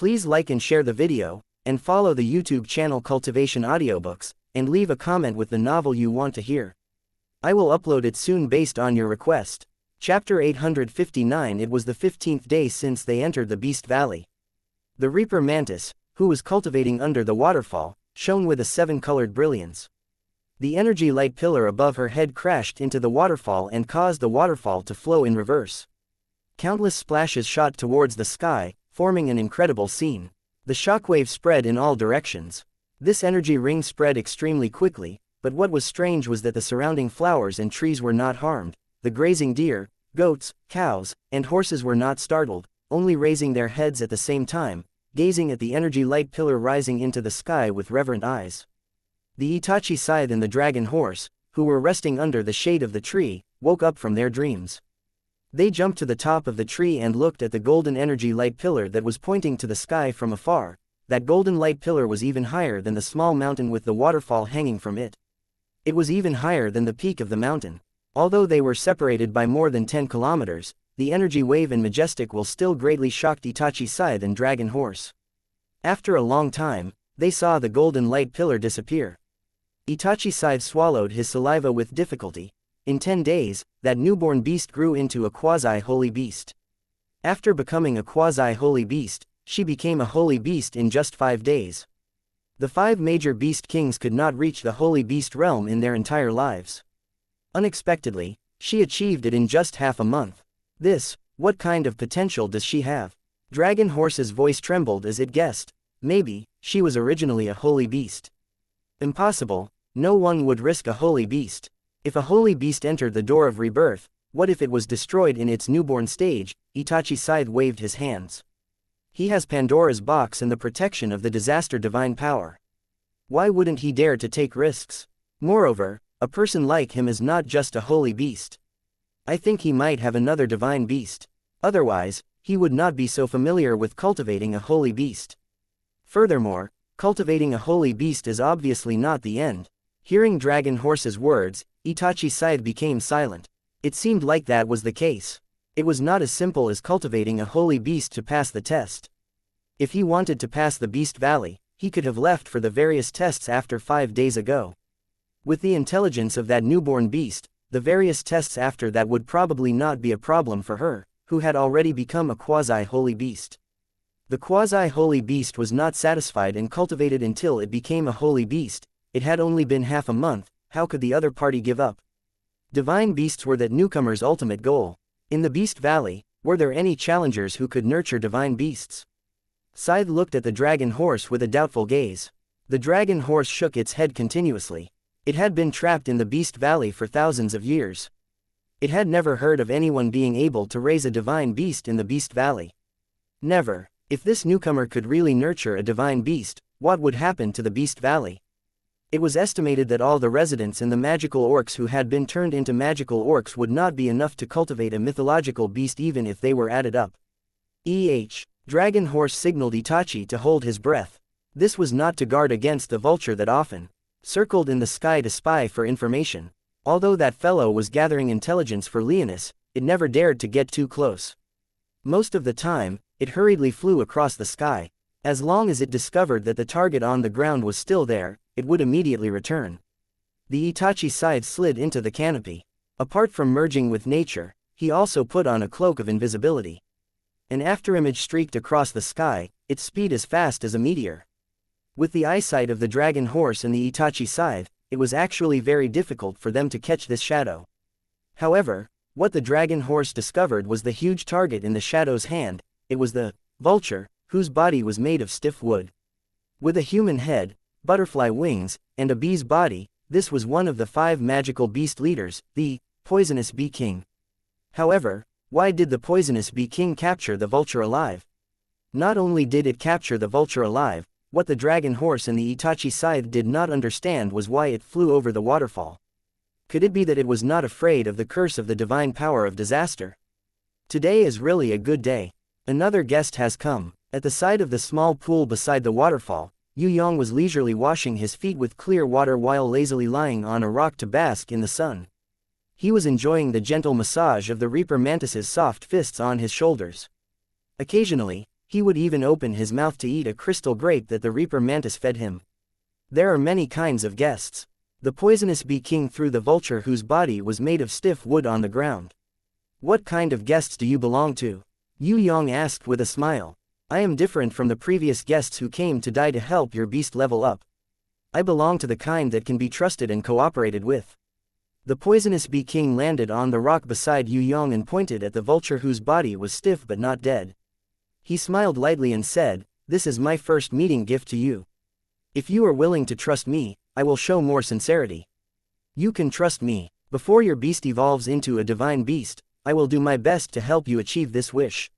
Please like and share the video, and follow the YouTube channel Cultivation Audiobooks, and leave a comment with the novel you want to hear. I will upload it soon based on your request. Chapter 859. It was the 15th day since they entered the Beast Valley. The Reaper Mantis, who was cultivating under the waterfall, shone with a 7-colored brilliance. The energy light pillar above her head crashed into the waterfall and caused the waterfall to flow in reverse. Countless splashes shot towards the sky, forming an incredible scene. The shockwave spread in all directions. This energy ring spread extremely quickly, but what was strange was that the surrounding flowers and trees were not harmed. The grazing deer, goats, cows, and horses were not startled, only raising their heads at the same time, gazing at the energy light pillar rising into the sky with reverent eyes. The Itachi Scythe and the dragon horse, who were resting under the shade of the tree, woke up from their dreams. They jumped to the top of the tree and looked at the golden energy light pillar that was pointing to the sky from afar. That golden light pillar was even higher than the small mountain with the waterfall hanging from it. It was even higher than the peak of the mountain. Although they were separated by more than 10 kilometers, the energy wave and majestic will still greatly shocked Itachi Scythe and dragon horse. After a long time, they saw the golden light pillar disappear. Itachi Scythe swallowed his saliva with difficulty. In 10 days, that newborn beast grew into a quasi-holy beast. After becoming a quasi-holy beast, she became a holy beast in just 5 days. The 5 major beast kings could not reach the holy beast realm in their entire lives. Unexpectedly, she achieved it in just half a month. What kind of potential does she have? Dragon Horse's voice trembled as it guessed. Maybe, she was originally a holy beast. Impossible, no one would risk a holy beast. If a holy beast entered the door of rebirth, what if it was destroyed in its newborn stage? Itachi Scythe waved his hands. He has Pandora's box and the protection of the disaster divine power. Why wouldn't he dare to take risks? Moreover, a person like him is not just a holy beast. I think he might have another divine beast. Otherwise, he would not be so familiar with cultivating a holy beast. Furthermore, cultivating a holy beast is obviously not the end. Hearing Dragon Horse's words, Itachi Scythe became silent. It seemed like that was the case. It was not as simple as cultivating a holy beast to pass the test. If he wanted to pass the Beast Valley, he could have left for the various tests after 5 days ago. With the intelligence of that newborn beast, the various tests after that would probably not be a problem for her, who had already become a quasi-holy beast. The quasi-holy beast was not satisfied and cultivated until it became a holy beast. It had only been half a month. How could the other party give up? Divine beasts were that newcomer's ultimate goal. In the Beast Valley, were there any challengers who could nurture divine beasts? Scythe looked at the dragon horse with a doubtful gaze. The dragon horse shook its head continuously. It had been trapped in the Beast Valley for thousands of years. It had never heard of anyone being able to raise a divine beast in the Beast Valley. Never. If this newcomer could really nurture a divine beast, what would happen to the Beast Valley? It was estimated that all the residents in the magical orcs who had been turned into magical orcs would not be enough to cultivate a mythological beast even if they were added up. Dragon Horse signaled Itachi to hold his breath. This was not to guard against the vulture that often circled in the sky to spy for information. Although that fellow was gathering intelligence for Leonis, it never dared to get too close. Most of the time, it hurriedly flew across the sky. As long as it discovered that the target on the ground was still there, it would immediately return. The Itachi Scythe slid into the canopy. Apart from merging with nature, he also put on a cloak of invisibility. An afterimage streaked across the sky, its speed as fast as a meteor. With the eyesight of the dragon horse and the Itachi Scythe, it was actually very difficult for them to catch this shadow. However, what the dragon horse discovered was the huge target in the shadow's hand. It was the vulture, whose body was made of stiff wood. With a human head, butterfly wings, and a bee's body, this was one of the 5 magical beast leaders, the poisonous bee king. However, why did the poisonous bee king capture the vulture alive? Not only did it capture the vulture alive, what the dragon horse and the Itachi Scythe did not understand was why it flew over the waterfall. Could it be that it was not afraid of the curse of the divine power of disaster? Today is really a good day. Another guest has come. At the side of the small pool beside the waterfall, Yue Yang was leisurely washing his feet with clear water while lazily lying on a rock to bask in the sun. He was enjoying the gentle massage of the Reaper Mantis's soft fists on his shoulders. Occasionally, He would even open his mouth to eat a crystal grape that the Reaper Mantis fed him. There are many kinds of guests. The poisonous bee king threw the vulture whose body was made of stiff wood on the ground. What kind of guests do you belong to? Yue Yang asked with a smile. I am different from the previous guests who came to die to help your beast level up. I belong to the kind that can be trusted and cooperated with. The poisonous bee king landed on the rock beside Yue Yang and pointed at the vulture whose body was stiff but not dead. He smiled lightly and said, "This is my first meeting gift to you. If you are willing to trust me, I will show more sincerity. You can trust me. Before your beast evolves into a divine beast, I will do my best to help you achieve this wish."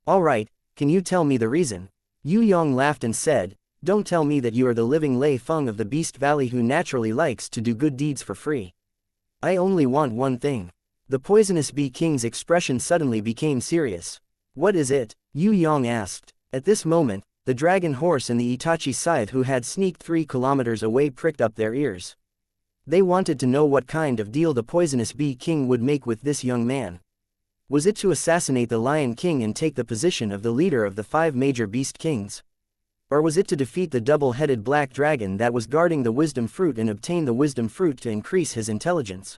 All right, can you tell me the reason? Yue Yang laughed and said, "Don't tell me that you are the living Lei Feng of the Beast Valley who naturally likes to do good deeds for free. I only want one thing." The poisonous bee king's expression suddenly became serious. "What is it?" Yue Yang asked. At this moment, the dragon horse and the Itachi scythe who had sneaked 3 kilometers away pricked up their ears. They wanted to know what kind of deal the poisonous bee king would make with this young man. Was it to assassinate the Lion King and take the position of the leader of the 5 major beast kings? Or was it to defeat the double-headed black dragon that was guarding the wisdom fruit and obtain the wisdom fruit to increase his intelligence?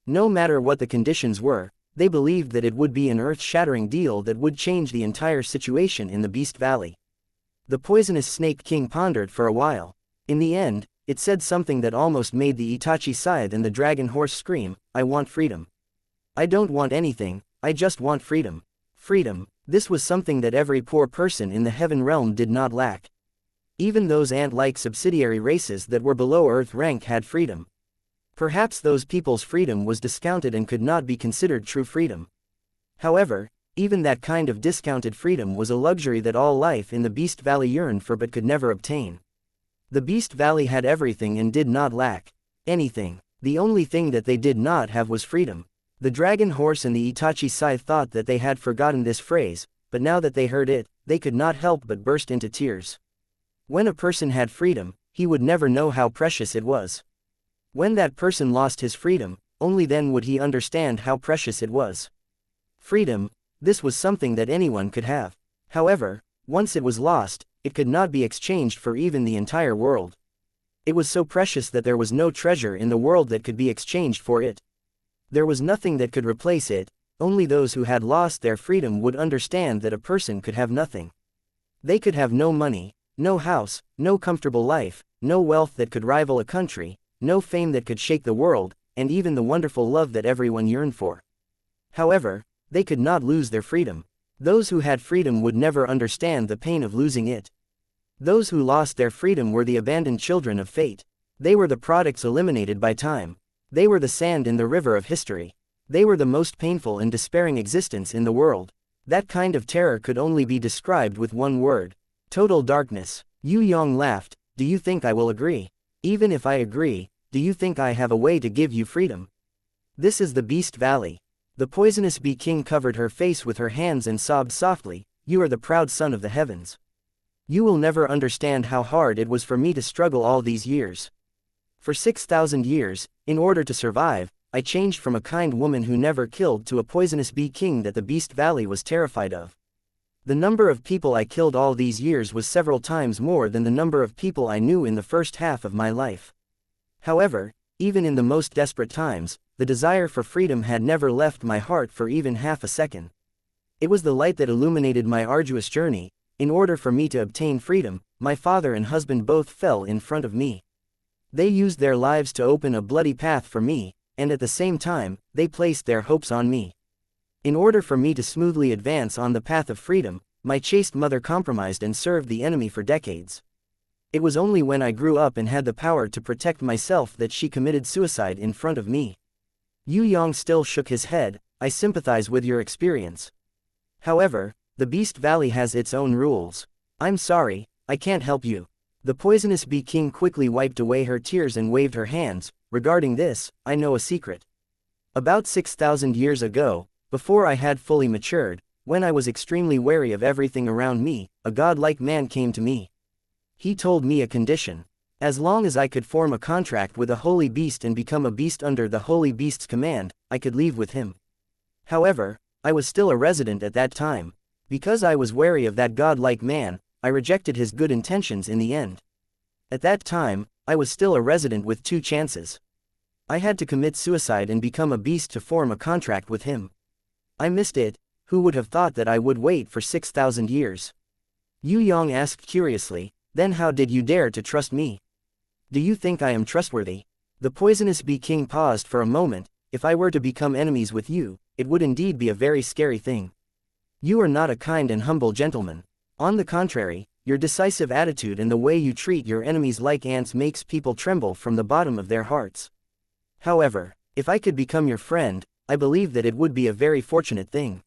No matter what the conditions were, they believed that it would be an earth-shattering deal that would change the entire situation in the Beast Valley. The poisonous snake king pondered for a while. In the end, it said something that almost made the Itachi scythe and the dragon horse scream, "I want freedom. I don't want anything, I just want freedom." Freedom. This was something that every poor person in the heaven realm did not lack. Even those ant-like subsidiary races that were below Earth rank had freedom. Perhaps those people's freedom was discounted and could not be considered true freedom. However, even that kind of discounted freedom was a luxury that all life in the Beast Valley yearned for but could never obtain. The Beast Valley had everything and did not lack anything. The only thing that they did not have was freedom. The dragon horse and the Itachi scythe thought that they had forgotten this phrase, but now that they heard it, they could not help but burst into tears. When a person had freedom, he would never know how precious it was. When that person lost his freedom, only then would he understand how precious it was. Freedom, this was something that anyone could have. However, once it was lost, it could not be exchanged for even the entire world. It was so precious that there was no treasure in the world that could be exchanged for it. There was nothing that could replace it. Only those who had lost their freedom would understand that a person could have nothing. They could have no money, no house, no comfortable life, no wealth that could rival a country, no fame that could shake the world, and even the wonderful love that everyone yearned for. However, they could not lose their freedom. Those who had freedom would never understand the pain of losing it. Those who lost their freedom were the abandoned children of fate. They were the products eliminated by time. They were the sand in the river of history. They were the most painful and despairing existence in the world. That kind of terror could only be described with one word: total darkness. Yue Yang laughed. "Do you think I will agree? Even if I agree, do you think I have a way to give you freedom? This is the Beast Valley." The poisonous bee king covered her face with her hands and sobbed softly, "You are the proud son of the heavens. You will never understand how hard it was for me to struggle all these years. For 6,000 years, in order to survive, I changed from a kind woman who never killed to a poisonous bee king that the Beast Valley was terrified of. The number of people I killed all these years was several times more than the number of people I knew in the first half of my life. However, even in the most desperate times, the desire for freedom had never left my heart for even half a second. It was the light that illuminated my arduous journey. In order for me to obtain freedom, my father and husband both fell in front of me. They used their lives to open a bloody path for me, and at the same time, they placed their hopes on me. In order for me to smoothly advance on the path of freedom, my chaste mother compromised and served the enemy for decades. It was only when I grew up and had the power to protect myself that she committed suicide in front of me." Yue Yang still shook his head. "I sympathize with your experience. However, the Beast Valley has its own rules. I'm sorry, I can't help you." The poisonous bee king quickly wiped away her tears and waved her hands. "Regarding this, I know a secret. About 6,000 years ago, before I had fully matured, when I was extremely wary of everything around me, a godlike man came to me. He told me a condition. As long as I could form a contract with a holy beast and become a beast under the holy beast's command, I could leave with him. However, I was still a resident at that time. Because I was wary of that godlike man, I rejected his good intentions in the end. At that time, I was still a resident with 2 chances. I had to commit suicide and become a beast to form a contract with him. I missed it. Who would have thought that I would wait for 6,000 years? Yue Yang asked curiously, then how did you dare to trust me? Do you think I am trustworthy? The poisonous bee king paused for a moment. If I were to become enemies with you, it would indeed be a very scary thing. You are not a kind and humble gentleman. On the contrary, your decisive attitude and the way you treat your enemies like ants makes people tremble from the bottom of their hearts. However, if I could become your friend, I believe that it would be a very fortunate thing.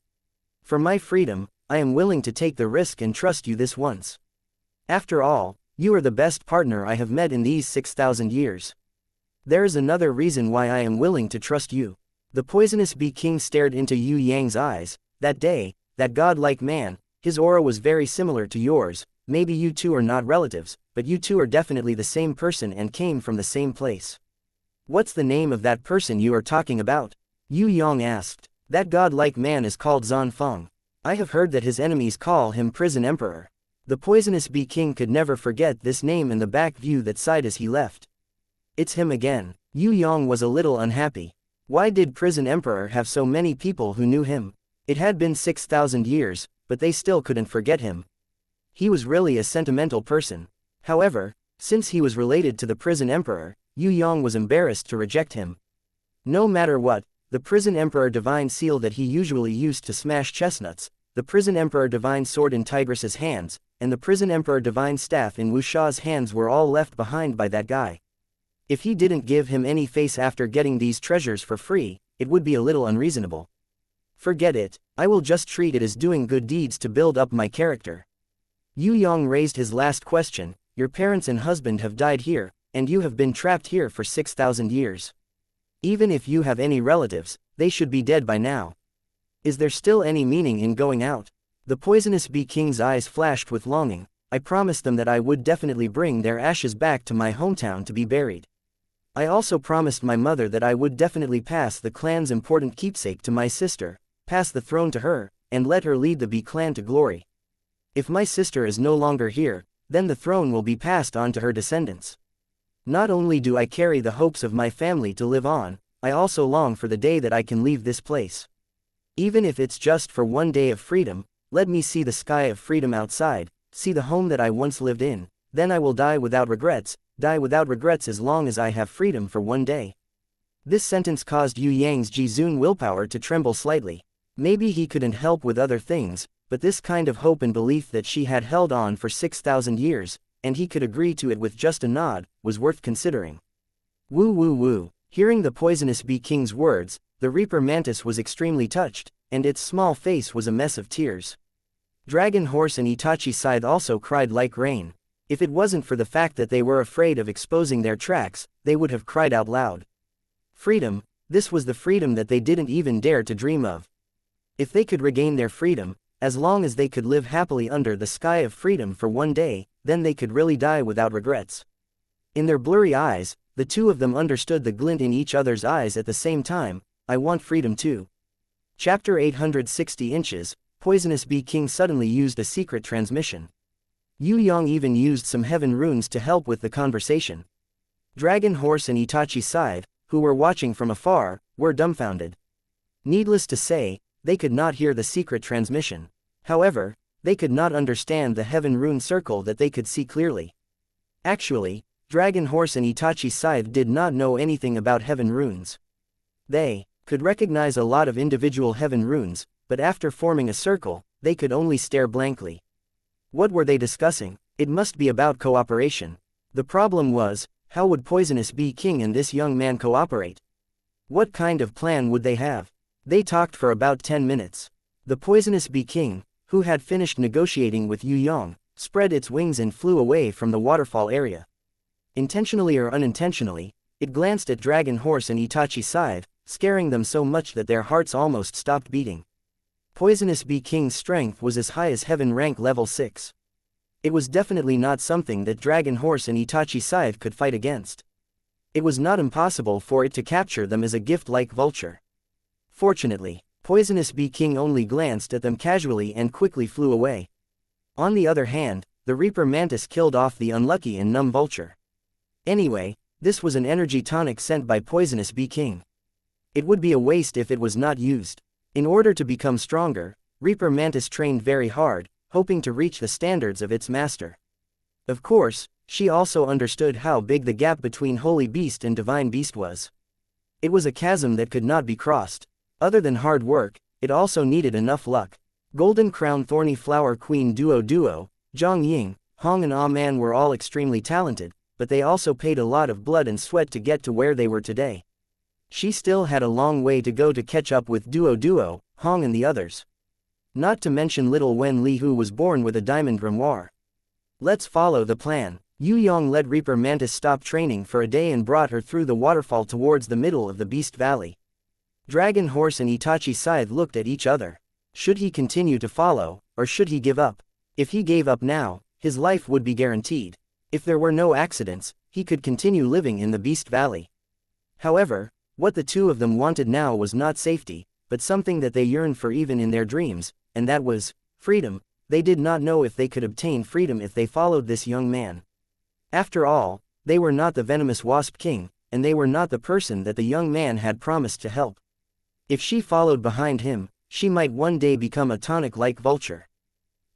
For my freedom, I am willing to take the risk and trust you this once. After all, you are the best partner I have met in these 6,000 years. There is another reason why I am willing to trust you. The poisonous bee king stared into Yue Yang's eyes. That day, that godlike man, his aura was very similar to yours. Maybe you two are not relatives, but you two are definitely the same person and came from the same place. What's the name of that person you are talking about? Yue Yang asked. That godlike man is called Zan Feng. I have heard that his enemies call him Prison Emperor. The poisonous bee king could never forget this name in the back view that sighed as he left. It's him again. Yue Yang was a little unhappy. Why did Prison Emperor have so many people who knew him? It had been 6,000 years, but they still couldn't forget him. He was really a sentimental person. However, since he was related to the Prison Emperor, Yue Yang was embarrassed to reject him. No matter what, the Prison Emperor Divine Seal that he usually used to smash chestnuts, the Prison Emperor Divine Sword in Tigress's hands, and the Prison Emperor Divine Staff in Wuxia's hands were all left behind by that guy. If he didn't give him any face after getting these treasures for free, it would be a little unreasonable. Forget it, I will just treat it as doing good deeds to build up my character. Yue Yang raised his last question. Your parents and husband have died here, and you have been trapped here for 6,000 years. Even if you have any relatives, they should be dead by now. Is there still any meaning in going out? The poisonous bee king's eyes flashed with longing. I promised them that I would definitely bring their ashes back to my hometown to be buried. I also promised my mother that I would definitely pass the clan's important keepsake to my sister, pass the throne to her, and let her lead the bee clan to glory. If my sister is no longer here, then the throne will be passed on to her descendants. Not only do I carry the hopes of my family to live on, I also long for the day that I can leave this place. Even if it's just for one day of freedom, let me see the sky of freedom outside, see the home that I once lived in, then I will die without regrets as long as I have freedom for one day. This sentence caused Yue Yang's Jizun willpower to tremble slightly. Maybe he couldn't help with other things, but this kind of hope and belief that she had held on for 6,000 years, and he could agree to it with just a nod, was worth considering. Woo woo woo. Hearing the poisonous bee king's words, the Reaper Mantis was extremely touched, and its small face was a mess of tears. Dragon Horse and Itachi Scythe also cried like rain. If it wasn't for the fact that they were afraid of exposing their tracks, they would have cried out loud. Freedom, this was the freedom that they didn't even dare to dream of. If they could regain their freedom, as long as they could live happily under the sky of freedom for one day, then they could really die without regrets. In their blurry eyes, the two of them understood the glint in each other's eyes at the same time. I want freedom too. Chapter 860 Inches. Poisonous Bee King suddenly used a secret transmission. Yue Yang even used some heaven runes to help with the conversation. Dragon Horse and Itachi Scythe, who were watching from afar, were dumbfounded. Needless to say, they could not hear the secret transmission. However, they could not understand the heaven rune circle that they could see clearly. Actually, Dragon Horse and Itachi Scythe did not know anything about heaven runes. They could recognize a lot of individual heaven runes, but after forming a circle, they could only stare blankly. What were they discussing? It must be about cooperation. The problem was, how would Poisonous Bee King and this young man cooperate? What kind of plan would they have? They talked for about 10 minutes. The Poisonous Bee King, who had finished negotiating with Yue Yang, spread its wings and flew away from the waterfall area. Intentionally or unintentionally, it glanced at Dragon Horse and Itachi Scythe, scaring them so much that their hearts almost stopped beating. Poisonous Bee King's strength was as high as Heaven rank level 6. It was definitely not something that Dragon Horse and Itachi Scythe could fight against. It was not impossible for it to capture them as a gift like vulture. Fortunately, Poisonous Bee King only glanced at them casually and quickly flew away. On the other hand, the Reaper Mantis killed off the unlucky and numb vulture. Anyway, this was an energy tonic sent by Poisonous Bee King. It would be a waste if it was not used. In order to become stronger, Reaper Mantis trained very hard, hoping to reach the standards of its master. Of course, she also understood how big the gap between Holy Beast and Divine Beast was. It was a chasm that could not be crossed. Other than hard work, it also needed enough luck. Golden Crown Thorny Flower Queen Duo, Zhang Ying, Hong and Ah Man were all extremely talented, but they also paid a lot of blood and sweat to get to where they were today. She still had a long way to go to catch up with Duo, Hong and the others. Not to mention little Wen Li, who was born with a diamond grimoire. Let's follow the plan. Yue Yang led Reaper Mantis stop training for a day and brought her through the waterfall towards the middle of the Beast Valley. Dragon Horse and Itachi Scythe looked at each other. Should he continue to follow, or should he give up? If he gave up now, his life would be guaranteed. If there were no accidents, he could continue living in the Beast Valley. However, what the two of them wanted now was not safety, but something that they yearned for even in their dreams, and that was freedom. They did not know if they could obtain freedom if they followed this young man. After all, they were not the venomous Wasp King, and they were not the person that the young man had promised to help. If she followed behind him, she might one day become a tonic-like vulture.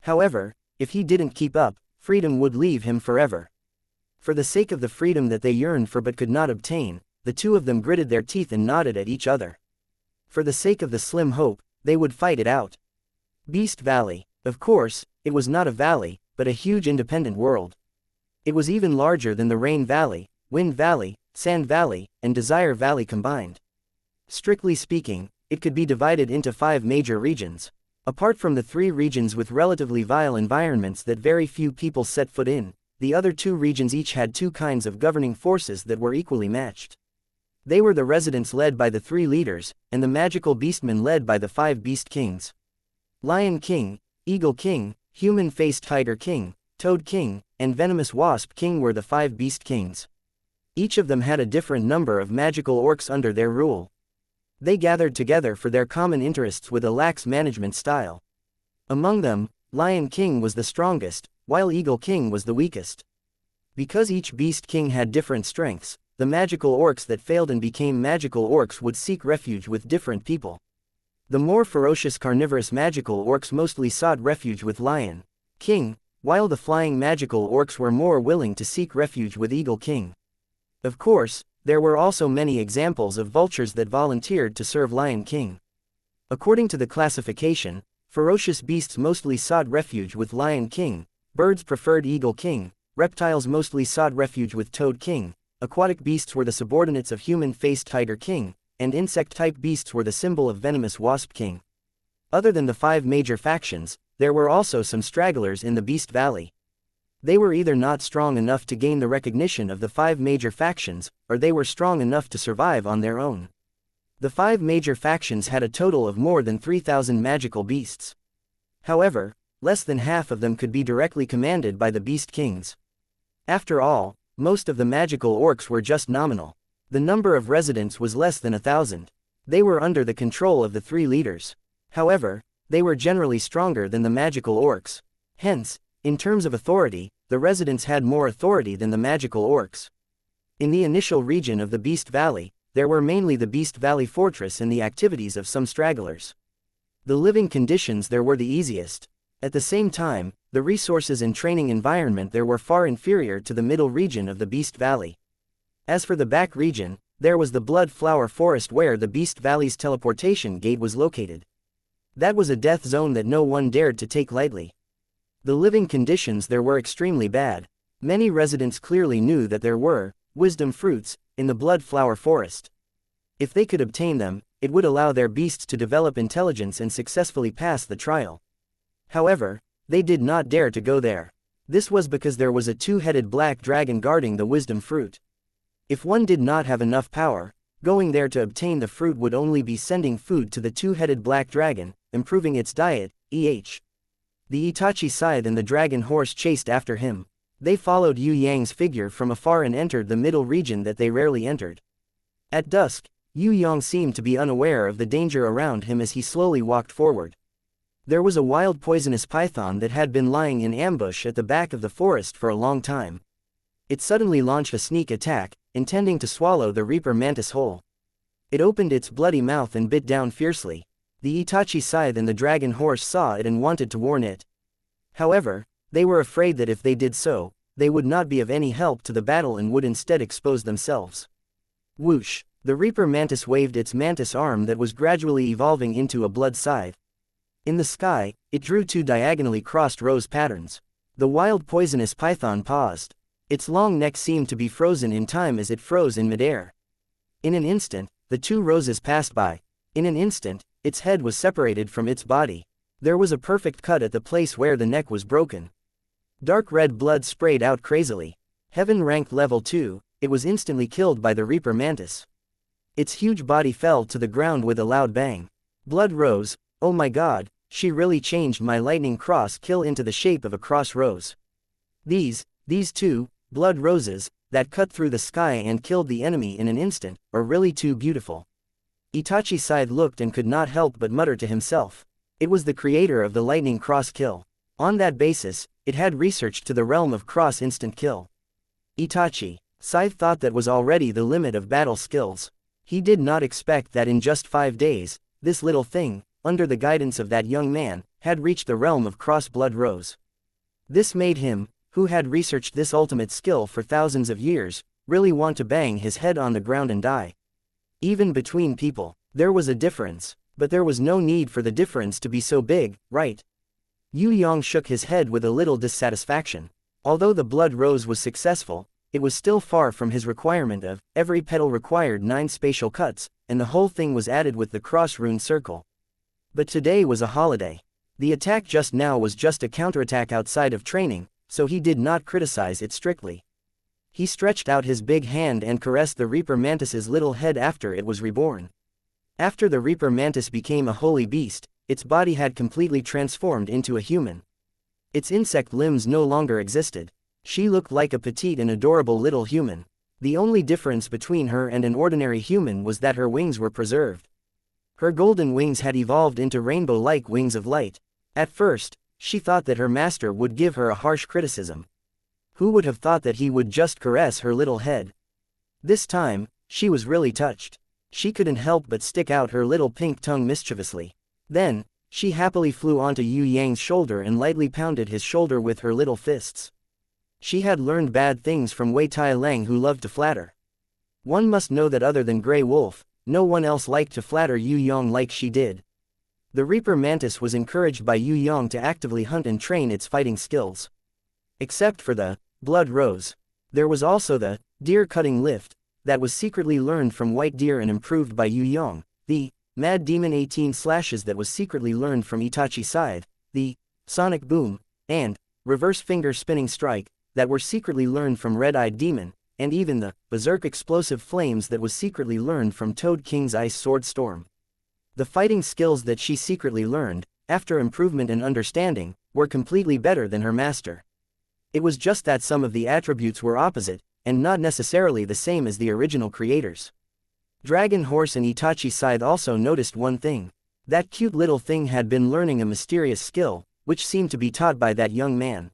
However, if he didn't keep up, freedom would leave him forever. For the sake of the freedom that they yearned for but could not obtain, the two of them gritted their teeth and nodded at each other. For the sake of the slim hope, they would fight it out. Beast Valley. Of course, it was not a valley, but a huge independent world. It was even larger than the Rain Valley, Wind Valley, Sand Valley, and Desire Valley combined. Strictly speaking, it could be divided into 5 major regions. Apart from the 3 regions with relatively vile environments that very few people set foot in, the other 2 regions each had 2 kinds of governing forces that were equally matched. They were the residents led by the 3 leaders, and the magical beastmen led by the 5 beast kings. Lion King, Eagle King, Human-Faced Tiger King, Toad King, and Venomous Wasp King were the 5 beast kings. Each of them had a different number of magical orcs under their rule. They gathered together for their common interests with a lax management style. Among them, Lion King was the strongest, while Eagle King was the weakest. Because each beast king had different strengths, the magical orcs that failed and became magical orcs would seek refuge with different people. The more ferocious carnivorous magical orcs mostly sought refuge with Lion King, while the flying magical orcs were more willing to seek refuge with Eagle King. Of course, there were also many examples of vultures that volunteered to serve Lion King. According to the classification, ferocious beasts mostly sought refuge with Lion King, birds preferred Eagle King, reptiles mostly sought refuge with Toad King, aquatic beasts were the subordinates of Human-Faced Tiger King, and insect-type beasts were the symbol of Venomous Wasp King. Other than the 5 major factions, there were also some stragglers in the Beast Valley. They were either not strong enough to gain the recognition of the 5 major factions, or they were strong enough to survive on their own. The 5 major factions had a total of more than 3,000 magical beasts. However, less than half of them could be directly commanded by the Beast Kings. After all, most of the magical orcs were just nominal. The number of residents was less than 1,000. They were under the control of the 3 leaders. However, they were generally stronger than the magical orcs. Hence, in terms of authority, the residents had more authority than the magical orcs. In the initial region of the Beast Valley, there were mainly the Beast Valley Fortress and the activities of some stragglers. The living conditions there were the easiest. At the same time, the resources and training environment there were far inferior to the middle region of the Beast Valley. As for the back region, there was the Blood Flower Forest where the Beast Valley's teleportation gate was located. That was a death zone that no one dared to take lightly. The living conditions there were extremely bad. Many residents clearly knew that there were wisdom fruits in the Blood Flower Forest. If they could obtain them, it would allow their beasts to develop intelligence and successfully pass the trial. However, they did not dare to go there. This was because there was a 2-headed black dragon guarding the wisdom fruit. If one did not have enough power, going there to obtain the fruit would only be sending food to the 2-headed black dragon, improving its diet, e.h. The Itachi Scythe and the dragon horse chased after him. They followed Yue Yang's figure from afar and entered the middle region that they rarely entered. At dusk, Yue Yang seemed to be unaware of the danger around him as he slowly walked forward. There was a wild poisonous python that had been lying in ambush at the back of the forest for a long time. It suddenly launched a sneak attack, intending to swallow the Reaper Mantis whole. It opened its bloody mouth and bit down fiercely. The Itachi scythe and the dragon horse saw it and wanted to warn it. However, they were afraid that if they did so, they would not be of any help to the battle and would instead expose themselves. Whoosh! The Reaper Mantis waved its mantis arm that was gradually evolving into a blood scythe. In the sky, it drew two diagonally crossed rose patterns. The wild poisonous python paused. Its long neck seemed to be frozen in time as it froze in midair. In an instant, the two roses passed by. In an instant, its head was separated from its body. There was a perfect cut at the place where the neck was broken. Dark red blood sprayed out crazily. Heaven ranked level 2, it was instantly killed by the Reaper Mantis. Its huge body fell to the ground with a loud bang. Blood rose. Oh my god, she really changed my lightning cross kill into the shape of a cross rose. These two, blood roses, that cut through the sky and killed the enemy in an instant, are really too beautiful. Itachi Scythe looked and could not help but mutter to himself. It was the creator of the lightning cross kill. On that basis, it had researched to the realm of cross instant kill. Itachi Scythe thought that was already the limit of battle skills. He did not expect that in just 5 days, this little thing, under the guidance of that young man, had reached the realm of cross blood rose. This made him, who had researched this ultimate skill for thousands of years, really want to bang his head on the ground and die. Even between people, there was a difference, but there was no need for the difference to be so big, right? Yue Yang shook his head with a little dissatisfaction. Although the blood rose was successful, it was still far from his requirement of, every petal required 9 spatial cuts, and the whole thing was added with the cross rune circle. But today was a holiday. The attack just now was just a counterattack outside of training, so he did not criticize it strictly. He stretched out his big hand and caressed the Reaper Mantis's little head after it was reborn. After the Reaper Mantis became a holy beast, its body had completely transformed into a human. Its insect limbs no longer existed. She looked like a petite and adorable little human. The only difference between her and an ordinary human was that her wings were preserved. Her golden wings had evolved into rainbow-like wings of light. At first, she thought that her master would give her a harsh criticism. Who would have thought that he would just caress her little head? This time, she was really touched. She couldn't help but stick out her little pink tongue mischievously. Then, she happily flew onto Yue Yang's shoulder and lightly pounded his shoulder with her little fists. She had learned bad things from Wei Tai Lang, who loved to flatter. One must know that other than Grey Wolf, no one else liked to flatter Yue Yang like she did. The Reaper Mantis was encouraged by Yue Yang to actively hunt and train its fighting skills. Except for the blood rose, there was also the deer cutting lift, that was secretly learned from White Deer and improved by Yue Yang, the Mad Demon 18 slashes that was secretly learned from Itachi Scythe, the Sonic Boom, and Reverse Finger Spinning Strike, that were secretly learned from Red-Eyed Demon, and even the Berserk Explosive Flames that was secretly learned from Toad King's Ice Sword Storm. The fighting skills that she secretly learned, after improvement and understanding, were completely better than her master. It was just that some of the attributes were opposite, and not necessarily the same as the original creators. Dragon Horse and Itachi Scythe also noticed one thing. That cute little thing had been learning a mysterious skill, which seemed to be taught by that young man.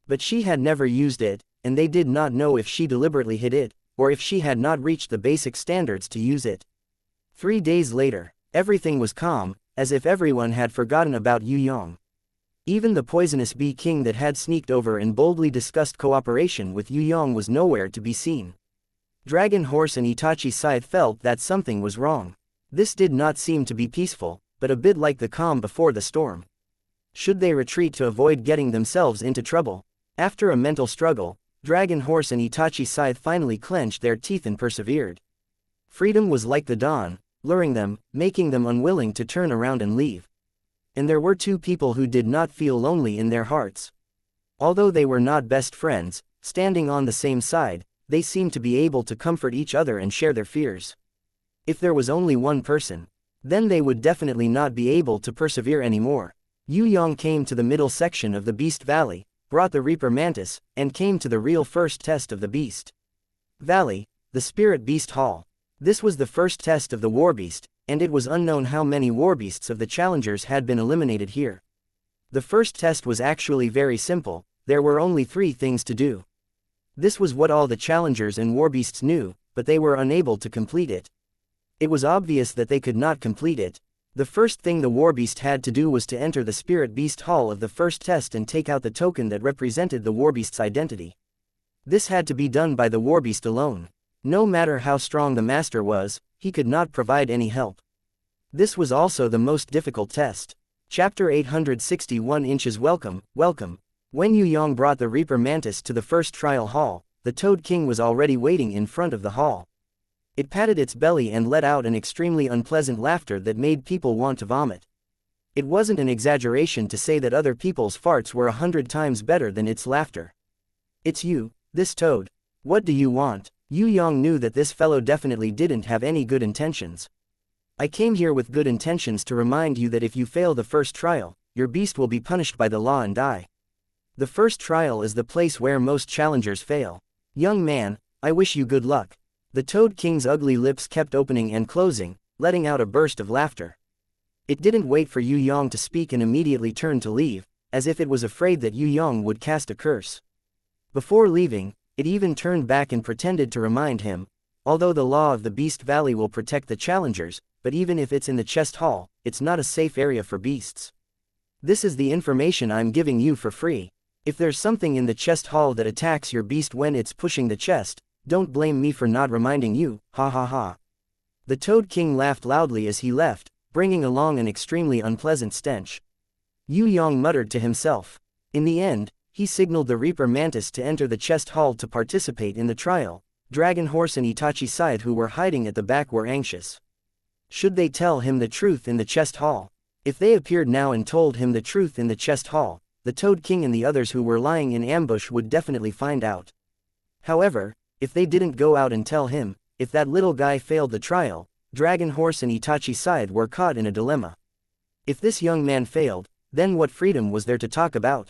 But she had never used it, and they did not know if she deliberately hid it, or if she had not reached the basic standards to use it. 3 days later, everything was calm, as if everyone had forgotten about Yue Yang. Even the poisonous bee king that had sneaked over and boldly discussed cooperation with Yue Yang was nowhere to be seen. Dragon Horse and Itachi Scythe felt that something was wrong. This did not seem to be peaceful, but a bit like the calm before the storm. Should they retreat to avoid getting themselves into trouble? After a mental struggle, Dragon Horse and Itachi Scythe finally clenched their teeth and persevered. Freedom was like the dawn, luring them, making them unwilling to turn around and leave. And there were 2 people who did not feel lonely in their hearts. Although they were not best friends, standing on the same side, they seemed to be able to comfort each other and share their fears. If there was only one person, then they would definitely not be able to persevere anymore. Yue Yang came to the middle section of the Beast Valley, brought the Reaper Mantis, and came to the real first test of the Beast Valley, the Spirit Beast Hall. This was the first test of the warbeast, and it was unknown how many warbeasts of the challengers had been eliminated here. The first test was actually very simple. There were only 3 things to do. This was what all the challengers and warbeasts knew, but they were unable to complete it. It was obvious that they could not complete it. The first thing the warbeast had to do was to enter the spirit beast hall of the first test and take out the token that represented the warbeast's identity. This had to be done by the warbeast alone. No matter how strong the master was, he could not provide any help. This was also the most difficult test. Chapter 861 Inches Welcome, Welcome. When Yue Yang brought the Reaper Mantis to the first trial hall, the Toad King was already waiting in front of the hall. It patted its belly and let out an extremely unpleasant laughter that made people want to vomit. It wasn't an exaggeration to say that other people's farts were 100 times better than its laughter. It's you, this toad. What do you want? Yue Yang knew that this fellow definitely didn't have any good intentions. I came here with good intentions to remind you that if you fail the first trial, your beast will be punished by the law and die. The first trial is the place where most challengers fail. Young man, I wish you good luck. The Toad King's ugly lips kept opening and closing, letting out a burst of laughter. It didn't wait for Yue Yang to speak and immediately turned to leave, as if it was afraid that Yue Yang would cast a curse. Before leaving, it even turned back and pretended to remind him, although the law of the Beast Valley will protect the challengers, but even if it's in the chest hall, it's not a safe area for beasts. This is the information I'm giving you for free. If there's something in the chest hall that attacks your beast when it's pushing the chest, don't blame me for not reminding you, ha ha ha. The Toad King laughed loudly as he left, bringing along an extremely unpleasant stench. Yue Yang muttered to himself. In the end, he signaled the Reaper Mantis to enter the chest hall to participate in the trial. Dragon Horse and Itachi Scythe, who were hiding at the back, were anxious. Should they tell him the truth in the chest hall? If they appeared now and told him the truth in the chest hall, the Toad King and the others who were lying in ambush would definitely find out. However, if they didn't go out and tell him, if that little guy failed the trial, Dragon Horse and Itachi Scythe were caught in a dilemma. If this young man failed, then what freedom was there to talk about?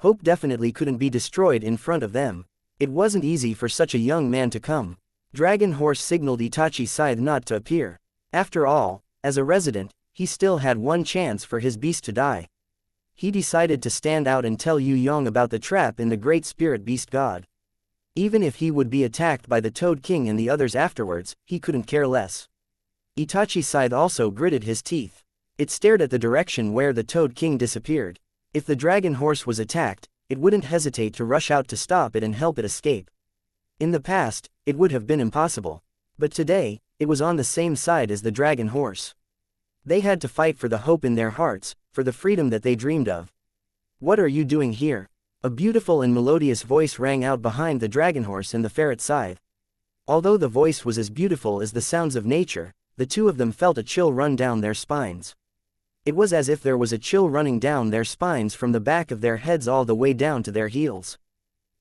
Hope definitely couldn't be destroyed in front of them. It wasn't easy for such a young man to come. Dragon Horse signaled Itachi Scythe not to appear. After all, as a resident, he still had one chance for his beast to die. He decided to stand out and tell Yue Yang about the trap in the Great Spirit Beast God. Even if he would be attacked by the Toad King and the others afterwards, he couldn't care less. Itachi Scythe also gritted his teeth. It stared at the direction where the Toad King disappeared. If the Dragon Horse was attacked, it wouldn't hesitate to rush out to stop it and help it escape. In the past, it would have been impossible. But today, it was on the same side as the Dragon Horse. They had to fight for the hope in their hearts, for the freedom that they dreamed of. What are you doing here? A beautiful and melodious voice rang out behind the Dragon Horse and the Ferret Scythe. Although the voice was as beautiful as the sounds of nature, the two of them felt a chill run down their spines. It was as if there was a chill running down their spines from the back of their heads all the way down to their heels.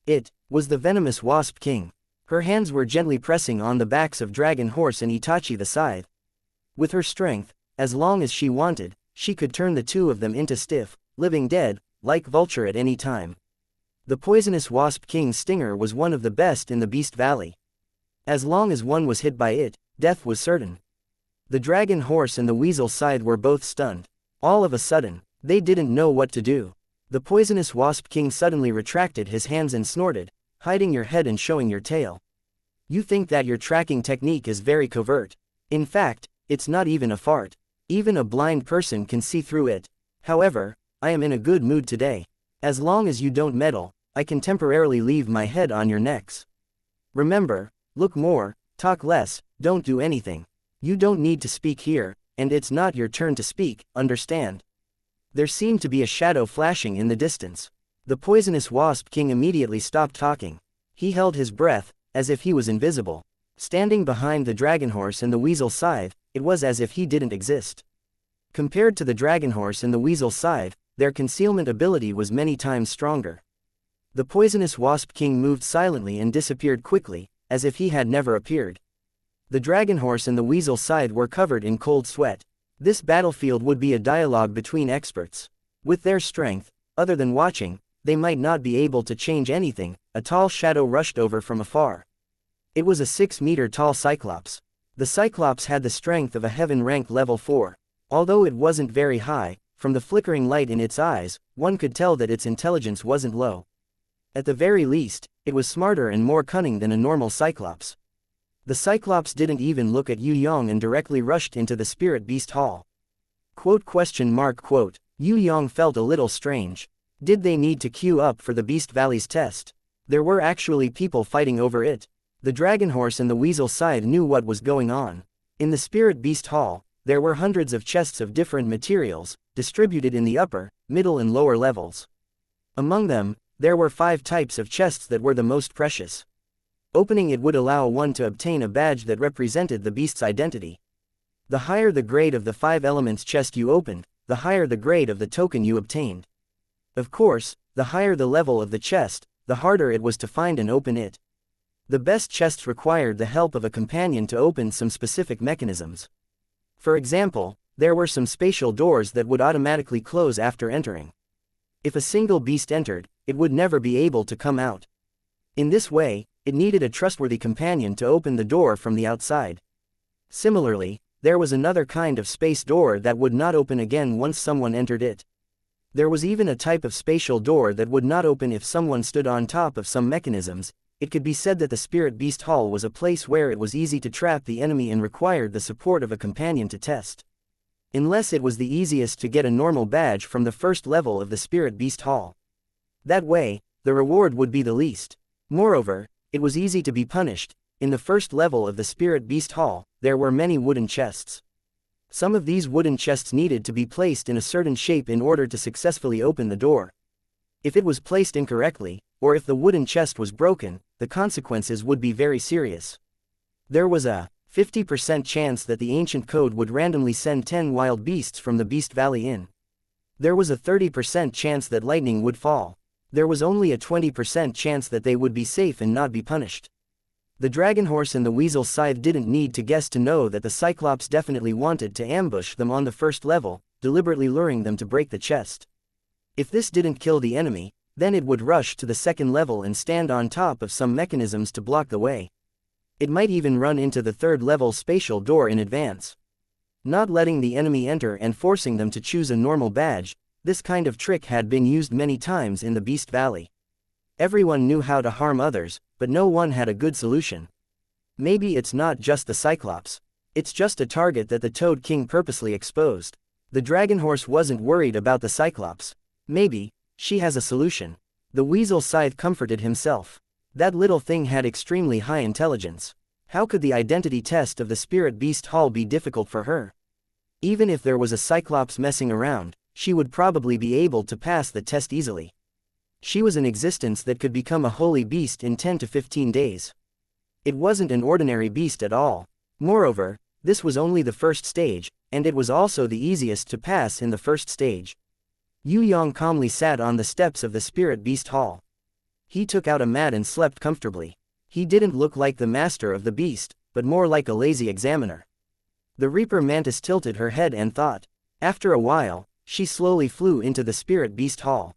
It was the venomous Wasp King. Her hands were gently pressing on the backs of Dragon Horse and Itachi the Scythe. With her strength, as long as she wanted, she could turn the two of them into stiff, living dead, like vulture at any time. The poisonous Wasp King's stinger was one of the best in the Beast Valley. As long as one was hit by it, death was certain. The Dragon Horse and the Weasel Scythe were both stunned. All of a sudden, they didn't know what to do. The poisonous Wasp King suddenly retracted his hands and snorted, hiding your head and showing your tail. You think that your tracking technique is very covert. In fact, it's not even a fart. Even a blind person can see through it. However, I am in a good mood today. As long as you don't meddle, I can temporarily leave my head on your necks. Remember, look more, talk less, don't do anything. You don't need to speak here, and it's not your turn to speak, understand? There seemed to be a shadow flashing in the distance. The poisonous Wasp King immediately stopped talking. He held his breath, as if he was invisible. Standing behind the Dragon Horse and the Weasel Scythe, it was as if he didn't exist. Compared to the Dragon Horse and the Weasel Scythe, their concealment ability was many times stronger. The poisonous Wasp King moved silently and disappeared quickly, as if he had never appeared. The Dragon Horse and the Weasel Scythe were covered in cold sweat. This battlefield would be a dialogue between experts. With their strength, other than watching, they might not be able to change anything. A tall shadow rushed over from afar. It was a 6-meter tall Cyclops. The Cyclops had the strength of a heaven rank level 4. Although it wasn't very high, from the flickering light in its eyes, one could tell that its intelligence wasn't low. At the very least, it was smarter and more cunning than a normal Cyclops. The Cyclops didn't even look at Yue Yang and directly rushed into the Spirit Beast Hall. Yue Yang felt a little strange. Did they need to queue up for the Beast Valley's test? There were actually people fighting over it. The Dragon Horse and the Weasel Scythe knew what was going on. In the Spirit Beast Hall, there were hundreds of chests of different materials, distributed in the upper, middle and lower levels. Among them, there were 5 types of chests that were the most precious. Opening it would allow one to obtain a badge that represented the beast's identity. The higher the grade of the 5 elements chest you opened, the higher the grade of the token you obtained. Of course, the higher the level of the chest, the harder it was to find and open it. The best chests required the help of a companion to open some specific mechanisms. For example, there were some spatial doors that would automatically close after entering. If a single beast entered, it would never be able to come out. In this way, it needed a trustworthy companion to open the door from the outside. Similarly, there was another kind of space door that would not open again once someone entered it. There was even a type of spatial door that would not open if someone stood on top of some mechanisms. It could be said that the Spirit Beast Hall was a place where it was easy to trap the enemy and required the support of a companion to test. Unless it was the easiest to get a normal badge from the first level of the Spirit Beast Hall. That way, the reward would be the least. Moreover, it was easy to be punished. In the first level of the Spirit Beast Hall, there were many wooden chests. Some of these wooden chests needed to be placed in a certain shape in order to successfully open the door. If it was placed incorrectly, or if the wooden chest was broken, the consequences would be very serious. There was a 50% chance that the ancient code would randomly send 10 wild beasts from the Beast Valley in. There was a 30% chance that lightning would fall. There was only a 20% chance that they would be safe and not be punished. The Dragon Horse and the Weasel Scythe didn't need to guess to know that the Cyclops definitely wanted to ambush them on the first level, deliberately luring them to break the chest. If this didn't kill the enemy, then it would rush to the second level and stand on top of some mechanisms to block the way. It might even run into the third level spatial door in advance. Not letting the enemy enter and forcing them to choose a normal badge, this kind of trick had been used many times in the Beast Valley. Everyone knew how to harm others, but no one had a good solution. Maybe it's not just the Cyclops. It's just a target that the Toad King purposely exposed. The Dragon Horse wasn't worried about the Cyclops. Maybe she has a solution. The Weasel Scythe comforted himself. That little thing had extremely high intelligence. How could the identity test of the Spirit Beast Hall be difficult for her? Even if there was a Cyclops messing around, she would probably be able to pass the test easily. She was an existence that could become a holy beast in 10 to 15 days. It wasn't an ordinary beast at all. Moreover, this was only the first stage, and it was also the easiest to pass in the first stage. Yue Yang calmly sat on the steps of the Spirit Beast Hall. He took out a mat and slept comfortably. He didn't look like the master of the beast, but more like a lazy examiner. The Reaper Mantis tilted her head and thought. After a while, she slowly flew into the Spirit Beast Hall.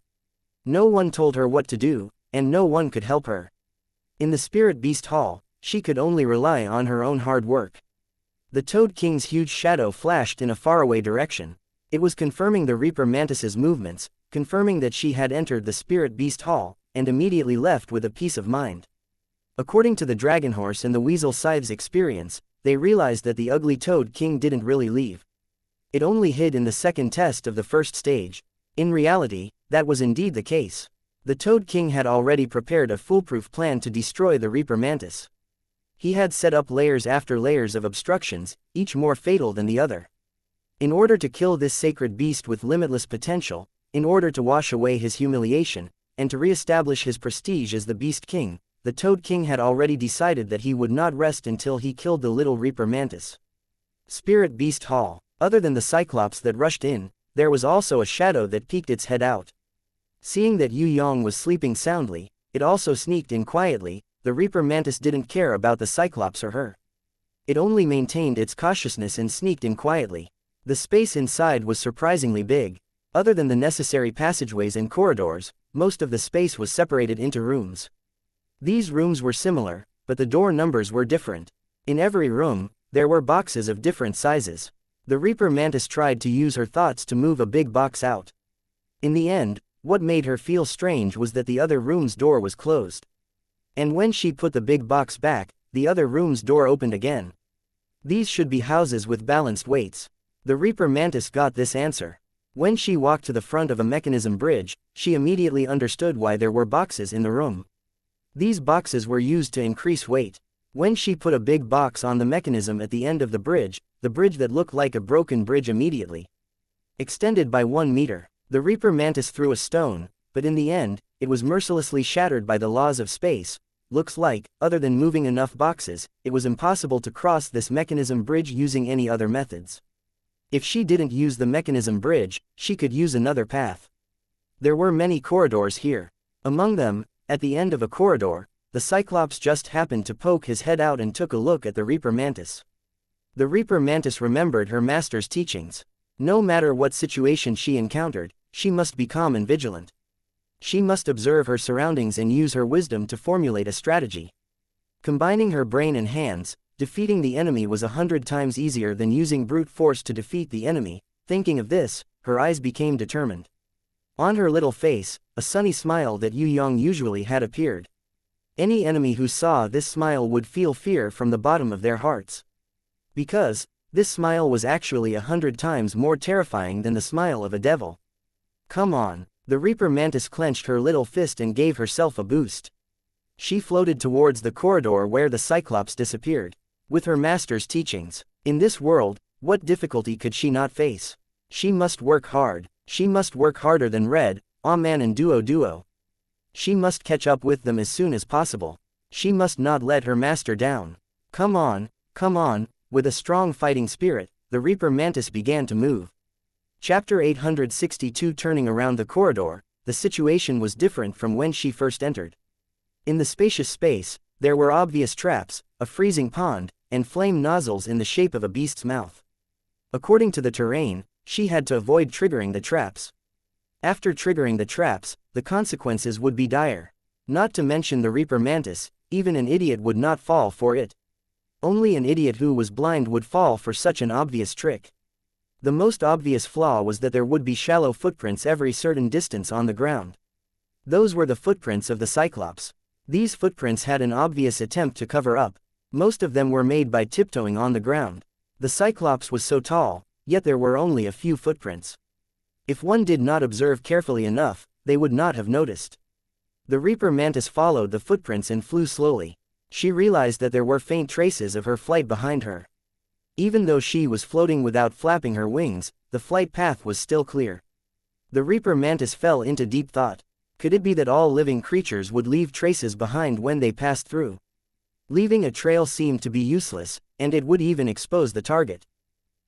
No one told her what to do, and no one could help her. In the Spirit Beast Hall, she could only rely on her own hard work. The Toad King's huge shadow flashed in a faraway direction. It was confirming the Reaper Mantis's movements, confirming that she had entered the Spirit Beast Hall, and immediately left with a peace of mind. According to the Dragon Horse and the Weasel Scythe's experience, they realized that the ugly Toad King didn't really leave. It only hid in the second test of the first stage. In reality, that was indeed the case. The Toad King had already prepared a foolproof plan to destroy the Reaper Mantis. He had set up layers after layers of obstructions, each more fatal than the other. In order to kill this sacred beast with limitless potential, in order to wash away his humiliation, and to re-establish his prestige as the Beast King, the Toad King had already decided that he would not rest until he killed the little Reaper Mantis. Spirit Beast Hall. Other than the Cyclops that rushed in, there was also a shadow that peeked its head out. Seeing that Yue Yang was sleeping soundly, it also sneaked in quietly. The Reaper Mantis didn't care about the Cyclops or her. It only maintained its cautiousness and sneaked in quietly. The space inside was surprisingly big. Other than the necessary passageways and corridors, most of the space was separated into rooms. These rooms were similar, but the door numbers were different. In every room, There were boxes of different sizes. The Reaper Mantis tried to use her thoughts to move a big box out. In the end, what made her feel strange was that the other room's door was closed. And when she put the big box back, the other room's door opened again. These should be houses with balanced weights. The Reaper Mantis got this answer. When she walked to the front of a mechanism bridge, she immediately understood why there were boxes in the room. These boxes were used to increase weight. When she put a big box on the mechanism at the end of the bridge that looked like a broken bridge immediately extended by 1 meter. The Reaper Mantis threw a stone, but in the end, it was mercilessly shattered by the laws of space. Looks like, other than moving enough boxes, it was impossible to cross this mechanism bridge using any other methods. If she didn't use the mechanism bridge, she could use another path. There were many corridors here. Among them, at the end of a corridor, the Cyclops just happened to poke his head out and took a look at the Reaper Mantis. The Reaper Mantis remembered her master's teachings. No matter what situation she encountered, she must be calm and vigilant. She must observe her surroundings and use her wisdom to formulate a strategy. Combining her brain and hands, defeating the enemy was 100 times easier than using brute force to defeat the enemy. Thinking of this, her eyes became determined. On her little face, a sunny smile that Yue Yang usually had appeared. Any enemy who saw this smile would feel fear from the bottom of their hearts. Because this smile was actually 100 times more terrifying than the smile of a devil. Come on. The Reaper Mantis clenched her little fist and gave herself a boost. She floated towards the corridor where the Cyclops disappeared. With her master's teachings, in this world, what difficulty could she not face? She must work hard. She must work harder than Red, Man and Duo. She must catch up with them as soon as possible. She must not let her master down. Come on, come on. With a strong fighting spirit, the Reaper Mantis began to move. Chapter 862. Turning around the corridor, the situation was different from when she first entered. In the spacious space, there were obvious traps, a freezing pond, and flame nozzles in the shape of a beast's mouth. According to the terrain, she had to avoid triggering the traps. After triggering the traps, the consequences would be dire. Not to mention the Reaper Mantis, even an idiot would not fall for it. Only an idiot who was blind would fall for such an obvious trick. The most obvious flaw was that there would be shallow footprints every certain distance on the ground. Those were the footprints of the Cyclops. These footprints had an obvious attempt to cover up. Most of them were made by tiptoeing on the ground. The Cyclops was so tall, yet there were only a few footprints. If one did not observe carefully enough, they would not have noticed. The Reaper Mantis followed the footprints and flew slowly. She realized that there were faint traces of her flight behind her. Even though she was floating without flapping her wings, the flight path was still clear. The Reaper Mantis fell into deep thought. Could it be that all living creatures would leave traces behind when they passed through? Leaving a trail seemed to be useless, and it would even expose the target.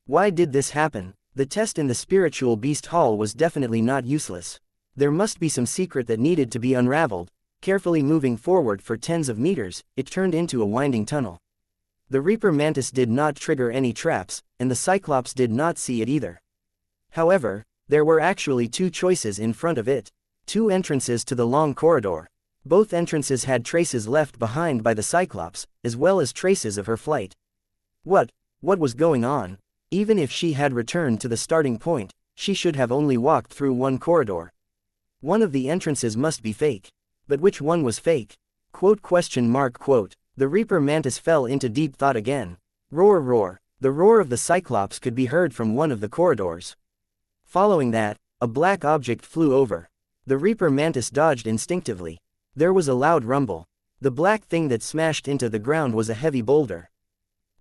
Why did this happen? The test in the spiritual beast hall was definitely not useless. There must be some secret that needed to be unraveled. Carefully moving forward for tens of meters, it turned into a winding tunnel. The Reaper Mantis did not trigger any traps, and the Cyclops did not see it either. However, there were actually two choices in front of it. Two entrances to the long corridor. Both entrances had traces left behind by the Cyclops, as well as traces of her flight. What was going on? Even if she had returned to the starting point, she should have only walked through one corridor. One of the entrances must be fake. But which one was fake? Quote. The Reaper Mantis fell into deep thought again. Roar, roar. The roar of the Cyclops could be heard from one of the corridors. Following that, a black object flew over. The Reaper Mantis dodged instinctively. There was a loud rumble. The black thing that smashed into the ground was a heavy boulder.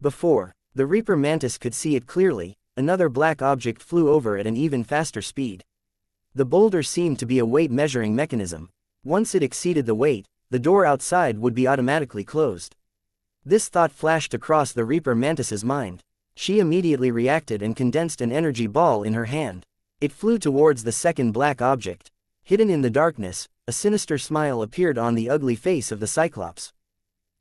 Before the Reaper Mantis could see it clearly, another black object flew over at an even faster speed. The boulder seemed to be a weight measuring mechanism. Once it exceeded the weight, the door outside would be automatically closed. This thought flashed across the Reaper Mantis's mind. She immediately reacted and condensed an energy ball in her hand. It flew towards the second black object. Hidden in the darkness, a sinister smile appeared on the ugly face of the Cyclops.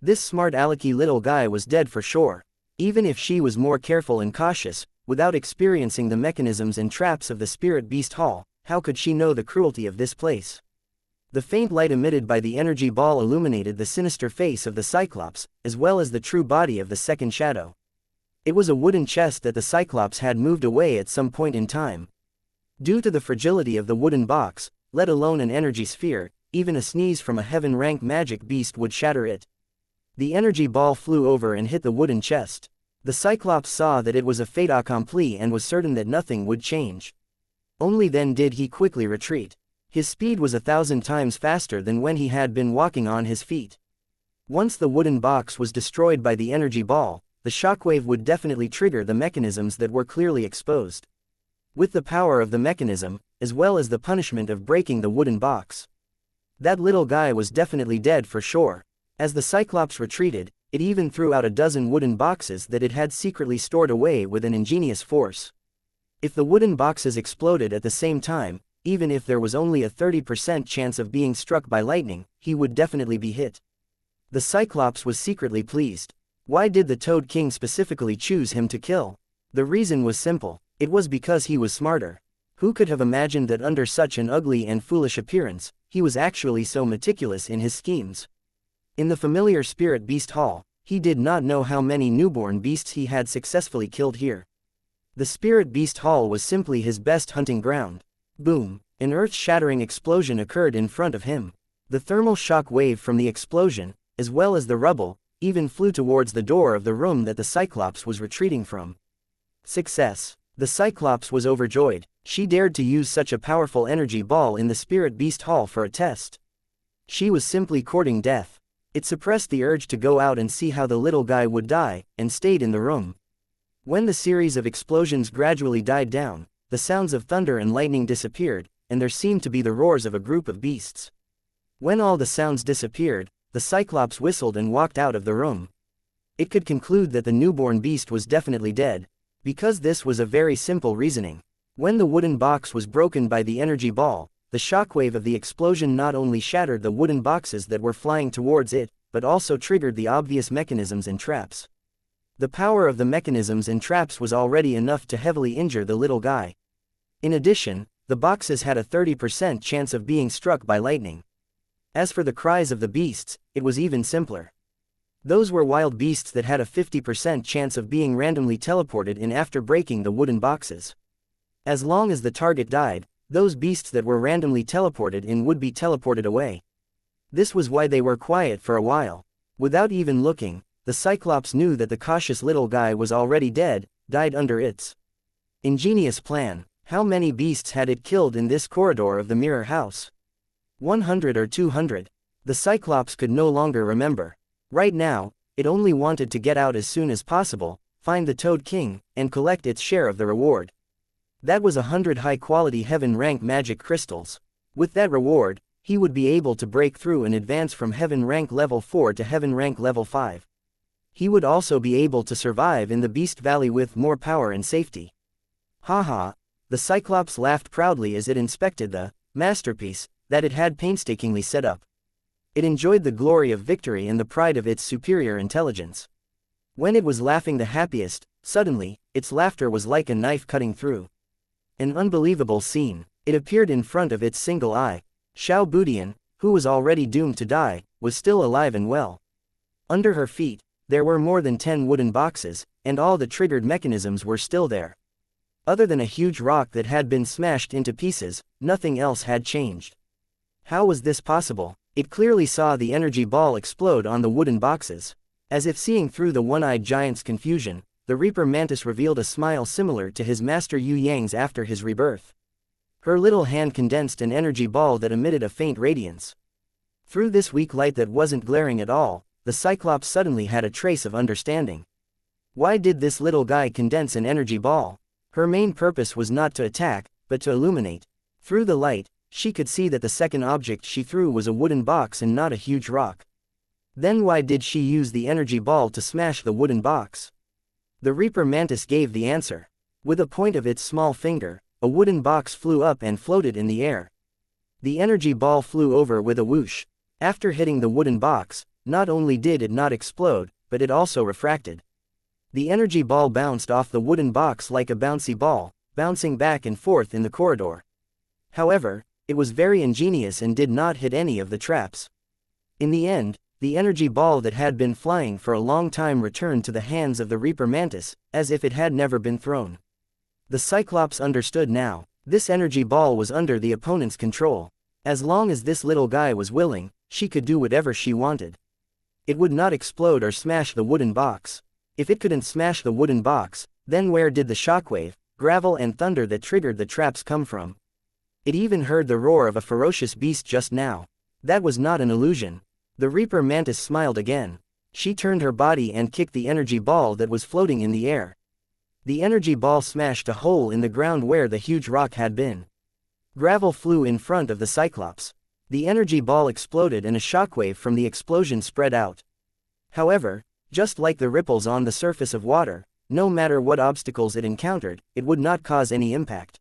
This smart alecky little guy was dead for sure. Even if she was more careful and cautious, without experiencing the mechanisms and traps of the Spirit Beast Hall, how could she know the cruelty of this place? The faint light emitted by the energy ball illuminated the sinister face of the Cyclops, as well as the true body of the second shadow. It was a wooden chest that the Cyclops had moved away at some point in time. Due to the fragility of the wooden box, let alone an energy sphere, even a sneeze from a heaven-rank magic beast would shatter it. The energy ball flew over and hit the wooden chest. The Cyclops saw that it was a fait accompli and was certain that nothing would change. Only then did he quickly retreat. His speed was 1,000 times faster than when he had been walking on his feet. Once the wooden box was destroyed by the energy ball, the shockwave would definitely trigger the mechanisms that were clearly exposed. With the power of the mechanism, as well as the punishment of breaking the wooden box, that little guy was definitely dead for sure. As the Cyclops retreated, it even threw out a dozen wooden boxes that it had secretly stored away with an ingenious force. If the wooden boxes exploded at the same time, even if there was only a 30% chance of being struck by lightning, he would definitely be hit. The Cyclops was secretly pleased. Why did the Toad King specifically choose him to kill? The reason was simple. It was because he was smarter. Who could have imagined that under such an ugly and foolish appearance, he was actually so meticulous in his schemes? In the familiar Spirit Beast Hall, he did not know how many newborn beasts he had successfully killed here. The Spirit Beast Hall was simply his best hunting ground. Boom! An earth-shattering explosion occurred in front of him. The thermal shock wave from the explosion, as well as the rubble, even flew towards the door of the room that the Cyclops was retreating from. Success! The Cyclops was overjoyed. She dared to use such a powerful energy ball in the Spirit Beast Hall for a test. She was simply courting death. It suppressed the urge to go out and see how the little guy would die, and stayed in the room. When the series of explosions gradually died down, the sounds of thunder and lightning disappeared, and there seemed to be the roars of a group of beasts. When all the sounds disappeared, the Cyclops whistled and walked out of the room. It could conclude that the newborn beast was definitely dead, because this was a very simple reasoning. When the wooden box was broken by the energy ball, the shockwave of the explosion not only shattered the wooden boxes that were flying towards it, but also triggered the obvious mechanisms and traps. The power of the mechanisms and traps was already enough to heavily injure the little guy. In addition, the boxes had a 30% chance of being struck by lightning. As for the cries of the beasts, it was even simpler. Those were wild beasts that had a 50% chance of being randomly teleported in after breaking the wooden boxes. As long as the target died, those beasts that were randomly teleported in would be teleported away. This was why they were quiet for a while. Without even looking, the Cyclops knew that the cautious little guy was already dead, died under its ingenious plan. How many beasts had it killed in this corridor of the mirror house? 100 or 200? The Cyclops could no longer remember. Right now, it only wanted to get out as soon as possible, find the Toad King, and collect its share of the reward. That was 100 high-quality heaven-rank magic crystals. With that reward, he would be able to break through and advance from heaven rank level 4 to heaven rank level 5. He would also be able to survive in the Beast Valley with more power and safety. Haha! The Cyclops laughed proudly as it inspected the masterpiece that it had painstakingly set up. It enjoyed the glory of victory and the pride of its superior intelligence. When it was laughing the happiest, suddenly, its laughter was like a knife cutting through. An unbelievable scene. It appeared in front of its single eye. Xiao Budian, who was already doomed to die, was still alive and well. Under her feet, there were more than 10 wooden boxes, and all the triggered mechanisms were still there. Other than a huge rock that had been smashed into pieces, nothing else had changed. How was this possible? It clearly saw the energy ball explode on the wooden boxes. As if seeing through the one-eyed giant's confusion, the Reaper Mantis revealed a smile similar to his master Yue Yang's after his rebirth. Her little hand condensed an energy ball that emitted a faint radiance. Through this weak light that wasn't glaring at all, the Cyclops suddenly had a trace of understanding. Why did this little guy condense an energy ball? Her main purpose was not to attack, but to illuminate. Through the light, she could see that the second object she threw was a wooden box and not a huge rock. Then why did she use the energy ball to smash the wooden box? The Reaper Mantis gave the answer. With a point of its small finger, a wooden box flew up and floated in the air. The energy ball flew over with a whoosh. After hitting the wooden box, not only did it not explode, but it also refracted. The energy ball bounced off the wooden box like a bouncy ball, bouncing back and forth in the corridor. However, it was very ingenious and did not hit any of the traps. In the end, The energy ball that had been flying for a long time returned to the hands of the Reaper Mantis, as if it had never been thrown. The Cyclops understood now. This energy ball was under the opponent's control. As long as this little guy was willing, she could do whatever she wanted. It would not explode or smash the wooden box. If it couldn't smash the wooden box, then where did the shockwave, gravel and thunder that triggered the traps come from? It even heard the roar of a ferocious beast just now. That was not an illusion. The Reaper Mantis smiled again. She turned her body and kicked the energy ball that was floating in the air. The energy ball smashed a hole in the ground where the huge rock had been. Gravel flew in front of the Cyclops. The energy ball exploded and a shockwave from the explosion spread out. However, just like the ripples on the surface of water, no matter what obstacles it encountered, it would not cause any impact.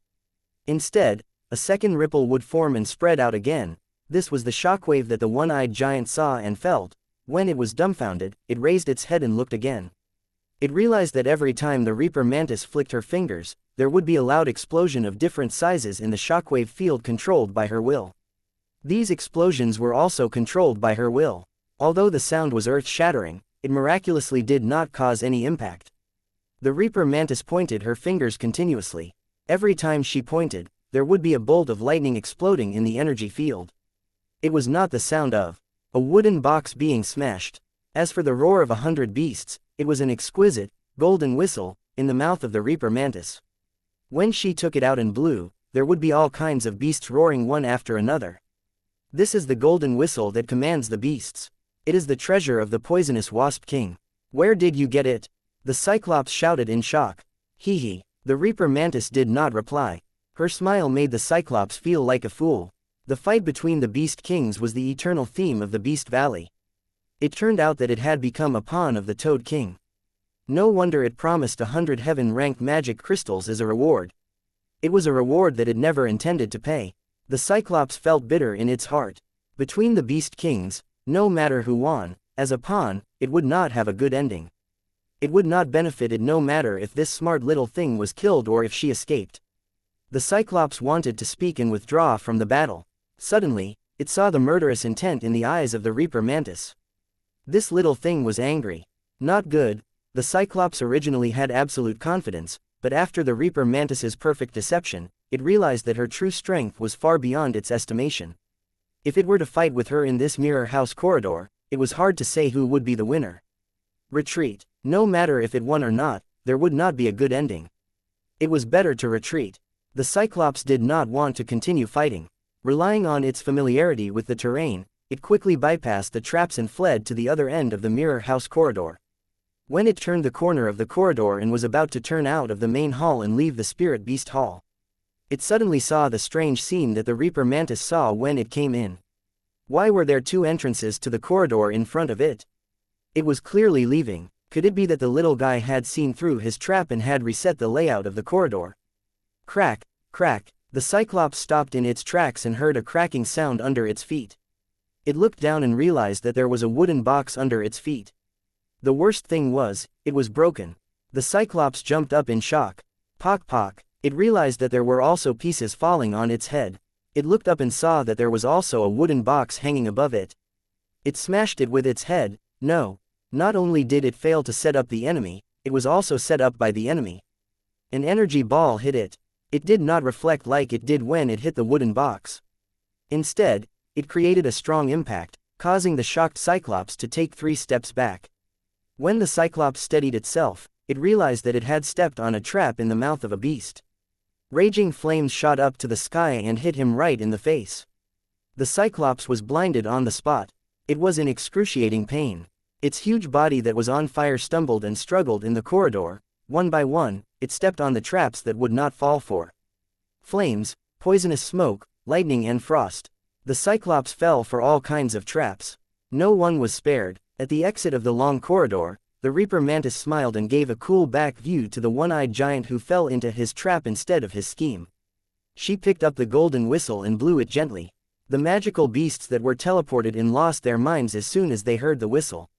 Instead, a second ripple would form and spread out again. This was the shockwave that the one-eyed giant saw and felt. When it was dumbfounded, it raised its head and looked again. It realized that every time the Reaper Mantis flicked her fingers, there would be a loud explosion of different sizes in the shockwave field controlled by her will. These explosions were also controlled by her will. Although the sound was earth-shattering, it miraculously did not cause any impact. The Reaper Mantis pointed her fingers continuously. Every time she pointed, there would be a bolt of lightning exploding in the energy field. It was not the sound of a wooden box being smashed. As for the roar of 100 beasts, it was an exquisite, golden whistle, in the mouth of the Reaper Mantis. When she took it out and blew, there would be all kinds of beasts roaring one after another. This is the golden whistle that commands the beasts. It is the treasure of the poisonous Wasp King. Where did you get it? The Cyclops shouted in shock. Hee hee. The Reaper Mantis did not reply. Her smile made the Cyclops feel like a fool. The fight between the Beast Kings was the eternal theme of the Beast Valley. It turned out that it had become a pawn of the Toad King. No wonder it promised 100 heaven-ranked magic crystals as a reward. It was a reward that it never intended to pay. The Cyclops felt bitter in its heart. Between the Beast Kings, no matter who won, as a pawn, it would not have a good ending. It would not benefit it no matter if this smart little thing was killed or if she escaped. The Cyclops wanted to speak and withdraw from the battle. Suddenly, it saw the murderous intent in the eyes of the Reaper Mantis. This little thing was angry. Not good. The Cyclops originally had absolute confidence, but after the Reaper Mantis's perfect deception, it realized that her true strength was far beyond its estimation. If it were to fight with her in this mirror house corridor, it was hard to say who would be the winner. Retreat. No matter if it won or not, there would not be a good ending. It was better to retreat. The Cyclops did not want to continue fighting. Relying on its familiarity with the terrain, it quickly bypassed the traps and fled to the other end of the mirror house corridor. When it turned the corner of the corridor and was about to turn out of the main hall and leave the Spirit Beast Hall, it suddenly saw the strange scene that the Reaper Mantis saw when it came in. Why were there two entrances to the corridor in front of it? It was clearly leaving. Could it be that the little guy had seen through his trap and had reset the layout of the corridor? Crack, crack. The Cyclops stopped in its tracks and heard a cracking sound under its feet. It looked down and realized that there was a wooden box under its feet. The worst thing was, it was broken. The Cyclops jumped up in shock. Pock pock. It realized that there were also pieces falling on its head. It looked up and saw that there was also a wooden box hanging above it. It smashed it with its head. No. Not only did it fail to set up the enemy, it was also set up by the enemy. An energy ball hit it. It did not reflect like it did when it hit the wooden box. Instead, it created a strong impact, causing the shocked Cyclops to take 3 steps back. When the Cyclops steadied itself, it realized that it had stepped on a trap in the mouth of a beast. Raging flames shot up to the sky and hit him right in the face. The Cyclops was blinded on the spot. It was in excruciating pain. Its huge body that was on fire stumbled and struggled in the corridor. One by one, it stepped on the traps that would not fall for. Flames, poisonous smoke, lightning and frost. The Cyclops fell for all kinds of traps. No one was spared. At the exit of the long corridor, the Reaper Mantis smiled and gave a cool back view to the one-eyed giant who fell into his trap instead of his scheme. She picked up the golden whistle and blew it gently. The magical beasts that were teleported in lost their minds as soon as they heard the whistle.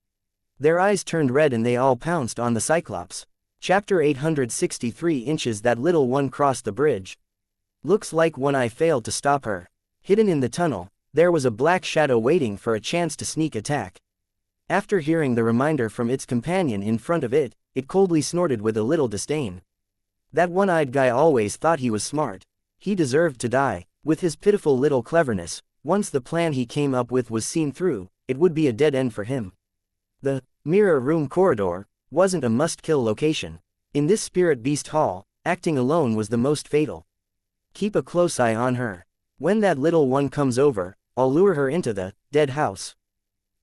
Their eyes turned red and they all pounced on the Cyclops. Chapter 863 Inches That little one crossed the bridge. Looks like One Eye failed to stop her. Hidden in the tunnel, there was a black shadow waiting for a chance to sneak attack. After hearing the reminder from its companion in front of it, it coldly snorted with a little disdain. That one-eyed guy always thought he was smart. He deserved to die. With his pitiful little cleverness, once the plan he came up with was seen through, it would be a dead end for him. The mirror room corridor wasn't a must-kill location. In this spirit beast hall, acting alone was the most fatal. Keep a close eye on her. When that little one comes over, I'll lure her into the dead house.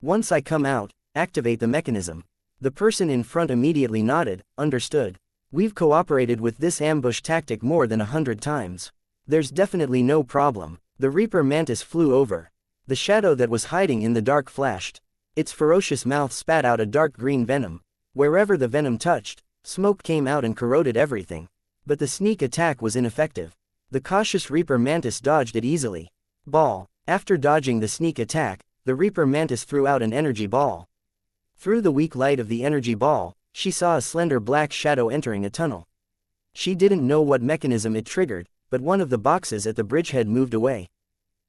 Once I come out, activate the mechanism. The person in front immediately nodded, understood. We've cooperated with this ambush tactic more than 100 times. There's definitely no problem. The Reaper Mantis flew over. The shadow that was hiding in the dark flashed. Its ferocious mouth spat out a dark green venom. Wherever the venom touched, smoke came out and corroded everything. But the sneak attack was ineffective. The cautious Reaper Mantis dodged it easily. Ball. After dodging the sneak attack, the Reaper Mantis threw out an energy ball. Through the weak light of the energy ball, she saw a slender black shadow entering a tunnel. She didn't know what mechanism it triggered, but one of the boxes at the bridgehead moved away.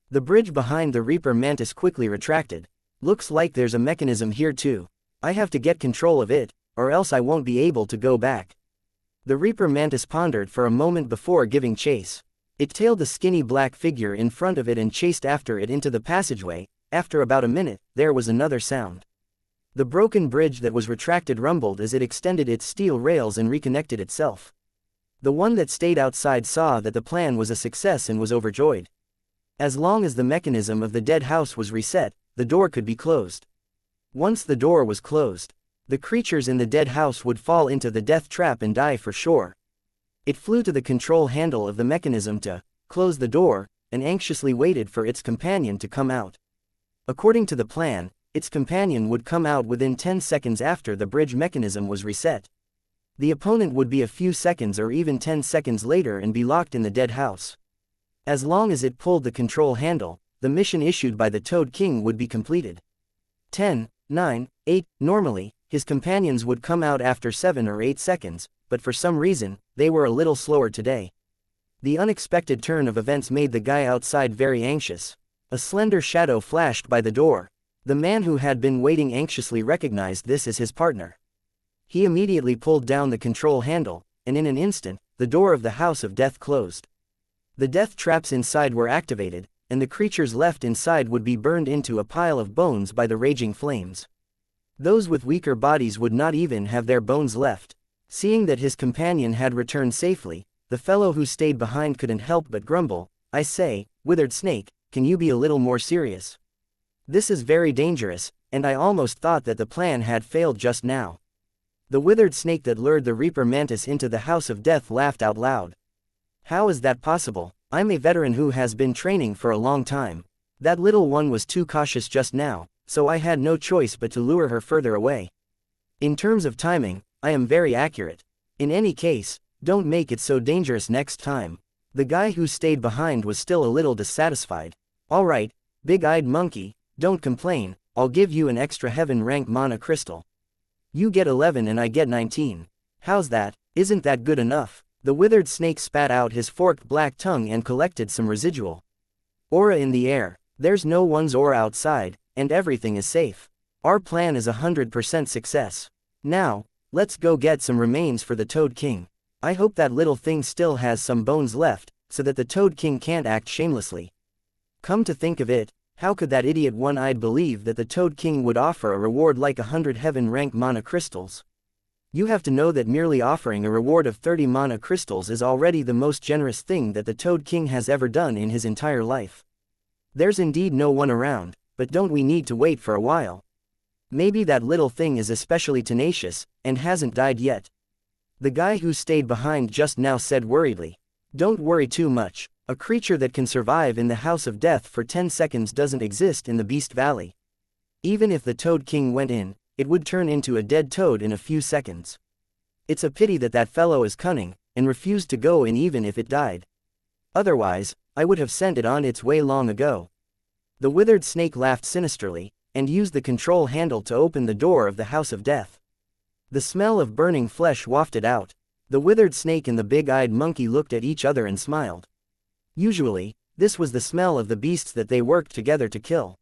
The bridge behind the Reaper Mantis quickly retracted. Looks like there's a mechanism here too. I have to get control of it, or else I won't be able to go back. The Reaper Mantis pondered for a moment before giving chase. It tailed the skinny black figure in front of it and chased after it into the passageway. After about a minute, there was another sound. The broken bridge that was retracted rumbled as it extended its steel rails and reconnected itself. The one that stayed outside saw that the plan was a success and was overjoyed. As long as the mechanism of the dead house was reset, the door could be closed. Once the door was closed, the creatures in the dead house would fall into the death trap and die for sure. It flew to the control handle of the mechanism to close the door, and anxiously waited for its companion to come out. According to the plan, its companion would come out within 10 seconds after the bridge mechanism was reset. The opponent would be a few seconds or even 10 seconds later and be locked in the dead house. As long as it pulled the control handle, the mission issued by the Toad King would be completed. 10, 9, 8, normally, his companions would come out after 7 or 8 seconds, but for some reason, they were a little slower today. The unexpected turn of events made the guy outside very anxious. A slender shadow flashed by the door. The man who had been waiting anxiously recognized this as his partner. He immediately pulled down the control handle, and in an instant, the door of the House of Death closed. The death traps inside were activated, and the creatures left inside would be burned into a pile of bones by the raging flames. Those with weaker bodies would not even have their bones left. Seeing that his companion had returned safely, the fellow who stayed behind couldn't help but grumble, "I say, withered snake, can you be a little more serious? This is very dangerous, and I almost thought that the plan had failed just now." The withered snake that lured the Reaper Mantis into the House of Death laughed out loud. "How is that possible? I'm a veteran who has been training for a long time. That little one was too cautious just now, so I had no choice but to lure her further away. In terms of timing, I am very accurate. In any case, don't make it so dangerous next time." The guy who stayed behind was still a little dissatisfied. "All right, big-eyed monkey, don't complain, I'll give you an extra heaven rank mana crystal. You get 11 and I get 19. How's that? Isn't that good enough?" The withered snake spat out his forked black tongue and collected some residual aura in the air. "There's no one's aura outside, and everything is safe. Our plan is 100% success. Now, let's go get some remains for the Toad King. I hope that little thing still has some bones left, so that the Toad King can't act shamelessly." Come to think of it, how could that idiot one-eyed believe that the Toad King would offer a reward like 100 heaven rank mana crystals? You have to know that merely offering a reward of 30 mana crystals is already the most generous thing that the Toad King has ever done in his entire life. There's indeed no one around, but don't we need to wait for a while? Maybe that little thing is especially tenacious, and hasn't died yet. The guy who stayed behind just now said worriedly. "Don't worry too much. A creature that can survive in the House of Death for 10 seconds doesn't exist in the Beast Valley. Even if the Toad King went in, it would turn into a dead toad in a few seconds. It's a pity that that fellow is cunning, and refused to go in even if it died. Otherwise, I would have sent it on its way long ago." The withered snake laughed sinisterly, and used the control handle to open the door of the House of Death. The smell of burning flesh wafted out. The withered snake and the big-eyed monkey looked at each other and smiled. Usually, this was the smell of the beasts that they worked together to kill.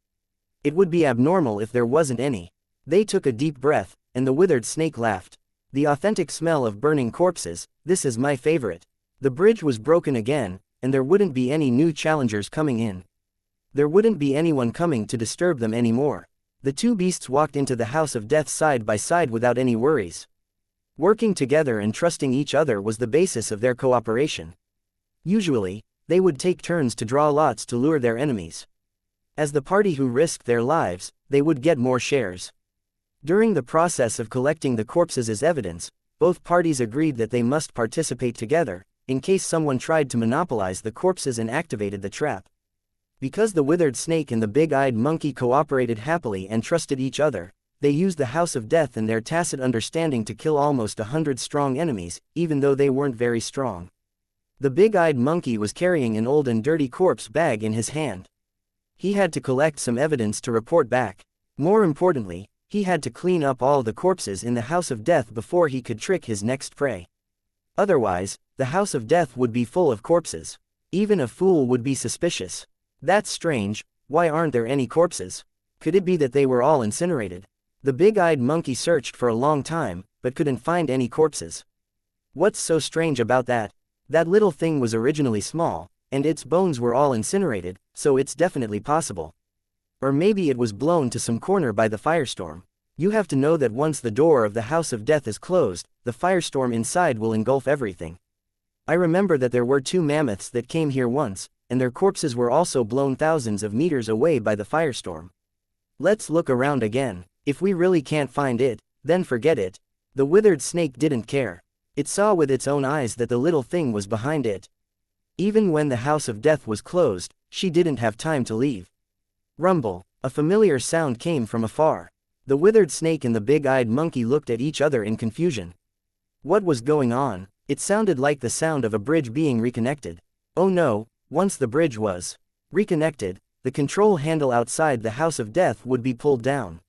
It would be abnormal if there wasn't any. They took a deep breath, and the withered snake laughed. The authentic smell of burning corpses, this is my favorite. The bridge was broken again, and there wouldn't be any new challengers coming in. There wouldn't be anyone coming to disturb them anymore. The two beasts walked into the house of death side by side without any worries. Working together and trusting each other was the basis of their cooperation. Usually, they would take turns to draw lots to lure their enemies. As the party who risked their lives, they would get more shares. During the process of collecting the corpses as evidence, both parties agreed that they must participate together, in case someone tried to monopolize the corpses and activated the trap. Because the withered snake and the big-eyed monkey cooperated happily and trusted each other, they used the House of Death and their tacit understanding to kill almost 100 strong enemies, even though they weren't very strong. The big-eyed monkey was carrying an old and dirty corpse bag in his hand. He had to collect some evidence to report back. More importantly, he had to clean up all the corpses in the House of Death before he could trick his next prey. Otherwise, the House of Death would be full of corpses. Even a fool would be suspicious. That's strange, why aren't there any corpses? Could it be that they were all incinerated? The big-eyed monkey searched for a long time, but couldn't find any corpses. What's so strange about that? That little thing was originally small, and its bones were all incinerated, so it's definitely possible. Or maybe it was blown to some corner by the firestorm. You have to know that once the door of the House of Death is closed, the firestorm inside will engulf everything. I remember that there were 2 mammoths that came here once, and their corpses were also blown thousands of meters away by the firestorm. Let's look around again. If we really can't find it, then forget it. The withered snake didn't care. It saw with its own eyes that the little thing was behind it. Even when the House of Death was closed, she didn't have time to leave. Rumble. A familiar sound came from afar. The withered snake and the big-eyed monkey looked at each other in confusion. What was going on? It sounded like the sound of a bridge being reconnected. Oh no, once the bridge was reconnected, the control handle outside the House of Death would be pulled down.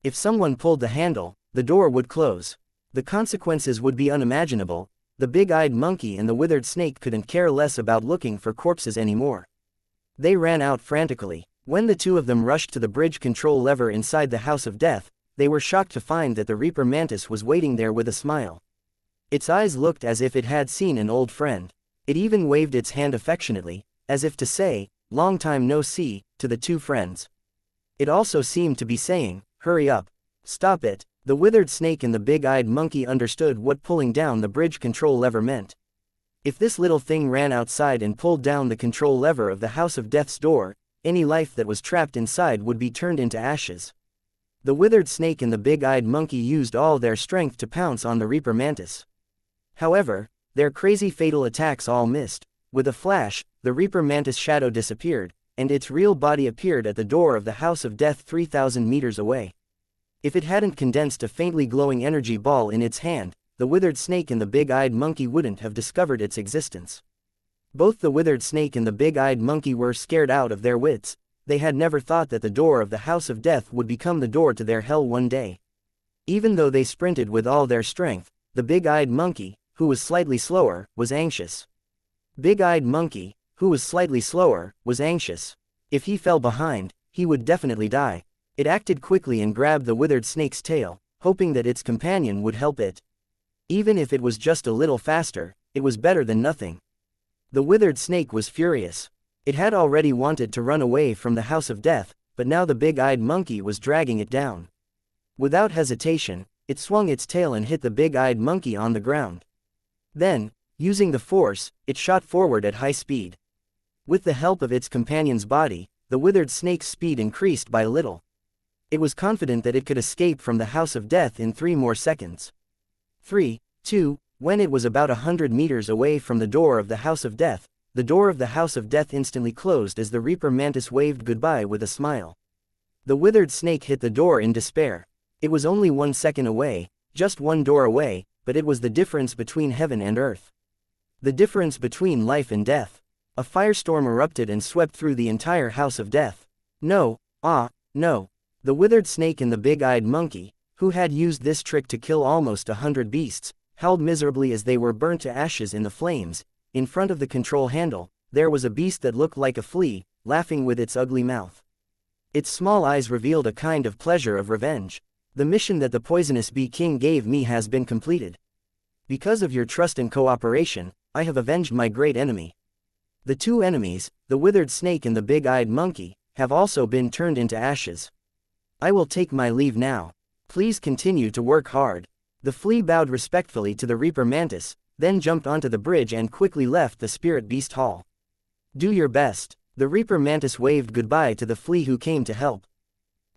If someone pulled the handle, the door would close. The consequences would be unimaginable. The big-eyed monkey and the withered snake couldn't care less about looking for corpses anymore. They ran out frantically. When the 2 of them rushed to the bridge control lever inside the House of Death, they were shocked to find that the Reaper Mantis was waiting there with a smile. Its eyes looked as if it had seen an old friend. It even waved its hand affectionately, as if to say, "Long time no see," to the 2 friends. It also seemed to be saying, "Hurry up. Stop it." The withered snake and the big-eyed monkey understood what pulling down the bridge control lever meant. If this little thing ran outside and pulled down the control lever of the House of Death's door, any life that was trapped inside would be turned into ashes. The withered snake and the big-eyed monkey used all their strength to pounce on the Reaper Mantis. However, their crazy fatal attacks all missed. With a flash, the Reaper Mantis shadow disappeared, and its real body appeared at the door of the House of Death 3,000 meters away. If it hadn't condensed a faintly glowing energy ball in its hand, the withered snake and the big-eyed monkey wouldn't have discovered its existence. Both the withered snake and the big-eyed monkey were scared out of their wits. They had never thought that the door of the House of Death would become the door to their hell one day. Even though they sprinted with all their strength, the big-eyed monkey, who was slightly slower, was anxious. Big-eyed monkey, who was slightly slower, was anxious. If he fell behind, he would definitely die. It acted quickly and grabbed the withered snake's tail, hoping that its companion would help it. Even if it was just a little faster, it was better than nothing. The withered snake was furious. It had already wanted to run away from the House of Death, but now the big-eyed monkey was dragging it down. Without hesitation, it swung its tail and hit the big-eyed monkey on the ground. Then, using the force, it shot forward at high speed. With the help of its companion's body, the withered snake's speed increased by a little. It was confident that it could escape from the House of Death in 3 more seconds. 3, 2, when it was about 100 meters away from the door of the House of Death, the door of the House of Death instantly closed as the Reaper Mantis waved goodbye with a smile. The withered snake hit the door in despair. It was only 1 second away, just 1 door away, but it was the difference between heaven and earth. The difference between life and death. A firestorm erupted and swept through the entire House of Death. No, no. The withered snake and the big-eyed monkey, who had used this trick to kill almost 100 beasts, howled miserably as they were burnt to ashes in the flames. In front of the control handle, there was a beast that looked like a flea, laughing with its ugly mouth. Its small eyes revealed a kind of pleasure of revenge. The mission that the poisonous bee king gave me has been completed. Because of your trust and cooperation, I have avenged my great enemy. The two enemies, the withered snake and the big-eyed monkey, have also been turned into ashes. I will take my leave now. Please continue to work hard. The flea bowed respectfully to the Reaper Mantis, then jumped onto the bridge and quickly left the Spirit Beast Hall. Do your best. The Reaper Mantis waved goodbye to the flea who came to help.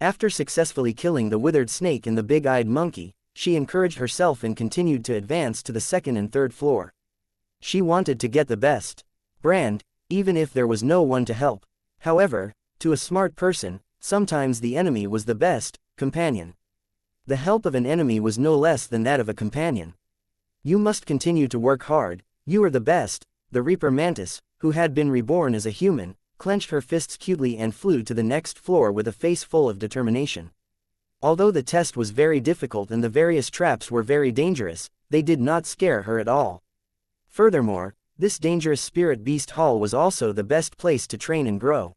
After successfully killing the withered snake and the big-eyed monkey, she encouraged herself and continued to advance to the second and third floor. She wanted to get the best brand, even if there was no one to help. However, to a smart person, sometimes the enemy was the best companion. The help of an enemy was no less than that of a companion. You must continue to work hard, you are the best. The Reaper Mantis, who had been reborn as a human, clenched her fists cutely and flew to the next floor with a face full of determination. Although the test was very difficult and the various traps were very dangerous, they did not scare her at all. Furthermore, this dangerous Spirit Beast Hall was also the best place to train and grow.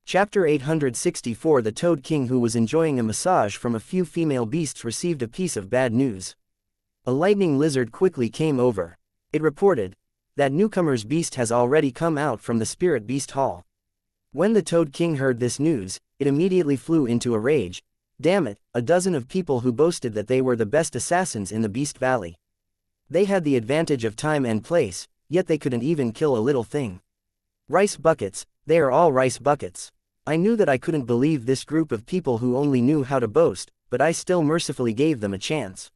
Chapter 864 The Toad King, who was enjoying a massage from a few female beasts, received a piece of bad news. A lightning lizard quickly came over. It reported that newcomer's beast has already come out from the Spirit Beast Hall. When the Toad King heard this news, it immediately flew into a rage. Damn it, a dozen of people who boasted that they were the best assassins in the Beast Valley. They had the advantage of time and place, yet they couldn't even kill a little thing. Rice buckets, they are all rice buckets. I knew that I couldn't believe this group of people who only knew how to boast, but I still mercifully gave them a chance.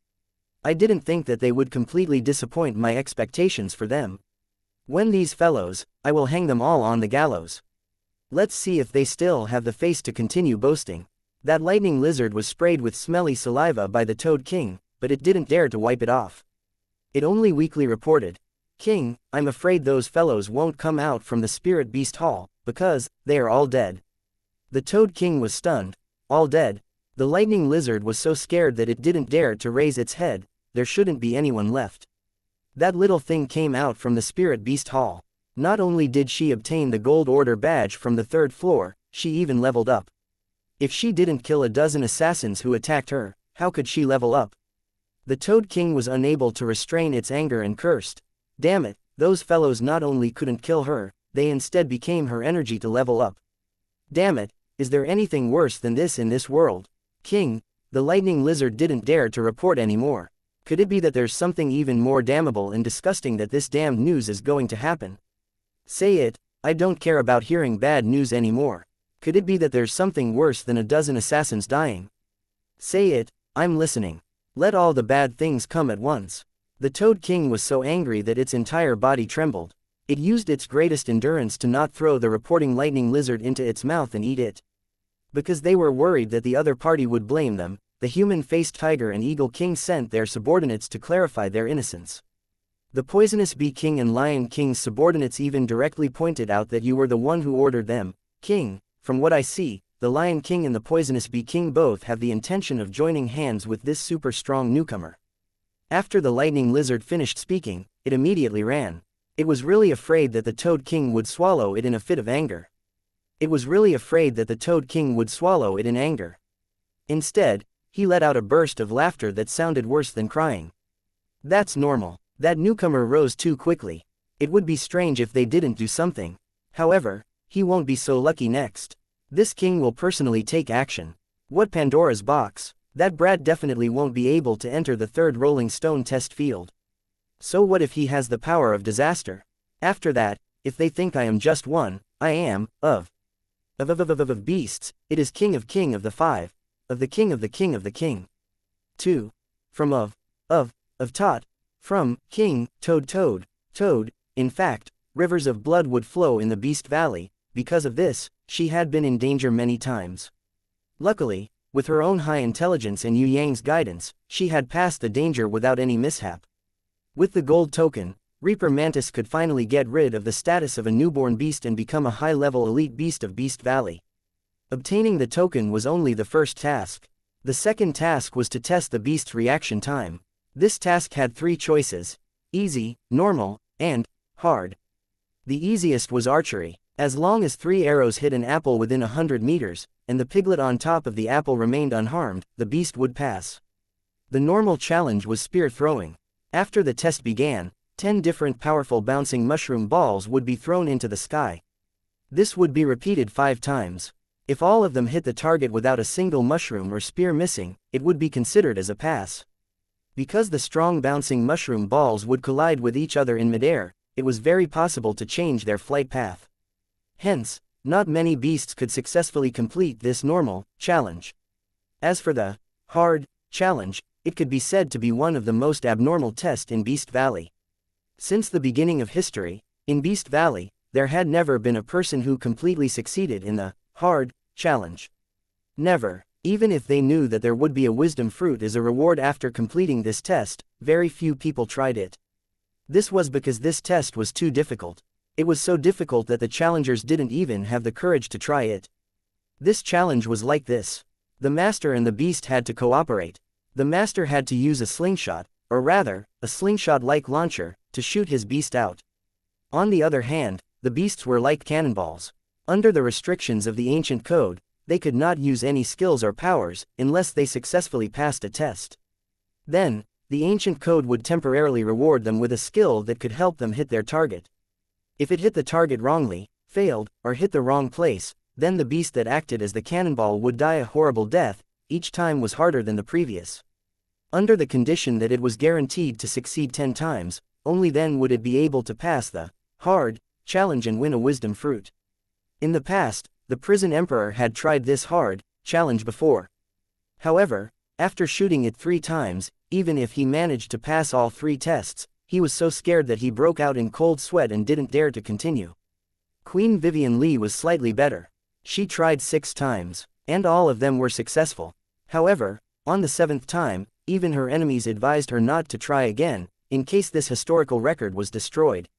I didn't think that they would completely disappoint my expectations for them. When these fellows, I will hang them all on the gallows. Let's see if they still have the face to continue boasting. That lightning lizard was sprayed with smelly saliva by the Toad King, but it didn't dare to wipe it off. It only weakly reported, King, I'm afraid those fellows won't come out from the Spirit Beast Hall, because they are all dead. The Toad King was stunned. All dead? The lightning lizard was so scared that it didn't dare to raise its head. There shouldn't be anyone left. That little thing came out from the Spirit Beast Hall. Not only did she obtain the Gold Order badge from the third floor, she even leveled up. If she didn't kill a dozen assassins who attacked her, how could she level up? The Toad King was unable to restrain its anger and cursed. Damn it, those fellows not only couldn't kill her, they instead became her energy to level up. Damn it, is there anything worse than this in this world? King, the lightning lizard didn't dare to report anymore. Could it be that there's something even more damnable and disgusting that this damned news is going to happen? Say it, I don't care about hearing bad news anymore. Could it be that there's something worse than a dozen assassins dying? Say it, I'm listening. Let all the bad things come at once. The Toad King was so angry that its entire body trembled. It used its greatest endurance to not throw the reporting lightning lizard into its mouth and eat it. Because they were worried that the other party would blame them, the human-faced Tiger and Eagle King sent their subordinates to clarify their innocence. The Poisonous Bee King and Lion King's subordinates even directly pointed out that you were the one who ordered them. King, from what I see, the Lion King and the Poisonous Bee King both have the intention of joining hands with this super strong newcomer. After the lightning lizard finished speaking, it immediately ran. It was really afraid that the Toad King would swallow it in a fit of anger. It was really afraid that the Toad King would swallow it in anger. Instead, he let out a burst of laughter that sounded worse than crying. That's normal. That newcomer rose too quickly. It would be strange if they didn't do something. However, he won't be so lucky next. This king will personally take action. What Pandora's box? That brat definitely won't be able to enter the third Rolling Stone test field. So what if he has the power of disaster? After that, if they think I am just one, I am, of beasts, it is king of the five, of the king of the king of the king. 2. From of tot, from, king, toad, in fact, rivers of blood would flow in the Beast Valley. Because of this, she had been in danger many times. Luckily, with her own high intelligence and Yue Yang's guidance, she had passed the danger without any mishap. With the gold token, Reaper Mantis could finally get rid of the status of a newborn beast and become a high-level elite beast of Beast Valley. Obtaining the token was only the first task. The second task was to test the beast's reaction time. This task had 3 choices: easy, normal, and hard. The easiest was archery. As long as 3 arrows hit an apple within 100 meters, and the piglet on top of the apple remained unharmed, the beast would pass. The normal challenge was spear throwing. After the test began, 10 different powerful bouncing mushroom balls would be thrown into the sky. This would be repeated 5 times. If all of them hit the target without a single mushroom or spear missing, it would be considered as a pass. Because the strong bouncing mushroom balls would collide with each other in midair, it was very possible to change their flight path. Hence, not many beasts could successfully complete this normal challenge. As for the hard challenge, it could be said to be one of the most abnormal tests in Beast Valley. Since the beginning of history, in Beast Valley, there had never been a person who completely succeeded in the hard challenge. Never. Even if they knew that there would be a wisdom fruit as a reward after completing this test, very few people tried it. This was because this test was too difficult. It was so difficult that the challengers didn't even have the courage to try it. This challenge was like this. The master and the beast had to cooperate. The master had to use a slingshot, or rather, a slingshot-like launcher, to shoot his beast out. On the other hand, the beasts were like cannonballs. Under the restrictions of the ancient code, they could not use any skills or powers, unless they successfully passed a test. Then, the ancient code would temporarily reward them with a skill that could help them hit their target. If it hit the target wrongly, failed, or hit the wrong place, then the beast that acted as the cannonball would die a horrible death. Each time was harder than the previous. Under the condition that it was guaranteed to succeed 10 times, only then would it be able to pass the hard challenge and win a wisdom fruit. In the past, the prison emperor had tried this hard challenge before. However, after shooting it 3 times, even if he managed to pass all 3 tests, he was so scared that he broke out in cold sweat and didn't dare to continue. Queen Vivian Li was slightly better. She tried 6 times, and all of them were successful. However, on the 7th time, even her enemies advised her not to try again, in case this historical record was destroyed.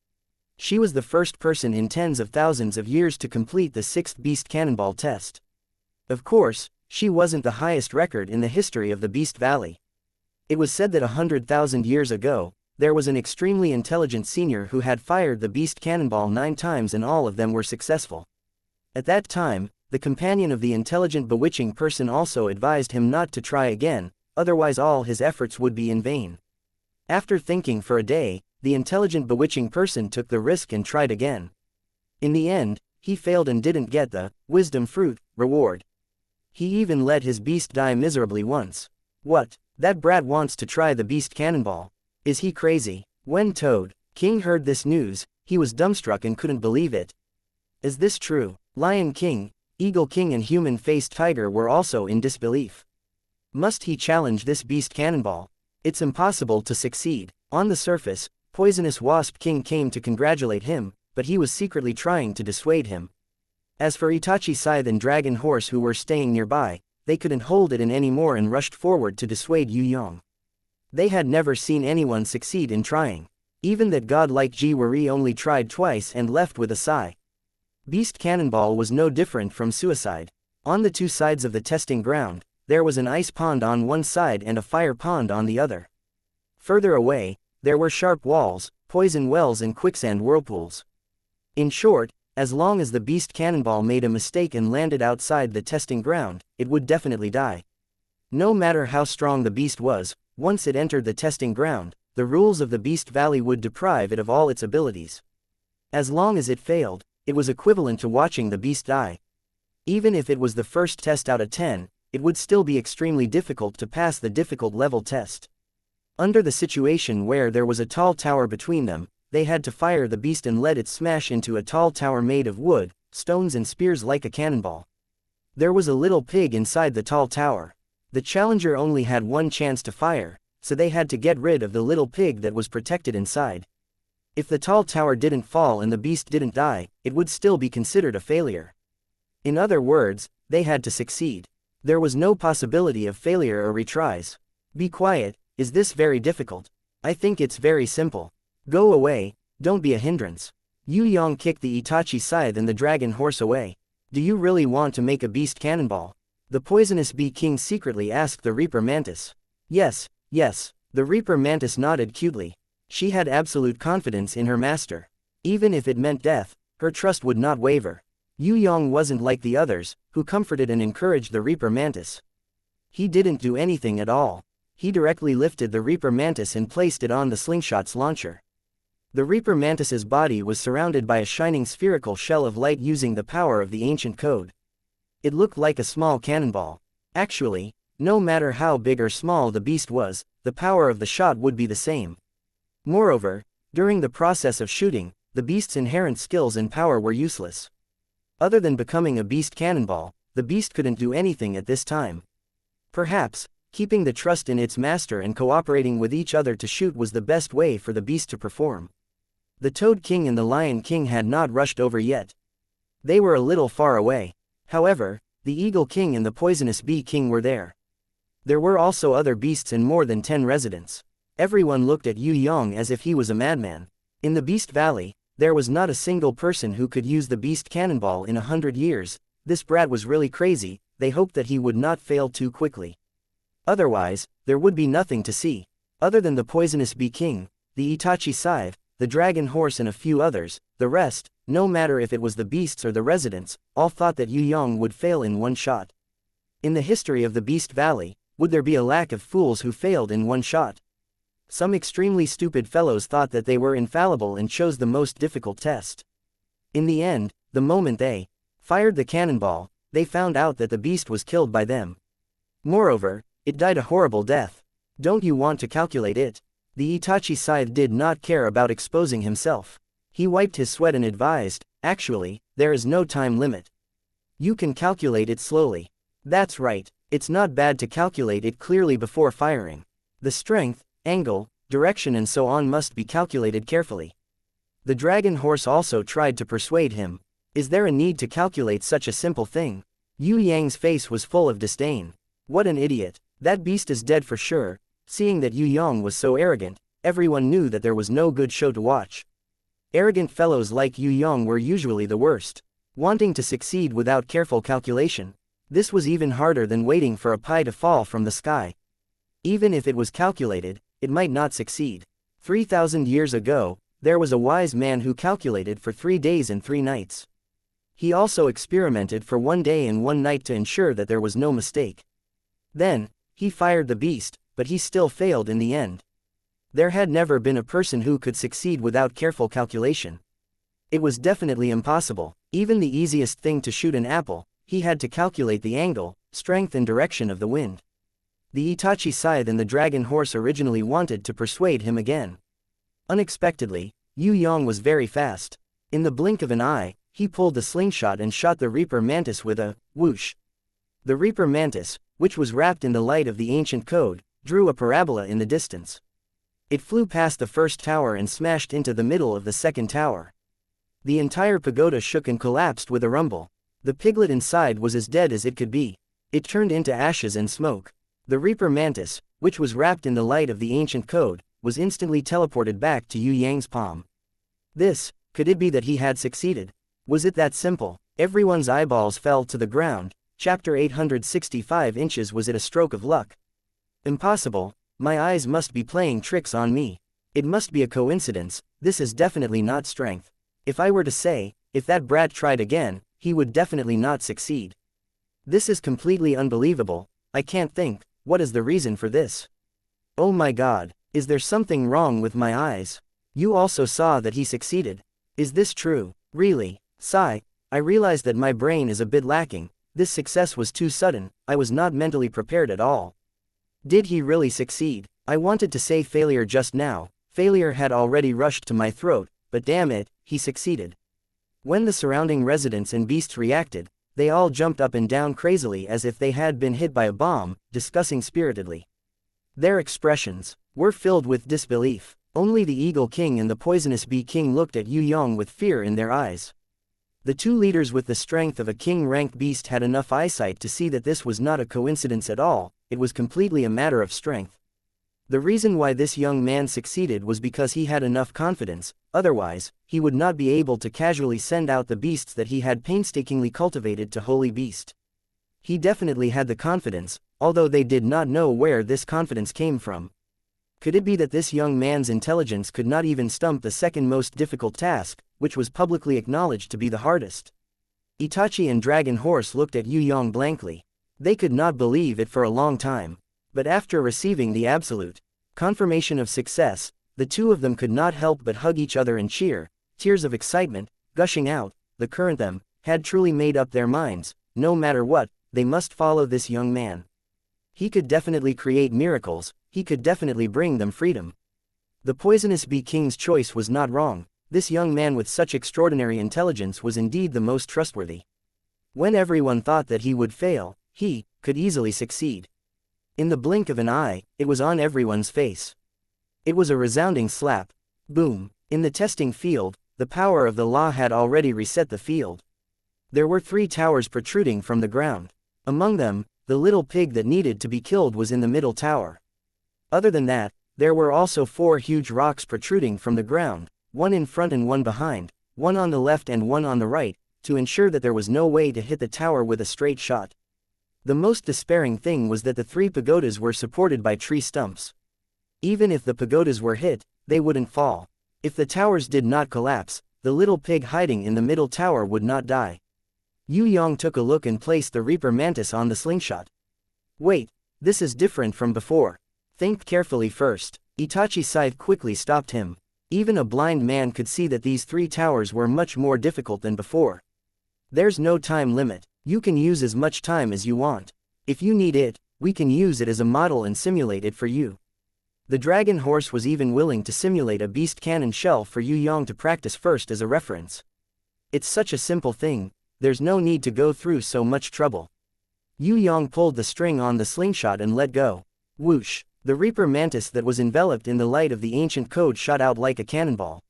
She was the first person in tens of thousands of years to complete the 6th Beast Cannonball test. Of course, she wasn't the highest record in the history of the Beast Valley. It was said that 100,000 years ago, there was an extremely intelligent senior who had fired the Beast Cannonball 9 times and all of them were successful. At that time, the companion of the intelligent bewitching person also advised him not to try again, otherwise all his efforts would be in vain. After thinking for a day, the intelligent bewitching person took the risk and tried again. In the end, he failed and didn't get the wisdom fruit reward. He even let his beast die miserably once. What? That brat wants to try the Beast Cannonball. Is he crazy? When Toad King heard this news, he was dumbstruck and couldn't believe it. Is this true? Lion King, Eagle King and human-faced tiger were also in disbelief. Must he challenge this Beast Cannonball? It's impossible to succeed. On the surface, Poisonous Wasp King came to congratulate him, but he was secretly trying to dissuade him. As for Itachi Scythe and Dragon Horse who were staying nearby, they couldn't hold it in anymore and rushed forward to dissuade Yue Yang. They had never seen anyone succeed in trying. Even that godlike Jiwari only tried twice and left with a sigh. Beast Cannonball was no different from suicide. On the 2 sides of the testing ground, there was an ice pond on one side and a fire pond on the other. Further away, there were sharp walls, poison wells and quicksand whirlpools. In short, as long as the Beast Cannonball made a mistake and landed outside the testing ground, it would definitely die. No matter how strong the beast was, once it entered the testing ground, the rules of the Beast Valley would deprive it of all its abilities. As long as it failed, it was equivalent to watching the beast die. Even if it was the first test out of 10, it would still be extremely difficult to pass the difficult level test. Under the situation where there was a tall tower between them, they had to fire the beast and let it smash into a tall tower made of wood, stones and spears like a cannonball. There was a little pig inside the tall tower. The challenger only had 1 chance to fire, so they had to get rid of the little pig that was protected inside. If the tall tower didn't fall and the beast didn't die, it would still be considered a failure. In other words, they had to succeed. There was no possibility of failure or retries. Be quiet. Is this very difficult? I think it's very simple. Go away, don't be a hindrance. Yue Yang kicked the Itachi Scythe and the Dragon Horse away. Do you really want to make a Beast Cannonball? The Poisonous Bee King secretly asked the Reaper Mantis. Yes, yes, the Reaper Mantis nodded cutely. She had absolute confidence in her master. Even if it meant death, her trust would not waver. Yue Yang wasn't like the others, who comforted and encouraged the Reaper Mantis. He didn't do anything at all. He directly lifted the Reaper Mantis and placed it on the slingshot's launcher. The Reaper Mantis's body was surrounded by a shining spherical shell of light using the power of the ancient code. It looked like a small cannonball. Actually, no matter how big or small the beast was, the power of the shot would be the same. Moreover, during the process of shooting, the beast's inherent skills and power were useless. Other than becoming a beast cannonball, the beast couldn't do anything at this time. Perhaps, keeping the trust in its master and cooperating with each other to shoot was the best way for the beast to perform. The Toad King and the Lion King had not rushed over yet. They were a little far away. However, the Eagle King and the Poisonous Bee King were there. There were also other beasts and more than 10 residents. Everyone looked at Yue Yang as if he was a madman. In the Beast Valley, there was not a single person who could use the Beast Cannonball in 100 years. This brat was really crazy. They hoped that he would not fail too quickly. Otherwise, there would be nothing to see. Other than the Poisonous Bee King, the Itachi Scythe, the Dragon Horse and a few others, the rest, no matter if it was the beasts or the residents, all thought that Yue Yang would fail in one shot. In the history of the Beast Valley, would there be a lack of fools who failed in one shot? Some extremely stupid fellows thought that they were infallible and chose the most difficult test. In the end, the moment they fired the cannonball, they found out that the beast was killed by them. Moreover, it died a horrible death. Don't you want to calculate it? The Itachi Scythe did not care about exposing himself. He wiped his sweat and advised, actually, there is no time limit. You can calculate it slowly. That's right, it's not bad to calculate it clearly before firing. The strength, angle, direction and so on must be calculated carefully. The Dragon Horse also tried to persuade him. Is there a need to calculate such a simple thing? Yue Yang's face was full of disdain. What an idiot. That beast is dead for sure. Seeing that Yue Yang was so arrogant, everyone knew that there was no good show to watch. Arrogant fellows like Yue Yang were usually the worst. Wanting to succeed without careful calculation. This was even harder than waiting for a pie to fall from the sky. Even if it was calculated, it might not succeed. 3,000 years ago, there was a wise man who calculated for 3 days and 3 nights. He also experimented for 1 day and 1 night to ensure that there was no mistake. Then, he fired the beast, but he still failed in the end. There had never been a person who could succeed without careful calculation. It was definitely impossible. Even the easiest thing to shoot an apple, he had to calculate the angle, strength and direction of the wind. The Itachi Scythe and the Dragon Horse originally wanted to persuade him again. Unexpectedly, Yue Yang was very fast. In the blink of an eye, he pulled the slingshot and shot the Reaper Mantis with a whoosh. The Reaper Mantis, which was wrapped in the light of the ancient code, drew a parabola in the distance. It flew past the first tower and smashed into the middle of the second tower. The entire pagoda shook and collapsed with a rumble. The piglet inside was as dead as it could be. It turned into ashes and smoke. The Reaper Mantis, which was wrapped in the light of the ancient code, was instantly teleported back to Yue Yang's palm. Could it be that he had succeeded? Was it that simple? Everyone's eyeballs fell to the ground. Chapter 865 inches. Was it a stroke of luck? Impossible. My eyes must be playing tricks on me. It must be a coincidence. This is definitely not strength. If I were to say, if that brat tried again, he would definitely not succeed. This is completely unbelievable. I can't think. What is the reason for this? Oh my god. Is there something wrong with my eyes? You also saw that he succeeded. Is this true? Really? Sigh. I realize that my brain is a bit lacking. This success was too sudden. I was not mentally prepared at all. Did he really succeed? I wanted to say failure just now. Failure had already rushed to my throat, but damn it, he succeeded. When the surrounding residents and beasts reacted, they all jumped up and down crazily as if they had been hit by a bomb, discussing spiritedly. Their expressions were filled with disbelief. Only the Eagle King and the Poisonous Bee King looked at Yue Yang with fear in their eyes. The two leaders with the strength of a king-ranked beast had enough eyesight to see that this was not a coincidence at all, it was completely a matter of strength. The reason why this young man succeeded was because he had enough confidence, otherwise, he would not be able to casually send out the beasts that he had painstakingly cultivated to Holy Beast. He definitely had the confidence, although they did not know where this confidence came from. Could it be that this young man's intelligence could not even stump the second most difficult task, which was publicly acknowledged to be the hardest. Itachi and Dragon Horse looked at Yue Yang blankly. They could not believe it for a long time. But after receiving the absolute confirmation of success, the two of them could not help but hug each other and cheer, tears of excitement, gushing out. The current them had truly made up their minds. No matter what, they must follow this young man. He could definitely create miracles, he could definitely bring them freedom. The poisonous bee king's choice was not wrong. This young man with such extraordinary intelligence was indeed the most trustworthy. When everyone thought that he would fail, he could easily succeed. In the blink of an eye, it was on everyone's face. It was a resounding slap. Boom. In the testing field, the power of the law had already reset the field. There were 3 towers protruding from the ground. Among them, the little pig that needed to be killed was in the middle tower. Other than that, there were also 4 huge rocks protruding from the ground, one in front and one behind, one on the left and one on the right, to ensure that there was no way to hit the tower with a straight shot. The most despairing thing was that the 3 pagodas were supported by tree stumps. Even if the pagodas were hit, they wouldn't fall. If the towers did not collapse, the little pig hiding in the middle tower would not die. Yue Yang took a look and placed the Reaper Mantis on the slingshot. Wait, this is different from before. Think carefully first. Itachi's scythe quickly stopped him. Even a blind man could see that these 3 towers were much more difficult than before. There's no time limit. You can use as much time as you want. If you need it, we can use it as a model and simulate it for you. The Dragon Horse was even willing to simulate a beast cannon shell for Yue Yang to practice first as a reference. It's such a simple thing, there's no need to go through so much trouble. Yue Yang pulled the string on the slingshot and let go. Whoosh! The Reaper Mantis that was enveloped in the light of the ancient code shot out like a cannonball.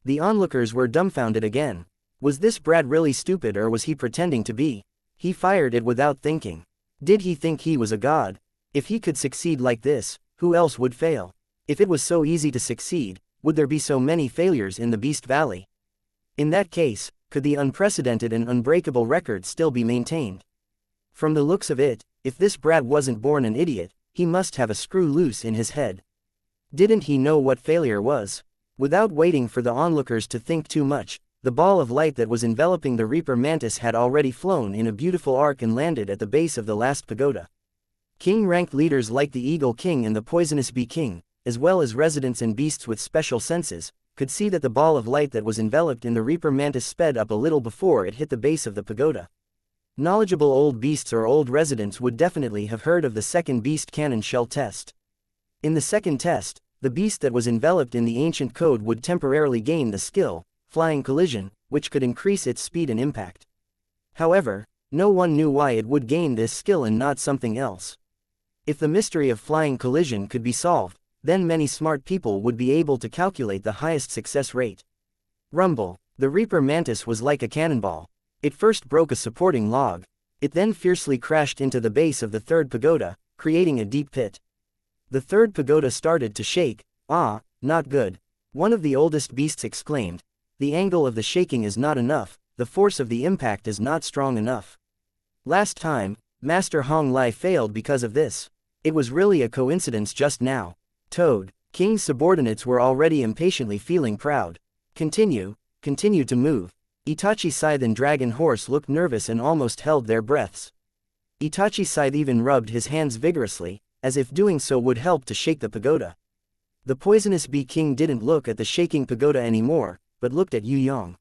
The onlookers were dumbfounded again. Was this Brad really stupid or was he pretending to be? He fired it without thinking. Did he think he was a god? If he could succeed like this, who else would fail? If it was so easy to succeed, would there be so many failures in the Beast Valley? In that case, could the unprecedented and unbreakable record still be maintained? From the looks of it, if this Brad wasn't born an idiot, he must have a screw loose in his head. Didn't he know what failure was? Without waiting for the onlookers to think too much, the ball of light that was enveloping the Reaper Mantis had already flown in a beautiful arc and landed at the base of the last pagoda. King-ranked leaders like the Eagle King and the Poisonous Bee King, as well as residents and beasts with special senses, could see that the ball of light that was enveloped in the Reaper Mantis sped up a little before it hit the base of the pagoda. Knowledgeable old beasts or old residents would definitely have heard of the second beast cannon shell test. In the second test, the beast that was enveloped in the ancient code would temporarily gain the skill, Flying Collision, which could increase its speed and impact. However, no one knew why it would gain this skill and not something else. If the mystery of Flying Collision could be solved, then many smart people would be able to calculate the highest success rate. Rumble. The Reaper Mantis was like a cannonball. It first broke a supporting log. It then fiercely crashed into the base of the 3rd pagoda, creating a deep pit. The 3rd pagoda started to shake. Ah, not good. One of the oldest beasts exclaimed. The angle of the shaking is not enough, the force of the impact is not strong enough. Last time, Master Hong Lai failed because of this. It was really a coincidence just now. Toad. King's subordinates were already impatiently feeling proud. Continue to move. Itachi's scythe and Dragon Horse looked nervous and almost held their breaths. Itachi's scythe even rubbed his hands vigorously, as if doing so would help to shake the pagoda. The Poisonous Bee King didn't look at the shaking pagoda anymore, but looked at Yue Yang.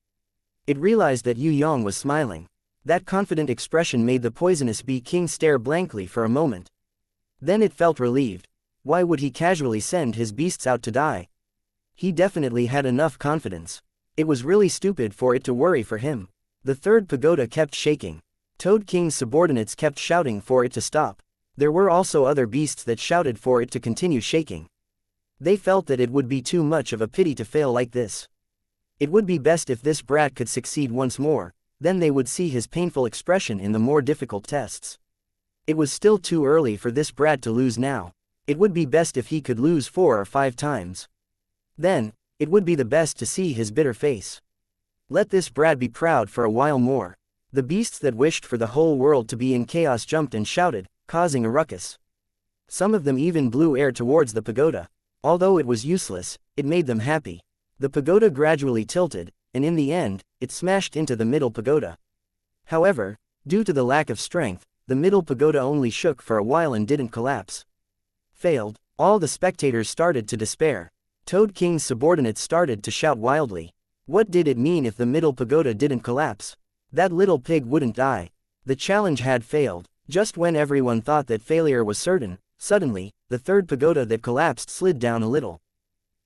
It realized that Yue Yang was smiling. That confident expression made the Poisonous Bee King stare blankly for a moment. Then it felt relieved. Why would he casually send his beasts out to die? He definitely had enough confidence. It was really stupid for it to worry for him. The 3rd pagoda kept shaking. Toad King's subordinates kept shouting for it to stop. There were also other beasts that shouted for it to continue shaking. They felt that it would be too much of a pity to fail like this. It would be best if this brat could succeed once more, then they would see his painful expression in the more difficult tests. It was still too early for this brat to lose now. It would be best if he could lose 4 or 5 times. Then, it would be the best to see his bitter face. Let this brat be proud for a while more. The beasts that wished for the whole world to be in chaos jumped and shouted, causing a ruckus. Some of them even blew air towards the pagoda. Although it was useless, it made them happy. The pagoda gradually tilted, and in the end, it smashed into the middle pagoda. However, due to the lack of strength, the middle pagoda only shook for a while and didn't collapse. Failed. All the spectators started to despair. Toad King's subordinates started to shout wildly. What did it mean if the middle pagoda didn't collapse? That little pig wouldn't die. The challenge had failed. Just when everyone thought that failure was certain, suddenly, the third pagoda that collapsed slid down a little.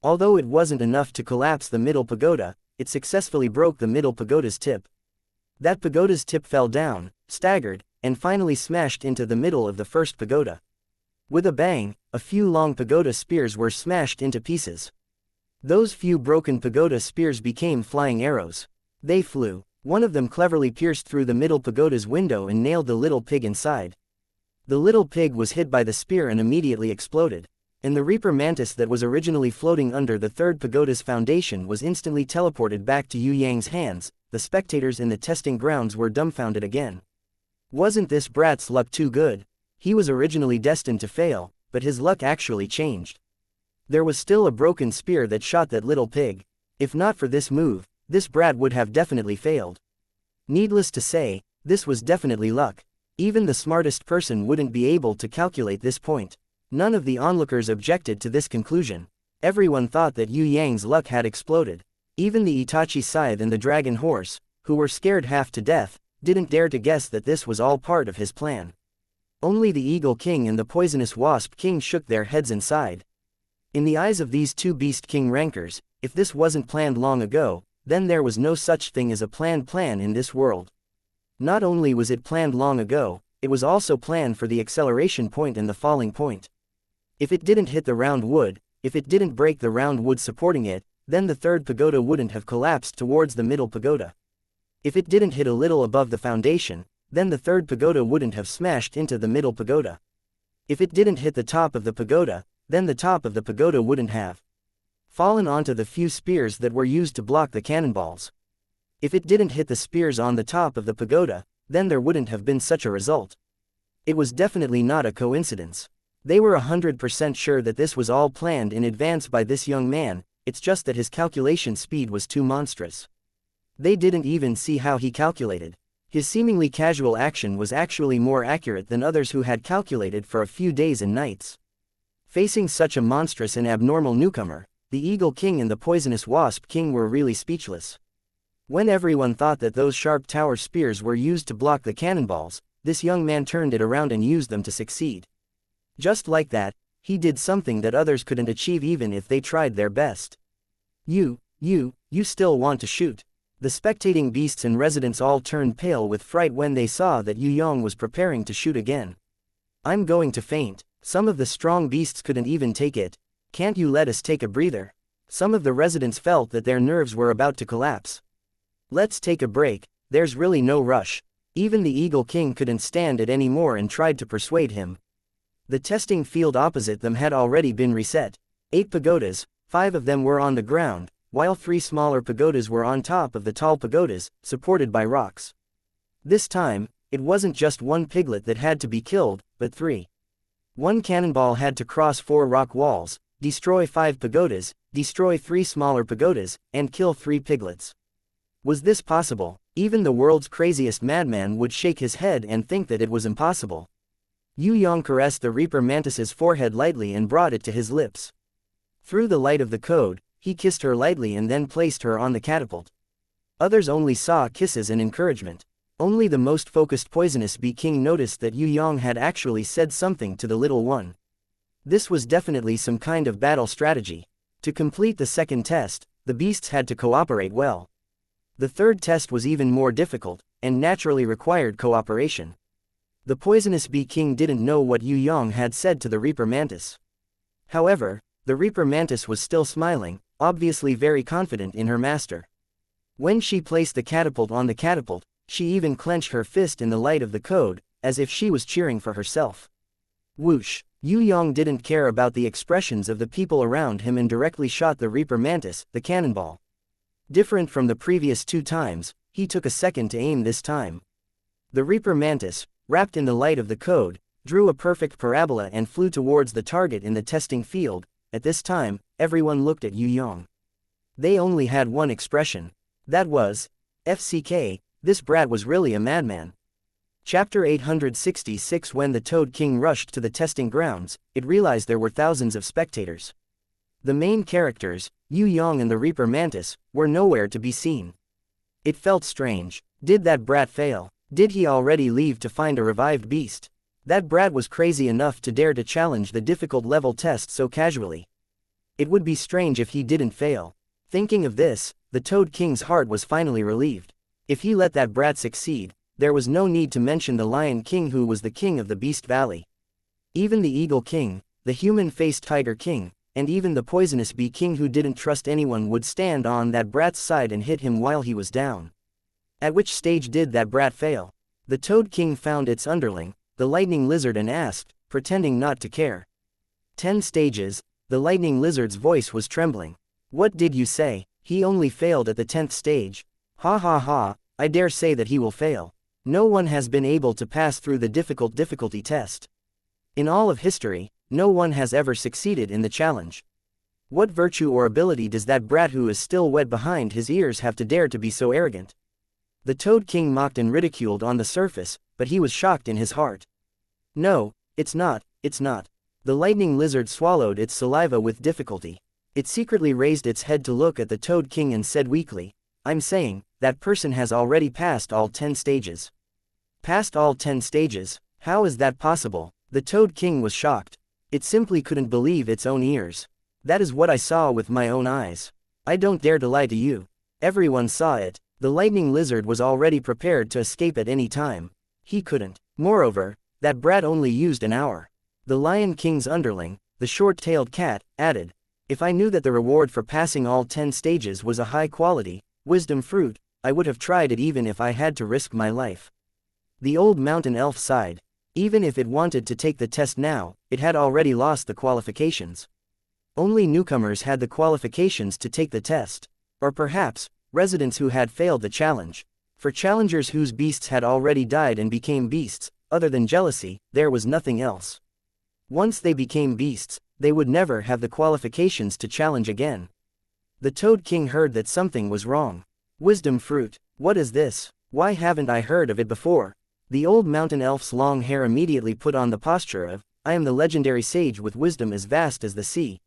Although it wasn't enough to collapse the middle pagoda, it successfully broke the middle pagoda's tip. That pagoda's tip fell down, staggered, and finally smashed into the middle of the first pagoda. With a bang, a few long pagoda spears were smashed into pieces. Those few broken pagoda spears became flying arrows. They flew. One of them cleverly pierced through the middle pagoda's window and nailed the little pig inside. The little pig was hit by the spear and immediately exploded. And the Reaper Mantis that was originally floating under the third pagoda's foundation was instantly teleported back to Yue Yang's hands. The spectators in the testing grounds were dumbfounded again. Wasn't this brat's luck too good? He was originally destined to fail, but his luck actually changed. There was still a broken spear that shot that little pig. If not for this move, this brat would have definitely failed. Needless to say, this was definitely luck. Even the smartest person wouldn't be able to calculate this point. None of the onlookers objected to this conclusion. Everyone thought that Yue Yang's luck had exploded. Even the Itachi Scythe and the Dragon Horse, who were scared half to death, didn't dare to guess that this was all part of his plan. Only the Eagle King and the Poisonous Wasp King shook their heads and sighed. In the eyes of these two Beast King rankers, if this wasn't planned long ago, then there was no such thing as a planned plan in this world. Not only was it planned long ago, it was also planned for the acceleration point and the falling point. If it didn't hit the round wood, if it didn't break the round wood supporting it, then the third pagoda wouldn't have collapsed towards the middle pagoda. If it didn't hit a little above the foundation, then the third pagoda wouldn't have smashed into the middle pagoda. If it didn't hit the top of the pagoda, then the top of the pagoda wouldn't have fallen onto the few spears that were used to block the cannonballs. If it didn't hit the spears on the top of the pagoda, then there wouldn't have been such a result. It was definitely not a coincidence. They were 100% sure that this was all planned in advance by this young man, it's just that his calculation speed was too monstrous. They didn't even see how he calculated. His seemingly casual action was actually more accurate than others who had calculated for a few days and nights. Facing such a monstrous and abnormal newcomer, the Eagle King and the Poisonous Wasp King were really speechless. When everyone thought that those sharp tower spears were used to block the cannonballs, this young man turned it around and used them to succeed. Just like that, he did something that others couldn't achieve even if they tried their best. You still want to shoot. The spectating beasts and residents all turned pale with fright when they saw that Yue Yang was preparing to shoot again. I'm going to faint. Some of the strong beasts couldn't even take it. Can't you let us take a breather? Some of the residents felt that their nerves were about to collapse. Let's take a break, there's really no rush. Even the Eagle King couldn't stand it anymore and tried to persuade him. The testing field opposite them had already been reset. 8 pagodas, 5 of them were on the ground, while 3 smaller pagodas were on top of the tall pagodas, supported by rocks. This time, it wasn't just one piglet that had to be killed, but 3. One cannonball had to cross 4 rock walls, destroy 5 pagodas, destroy 3 smaller pagodas, and kill 3 piglets. Was this possible? Even the world's craziest madman would shake his head and think that it was impossible. Yue Yang caressed the Reaper Mantis's forehead lightly and brought it to his lips. Through the light of the code, he kissed her lightly and then placed her on the catapult. Others only saw kisses and encouragement. Only the most focused Poisonous Bee King noticed that Yue Yang had actually said something to the little one. This was definitely some kind of battle strategy. To complete the second test, the beasts had to cooperate well. The third test was even more difficult, and naturally required cooperation. The Poisonous Bee King didn't know what Yue Yang had said to the Reaper Mantis. However, the Reaper Mantis was still smiling, obviously very confident in her master. When she placed the catapult on the catapult, she even clenched her fist in the light of the code, as if she was cheering for herself. Whoosh! Yue Yang didn't care about the expressions of the people around him and directly shot the Reaper Mantis, the cannonball. Different from the previous 2 times, he took a second to aim this time. The Reaper Mantis, wrapped in the light of the code, drew a perfect parabola and flew towards the target in the testing field. At this time, everyone looked at Yue Yang. They only had one expression. That was FCK, this brat was really a madman. Chapter 866. When the Toad King rushed to the testing grounds, it realized there were thousands of spectators. The main characters, Yue Yang and the Reaper Mantis, were nowhere to be seen. It felt strange. Did that brat fail? Did he already leave to find a revived beast? That brat was crazy enough to dare to challenge the difficult level test so casually. It would be strange if he didn't fail. Thinking of this, the Toad King's heart was finally relieved. If he let that brat succeed, there was no need to mention the Lion King, who was the king of the Beast Valley. Even the Eagle King, the human-faced Tiger King, and even the Poisonous Bee King, who didn't trust anyone, would stand on that brat's side and hit him while he was down. At which stage did that brat fail? The Toad King found its underling, the Lightning Lizard, and asked, pretending not to care. 10 stages, the Lightning Lizard's voice was trembling. What did you say? He only failed at the 10th stage. Ha ha ha, I dare say that he will fail. No one has been able to pass through the difficulty test. In all of history, no one has ever succeeded in the challenge. What virtue or ability does that brat who is still wet behind his ears have to dare to be so arrogant? The Toad King mocked and ridiculed on the surface, but he was shocked in his heart. No, it's not. The Lightning Lizard swallowed its saliva with difficulty. It secretly raised its head to look at the Toad King and said weakly, I'm saying, that person has already passed all 10 stages. Passed all 10 stages? How is that possible? The Toad King was shocked. It simply couldn't believe its own ears. That is what I saw with my own eyes. I don't dare to lie to you. Everyone saw it. The Lightning Lizard was already prepared to escape at any time. He couldn't. Moreover, that brat only used an hour. The Lion King's underling, the short-tailed cat, added, if I knew that the reward for passing all 10 stages was a high-quality wisdom fruit, I would have tried it even if I had to risk my life. The old mountain elf sighed. Even if it wanted to take the test now, it had already lost the qualifications. Only newcomers had the qualifications to take the test. Or perhaps, residents who had failed the challenge. For challengers whose beasts had already died and became beasts, other than jealousy, there was nothing else. Once they became beasts, they would never have the qualifications to challenge again. The Toad King heard that something was wrong. Wisdom fruit. What is this? Why haven't I heard of it before? The old mountain elf's long hair immediately put on the posture of, I am the legendary sage with wisdom as vast as the sea.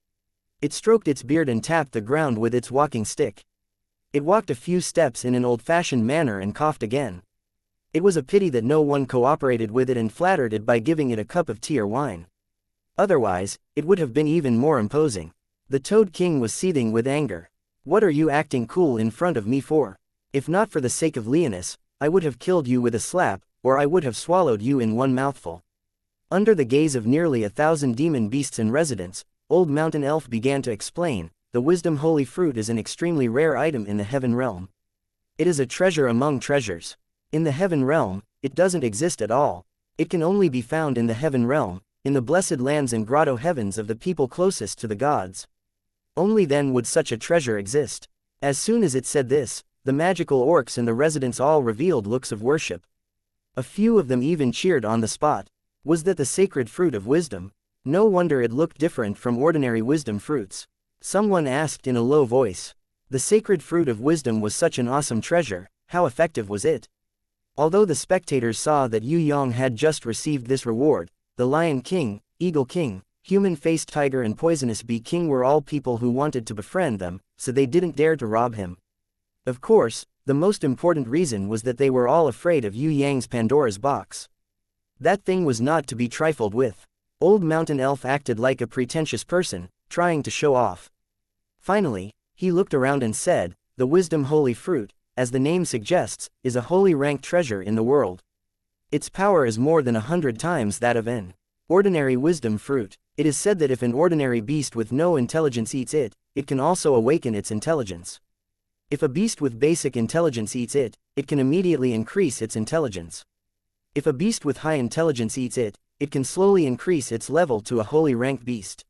It stroked its beard and tapped the ground with its walking stick. It walked a few steps in an old-fashioned manner and coughed again. It was a pity that no one cooperated with it and flattered it by giving it a cup of tea or wine. Otherwise, it would have been even more imposing. The Toad King was seething with anger. What are you acting cool in front of me for? If not for the sake of Leonis, I would have killed you with a slap, or I would have swallowed you in one mouthful. Under the gaze of nearly 1,000 demon beasts and residents, Old Mountain Elf began to explain, the Wisdom Holy Fruit is an extremely rare item in the Heaven Realm. It is a treasure among treasures. In the Heaven Realm, it doesn't exist at all. It can only be found in the Heaven Realm, in the blessed lands and grotto heavens of the people closest to the gods. Only then would such a treasure exist. As soon as it said this, the magical orcs and the residents all revealed looks of worship. A few of them even cheered on the spot. Was that the sacred fruit of wisdom? No wonder it looked different from ordinary wisdom fruits. Someone asked in a low voice. The sacred fruit of wisdom was such an awesome treasure, how effective was it? Although the spectators saw that Yue Yang had just received this reward, the Lion King, Eagle King, Human-Faced Tiger and Poisonous Bee King were all people who wanted to befriend them, so they didn't dare to rob him. Of course, the most important reason was that they were all afraid of Yue Yang's Pandora's box. That thing was not to be trifled with. Old Mountain Elf acted like a pretentious person, trying to show off. Finally, he looked around and said, the Wisdom Holy Fruit, as the name suggests, is a holy ranked treasure in the world. Its power is more than 100 times that of an ordinary wisdom fruit. It is said that if an ordinary beast with no intelligence eats it, it can also awaken its intelligence. If a beast with basic intelligence eats it, it can immediately increase its intelligence. If a beast with high intelligence eats it, it can slowly increase its level to a holy ranked beast.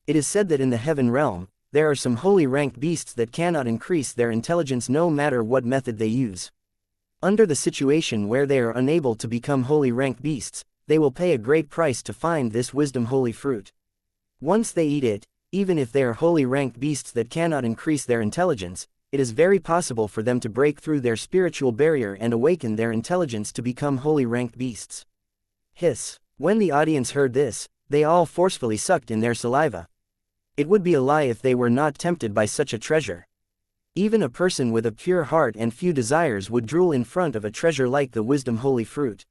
It is said that in the Heaven Realm, there are some holy ranked beasts that cannot increase their intelligence no matter what method they use. Under the situation where they are unable to become holy ranked beasts, they will pay a great price to find this wisdom holy fruit. Once they eat it, even if they are holy ranked beasts that cannot increase their intelligence, it is very possible for them to break through their spiritual barrier and awaken their intelligence to become holy ranked beasts. Hiss. When the audience heard this, they all forcefully sucked in their saliva. It would be a lie if they were not tempted by such a treasure. Even a person with a pure heart and few desires would drool in front of a treasure like the wisdom holy fruit.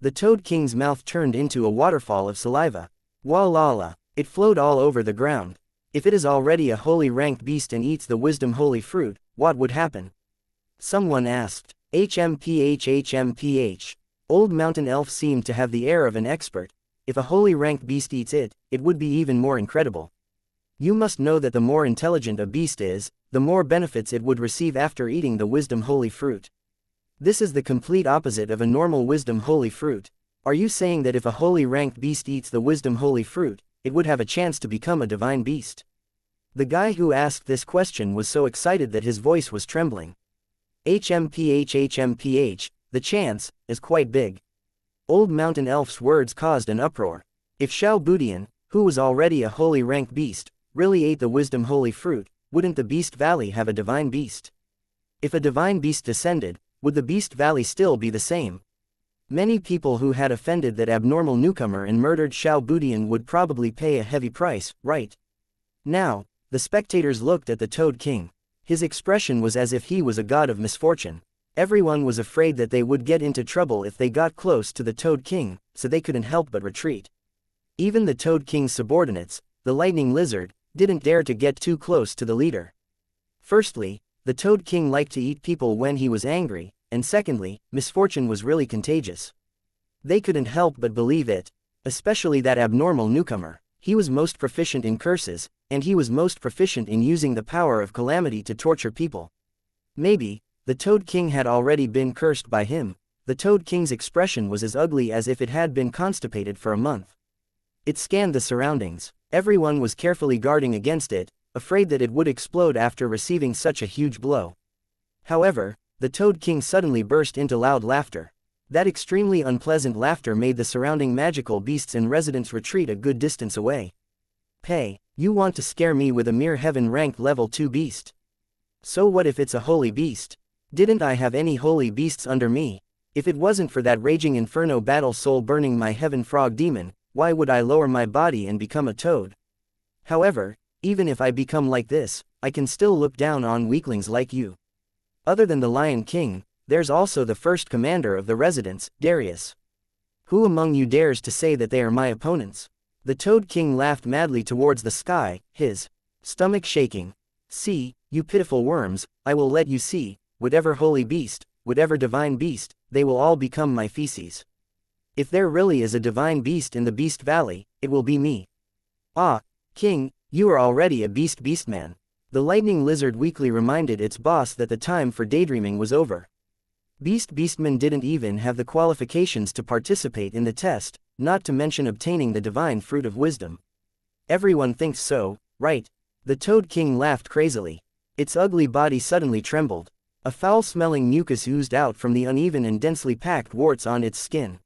The Toad King's mouth turned into a waterfall of saliva. Walala, it flowed all over the ground. If it is already a holy ranked beast and eats the wisdom holy fruit, what would happen? Someone asked. HMPH. Old Mountain Elf seemed to have the air of an expert. If a holy ranked beast eats it, it would be even more incredible. You must know that the more intelligent a beast is, the more benefits it would receive after eating the wisdom holy fruit. This is the complete opposite of a normal wisdom holy fruit. Are you saying that if a holy ranked beast eats the wisdom holy fruit, it would have a chance to become a divine beast? The guy who asked this question was so excited that his voice was trembling. HMPH, the chance is quite big. Old Mountain Elf's words caused an uproar. If Xiao Budian, who was already a holy ranked beast, really ate the wisdom holy fruit, wouldn't the Beast Valley have a divine beast? If a divine beast descended, would the Beast Valley still be the same? Many people who had offended that abnormal newcomer and murdered Xiao Budian would probably pay a heavy price, right? Now, the spectators looked at the Toad King. His expression was as if he was a god of misfortune. Everyone was afraid that they would get into trouble if they got close to the Toad King, so they couldn't help but retreat. Even the Toad King's subordinates, the Lightning Lizard, didn't dare to get too close to the leader. Firstly, the Toad King liked to eat people when he was angry, and secondly, misfortune was really contagious. They couldn't help but believe it, especially that abnormal newcomer. He was most proficient in curses, and he was most proficient in using the power of calamity to torture people. Maybe, the Toad King had already been cursed by him. The Toad King's expression was as ugly as if it had been constipated for a month. It scanned the surroundings. Everyone was carefully guarding against it, afraid that it would explode after receiving such a huge blow. However, the Toad King suddenly burst into loud laughter. That extremely unpleasant laughter made the surrounding magical beasts and residents retreat a good distance away. Hey, you want to scare me with a mere heaven-ranked level 2 beast? So what if it's a holy beast? Didn't I have any holy beasts under me? If it wasn't for that raging inferno battle soul burning my heaven frog demon, why would I lower my body and become a toad? However, even if I become like this, I can still look down on weaklings like you. Other than the Lion King, there's also the first commander of the residents, Darius. Who among you dares to say that they are my opponents? The Toad King laughed madly towards the sky, his stomach shaking. See, you pitiful worms, I will let you see, whatever holy beast, whatever divine beast, they will all become my feces. If there really is a divine beast in the Beast Valley, it will be me. Ah, King, you are already a beastman. The Lightning Lizard weakly reminded its boss that the time for daydreaming was over. Beastmen didn't even have the qualifications to participate in the test, not to mention obtaining the divine fruit of wisdom. Everyone thinks so, right? The Toad King laughed crazily. Its ugly body suddenly trembled. A foul-smelling mucus oozed out from the uneven and densely packed warts on its skin.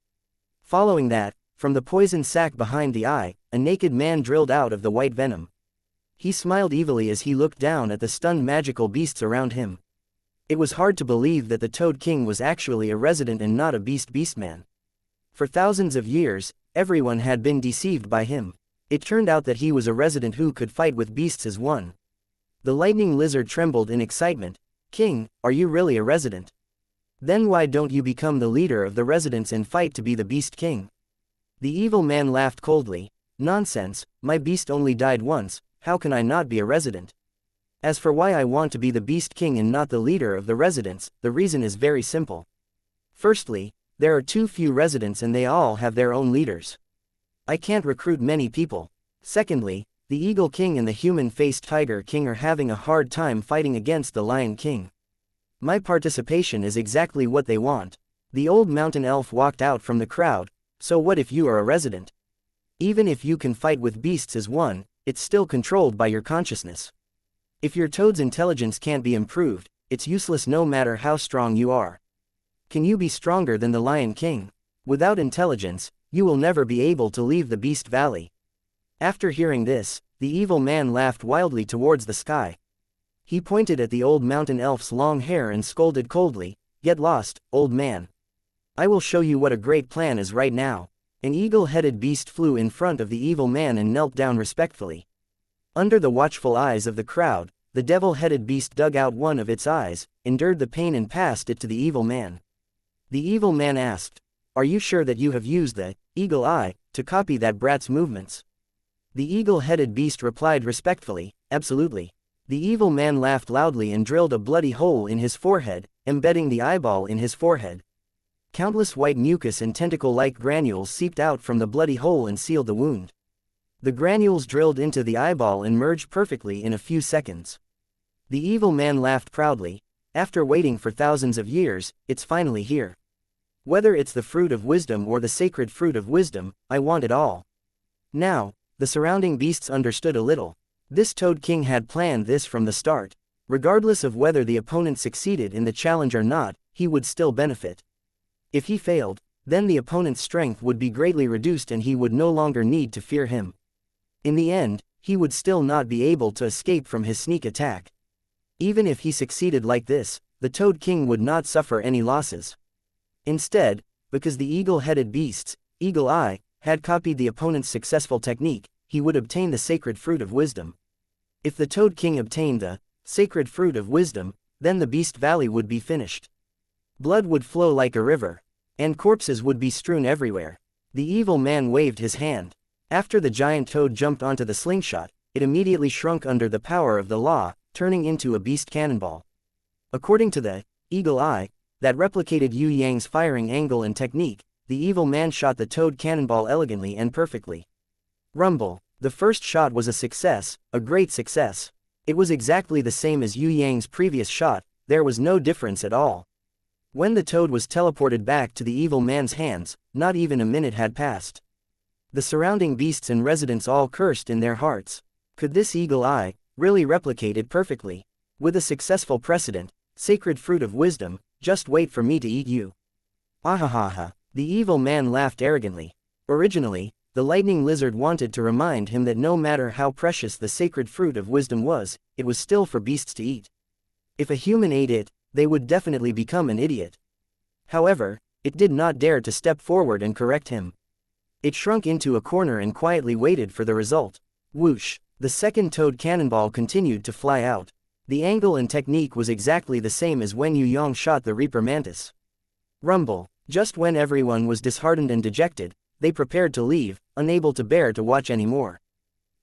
Following that, from the poison sac behind the eye, a naked man drilled out of the white venom. He smiled evilly as he looked down at the stunned magical beasts around him. It was hard to believe that the Toad King was actually a resident and not a beastman. For thousands of years, everyone had been deceived by him. It turned out that he was a resident who could fight with beasts as one. The Lightning Lizard trembled in excitement. King, are you really a resident? Then why don't you become the leader of the residents and fight to be the Beast King? The evil man laughed coldly. Nonsense, my beast only died once, how can I not be a resident? As for why I want to be the Beast King and not the leader of the residents, the reason is very simple. Firstly, there are too few residents and they all have their own leaders. I can't recruit many people. Secondly, the Eagle King and the human-faced Tiger King are having a hard time fighting against the Lion King. My participation is exactly what they want. The old mountain elf walked out from the crowd. So what if you are a resident? Even if you can fight with beasts as one, it's still controlled by your consciousness. If your toad's intelligence can't be improved, it's useless no matter how strong you are. Can you be stronger than the Lion King? Without intelligence, you will never be able to leave the Beast Valley. After hearing this, the evil man laughed wildly towards the sky. He pointed at the old mountain elf's long hair and scolded coldly, "Get lost, old man. I will show you what a great plan is right now." An eagle-headed beast flew in front of the evil man and knelt down respectfully. Under the watchful eyes of the crowd, the devil-headed beast dug out one of its eyes, endured the pain and passed it to the evil man. The evil man asked, "Are you sure that you have used the eagle eye to copy that brat's movements?" The eagle-headed beast replied respectfully, "Absolutely." The evil man laughed loudly and drilled a bloody hole in his forehead, embedding the eyeball in his forehead. Countless white mucus and tentacle-like granules seeped out from the bloody hole and sealed the wound. The granules drilled into the eyeball and merged perfectly in a few seconds. The evil man laughed proudly. "After waiting for thousands of years, it's finally here. Whether it's the fruit of wisdom or the sacred fruit of wisdom, I want it all." Now, the surrounding beasts understood a little. This Toad King had planned this from the start. Regardless of whether the opponent succeeded in the challenge or not, he would still benefit. If he failed, then the opponent's strength would be greatly reduced and he would no longer need to fear him. In the end, he would still not be able to escape from his sneak attack. Even if he succeeded like this, the Toad King would not suffer any losses. Instead, because the eagle-headed beast's eagle eye had copied the opponent's successful technique, he would obtain the sacred fruit of wisdom. If the Toad King obtained the sacred fruit of wisdom, then the Beast Valley would be finished. Blood would flow like a river, and corpses would be strewn everywhere. The evil man waved his hand. After the giant toad jumped onto the slingshot, it immediately shrunk under the power of the law, turning into a beast cannonball. According to the eagle eye, that replicated Yue Yang's firing angle and technique, the evil man shot the toad cannonball elegantly and perfectly. Rumble. The first shot was a success, a great success. It was exactly the same as Yue Yang's previous shot, there was no difference at all. When the toad was teleported back to the evil man's hands, not even a minute had passed. The surrounding beasts and residents all cursed in their hearts. Could this eagle eye really replicate it perfectly? With a successful precedent, sacred fruit of wisdom, just wait for me to eat you. Ahahaha. The evil man laughed arrogantly. Originally, the lightning lizard wanted to remind him that no matter how precious the sacred fruit of wisdom was, it was still for beasts to eat. If a human ate it, they would definitely become an idiot. However, it did not dare to step forward and correct him. It shrunk into a corner and quietly waited for the result. Whoosh! The second toad cannonball continued to fly out. The angle and technique was exactly the same as when Yue Yang shot the Reaper Mantis. Rumble! Just when everyone was disheartened and dejected, they prepared to leave, unable to bear to watch anymore.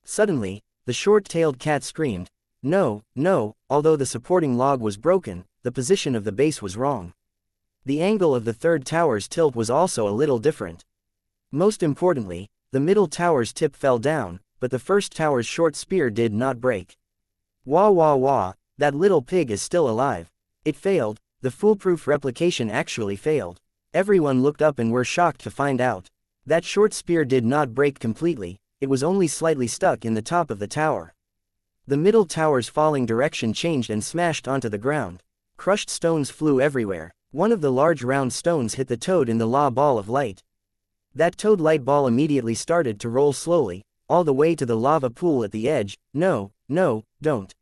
Suddenly, the short-tailed cat screamed, "No, no!" Although the supporting log was broken, the position of the base was wrong. The angle of the third tower's tilt was also a little different. Most importantly, the middle tower's tip fell down, but the first tower's short spear did not break. Wah wah wah, that little pig is still alive. It failed, the foolproof replication actually failed. Everyone looked up and were shocked to find out. That short spear did not break completely, it was only slightly stuck in the top of the tower. The middle tower's falling direction changed and smashed onto the ground. Crushed stones flew everywhere. One of the large round stones hit the toad in the ball of light. That toad light ball immediately started to roll slowly, all the way to the lava pool at the edge. No, no, don't.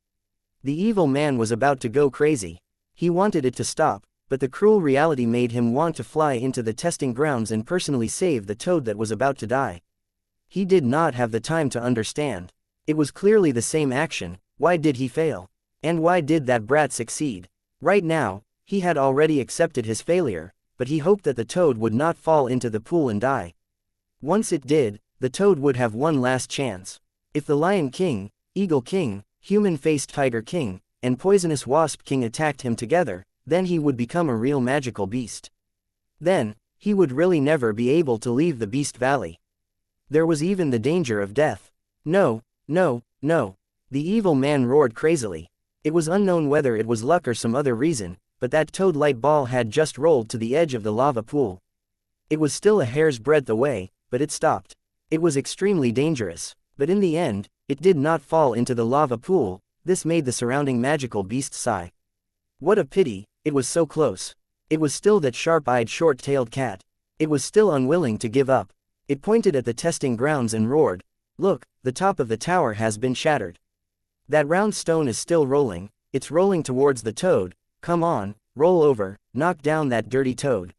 The evil man was about to go crazy. He wanted it to stop, but the cruel reality made him want to fly into the testing grounds and personally save the toad that was about to die. He did not have the time to understand. It was clearly the same action. Why did he fail? And why did that brat succeed? Right now, he had already accepted his failure, but he hoped that the toad would not fall into the pool and die. Once it did, the toad would have one last chance. If the Lion King, Eagle King, Human-Faced Tiger King, and Poisonous Wasp King attacked him together, then he would become a real magical beast. Then, he would really never be able to leave the Beast Valley. There was even the danger of death. No, no, no. The evil man roared crazily. It was unknown whether it was luck or some other reason, but that toad light ball had just rolled to the edge of the lava pool. It was still a hair's breadth away, but it stopped. It was extremely dangerous, but in the end, it did not fall into the lava pool. This made the surrounding magical beast sigh. What a pity, it was so close. It was still that sharp-eyed short-tailed cat. It was still unwilling to give up. It pointed at the testing grounds and roared, "Look, the top of the tower has been shattered. That round stone is still rolling, It's rolling towards the toad. Come on, roll over, knock down that dirty toad.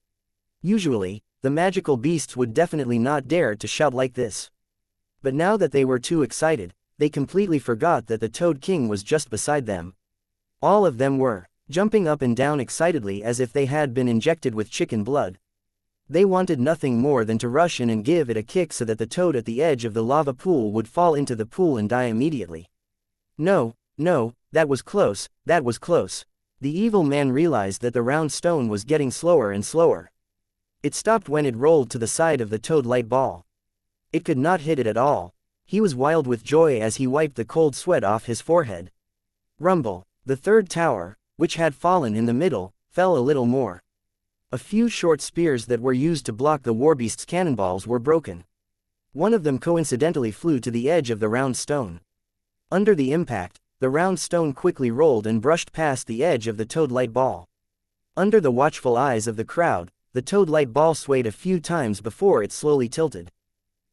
Usually, the magical beasts would definitely not dare to shout like this. But now that they were too excited, they completely forgot that the Toad King was just beside them. All of them were jumping up and down excitedly as if they had been injected with chicken blood. They wanted nothing more than to rush in and give it a kick so that the toad at the edge of the lava pool would fall into the pool and die immediately. No, that was close, that was close. The evil man realized that the round stone was getting slower and slower. It stopped when it rolled to the side of the toad light ball. It could not hit it at all. He was wild with joy as he wiped the cold sweat off his forehead. Rumble. The third tower, which had fallen in the middle, fell a little more. A few short spears that were used to block the warbeast's cannonballs were broken. One of them coincidentally flew to the edge of the round stone. Under the impact, the round stone quickly rolled and brushed past the edge of the toad light ball. Under the watchful eyes of the crowd, the toad light ball swayed a few times before it slowly tilted.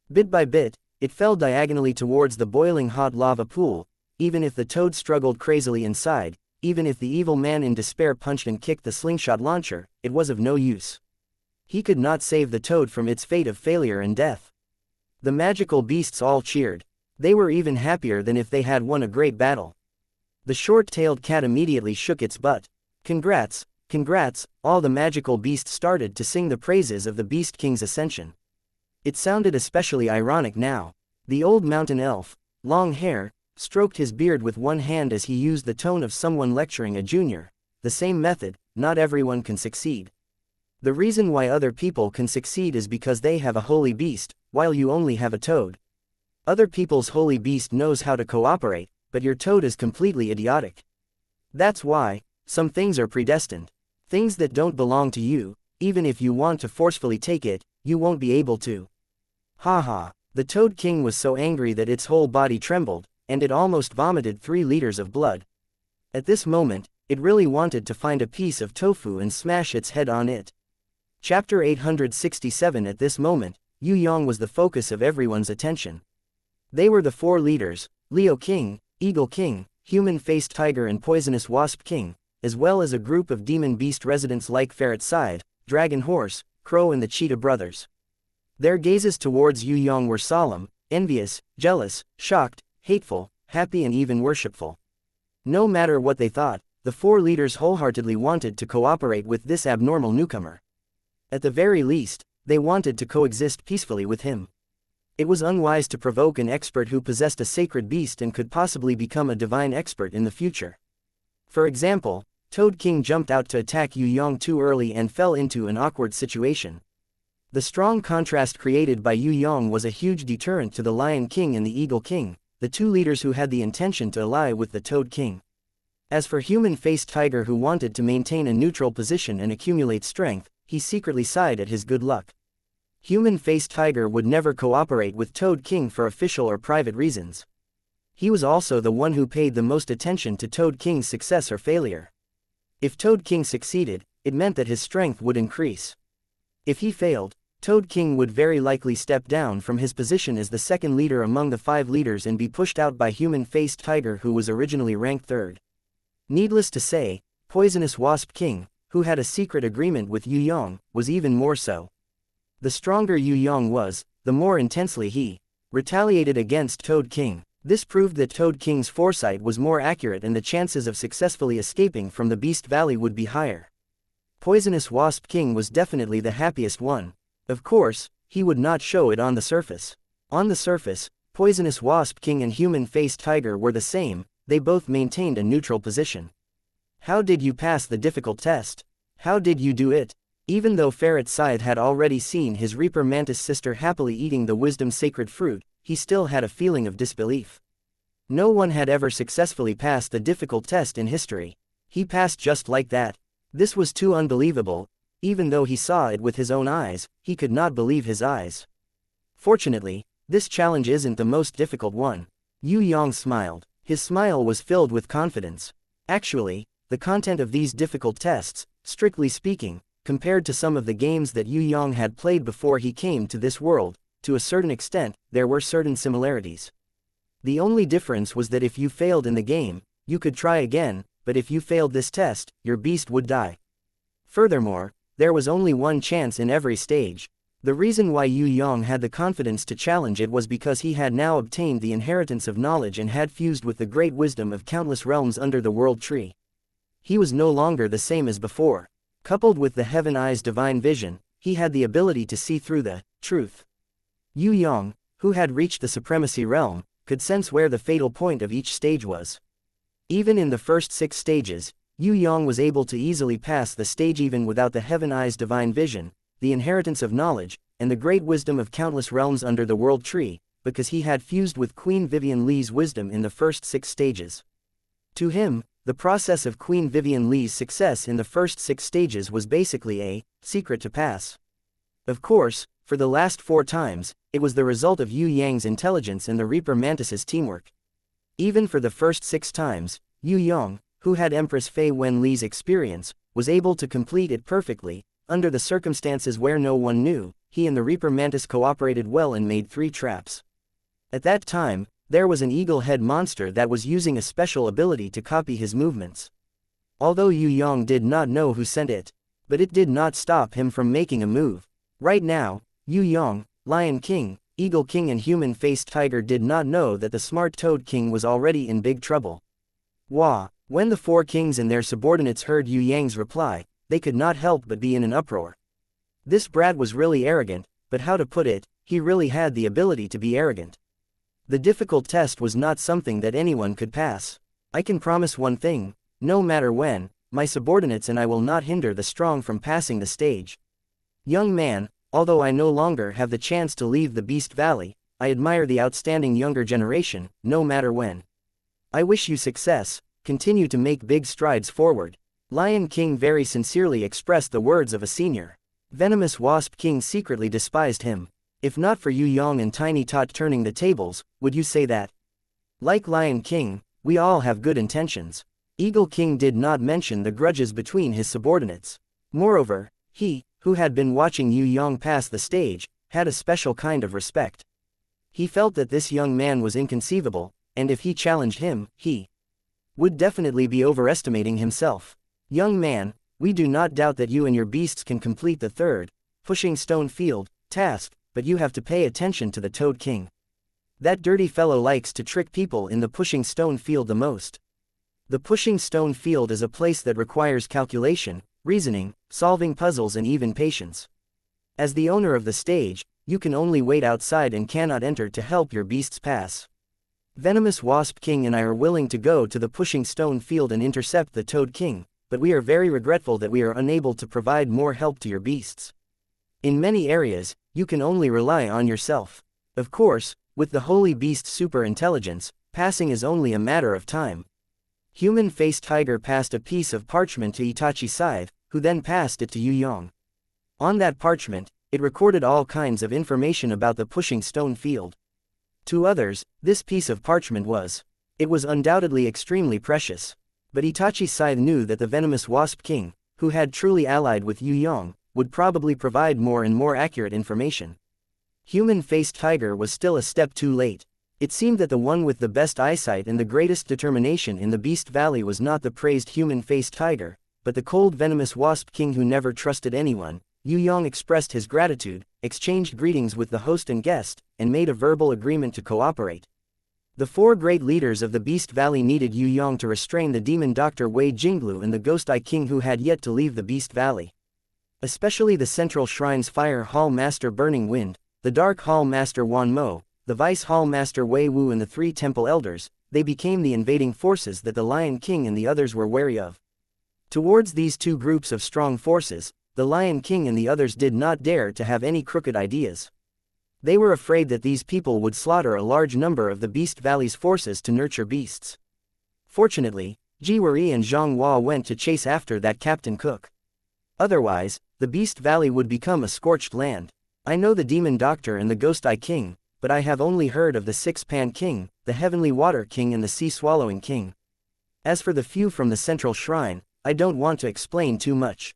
Bit by bit, it fell diagonally towards the boiling hot lava pool. Even if the toad struggled crazily inside, even if the evil man in despair punched and kicked the slingshot launcher, it was of no use. He could not save the toad from its fate of failure and death. The magical beasts all cheered. They were even happier than if they had won a great battle. The short-tailed cat immediately shook its butt. Congrats, congrats, all the magical beasts started to sing the praises of the Beast King's ascension. It sounded especially ironic now. The old mountain elf, long hair, stroked his beard with one hand as he used the tone of someone lecturing a junior. The same method, not everyone can succeed. The reason why other people can succeed is because they have a holy beast, while you only have a toad. Other people's holy beast knows how to cooperate, but your toad is completely idiotic. That's why, some things are predestined. Things that don't belong to you, even if you want to forcefully take it, you won't be able to. Haha, the Toad King was so angry that its whole body trembled, and it almost vomited 3 liters of blood. At this moment, it really wanted to find a piece of tofu and smash its head on it. Chapter 867. At this moment, Yue Yang was the focus of everyone's attention. They were the 4 leaders, Leo King, Eagle King, Human-Faced Tiger and Poisonous Wasp King, as well as a group of demon beast residents like Ferret Side, Dragon Horse, Crow and the Cheetah Brothers. Their gazes towards Yue Yang were solemn, envious, jealous, shocked, hateful, happy and even worshipful. No matter what they thought, the 4 leaders wholeheartedly wanted to cooperate with this abnormal newcomer. At the very least, they wanted to coexist peacefully with him. It was unwise to provoke an expert who possessed a sacred beast and could possibly become a divine expert in the future. For example, Toad King jumped out to attack Yue Yang too early and fell into an awkward situation. The strong contrast created by Yue Yang was a huge deterrent to the Lion King and the Eagle King, the 2 leaders who had the intention to ally with the Toad King. As for Human-Faced Tiger, who wanted to maintain a neutral position and accumulate strength, he secretly sighed at his good luck. Human-Faced Tiger would never cooperate with Toad King for official or private reasons. He was also the one who paid the most attention to Toad King's success or failure. If Toad King succeeded, it meant that his strength would increase. If he failed, Toad King would very likely step down from his position as the second leader among the 5 leaders and be pushed out by Human-Faced Tiger, who was originally ranked 3rd. Needless to say, Poisonous Wasp King, who had a secret agreement with Yue Yang, was even more so. The stronger Yue Yang was, the more intensely he retaliated against Toad King. This proved that Toad King's foresight was more accurate and the chances of successfully escaping from the Beast Valley would be higher. Poisonous Wasp King was definitely the happiest one. Of course, he would not show it on the surface. On the surface, Poisonous Wasp King and Human-Faced Tiger were the same. They both maintained a neutral position. How did you pass the difficult test? How did you do it? Even though Ferret Scythe had already seen his Reaper Mantis sister happily eating the wisdom sacred fruit, he still had a feeling of disbelief. No one had ever successfully passed the difficult test in history. He passed just like that. This was too unbelievable. Even though he saw it with his own eyes, he could not believe his eyes. Fortunately, this challenge isn't the most difficult one. Yue Yang smiled. His smile was filled with confidence. Actually, the content of these difficult tests, strictly speaking, compared to some of the games that Yue Yang had played before he came to this world, to a certain extent, there were certain similarities. The only difference was that if you failed in the game, you could try again, but if you failed this test, your beast would die. Furthermore, there was only one chance in every stage. The reason why Yue Yang had the confidence to challenge it was because he had now obtained the inheritance of knowledge and had fused with the great wisdom of countless realms under the world tree. He was no longer the same as before. Coupled with the Heaven Eye's divine vision, he had the ability to see through the truth. Yue Yang, who had reached the supremacy realm, could sense where the fatal point of each stage was. Even in the first 6 stages, Yue Yang was able to easily pass the stage even without the Heaven Eye's divine vision, the inheritance of knowledge, and the great wisdom of countless realms under the world tree, because he had fused with Queen Vivian Li's wisdom in the first 6 stages. To him, the process of Queen Vivian Li's success in the first 6 stages was basically a secret to pass. Of course, for the last 4 times, it was the result of Yue Yang's intelligence and the Reaper Mantis's teamwork. Even for the first 6 times, Yue Yang, who had Empress Fei Wen Li's experience, was able to complete it perfectly. Under the circumstances where no one knew, he and the Reaper Mantis cooperated well and made 3 traps. At that time, there was an eagle-head monster that was using a special ability to copy his movements. Although Yue Yang did not know who sent it, but it did not stop him from making a move. Right now, Yue Yang, Lion King, Eagle King and Human-Faced Tiger did not know that the smart Toad King was already in big trouble. Wah! When the 4 kings and their subordinates heard Yue Yang's reply, they could not help but be in an uproar. This brat was really arrogant, but how to put it, he really had the ability to be arrogant. The difficult test was not something that anyone could pass. I can promise one thing, no matter when, my subordinates and I will not hinder the strong from passing the stage. Young man, although I no longer have the chance to leave the Beast Valley, I admire the outstanding younger generation, no matter when. I wish you success, continue to make big strides forward. Lion King very sincerely expressed the words of a senior. Venomous Wasp King secretly despised him. If not for Yue Yang and Tiny Tot turning the tables, would you say that? Like Lion King, we all have good intentions. Eagle King did not mention the grudges between his subordinates. Moreover, he, who had been watching Yue Yang pass the stage, had a special kind of respect. He felt that this young man was inconceivable, and if he challenged him, he would definitely be overestimating himself. Young man, we do not doubt that you and your beasts can complete the 3rd, pushing stone field, task, but you have to pay attention to the Toad King. That dirty fellow likes to trick people in the pushing stone field the most. The pushing stone field is a place that requires calculation, reasoning, solving puzzles and even patience. As the owner of the stage, you can only wait outside and cannot enter to help your beasts pass. Venomous Wasp King and I are willing to go to the pushing stone field and intercept the Toad King, but we are very regretful that we are unable to provide more help to your beasts. In many areas, you can only rely on yourself. Of course, with the Holy Beast's super intelligence, passing is only a matter of time. Human-Faced Tiger passed a piece of parchment to Itachi Scythe, who then passed it to Yue Yang. On that parchment, it recorded all kinds of information about the pushing stone field. To others, this piece of parchment was. It was undoubtedly extremely precious. But Itachi Scythe knew that the Venomous Wasp King, who had truly allied with Yue Yang, would probably provide more and more accurate information. Human-Faced Tiger was still a step too late. It seemed that the one with the best eyesight and the greatest determination in the Beast Valley was not the praised Human-Faced Tiger, but the cold Venomous Wasp King who never trusted anyone. Yue Yang expressed his gratitude, exchanged greetings with the host and guest, and made a verbal agreement to cooperate. The 4 great leaders of the Beast Valley needed Yue Yang to restrain the demon Dr. Wei Jinglu and the Ghost Eye King who had yet to leave the Beast Valley. Especially the Central Shrine's Fire Hall Master Burning Wind, the Dark Hall Master Wan Mo, the Vice Hall Master Wei Wu and the 3 Temple Elders. They became the invading forces that the Lion King and the others were wary of. Towards these 2 groups of strong forces, the Lion King and the others did not dare to have any crooked ideas. They were afraid that these people would slaughter a large number of the Beast Valley's forces to nurture beasts. Fortunately, Ji Wei and Zhang Hua went to chase after that Captain Cook. Otherwise, the Beast Valley would become a scorched land. I know the Demon Doctor and the Ghost Eye King, but I have only heard of the 6 Pan King, the Heavenly Water King and the Sea Swallowing King. As for the few from the Central Shrine, I don't want to explain too much.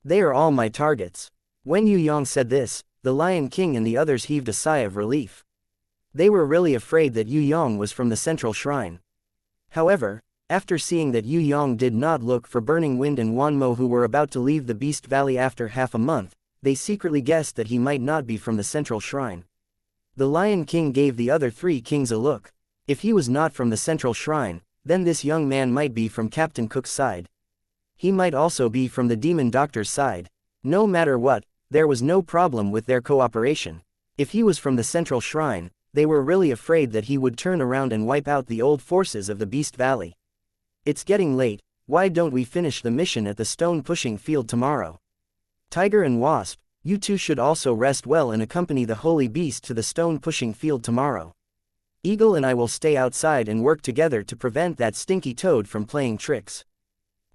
They are all my targets. When Yue Yang said this, the Lion King and the others heaved a sigh of relief. They were really afraid that Yue Yang was from the Central Shrine. However, After seeing that Yue Yang did not look for Burning Wind and Wanmo, who were about to leave the Beast Valley after half a month, they secretly guessed that he might not be from the central shrine. The Lion King gave the other 3 kings a look. If he was not from the central shrine, then this young man might be from Captain Cook's side. He might also be from the Demon Doctor's side. No matter what, there was no problem with their cooperation. If he was from the central shrine, they were really afraid that he would turn around and wipe out the old forces of the Beast Valley. It's getting late, why don't we finish the mission at the stone-pushing field tomorrow? Tiger and Wasp, you two should also rest well and accompany the holy beast to the stone-pushing field tomorrow. Eagle and I will stay outside and work together to prevent that stinky toad from playing tricks.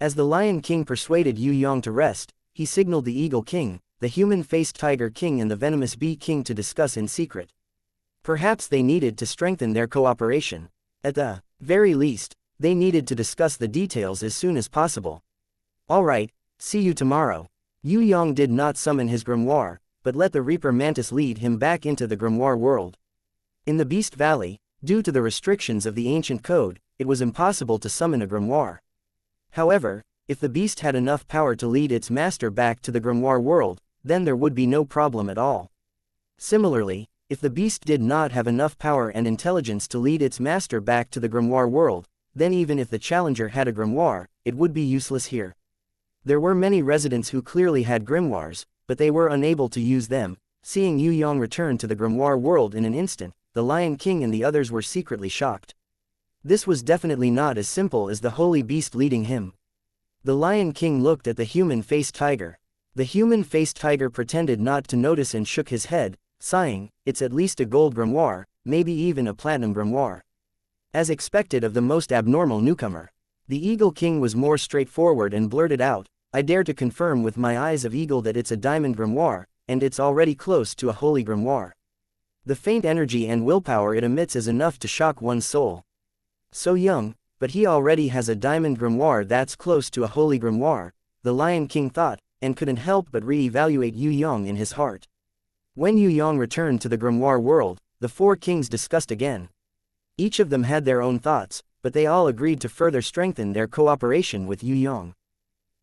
As the Lion King persuaded Yue Yang to rest, he signaled the Eagle King, the human-faced Tiger King and the venomous Bee King to discuss in secret. Perhaps they needed to strengthen their cooperation. At the very least, they needed to discuss the details as soon as possible. Alright, see you tomorrow. Yue Yang did not summon his grimoire, but let the Reaper Mantis lead him back into the grimoire world. In the Beast Valley, due to the restrictions of the ancient code, it was impossible to summon a grimoire. However, if the beast had enough power to lead its master back to the grimoire world, then there would be no problem at all. Similarly, if the beast did not have enough power and intelligence to lead its master back to the grimoire world, then even if the challenger had a grimoire, it would be useless here. There were many residents who clearly had grimoires, but they were unable to use them. Seeing Yue Yang return to the grimoire world in an instant, the Lion King and the others were secretly shocked. This was definitely not as simple as the holy beast leading him. The Lion King looked at the human-faced tiger. The human-faced tiger pretended not to notice and shook his head, sighing, "It's at least a gold grimoire, maybe even a platinum grimoire." As expected of the most abnormal newcomer, the Eagle King was more straightforward and blurted out, "I dare to confirm with my eyes of eagle that it's a diamond grimoire, and it's already close to a holy grimoire. The faint energy and willpower it emits is enough to shock one's soul. So young, but he already has a diamond grimoire that's close to a holy grimoire," the Lion King thought, and couldn't help but re-evaluate Yue Yang in his heart. When Yue Yang returned to the grimoire world, the 4 kings discussed again. Each of them had their own thoughts, but they all agreed to further strengthen their cooperation with Yue Yang.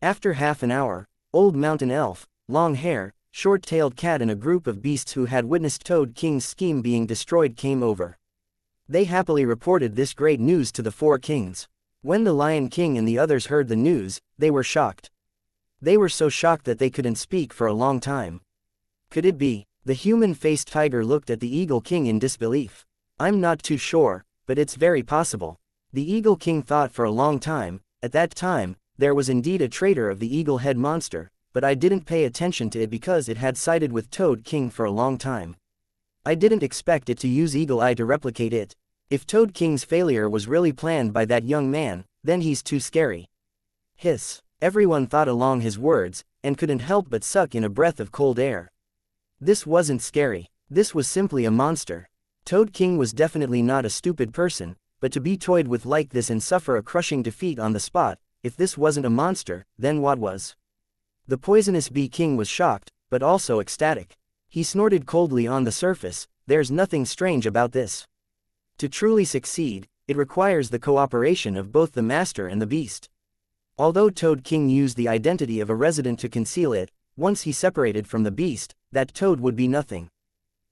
After half an hour, Old Mountain Elf, Long Hair, Short-Tailed Cat and a group of beasts who had witnessed Toad King's scheme being destroyed came over. They happily reported this great news to the 4 kings. When the Lion King and the others heard the news, they were shocked. They were so shocked that they couldn't speak for a long time. Could it be? The human-faced tiger looked at the Eagle King in disbelief. "I'm not too sure, but it's very possible." The Eagle King thought for a long time. At that time, there was indeed a traitor of the eagle head monster, but I didn't pay attention to it because it had sided with Toad King for a long time. I didn't expect it to use Eagle Eye to replicate it. If Toad King's failure was really planned by that young man, then he's too scary. Hiss. Everyone thought along his words, and couldn't help but suck in a breath of cold air. This wasn't scary. This was simply a monster. Toad King was definitely not a stupid person, but to be toyed with like this and suffer a crushing defeat on the spot, if this wasn't a monster, then what was? The poisonous Bee King was shocked, but also ecstatic. He snorted coldly on the surface, "There's nothing strange about this. To truly succeed, it requires the cooperation of both the master and the beast." Although Toad King used the identity of a resident to conceal it, once he separated from the beast, that toad would be nothing.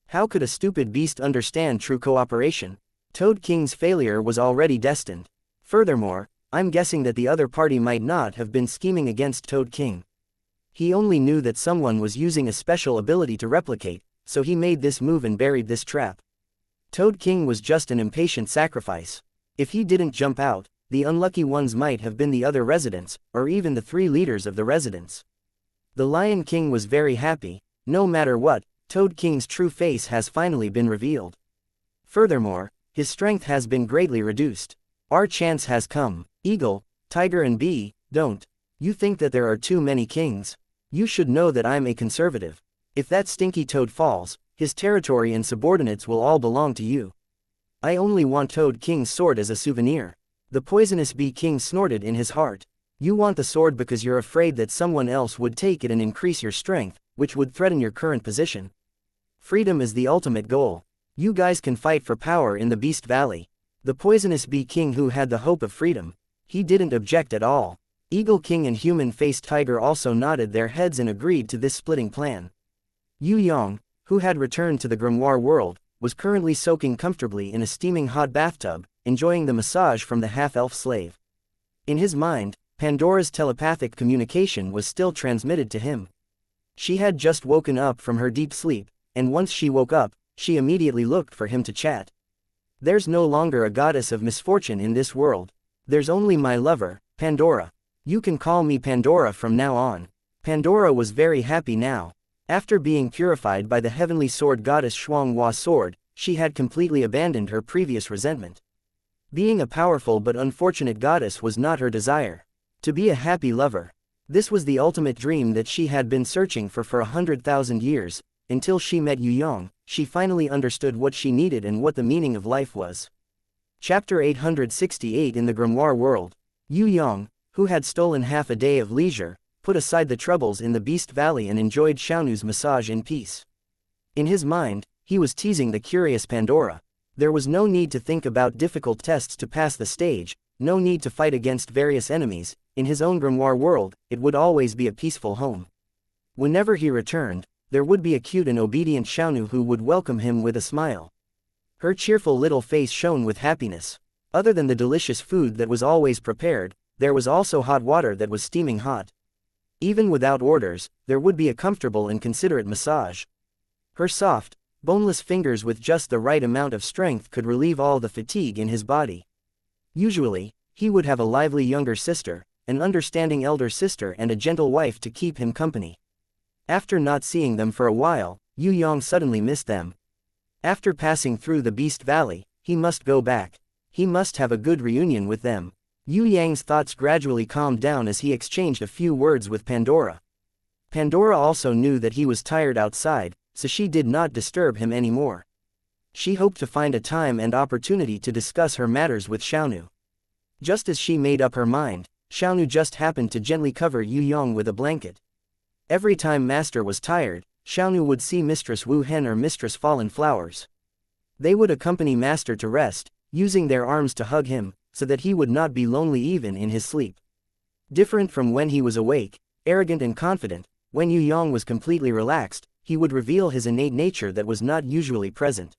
How could a stupid beast understand true cooperation? Toad King's failure was already destined. Furthermore, I'm guessing that the other party might not have been scheming against Toad King. He only knew that someone was using a special ability to replicate, so he made this move and buried this trap. Toad King was just an impatient sacrifice. If he didn't jump out, the unlucky ones might have been the other residents, or even the 3 leaders of the residents. The Lion King was very happy. No matter what, Toad King's true face has finally been revealed. Furthermore, his strength has been greatly reduced. Our chance has come. Eagle, Tiger and Bee, don't you think that there are too many kings? You should know that I'm a conservative. If that stinky toad falls, his territory and subordinates will all belong to you. I only want Toad King's sword as a souvenir. The poisonous Bee King snorted in his heart. You want the sword because you're afraid that someone else would take it and increase your strength, which would threaten your current position. Freedom is the ultimate goal. You guys can fight for power in the Beast Valley. The poisonous Bee King, who had the hope of freedom, He didn't object at all. Eagle King and human-faced tiger also nodded their heads and agreed to this splitting plan. Yue Yang, who had returned to the grimoire world, was currently soaking comfortably in a steaming hot bathtub, enjoying the massage from the half-elf slave. In his mind, Pandora's telepathic communication was still transmitted to him. She had just woken up from her deep sleep, and once she woke up, she immediately looked for him to chat. There's no longer a goddess of misfortune in this world. There's only my lover, Pandora. You can call me Pandora from now on. Pandora was very happy now. After being purified by the heavenly sword goddess Shuanghua's sword, she had completely abandoned her previous resentment. Being a powerful but unfortunate goddess was not her desire. To be a happy lover. This was the ultimate dream that she had been searching for 100,000 years. Until she met Yue Yang, she finally understood what she needed and what the meaning of life was. Chapter 868 In the grimoire world. Yue Yang, who had stolen half a day of leisure, put aside the troubles in the Beast Valley and enjoyed Xiaonu's massage in peace. In his mind, he was teasing the curious Pandora. There was no need to think about difficult tests to pass the stage, no need to fight against various enemies. In his own grimoire world, it would always be a peaceful home. Whenever he returned, there would be a cute and obedient Xiaonu who would welcome him with a smile. Her cheerful little face shone with happiness. Other than the delicious food that was always prepared, there was also hot water that was steaming hot. Even without orders, there would be a comfortable and considerate massage. Her soft, boneless fingers with just the right amount of strength could relieve all the fatigue in his body. Usually, he would have a lively younger sister, an understanding elder sister and a gentle wife to keep him company. After not seeing them for a while, Yue Yang suddenly missed them. After passing through the Beast Valley, he must go back. He must have a good reunion with them. Yue Yang's thoughts gradually calmed down as he exchanged a few words with Pandora. Pandora also knew that he was tired outside, so she did not disturb him anymore. She hoped to find a time and opportunity to discuss her matters with Xiaonu. Just as she made up her mind, Xiaonu just happened to gently cover Yue Yang with a blanket. Every time Master was tired, Xiaonu would see Mistress Wu Hen or Mistress Fallen Flowers. They would accompany Master to rest, using their arms to hug him, so that he would not be lonely even in his sleep. Different from when he was awake, arrogant and confident, when Yue Yang was completely relaxed, he would reveal his innate nature that was not usually present.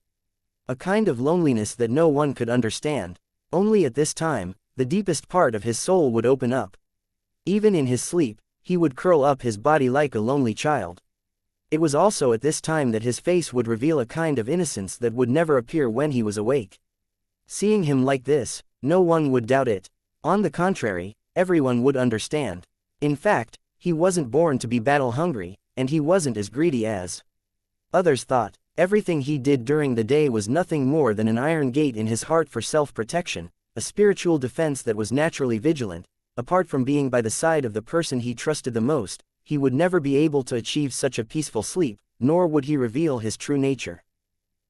A kind of loneliness that no one could understand. Only at this time, the deepest part of his soul would open up. Even in his sleep, he would curl up his body like a lonely child. It was also at this time that his face would reveal a kind of innocence that would never appear when he was awake. Seeing him like this, no one would doubt it. On the contrary, everyone would understand. In fact, he wasn't born to be battle-hungry, and he wasn't as greedy as others thought. Everything he did during the day was nothing more than an iron gate in his heart for self-protection, a spiritual defense that was naturally vigilant. Apart from being by the side of the person he trusted the most, he would never be able to achieve such a peaceful sleep, nor would he reveal his true nature.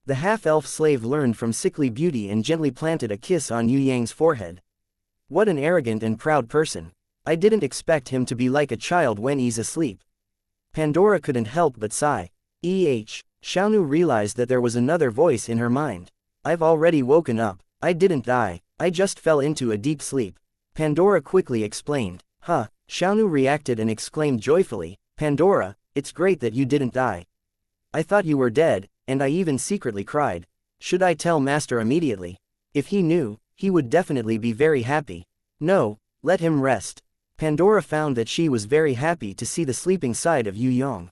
The half-elf slave learned from sickly beauty and gently planted a kiss on Yue Yang's forehead. What an arrogant and proud person. I didn't expect him to be like a child when he's asleep. Pandora couldn't help but sigh. Xiaonu realized that there was another voice in her mind. I've already woken up. I didn't die. I just fell into a deep sleep. Pandora quickly explained. Huh. Xiaonu reacted and exclaimed joyfully, Pandora, it's great that you didn't die. I thought you were dead, and I even secretly cried. Should I tell Master immediately? If he knew, he would definitely be very happy. No, let him rest. Pandora found that she was very happy to see the sleeping side of Yue Yang.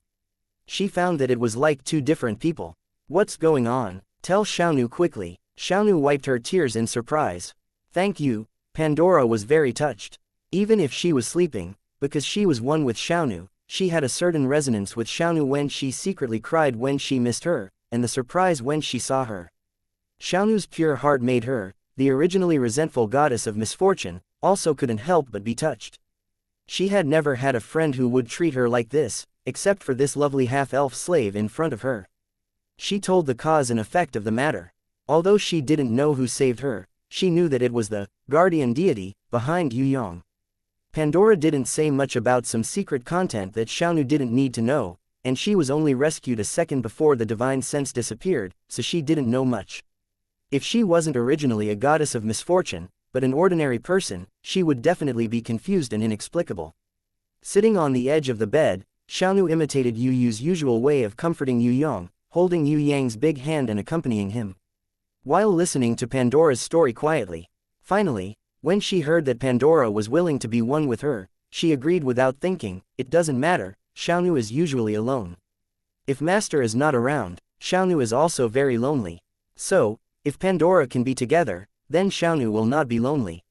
She found that it was like two different people. What's going on? Tell Xiaonu quickly. Xiaonu wiped her tears in surprise. Thank you. Pandora was very touched. Even if she was sleeping, because she was one with Xiaonu, she had a certain resonance with Xiaonu when she secretly cried when she missed her, and the surprise when she saw her. Xiaonu's pure heart made her, the originally resentful goddess of misfortune, also couldn't help but be touched. She had never had a friend who would treat her like this, except for this lovely half-elf slave in front of her. She told the cause and effect of the matter. Although she didn't know who saved her, she knew that it was the guardian deity behind Yue Yang. Pandora didn't say much about some secret content that Xiaonu didn't need to know, and she was only rescued a second before the divine sense disappeared, so she didn't know much. If she wasn't originally a goddess of misfortune, but an ordinary person, she would definitely be confused and inexplicable. Sitting on the edge of the bed, Xiaonu imitated Yu Yu's usual way of comforting Yue Yang, holding Yue Yang's big hand and accompanying him, while listening to Pandora's story quietly. Finally, when she heard that Pandora was willing to be one with her, she agreed without thinking. It doesn't matter, Xiaonu is usually alone. If Master is not around, Xiaonu is also very lonely. So, if Pandora can be together, then Xiaonu will not be lonely.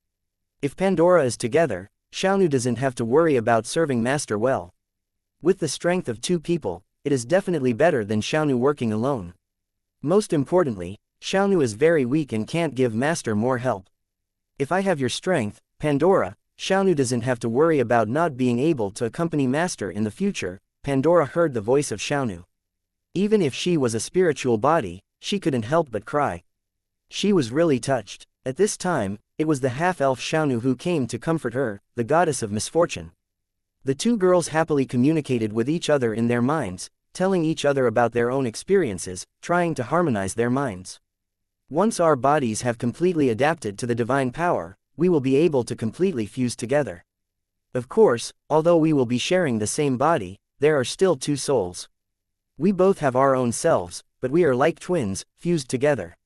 If Pandora is together, Xiaonu doesn't have to worry about serving Master well. With the strength of two people, it is definitely better than Xiaonu working alone. Most importantly, Xiaonu is very weak and can't give Master more help. If I have your strength, Pandora, Xiaonu doesn't have to worry about not being able to accompany Master in the future. Pandora heard the voice of Xiaonu. Even if she was a spiritual body, she couldn't help but cry. She was really touched. At this time, it was the half-elf Xiaonu who came to comfort her, the goddess of misfortune. The two girls happily communicated with each other in their minds, telling each other about their own experiences, trying to harmonize their minds. Once our bodies have completely adapted to the divine power, we will be able to completely fuse together. Of course, although we will be sharing the same body, there are still two souls. We both have our own selves, but we are like twins, fused together.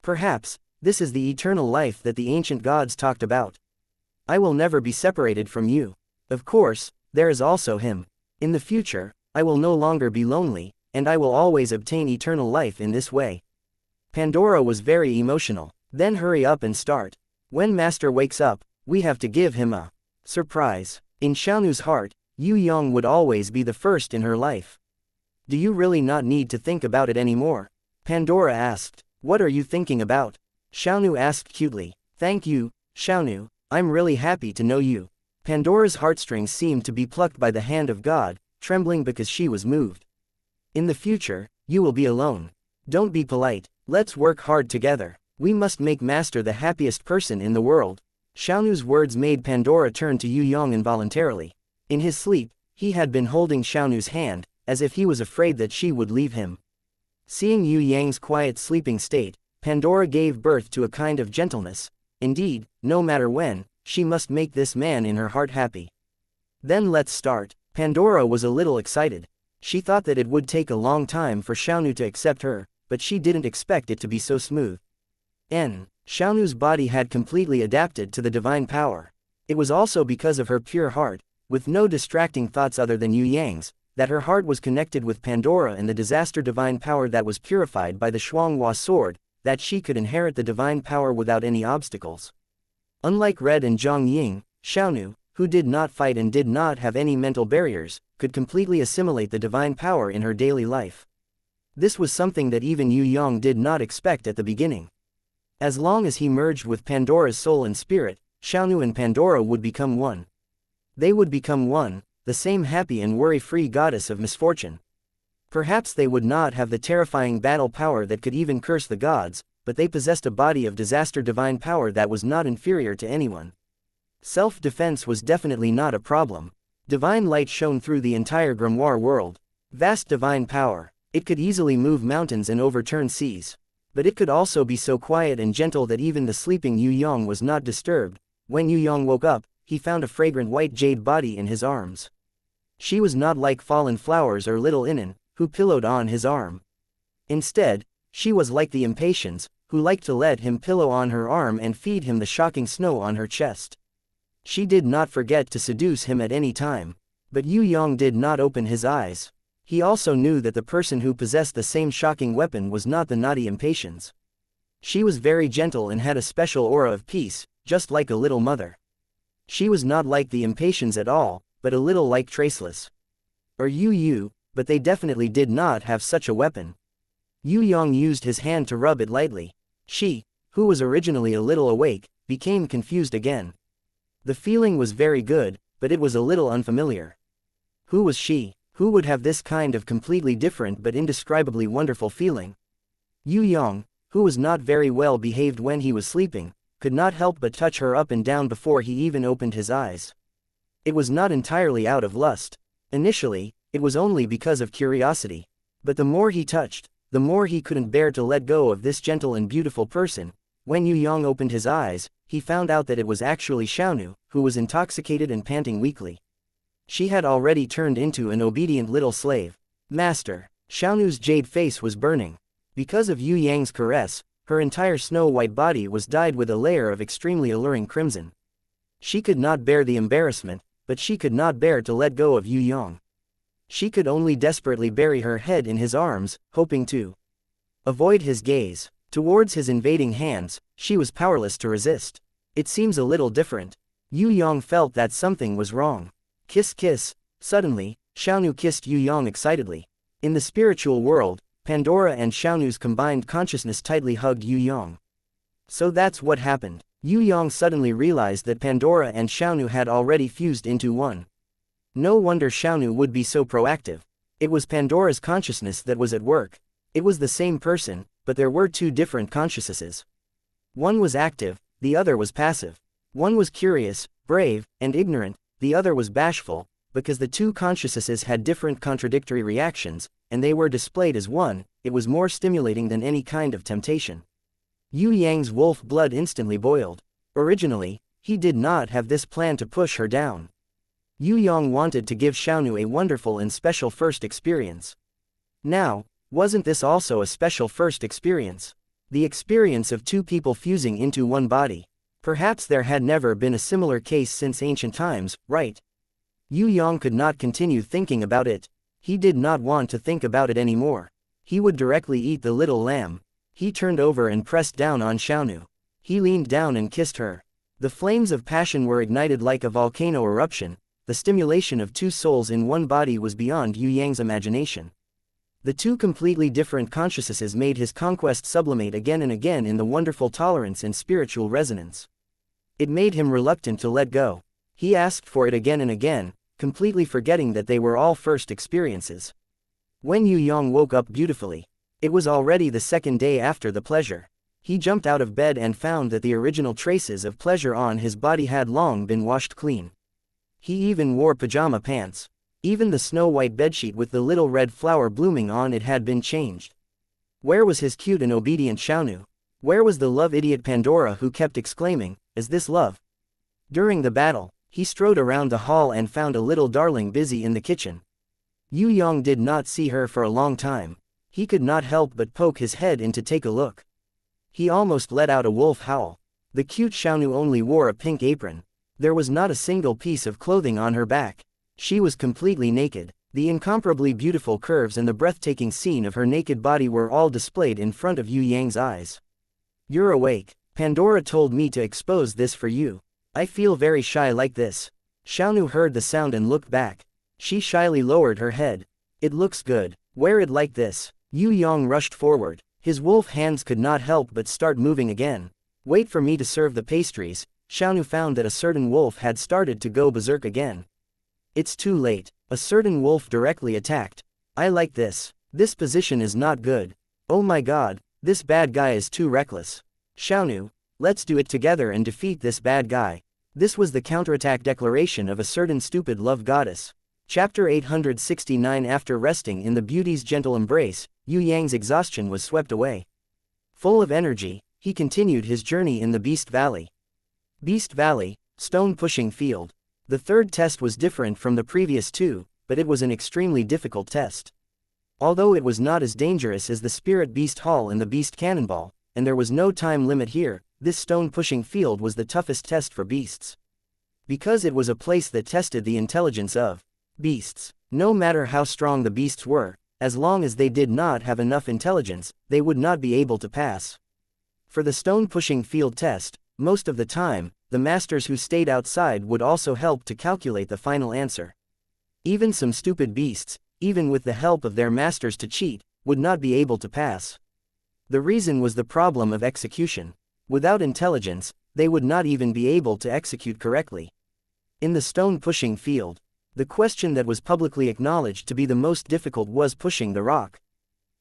Perhaps, this is the eternal life that the ancient gods talked about. I will never be separated from you. Of course, there is also him. In the future, I will no longer be lonely, and I will always obtain eternal life in this way. Pandora was very emotional. Then hurry up and start. When Master wakes up, we have to give him a surprise. In Xiaonu's heart, Yue Yang would always be the first in her life. Do you really not need to think about it anymore? Pandora asked. What are you thinking about? Xiaonu asked cutely. Thank you, Xiaonu, I'm really happy to know you. Pandora's heartstrings seemed to be plucked by the hand of God, trembling because she was moved. In the future, you will be alone. Don't be polite, let's work hard together. We must make Master the happiest person in the world. Xiaonu's words made Pandora turn to Yue Yang involuntarily. In his sleep, he had been holding Xiaonu's hand, as if he was afraid that she would leave him. Seeing Yue Yang's quiet sleeping state, Pandora gave birth to a kind of gentleness. Indeed, no matter when, she must make this man in her heart happy. Then let's start. Pandora was a little excited. She thought that it would take a long time for Xiaonu to accept her, but she didn't expect it to be so smooth. Xiaonu's body had completely adapted to the divine power. It was also because of her pure heart, with no distracting thoughts other than Yue Yang's, that her heart was connected with Pandora and the disaster divine power that was purified by the Shuanghua sword, that she could inherit the divine power without any obstacles. Unlike Red and Zhang Ying, Xiaonu, who did not fight and did not have any mental barriers, could completely assimilate the divine power in her daily life. This was something that even Yue Yang did not expect at the beginning. As long as he merged with Pandora's soul and spirit, Xiaonu and Pandora would become one. They would become one, the same happy and worry-free goddess of misfortune. Perhaps they would not have the terrifying battle power that could even curse the gods, but they possessed a body of disaster divine power that was not inferior to anyone. Self-defense was definitely not a problem. Divine light shone through the entire grimoire world. Vast divine power. It could easily move mountains and overturn seas. But it could also be so quiet and gentle that even the sleeping Yue Yang was not disturbed. When Yue Yang woke up, he found a fragrant white jade body in his arms. She was not like fallen flowers or little Inan, who pillowed on his arm. Instead, she was like the impatiens, who liked to let him pillow on her arm and feed him the shocking snow on her chest. She did not forget to seduce him at any time. But Yue Yang did not open his eyes. He also knew that the person who possessed the same shocking weapon was not the naughty impatiens. She was very gentle and had a special aura of peace, just like a little mother. She was not like the impatiens at all, but a little like Traceless. Or Yu, but they definitely did not have such a weapon. Yue Yang used his hand to rub it lightly. She, who was originally a little awake, became confused again. The feeling was very good, but it was a little unfamiliar. Who was she? Who would have this kind of completely different but indescribably wonderful feeling? Yue Yang, who was not very well behaved when he was sleeping, could not help but touch her up and down before he even opened his eyes. It was not entirely out of lust. Initially, it was only because of curiosity. But the more he touched, the more he couldn't bear to let go of this gentle and beautiful person. When Yue Yang opened his eyes, he found out that it was actually Xiaonu, who was intoxicated and panting weakly. She had already turned into an obedient little slave. Master. Xiaonu's jade face was burning. Because of Yue Yang's caress, her entire snow-white body was dyed with a layer of extremely alluring crimson. She could not bear the embarrassment, but she could not bear to let go of Yue Yang. She could only desperately bury her head in his arms, hoping to avoid his gaze. Towards his invading hands, she was powerless to resist. It seems a little different. Yue Yang felt that something was wrong. Kiss kiss. Suddenly, Xiaonu kissed Yue Yang excitedly. In the spiritual world, Pandora and Xiaonu's combined consciousness tightly hugged Yue Yang. So that's what happened. Yue Yang suddenly realized that Pandora and Xiaonu had already fused into one. No wonder Xiaonu would be so proactive. It was Pandora's consciousness that was at work. It was the same person, but there were two different consciousnesses. One was active, the other was passive. One was curious, brave, and ignorant, the other was bashful, because the two consciousnesses had different contradictory reactions, and they were displayed as one. It was more stimulating than any kind of temptation. Yue Yang's wolf blood instantly boiled. Originally, he did not have this plan to push her down. Yue Yang wanted to give Xiaonu a wonderful and special first experience. Now, wasn't this also a special first experience? The experience of two people fusing into one body. Perhaps there had never been a similar case since ancient times, right? Yue Yang could not continue thinking about it. He did not want to think about it anymore. He would directly eat the little lamb. He turned over and pressed down on Xiaonu. He leaned down and kissed her. The flames of passion were ignited like a volcano eruption. The stimulation of two souls in one body was beyond Yue Yang's imagination. The two completely different consciousnesses made his conquest sublimate again and again in the wonderful tolerance and spiritual resonance. It made him reluctant to let go. He asked for it again and again, completely forgetting that they were all first experiences. When Yue Yang woke up beautifully, it was already the second day after the pleasure. He jumped out of bed and found that the original traces of pleasure on his body had long been washed clean. He even wore pajama pants. Even the snow-white bedsheet with the little red flower blooming on it had been changed. Where was his cute and obedient Xiaonu? Where was the love-idiot Pandora who kept exclaiming, "Is this love?" During the battle, he strode around the hall and found a little darling busy in the kitchen. Yue Yang did not see her for a long time. He could not help but poke his head in to take a look. He almost let out a wolf howl. The cute Xiaonu only wore a pink apron. There was not a single piece of clothing on her back. She was completely naked. The incomparably beautiful curves and the breathtaking scene of her naked body were all displayed in front of Yue Yang's eyes. "You're awake. Pandora told me to expose this for you. I feel very shy like this." Xiaonu heard the sound and looked back. She shyly lowered her head. "It looks good. Wear it like this." Yue Yang rushed forward. His wolf hands could not help but start moving again. "Wait for me to serve the pastries." Xiaonu found that a certain wolf had started to go berserk again. "It's too late." A certain wolf directly attacked. "I like this. This position is not good. Oh my god, this bad guy is too reckless. Xiaonu, let's do it together and defeat this bad guy." This was the counterattack declaration of a certain stupid love goddess. Chapter 869. After resting in the beauty's gentle embrace, Yue Yang's exhaustion was swept away. Full of energy, he continued his journey in the Beast Valley. Beast Valley, stone-pushing field. The third test was different from the previous two, but it was an extremely difficult test. Although it was not as dangerous as the Spirit Beast Hall and the Beast Cannonball, and there was no time limit here, this stone-pushing field was the toughest test for beasts. Because it was a place that tested the intelligence of beasts. No matter how strong the beasts were, as long as they did not have enough intelligence, they would not be able to pass. For the stone-pushing field test, most of the time, the masters who stayed outside would also help to calculate the final answer. Even some stupid beasts, even with the help of their masters to cheat, would not be able to pass. The reason was the problem of execution. Without intelligence, they would not even be able to execute correctly. In the stone-pushing field, the question that was publicly acknowledged to be the most difficult was pushing the rock.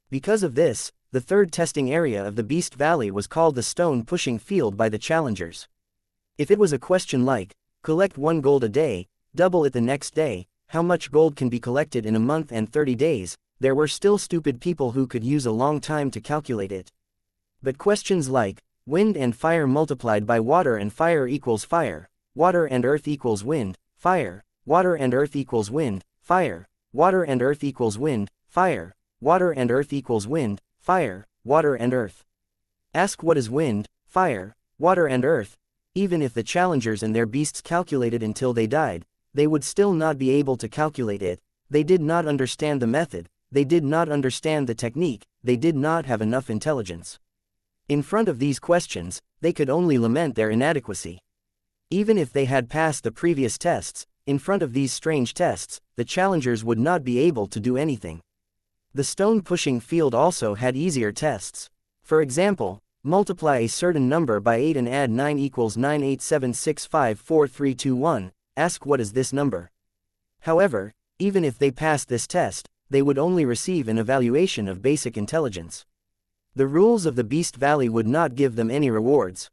Because of this, the third testing area of the Beast Valley was called the stone-pushing field by the challengers. If it was a question like, collect 1 gold a day, double it the next day, how much gold can be collected in a month and 30 days, there were still stupid people who could use a long time to calculate it. But questions like, Wind and fire multiplied by water and fire equals fire. Water and earth equals wind, fire. Water and earth equals wind, fire. Water and earth equals wind, fire. Water and earth equals wind, fire. Water and earth. Ask what is wind, fire, water and earth. Even if the challengers and their beasts calculated until they died, they would still not be able to calculate it. They did not understand the method, they did not understand the technique, they did not have enough intelligence. In front of these questions, they could only lament their inadequacy. Even if they had passed the previous tests, in front of these strange tests, the challengers would not be able to do anything. The stone-pushing field also had easier tests. For example, multiply a certain number by 8 and add 9 equals 987654321, ask what is this number. However, even if they passed this test, they would only receive an evaluation of basic intelligence. The rules of the Beast Valley would not give them any rewards.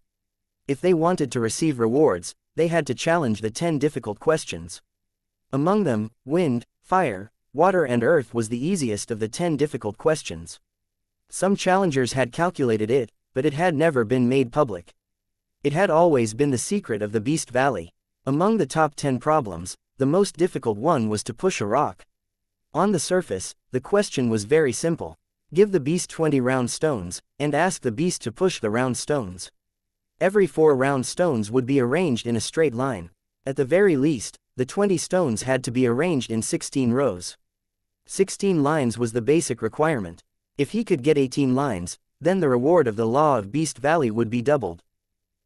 If they wanted to receive rewards, they had to challenge the 10 difficult questions. Among them, wind, fire, water and earth was the easiest of the 10 difficult questions. Some challengers had calculated it, but it had never been made public. It had always been the secret of the Beast Valley. Among the top 10 problems, the most difficult one was to push a rock. On the surface, the question was very simple. Give the beast 20 round stones, and ask the beast to push the round stones. Every 4 round stones would be arranged in a straight line. At the very least, the 20 stones had to be arranged in 16 rows. 16 lines was the basic requirement. If he could get 18 lines, then the reward of the Law of Beast Valley would be doubled.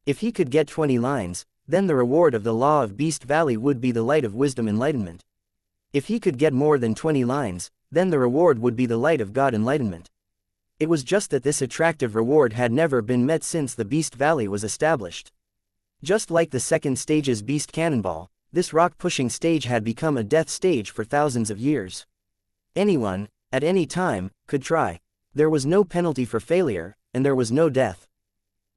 If he could get 20 lines, then the reward of the Law of Beast Valley would be the light of wisdom enlightenment. If he could get more than 20 lines, then the reward would be the light of God enlightenment. It was just that this attractive reward had never been met since the Beast Valley was established. Just like the second stage's Beast Cannonball, this rock-pushing stage had become a death stage for thousands of years. Anyone, at any time, could try. There was no penalty for failure, and there was no death.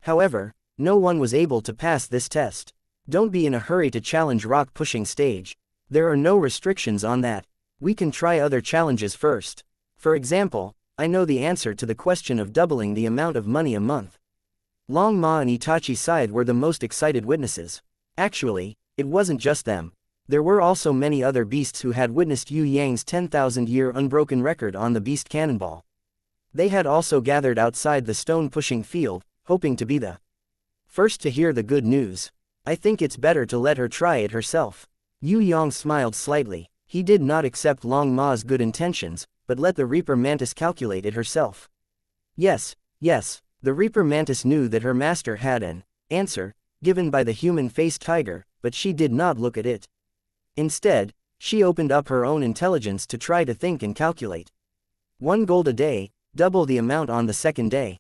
However, no one was able to pass this test. Don't be in a hurry to challenge rock-pushing stage. There are no restrictions on that. We can try other challenges first. For example, I know the answer to the question of doubling the amount of money a month. Long Ma and Itachi Side were the most excited witnesses. Actually, it wasn't just them. There were also many other beasts who had witnessed Yue Yang's 10,000-year unbroken record on the Beast Cannonball. They had also gathered outside the stone-pushing field, hoping to be the first to hear the good news. I think it's better to let her try it herself. Yue Yang smiled slightly. He did not accept Long Ma's good intentions, but let the Reaper Mantis calculate it herself. Yes, the Reaper Mantis knew that her master had an answer, given by the human-faced tiger, but she did not look at it. Instead, she opened up her own intelligence to try to think and calculate. 1 gold a day, double the amount on the second day.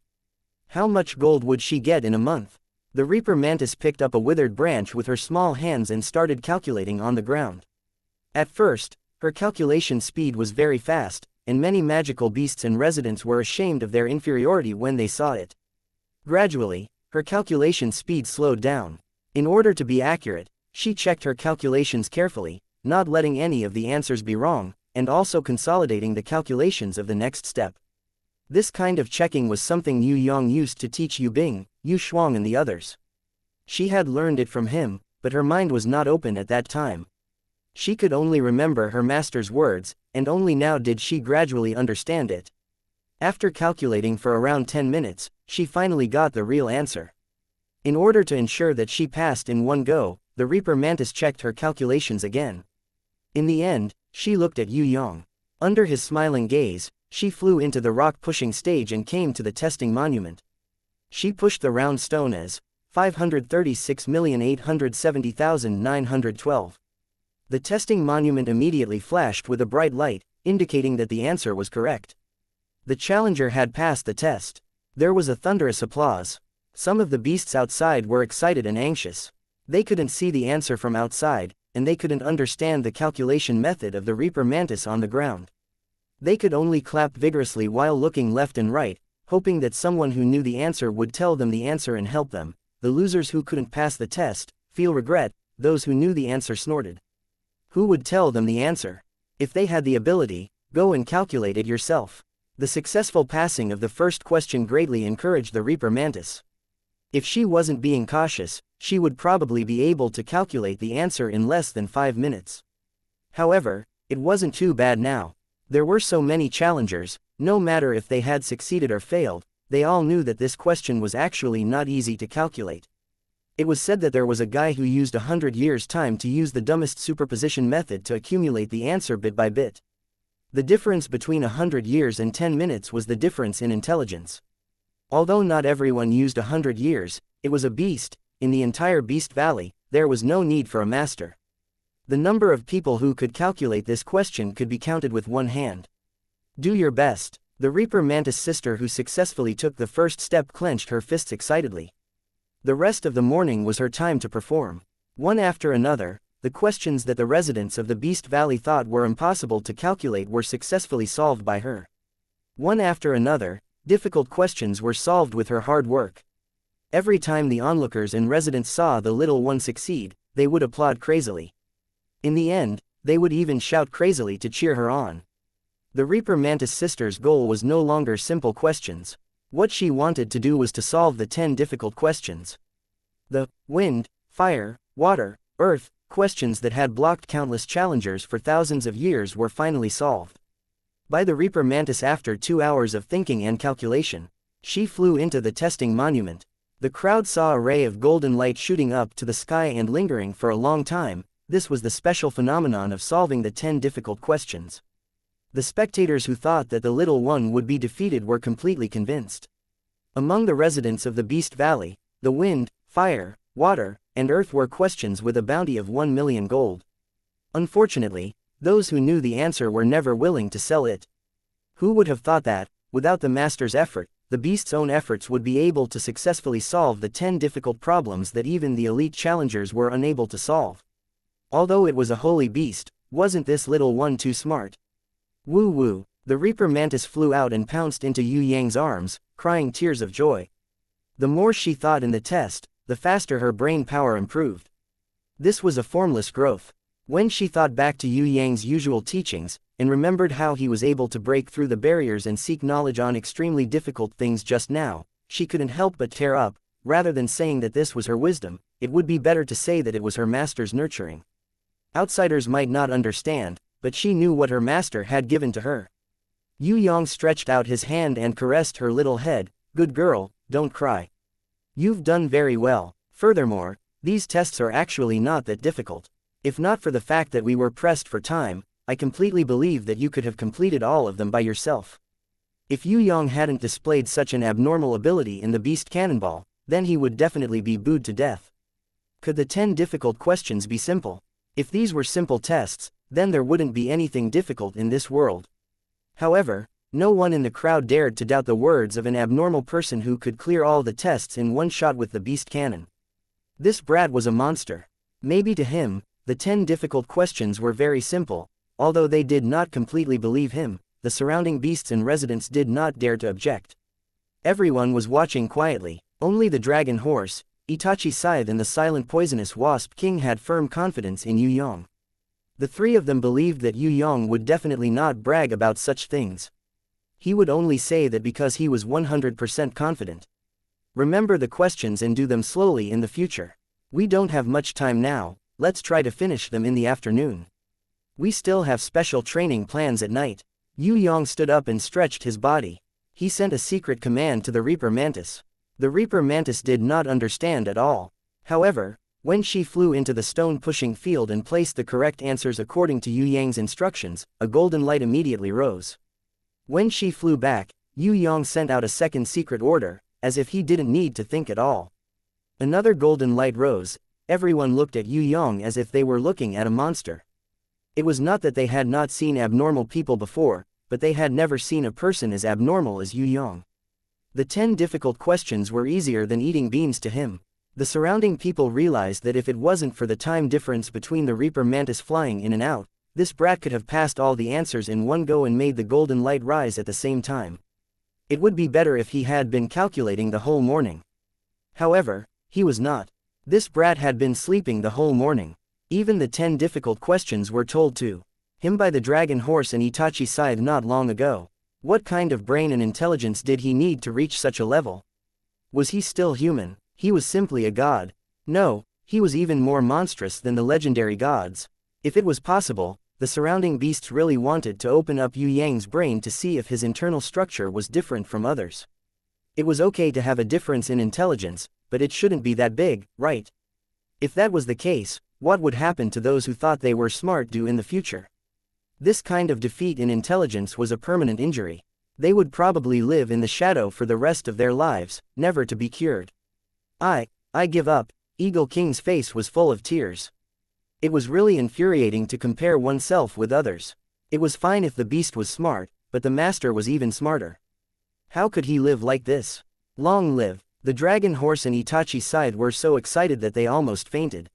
How much gold would she get in a month? The Reaper Mantis picked up a withered branch with her small hands and started calculating on the ground. At first, her calculation speed was very fast, and many magical beasts and residents were ashamed of their inferiority when they saw it. Gradually, her calculation speed slowed down. In order to be accurate, she checked her calculations carefully, not letting any of the answers be wrong, and also consolidating the calculations of the next step. This kind of checking was something Yue Yang used to teach Yu Bing, Yu Shuang and the others. She had learned it from him, but her mind was not open at that time. She could only remember her master's words, and only now did she gradually understand it. After calculating for around 10 minutes, she finally got the real answer. In order to ensure that she passed in one go, the Reaper Mantis checked her calculations again. In the end, she looked at Yue Yang. Under his smiling gaze, she flew into the rock-pushing stage and came to the testing monument. She pushed the round stone as 536,870,912. The testing monument immediately flashed with a bright light, indicating that the answer was correct. The challenger had passed the test. There was a thunderous applause. Some of the beasts outside were excited and anxious. They couldn't see the answer from outside, and they couldn't understand the calculation method of the Reaper Mantis on the ground. They could only clap vigorously while looking left and right, hoping that someone who knew the answer would tell them the answer and help them. The losers who couldn't pass the test feel regret, those who knew the answer snorted. Who would tell them the answer? If they had the ability, go and calculate it yourself. The successful passing of the first question greatly encouraged the Reaper Mantis. If she wasn't being cautious, she would probably be able to calculate the answer in less than 5 minutes. However, it wasn't too bad now. There were so many challengers, no matter if they had succeeded or failed, they all knew that this question was actually not easy to calculate. It was said that there was a guy who used 100 years' time to use the dumbest superposition method to accumulate the answer bit by bit. The difference between 100 years and 10 minutes was the difference in intelligence. Although not everyone used 100 years, it was a beast. In the entire Beast Valley, there was no need for a master. The number of people who could calculate this question could be counted with one hand. Do your best. The Reaper Mantis sister who successfully took the first step clenched her fists excitedly. The rest of the morning was her time to perform. One after another, the questions that the residents of the Beast Valley thought were impossible to calculate were successfully solved by her. One after another, difficult questions were solved with her hard work. Every time the onlookers and residents saw the little one succeed, they would applaud crazily. In the end, they would even shout crazily to cheer her on. The Reaper Mantis sister's goal was no longer simple questions. What she wanted to do was to solve the 10 difficult questions. The wind, fire, water, earth questions that had blocked countless challengers for thousands of years were finally solved. By the Reaper Mantis after 2 hours of thinking and calculation, she flew into the testing monument. The crowd saw a ray of golden light shooting up to the sky and lingering for a long time. This was the special phenomenon of solving the 10 difficult questions. The spectators who thought that the little one would be defeated were completely convinced. Among the residents of the Beast Valley, the wind, fire, water, and earth were questions with a bounty of 1 million gold. Unfortunately, those who knew the answer were never willing to sell it. Who would have thought that, without the master's effort, the beast's own efforts would be able to successfully solve the 10 difficult problems that even the elite challengers were unable to solve? Although it was a holy beast, wasn't this little one too smart? Woo woo, the Reaper Mantis flew out and pounced into Yue Yang's arms, crying tears of joy. The more she thought in the test, the faster her brain power improved. This was a formless growth. When she thought back to Yue Yang's usual teachings, and remembered how he was able to break through the barriers and seek knowledge on extremely difficult things just now, she couldn't help but tear up. Rather than saying that this was her wisdom, it would be better to say that it was her master's nurturing. Outsiders might not understand, but she knew what her master had given to her. Yue Yang stretched out his hand and caressed her little head. Good girl, don't cry. You've done very well. Furthermore, these tests are actually not that difficult. If not for the fact that we were pressed for time, I completely believe that you could have completed all of them by yourself. If Yue Yang hadn't displayed such an abnormal ability in the Beast Cannonball, then he would definitely be booed to death. Could the 10 difficult questions be simple? If these were simple tests, then there wouldn't be anything difficult in this world. However, no one in the crowd dared to doubt the words of an abnormal person who could clear all the tests in one shot with the beast cannon. This brat was a monster. Maybe to him, the 10 difficult questions were very simple. Although they did not completely believe him, the surrounding beasts and residents did not dare to object. Everyone was watching quietly. Only the dragon horse, Itachi Scythe and the silent poisonous wasp king had firm confidence in Yue Yang. The three of them believed that Yue Yang would definitely not brag about such things. He would only say that because he was 100% confident. Remember the questions and do them slowly in the future. We don't have much time now, let's try to finish them in the afternoon. We still have special training plans at night. Yue Yang stood up and stretched his body. He sent a secret command to the Reaper Mantis. The Reaper Mantis did not understand at all. However, when she flew into the stone-pushing field and placed the correct answers according to Yue Yang's instructions, a golden light immediately rose. When she flew back, Yue Yang sent out a second secret order, as if he didn't need to think at all. Another golden light rose. Everyone looked at Yue Yang as if they were looking at a monster. It was not that they had not seen abnormal people before, but they had never seen a person as abnormal as Yue Yang. The 10 difficult questions were easier than eating beans to him. The surrounding people realized that if it wasn't for the time difference between the Reaper Mantis flying in and out, this brat could have passed all the answers in one go and made the golden light rise at the same time. It would be better if he had been calculating the whole morning. However, he was not. This brat had been sleeping the whole morning. Even the 10 difficult questions were told to him by the dragon horse and Itachi Scythe not long ago. What kind of brain and intelligence did he need to reach such a level? Was he still human? He was simply a god. No, he was even more monstrous than the legendary gods. If it was possible, the surrounding beasts really wanted to open up Yue Yang's brain to see if his internal structure was different from others. It was okay to have a difference in intelligence, but it shouldn't be that big, right? If that was the case, what would happen to those who thought they were smart in the future? This kind of defeat in intelligence was a permanent injury. They would probably live in the shadow for the rest of their lives, never to be cured. I give up. Eagle King's face was full of tears. It was really infuriating to compare oneself with others. It was fine if the beast was smart, but the master was even smarter. How could he live like this? Long live. The dragon horse and Itachi's side were so excited that they almost fainted.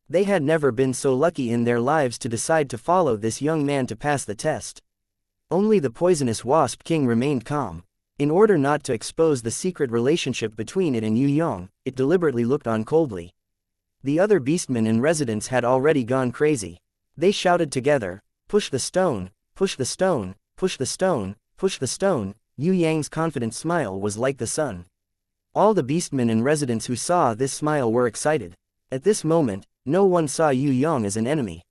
They had never been so lucky in their lives to decide to follow this young man to pass the test. Only the poisonous wasp king remained calm. In order not to expose the secret relationship between it and Yue Yang, it deliberately looked on coldly. The other beastmen and residents had already gone crazy. They shouted together, "Push the stone, push the stone, push the stone, push the stone." Yue Yang's confident smile was like the sun. All the beastmen and residents who saw this smile were excited. At this moment, no one saw Yue Yang as an enemy.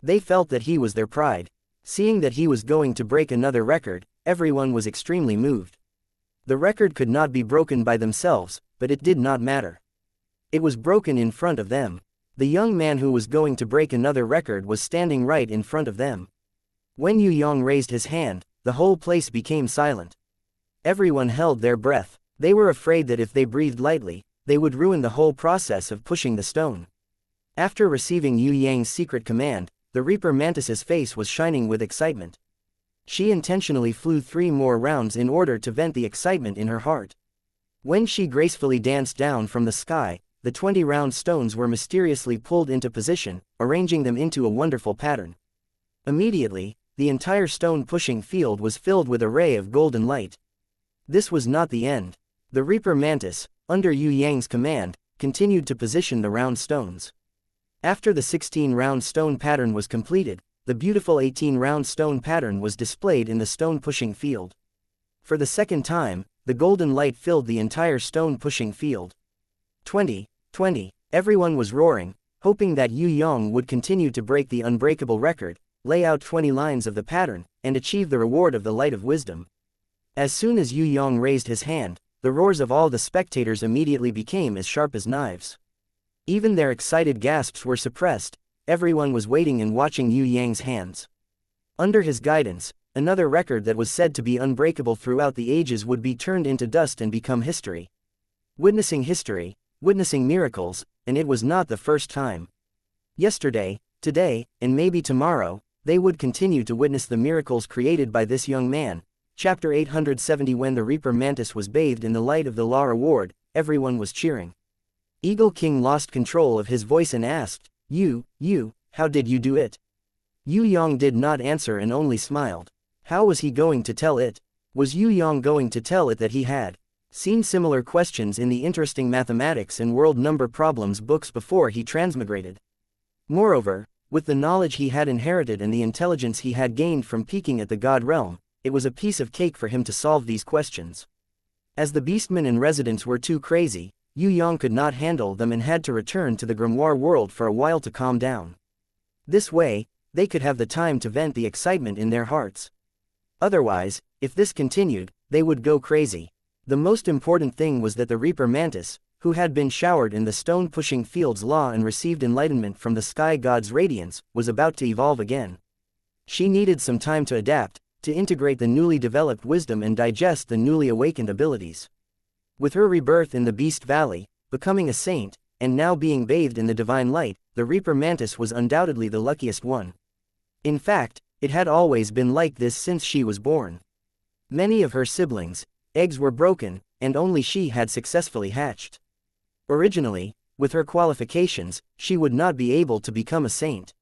They felt that he was their pride. Seeing that he was going to break another record, everyone was extremely moved. The record could not be broken by themselves, but it did not matter. It was broken in front of them. The young man who was going to break another record was standing right in front of them. When Yue Yang raised his hand, the whole place became silent. Everyone held their breath. They were afraid that if they breathed lightly, they would ruin the whole process of pushing the stone. After receiving Yue Yang's secret command, the Reaper Mantis's face was shining with excitement. She intentionally flew 3 more rounds in order to vent the excitement in her heart. When she gracefully danced down from the sky, the 20 round stones were mysteriously pulled into position, arranging them into a wonderful pattern. Immediately, the entire stone-pushing field was filled with a ray of golden light. This was not the end. The Reaper Mantis, under Yue Yang's command, continued to position the round stones. After the 16-round stone pattern was completed, the beautiful 18-round stone pattern was displayed in the stone-pushing field. For the second time, the golden light filled the entire stone-pushing field. 20. Everyone was roaring, hoping that Yue Yang would continue to break the unbreakable record, lay out 20 lines of the pattern, and achieve the reward of the Light of Wisdom. As soon as Yue Yang raised his hand, the roars of all the spectators immediately became as sharp as knives. Even their excited gasps were suppressed. Everyone was waiting and watching Yue Yang's hands. Under his guidance, another record that was said to be unbreakable throughout the ages would be turned into dust and become history. Witnessing history, witnessing miracles, and it was not the first time. Yesterday, today, and maybe tomorrow, they would continue to witness the miracles created by this young man. Chapter 870. When the Reaper Mantis was bathed in the light of the law reward, everyone was cheering. Eagle King lost control of his voice and asked, You, how did you do it? Yue Yang did not answer and only smiled. How was he going to tell it? Was Yue Yang going to tell it that he had seen similar questions in the interesting mathematics and world number problems books before he transmigrated? Moreover, with the knowledge he had inherited and the intelligence he had gained from peeking at the God realm, it was a piece of cake for him to solve these questions. As the beastmen and residents were too crazy, Yue Yang could not handle them and had to return to the grimoire world for a while to calm down. This way, they could have the time to vent the excitement in their hearts. Otherwise, if this continued, they would go crazy. The most important thing was that the Reaper Mantis, who had been showered in the stone-pushing field's law and received enlightenment from the sky god's radiance, was about to evolve again. She needed some time to adapt, to integrate the newly developed wisdom and digest the newly awakened abilities. With her rebirth in the Beast Valley, becoming a saint, and now being bathed in the divine light, the Reaper Mantis was undoubtedly the luckiest one. In fact, it had always been like this since she was born. Many of her siblings' eggs were broken, and only she had successfully hatched. Originally, with her qualifications, she would not be able to become a saint.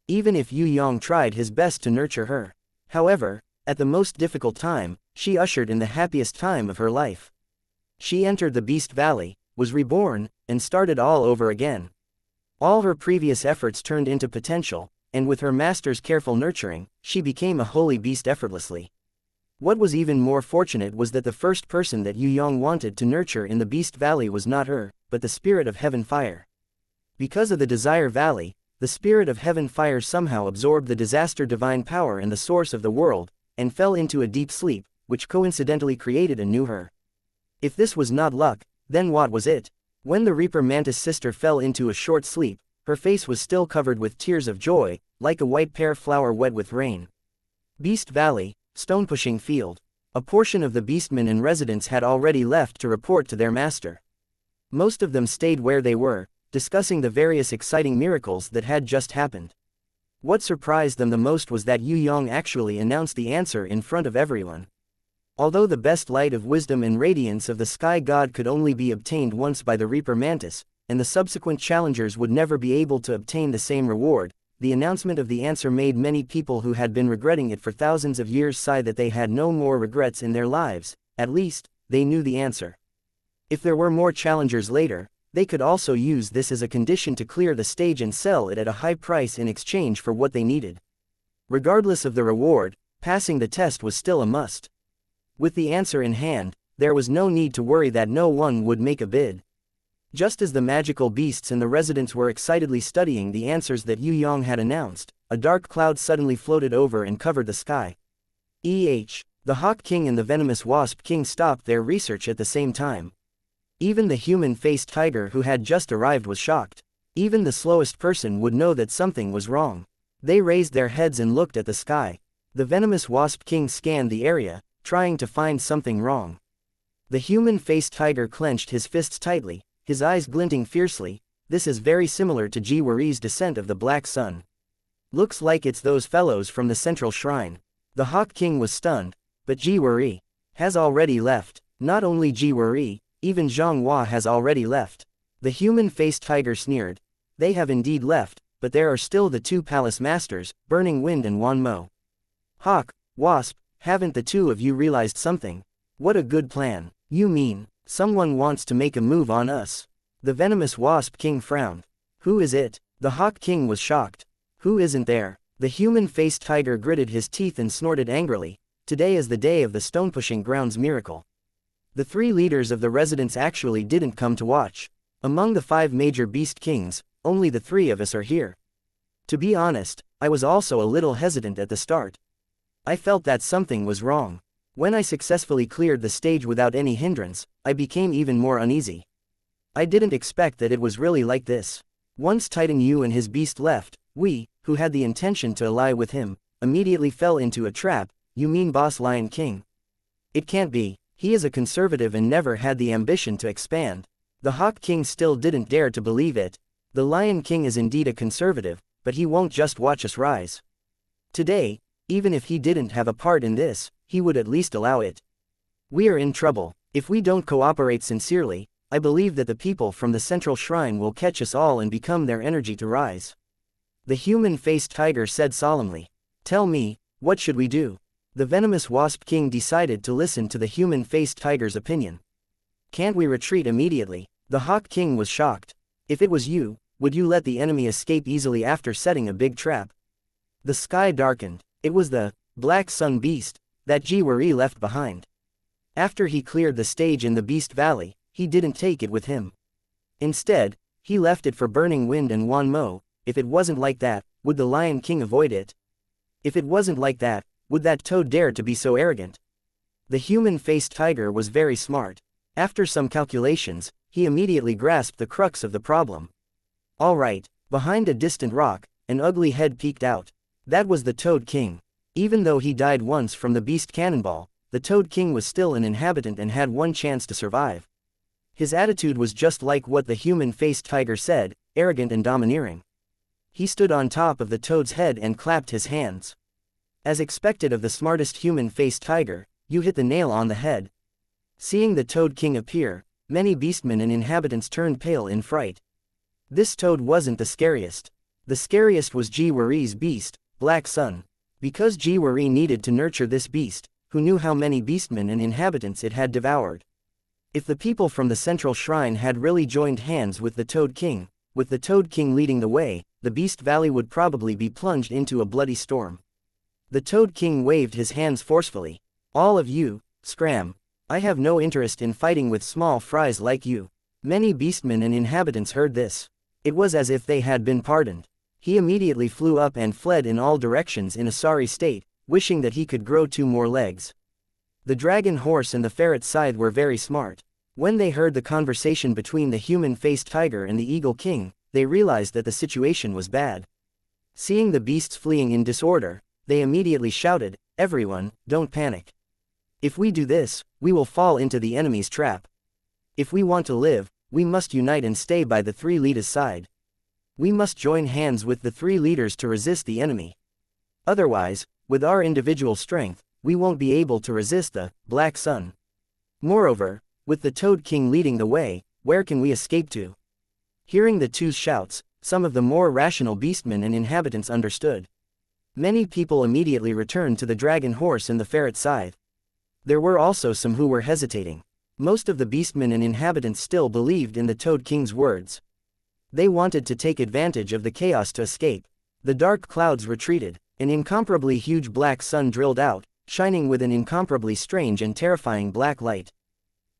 Even if Yue Yang tried his best to nurture her. However, at the most difficult time, she ushered in the happiest time of her life. She entered the Beast Valley, was reborn, and started all over again. All her previous efforts turned into potential, and with her master's careful nurturing, she became a holy beast effortlessly. What was even more fortunate was that the first person that Yue Yang wanted to nurture in the Beast Valley was not her, but the spirit of heaven fire. Because of the Desire Valley, the spirit of heaven fire somehow absorbed the disaster divine power and the source of the world, and fell into a deep sleep, which coincidentally created a new her. If this was not luck, then what was it? When the Reaper Mantis sister fell into a short sleep, her face was still covered with tears of joy, like a white pear flower wet with rain. Beast Valley, Stone Pushing Field. A portion of the beastmen and residents had already left to report to their master. Most of them stayed where they were, discussing the various exciting miracles that had just happened. What surprised them the most was that Yue Yang actually announced the answer in front of everyone. Although the best light of wisdom and radiance of the sky god could only be obtained once by the Reaper Mantis, and the subsequent challengers would never be able to obtain the same reward, the announcement of the answer made many people who had been regretting it for thousands of years sigh that they had no more regrets in their lives. At least, they knew the answer. If there were more challengers later, they could also use this as a condition to clear the stage and sell it at a high price in exchange for what they needed. Regardless of the reward, passing the test was still a must. With the answer in hand, there was no need to worry that no one would make a bid. Just as the magical beasts and the residents were excitedly studying the answers that Yue Yang had announced, a dark cloud suddenly floated over and covered the sky. The Hawk King and the Venomous Wasp King stopped their research at the same time. Even the human-faced tiger who had just arrived was shocked. Even the slowest person would know that something was wrong. They raised their heads and looked at the sky. The Venomous Wasp King scanned the area, trying to find something wrong. The human-faced tiger clenched his fists tightly, his eyes glinting fiercely. This is very similar to Jiwari's Descent of the Black Sun. Looks like it's those fellows from the Central Shrine. The Hawk King was stunned, but Jiwari has already left. Not only Jiwari, even Zhang Hua has already left. The human-faced tiger sneered. They have indeed left, but there are still the two palace masters, Burning Wind and Wan Mo. Hawk, Wasp, haven't the two of you realized something? What a good plan. You mean, someone wants to make a move on us? The Venomous Wasp King frowned. Who is it? The Hawk King was shocked. Who isn't there? The human-faced tiger gritted his teeth and snorted angrily. Today is the day of the stone-pushing grounds miracle. The three leaders of the residents actually didn't come to watch. Among the 5 major beast kings, only the 3 of us are here. To be honest, I was also a little hesitant at the start. I felt that something was wrong. When I successfully cleared the stage without any hindrance, I became even more uneasy. I didn't expect that it was really like this. Once Titan Yu and his beast left, we, who had the intention to ally with him, immediately fell into a trap. You mean Boss Lion King? It can't be. He is a conservative and never had the ambition to expand. The Hawk King still didn't dare to believe it. The Lion King is indeed a conservative, but he won't just watch us rise. Today, even if he didn't have a part in this, he would at least allow it. We are in trouble. If we don't cooperate sincerely, I believe that the people from the Central Shrine will catch us all and become their energy to rise. The human-faced tiger said solemnly. Tell me, what should we do? The Venomous Wasp King decided to listen to the human-faced tiger's opinion. Can't we retreat immediately? The Hawk King was shocked. If it was you, would you let the enemy escape easily after setting a big trap? The sky darkened. It was the Black Sun Beast that Jiwari left behind. After he cleared the stage in the Beast Valley, he didn't take it with him. Instead, he left it for Burning Wind and Wan Mo. If it wasn't like that, would the Lion King avoid it? If it wasn't like that, would that toad dare to be so arrogant? The human-faced tiger was very smart. After some calculations, he immediately grasped the crux of the problem. All right, behind a distant rock, an ugly head peeked out. That was the Toad King. Even though he died once from the Beast Cannonball, the Toad King was still an inhabitant and had one chance to survive. His attitude was just like what the human-faced tiger said, arrogant and domineering. He stood on top of the toad's head and clapped his hands. As expected of the smartest human-faced tiger, you hit the nail on the head. Seeing the Toad King appear, many beastmen and inhabitants turned pale in fright. This toad wasn't the scariest. The scariest was Jiwari's beast, Black Sun. Because Jiwari needed to nurture this beast, who knew how many beastmen and inhabitants it had devoured. If the people from the Central Shrine had really joined hands with the Toad King, with the Toad King leading the way, the Beast Valley would probably be plunged into a bloody storm. The Toad King waved his hands forcefully. All of you, scram. I have no interest in fighting with small fries like you. Many beastmen and inhabitants heard this. It was as if they had been pardoned. He immediately flew up and fled in all directions in a sorry state, wishing that he could grow 2 more legs. The dragon horse and the ferret scythe were very smart. When they heard the conversation between the human-faced tiger and the eagle king, they realized that the situation was bad. Seeing the beasts fleeing in disorder, they immediately shouted, "Everyone, don't panic. If we do this, we will fall into the enemy's trap. If we want to live, we must unite and stay by the 3 leaders' side. We must join hands with the 3 leaders to resist the enemy. Otherwise, with our individual strength, we won't be able to resist the Black Sun. Moreover, with the Toad King leading the way, where can we escape to?" Hearing the 2's shouts, some of the more rational beastmen and inhabitants understood. Many people immediately returned to the dragon horse and the ferret scythe. There were also some who were hesitating. Most of the beastmen and inhabitants still believed in the Toad King's words. They wanted to take advantage of the chaos to escape. The dark clouds retreated. An incomparably huge black sun drilled out, shining with an incomparably strange and terrifying black light.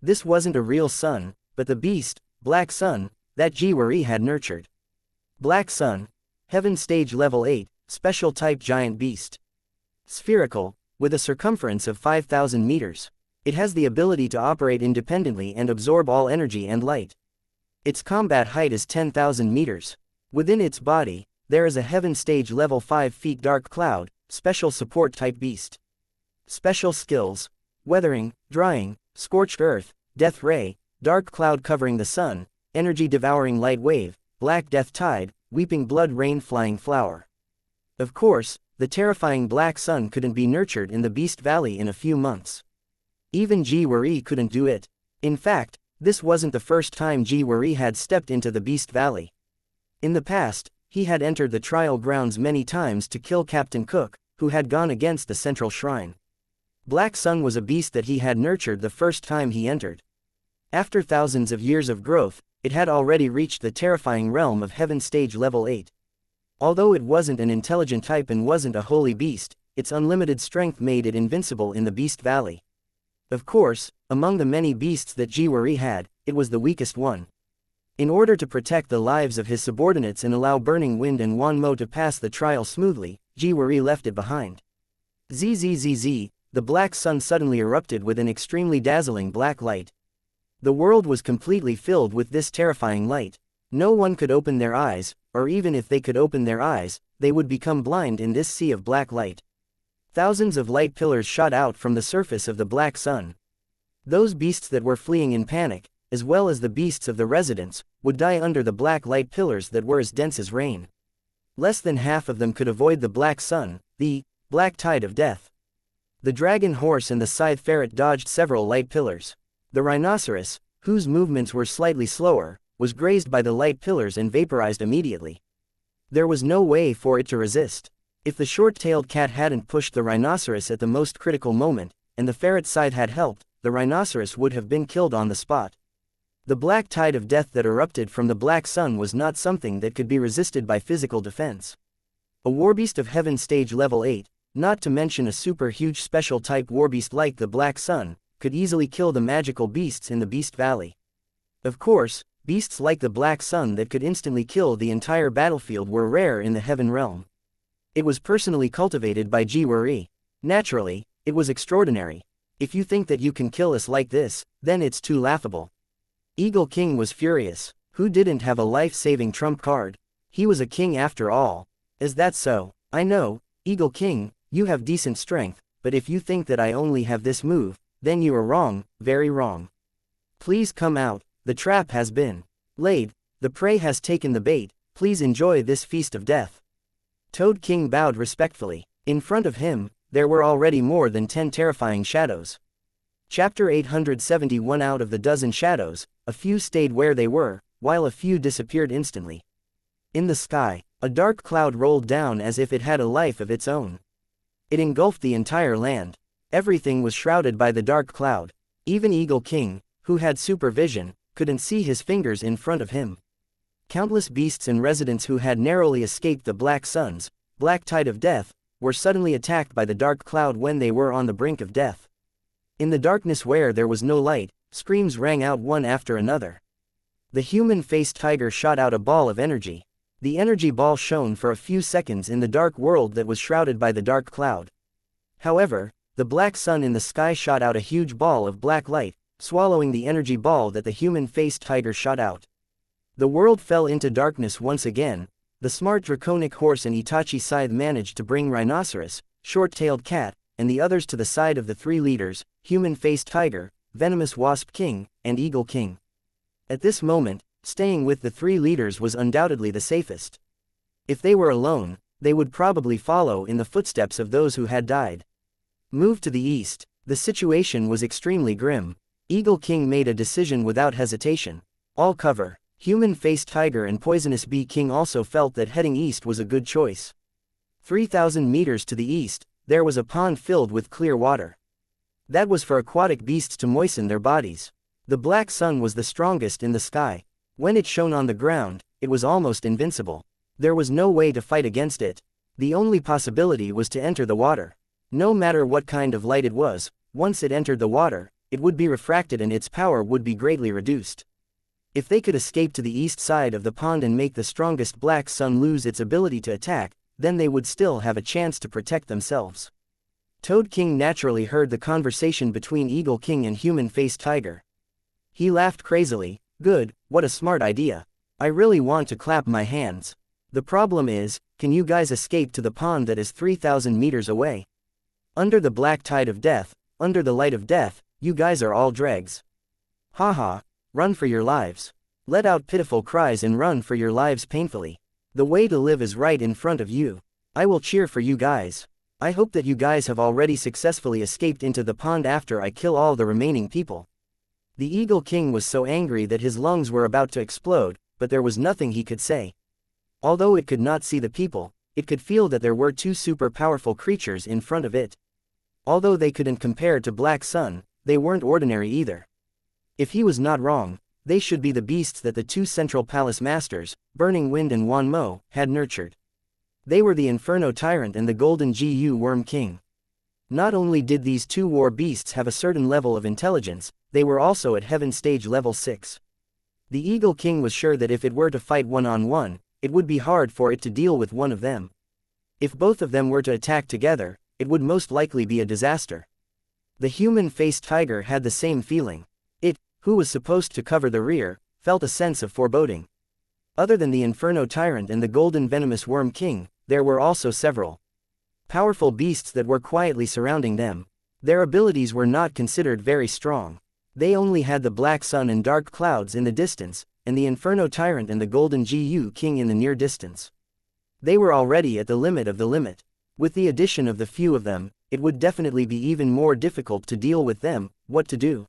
This wasn't a real sun, but the beast, Black Sun, that Yue had nurtured. Black Sun, Heaven Stage Level 8, Special Type Giant Beast. Spherical, with a circumference of 5,000 meters. It has the ability to operate independently and absorb all energy and light. Its combat height is 10,000 meters. Within its body, there is a Heaven Stage Level 5 Feet Dark Cloud, Special Support Type Beast. Special Skills: Weathering, Drying, Scorched Earth, Death Ray, Dark Cloud Covering the Sun, Energy Devouring Light Wave, Black Death Tide, Weeping Blood Rain Flying Flower. Of course, the terrifying Black Sun couldn't be nurtured in the Beast Valley in a few months. Even Yue couldn't do it. In fact, this wasn't the first time Yue had stepped into the Beast Valley. In the past, he had entered the trial grounds many times to kill Captain Cook, who had gone against the central shrine. Black Sun was a beast that he had nurtured the first time he entered. After thousands of years of growth, it had already reached the terrifying realm of Heaven Stage Level 8. Although it wasn't an intelligent type and wasn't a holy beast, its unlimited strength made it invincible in the Beast Valley. Of course, among the many beasts that Yue had, it was the weakest one. In order to protect the lives of his subordinates and allow Burning Wind and Wanmo to pass the trial smoothly, Yue left it behind. Zzz, the Black Sun suddenly erupted with an extremely dazzling black light. The world was completely filled with this terrifying light. No one could open their eyes, or even if they could open their eyes, they would become blind in this sea of black light. Thousands of light pillars shot out from the surface of the Black Sun. Those beasts that were fleeing in panic, as well as the beasts of the residents, would die under the black light pillars that were as dense as rain. Less than half of them could avoid the Black Sun, the black tide of death. The dragon horse and the scythe ferret dodged several light pillars. The rhinoceros, whose movements were slightly slower, was grazed by the light pillars and vaporized immediately. There was no way for it to resist. If the short-tailed cat hadn't pushed the rhinoceros at the most critical moment, and the ferret scythe had helped, the rhinoceros would have been killed on the spot. The black tide of death that erupted from the Black Sun was not something that could be resisted by physical defense. A warbeast of Heaven Stage Level 8, not to mention a super-huge special-type warbeast like the Black Sun, could easily kill the magical beasts in the Beast Valley. Of course, beasts like the Black Sun that could instantly kill the entire battlefield were rare in the Heaven Realm. It was personally cultivated by Yue. Naturally, it was extraordinary. If you think that you can kill us like this, then it's too laughable. Eagle King was furious. Who didn't have a life-saving trump card? He was a king after all. Is that so? I know, Eagle King, you have decent strength, but if you think that I only have this move, then you are wrong, very wrong. Please come out, the trap has been laid, the prey has taken the bait, please enjoy this feast of death. Toad King bowed respectfully. In front of him, there were already more than 10 terrifying shadows. Chapter 871. Out of the dozen shadows, a few stayed where they were, while a few disappeared instantly. In the sky, a dark cloud rolled down as if it had a life of its own. It engulfed the entire land. Everything was shrouded by the dark cloud. Even Eagle King, who had supervision, couldn't see his fingers in front of him. Countless beasts and residents who had narrowly escaped the Black Sun's black tide of death were suddenly attacked by the dark cloud when they were on the brink of death. In the darkness where there was no light, screams rang out one after another. The human-faced tiger shot out a ball of energy. The energy ball shone for a few seconds in the dark world that was shrouded by the dark cloud. However, the black sun in the sky shot out a huge ball of black light, swallowing the energy ball that the human-faced tiger shot out. The world fell into darkness once again. The smart draconic horse and Itachi scythe managed to bring Rhinoceros, Short-tailed Cat, and the others to the side of the three leaders, Human-faced Tiger, Venomous Wasp King, and Eagle King. At this moment, staying with the three leaders was undoubtedly the safest. If they were alone, they would probably follow in the footsteps of those who had died. Move to the east. The situation was extremely grim. Eagle King made a decision without hesitation. All cover. Human-faced Tiger and Poisonous Bee King also felt that heading east was a good choice. 3,000 meters to the east, there was a pond filled with clear water. That was for aquatic beasts to moisten their bodies. The black sun was the strongest in the sky. When it shone on the ground, it was almost invincible. There was no way to fight against it. The only possibility was to enter the water. No matter what kind of light it was, once it entered the water, it would be refracted and its power would be greatly reduced. If they could escape to the east side of the pond and make the strongest black sun lose its ability to attack, then they would still have a chance to protect themselves. Toad King naturally heard the conversation between Eagle King and Human-faced Tiger. He laughed crazily. Good, what a smart idea. I really want to clap my hands. The problem is, can you guys escape to the pond that is 3,000 meters away? Under the black tide of death, under the light of death, you guys are all dregs. Haha, run for your lives. Let out pitiful cries and run for your lives painfully. The way to live is right in front of you. I will cheer for you guys. I hope that you guys have already successfully escaped into the pond after I kill all the remaining people. The Eagle King was so angry that his lungs were about to explode, but there was nothing he could say. Although it could not see the people, it could feel that there were two super powerful creatures in front of it. Although they couldn't compare to Black Sun, they weren't ordinary either. If he was not wrong, they should be the beasts that the two Central Palace Masters, Burning Wind and Wan Mo, had nurtured. They were the Inferno Tyrant and the Golden Gu Worm King. Not only did these two war beasts have a certain level of intelligence, they were also at Heaven Stage Level 6. The Eagle King was sure that if it were to fight one-on-one, it would be hard for it to deal with one of them. If both of them were to attack together, it would most likely be a disaster. The Human-faced Tiger had the same feeling. It, who was supposed to cover the rear, felt a sense of foreboding. Other than the Inferno Tyrant and the Golden Venomous Worm King, there were also several powerful beasts that were quietly surrounding them. Their abilities were not considered very strong. They only had the Black Sun and dark clouds in the distance, and the Inferno Tyrant and the Golden Gu King in the near distance. They were already at the limit of the limit. With the addition of the few of them, it would definitely be even more difficult to deal with them. What to do?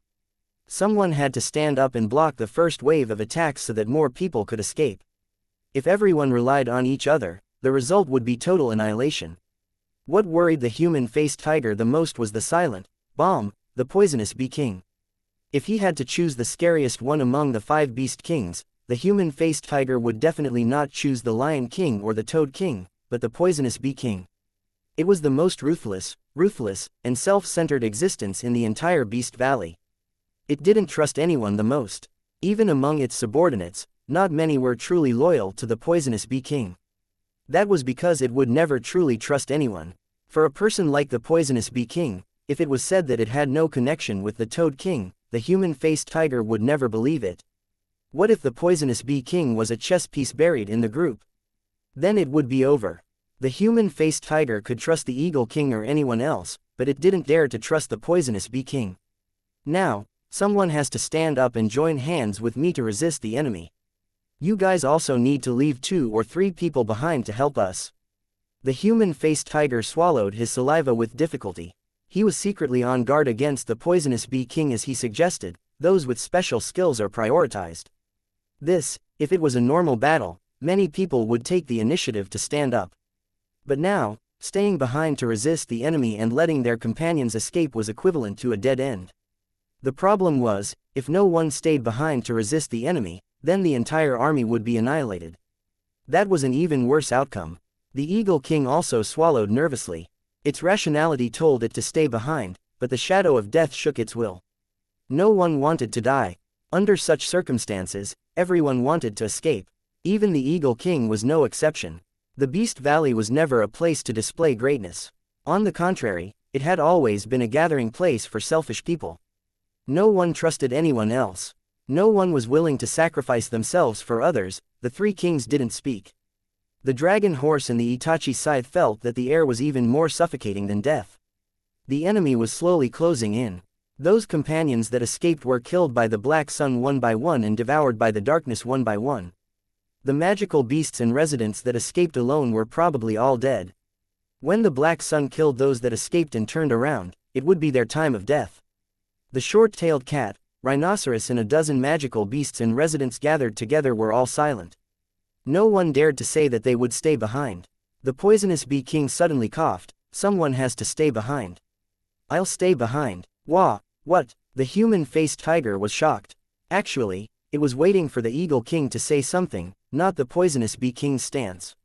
Someone had to stand up and block the first wave of attacks so that more people could escape. If everyone relied on each other, the result would be total annihilation. What worried the Human-faced Tiger the most was the silent bomb, the Poisonous Bee King. If he had to choose the scariest one among the 5 Beast Kings, the Human-faced Tiger would definitely not choose the Lion King or the Toad King, but the Poisonous Bee King. It was the most ruthless, and self-centered existence in the entire Beast Valley. It didn't trust anyone the most. Even among its subordinates, not many were truly loyal to the Poisonous Bee King. That was because it would never truly trust anyone. For a person like the Poisonous Bee King, if it was said that it had no connection with the Toad King, the Human-faced Tiger would never believe it. What if the Poisonous Bee King was a chess piece buried in the group? Then it would be over. The Human-faced Tiger could trust the Eagle King or anyone else, but it didn't dare to trust the Poisonous Bee King. Now, someone has to stand up and join hands with me to resist the enemy. You guys also need to leave 2 or 3 people behind to help us. The Human-faced Tiger swallowed his saliva with difficulty. He was secretly on guard against the Poisonous Bee King as he suggested, those with special skills are prioritized. This, if it was a normal battle, many people would take the initiative to stand up. But now, staying behind to resist the enemy and letting their companions escape was equivalent to a dead end. The problem was, if no one stayed behind to resist the enemy, then the entire army would be annihilated. That was an even worse outcome. The Eagle King also swallowed nervously. Its rationality told it to stay behind, but the shadow of death shook its will. No one wanted to die. Under such circumstances, everyone wanted to escape. Even the Eagle King was no exception. The Beast Valley was never a place to display greatness. On the contrary, it had always been a gathering place for selfish people. No one trusted anyone else. No one was willing to sacrifice themselves for others. The three kings didn't speak. The dragon horse and the Itachi scythe felt that the air was even more suffocating than death. The enemy was slowly closing in. Those companions that escaped were killed by the black sun one by one and devoured by the darkness one by one. The magical beasts and residents that escaped alone were probably all dead. When the black sun killed those that escaped and turned around, it would be their time of death. The short-tailed cat, rhinoceros and a dozen magical beasts and residents gathered together were all silent. No one dared to say that they would stay behind. The poisonous bee king suddenly coughed. Someone has to stay behind. I'll stay behind. Wah, what? The human-faced tiger was shocked. Actually, it was waiting for the Eagle King to say something, not the poisonous bee king's stance.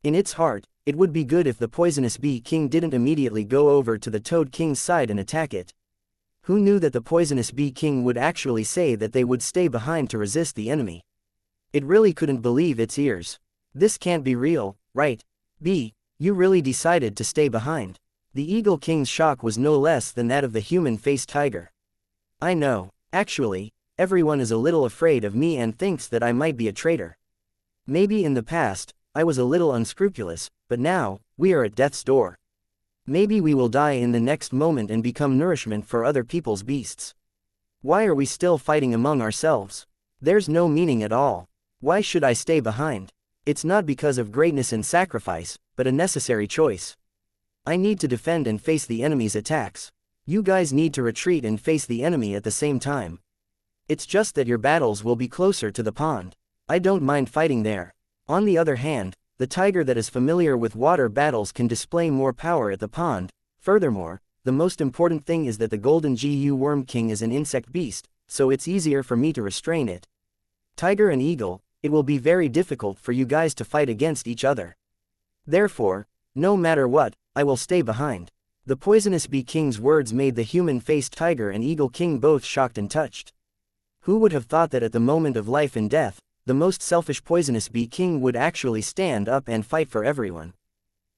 In its heart, it would be good if the poisonous bee king didn't immediately go over to the toad king's side and attack it. Who knew that the poisonous bee king would actually say that they would stay behind to resist the enemy? It really couldn't believe its ears. This can't be real, right? B, you really decided to stay behind. The Eagle King's shock was no less than that of the human-faced tiger. I know, actually, everyone is a little afraid of me and thinks that I might be a traitor. Maybe in the past, I was a little unscrupulous, but now, we are at death's door. Maybe we will die in the next moment and become nourishment for other people's beasts. Why are we still fighting among ourselves? There's no meaning at all. Why should I stay behind? It's not because of greatness and sacrifice, but a necessary choice. I need to defend and face the enemy's attacks. You guys need to retreat and face the enemy at the same time. It's just that your battles will be closer to the pond. I don't mind fighting there. On the other hand, the tiger that is familiar with water battles can display more power at the pond. Furthermore, the most important thing is that the Golden Gu Worm King is an insect beast, so it's easier for me to restrain it. Tiger and eagle, it will be very difficult for you guys to fight against each other. Therefore, no matter what, I will stay behind. The poisonous bee king's words made the human-faced tiger and eagle king both shocked and touched. Who would have thought that at the moment of life and death, the most selfish poisonous bee king would actually stand up and fight for everyone?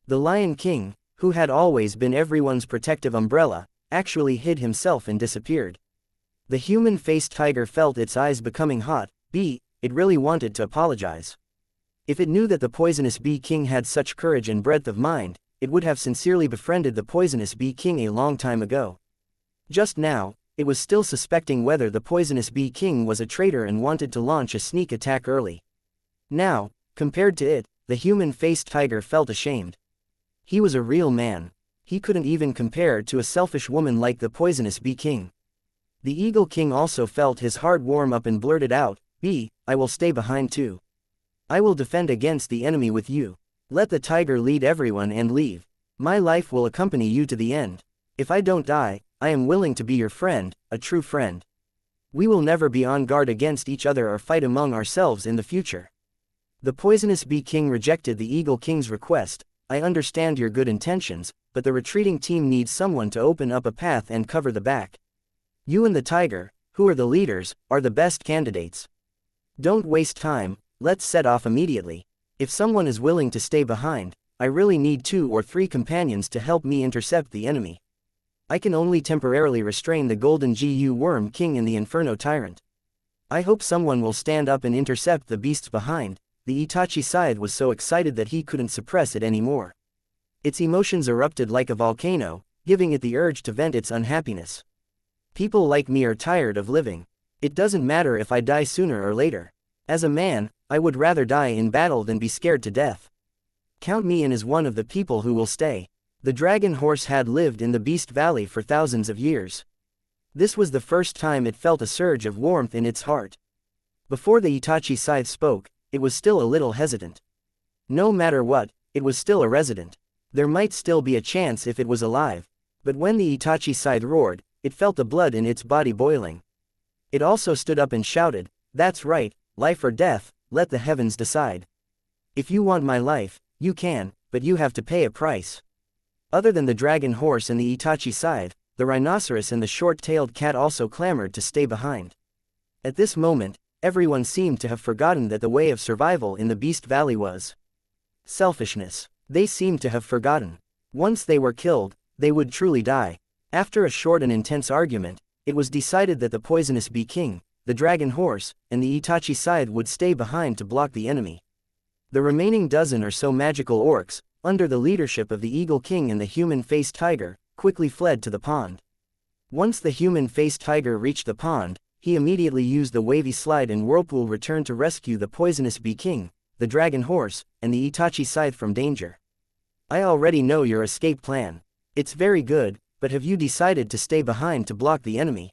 The lion king, who had always been everyone's protective umbrella, actually hid himself and disappeared. The human-faced tiger felt its eyes becoming hot. It really wanted to apologize. If it knew that the poisonous bee king had such courage and breadth of mind, it would have sincerely befriended the poisonous bee king a long time ago. Just now, it was still suspecting whether the poisonous bee king was a traitor and wanted to launch a sneak attack early. Now, compared to it, the human-faced tiger felt ashamed. He was a real man. He couldn't even compare to a selfish woman like the poisonous bee king. The eagle king also felt his heart warm up and blurted out, I will stay behind too. I will defend against the enemy with you. Let the tiger lead everyone and leave. My life will accompany you to the end. If I don't die, I am willing to be your friend, a true friend. We will never be on guard against each other or fight among ourselves in the future. The poisonous bee king rejected the eagle king's request. I understand your good intentions, but the retreating team needs someone to open up a path and cover the back. You and the tiger, who are the leaders, are the best candidates. Don't waste time, let's set off immediately. If someone is willing to stay behind, I really need 2 or 3 companions to help me intercept the enemy. I can only temporarily restrain the Golden Gu Worm King and the Inferno Tyrant. I hope someone will stand up and intercept the beasts behind. The Itachi scythe was so excited that he couldn't suppress it anymore. Its emotions erupted like a volcano, giving it the urge to vent its unhappiness. People like me are tired of living. It doesn't matter if I die sooner or later. As a man, I would rather die in battle than be scared to death. Count me in as one of the people who will stay. The dragon horse had lived in the Beast Valley for thousands of years. This was the first time it felt a surge of warmth in its heart. Before the Itachi scythe spoke, it was still a little hesitant. No matter what, it was still a resident. There might still be a chance if it was alive. But when the Itachi scythe roared, it felt the blood in its body boiling. It also stood up and shouted, "That's right, life or death, let the heavens decide. If you want my life, you can, but you have to pay a price." Other than the dragon horse and the Itachi scythe, the rhinoceros and the short-tailed cat also clamored to stay behind. At this moment, everyone seemed to have forgotten that the way of survival in the Beast Valley was selfishness. They seemed to have forgotten. Once they were killed, they would truly die. After a short and intense argument, it was decided that the poisonous bee king, the dragon horse, and the Itachi scythe would stay behind to block the enemy. The remaining dozen or so magical orcs, under the leadership of the Eagle King and the human-faced tiger, quickly fled to the pond. Once the human-faced tiger reached the pond, he immediately used the wavy slide and whirlpool return to rescue the poisonous bee king, the dragon horse, and the Itachi scythe from danger. I already know your escape plan. It's very good, but have you decided to stay behind to block the enemy?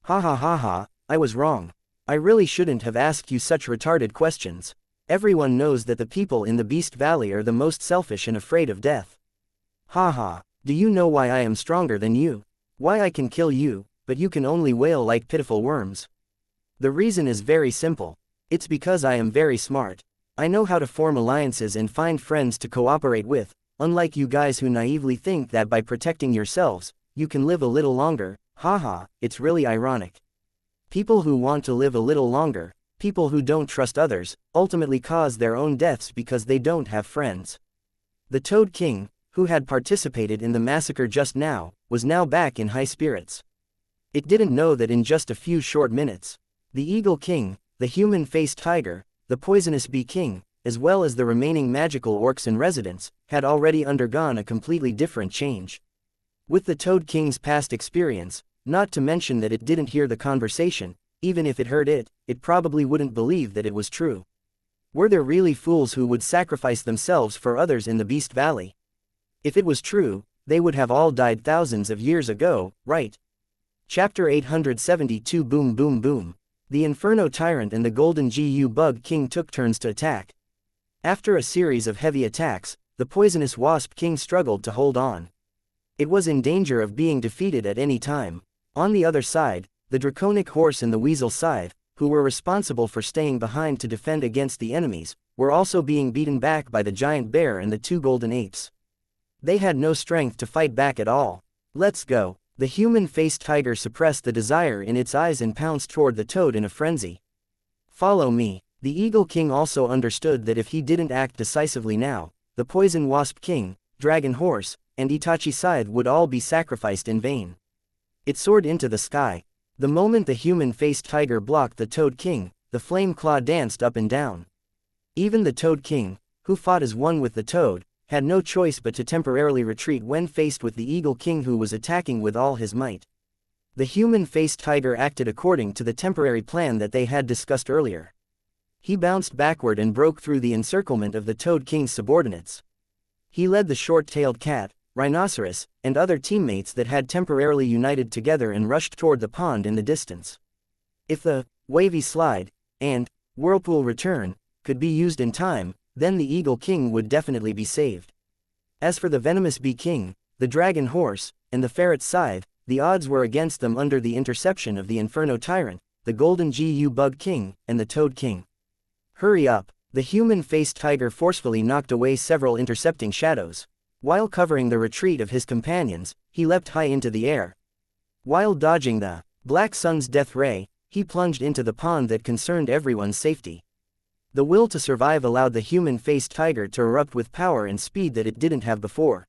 Ha ha ha ha, I was wrong. I really shouldn't have asked you such retarded questions. Everyone knows that the people in the Beast Valley are the most selfish and afraid of death. Ha ha, do you know why I am stronger than you? Why I can kill you, but you can only wail like pitiful worms? The reason is very simple. It's because I am very smart. I know how to form alliances and find friends to cooperate with, unlike you guys who naively think that by protecting yourselves, you can live a little longer. Haha, it's really ironic. People who want to live a little longer, people who don't trust others, ultimately cause their own deaths because they don't have friends. The Toad King, who had participated in the massacre just now, was now back in high spirits. It didn't know that in just a few short minutes, the Eagle King, the human-faced tiger, the poisonous bee king, as well as the remaining magical orcs and residents, had already undergone a completely different change. With the Toad King's past experience, not to mention that it didn't hear the conversation, even if it heard it, it probably wouldn't believe that it was true. Were there really fools who would sacrifice themselves for others in the Beast Valley? If it was true, they would have all died thousands of years ago, right? Chapter 872 Boom Boom Boom. The Inferno Tyrant and the Golden GU Bug King took turns to attack. After a series of heavy attacks, the Poisonous Wasp King struggled to hold on. It was in danger of being defeated at any time. On the other side, the Draconic Horse and the Weasel Scythe, who were responsible for staying behind to defend against the enemies, were also being beaten back by the Giant Bear and the two Golden Apes. They had no strength to fight back at all. Let's go. The human-faced tiger suppressed the desire in its eyes and pounced toward the toad in a frenzy. Follow me. The Eagle King also understood that if he didn't act decisively now, the Poison Wasp King, Dragon Horse, and Itachi Scythe would all be sacrificed in vain. It soared into the sky. The moment the human-faced tiger blocked the Toad King, the flame claw danced up and down. Even the Toad King, who fought as one with the toad, had no choice but to temporarily retreat when faced with the Eagle King who was attacking with all his might. The human-faced tiger acted according to the temporary plan that they had discussed earlier. He bounced backward and broke through the encirclement of the Toad King's subordinates. He led the short-tailed cat, rhinoceros, and other teammates that had temporarily united together and rushed toward the pond in the distance. If the wavy slide and whirlpool return could be used in time, then the Eagle King would definitely be saved. As for the venomous bee king, the dragon horse, and the ferret scythe, the odds were against them under the interception of the Inferno Tyrant, the golden GU Bug King, and the Toad King. Hurry up! The human-faced tiger forcefully knocked away several intercepting shadows. While covering the retreat of his companions, he leapt high into the air. While dodging the Black Sun's death ray, he plunged into the pond that concerned everyone's safety. The will to survive allowed the human-faced tiger to erupt with power and speed that it didn't have before.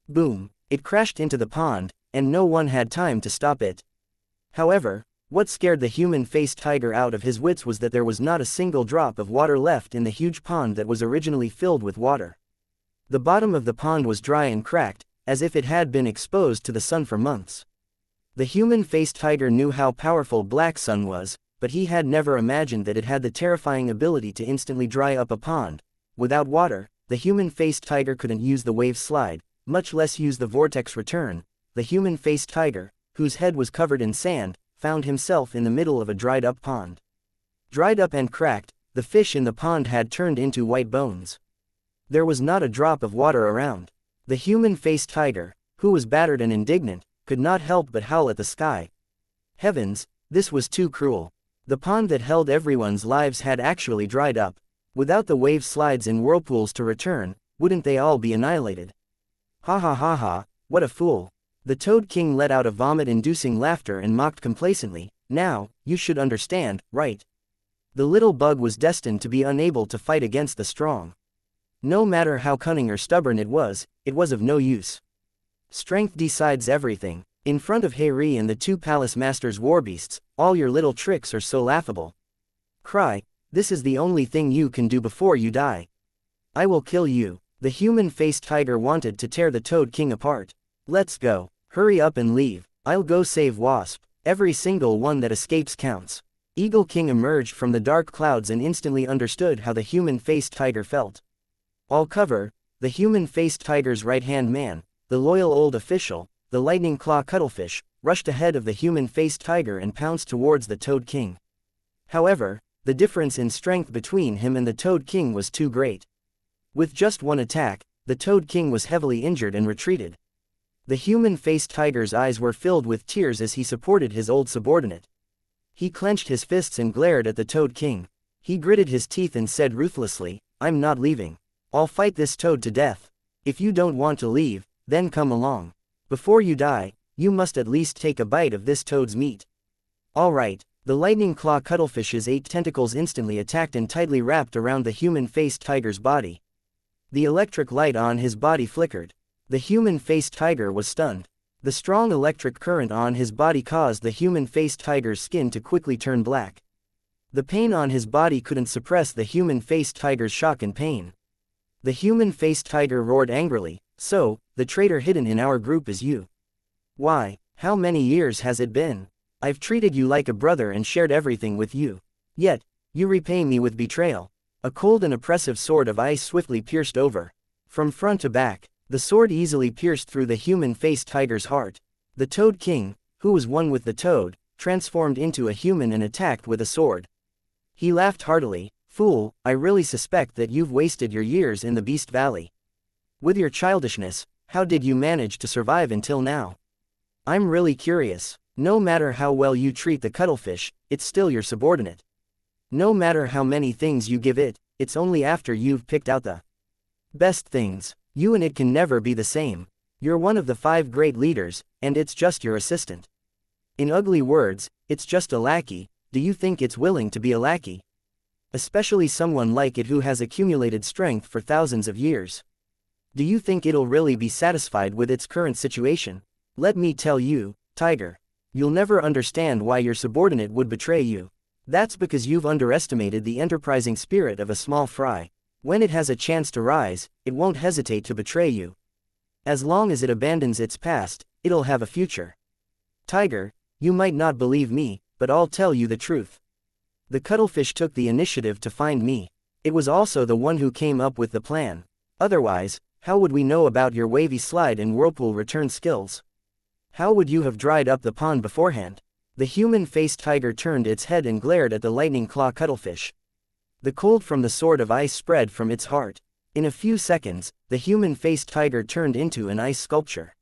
Boom! It crashed into the pond, and no one had time to stop it. However, what scared the human-faced tiger out of his wits was that there was not a single drop of water left in the huge pond that was originally filled with water. The bottom of the pond was dry and cracked, as if it had been exposed to the sun for months. The human-faced tiger knew how powerful Black Sun was, but he had never imagined that it had the terrifying ability to instantly dry up a pond. Without water, the human-faced tiger couldn't use the wave slide, much less use the vortex return. The human-faced tiger, whose head was covered in sand, found himself in the middle of a dried-up pond. Dried up and cracked, the fish in the pond had turned into white bones. There was not a drop of water around. The human-faced tiger, who was battered and indignant, could not help but howl at the sky. Heavens, this was too cruel. The pond that held everyone's lives had actually dried up. Without the wave slides and whirlpools to return, wouldn't they all be annihilated? Ha ha ha ha, what a fool. The Toad King let out a vomit-inducing laughter and mocked complacently, "Now, you should understand, right? The little bug was destined to be unable to fight against the strong. No matter how cunning or stubborn it was of no use. Strength decides everything. In front of Harry and the two palace masters' warbeasts, all your little tricks are so laughable. Cry, this is the only thing you can do before you die. I will kill you." The human-faced tiger wanted to tear the Toad King apart. "Let's go. Hurry up and leave. I'll go save Wasp. Every single one that escapes counts." Eagle King emerged from the dark clouds and instantly understood how the human-faced tiger felt. All cover, the human-faced tiger's right-hand man, the loyal old official, the lightning claw cuttlefish, rushed ahead of the human-faced tiger and pounced towards the Toad King. However, the difference in strength between him and the Toad King was too great. With just one attack, the Toad King was heavily injured and retreated. The human-faced tiger's eyes were filled with tears as he supported his old subordinate. He clenched his fists and glared at the Toad King. He gritted his teeth and said ruthlessly, "I'm not leaving. I'll fight this toad to death. If you don't want to leave, then come along. Before you die, you must at least take a bite of this toad's meat." "All right." The lightning claw cuttlefish's 8 tentacles instantly attacked and tightly wrapped around the human-faced tiger's body. The electric light on his body flickered. The human-faced tiger was stunned. The strong electric current on his body caused the human-faced tiger's skin to quickly turn black. The pain on his body couldn't suppress the human-faced tiger's shock and pain. The human-faced tiger roared angrily, "So, the traitor hidden in our group is you. Why, how many years has it been? I've treated you like a brother and shared everything with you. Yet, you repay me with betrayal." A cold and oppressive sword of ice swiftly pierced over. From front to back, the sword easily pierced through the human-faced tiger's heart. The Toad King, who was one with the toad, transformed into a human and attacked with a sword. He laughed heartily, "Fool, I really suspect that you've wasted your years in the Beast Valley. With your childishness, how did you manage to survive until now? I'm really curious. No matter how well you treat the cuttlefish, it's still your subordinate. No matter how many things you give it, it's only after you've picked out the best things. You and it can never be the same. You're one of the 5 great leaders, and it's just your assistant. In ugly words, it's just a lackey. Do you think it's willing to be a lackey? Especially someone like it who has accumulated strength for thousands of years. Do you think it'll really be satisfied with its current situation? Let me tell you, Tiger. You'll never understand why your subordinate would betray you. That's because you've underestimated the enterprising spirit of a small fry. When it has a chance to rise, it won't hesitate to betray you. As long as it abandons its past, it'll have a future. Tiger, you might not believe me, but I'll tell you the truth. The cuttlefish took the initiative to find me. It was also the one who came up with the plan. Otherwise, how would we know about your wavy slide and whirlpool return skills? How would you have dried up the pond beforehand? The human-faced tiger turned its head and glared at the lightning claw cuttlefish. The cold from the sword of ice spread from its heart. In a few seconds, the human-faced tiger turned into an ice sculpture.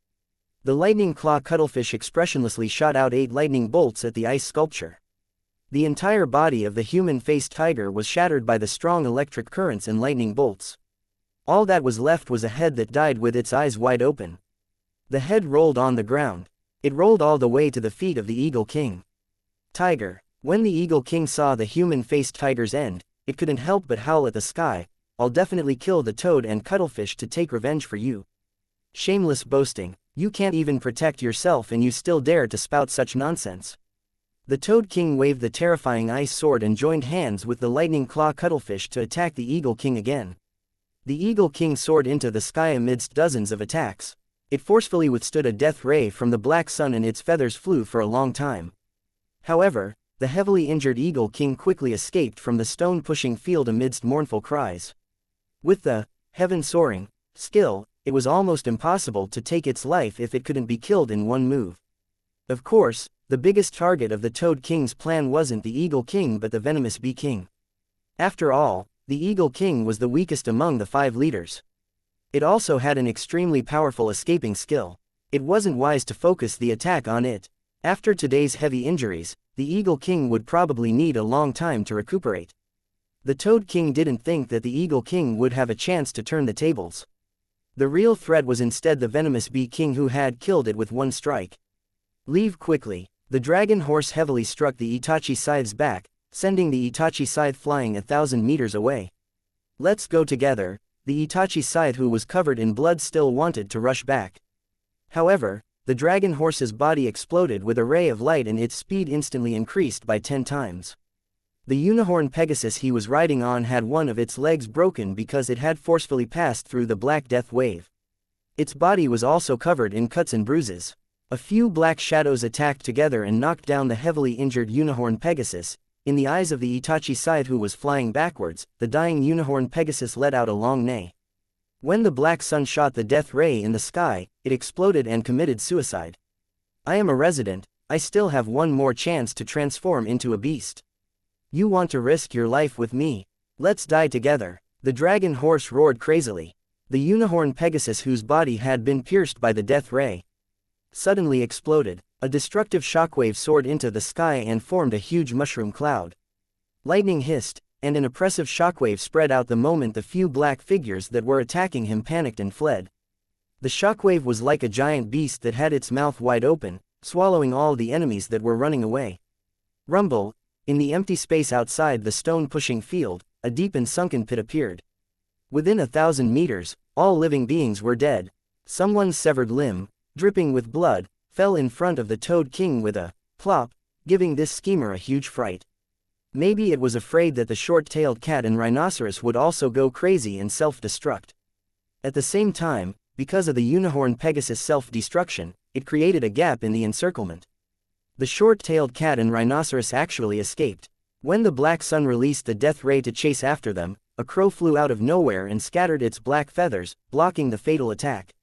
The lightning claw cuttlefish expressionlessly shot out 8 lightning bolts at the ice sculpture. The entire body of the human-faced tiger was shattered by the strong electric currents and lightning bolts. All that was left was a head that died with its eyes wide open. The head rolled on the ground. It rolled all the way to the feet of the Eagle King. Tiger. When the Eagle King saw the human-faced tiger's end, it couldn't help but howl at the sky, "I'll definitely kill the toad and cuttlefish to take revenge for you. Shameless boasting, you can't even protect yourself and you still dare to spout such nonsense." The Toad King waved the terrifying ice sword and joined hands with the lightning claw cuttlefish to attack the Eagle King again. The Eagle King soared into the sky amidst dozens of attacks. It forcefully withstood a death ray from the black sun and its feathers flew for a long time. However, the heavily injured Eagle King quickly escaped from the stone-pushing field amidst mournful cries. With the heaven-soaring skill, it was almost impossible to take its life if it couldn't be killed in one move. Of course, the biggest target of the Toad King's plan wasn't the Eagle King but the venomous Bee King. After all, the Eagle King was the weakest among the 5 leaders. It also had an extremely powerful escaping skill. It wasn't wise to focus the attack on it. After today's heavy injuries, the Eagle King would probably need a long time to recuperate. The Toad King didn't think that the Eagle King would have a chance to turn the tables. The real threat was instead the venomous bee king who had killed it with one strike. Leave quickly. The dragon horse heavily struck the Itachi scythe's back, sending the Itachi scythe flying 1,000 meters away. Let's go together. The Itachi scythe, who was covered in blood, still wanted to rush back. However, the dragon horse's body exploded with a ray of light and its speed instantly increased by 10 times. The unicorn Pegasus he was riding on had one of its legs broken because it had forcefully passed through the Black Death wave. Its body was also covered in cuts and bruises. A few black shadows attacked together and knocked down the heavily injured unicorn Pegasus. In the eyes of the Itachi scythe, who was flying backwards, the dying unicorn Pegasus let out a long neigh. When the black sun shot the death ray in the sky, it exploded and committed suicide. I am a resident, I still have one more chance to transform into a beast. You want to risk your life with me? Let's die together. The dragon horse roared crazily. The unicorn Pegasus, whose body had been pierced by the death ray, suddenly exploded. A destructive shockwave soared into the sky and formed a huge mushroom cloud. Lightning hissed, and an oppressive shockwave spread out the moment the few black figures that were attacking him panicked and fled. The shockwave was like a giant beast that had its mouth wide open, swallowing all the enemies that were running away. Rumble. In the empty space outside the stone-pushing field, a deep and sunken pit appeared. Within 1,000 meters, all living beings were dead. Someone's severed limb, dripping with blood, fell in front of the Toad King with a plop, giving this schemer a huge fright. Maybe it was afraid that the short-tailed cat and rhinoceros would also go crazy and self-destruct. At the same time, because of the unicorn Pegasus' self-destruction, it created a gap in the encirclement. The short-tailed cat and rhinoceros actually escaped. When the black sun released the death ray to chase after them, a crow flew out of nowhere and scattered its black feathers, blocking the fatal attack.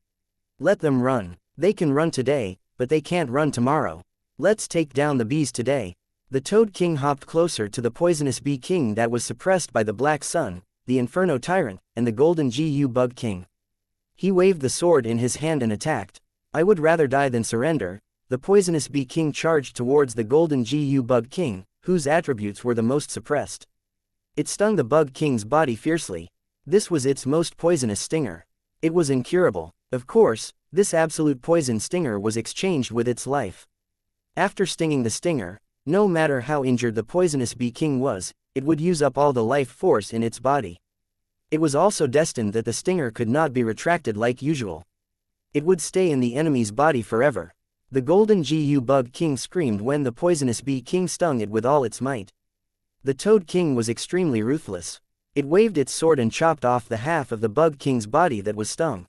Let them run. They can run today, but they can't run tomorrow. Let's take down the bees today. The Toad King hopped closer to the poisonous bee king that was suppressed by the black sun, the Inferno Tyrant, and the golden GU Bug King. He waved the sword in his hand and attacked. I would rather die than surrender. The poisonous bee king charged towards the golden GU Bug King, whose attributes were the most suppressed. It stung the Bug King's body fiercely. This was its most poisonous stinger. It was incurable. Of course, this absolute poison stinger was exchanged with its life. After stinging the stinger, no matter how injured the poisonous bee king was, it would use up all the life force in its body. It was also destined that the stinger could not be retracted like usual. It would stay in the enemy's body forever. The golden GU Bug King screamed when the poisonous bee king stung it with all its might. The Toad King was extremely ruthless. It waved its sword and chopped off the half of the Bug King's body that was stung.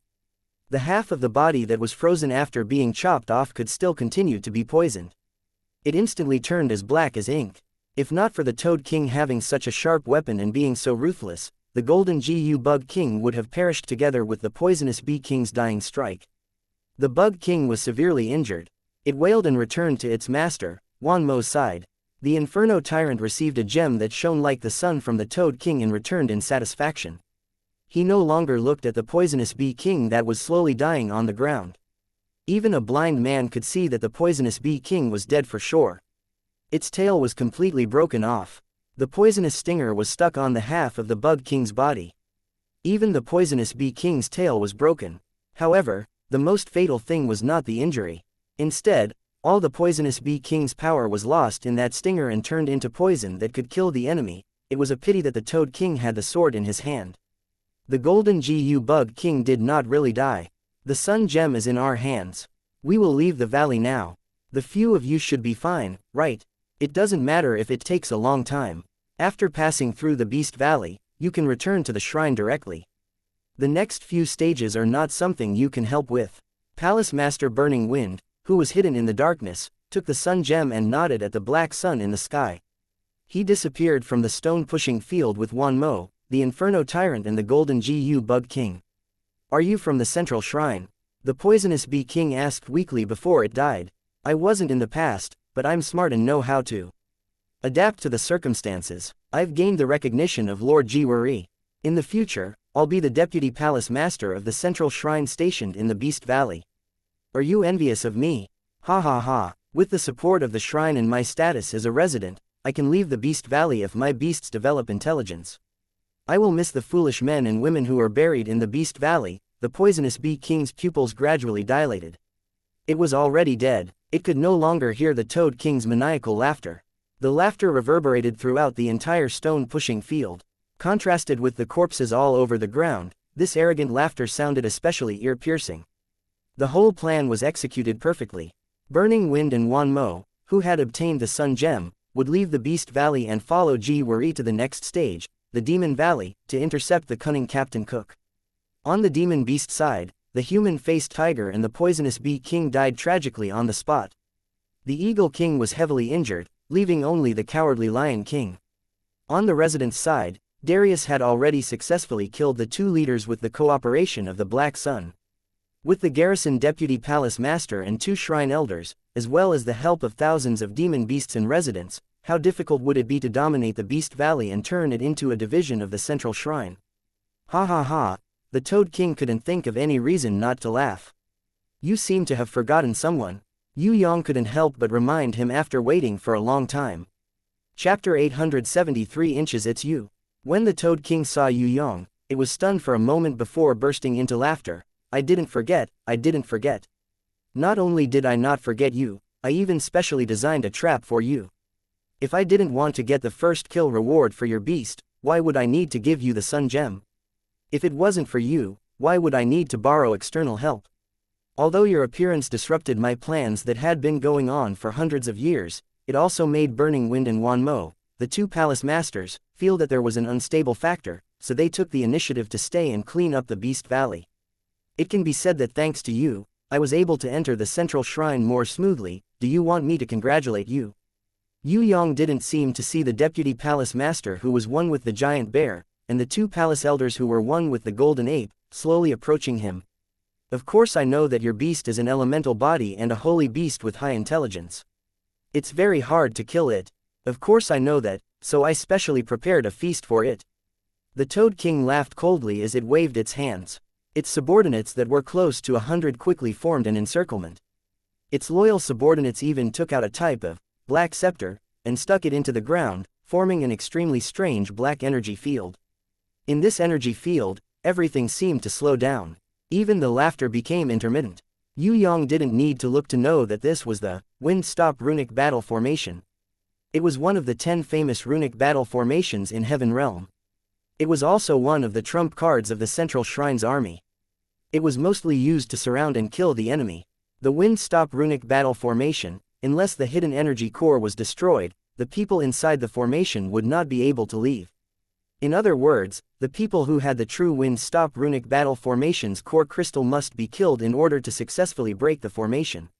The half of the body that was frozen after being chopped off could still continue to be poisoned. It instantly turned as black as ink. If not for the Toad King having such a sharp weapon and being so ruthless, the golden GU Bug King would have perished together with the poisonous bee king's dying strike. The Bug King was severely injured. It wailed and returned to its master, Wan Mo's side. The Inferno Tyrant received a gem that shone like the sun from the Toad King and returned in satisfaction. He no longer looked at the poisonous bee king that was slowly dying on the ground. Even a blind man could see that the poisonous bee king was dead for sure. Its tail was completely broken off. The poisonous stinger was stuck on the half of the Bug King's body. Even the poisonous bee king's tail was broken. However, the most fatal thing was not the injury. Instead, all the poisonous bee king's power was lost in that stinger and turned into poison that could kill the enemy. It was a pity that the Toad King had the sword in his hand. The golden GU Bug King did not really die. The sun gem is in our hands. We will leave the valley now. The few of you should be fine, right? It doesn't matter if it takes a long time. After passing through the Beast Valley, you can return to the shrine directly. The next few stages are not something you can help with. Palace Master Burning Wind, who was hidden in the darkness, took the sun gem and nodded at the black sun in the sky. He disappeared from the stone-pushing field with Wan Mo, the Inferno Tyrant and the golden GU Bug King. Are you from the central shrine? The poisonous bee king asked weakly before it died. I wasn't in the past, but I'm smart and know how to adapt to the circumstances. I've gained the recognition of Lord Jiwari. In the future, I'll be the deputy palace master of the central shrine stationed in the Beast Valley. Are you envious of me? Ha ha ha. With the support of the shrine and my status as a resident, I can leave the Beast Valley if my beasts develop intelligence. I will miss the foolish men and women who are buried in the Beast Valley, the poisonous bee king's pupils gradually dilated. It was already dead. It could no longer hear the Toad King's maniacal laughter. The laughter reverberated throughout the entire stone-pushing field. Contrasted with the corpses all over the ground, this arrogant laughter sounded especially ear-piercing. The whole plan was executed perfectly. Burning Wind and Wan Mo, who had obtained the Sun Gem, would leave the Beast Valley and follow Ji Wei to the next stage, the Demon Valley, to intercept the cunning Captain Cook. On the Demon Beast side, the human-faced tiger and the poisonous bee king died tragically on the spot. The Eagle King was heavily injured, leaving only the cowardly Lion King. On the residents' side, Darius had already successfully killed the two leaders with the cooperation of the Black Sun. With the garrison deputy palace master and two shrine elders, as well as the help of thousands of demon beasts and residents, how difficult would it be to dominate the Beast Valley and turn it into a division of the central shrine? Ha ha ha, the Toad King couldn't think of any reason not to laugh. You seem to have forgotten someone. Yue Yang couldn't help but remind him after waiting for a long time. Chapter 873 Inches It's You. When the Toad King saw Yue Yang, it was stunned for a moment before bursting into laughter. I didn't forget. Not only did I not forget you, I even specially designed a trap for you. If I didn't want to get the first kill reward for your beast, why would I need to give you the Sun Gem? If it wasn't for you, why would I need to borrow external help? Although your appearance disrupted my plans that had been going on for hundreds of years, it also made Burning Wind and Wan Mo, the two palace masters, feel that there was an unstable factor, so they took the initiative to stay and clean up the Beast Valley. It can be said that thanks to you, I was able to enter the central shrine more smoothly. Do you want me to congratulate you? Yue Yang didn't seem to see the deputy palace master who was one with the giant bear, and the two palace elders who were one with the golden ape, slowly approaching him. Of course I know that your beast is an elemental body and a holy beast with high intelligence. It's very hard to kill it. Of course I know that, so I specially prepared a feast for it. The Toad King laughed coldly as it waved its hands. Its subordinates that were close to 100 quickly formed an encirclement. Its loyal subordinates even took out a type of black scepter and stuck it into the ground, forming an extremely strange black energy field. In this energy field, everything seemed to slow down. Even the laughter became intermittent. Yue Yang didn't need to look to know that this was the Wind-Stop Runic Battle Formation. It was one of the 10 famous runic battle formations in Heaven Realm. It was also one of the trump cards of the Central Shrine's army. It was mostly used to surround and kill the enemy. The Wind-Stop Runic Battle Formation, unless the hidden energy core was destroyed, the people inside the formation would not be able to leave. In other words, the people who had the true Wind-Stop Runic Battle Formation's core crystal must be killed in order to successfully break the formation.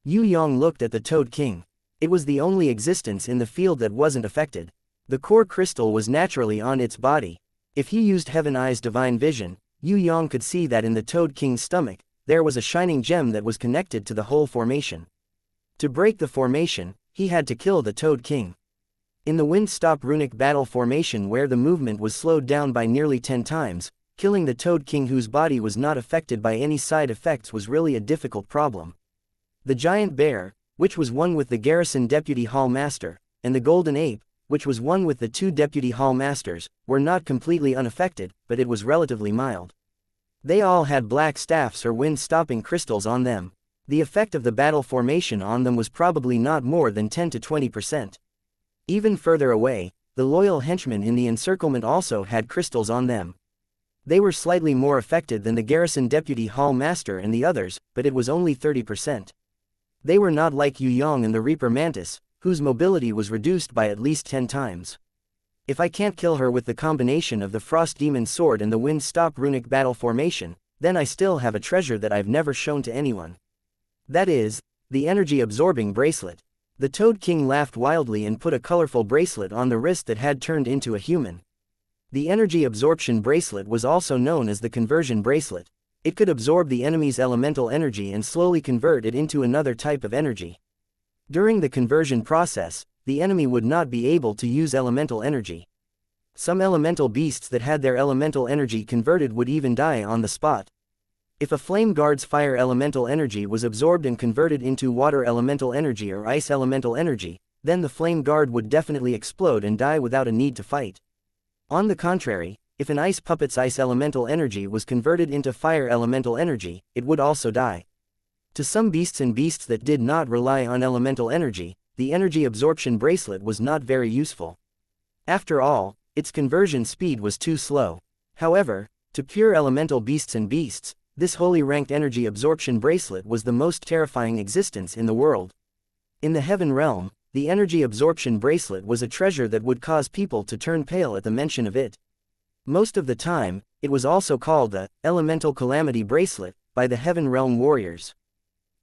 Yue Yang looked at the Toad King. It was the only existence in the field that wasn't affected. The core crystal was naturally on its body. If he used Heaven Eye's divine vision, Yue Yang could see that in the Toad King's stomach, there was a shining gem that was connected to the whole formation. To break the formation, he had to kill the Toad King. In the Wind-Stop Runic Battle Formation where the movement was slowed down by nearly 10 times, killing the Toad King whose body was not affected by any side effects was really a difficult problem. The giant bear, which was one with the garrison deputy hall master, and the golden ape, which was one with the two deputy hall masters, were not completely unaffected, but it was relatively mild. They all had black staffs or wind-stopping crystals on them. The effect of the battle formation on them was probably not more than 10 to 20%. Even further away, the loyal henchmen in the encirclement also had crystals on them. They were slightly more affected than the garrison deputy hall master and the others, but it was only 30%. They were not like Yue Yang and the Reaper Mantis, whose mobility was reduced by at least 10 times. If I can't kill her with the combination of the Frost Demon Sword and the Wind-Stop Runic Battle Formation, then I still have a treasure that I've never shown to anyone. That is, the energy-absorbing bracelet. The Toad King laughed wildly and put a colorful bracelet on the wrist that had turned into a human. The energy absorption bracelet was also known as the conversion bracelet. It could absorb the enemy's elemental energy and slowly convert it into another type of energy. During the conversion process, the enemy would not be able to use elemental energy. Some elemental beasts that had their elemental energy converted would even die on the spot. If a flame guard's fire elemental energy was absorbed and converted into water elemental energy or ice elemental energy, then the flame guard would definitely explode and die without a need to fight. On the contrary, if an ice puppet's ice elemental energy was converted into fire elemental energy, it would also die. To some beasts and beasts that did not rely on elemental energy, the energy absorption bracelet was not very useful. After all, its conversion speed was too slow. However, to pure elemental beasts and beasts, this holy ranked energy absorption bracelet was the most terrifying existence in the world. In the heaven realm, the energy absorption bracelet was a treasure that would cause people to turn pale at the mention of it. Most of the time, it was also called the elemental calamity bracelet by the heaven realm warriors.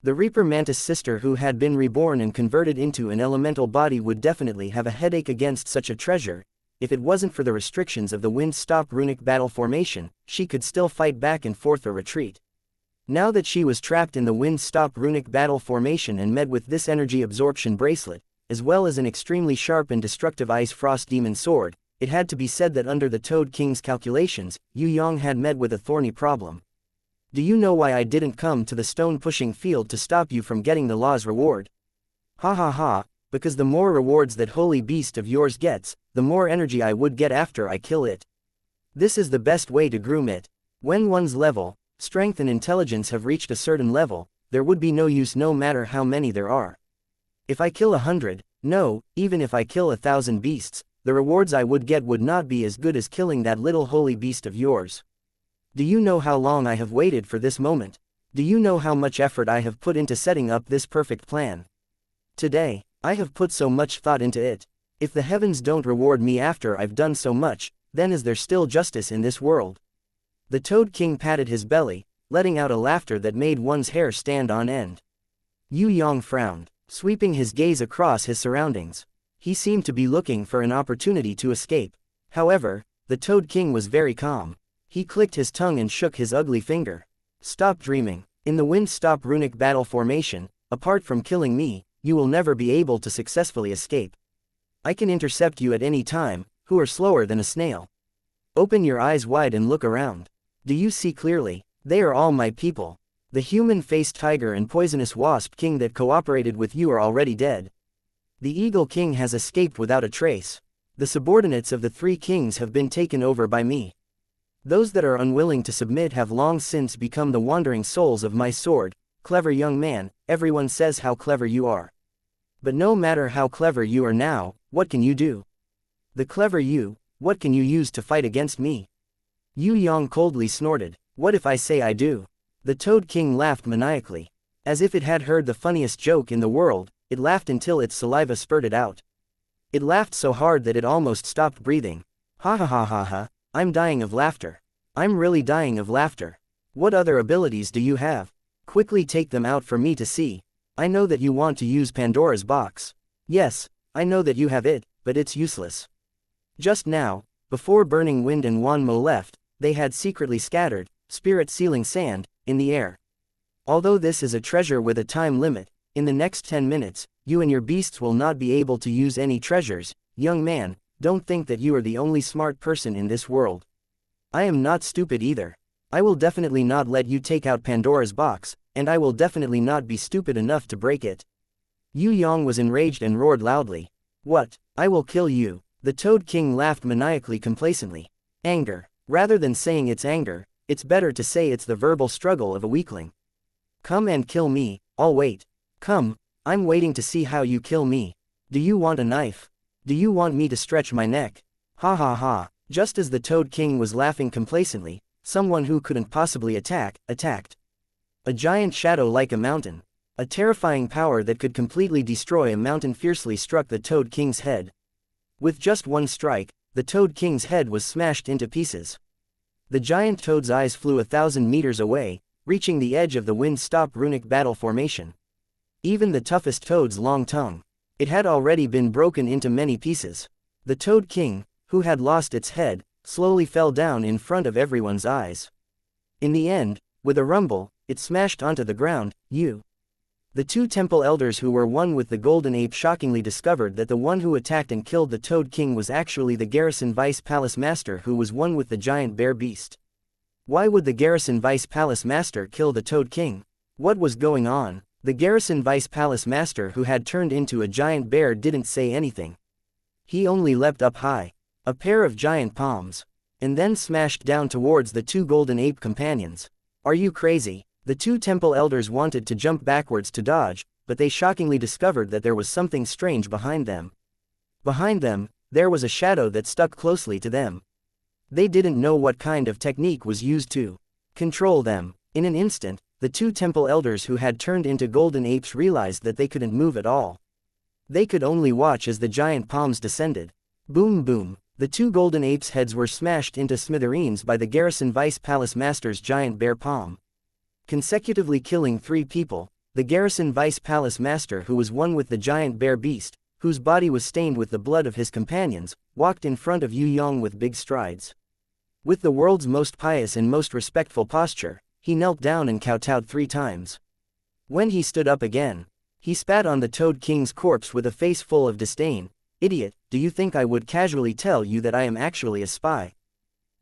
The Reaper Mantis sister who had been reborn and converted into an elemental body would definitely have a headache against such a treasure. If it wasn't for the restrictions of the wind-stop runic battle formation, she could still fight back and forth or retreat. Now that she was trapped in the wind-stop runic battle formation and met with this energy absorption bracelet, as well as an extremely sharp and destructive ice frost demon sword, it had to be said that under the Toad King's calculations, Yue Yang had met with a thorny problem. Do you know why I didn't come to the stone-pushing field to stop you from getting the law's reward? Ha ha ha, because the more rewards that holy beast of yours gets, the more energy I would get after I kill it. This is the best way to groom it. When one's level, strength and intelligence have reached a certain level, there would be no use no matter how many there are. If I kill 100, no, even if I kill 1,000 beasts, the rewards I would get would not be as good as killing that little holy beast of yours. Do you know how long I have waited for this moment? Do you know how much effort I have put into setting up this perfect plan? Today, I have put so much thought into it. If the heavens don't reward me after I've done so much, then is there still justice in this world? The Toad King patted his belly, letting out a laughter that made one's hair stand on end. Yue Yang frowned, sweeping his gaze across his surroundings. He seemed to be looking for an opportunity to escape. However, the Toad King was very calm. He clicked his tongue and shook his ugly finger. Stop dreaming. In the wind-stop runic battle formation, apart from killing me, you will never be able to successfully escape. I can intercept you at any time, who are slower than a snail. Open your eyes wide and look around. Do you see clearly? They are all my people. The human-faced tiger and poisonous wasp king that cooperated with you are already dead. The eagle king has escaped without a trace. The subordinates of the three kings have been taken over by me. Those that are unwilling to submit have long since become the wandering souls of my sword. Clever young man, everyone says how clever you are. But no matter how clever you are now, what can you do? The clever you, what can you use to fight against me? Yue Yang coldly snorted. What if I say I do? The Toad King laughed maniacally. As if it had heard the funniest joke in the world, it laughed until its saliva spurted out. It laughed so hard that it almost stopped breathing. Ha ha ha ha ha. I'm dying of laughter. I'm really dying of laughter. What other abilities do you have? Quickly take them out for me to see. I know that you want to use Pandora's box. Yes, I know that you have it, but it's useless. Just now, before Burning Wind and Wanmo left, they had secretly scattered, spirit sealing sand, in the air. Although this is a treasure with a time limit, in the next 10 minutes, you and your beasts will not be able to use any treasures. Young man, don't think that you are the only smart person in this world. I am not stupid either. I will definitely not let you take out Pandora's box, and I will definitely not be stupid enough to break it. Yue Yang was enraged and roared loudly. What? I will kill you. The Toad King laughed maniacally complacently. Anger. Rather than saying it's anger, it's better to say it's the verbal struggle of a weakling. Come and kill me, I'll wait. Come, I'm waiting to see how you kill me. Do you want a knife? Do you want me to stretch my neck? Ha ha ha. Just as the Toad King was laughing complacently, someone who couldn't possibly attacked. A giant shadow like a mountain. A terrifying power that could completely destroy a mountain fiercely struck the Toad King's head. With just one strike, the Toad King's head was smashed into pieces. The giant toad's eyes flew 1,000 meters away, reaching the edge of the wind-stop runic battle formation. Even the toughest toad's long tongue. It had already been broken into many pieces. The Toad King, who had lost its head, slowly fell down in front of everyone's eyes. In the end, with a rumble, it smashed onto the ground. The two temple elders who were one with the golden ape shockingly discovered that the one who attacked and killed the Toad King was actually the garrison vice palace master who was one with the giant bear beast. Why would the garrison vice palace master kill the Toad King? What was going on? The garrison vice palace master who had turned into a giant bear didn't say anything. He only leapt up high. A pair of giant palms. and then smashed down towards the two golden ape companions. Are you crazy? The two temple elders wanted to jump backwards to dodge, but they shockingly discovered that there was something strange behind them. Behind them, there was a shadow that stuck closely to them. They didn't know what kind of technique was used to control them. In an instant, the two temple elders who had turned into golden apes realized that they couldn't move at all. They could only watch as the giant palms descended. Boom boom, the two golden apes' heads were smashed into smithereens by the garrison vice palace master's giant bear palm. Consecutively killing 3 people, the garrison vice palace master, who was one with the giant bear beast, whose body was stained with the blood of his companions, walked in front of Yue Yang with big strides. With the world's most pious and most respectful posture, he knelt down and kowtowed 3 times. When he stood up again, he spat on the Toad King's corpse with a face full of disdain. Idiot, do you think I would casually tell you that I am actually a spy?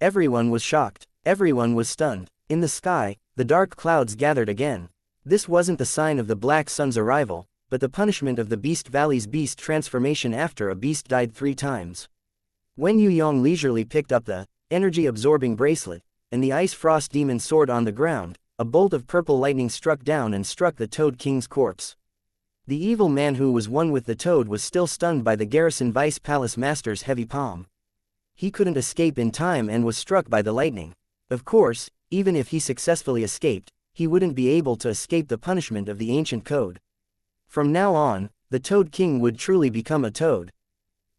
Everyone was shocked. Everyone was stunned. In the sky, the dark clouds gathered again. This wasn't the sign of the Black Sun's arrival, but the punishment of the Beast Valley's beast transformation after a beast died 3 times. When Yue Yang leisurely picked up the energy-absorbing bracelet, and the Ice Frost Demon sword on the ground, a bolt of purple lightning struck down and struck the Toad King's corpse. The evil man who was one with the toad was still stunned by the garrison vice palace master's heavy palm. He couldn't escape in time and was struck by the lightning. Of course, even if he successfully escaped, he wouldn't be able to escape the punishment of the ancient code. From now on, the Toad King would truly become a toad.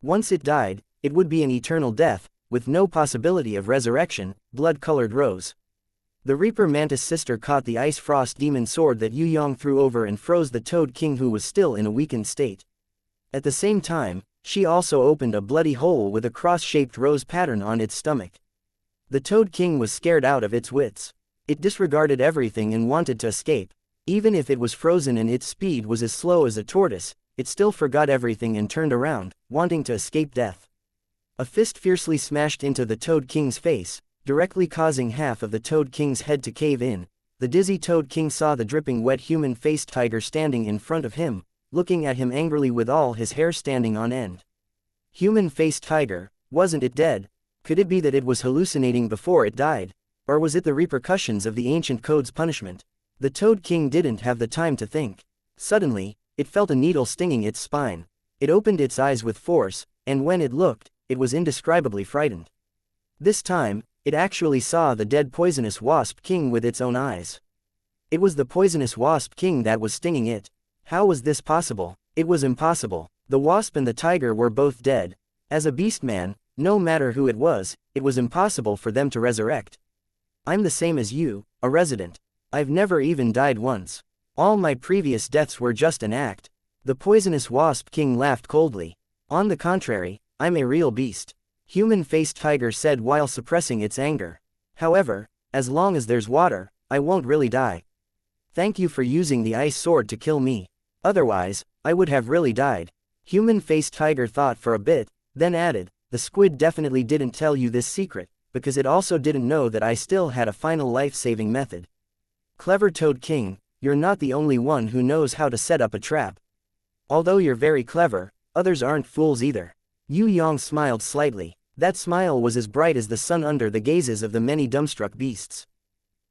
Once it died, it would be an eternal death, with no possibility of resurrection. Blood-colored rose. The Reaper Mantis sister caught the Ice Frost Demon sword that Yue Yang threw over and froze the Toad King, who was still in a weakened state. At the same time, she also opened a bloody hole with a cross-shaped rose pattern on its stomach. The Toad King was scared out of its wits. It disregarded everything and wanted to escape. Even if it was frozen and its speed was as slow as a tortoise, it still forgot everything and turned around, wanting to escape death. A fist fiercely smashed into the Toad King's face, directly causing half of the Toad King's head to cave in. The dizzy Toad King saw the dripping wet human-faced tiger standing in front of him, looking at him angrily with all his hair standing on end. Human-faced tiger, wasn't it dead? Could it be that it was hallucinating before it died? Or was it the repercussions of the ancient code's punishment? The Toad King didn't have the time to think. Suddenly, it felt a needle stinging its spine. It opened its eyes with force, and when it looked, it was indescribably frightened. This time, it actually saw the dead poisonous Wasp King with its own eyes. It was the poisonous Wasp King that was stinging it. How was this possible? It was impossible. The wasp and the tiger were both dead. As a beastman, no matter who it was impossible for them to resurrect. I'm the same as you, a resident. I've never even died once. All my previous deaths were just an act. The poisonous Wasp King laughed coldly. On the contrary, I'm a real beast. Human-faced tiger said while suppressing its anger. However, as long as there's water, I won't really die. Thank you for using the ice sword to kill me. Otherwise, I would have really died. Human-faced tiger thought for a bit, then added, the squid definitely didn't tell you this secret, because it also didn't know that I still had a final life-saving method. Clever Toad King, you're not the only one who knows how to set up a trap. Although you're very clever, others aren't fools either. Yue Yang smiled slightly. That smile was as bright as the sun under the gazes of the many dumbstruck beasts.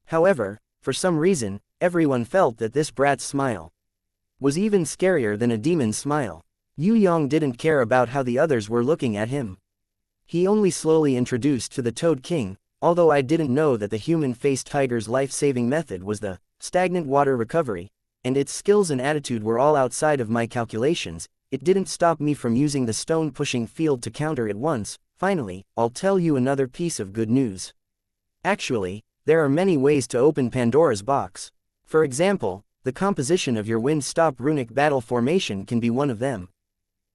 However, for some reason, everyone felt that this brat's smile was even scarier than a demon's smile. Yue Yang didn't care about how the others were looking at him. He only slowly introduced to the Toad King, although I didn't know that the human-faced tiger's life-saving method was the stagnant water recovery, and its skills and attitude were all outside of my calculations, it didn't stop me from using the stone-pushing field to counter it once. Finally, I'll tell you another piece of good news. Actually, there are many ways to open Pandora's box. For example, the composition of your wind-stop runic battle formation can be one of them.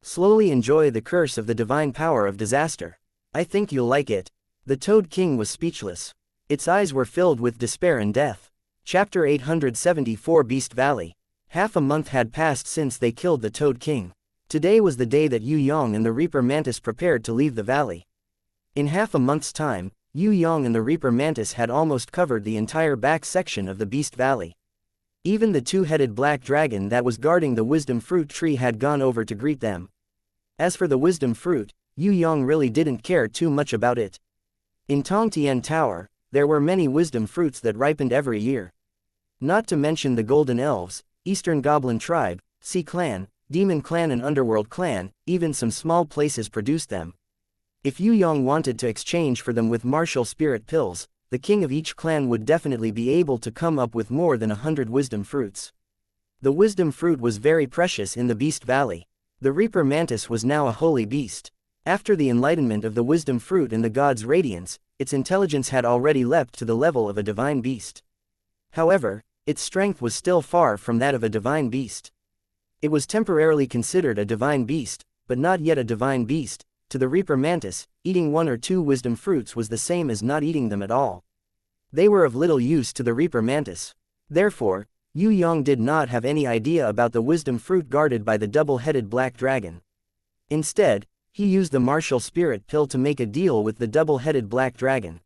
Slowly enjoy the curse of the divine power of disaster. I think you'll like it. The Toad King was speechless. Its eyes were filled with despair and death. Chapter 874 Beast Valley. Half a month had passed since they killed the Toad King. Today was the day that Yue Yang and the Reaper Mantis prepared to leave the valley. In half a month's time, Yue Yang and the Reaper Mantis had almost covered the entire back section of the Beast Valley. Even the two-headed black dragon that was guarding the wisdom fruit tree had gone over to greet them. As for the wisdom fruit, Yue Yang really didn't care too much about it. In Tong Tian Tower, there were many wisdom fruits that ripened every year. Not to mention the Golden Elves, Eastern Goblin Tribe, Sea Clan, Demon Clan and Underworld Clan, even some small places produced them. If Yue Yang wanted to exchange for them with martial spirit pills, the king of each clan would definitely be able to come up with more than 100 wisdom fruits. The wisdom fruit was very precious in the Beast Valley. The Reaper Mantis was now a holy beast. After the enlightenment of the wisdom fruit and the god's radiance, its intelligence had already leapt to the level of a divine beast. However, its strength was still far from that of a divine beast. It was temporarily considered a divine beast, but not yet a divine beast. To the Reaper Mantis, eating 1 or 2 wisdom fruits was the same as not eating them at all. They were of little use to the Reaper Mantis. Therefore, Yue Yang did not have any idea about the wisdom fruit guarded by the double-headed black dragon. Instead, he used the martial spirit pill to make a deal with the double-headed black dragon.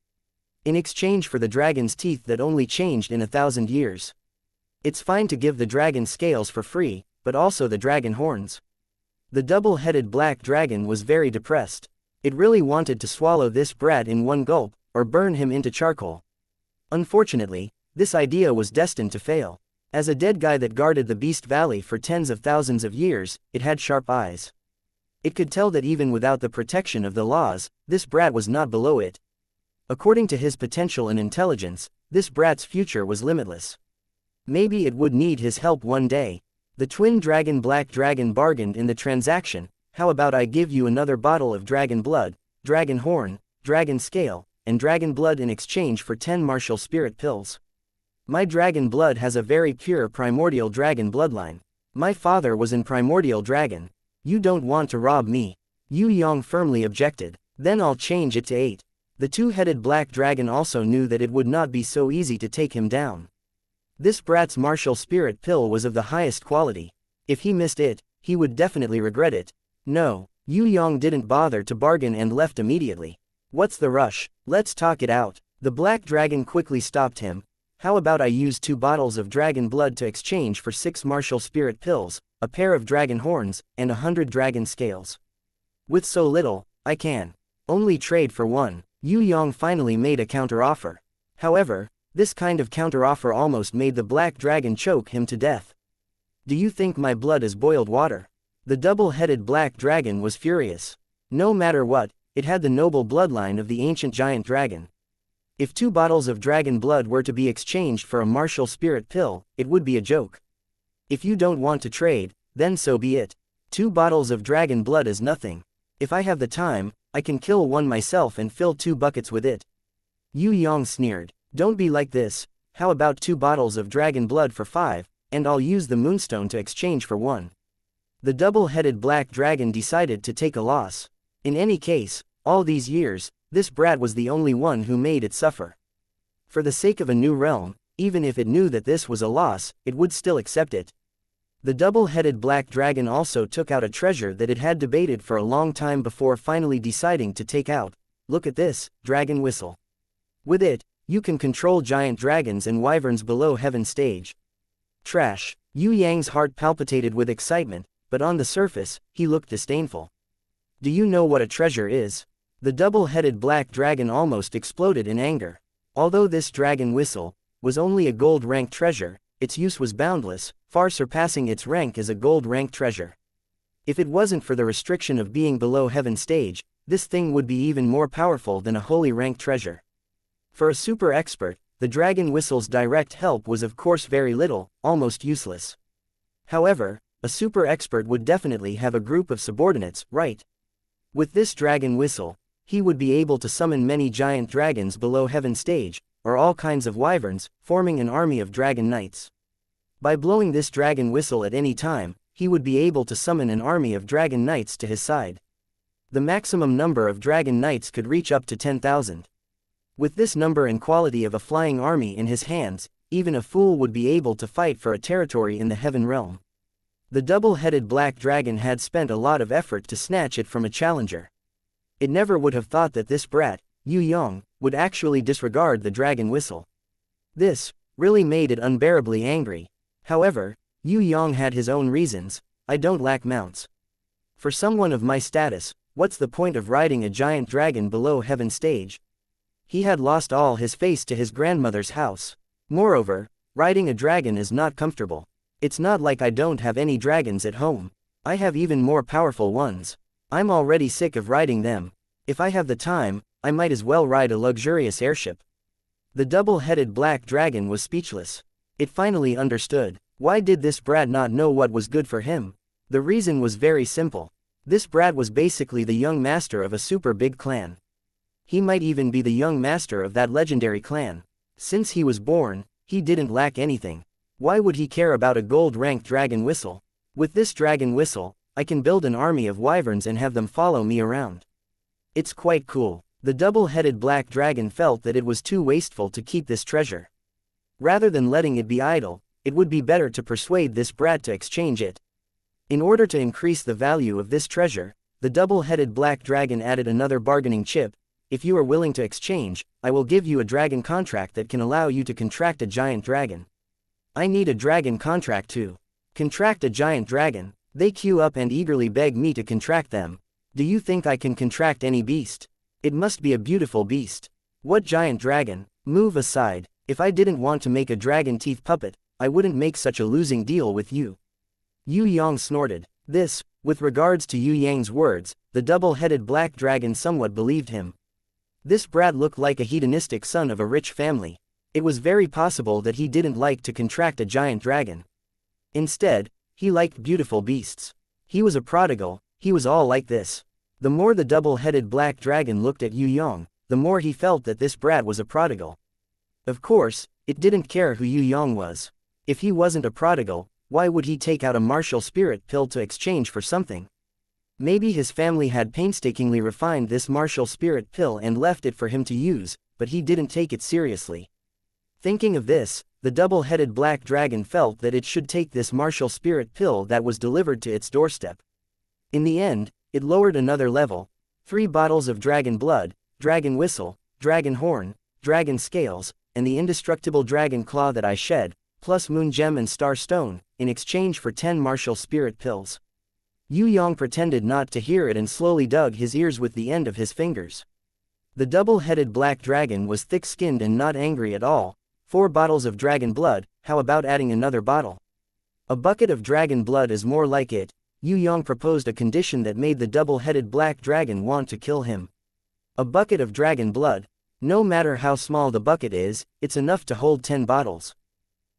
In exchange for the dragon's teeth that only changed in 1,000 years. It's fine to give the dragon scales for free, but also the dragon horns. The double-headed black dragon was very depressed. It really wanted to swallow this brat in one gulp, or burn him into charcoal. Unfortunately, this idea was destined to fail. As a dead guy that guarded the Beast Valley for tens of thousands of years, it had sharp eyes. It could tell that even without the protection of the laws, this brat was not below it. According to his potential and intelligence, this brat's future was limitless. Maybe it would need his help one day. The twin dragon black dragon bargained in the transaction. How about I give you another bottle of dragon blood, dragon horn, dragon scale, and dragon blood in exchange for 10 martial spirit pills. My dragon blood has a very pure primordial dragon bloodline. My father was an primordial dragon. You don't want to rob me. Yue Yang firmly objected. Then I'll change it to 8. The two-headed black dragon also knew that it would not be so easy to take him down. This brat's martial spirit pill was of the highest quality. If he missed it, he would definitely regret it. No, Yue Yang didn't bother to bargain and left immediately. What's the rush? Let's talk it out. The black dragon quickly stopped him. How about I use 2 bottles of dragon blood to exchange for 6 martial spirit pills, a pair of dragon horns, and 100 dragon scales? With so little, I can only trade for 1. Yue Yang finally made a counteroffer. However, this kind of counteroffer almost made the black dragon choke him to death. Do you think my blood is boiled water? The double-headed black dragon was furious. No matter what, it had the noble bloodline of the ancient giant dragon. If 2 bottles of dragon blood were to be exchanged for a martial spirit pill, it would be a joke. If you don't want to trade, then so be it. 2 bottles of dragon blood is nothing. If I have the time, I can kill one myself and fill 2 buckets with it. Yue Yang sneered. Don't be like this. How about 2 bottles of dragon blood for 5, and I'll use the moonstone to exchange for 1. The double-headed black dragon decided to take a loss. In any case, all these years, this brat was the only one who made it suffer. For the sake of a new realm, even if it knew that this was a loss, it would still accept it. The double-headed black dragon also took out a treasure that it had debated for a long time before finally deciding to take out. Look at this, dragon whistle. With it, you can control giant dragons and wyverns below heaven stage. Trash. Yue Yang's heart palpitated with excitement, but on the surface, he looked disdainful. Do you know what a treasure is? The double-headed black dragon almost exploded in anger. Although this dragon whistle was only a gold-rank treasure, its use was boundless, far surpassing its rank as a gold-rank treasure. If it wasn't for the restriction of being below heaven stage, this thing would be even more powerful than a holy rank treasure. For a super expert, the dragon whistle's direct help was of course very little, almost useless. However, a super expert would definitely have a group of subordinates, right? With this dragon whistle, he would be able to summon many giant dragons below heaven stage, or all kinds of wyverns, forming an army of dragon knights. By blowing this dragon whistle at any time, he would be able to summon an army of dragon knights to his side. The maximum number of dragon knights could reach up to 10,000. With this number and quality of a flying army in his hands, even a fool would be able to fight for a territory in the heaven realm. The double-headed black dragon had spent a lot of effort to snatch it from a challenger. It never would have thought that this brat, Yue Yang, would actually disregard the dragon whistle. This really made it unbearably angry. However, Yue Yang had his own reasons. I don't lack mounts. For someone of my status, what's the point of riding a giant dragon below heaven stage? He had lost all his face to his grandmother's house. Moreover, riding a dragon is not comfortable. It's not like I don't have any dragons at home. I have even more powerful ones. I'm already sick of riding them. If I have the time, I might as well ride a luxurious airship. The double-headed black dragon was speechless. It finally understood. Why did this brat not know what was good for him? The reason was very simple. This brat was basically the young master of a super big clan. He might even be the young master of that legendary clan. Since he was born, he didn't lack anything. Why would he care about a gold-ranked dragon whistle? With this dragon whistle, I can build an army of wyverns and have them follow me around. It's quite cool. The double-headed black dragon felt that it was too wasteful to keep this treasure. Rather than letting it be idle, it would be better to persuade this brat to exchange it. In order to increase the value of this treasure, the double-headed black dragon added another bargaining chip. If you are willing to exchange, I will give you a dragon contract that can allow you to contract a giant dragon. I need a dragon contract too. Contract a giant dragon. They queue up and eagerly beg me to contract them. Do you think I can contract any beast? It must be a beautiful beast. What giant dragon? Move aside. If I didn't want to make a dragon teeth puppet, I wouldn't make such a losing deal with you. Yue Yang snorted. This, with regards to Yue Yang's words, the double-headed black dragon somewhat believed him. This brat looked like a hedonistic son of a rich family. It was very possible that he didn't like to contract a giant dragon. Instead, he liked beautiful beasts. He was a prodigal, he was all like this. The more the double-headed black dragon looked at Yue Yang, the more he felt that this brat was a prodigal. Of course, it didn't care who Yue Yang was. If he wasn't a prodigal, why would he take out a martial spirit pill to exchange for something? Maybe his family had painstakingly refined this martial spirit pill and left it for him to use, but he didn't take it seriously. Thinking of this, the double-headed black dragon felt that it should take this martial spirit pill that was delivered to its doorstep. In the end, it lowered another level. 3 bottles of dragon blood, dragon whistle, dragon horn, dragon scales, and the indestructible dragon claw that I shed, plus moon gem and star stone, in exchange for 10 martial spirit pills. Yue Yang pretended not to hear it and slowly dug his ears with the end of his fingers. The double-headed black dragon was thick-skinned and not angry at all. 4 bottles of dragon blood, how about adding another bottle? A bucket of dragon blood is more like it. Yue Yang proposed a condition that made the double-headed black dragon want to kill him. A bucket of dragon blood. No matter how small the bucket is, it's enough to hold 10 bottles.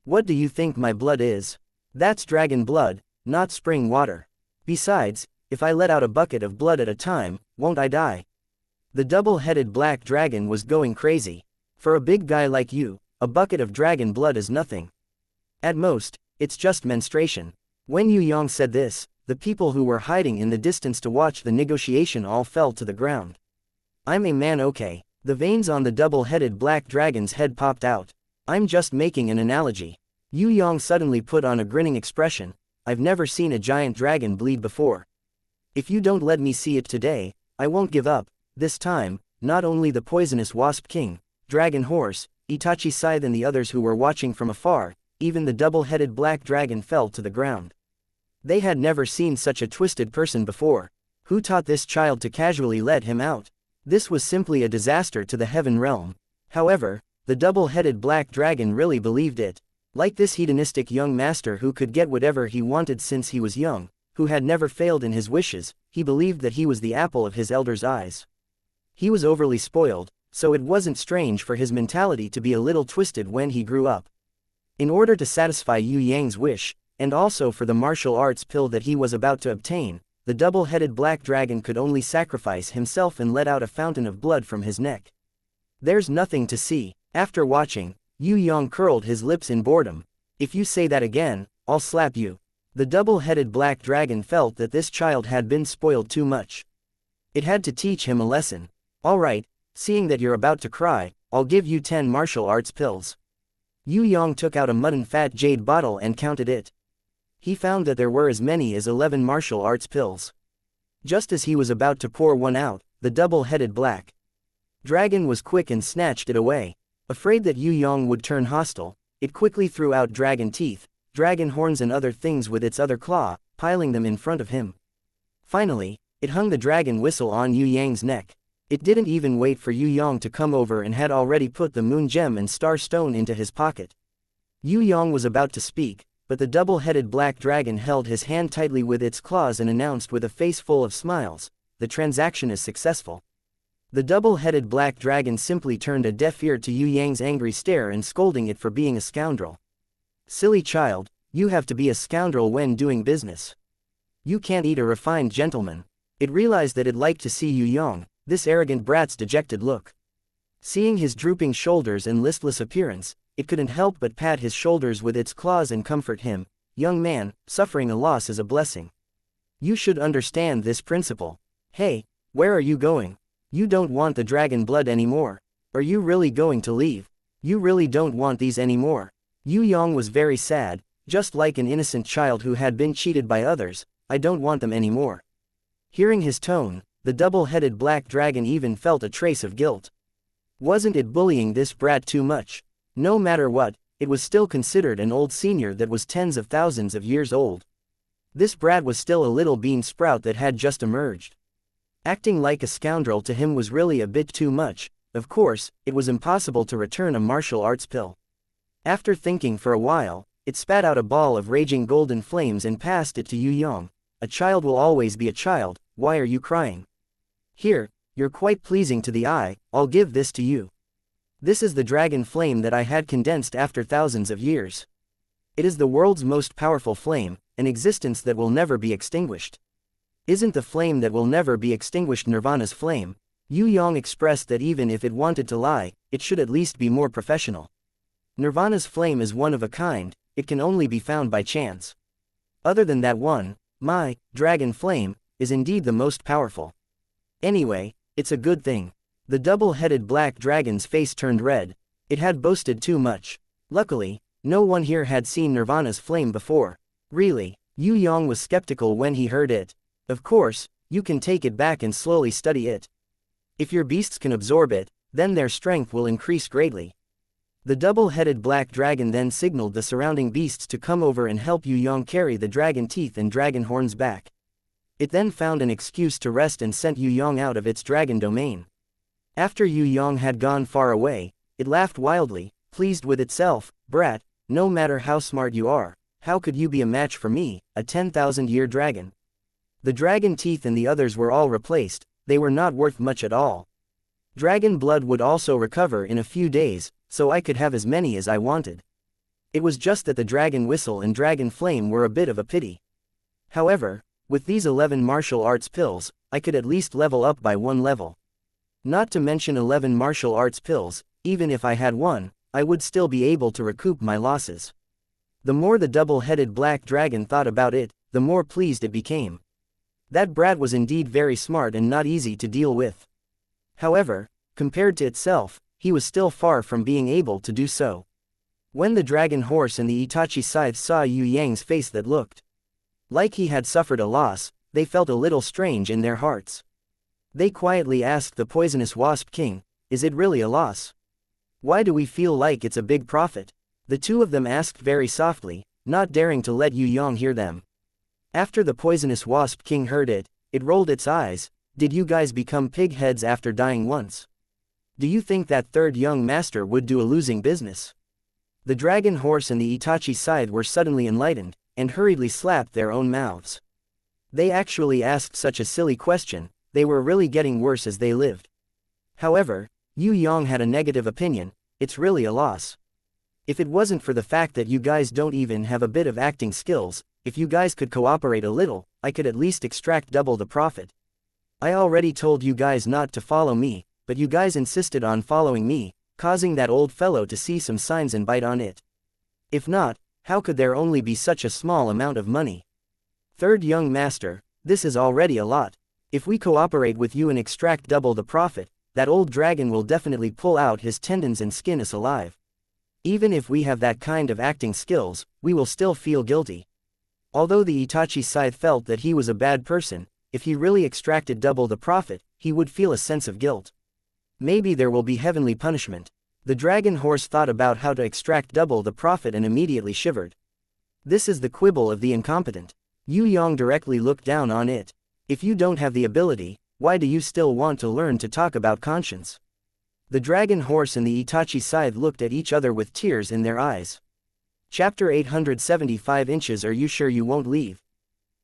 What do you think my blood is? That's dragon blood, not spring water. Besides, if I let out a bucket of blood at a time, won't I die? The double-headed black dragon was going crazy. For a big guy like you, a bucket of dragon blood is nothing. At most, it's just menstruation. When Yue Yang said this, the people who were hiding in the distance to watch the negotiation all fell to the ground. I'm a man, okay. The veins on the double-headed black dragon's head popped out. I'm just making an analogy. Yue Yang suddenly put on a grinning expression. I've never seen a giant dragon bleed before. If you don't let me see it today, I won't give up. This time, not only the poisonous wasp king, dragon horse, Itachi Scythe and the others who were watching from afar, even the double-headed black dragon fell to the ground. They had never seen such a twisted person before. Who taught this child to casually let him out? This was simply a disaster to the heaven realm. However, the double-headed black dragon really believed it. Like this hedonistic young master who could get whatever he wanted since he was young, who had never failed in his wishes, he believed that he was the apple of his elder's eyes. He was overly spoiled, so it wasn't strange for his mentality to be a little twisted when he grew up. In order to satisfy Yue Yang's wish, and also for the martial arts pill that he was about to obtain, the double-headed black dragon could only sacrifice himself and let out a fountain of blood from his neck. There's nothing to see. After watching, Yue Yang curled his lips in boredom. If you say that again, I'll slap you. The double-headed black dragon felt that this child had been spoiled too much. It had to teach him a lesson. Alright, seeing that you're about to cry, I'll give you 10 martial arts pills. Yue Yang took out a mutton fat jade bottle and counted it. He found that there were as many as 11 martial arts pills. Just as he was about to pour one out, the double-headed black dragon was quick and snatched it away. Afraid that Yue Yang would turn hostile, it quickly threw out dragon teeth, dragon horns and other things with its other claw, piling them in front of him. Finally, it hung the dragon whistle on Yue Yang's neck. It didn't even wait for Yue Yang to come over and had already put the moon gem and star stone into his pocket. Yue Yang was about to speak, but the double-headed black dragon held his hand tightly with its claws and announced with a face full of smiles, "The transaction is successful." The double-headed black dragon simply turned a deaf ear to Yue Yang's angry stare and scolding it for being a scoundrel. "Silly child, you have to be a scoundrel when doing business. You can't eat a refined gentleman." It realized that it liked to see Yue Yang, this arrogant brat's dejected look. Seeing his drooping shoulders and listless appearance, it couldn't help but pat his shoulders with its claws and comfort him. "Young man, suffering a loss is a blessing. You should understand this principle. Hey, where are you going? You don't want the dragon blood anymore. Are you really going to leave? You really don't want these anymore?" Yue Yang was very sad, just like an innocent child who had been cheated by others. "I don't want them anymore." Hearing his tone, the double-headed black dragon even felt a trace of guilt. Wasn't it bullying this brat too much? No matter what, it was still considered an old senior that was tens of thousands of years old. This brat was still a little bean sprout that had just emerged. Acting like a scoundrel to him was really a bit too much. Of course, it was impossible to return a martial arts pill. After thinking for a while, it spat out a ball of raging golden flames and passed it to Yue Yang. "A child will always be a child, why are you crying? Here, you're quite pleasing to the eye, I'll give this to you. This is the dragon flame that I had condensed after thousands of years. It is the world's most powerful flame, an existence that will never be extinguished." "Isn't the flame that will never be extinguished Nirvana's flame?" Yue Yang expressed that even if it wanted to lie, it should at least be more professional. "Nirvana's flame is one of a kind, it can only be found by chance. Other than that one, my dragon flame is indeed the most powerful. Anyway, it's a good thing." The double-headed black dragon's face turned red. It had boasted too much. Luckily, no one here had seen Nirvana's flame before. "Really?" Yue Yang was skeptical when he heard it. "Of course, you can take it back and slowly study it. If your beasts can absorb it, then their strength will increase greatly." The double-headed black dragon then signaled the surrounding beasts to come over and help Yue Yang carry the dragon teeth and dragon horns back. It then found an excuse to rest and sent Yue Yang out of its dragon domain. After Yue Yang had gone far away, it laughed wildly, pleased with itself. "Brat, no matter how smart you are, how could you be a match for me, a 10,000-year dragon?" The dragon teeth and the others were all replaced, they were not worth much at all. Dragon blood would also recover in a few days, so I could have as many as I wanted. It was just that the dragon whistle and dragon flame were a bit of a pity. However, with these 11 martial arts pills, I could at least level up by 1 level. Not to mention 11 martial arts pills, even if I had one, I would still be able to recoup my losses. The more the double-headed black dragon thought about it, the more pleased it became. That brat was indeed very smart and not easy to deal with. However, compared to itself, he was still far from being able to do so. When the dragon horse and the Itachi scythe saw Yue Yang's face that looked like he had suffered a loss, they felt a little strange in their hearts. They quietly asked the poisonous wasp king, "Is it really a loss? Why do we feel like it's a big profit?" The two of them asked very softly, not daring to let Yue Yang hear them. After the poisonous wasp king heard it, it rolled its eyes. "Did you guys become pig heads after dying once? Do you think that third young master would do a losing business?" The dragon horse and the Itachi scythe were suddenly enlightened, and hurriedly slapped their own mouths. They actually asked such a silly question, they were really getting worse as they lived. However, Yue Yang had a negative opinion, "It's really a loss. If it wasn't for the fact that you guys don't even have a bit of acting skills, if you guys could cooperate a little, I could at least extract double the profit. I already told you guys not to follow me, but you guys insisted on following me, causing that old fellow to see some signs and bite on it. If not, how could there only be such a small amount of money? Third young master, this is already a lot. If we cooperate with you and extract double the profit, that old dragon will definitely pull out his tendons and skin us alive. Even if we have that kind of acting skills, we will still feel guilty." Although the Itachi scythe felt that he was a bad person, if he really extracted double the profit, he would feel a sense of guilt. Maybe there will be heavenly punishment. The dragon horse thought about how to extract double the profit and immediately shivered. This is the quibble of the incompetent. Yue Yang directly looked down on it. If you don't have the ability, why do you still want to learn to talk about conscience? The dragon horse and the Itachi scythe looked at each other with tears in their eyes. Chapter 875 Inches. Are you sure you won't leave?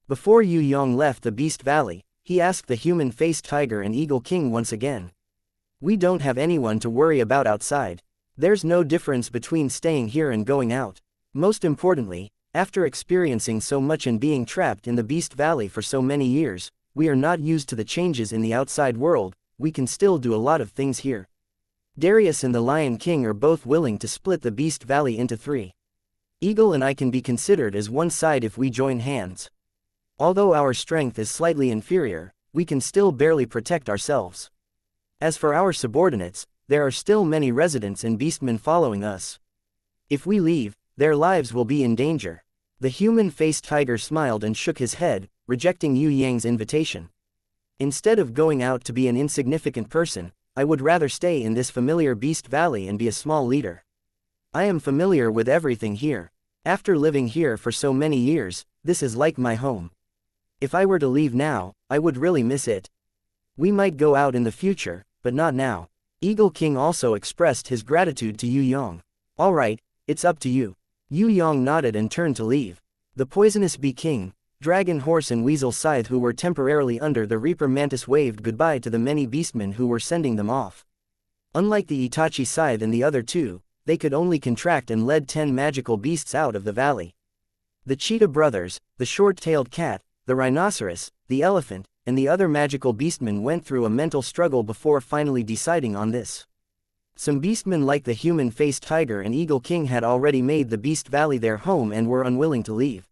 Before Yue Yang left the Beast Valley, he asked the human-faced tiger and eagle king once again. We don't have anyone to worry about outside. There's no difference between staying here and going out. Most importantly, after experiencing so much and being trapped in the Beast Valley for so many years, we are not used to the changes in the outside world. We can still do a lot of things here. Darius and the Lion King are both willing to split the Beast Valley into 3. Eagle and I can be considered as one side if we join hands. Although our strength is slightly inferior, we can still barely protect ourselves. As for our subordinates, there are still many residents and beastmen following us. If we leave, their lives will be in danger. The human-faced tiger smiled and shook his head, rejecting Yue Yang's invitation. Instead of going out to be an insignificant person, I would rather stay in this familiar Beast Valley and be a small leader. I am familiar with everything here. After living here for so many years, this is like my home. If I were to leave now, I would really miss it. We might go out in the future, but not now. Eagle King also expressed his gratitude to Yue Yang. All right, it's up to you. Yue Yang nodded and turned to leave. The poisonous bee king, dragon horse and weasel scythe who were temporarily under the reaper mantis waved goodbye to the many beastmen who were sending them off. Unlike the Itachi scythe and the other 2, they could only contract and led 10 magical beasts out of the valley. The cheetah brothers, the short-tailed cat, the rhinoceros, the elephant, and the other magical beastmen went through a mental struggle before finally deciding on this. Some beastmen like the human-faced tiger and eagle king had already made the Beast Valley their home and were unwilling to leave.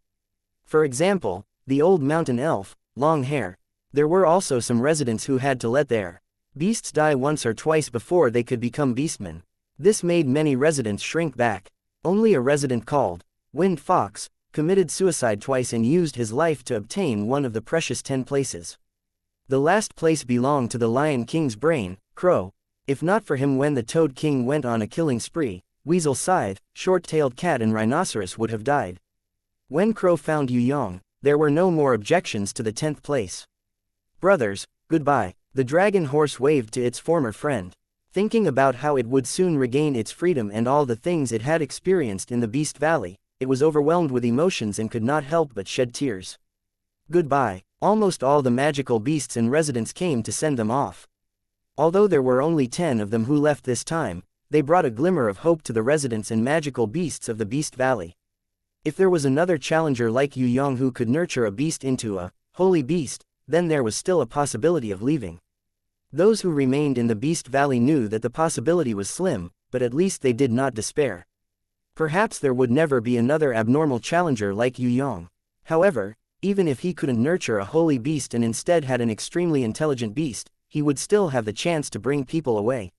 For example, the old mountain elf, Long Hair. There were also some residents who had to let their beasts die once or twice before they could become beastmen. This made many residents shrink back. Only a resident called Wind Fox committed suicide twice and used his life to obtain one of the precious 10 places. The last place belonged to the Lion King's brain, Crow. If not for him when the Toad King went on a killing spree, Weasel Scythe, Short-Tailed Cat and Rhinoceros would have died. When Crow found Yue Yang, there were no more objections to the 10th place. Brothers, goodbye. The dragon horse waved to its former friend. Thinking about how it would soon regain its freedom and all the things it had experienced in the Beast Valley, it was overwhelmed with emotions and could not help but shed tears. Goodbye. Almost all the magical beasts and residents came to send them off. Although there were only 10 of them who left this time, they brought a glimmer of hope to the residents and magical beasts of the Beast Valley. If there was another challenger like Yue Yang who could nurture a beast into a holy beast, then there was still a possibility of leaving. Those who remained in the Beast Valley knew that the possibility was slim, but at least they did not despair. Perhaps there would never be another abnormal challenger like Yue Yang. However, even if he couldn't nurture a holy beast and instead had an extremely intelligent beast, he would still have the chance to bring people away.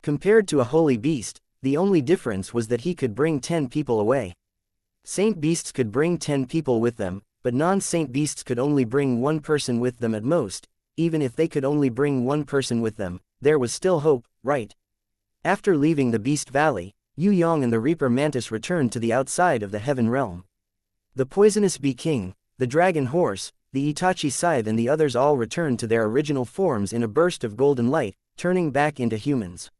Compared to a holy beast, the only difference was that he could bring 10 people away. Saint beasts could bring 10 people with them, but non-saint beasts could only bring 1 person with them at most. Even if they could only bring 1 person with them, there was still hope, right? After leaving the Beast Valley, Yue Yang and the Reaper Mantis returned to the outside of the Heaven Realm. The poisonous bee king, the dragon horse, the Itachi scythe and the others all returned to their original forms in a burst of golden light, turning back into humans.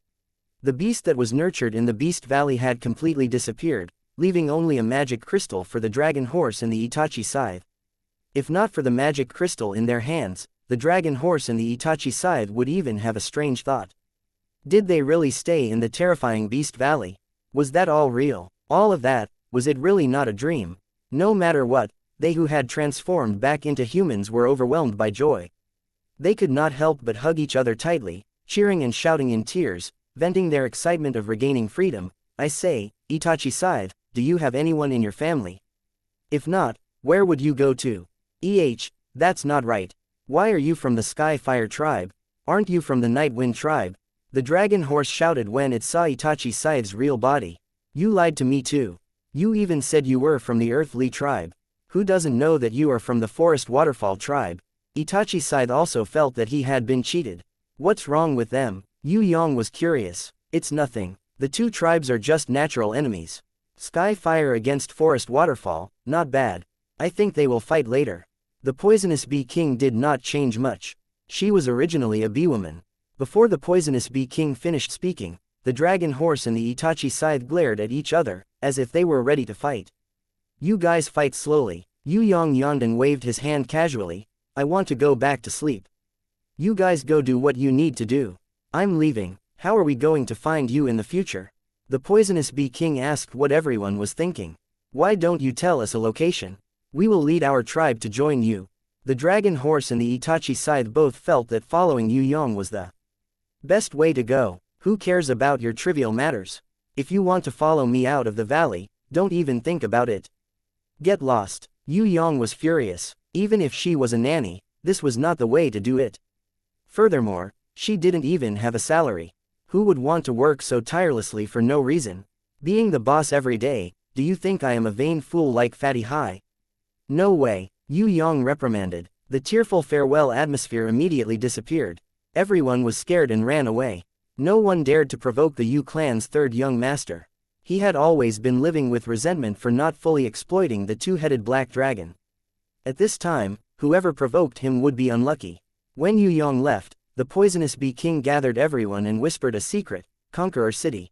The beast that was nurtured in the Beast Valley had completely disappeared, leaving only a magic crystal for the dragon horse and the Itachi scythe. If not for the magic crystal in their hands, the dragon horse and the Itachi scythe would even have a strange thought. Did they really stay in the terrifying Beast Valley? Was that all real? All of that, was it really not a dream? No matter what, they who had transformed back into humans were overwhelmed by joy. They could not help but hug each other tightly, cheering and shouting in tears, venting their excitement of regaining freedom. I say, Itachi scythe, do you have anyone in your family? If not, where would you go to? That's not right. Why are you from the Sky Fire tribe? Aren't you from the Night Wind tribe? The dragon horse shouted when it saw Itachi scythe's real body. You lied to me too. You even said you were from the Earthly tribe. Who doesn't know that you are from the Forest Waterfall tribe? Itachi scythe also felt that he had been cheated. What's wrong with them? Yue Yang was curious. It's nothing. The 2 tribes are just natural enemies. Sky Fire against Forest Waterfall, not bad. I think they will fight later. The poisonous bee king did not change much. She was originally a bee woman. Before the poisonous bee king finished speaking, the dragon horse and the Itachi scythe glared at each other, as if they were ready to fight. You guys fight slowly. Yue Yang yawned and waved his hand casually. I want to go back to sleep. You guys go do what you need to do. I'm leaving. How are we going to find you in the future? The poisonous bee king asked what everyone was thinking. Why don't you tell us a location? We will lead our tribe to join you. The dragon horse and the Itachi scythe both felt that following Yue Yang was the best way to go. Who cares about your trivial matters? If you want to follow me out of the valley, don't even think about it. Get lost. Yue Yang was furious. Even if she was a nanny, this was not the way to do it. Furthermore, she didn't even have a salary. Who would want to work so tirelessly for no reason? Being the boss every day, do you think I am a vain fool like Fatty Hai? No way, Yue Yang reprimanded. The tearful farewell atmosphere immediately disappeared. Everyone was scared and ran away. No one dared to provoke the Yu clan's third young master. He had always been living with resentment for not fully exploiting the two-headed black dragon. At this time, whoever provoked him would be unlucky. When Yue Yang left, the poisonous bee king gathered everyone and whispered a secret: Conqueror City.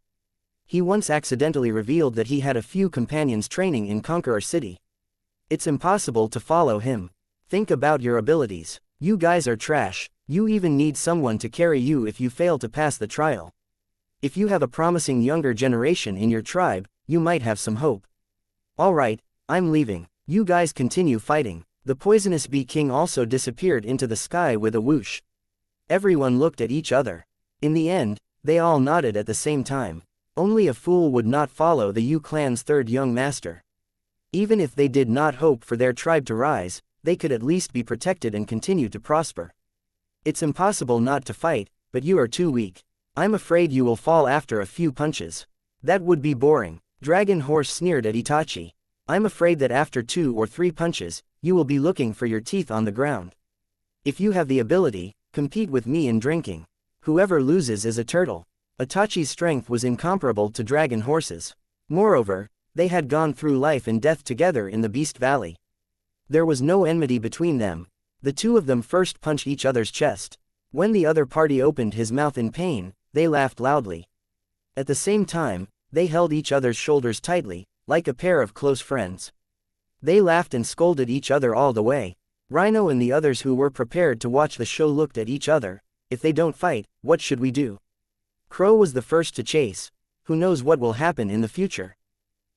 He once accidentally revealed that he had a few companions training in Conqueror City. It's impossible to follow him. Think about your abilities. You guys are trash. You even need someone to carry you if you fail to pass the trial. If you have a promising younger generation in your tribe, you might have some hope. Alright, I'm leaving. You guys continue fighting. The poisonous bee king also disappeared into the sky with a whoosh. Everyone looked at each other. In the end, they all nodded at the same time. Only a fool would not follow the Yu clan's third young master. Even if they did not hope for their tribe to rise, they could at least be protected and continue to prosper. It's impossible not to fight, but you are too weak. I'm afraid you will fall after a few punches. That would be boring. Dragon Horse sneered at Itachi. I'm afraid that after 2 or 3 punches, you will be looking for your teeth on the ground. If you have the ability, compete with me in drinking. Whoever loses is a turtle. Itachi's strength was incomparable to Dragon Horse's. Moreover, they had gone through life and death together in the Beast Valley. There was no enmity between them. The two of them first punched each other's chest. When the other party opened his mouth in pain, they laughed loudly. At the same time, they held each other's shoulders tightly, like a pair of close friends. They laughed and scolded each other all the way. Rhino and the others who were prepared to watch the show looked at each other. If they don't fight, what should we do? Crow was the first to chase. Who knows what will happen in the future?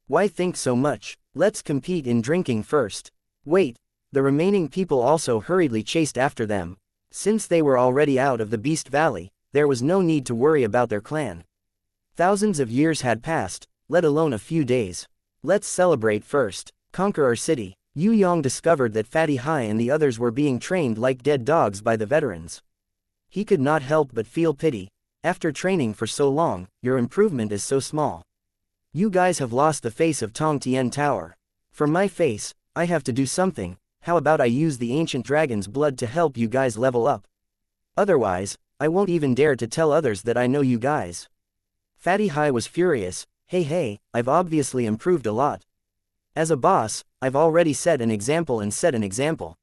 Why think so much? Let's compete in drinking first. Wait. The remaining people also hurriedly chased after them. Since they were already out of the Beast Valley, there was no need to worry about their clan. Thousands of years had passed, let alone a few days. Let's celebrate first. Conqueror City. Yue Yang discovered that Fatty Hai and the others were being trained like dead dogs by the veterans. He could not help but feel pity. After training for so long, your improvement is so small. You guys have lost the face of Tong Tian Tower. For my face, I have to do something. How about I use the ancient dragon's blood to help you guys level up? Otherwise, I won't even dare to tell others that I know you guys. Fatty Hai was furious. Hey, I've obviously improved a lot. As a boss, I've already set an example and set an example.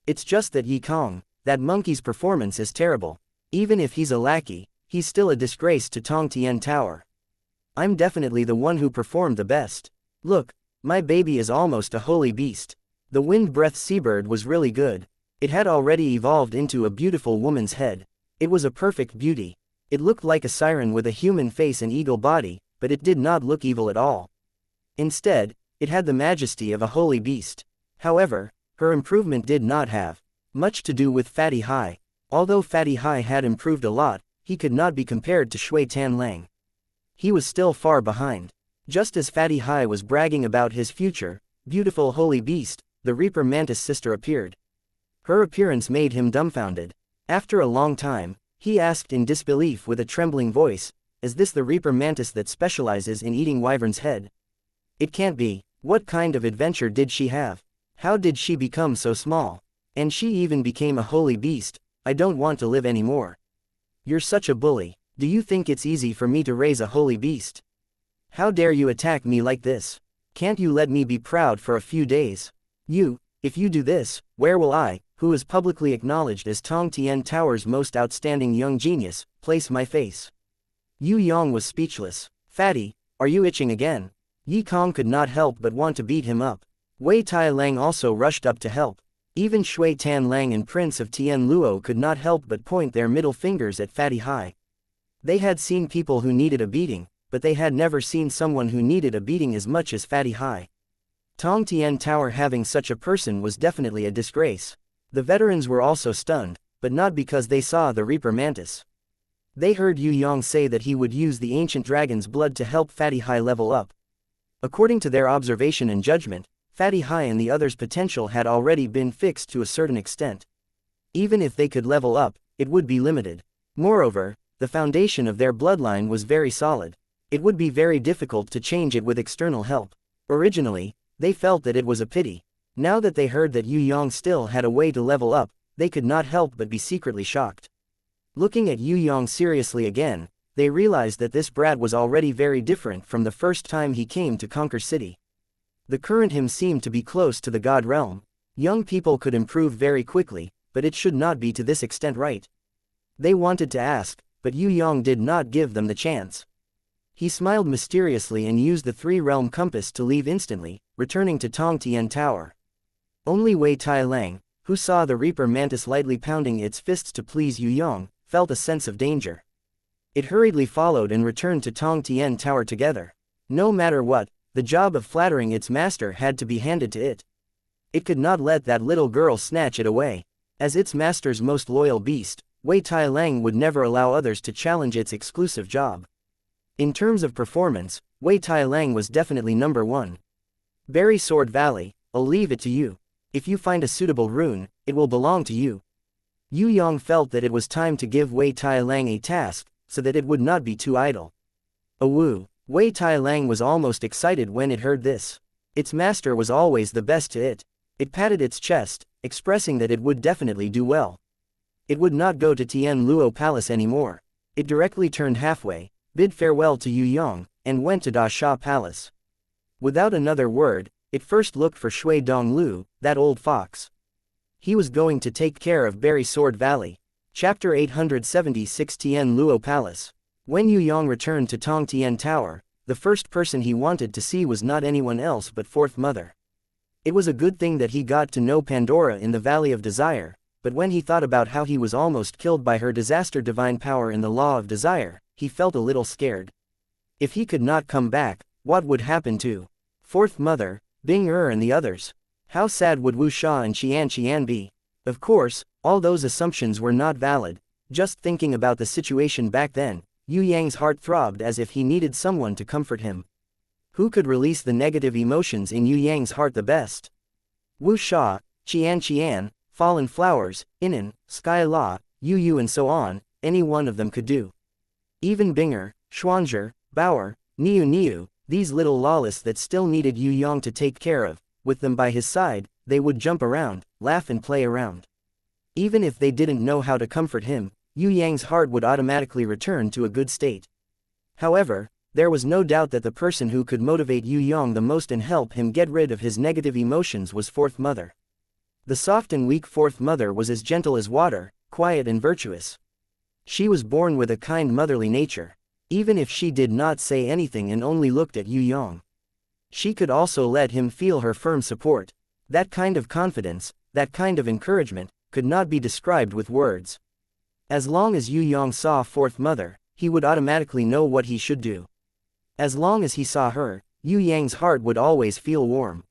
It's just that Yi Kong, that monkey's performance is terrible. Even if he's a lackey, he's still a disgrace to Tong Tian Tower. I'm definitely the one who performed the best. Look, my baby is almost a holy beast. The wind breath seabird was really good. It had already evolved into a beautiful woman's head. It was a perfect beauty. It looked like a siren with a human face and eagle body, but it did not look evil at all. Instead, it had the majesty of a holy beast. However, her improvement did not have much to do with Fatty Hai. Although Fatty Hai had improved a lot, he could not be compared to Shui Tan Lang. He was still far behind. Just as Fatty Hai was bragging about his future, beautiful holy beast, the Reaper Mantis sister appeared. Her appearance made him dumbfounded. After a long time, he asked in disbelief with a trembling voice, "Is this the Reaper Mantis that specializes in eating wyvern's head? It can't be. What kind of adventure did she have? How did she become so small? And she even became a holy beast. I don't want to live anymore. You're such a bully. Do you think it's easy for me to raise a holy beast? How dare you attack me like this? Can't you let me be proud for a few days? If you do this, where will I, who is publicly acknowledged as Tong Tian Tower's most outstanding young genius, place my face. Yue Yang was speechless. Fatty, are you itching again? Yi Kong could not help but want to beat him up. Wei Tai Lang also rushed up to help. Even Shui Tan Lang and Prince of Tian Luo could not help but point their middle fingers at Fatty Hai. They had seen people who needed a beating, but they had never seen someone who needed a beating as much as Fatty Hai. Tong Tian Tower having such a person was definitely a disgrace. The veterans were also stunned, but not because they saw the Reaper Mantis. They heard Yue Yang say that he would use the ancient dragon's blood to help Fatty Hai level up. According to their observation and judgment, Fatty Hai and the others' potential had already been fixed to a certain extent. Even if they could level up, it would be limited. Moreover, the foundation of their bloodline was very solid. It would be very difficult to change it with external help. Originally, they felt that it was a pity. Now that they heard that Yue Yang still had a way to level up, they could not help but be secretly shocked. Looking at Yue Yang seriously again, they realized that this brat was already very different from the first time he came to Conquer City. The current him seemed to be close to the God realm. Young people could improve very quickly, but it should not be to this extent, right? They wanted to ask, but Yue Yang did not give them the chance. He smiled mysteriously and used the three-realm compass to leave instantly, returning to Tong Tian Tower. Only Wei Tai Lang, who saw the Reaper Mantis lightly pounding its fists to please Yue Yang, felt a sense of danger. It hurriedly followed and returned to Tong Tian Tower together. No matter what, the job of flattering its master had to be handed to it. It could not let that little girl snatch it away. As its master's most loyal beast, Wei Tai Lang would never allow others to challenge its exclusive job. In terms of performance, Wei Tai Lang was definitely number one. Berry Sword Valley, I'll leave it to you. If you find a suitable rune, it will belong to you. Yue Yang felt that it was time to give Wei Tai Lang a task, so that it would not be too idle. Awoo! Wei Tai Lang was almost excited when it heard this. Its master was always the best to it. It patted its chest, expressing that it would definitely do well. It would not go to Tian Luo Palace anymore. It directly turned halfway, bid farewell to Yue Yang, and went to Da Sha Palace. Without another word, it first looked for Shui Donglu, that old fox. He was going to take care of Berry Sword Valley. Chapter 876 Tian Luo Palace. When Yue Yang returned to Tong Tian Tower, the first person he wanted to see was not anyone else but Fourth Mother. It was a good thing that he got to know Pandora in the Valley of Desire, but when he thought about how he was almost killed by her disaster divine power in the Law of Desire, he felt a little scared. If he could not come back, what would happen to Fourth Mother, Bing and the others? How sad would Wu Sha and Qian be? Of course, all those assumptions were not valid. Just thinking about the situation back then, Yue Yang's heart throbbed as if he needed someone to comfort him. Who could release the negative emotions in Yue Yang's heart the best? Wu Sha, Qian, Fallen Flowers, Inan, Sky La, Yu and so on, any one of them could do. Even Binger, Xuanzhe, Bauer, Niu, these little lawless that still needed Yue Yang to take care of, with them by his side, they would jump around, laugh and play around. Even if they didn't know how to comfort him, Yue Yang's heart would automatically return to a good state. However, there was no doubt that the person who could motivate Yue Yang the most and help him get rid of his negative emotions was Fourth Mother. The soft and weak Fourth Mother was as gentle as water, quiet and virtuous. She was born with a kind motherly nature. Even if she did not say anything and only looked at Yue Yang, she could also let him feel her firm support. That kind of confidence, that kind of encouragement, could not be described with words. As long as Yue Yang saw Fourth Mother, he would automatically know what he should do. As long as he saw her, Yue Yang's heart would always feel warm.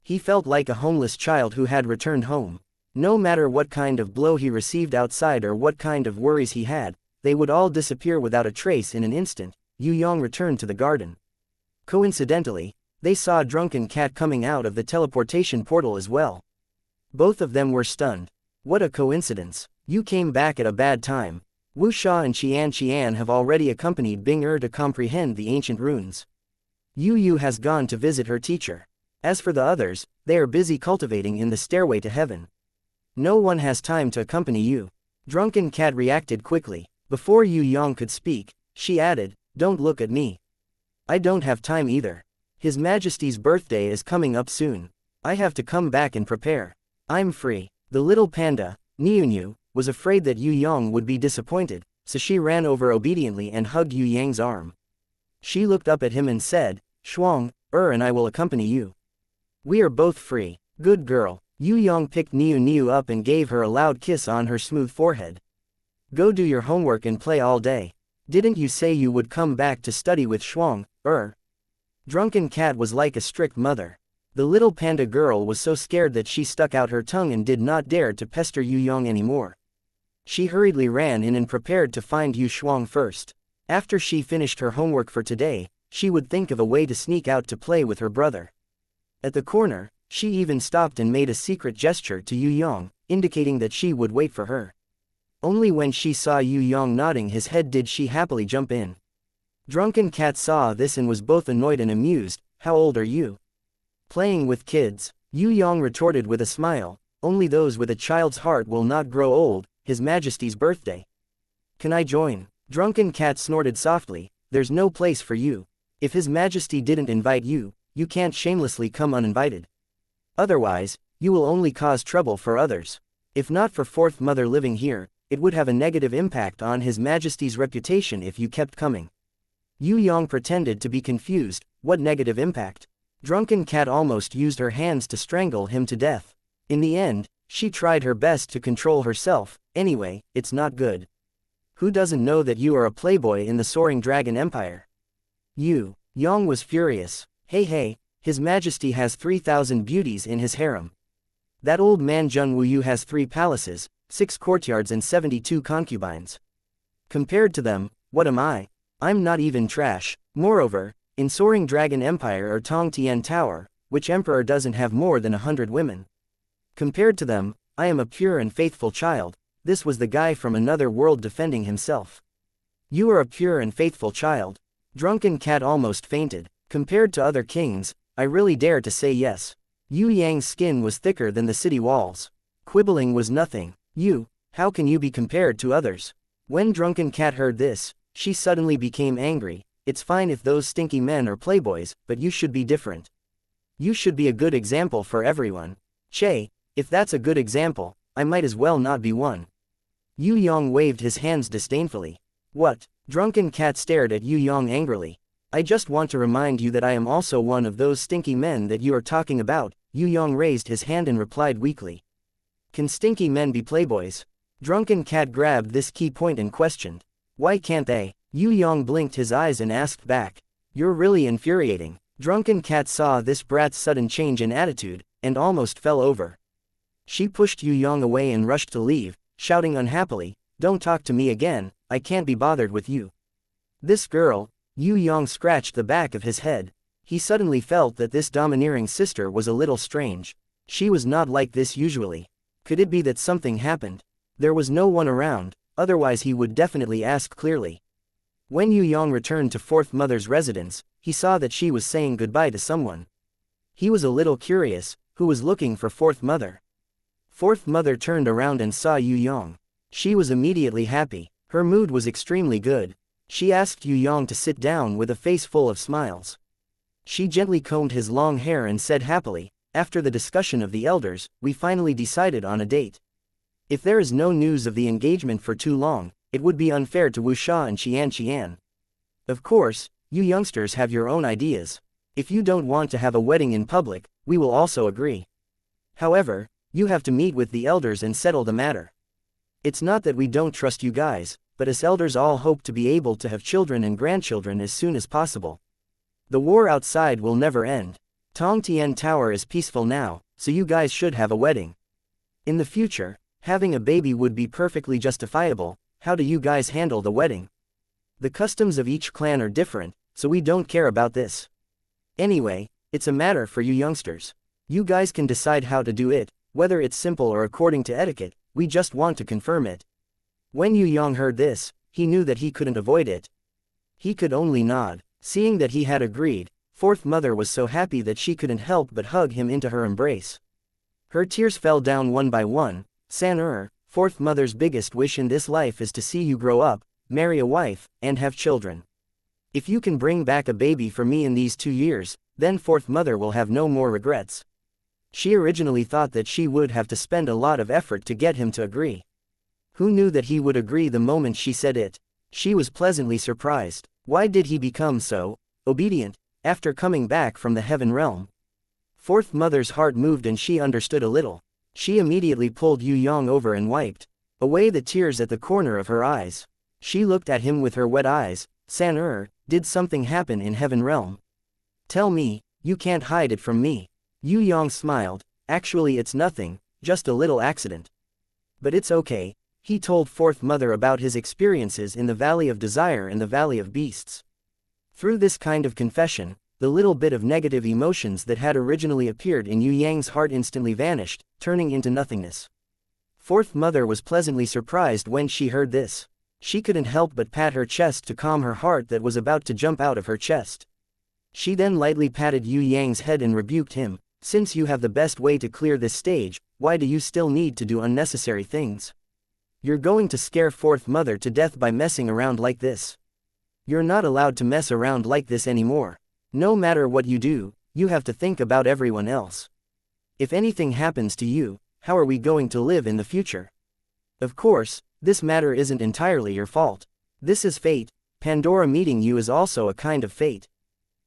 He felt like a homeless child who had returned home. No matter what kind of blow he received outside or what kind of worries he had, they would all disappear without a trace in an instant. Yue Yang returned to the garden. Coincidentally, they saw Drunken Cat coming out of the teleportation portal as well. Both of them were stunned. What a coincidence. You came back at a bad time. Wu Sha and Qian have already accompanied Bing to comprehend the ancient runes. Yu has gone to visit her teacher. As for the others, they are busy cultivating in the stairway to heaven. No one has time to accompany you. Drunken Cat reacted quickly. Before Yue Yang could speak, she added, "Don't look at me. I don't have time either. His Majesty's birthday is coming up soon. I have to come back and prepare. I'm free." The little panda, Niu, was afraid that Yue Yang would be disappointed, so she ran over obediently and hugged Yue Yang's arm. She looked up at him and said, "Shuang, and I will accompany you. We are both free." "Good girl." Yue Yang picked Niu up and gave her a loud kiss on her smooth forehead. "Go do your homework and play all day. Didn't you say you would come back to study with Shuang, Drunken Cat was like a strict mother. The little panda girl was so scared that she stuck out her tongue and did not dare to pester Yue Yang anymore. She hurriedly ran in and prepared to find Yue Shuang first. After she finished her homework for today, she would think of a way to sneak out to play with her brother. At the corner, she even stopped and made a secret gesture to Yue Yang, indicating that she would wait for her. Only when she saw Yue Yang nodding his head did she happily jump in. Drunken Cat saw this and was both annoyed and amused. "How old are you?" "Playing with kids," Yue Yang retorted with a smile. "Only those with a child's heart will not grow old, His Majesty's birthday." "Can I join?" Drunken Cat snorted softly. "There's no place for you. If His Majesty didn't invite you, you can't shamelessly come uninvited. Otherwise, you will only cause trouble for others. If not for Fourth Mother living here, it would have a negative impact on His Majesty's reputation if you kept coming." Yue Yang pretended to be confused. "What negative impact?" Drunken Cat almost used her hands to strangle him to death. In the end, she tried her best to control herself. "Anyway, it's not good. Who doesn't know that you are a playboy in the Soaring Dragon Empire?" Yue Yang was furious. Hey, His Majesty has 3,000 beauties in his harem. That old man Zheng Wuyu has 3 palaces, 6 courtyards and 72 concubines. Compared to them, what am I? I'm not even trash. Moreover, in Soaring Dragon Empire or Tong Tian Tower, which emperor doesn't have more than 100 women? Compared to them, I am a pure and faithful child. This was the guy from another world defending himself. "You are a pure and faithful child." Drunken Cat almost fainted. "Compared to other kings, I really dare to say yes." Yue Yang's skin was thicker than the city walls. Quibbling was nothing. How can you be compared to others?" When Drunken Cat heard this, she suddenly became angry. "It's fine if those stinky men are playboys, but you should be different. You should be a good example for everyone." "Che, if that's a good example, I might as well not be one." Yue Yang waved his hands disdainfully. "What?" Drunken Cat stared at Yue Yang angrily. "I just want to remind you that I am also one of those stinky men that you are talking about." Yue Yang raised his hand and replied weakly. "Can stinky men be playboys?" Drunken Cat grabbed this key point and questioned. "Why can't they?" Yue Yang blinked his eyes and asked back. "You're really infuriating." Drunken Cat saw this brat's sudden change in attitude, and almost fell over. She pushed Yue Yang away and rushed to leave, shouting unhappily, "Don't talk to me again, I can't be bothered with you." This girl, Yue Yang scratched the back of his head. He suddenly felt that this domineering sister was a little strange. She was not like this usually. Could it be that something happened? There was no one around, otherwise he would definitely ask clearly. When Yue Yang returned to Fourth Mother's residence, he saw that she was saying goodbye to someone. He was a little curious, who was looking for Fourth Mother? Fourth Mother turned around and saw Yue Yang. She was immediately happy. Her mood was extremely good. She asked Yue Yang to sit down with a face full of smiles. She gently combed his long hair and said happily, "After the discussion of the elders, we finally decided on a date. If there is no news of the engagement for too long, it would be unfair to Wu Sha and Qian. Of course, you youngsters have your own ideas. If you don't want to have a wedding in public, we will also agree. However, you have to meet with the elders and settle the matter. It's not that we don't trust you guys, but us elders all hope to be able to have children and grandchildren as soon as possible. The war outside will never end. Tong Tian Tower is peaceful now, so you guys should have a wedding. In the future, having a baby would be perfectly justifiable. How do you guys handle the wedding? The customs of each clan are different, so we don't care about this. Anyway, it's a matter for you youngsters. You guys can decide how to do it, whether it's simple or according to etiquette, we just want to confirm it." When Yue Yang heard this, he knew that he couldn't avoid it. He could only nod. Seeing that he had agreed, Fourth Mother was so happy that she couldn't help but hug him into her embrace. Her tears fell down one by one. "San Fourth Mother's biggest wish in this life is to see you grow up, marry a wife, and have children. If you can bring back a baby for me in these 2 years, then Fourth Mother will have no more regrets." She originally thought that she would have to spend a lot of effort to get him to agree. Who knew that he would agree the moment she said it? She was pleasantly surprised. Why did he become so obedient after coming back from the heaven realm? Fourth Mother's heart moved and she understood a little. She immediately pulled Yue Yang over and wiped away the tears at the corner of her eyes. She looked at him with her wet eyes. San did something happen in heaven realm? Tell me, you can't hide it from me. Yue Yang smiled. Actually it's nothing, just a little accident. But it's okay. He told Fourth Mother about his experiences in the Valley of Desire and the Valley of Beasts. Through this kind of confession, the little bit of negative emotions that had originally appeared in Yue Yang's heart instantly vanished, turning into nothingness. Fourth Mother was pleasantly surprised when she heard this. She couldn't help but pat her chest to calm her heart that was about to jump out of her chest. She then lightly patted Yue Yang's head and rebuked him. Since you have the best way to clear this stage, why do you still need to do unnecessary things? You're going to scare Fourth Mother to death by messing around like this. You're not allowed to mess around like this anymore. No matter what you do, you have to think about everyone else. If anything happens to you, how are we going to live in the future? Of course, this matter isn't entirely your fault. This is fate. Pandora meeting you is also a kind of fate.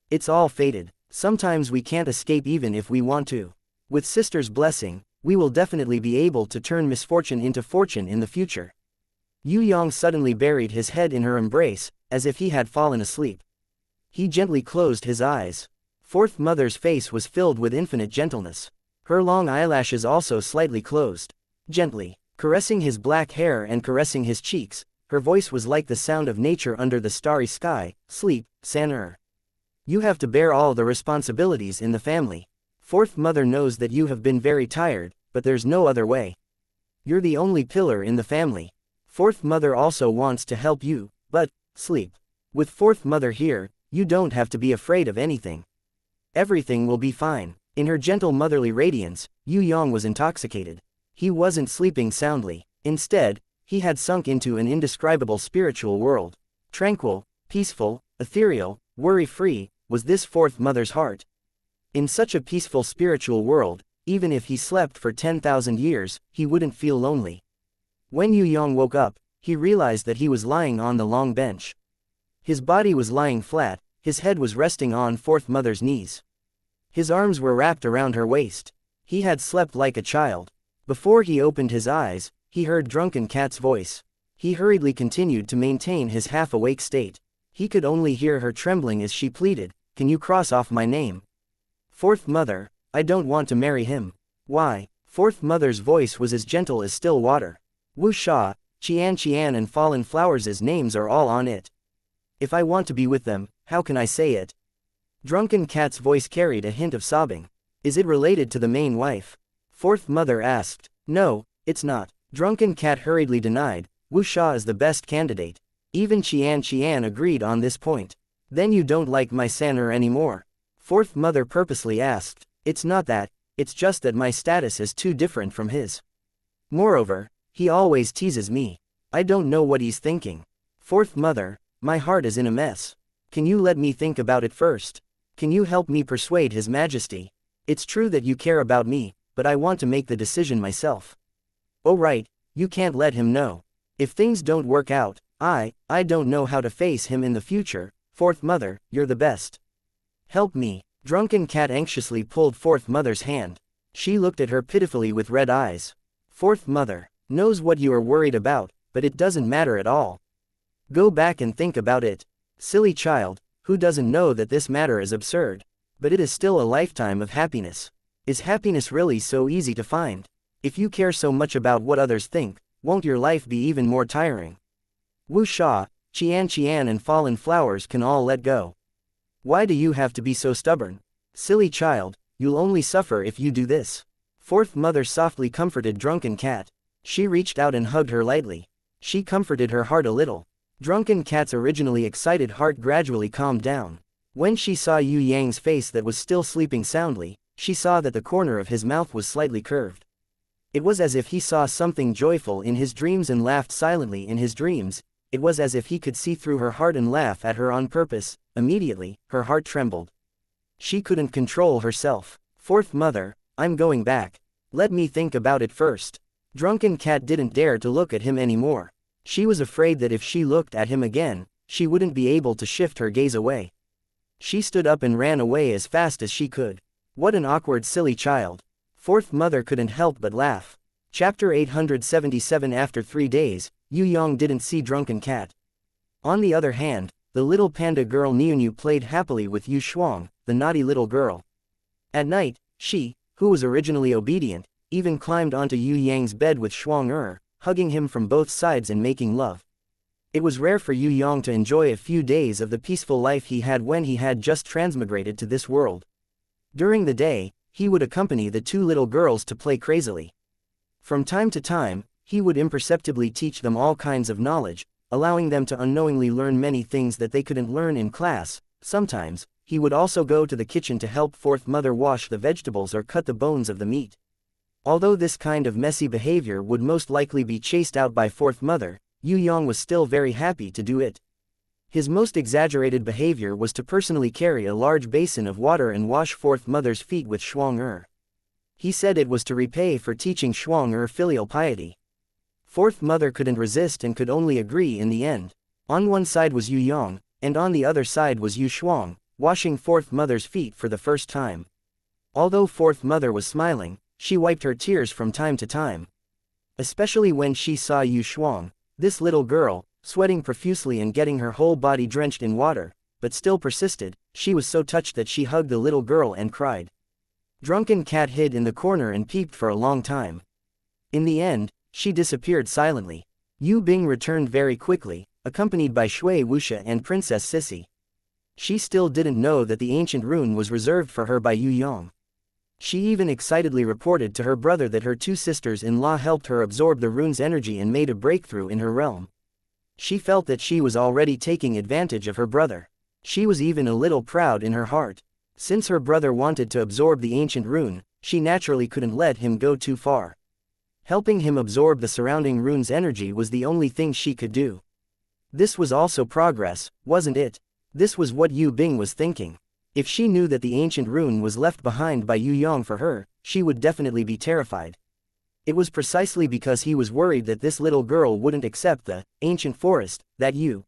It's all fated. Sometimes we can't escape even if we want to. With Sister's blessing, we will definitely be able to turn misfortune into fortune in the future. Yue Yang suddenly buried his head in her embrace, as if he had fallen asleep. He gently closed his eyes. Fourth Mother's face was filled with infinite gentleness. Her long eyelashes also slightly closed. Gently, caressing his black hair and caressing his cheeks, her voice was like the sound of nature under the starry sky. Sleep, San. You have to bear all the responsibilities in the family. Fourth Mother knows that you have been very tired, but there's no other way. You're the only pillar in the family. Fourth Mother also wants to help you, but, sleep. With Fourth Mother here, you don't have to be afraid of anything. Everything will be fine. In her gentle motherly radiance, Yue Yang was intoxicated. He wasn't sleeping soundly. Instead, he had sunk into an indescribable spiritual world. Tranquil, peaceful, ethereal, worry-free, was this Fourth Mother's heart. In such a peaceful spiritual world, even if he slept for 10,000 years, he wouldn't feel lonely. When Yue Yang woke up, he realized that he was lying on the long bench. His body was lying flat, his head was resting on Fourth Mother's knees. His arms were wrapped around her waist. He had slept like a child. Before he opened his eyes, he heard Drunken Cat's voice. He hurriedly continued to maintain his half-awake state. He could only hear her trembling as she pleaded, "Can you cross off my name? Fourth Mother, I don't want to marry him." Why? Fourth Mother's voice was as gentle as still water. Wu Sha, Qian and Fallen Flowers' names are all on it. If I want to be with them, how can I say it? Drunken Cat's voice carried a hint of sobbing. Is it related to the main wife? Fourth Mother asked. No, it's not. Drunken Cat hurriedly denied. Wu Sha is the best candidate. Even Qian agreed on this point. Then you don't like my San'er anymore? Fourth Mother purposely asked. It's not that, it's just that my status is too different from his. Moreover, he always teases me. I don't know what he's thinking. Fourth Mother, my heart is in a mess. Can you let me think about it first? Can you help me persuade His Majesty? It's true that you care about me, but I want to make the decision myself. Oh right, you can't let him know. If things don't work out, I don't know how to face him in the future. Fourth Mother, you're the best. Help me. Drunken Cat anxiously pulled Fourth Mother's hand. She looked at her pitifully with red eyes. Fourth Mother knows what you are worried about, but it doesn't matter at all. Go back and think about it. Silly child, who doesn't know that this matter is absurd? But it is still a lifetime of happiness. Is happiness really so easy to find? If you care so much about what others think, won't your life be even more tiring? Wu Sha, Qian and Fallen Flowers can all let go. Why do you have to be so stubborn? Silly child, you'll only suffer if you do this. Fourth Mother softly comforted Drunken Cat. She reached out and hugged her lightly. She comforted her heart a little. Drunken Cat's originally excited heart gradually calmed down. When she saw Yue Yang's face that was still sleeping soundly, she saw that the corner of his mouth was slightly curved. It was as if he saw something joyful in his dreams and laughed silently in his dreams. It was as if he could see through her heart and laugh at her on purpose. Immediately, her heart trembled. She couldn't control herself. Fourth Mother, I'm going back. Let me think about it first. Drunken Cat didn't dare to look at him anymore. She was afraid that if she looked at him again, she wouldn't be able to shift her gaze away. She stood up and ran away as fast as she could. What an awkward, silly child. Fourth Mother couldn't help but laugh. Chapter 877. After 3 days, Yue Yang didn't see Drunken Cat. On the other hand, the little panda girl Niunyu played happily with Yu Shuang, the naughty little girl. At night, she, who was originally obedient, even climbed onto Yue Yang's bed with Shuang hugging him from both sides and making love. It was rare for Yue Yang to enjoy a few days of the peaceful life he had when he had just transmigrated to this world. During the day, he would accompany the 2 little girls to play crazily. From time to time, he would imperceptibly teach them all kinds of knowledge, allowing them to unknowingly learn many things that they couldn't learn in class. Sometimes, he would also go to the kitchen to help Fourth Mother wash the vegetables or cut the bones of the meat. Although this kind of messy behavior would most likely be chased out by Fourth Mother, Yue Yang was still very happy to do it. His most exaggerated behavior was to personally carry a large basin of water and wash Fourth Mother's feet with Shuang. He said it was to repay for teaching Shuang filial piety. Fourth Mother couldn't resist and could only agree in the end. On one side was Yue Yang, and on the other side was Yu Shuang, washing Fourth Mother's feet for the first time. Although Fourth Mother was smiling, she wiped her tears from time to time. Especially when she saw Yu Shuang, this little girl, sweating profusely and getting her whole body drenched in water, but still persisted. She was so touched that she hugged the little girl and cried. Drunken Cat hid in the corner and peeped for a long time. In the end, she disappeared silently. Yu Bing returned very quickly, accompanied by Shui Wuxia and Princess Sissy. She still didn't know that the ancient rune was reserved for her by Yue Yang. She even excitedly reported to her brother that her 2 sisters-in-law helped her absorb the rune's energy and made a breakthrough in her realm. She felt that she was already taking advantage of her brother. She was even a little proud in her heart. Since her brother wanted to absorb the ancient rune, she naturally couldn't let him go too far. Helping him absorb the surrounding rune's energy was the only thing she could do. This was also progress, wasn't it? This was what Yu Bing was thinking. If she knew that the ancient rune was left behind by Yue Yang for her, she would definitely be terrified. It was precisely because he was worried that this little girl wouldn't accept the ancient forest that Yue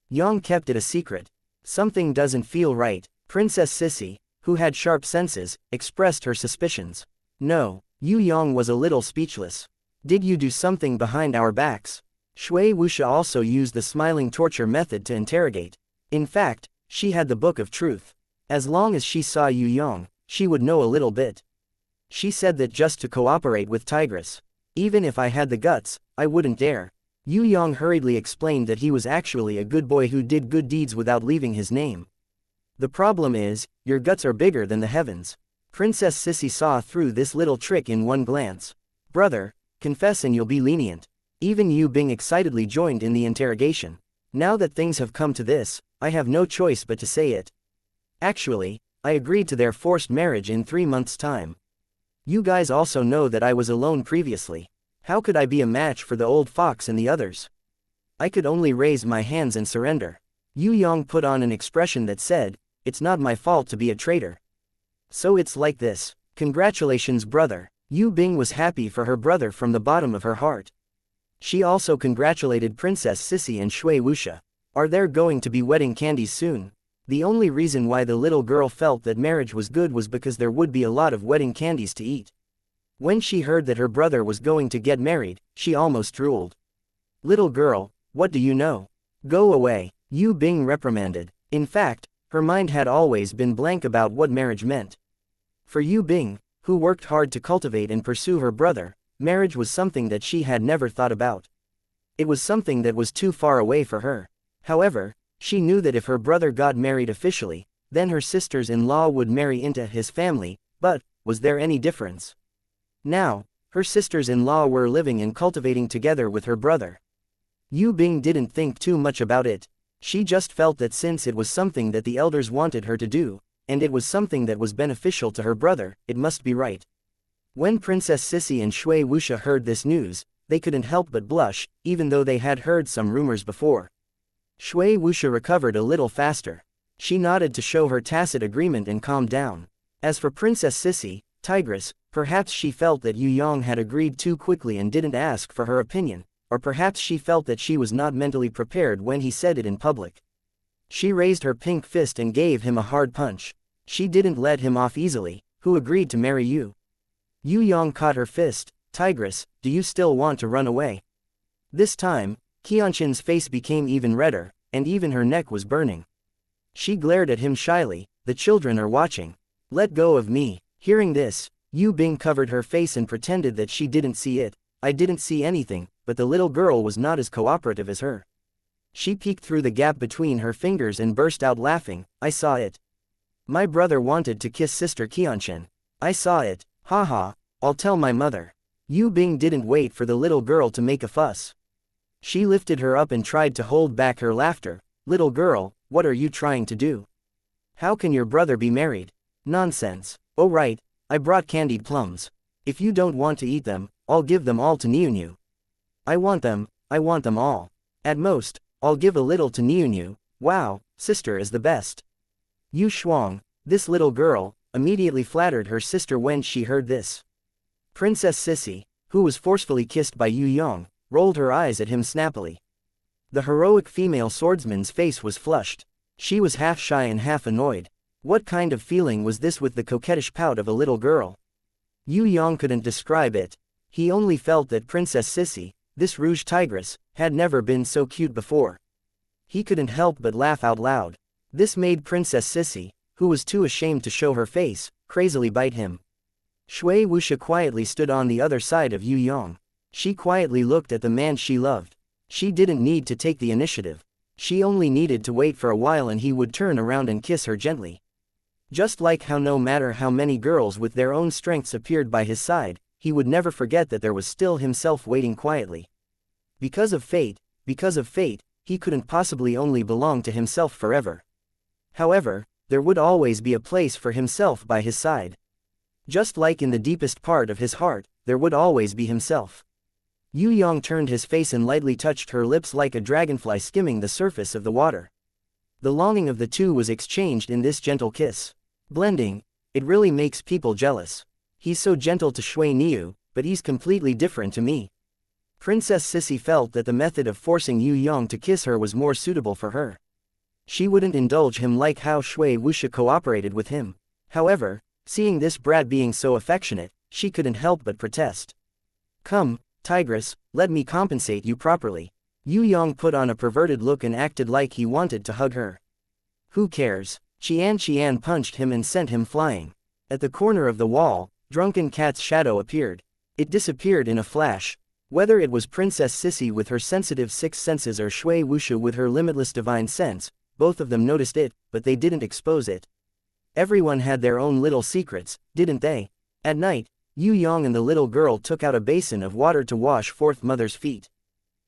Yang kept it a secret. Something doesn't feel right. Princess Sissy, who had sharp senses, expressed her suspicions. No, Yue Yang was a little speechless. Did you do something behind our backs? Shui Wuxia also used the smiling torture method to interrogate. In fact, she had the Book of Truth. As long as she saw Yue Yang, she would know a little bit. She said that just to cooperate with Tigress. Even if I had the guts, I wouldn't dare. Yue Yang hurriedly explained that he was actually a good boy who did good deeds without leaving his name. The problem is, your guts are bigger than the heavens. Princess Sissy saw through this little trick in one glance. Brother, confess and you'll be lenient. Even Yu Bing excitedly joined in the interrogation. Now that things have come to this, I have no choice but to say it. Actually, I agreed to their forced marriage in 3 months' time. You guys also know that I was alone previously. How could I be a match for the old fox and the others? I could only raise my hands and surrender. Yue Yang put on an expression that said, it's not my fault to be a traitor. So it's like this. Congratulations, brother. Yu Bing was happy for her brother from the bottom of her heart. She also congratulated Princess Sissy and Shui Wuxia. Are there going to be wedding candies soon? The only reason why the little girl felt that marriage was good was because there would be a lot of wedding candies to eat. When she heard that her brother was going to get married, she almost drooled. Little girl, what do you know? Go away, Yu Bing reprimanded. In fact, her mind had always been blank about what marriage meant. For Yu Bing, who worked hard to cultivate and pursue her brother, marriage was something that she had never thought about. It was something that was too far away for her. However, she knew that if her brother got married officially, then her sisters-in-law would marry into his family, but, was there any difference? Now, her sisters-in-law were living and cultivating together with her brother. Yu Bing didn't think too much about it. She just felt that since it was something that the elders wanted her to do, and it was something that was beneficial to her brother, it must be right. When Princess Sissy and Shui Wuxia heard this news, they couldn't help but blush, even though they had heard some rumors before. Shui Wuxia recovered a little faster. She nodded to show her tacit agreement and calmed down. As for Princess Sissy, Tigress, perhaps she felt that Yue Yang had agreed too quickly and didn't ask for her opinion, or perhaps she felt that she was not mentally prepared when he said it in public. She raised her pink fist and gave him a hard punch. She didn't let him off easily. Who agreed to marry you? Yue Yang caught her fist. Tigress, do you still want to run away? This time, Qianshin's face became even redder, and even her neck was burning. She glared at him shyly. The children are watching. Let go of me. Hearing this, Yu Bing covered her face and pretended that she didn't see it. I didn't see anything, but the little girl was not as cooperative as her. She peeked through the gap between her fingers and burst out laughing. I saw it. My brother wanted to kiss Sister Qianshin. I saw it. Haha, I'll tell my mother. Yu Bing didn't wait for the little girl to make a fuss. She lifted her up and tried to hold back her laughter. Little girl, what are you trying to do? How can your brother be married? Nonsense. Oh right, I brought candied plums. If you don't want to eat them, I'll give them all to Niunyu. I want them all. At most, I'll give a little to Niunyu. Wow, sister is the best. Yu Shuang, this little girl, immediately flattered her sister when she heard this. Princess Sissy, who was forcefully kissed by Yue Yang, rolled her eyes at him snappily. The heroic female swordsman's face was flushed. She was half shy and half annoyed. What kind of feeling was this with the coquettish pout of a little girl? Yue Yang couldn't describe it. He only felt that Princess Sissy, this rouge tigress, had never been so cute before. He couldn't help but laugh out loud. This made Princess Sissy, who was too ashamed to show her face, crazily bite him. Shui Wuxia quietly stood on the other side of Yue Yang. She quietly looked at the man she loved. She didn't need to take the initiative. She only needed to wait for a while and he would turn around and kiss her gently. Just like how no matter how many girls with their own strengths appeared by his side, he would never forget that there was still himself waiting quietly. Because of fate, he couldn't possibly only belong to himself forever. However, there would always be a place for himself by his side. Just like in the deepest part of his heart, there would always be himself. Yue Yang turned his face and lightly touched her lips like a dragonfly skimming the surface of the water. The longing of the two was exchanged in this gentle kiss. Blending, it really makes people jealous. He's so gentle to Shui Niu, but he's completely different to me. Princess Sissy felt that the method of forcing Yue Yang to kiss her was more suitable for her. She wouldn't indulge him like how Shui Wuxia cooperated with him. However, seeing this brat being so affectionate, she couldn't help but protest. Come, Tigress, let me compensate you properly. Yue Yang put on a perverted look and acted like he wanted to hug her. Who cares? Qian punched him and sent him flying. At the corner of the wall, Drunken Cat's shadow appeared. It disappeared in a flash. Whether it was Princess Sissy with her sensitive sixth senses or Shui Wuxia with her limitless divine sense, both of them noticed it, but they didn't expose it. Everyone had their own little secrets, didn't they? At night, Yue Yang and the little girl took out a basin of water to wash fourth mother's feet.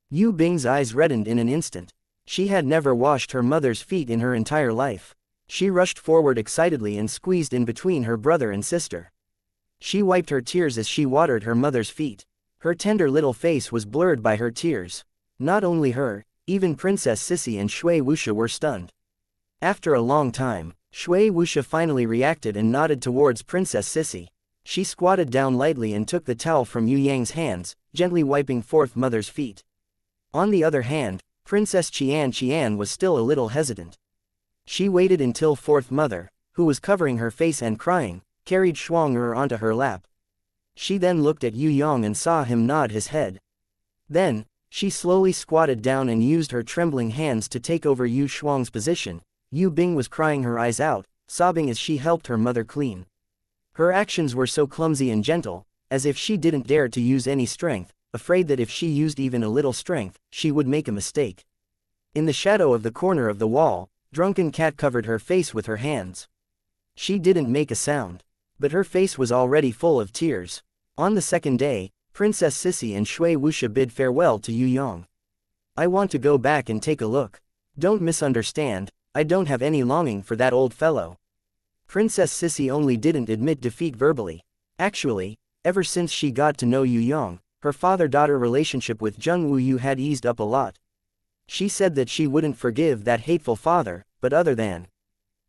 Yu Bing's eyes reddened in an instant. She had never washed her mother's feet in her entire life. She rushed forward excitedly and squeezed in between her brother and sister. She wiped her tears as she watered her mother's feet. Her tender little face was blurred by her tears. Not only her, even Princess Sissy and Shui Wuxia were stunned. After a long time, Shui Wuxia finally reacted and nodded towards Princess Sissy. She squatted down lightly and took the towel from Yue Yang's hands, gently wiping fourth mother's feet. On the other hand, Princess Qian was still a little hesitant. She waited until fourth mother, who was covering her face and crying, carried Shuang onto her lap. She then looked at Yue Yang and saw him nod his head. Then, she slowly squatted down and used her trembling hands to take over Yu Shuang's position. Yu Bing was crying her eyes out, sobbing as she helped her mother clean. Her actions were so clumsy and gentle, as if she didn't dare to use any strength, afraid that if she used even a little strength, she would make a mistake. In the shadow of the corner of the wall, Drunken Cat covered her face with her hands. She didn't make a sound, but her face was already full of tears. On the second day, Princess Sissy and Shui Wuxia bid farewell to Yue Yang. I want to go back and take a look. Don't misunderstand, I don't have any longing for that old fellow. Princess Sissy only didn't admit defeat verbally. Actually, ever since she got to know Yue Yang, her father-daughter relationship with Zheng Wuyu had eased up a lot. She said that she wouldn't forgive that hateful father, but other than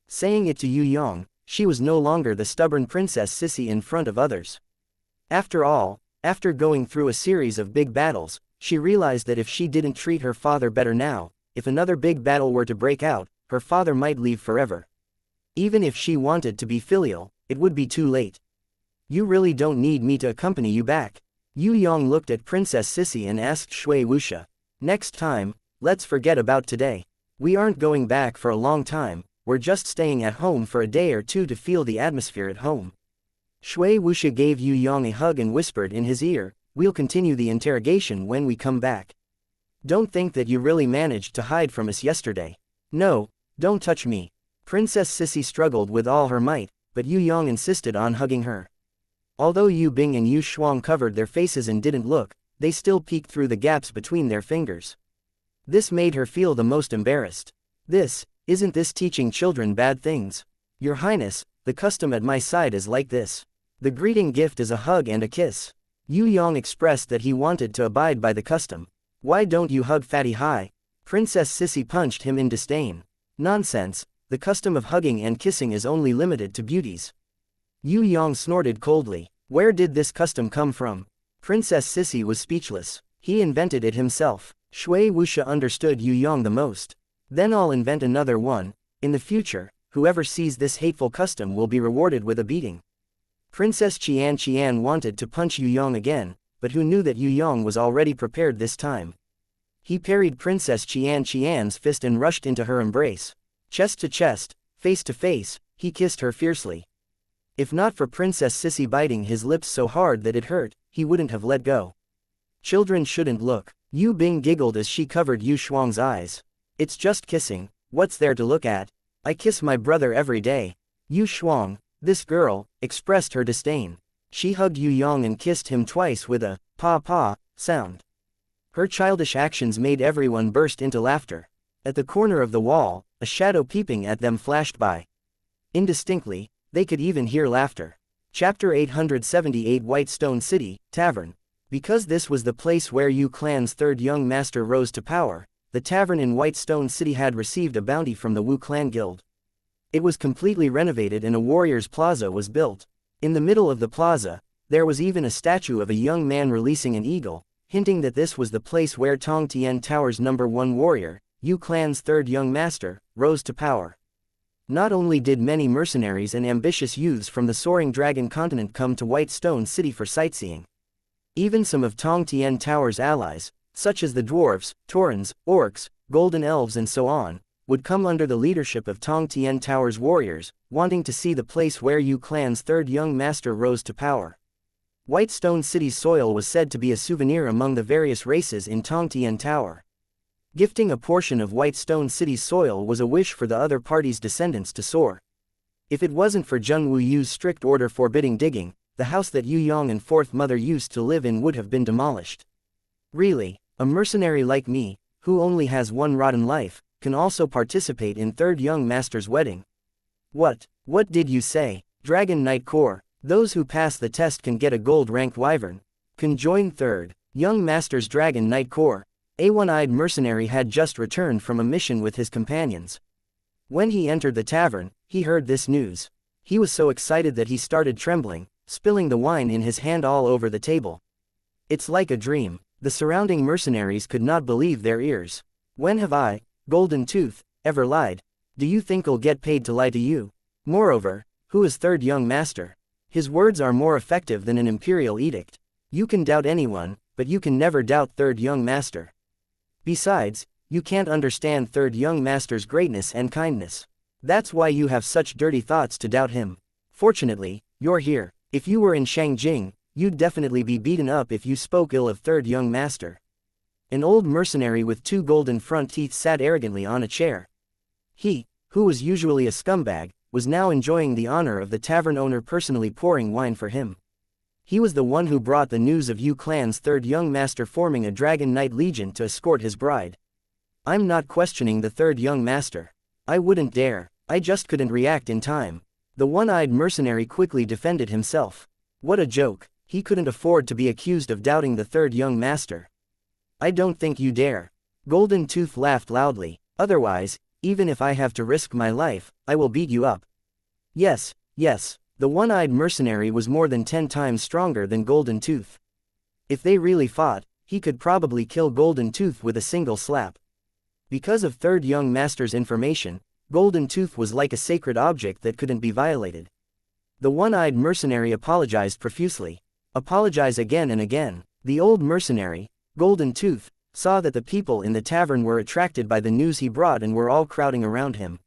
saying it to Yue Yang, She was no longer the stubborn Princess Sissy in front of others. After all, after going through a series of big battles, she realized that if she didn't treat her father better now, if another big battle were to break out, her father might leave forever. Even if she wanted to be filial, it would be too late. You really don't need me to accompany you back. Yue Yang looked at Princess Sissy and asked Shui Wuxia. Next time, let's forget about today. We aren't going back for a long time, we're just staying at home for a day or two to feel the atmosphere at home. Shui Wuxia gave Yue Yang a hug and whispered in his ear, we'll continue the interrogation when we come back. Don't think that you really managed to hide from us yesterday. No, don't touch me. Princess Sissy struggled with all her might, but Yue Yang insisted on hugging her. Although Yu Bing and Yu Shuang covered their faces and didn't look, they still peeked through the gaps between their fingers. This made her feel the most embarrassed. Isn't this teaching children bad things? Your Highness, the custom at my side is like this. The greeting gift is a hug and a kiss. Yue Yang expressed that he wanted to abide by the custom. Why don't you hug Fatty High? Princess Sissy punched him in disdain. Nonsense, the custom of hugging and kissing is only limited to beauties. Yue Yang snorted coldly. Where did this custom come from? Princess Sissy was speechless. He invented it himself. Shui Wuxia understood Yue Yang the most. Then I'll invent another one. In the future, whoever sees this hateful custom will be rewarded with a beating. Princess Qian wanted to punch Yue Yang again, but who knew that Yue Yang was already prepared this time. He parried Princess Qian's fist and rushed into her embrace. Chest to chest, face to face, he kissed her fiercely. If not for Princess Sissy biting his lips so hard that it hurt, he wouldn't have let go. Children shouldn't look. Yu Bing giggled as she covered Yu Shuang's eyes. It's just kissing, what's there to look at? I kiss my brother every day. Yu Shuang, this girl, expressed her disdain. She hugged Yue Yang and kissed him twice with a pa sound. Her childish actions made everyone burst into laughter. At the corner of the wall, a shadow peeping at them flashed by. Indistinctly, they could even hear laughter. Chapter 878 Whitestone City, Tavern. Because this was the place where Yu Clan's third young master rose to power, the tavern in Whitestone City had received a bounty from the Wu Clan Guild. It was completely renovated and a warrior's plaza was built. In the middle of the plaza, there was even a statue of a young man releasing an eagle, hinting that this was the place where Tong Tian Tower's #1 warrior, Yu Clan's third young master, rose to power. Not only did many mercenaries and ambitious youths from the soaring dragon continent come to Whitestone City for sightseeing. Even some of Tong Tian Tower's allies, such as the dwarves, taurens, orcs, golden elves and so on, would come under the leadership of Tong Tian Tower's warriors, wanting to see the place where Yu Clan's third young master rose to power. Whitestone City's soil was said to be a souvenir among the various races in Tong Tian Tower. Gifting a portion of Whitestone City's soil was a wish for the other party's descendants to soar. If it wasn't for Zheng Wu Yu's strict order forbidding digging, the house that Yue Yang and Fourth Mother used to live in would have been demolished. Really, a mercenary like me, who only has one rotten life, can also participate in third young master's wedding. What did you say? Dragon Knight Corps, those who pass the test can get a gold-ranked wyvern. Can join third young master's Dragon Knight Corps. A one-eyed mercenary had just returned from a mission with his companions. When he entered the tavern, he heard this news. He was so excited that he started trembling, spilling the wine in his hand all over the table. It's like a dream. The surrounding mercenaries could not believe their ears. When have I, Golden Tooth, ever lied? Do you think I'll get paid to lie to you? Moreover, who is third young master? His words are more effective than an imperial edict. You can doubt anyone, but you can never doubt third young master. Besides, you can't understand third young master's greatness and kindness. That's why you have such dirty thoughts to doubt him. Fortunately, you're here. If you were in Shangjing, you'd definitely be beaten up if you spoke ill of third young master. An old mercenary with 2 golden front teeth sat arrogantly on a chair. He, who was usually a scumbag, was now enjoying the honor of the tavern owner personally pouring wine for him. He was the one who brought the news of Yu Clan's third young master forming a Dragon Knight Legion to escort his bride. I'm not questioning the third young master. I wouldn't dare, I just couldn't react in time. The one-eyed mercenary quickly defended himself. What a joke, he couldn't afford to be accused of doubting the third young master. I don't think you dare. Golden Tooth laughed loudly. Otherwise, even if I have to risk my life, I will beat you up. Yes, Yes, the one-eyed mercenary was more than 10 times stronger than Golden Tooth. If they really fought, he could probably kill Golden Tooth with a single slap. Because of Third Young Master's information, Golden Tooth was like a sacred object that couldn't be violated. The one-eyed mercenary apologized profusely. Apologize again and again. The old mercenary, Golden Tooth, saw that the people in the tavern were attracted by the news he brought and were all crowding around him.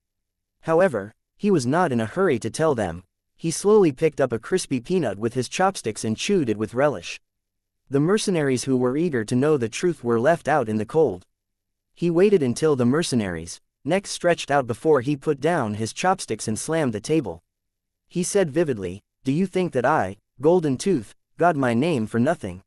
However, he was not in a hurry to tell them. He slowly picked up a crispy peanut with his chopsticks and chewed it with relish. The mercenaries who were eager to know the truth were left out in the cold. He waited until the mercenaries' necks stretched out before he put down his chopsticks and slammed the table. He said vividly, "Do you think that I, Golden Tooth, got my name for nothing?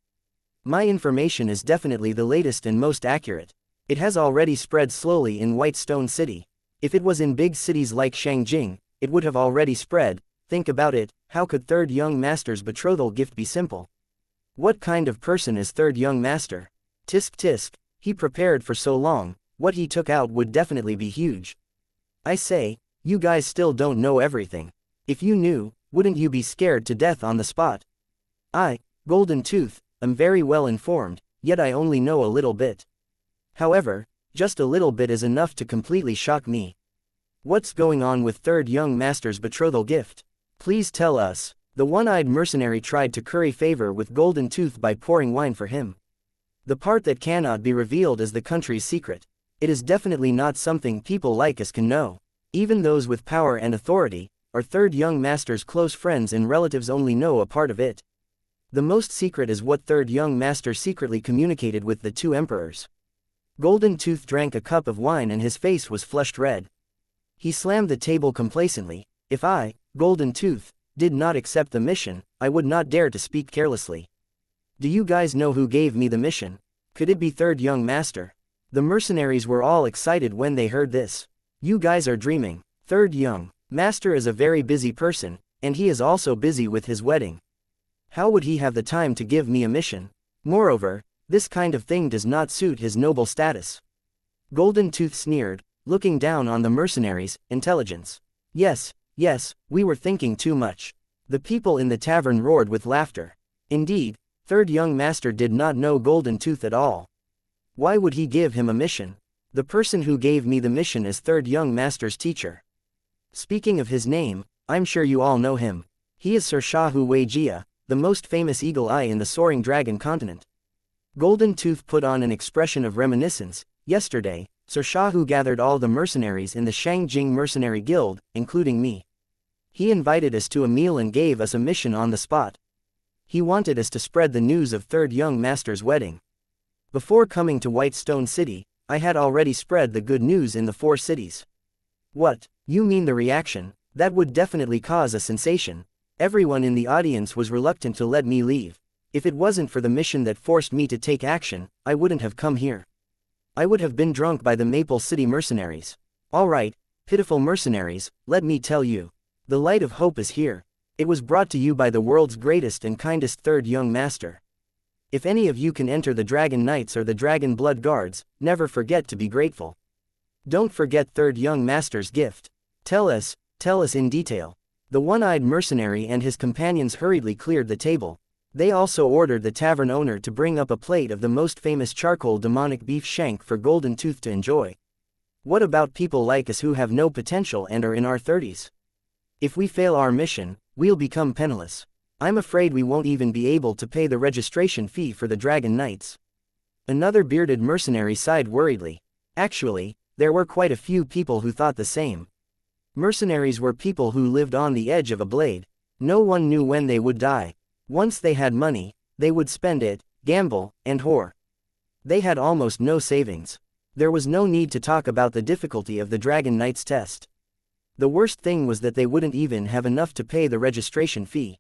My information is definitely the latest and most accurate. It has already spread slowly in White Stone City. If it was in big cities like Shangjing, it would have already spread. Think about it, how could Third Young Master's betrothal gift be simple? What kind of person is Third Young Master? Tisk tisk, he prepared for so long, what he took out would definitely be huge. I say, you guys still don't know everything. If you knew, wouldn't you be scared to death on the spot? I, Golden Tooth, am very well informed, yet I only know a little bit. However, just a little bit is enough to completely shock me. What's going on with Third Young Master's betrothal gift? Please tell us." The one-eyed mercenary tried to curry favor with Golden Tooth by pouring wine for him. The part that cannot be revealed is the country's secret. It is definitely not something people like us can know. Even those with power and authority, or Third Young Master's close friends and relatives only know a part of it. The most secret is what Third Young Master secretly communicated with the two emperors. Golden Tooth drank a cup of wine and his face was flushed red. He slammed the table complacently. If I, Golden Tooth, did not accept the mission, I would not dare to speak carelessly. Do you guys know who gave me the mission? Could it be Third Young Master? The mercenaries were all excited when they heard this. You guys are dreaming. Third Young Master is a very busy person, and he is also busy with his wedding. How would he have the time to give me a mission? Moreover, this kind of thing does not suit his noble status. Golden Tooth sneered, looking down on the mercenaries' intelligence. Yes, we were thinking too much. The people in the tavern roared with laughter. Indeed, Third Young Master did not know Golden Tooth at all. Why would he give him a mission? The person who gave me the mission is Third Young Master's teacher. Speaking of his name, I'm sure you all know him. He is Sir Shahu Wei Jia, the most famous eagle eye in the Soaring Dragon continent. Golden Tooth put on an expression of reminiscence. Yesterday, Sir Shahu gathered all the mercenaries in the Shangjing Mercenary Guild, including me. He invited us to a meal and gave us a mission on the spot. He wanted us to spread the news of Third Young Master's wedding. Before coming to White Stone City, I had already spread the good news in the 4 cities. What, you mean the reaction? That would definitely cause a sensation. Everyone in the audience was reluctant to let me leave. If it wasn't for the mission that forced me to take action, I wouldn't have come here. I would have been drunk by the Maple City mercenaries. Alright, pitiful mercenaries, let me tell you. The light of hope is here. It was brought to you by the world's greatest and kindest Third Young Master. If any of you can enter the Dragon Knights or the Dragon Blood Guards, never forget to be grateful. Don't forget Third Young Master's gift. Tell us in detail. The one-eyed mercenary and his companions hurriedly cleared the table. They also ordered the tavern owner to bring up a plate of the most famous charcoal demonic beef shank for Golden Tooth to enjoy. What about people like us who have no potential and are in our 30s? If we fail our mission, we'll become penniless. I'm afraid we won't even be able to pay the registration fee for the Dragon Knights. Another bearded mercenary sighed worriedly. Actually, there were quite a few people who thought the same. Mercenaries were people who lived on the edge of a blade. No one knew when they would die. Once they had money, they would spend it, gamble, and whore. They had almost no savings. There was no need to talk about the difficulty of the Dragon Knights test. The worst thing was that they wouldn't even have enough to pay the registration fee.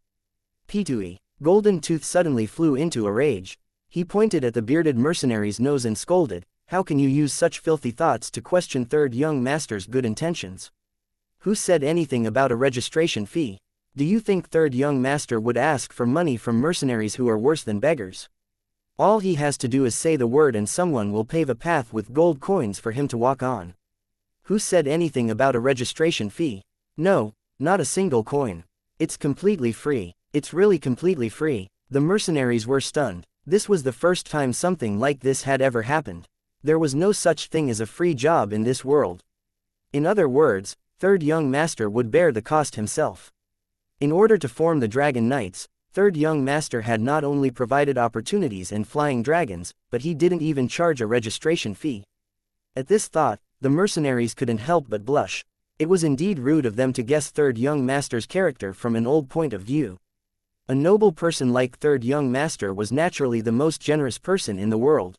Pitui. Golden Tooth suddenly flew into a rage. He pointed at the bearded mercenary's nose and scolded, "How can you use such filthy thoughts to question Third Young Master's good intentions? Who said anything about a registration fee? Do you think Third Young Master would ask for money from mercenaries who are worse than beggars? All he has to do is say the word and someone will pave a path with gold coins for him to walk on. Who said anything about a registration fee? No, not a single coin. It's completely free. It's really completely free. The mercenaries were stunned. This was the first time something like this had ever happened. There was no such thing as a free job in this world. In other words, Third Young Master would bear the cost himself. In order to form the Dragon Knights, Third Young Master had not only provided opportunities and flying dragons, but he didn't even charge a registration fee. At this thought, the mercenaries couldn't help but blush. It was indeed rude of them to guess Third Young Master's character from an old point of view. A noble person like Third Young Master was naturally the most generous person in the world.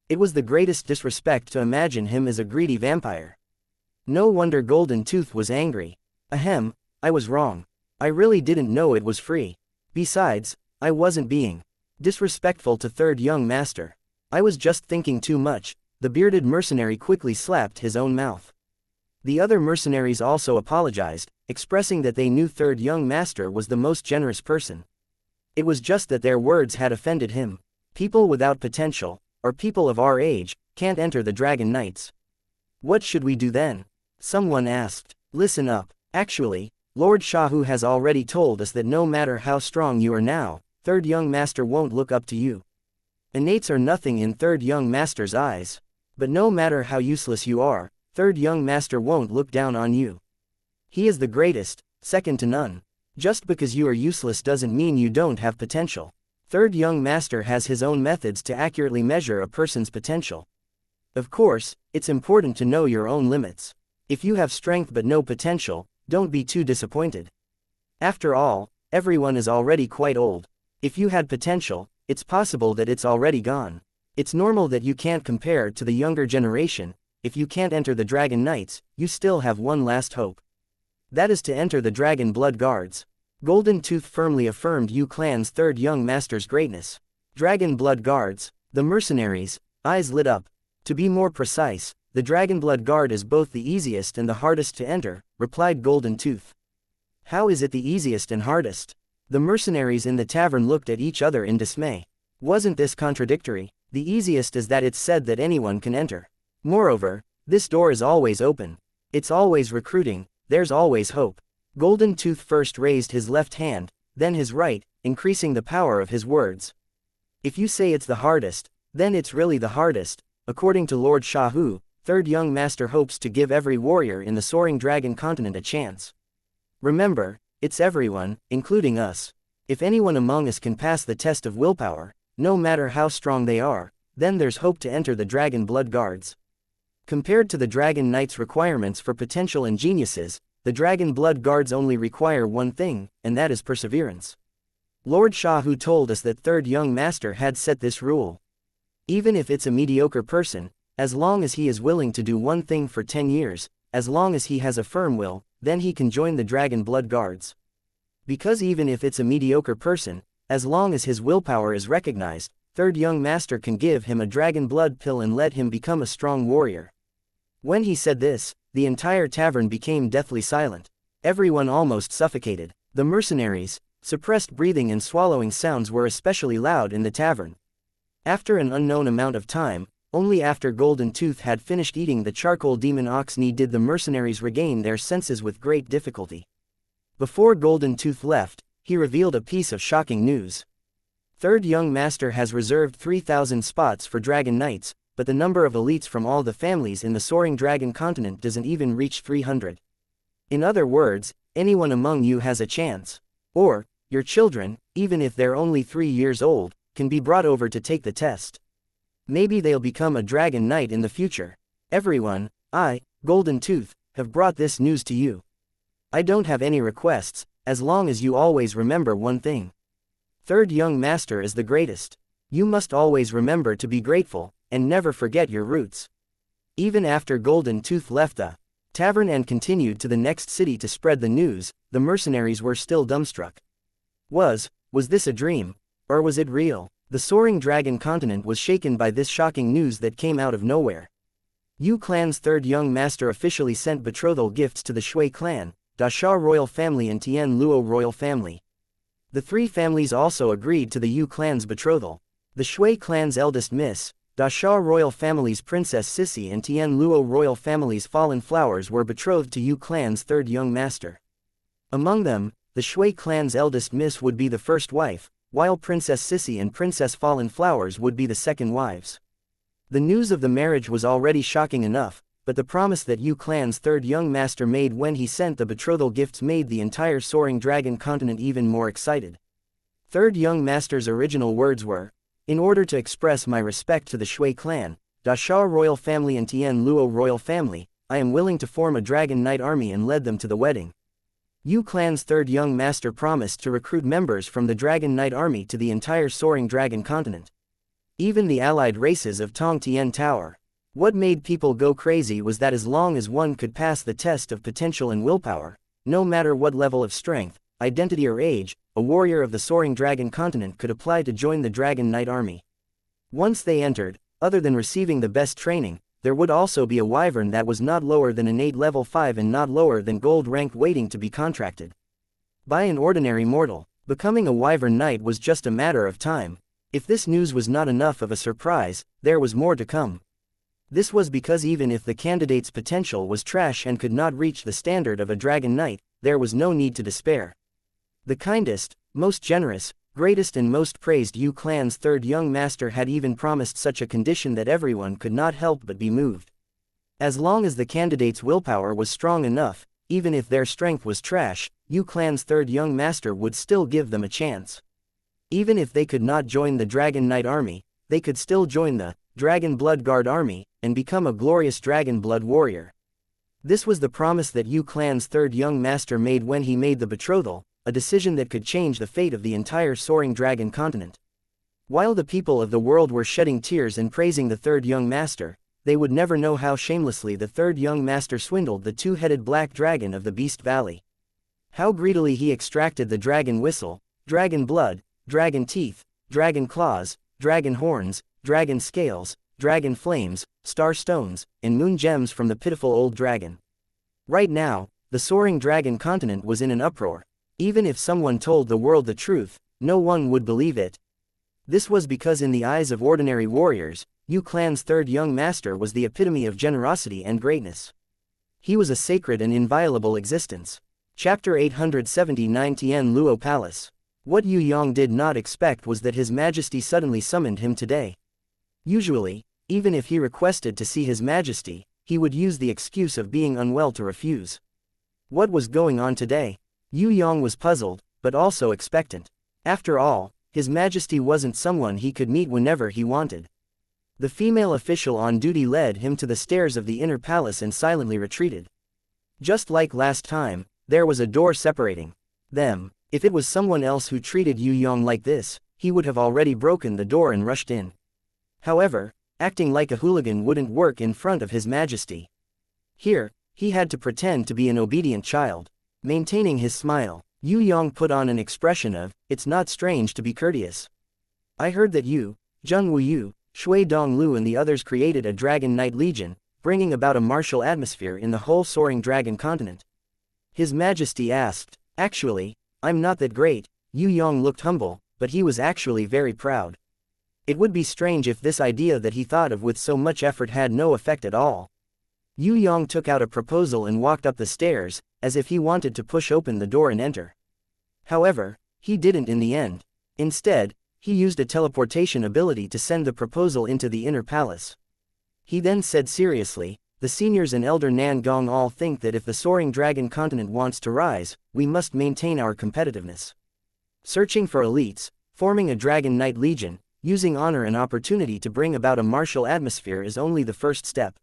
It was the greatest disrespect to imagine him as a greedy vampire. No wonder Golden Tooth was angry. Ahem, I was wrong. I really didn't know it was free. Besides, I wasn't being disrespectful to Third Young Master. I was just thinking too much. The bearded mercenary quickly slapped his own mouth. The other mercenaries also apologized, expressing that they knew Third Young Master was the most generous person. It was just that their words had offended him. People without potential, or people of our age, can't enter the Dragon Knights. What should we do then? Someone asked. Listen up. Actually, Lord Shahu has already told us that no matter how strong you are now, Third Young Master won't look up to you. Innates are nothing in Third Young Master's eyes. But no matter how useless you are, Third Young Master won't look down on you. He is the greatest, second to none. Just because you are useless doesn't mean you don't have potential. Third Young Master has his own methods to accurately measure a person's potential. Of course, it's important to know your own limits. If you have strength but no potential, don't be too disappointed. After all, everyone is already quite old. If you had potential, it's possible that it's already gone. It's normal that you can't compare to the younger generation. If you can't enter the Dragon Knights, you still have one last hope. That is to enter the Dragon Blood Guards. Golden Tooth firmly affirmed Yu Clan's Third Young Master's greatness. Dragon Blood Guards. The mercenaries' eyes lit up. To be more precise, the Dragon Blood Guard is both the easiest and the hardest to enter, replied Golden Tooth. How is it the easiest and hardest? The mercenaries in the tavern looked at each other in dismay. Wasn't this contradictory? The easiest is that it's said that anyone can enter. Moreover, this door is always open. It's always recruiting, there's always hope. Golden Tooth first raised his left hand, then his right, increasing the power of his words. If you say it's the hardest, then it's really the hardest. According to Lord Shahu, Third Young Master hopes to give every warrior in the Soaring Dragon continent a chance. Remember, it's everyone, including us. If anyone among us can pass the test of willpower, no matter how strong they are, then there's hope to enter the Dragon Blood Guards. Compared to the Dragon Knights' requirements for potential and geniuses, the Dragon Blood Guards only require one thing, and that is perseverance. Lord Shahu told us that Third Young Master had set this rule. Even if it's a mediocre person, as long as he is willing to do one thing for 10 years, as long as he has a firm will, then he can join the Dragon Blood Guards. Because even if it's a mediocre person, as long as his willpower is recognized, Third Young Master can give him a dragon blood pill and let him become a strong warrior. When he said this, the entire tavern became deathly silent. Everyone almost suffocated. The mercenaries' suppressed breathing and swallowing sounds were especially loud in the tavern. After an unknown amount of time, only after Golden Tooth had finished eating the charcoal demon ox knee did the mercenaries regain their senses with great difficulty. Before Golden Tooth left, he revealed a piece of shocking news. Third Young Master has reserved 3,000 spots for Dragon Knights, but the number of elites from all the families in the Soaring Dragon continent doesn't even reach 300. In other words, anyone among you has a chance. Or, your children, even if they're only 3 years old, can be brought over to take the test. Maybe they'll become a Dragon Knight in the future. Everyone, I, Golden Tooth, have brought this news to you. I don't have any requests, as long as you always remember one thing. Third Young Master is the greatest. You must always remember to be grateful, and never forget your roots. Even after Golden Tooth left the tavern and continued to the next city to spread the news, the mercenaries were still dumbstruck. Was this a dream? Or was it real? The Soaring Dragon continent was shaken by this shocking news that came out of nowhere. Yu Clan's Third Young Master officially sent betrothal gifts to the Shui clan, Da Sha royal family and Tian Luo royal family. The three families also agreed to the Yu clan's betrothal. The Shui clan's eldest miss, Da Sha royal family's Princess Sissy and Tian Luo royal family's Fallen Flowers were betrothed to Yu clan's Third Young Master. Among them, the Shui clan's eldest miss would be the first wife, while Princess Sissy and Princess Fallen Flowers would be the second wives. The news of the marriage was already shocking enough, but the promise that Yue clan's third young master made when he sent the betrothal gifts made the entire Soaring Dragon continent even more excited. Third young master's original words were, "In order to express my respect to the Shui clan, Da Sha royal family and Tian Luo royal family, I am willing to form a Dragon Knight army and lead them to the wedding." Yue clan's third young master promised to recruit members from the Dragon Knight army to the entire Soaring Dragon continent. Even the allied races of Tong Tian Tower. What made people go crazy was that as long as one could pass the test of potential and willpower, no matter what level of strength, identity or age, a warrior of the Soaring Dragon continent could apply to join the Dragon Knight army. Once they entered, other than receiving the best training, there would also be a wyvern that was not lower than innate level 5 and not lower than gold rank waiting to be contracted by an ordinary mortal. Becoming a wyvern knight was just a matter of time. If this news was not enough of a surprise, there was more to come. This was because even if the candidate's potential was trash and could not reach the standard of a Dragon Knight, there was no need to despair. The kindest, most generous, greatest and most praised Yue clan's third young master had even promised such a condition that everyone could not help but be moved. As long as the candidate's willpower was strong enough, even if their strength was trash, Yue clan's third young master would still give them a chance. Even if they could not join the Dragon Knight army, they could still join the Dragon Blood Guard army, and become a glorious Dragon Blood warrior. This was the promise that Yue clan's third young master made when he made the betrothal, a decision that could change the fate of the entire Soaring Dragon continent. While the people of the world were shedding tears and praising the third young master, they would never know how shamelessly the third young master swindled the two-headed black dragon of the Beast Valley. How greedily he extracted the dragon whistle, dragon blood, dragon teeth, dragon claws, dragon horns, dragon scales, dragon flames, star stones, and moon gems from the pitiful old dragon. Right now, the Soaring Dragon continent was in an uproar. Even if someone told the world the truth, no one would believe it. This was because in the eyes of ordinary warriors, Yue clan's third young master was the epitome of generosity and greatness. He was a sacred and inviolable existence. Chapter 879 Tian Luo Palace. What Yue Yang did not expect was that His Majesty suddenly summoned him today. Usually, even if he requested to see His Majesty, he would use the excuse of being unwell to refuse. What was going on today? Yue Yang was puzzled, but also expectant. After all, His Majesty wasn't someone he could meet whenever he wanted. The female official on duty led him to the stairs of the inner palace and silently retreated. Just like last time, there was a door separating them. If it was someone else who treated Yue Yang like this, he would have already broken the door and rushed in. However, acting like a hooligan wouldn't work in front of His Majesty. Here, he had to pretend to be an obedient child. Maintaining his smile, Yue Yang put on an expression of, "It's not strange to be courteous. I heard that you, Zheng Wuyu, Shui Donglu and the others created a Dragon Knight Legion, bringing about a martial atmosphere in the whole Soaring Dragon continent." His Majesty asked. "Actually, I'm not that great." Yue Yang looked humble, but he was actually very proud. It would be strange if this idea that he thought of with so much effort had no effect at all. Yue Yang took out a proposal and walked up the stairs, as if he wanted to push open the door and enter. However, he didn't in the end. Instead, he used a teleportation ability to send the proposal into the inner palace. He then said seriously, "The seniors and Elder Nan Gong all think that if the Soaring Dragon continent wants to rise, we must maintain our competitiveness. Searching for elites, forming a Dragon Knight Legion, using honor and opportunity to bring about a martial atmosphere is only the first step.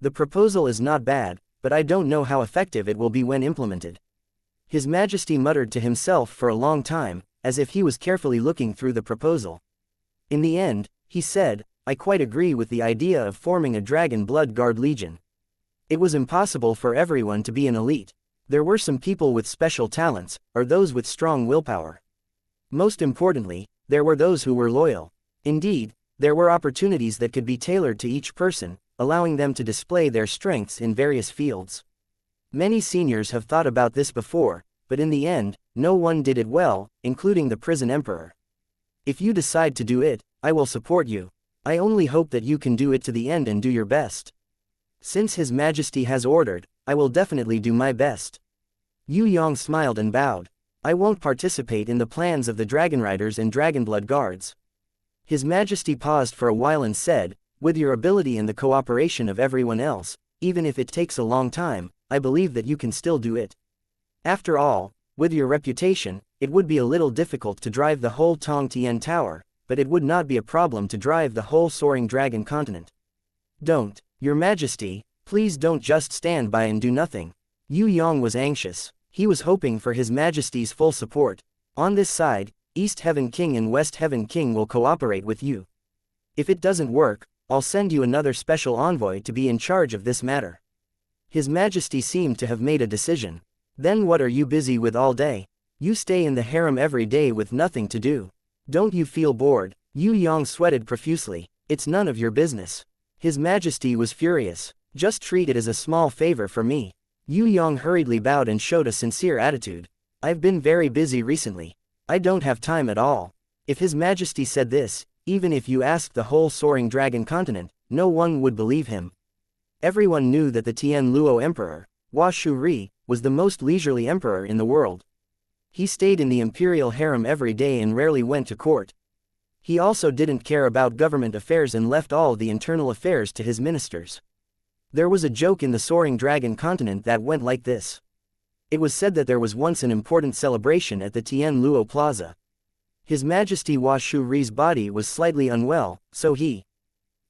The proposal is not bad, but I don't know how effective it will be when implemented." His Majesty muttered to himself for a long time, as if he was carefully looking through the proposal. In the end, he said, "I quite agree with the idea of forming a Dragon Blood Guard Legion. It was impossible for everyone to be an elite. There were some people with special talents, or those with strong willpower. Most importantly, there were those who were loyal. Indeed, there were opportunities that could be tailored to each person, allowing them to display their strengths in various fields. Many seniors have thought about this before, but in the end, no one did it well, including the prison emperor. If you decide to do it, I will support you. I only hope that you can do it to the end and do your best. Since His Majesty has ordered, I will definitely do my best." Yue Yang smiled and bowed. I won't participate in the plans of the Dragon Riders and Dragonblood Guards. His Majesty paused for a while and said, with your ability and the cooperation of everyone else, even if it takes a long time, I believe that you can still do it. After all, with your reputation, it would be a little difficult to drive the whole Tong Tian Tower, but it would not be a problem to drive the whole Soaring Dragon continent. Don't, Your Majesty, please don't just stand by and do nothing. Yue Yang was anxious. He was hoping for His Majesty's full support. On this side, East Heaven King and West Heaven King will cooperate with you. If it doesn't work, I'll send you another special envoy to be in charge of this matter. His Majesty seemed to have made a decision. Then what are you busy with all day? You stay in the harem every day with nothing to do. Don't you feel bored? Yue Yang sweated profusely. It's none of your business. His Majesty was furious. Just treat it as a small favor for me. Yue Yang hurriedly bowed and showed a sincere attitude. I've been very busy recently. I don't have time at all. If His Majesty said this, even if you asked the whole Soaring Dragon continent, no one would believe him. Everyone knew that the Tian Luo Emperor, Hua Shuri, was the most leisurely emperor in the world. He stayed in the imperial harem every day and rarely went to court. He also didn't care about government affairs and left all the internal affairs to his ministers. There was a joke in the Soaring Dragon continent that went like this. It was said that there was once an important celebration at the Tian Luo Plaza. His Majesty Hua Shuri's body was slightly unwell, so he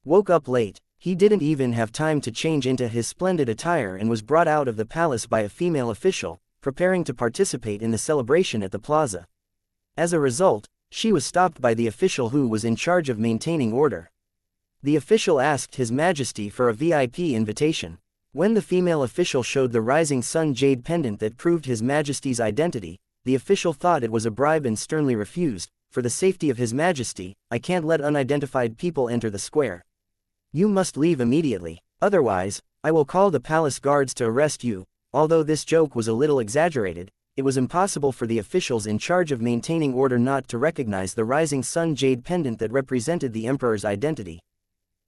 woke up late. He didn't even have time to change into his splendid attire and was brought out of the palace by a female official, preparing to participate in the celebration at the plaza. As a result, she was stopped by the official who was in charge of maintaining order. The official asked His Majesty for a VIP invitation. When the female official showed the Rising Sun jade pendant that proved His Majesty's identity, the official thought it was a bribe and sternly refused. For the safety of His Majesty, I can't let unidentified people enter the square. You must leave immediately, otherwise, I will call the palace guards to arrest you. Although this joke was a little exaggerated, it was impossible for the officials in charge of maintaining order not to recognize the Rising Sun jade pendant that represented the emperor's identity.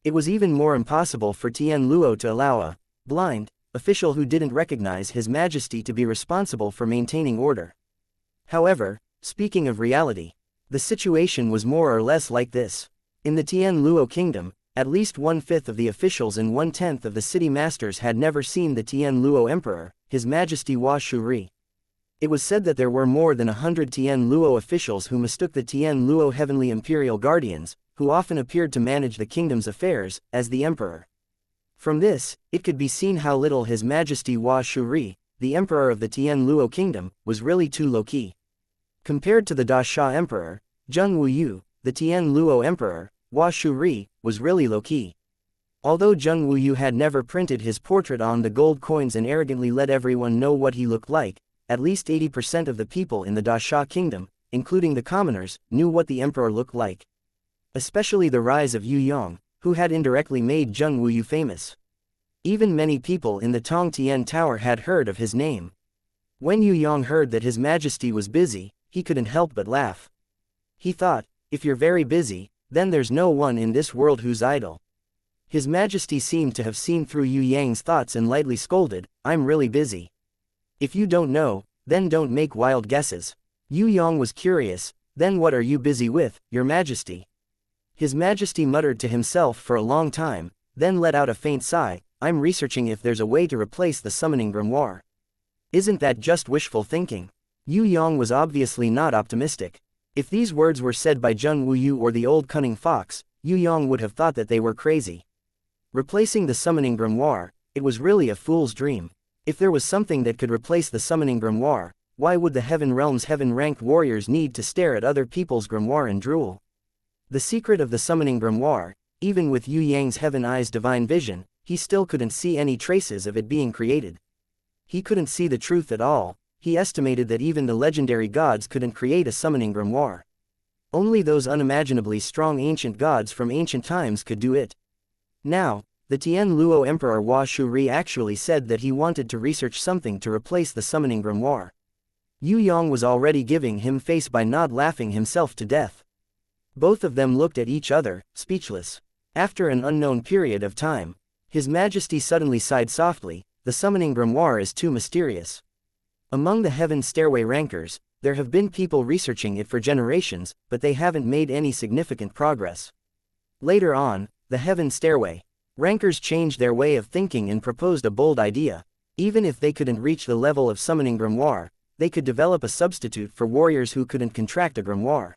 It was even more impossible for Tian Luo to allow a blind official who didn't recognize His Majesty to be responsible for maintaining order. However, speaking of reality, the situation was more or less like this. In the Tian Luo kingdom, at least 1/5 of the officials and 1/10 of the city masters had never seen the Tian Luo Emperor, His Majesty Hua Shuri. It was said that there were more than 100 Tian Luo officials who mistook the Tian Luo Heavenly Imperial Guardians, who often appeared to manage the kingdom's affairs, as the Emperor. From this, it could be seen how little His Majesty Hua Shuri, the Emperor of the Tian Luo Kingdom, was really too low-key. Compared to the Da Sha Emperor, Zheng Wuyu, the Tian Luo Emperor, Hua Shuri, was really low-key. Although Zheng Wuyu had never printed his portrait on the gold coins and arrogantly let everyone know what he looked like, at least 80% of the people in the Da Sha Kingdom, including the commoners, knew what the emperor looked like. Especially the rise of Yue Yang, who had indirectly made Zheng Wuyu famous. Even many people in the Tong Tian Tower had heard of his name. When Yue Yang heard that His Majesty was busy, he couldn't help but laugh. He thought, if you're very busy, then there's no one in this world who's idle. His Majesty seemed to have seen through Yue Yang's thoughts and lightly scolded, I'm really busy. If you don't know, then don't make wild guesses. Yue Yang was curious, then what are you busy with, Your Majesty? His Majesty muttered to himself for a long time, then let out a faint sigh, I'm researching if there's a way to replace the summoning grimoire. Isn't that just wishful thinking? Yue Yang was obviously not optimistic. If these words were said by Zheng Wuyu or the old cunning fox, Yue Yang would have thought that they were crazy. Replacing the summoning grimoire, it was really a fool's dream. If there was something that could replace the summoning grimoire, why would the Heaven Realm's heaven-ranked warriors need to stare at other people's grimoire and drool? The secret of the summoning grimoire, even with Yue Yang's Heaven Eye's divine vision, he still couldn't see any traces of it being created. He couldn't see the truth at all. He estimated that even the legendary gods couldn't create a summoning grimoire. Only those unimaginably strong ancient gods from ancient times could do it. Now, the Tian Luo Emperor Hua Shuri actually said that he wanted to research something to replace the summoning grimoire. Yue Yang was already giving him face by not laughing himself to death. Both of them looked at each other, speechless. After an unknown period of time, His Majesty suddenly sighed softly, the summoning grimoire is too mysterious. Among the Heaven Stairway rankers, There have been people researching it for generations, but they haven't made any significant progress. Later on, the Heaven Stairway. Rankers changed their way of thinking and proposed a bold idea. Even if they couldn't reach the level of summoning grimoire, they could develop a substitute for warriors who couldn't contract a grimoire.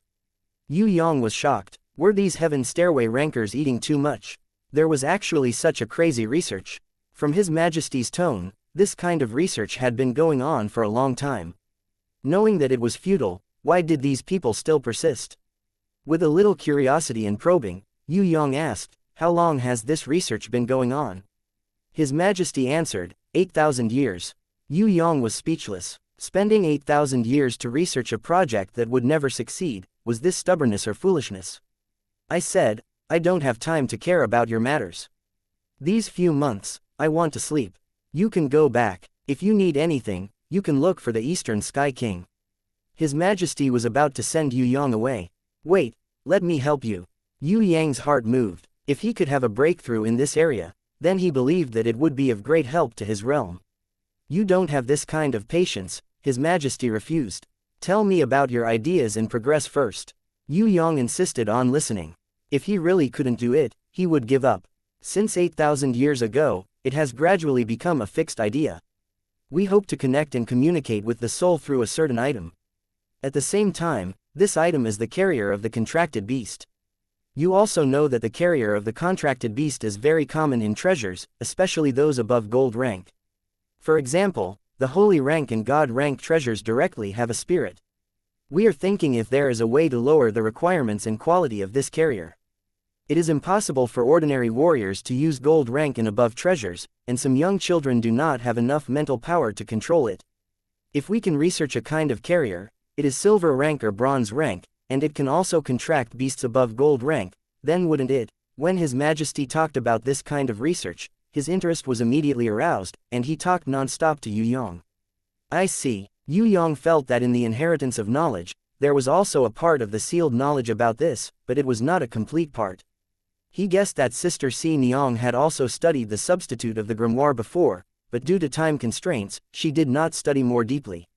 Yue Yang was shocked. Were these Heaven Stairway rankers eating too much? There was actually such a crazy research. From His Majesty's tone, this kind of research had been going on for a long time. Knowing that it was futile, why did these people still persist? With a little curiosity and probing, Yue Yang asked, "How long has this research been going on?" His Majesty answered, 8,000 years. Yue Yang was speechless. Spending 8,000 years to research a project that would never succeed, was this stubbornness or foolishness? I said, "I don't have time to care about your matters. These few months, I want to sleep. You can go back. If you need anything, you can look for the Eastern Sky King." His Majesty was about to send Yue Yang away. "Wait, let me help you." Yue Yang's heart moved. If he could have a breakthrough in this area, then he believed that it would be of great help to his realm. "You don't have this kind of patience," His Majesty refused. "Tell me about your ideas and progress first." Yue Yang insisted on listening. If he really couldn't do it, he would give up. Since 8,000 years ago, it has gradually become a fixed idea. We hope to connect and communicate with the soul through a certain item. At the same time, this item is the carrier of the contracted beast. You also know that the carrier of the contracted beast is very common in treasures, especially those above gold rank. For example, the holy rank and god rank treasures directly have a spirit. We are thinking if there is a way to lower the requirements and quality of this carrier. It is impossible for ordinary warriors to use gold rank and above treasures, and some young children do not have enough mental power to control it. If we can research a kind of carrier, it is silver rank or bronze rank, and it can also contract beasts above gold rank, then wouldn't it? When His Majesty talked about this kind of research, his interest was immediately aroused, and he talked non-stop to Yue Yang. I see. Yue Yang felt that in the inheritance of knowledge, there was also a part of the sealed knowledge about this, but it was not a complete part. He guessed that Sister Si Niang had also studied the substitute of the grimoire before, but due to time constraints, she did not study more deeply.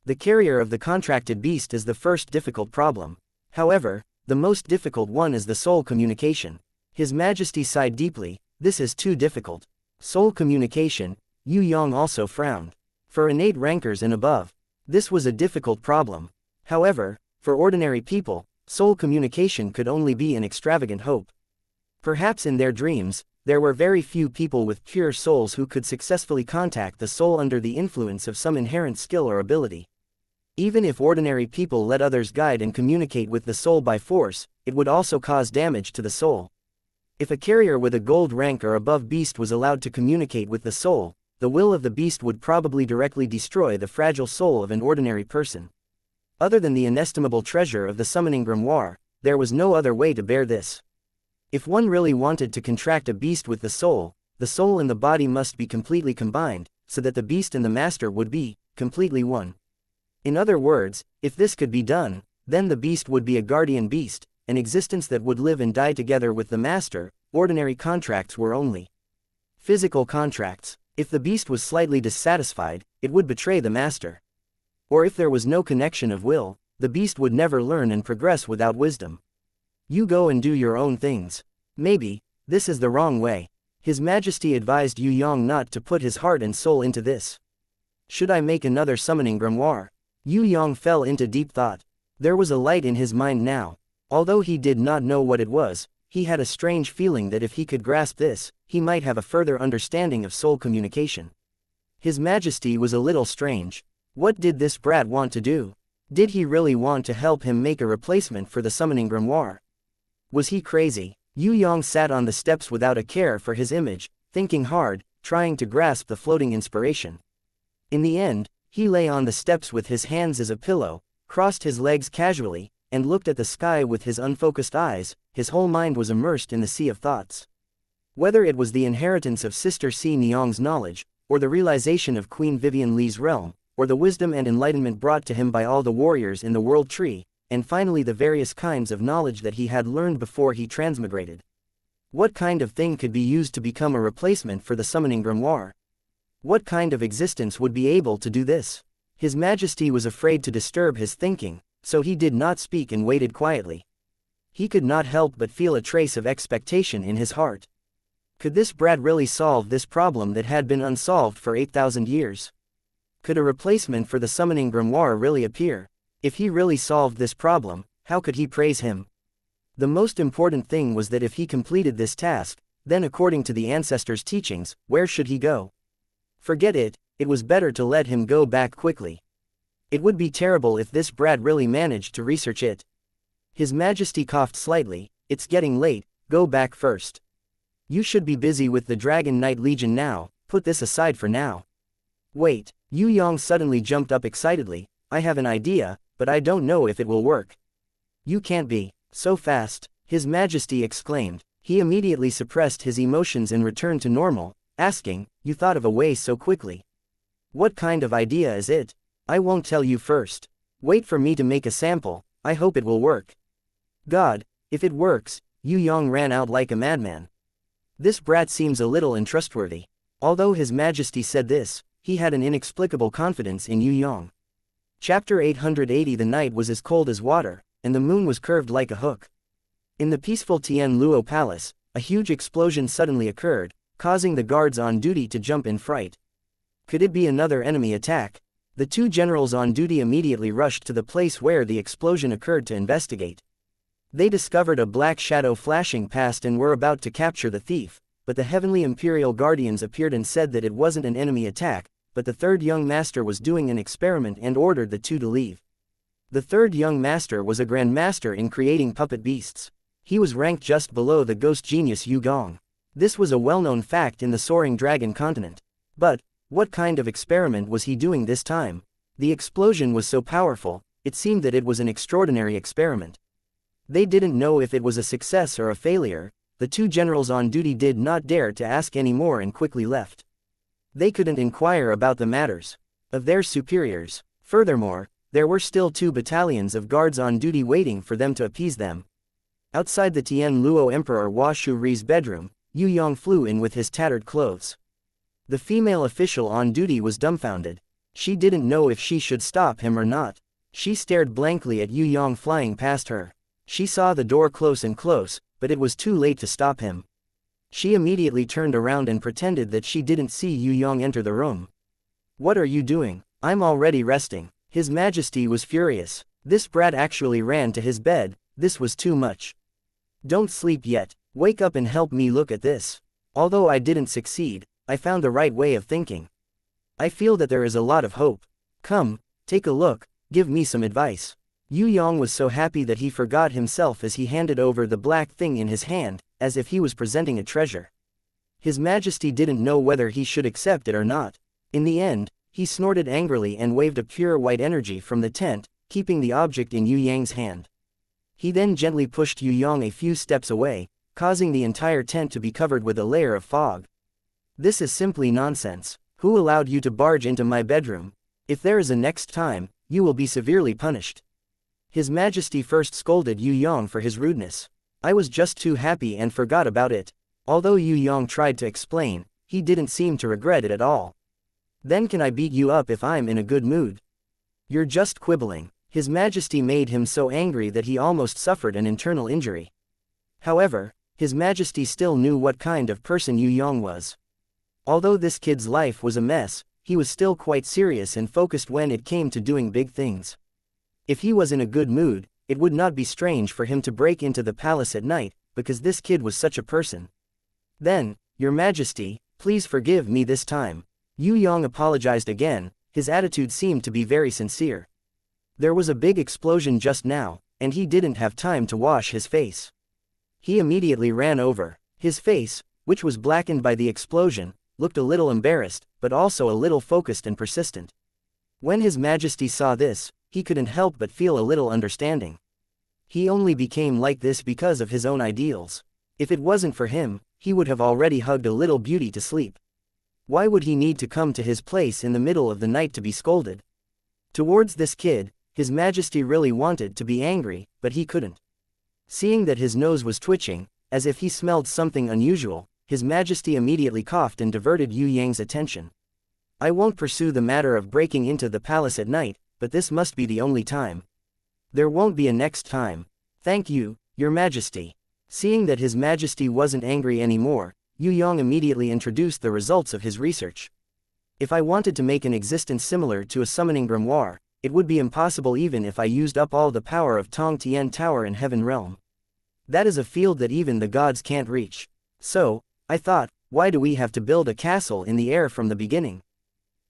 The carrier of the contracted beast is the first difficult problem. However, the most difficult one is the soul communication. His Majesty sighed deeply. This is too difficult. Soul communication, Yue Yang also frowned. For innate rankers and above, this was a difficult problem. However, for ordinary people, soul communication could only be an extravagant hope. Perhaps in their dreams, there were very few people with pure souls who could successfully contact the soul under the influence of some inherent skill or ability. Even if ordinary people let others guide and communicate with the soul by force, it would also cause damage to the soul. If a carrier with a gold rank or above beast was allowed to communicate with the soul, the will of the beast would probably directly destroy the fragile soul of an ordinary person. Other than the inestimable treasure of the summoning grimoire, there was no other way to bear this. If one really wanted to contract a beast with the soul and the body must be completely combined, so that the beast and the master would be completely one. In other words, if this could be done, then the beast would be a guardian beast, an existence that would live and die together with the master. Ordinary contracts were only physical contracts. If the beast was slightly dissatisfied, it would betray the master. Or if there was no connection of will, the beast would never learn and progress without wisdom. You go and do your own things. Maybe, this is the wrong way. His Majesty advised Yue Yang not to put his heart and soul into this. Should I make another summoning grimoire? Yue Yang fell into deep thought. There was a light in his mind now. Although he did not know what it was, he had a strange feeling that if he could grasp this, he might have a further understanding of soul communication. His Majesty was a little strange. What did this brat want to do? Did he really want to help him make a replacement for the summoning grimoire? Was he crazy? Yue Yang sat on the steps without a care for his image, thinking hard, trying to grasp the floating inspiration. In the end, he lay on the steps with his hands as a pillow, crossed his legs casually, and looked at the sky with his unfocused eyes. His whole mind was immersed in the sea of thoughts. Whether it was the inheritance of Sister Si Niang's knowledge, or the realization of Queen Vivian Li's realm, or the wisdom and enlightenment brought to him by all the warriors in the world tree, and finally the various kinds of knowledge that he had learned before he transmigrated. What kind of thing could be used to become a replacement for the summoning grimoire? What kind of existence would be able to do this? His Majesty was afraid to disturb his thinking, so he did not speak and waited quietly. He could not help but feel a trace of expectation in his heart. Could this brat really solve this problem that had been unsolved for 8,000 years? Could a replacement for the summoning grimoire really appear? If he really solved this problem, how could he praise him? The most important thing was that if he completed this task, then according to the ancestors' teachings, where should he go? Forget it, it was better to let him go back quickly. It would be terrible if this brat really managed to research it. His Majesty coughed slightly. It's getting late, go back first. You should be busy with the Dragon Knight Legion now, put this aside for now. Wait, Yue Yang suddenly jumped up excitedly. I have an idea, but I don't know if it will work. You can't be so fast, His Majesty exclaimed. He immediately suppressed his emotions and returned to normal, asking, you thought of a way so quickly. What kind of idea is it? I won't tell you first. Wait for me to make a sample, I hope it will work. God, if it works, Yue Yang ran out like a madman. This brat seems a little untrustworthy. Although His Majesty said this, he had an inexplicable confidence in Yue Yang. Chapter 880. The night was as cold as water, and the moon was curved like a hook. In the peaceful Tian Luo Palace, a huge explosion suddenly occurred, causing the guards on duty to jump in fright. Could it be another enemy attack? The two generals on duty immediately rushed to the place where the explosion occurred to investigate. They discovered a black shadow flashing past and were about to capture the thief, but the Heavenly Imperial Guardians appeared and said that it wasn't an enemy attack, but the third young master was doing an experiment and ordered the two to leave. The third young master was a grand master in creating puppet beasts. He was ranked just below the ghost genius Yu Gong. This was a well-known fact in the Soaring Dragon continent. But, what kind of experiment was he doing this time? The explosion was so powerful, it seemed that it was an extraordinary experiment. They didn't know if it was a success or a failure. The two generals on duty did not dare to ask any more and quickly left. They couldn't inquire about the matters of their superiors. Furthermore, there were still 2 battalions of guards on duty waiting for them to appease them. Outside the Tian Luo Emperor Hua Shuri's bedroom, Yue Yang flew in with his tattered clothes. The female official on duty was dumbfounded. She didn't know if she should stop him or not. She stared blankly at Yue Yang flying past her. She saw the door close and close, but it was too late to stop him. She immediately turned around and pretended that she didn't see Yue Yang enter the room. What are you doing? I'm already resting. His Majesty was furious. This brat actually ran to his bed. This was too much. Don't sleep yet. Wake up and help me look at this. Although I didn't succeed, I found the right way of thinking. I feel that there is a lot of hope. Come, take a look, give me some advice. Yue Yang was so happy that he forgot himself as he handed over the black thing in his hand, as if he was presenting a treasure. His Majesty didn't know whether he should accept it or not. In the end, he snorted angrily and waved a pure white energy from the tent, keeping the object in Yue Yang's hand. He then gently pushed Yue Yang a few steps away, causing the entire tent to be covered with a layer of fog. This is simply nonsense. Who allowed you to barge into my bedroom? If there is a next time, you will be severely punished. His Majesty first scolded Yue Yang for his rudeness. I was just too happy and forgot about it. Although Yue Yang tried to explain, he didn't seem to regret it at all. Then can I beat you up if I'm in a good mood? You're just quibbling. His Majesty made him so angry that he almost suffered an internal injury. However, His Majesty still knew what kind of person Yue Yang was. Although this kid's life was a mess, he was still quite serious and focused when it came to doing big things. If he was in a good mood, it would not be strange for him to break into the palace at night, because this kid was such a person. Then, Your Majesty, please forgive me this time. Yue Yang apologized again. His attitude seemed to be very sincere. There was a big explosion just now, and he didn't have time to wash his face. He immediately ran over. His face, which was blackened by the explosion, looked a little embarrassed, but also a little focused and persistent. When His Majesty saw this, he couldn't help but feel a little understanding. He only became like this because of his own ideals. If it wasn't for him, he would have already hugged a little beauty to sleep. Why would he need to come to his place in the middle of the night to be scolded? Towards this kid, His Majesty really wanted to be angry, but he couldn't. Seeing that his nose was twitching, as if he smelled something unusual, His Majesty immediately coughed and diverted Yue Yang's attention. I won't pursue the matter of breaking into the palace at night, but this must be the only time. There won't be a next time. Thank you, Your Majesty. Seeing that His Majesty wasn't angry anymore, Yue Yang immediately introduced the results of his research. If I wanted to make an existence similar to a summoning grimoire, it would be impossible even if I used up all the power of Tong Tian Tower in Heaven Realm. That is a field that even the gods can't reach. So, I thought, why do we have to build a castle in the air from the beginning?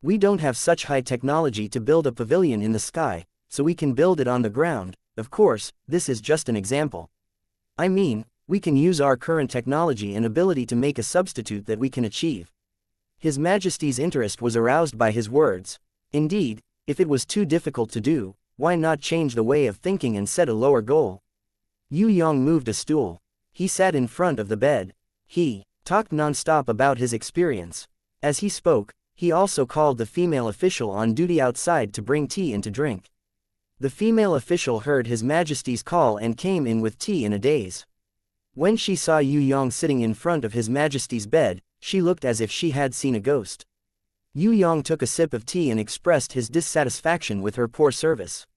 We don't have such high technology to build a pavilion in the sky, so we can build it on the ground. Of course, this is just an example. I mean, we can use our current technology and ability to make a substitute that we can achieve. His Majesty's interest was aroused by his words. Indeed, if it was too difficult to do, why not change the way of thinking and set a lower goal? Yue Yang moved a stool. He sat in front of the bed. He talked non-stop about his experience. As he spoke, he also called the female official on duty outside to bring tea and to drink. The female official heard His Majesty's call and came in with tea in a daze. When she saw Yue Yang sitting in front of His Majesty's bed, she looked as if she had seen a ghost. Yue Yang took a sip of tea and expressed his dissatisfaction with her poor service.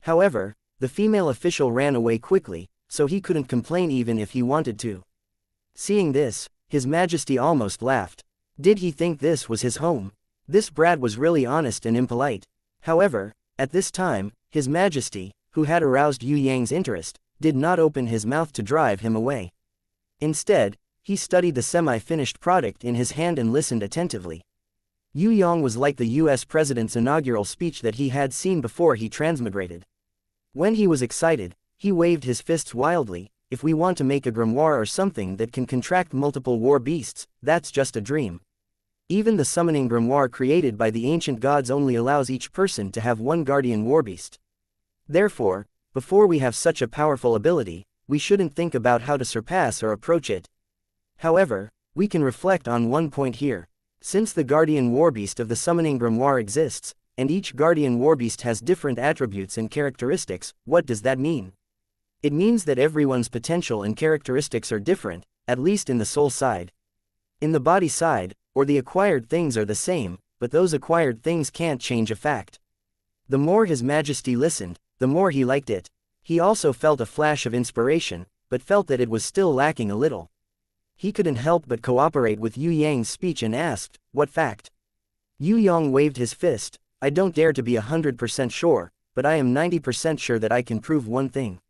However, the female official ran away quickly, so he couldn't complain even if he wanted to. Seeing this, His Majesty almost laughed. Did he think this was his home? This brat was really honest and impolite. However, at this time, His Majesty, who had aroused Yue Yang's interest, did not open his mouth to drive him away. Instead, he studied the semi-finished product in his hand and listened attentively. Yue Yang was like the US President's inaugural speech that he had seen before he transmigrated. When he was excited, he waved his fists wildly. If we want to make a grimoire or something that can contract multiple war beasts, that's just a dream. Even the summoning grimoire created by the ancient gods only allows each person to have one guardian warbeast. Therefore, before we have such a powerful ability, we shouldn't think about how to surpass or approach it. However, we can reflect on one point here. Since the guardian warbeast of the summoning grimoire exists, and each guardian warbeast has different attributes and characteristics, what does that mean? It means that everyone's potential and characteristics are different, at least in the soul side. In the body side, or the acquired things are the same, but those acquired things can't change a fact. The more His Majesty listened, the more he liked it. He also felt a flash of inspiration, but felt that it was still lacking a little. He couldn't help but cooperate with Yue Yang's speech and asked, "What fact?" Yue Yang waved his fist. "I don't dare to be 100% sure, but I am 90% sure that I can prove one thing.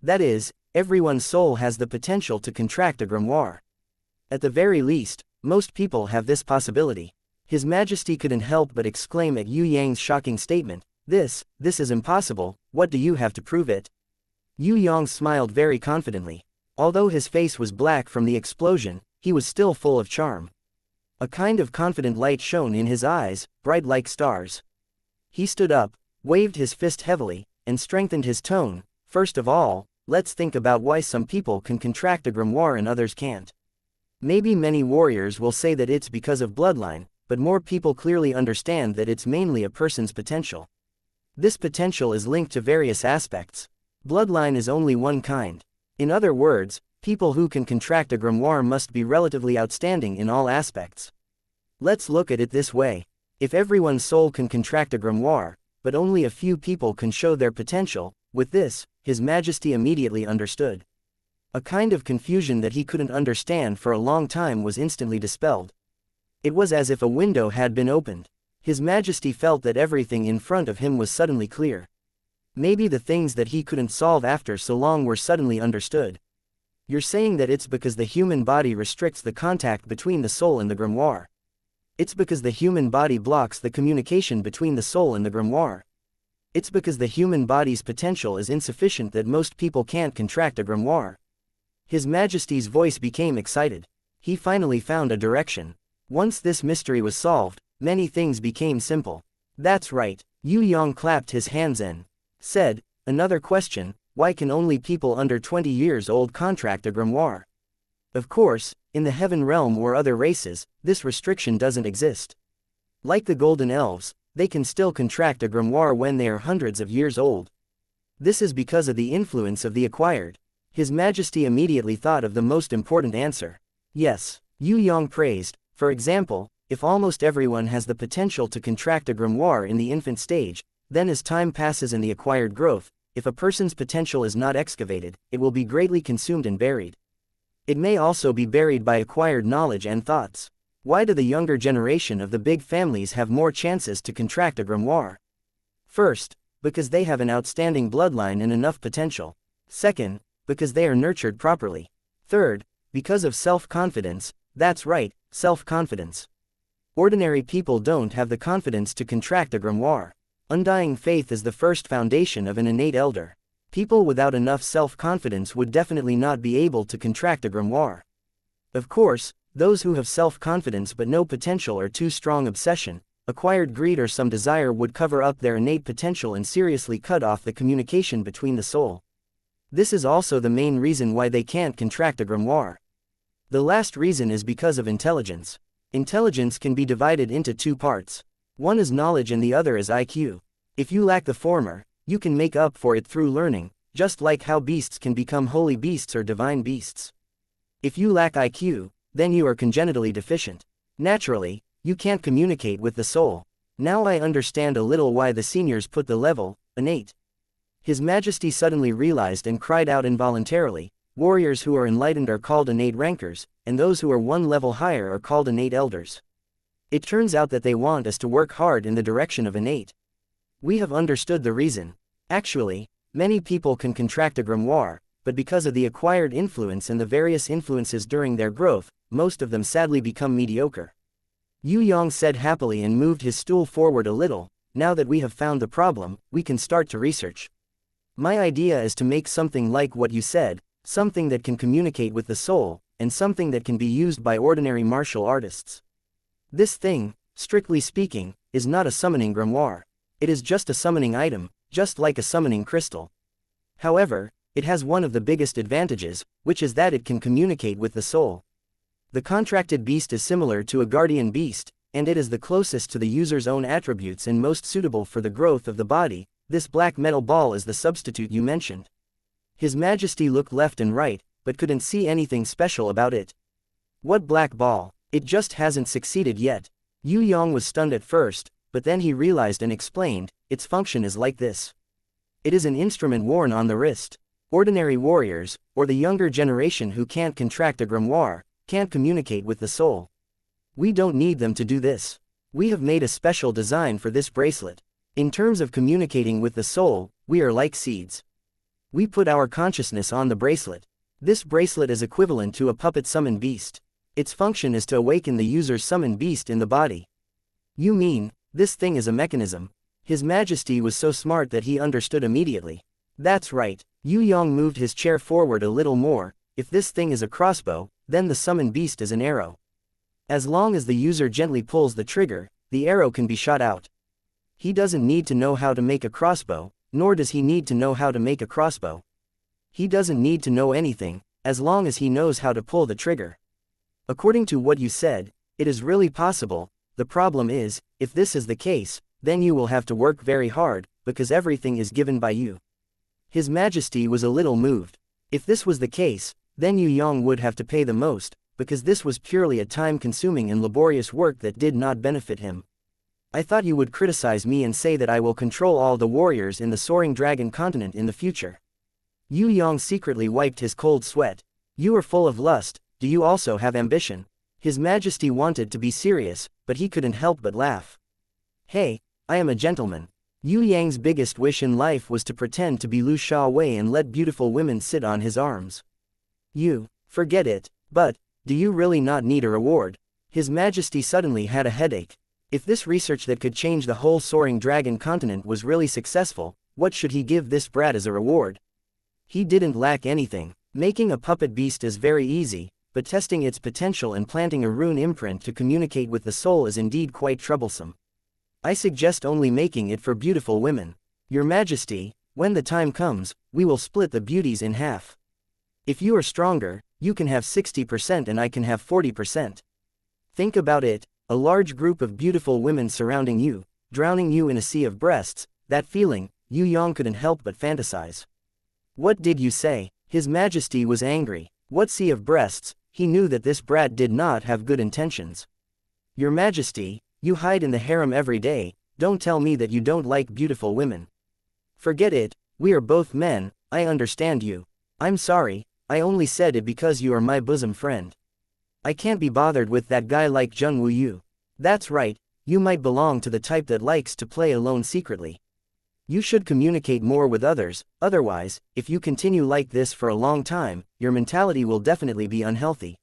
That is, everyone's soul has the potential to contract a grimoire. At the very least, most people have this possibility." His Majesty couldn't help but exclaim at Yue Yang's shocking statement, This is impossible, what do you have to prove it?" Yue Yang smiled very confidently. Although his face was black from the explosion, he was still full of charm. A kind of confident light shone in his eyes, bright like stars. He stood up, waved his fist heavily, and strengthened his tone. "First of all, let's think about why some people can contract a grimoire and others can't. Maybe many warriors will say that it's because of bloodline, but more people clearly understand that it's mainly a person's potential. This potential is linked to various aspects. Bloodline is only one kind. In other words, people who can contract a grimoire must be relatively outstanding in all aspects. Let's look at it this way. If everyone's soul can contract a grimoire, but only a few people can show their potential, with this, His Majesty immediately understood. A kind of confusion that he couldn't understand for a long time was instantly dispelled. It was as if a window had been opened. His Majesty felt that everything in front of him was suddenly clear. Maybe the things that he couldn't solve after so long were suddenly understood. You're saying that it's because the human body restricts the contact between the soul and the grimoire. It's because the human body blocks the communication between the soul and the grimoire. It's because the human body's potential is insufficient that most people can't contract a grimoire. His Majesty's voice became excited. He finally found a direction. Once this mystery was solved, many things became simple. That's right, Yue Yang clapped his hands and said, "Another question, why can only people under 20 years old contract a grimoire? Of course, in the Heaven Realm or other races, this restriction doesn't exist. Like the Golden Elves, they can still contract a grimoire when they are hundreds of years old. This is because of the influence of the acquired." His Majesty immediately thought of the most important answer. Yes, Yue Yang praised, for example, if almost everyone has the potential to contract a grimoire in the infant stage, then as time passes and the acquired growth, if a person's potential is not excavated, it will be greatly consumed and buried. It may also be buried by acquired knowledge and thoughts. Why do the younger generation of the big families have more chances to contract a grimoire? First, because they have an outstanding bloodline and enough potential. Second, because they are nurtured properly. Third, because of self-confidence. That's right, self-confidence. Ordinary people don't have the confidence to contract a grimoire. Undying faith is the first foundation of an innate elder. People without enough self-confidence would definitely not be able to contract a grimoire. Of course, those who have self-confidence but no potential or too strong obsession, acquired greed or some desire would cover up their innate potential and seriously cut off the communication between the soul. This is also the main reason why they can't contract a grimoire. The last reason is because of intelligence. Intelligence can be divided into two parts. One is knowledge and the other is IQ. If you lack the former, you can make up for it through learning, just like how beasts can become holy beasts or divine beasts. If you lack IQ, then you are congenitally deficient. Naturally, you can't communicate with the soul. Now I understand a little why the seniors put the level, innate. His Majesty suddenly realized and cried out involuntarily, warriors who are enlightened are called innate rankers, and those who are one level higher are called innate elders. It turns out that they want us to work hard in the direction of innate. We have understood the reason. Actually, many people can contract a grimoire, but because of the acquired influence and the various influences during their growth, most of them sadly become mediocre. Yue Yang said happily and moved his stool forward a little. Now that we have found the problem, we can start to research. My idea is to make something like what you said, something that can communicate with the soul, and something that can be used by ordinary martial artists. This thing, strictly speaking, is not a summoning grimoire. It is just a summoning item, just like a summoning crystal. However, it has one of the biggest advantages, which is that it can communicate with the soul. The contracted beast is similar to a guardian beast, and it is the closest to the user's own attributes and most suitable for the growth of the body. This black metal ball is the substitute you mentioned. His Majesty looked left and right, but couldn't see anything special about it. What black ball? It just hasn't succeeded yet. Yue Yang was stunned at first, but then he realized and explained, its function is like this. It is an instrument worn on the wrist. Ordinary warriors, or the younger generation who can't contract a grimoire, can't communicate with the soul. We don't need them to do this. We have made a special design for this bracelet. In terms of communicating with the soul, we are like seeds. We put our consciousness on the bracelet. This bracelet is equivalent to a puppet summoned beast. Its function is to awaken the user's summoned beast in the body. You mean, this thing is a mechanism? His Majesty was so smart that he understood immediately. That's right. Yue Yang moved his chair forward a little more. If this thing is a crossbow, then the summoned beast is an arrow. As long as the user gently pulls the trigger, the arrow can be shot out. He doesn't need to know how to make a crossbow, nor does he need to know how to make a crossbow. He doesn't need to know anything, as long as he knows how to pull the trigger. According to what you said, it is really possible. The problem is, if this is the case, then you will have to work very hard, because everything is given by you. His Majesty was a little moved. If this was the case, then Yue Yang would have to pay the most, because this was purely a time-consuming and laborious work that did not benefit him. I thought you would criticize me and say that I will control all the warriors in the Soaring Dragon continent in the future. Yue Yang secretly wiped his cold sweat. You are full of lust. Do you also have ambition? His Majesty wanted to be serious, but he couldn't help but laugh. Hey, I am a gentleman. Yue Yang's biggest wish in life was to pretend to be Lu Xiaowei and let beautiful women sit on his arms. You, forget it, but, do you really not need a reward? His Majesty suddenly had a headache. If this research that could change the whole Soaring Dragon continent was really successful, what should he give this brat as a reward? He didn't lack anything. Making a puppet beast is very easy, but testing its potential and planting a rune imprint to communicate with the soul is indeed quite troublesome. I suggest only making it for beautiful women. Your Majesty, when the time comes, we will split the beauties in half. If you are stronger, you can have 60% and I can have 40%. Think about it. A large group of beautiful women surrounding you, drowning you in a sea of breasts. That feeling, Yue Yang couldn't help but fantasize. What did you say? His Majesty was angry. What sea of breasts? He knew that this brat did not have good intentions. Your Majesty, you hide in the harem every day, don't tell me that you don't like beautiful women. Forget it, we are both men, I understand you. I'm sorry, I only said it because you are my bosom friend. I can't be bothered with that guy like Jung Woo Yu. That's right, you might belong to the type that likes to play alone secretly. You should communicate more with others, otherwise, if you continue like this for a long time, your mentality will definitely be unhealthy.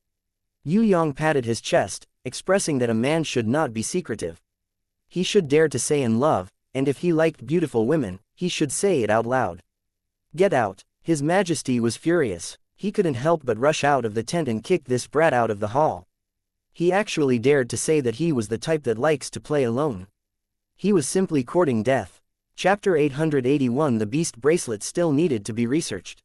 Yue Yang patted his chest, expressing that a man should not be secretive. He should dare to say in love, and if he liked beautiful women, he should say it out loud. Get out. His Majesty was furious. He couldn't help but rush out of the tent and kick this brat out of the hall. He actually dared to say that he was the type that likes to play alone. He was simply courting death. Chapter 881. The beast bracelet still needed to be researched.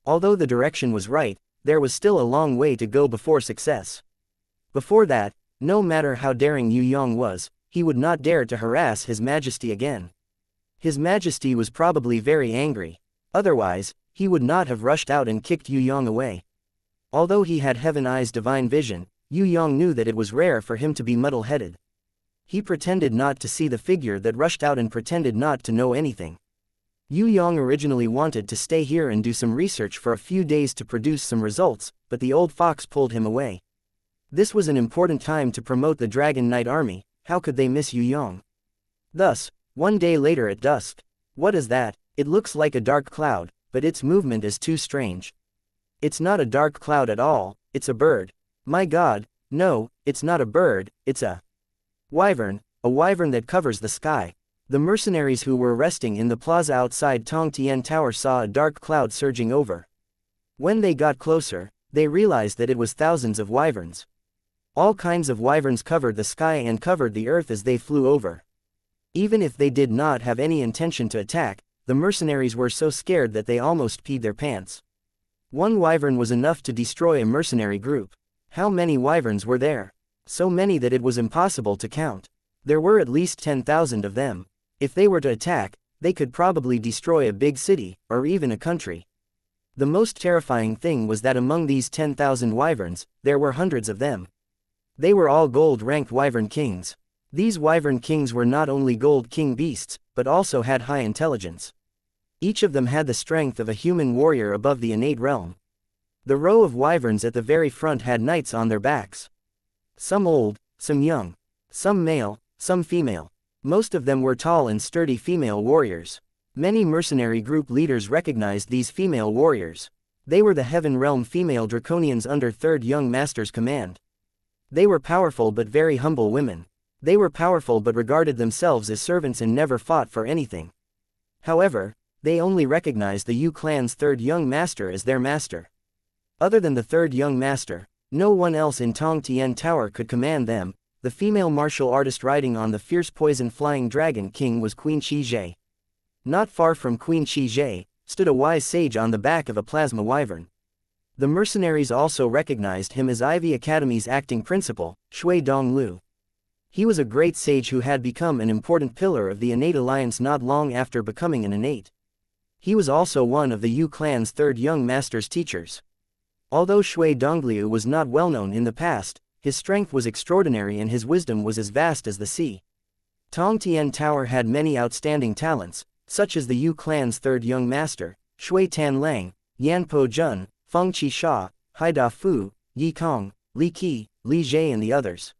Although the direction was right, there was still a long way to go before success. Before that, no matter how daring Yue Yang was, he would not dare to harass His Majesty again. His Majesty was probably very angry. Otherwise, he would not have rushed out and kicked Yue Yang away. Although he had Heaven Eye's divine vision, Yue Yang knew that it was rare for him to be muddle-headed. He pretended not to see the figure that rushed out and pretended not to know anything. Yue Yang originally wanted to stay here and do some research for a few days to produce some results, but the old fox pulled him away. This was an important time to promote the Dragon Knight army, how could they miss Yue Yang? Thus, one day later at dusk. What is that? It looks like a dark cloud, but its movement is too strange. It's not a dark cloud at all, it's a bird. My God, no, it's not a bird, it's a wyvern that covers the sky. The mercenaries who were resting in the plaza outside Tong Tian Tower saw a dark cloud surging over. When they got closer, they realized that it was thousands of wyverns. All kinds of wyverns covered the sky and covered the earth as they flew over. Even if they did not have any intention to attack, the mercenaries were so scared that they almost peed their pants. One wyvern was enough to destroy a mercenary group. How many wyverns were there? So many that it was impossible to count. There were at least 10,000 of them. If they were to attack, they could probably destroy a big city, or even a country. The most terrifying thing was that among these 10,000 wyverns, there were hundreds of them. They were all gold-ranked wyvern kings. These wyvern kings were not only gold king beasts, but also had high intelligence. Each of them had the strength of a human warrior above the innate realm. The row of wyverns at the very front had knights on their backs. Some old, some young, some male, some female. Most of them were tall and sturdy female warriors. Many mercenary group leaders recognized these female warriors. They were the Heaven Realm female draconians under Third Young Master's command. They were powerful but very humble women. They were powerful but regarded themselves as servants and never fought for anything. However, they only recognized the Yu clan's Third Young Master as their master. Other than the Third Young Master, no one else in Tong Tian Tower could command them. The female martial artist riding on the fierce poison-flying dragon king was Queen Shi. Not far from Queen Shi stood a wise sage on the back of a plasma wyvern. The mercenaries also recognized him as Ivy Academy's acting principal, Shui Donglu. He was a great sage who had become an important pillar of the innate alliance not long after becoming an innate. He was also one of the Yu clan's Third Young Master's teachers. Although Shui Donglu was not well known in the past, his strength was extraordinary and his wisdom was as vast as the sea. Tong Tian Tower had many outstanding talents, such as the Yu clan's Third Young Master, Shui Tan Lang, Yan Po Jun, Feng Qi Sha, Hai Da Fu, Yi Kong, Li Qi, Li Jie and the others.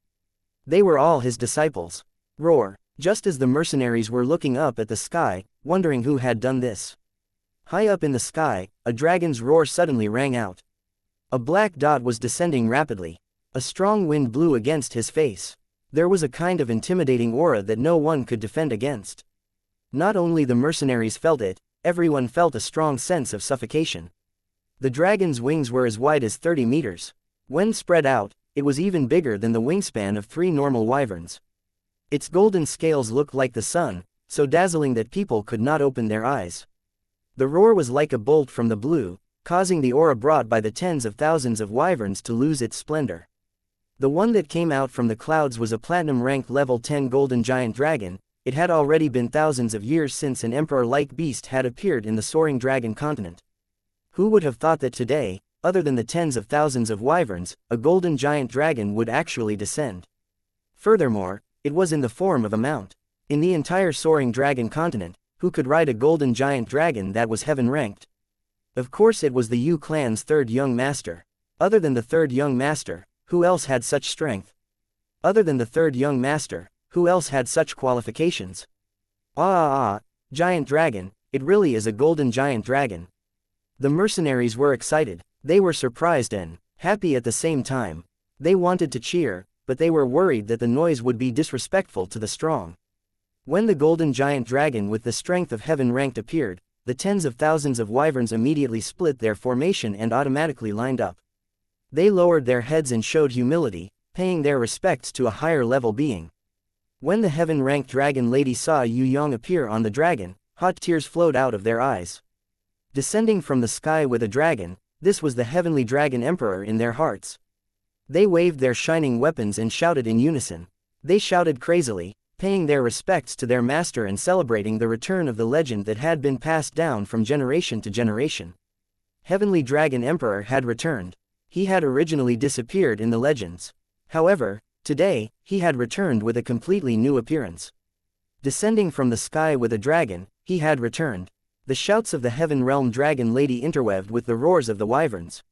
They were all his disciples. Roar! Just as the mercenaries were looking up at the sky, wondering who had done this. High up in the sky, a dragon's roar suddenly rang out. A black dot was descending rapidly. A strong wind blew against his face. There was a kind of intimidating aura that no one could defend against. Not only the mercenaries felt it, everyone felt a strong sense of suffocation. The dragon's wings were as wide as 30 meters. When spread out, it was even bigger than the wingspan of 3 normal wyverns. Its golden scales looked like the sun, so dazzling that people could not open their eyes. The roar was like a bolt from the blue, causing the aura brought by the tens of thousands of wyverns to lose its splendor. The one that came out from the clouds was a platinum-ranked level 10 golden giant dragon. It had already been thousands of years since an emperor-like beast had appeared in the soaring dragon continent. Who would have thought that today, other than the tens of thousands of wyverns, a golden giant dragon would actually descend? Furthermore, it was in the form of a mount. In the entire soaring dragon continent, who could ride a golden giant dragon that was heaven-ranked? Of course it was the Yue clan's third young master. Other than the third young master, who else had such strength? Other than the third young master, who else had such qualifications? Giant dragon, it really is a golden giant dragon. The mercenaries were excited. They were surprised and happy at the same time. They wanted to cheer, but they were worried that the noise would be disrespectful to the strong. When the golden giant dragon with the strength of heaven ranked appeared, the tens of thousands of wyverns immediately split their formation and automatically lined up. They lowered their heads and showed humility, paying their respects to a higher level being. When the heaven-ranked dragon lady saw Yue Yang appear on the dragon, hot tears flowed out of their eyes. Descending from the sky with a dragon, this was the heavenly dragon emperor in their hearts. They waved their shining weapons and shouted in unison. They shouted crazily, paying their respects to their master and celebrating the return of the legend that had been passed down from generation to generation. Heavenly Dragon Emperor had returned. He had originally disappeared in the legends. However, today, he had returned with a completely new appearance. Descending from the sky with a dragon, he had returned. The shouts of the Heaven Realm Dragon Lady interweved with the roars of the wyverns.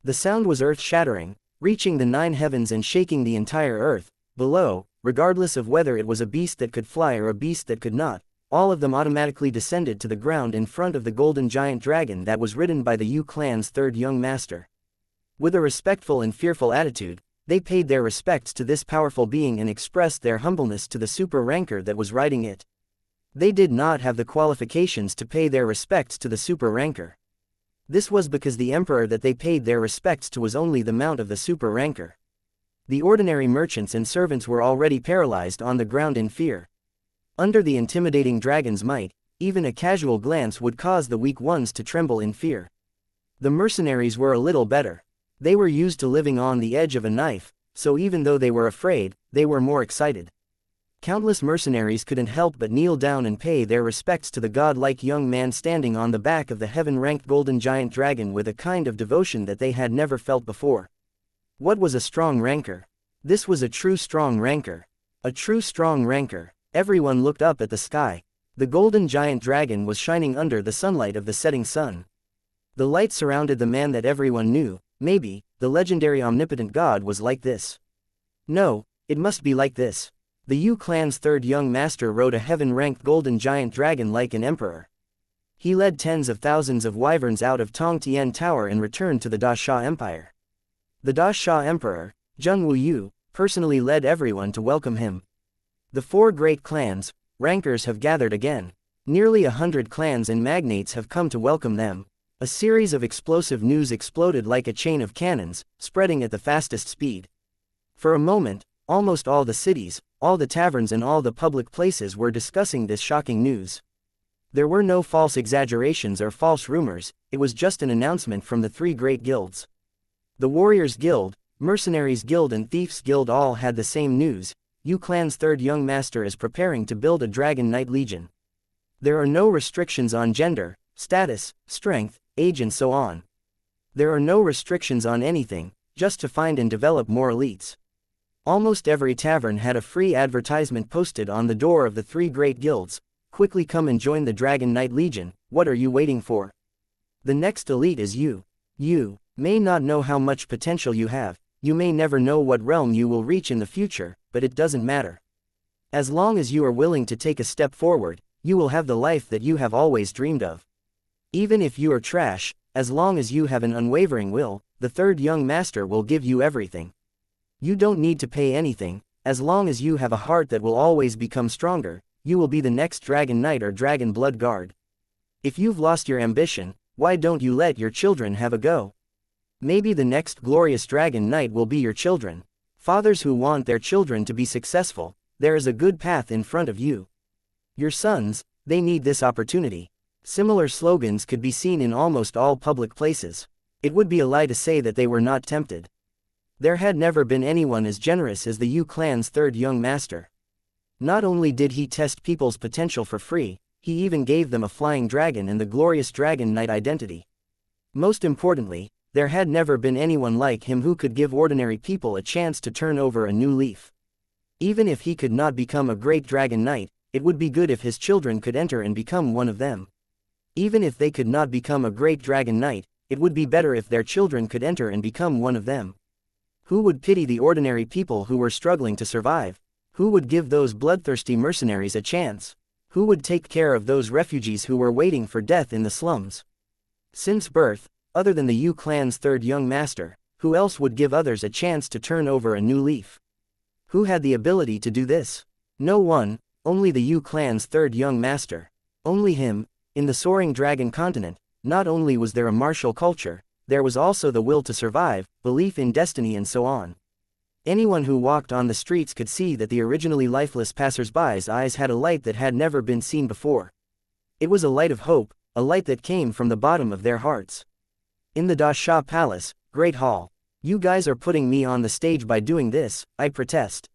The sound was earth-shattering, reaching the 9 heavens and shaking the entire earth. Below, regardless of whether it was a beast that could fly or a beast that could not, all of them automatically descended to the ground in front of the golden giant dragon that was ridden by the Yue clan's third young master. With a respectful and fearful attitude, they paid their respects to this powerful being and expressed their humbleness to the super ranker that was riding it. They did not have the qualifications to pay their respects to the super ranker. This was because the emperor that they paid their respects to was only the mount of the super ranker. The ordinary merchants and servants were already paralyzed on the ground in fear. Under the intimidating dragon's might, even a casual glance would cause the weak ones to tremble in fear. The mercenaries were a little better. They were used to living on the edge of a knife, so even though they were afraid, they were more excited. Countless mercenaries couldn't help but kneel down and pay their respects to the godlike young man standing on the back of the heaven-ranked golden giant dragon with a kind of devotion that they had never felt before. What was a strong ranker? This was a true strong ranker. A true strong ranker. Everyone looked up at the sky. The golden giant dragon was shining under the sunlight of the setting sun. The light surrounded the man that everyone knew. Maybe, the legendary omnipotent god was like this. No, it must be like this. The Yue clan's third young master rode a heaven-ranked golden giant dragon like an emperor. He led tens of thousands of wyverns out of Tong Tian Tower and returned to the Da Sha Empire. The Da Sha Emperor, Zheng Wuyu, personally led everyone to welcome him. The 4 great clans, rankers have gathered again. Nearly 100 clans and magnates have come to welcome them. A series of explosive news exploded like a chain of cannons, spreading at the fastest speed. For a moment, almost all the cities, all the taverns and all the public places were discussing this shocking news. There were no false exaggerations or false rumors, it was just an announcement from the 3 great guilds. The Warriors Guild, Mercenaries Guild and Thieves Guild all had the same news. Yue clan's third young master is preparing to build a Dragon Knight Legion. There are no restrictions on gender, status, strength, age and so on. There are no restrictions on anything, just to find and develop more elites. Almost every tavern had a free advertisement posted on the door of the 3 great guilds. Quickly come and join the Dragon Knight Legion, what are you waiting for? The next elite is you. You may not know how much potential you have, you may never know what realm you will reach in the future, but it doesn't matter. As long as you are willing to take a step forward, you will have the life that you have always dreamed of. Even if you are trash, as long as you have an unwavering will, the third young master will give you everything. You don't need to pay anything, as long as you have a heart that will always become stronger, you will be the next Dragon Knight or Dragon Blood Guard. If you've lost your ambition, why don't you let your children have a go? Maybe the next glorious Dragon Knight will be your children. Fathers who want their children to be successful, there is a good path in front of you. Your sons, they need this opportunity. Similar slogans could be seen in almost all public places. It would be a lie to say that they were not tempted. There had never been anyone as generous as the Yue clan's third young master. Not only did he test people's potential for free, he even gave them a flying dragon and the glorious Dragon Knight identity. Most importantly, there had never been anyone like him who could give ordinary people a chance to turn over a new leaf. Even if he could not become a great dragon knight, it would be good if his children could enter and become one of them. Even if they could not become a great dragon knight, it would be better if their children could enter and become one of them. Who would pity the ordinary people who were struggling to survive? Who would give those bloodthirsty mercenaries a chance? Who would take care of those refugees who were waiting for death in the slums? Since birth, other than the Yu clan's third young master, who else would give others a chance to turn over a new leaf? Who had the ability to do this? No one, only the Yu clan's third young master. Only him. In the soaring dragon continent, not only was there a martial culture, there was also the will to survive, belief in destiny and so on. Anyone who walked on the streets could see that the originally lifeless passers-by's eyes had a light that had never been seen before. It was a light of hope, a light that came from the bottom of their hearts. In the Da Sha Palace, Great Hall. You guys are putting me on the stage by doing this, I protest.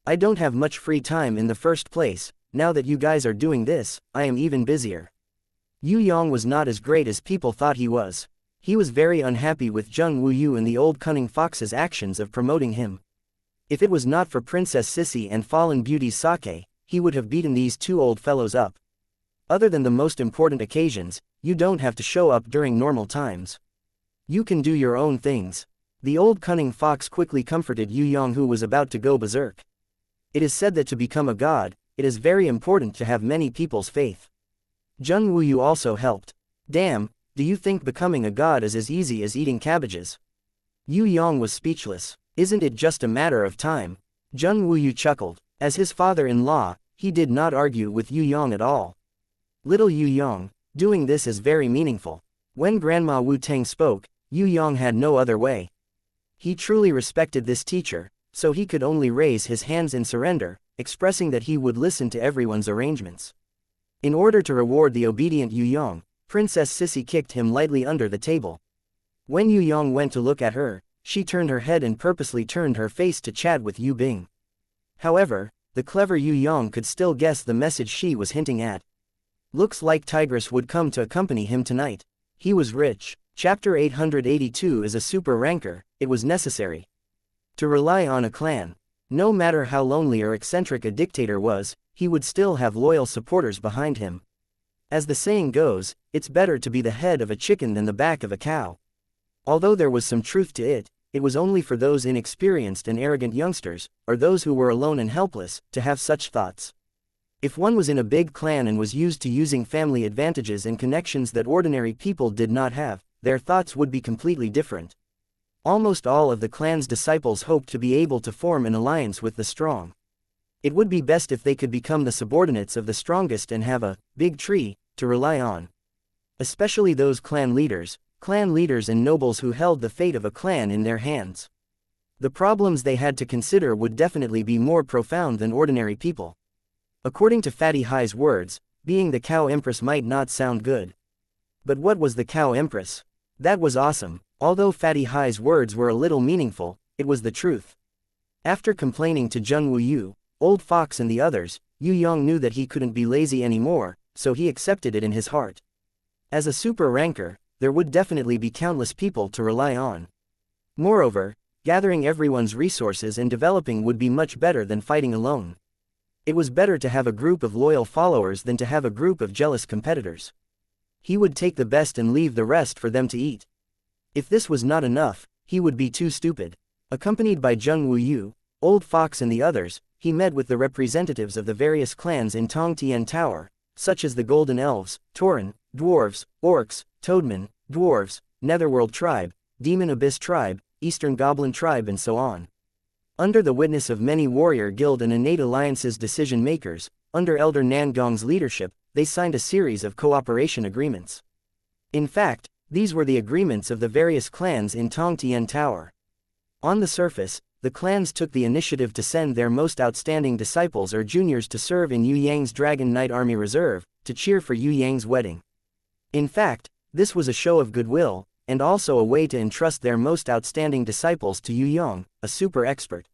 I don't have much free time in the first place, now that you guys are doing this, I am even busier. Yue Yang was not as great as people thought he was. He was very unhappy with Zheng Wuyu and the old cunning fox's actions of promoting him. If it was not for Princess Sissy and Fallen Beauty's sake, he would have beaten these two old fellows up. Other than the most important occasions, you don't have to show up during normal times. You can do your own things. The old cunning fox quickly comforted Yue Yang, who was about to go berserk. It is said that to become a god, it is very important to have many people's faith. Zheng Wuyu also helped. Damn, do you think becoming a god is as easy as eating cabbages? Yue Yang was speechless. Isn't it just a matter of time? Zheng Wuyu chuckled. As his father-in-law, he did not argue with Yue Yang at all. Little Yue Yang, doing this is very meaningful. When Grandma Wu Teng spoke, Yue Yang had no other way. He truly respected this teacher, so he could only raise his hands in surrender, expressing that he would listen to everyone's arrangements. In order to reward the obedient Yue Yang, Princess Sissy kicked him lightly under the table. When Yue Yang went to look at her, she turned her head and purposely turned her face to chat with Yu Bing. However, the clever Yue Yang could still guess the message she was hinting at. Looks like Tigress would come to accompany him tonight. He was rich. Chapter 882 is a super ranker, it was necessary to rely on a clan. No matter how lonely or eccentric a dictator was, he would still have loyal supporters behind him. As the saying goes, it's better to be the head of a chicken than the back of a cow. Although there was some truth to it, it was only for those inexperienced and arrogant youngsters, or those who were alone and helpless, to have such thoughts. If one was in a big clan and was used to using family advantages and connections that ordinary people did not have, their thoughts would be completely different. Almost all of the clan's disciples hoped to be able to form an alliance with the strong. It would be best if they could become the subordinates of the strongest and have a big tree to rely on. Especially those clan leaders and nobles who held the fate of a clan in their hands. The problems they had to consider would definitely be more profound than ordinary people. According to Fatty High's words, being the cow empress might not sound good. But what was the cow empress? That was awesome. Although Fatty High's words were a little meaningful, it was the truth. After complaining to Zheng Wuyu, Old Fox and the others, Yue Yang knew that he couldn't be lazy anymore, so he accepted it in his heart. As a super ranker, there would definitely be countless people to rely on. Moreover, gathering everyone's resources and developing would be much better than fighting alone. It was better to have a group of loyal followers than to have a group of jealous competitors. He would take the best and leave the rest for them to eat. If this was not enough, he would be too stupid. Accompanied by Zheng Wuyu, Old Fox and the others, he met with the representatives of the various clans in Tong Tian Tower, such as the Golden Elves, Tauren, Dwarves, Orcs, Toadmen, Dwarves, Netherworld Tribe, Demon Abyss Tribe, Eastern Goblin Tribe and so on. Under the witness of many warrior guild and innate alliances decision-makers, under Elder Nangong's leadership, they signed a series of cooperation agreements. In fact, these were the agreements of the various clans in Tong Tian Tower. On the surface, the clans took the initiative to send their most outstanding disciples or juniors to serve in Yue Yang's Dragon Knight Army Reserve, to cheer for Yue Yang's wedding. In fact, this was a show of goodwill, and also a way to entrust their most outstanding disciples to Yue Yang, a super expert.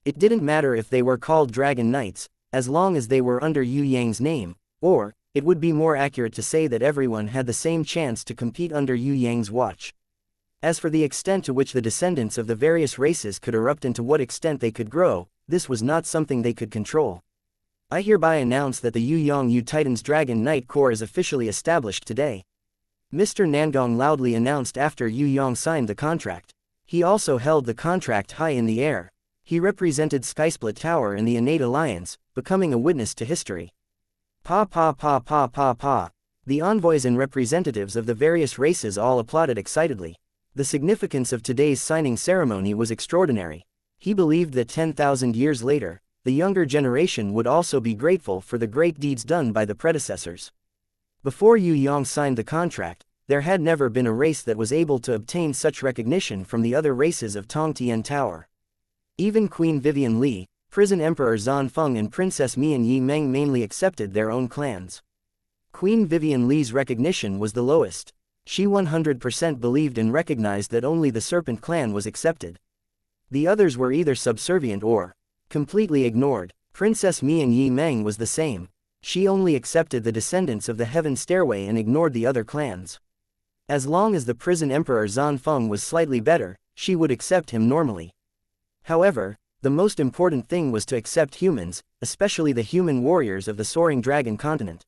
It didn't matter if they were called Dragon Knights, as long as they were under Yue Yang's name, or, it would be more accurate to say that everyone had the same chance to compete under Yue Yang's watch. As for the extent to which the descendants of the various races could erupt and to what extent they could grow, this was not something they could control. I hereby announce that the Yue Yang Titans Dragon Knight Corps is officially established today. Mr. Nangong loudly announced after Yue Yang signed the contract. He also held the contract high in the air. He represented Skysplit Tower in the innate alliance, becoming a witness to history. Pa pa pa pa pa pa. The envoys and representatives of the various races all applauded excitedly. The significance of today's signing ceremony was extraordinary. He believed that 10,000 years later, the younger generation would also be grateful for the great deeds done by the predecessors. Before Yue Yang signed the contract, there had never been a race that was able to obtain such recognition from the other races of Tong Tian Tower. Even Queen Vivian Li, Prison Emperor Zhan Feng and Princess Mian Yi Meng mainly accepted their own clans. Queen Vivian Li's recognition was the lowest. She 100% believed and recognized that only the Serpent clan was accepted. The others were either subservient or completely ignored. Princess Mian Yi Meng was the same. She only accepted the descendants of the Heaven Stairway and ignored the other clans. As long as the Prison Emperor Zhan Feng was slightly better, she would accept him normally. However, the most important thing was to accept humans, especially the human warriors of the Soaring Dragon continent.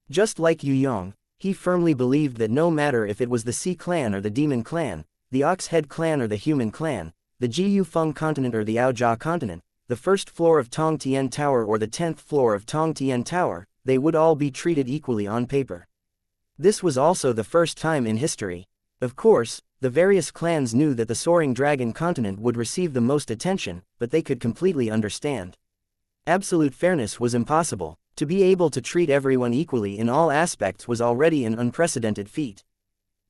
Just like Yue Yang, he firmly believed that no matter if it was the Sea clan or the Demon clan, the Ox Head clan or the Human clan, the Jiyu Feng continent or the Aojia continent, the first floor of Tong Tian Tower or the 10th floor of Tong Tian Tower, they would all be treated equally on paper. This was also the first time in history. Of course, the various clans knew that the Soaring Dragon continent would receive the most attention, but they could completely understand. Absolute fairness was impossible. To be able to treat everyone equally in all aspects was already an unprecedented feat.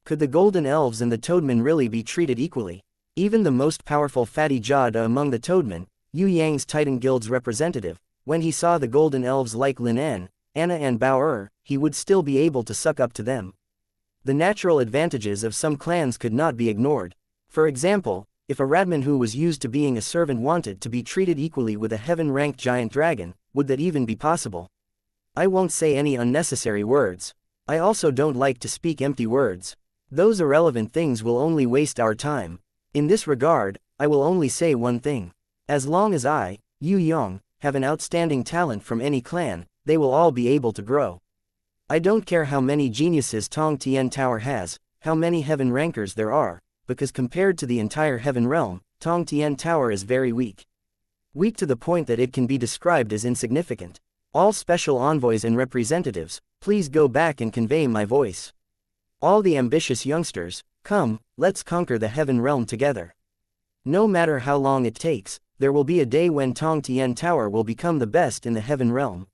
Could the Golden Elves and the Toadmen really be treated equally? Even the most powerful Fatty Jada among the Toadmen, Yue Yang's Titan Guild's representative, when he saw the Golden Elves like Lin En, Anna and Bao he would still be able to suck up to them. The natural advantages of some clans could not be ignored. For example, if a Radman who was used to being a servant wanted to be treated equally with a heaven-ranked giant dragon, would that even be possible? I won't say any unnecessary words. I also don't like to speak empty words. Those irrelevant things will only waste our time. In this regard, I will only say one thing. As long as I, Yue Yang, have an outstanding talent from any clan, they will all be able to grow. I don't care how many geniuses Tong Tian Tower has, how many heaven rankers there are, because compared to the entire heaven realm, Tong Tian Tower is very weak. Weak to the point that it can be described as insignificant. All special envoys and representatives, please go back and convey my voice. All the ambitious youngsters, come, let's conquer the heaven realm together. No matter how long it takes, there will be a day when Tong Tian Tower will become the best in the heaven realm.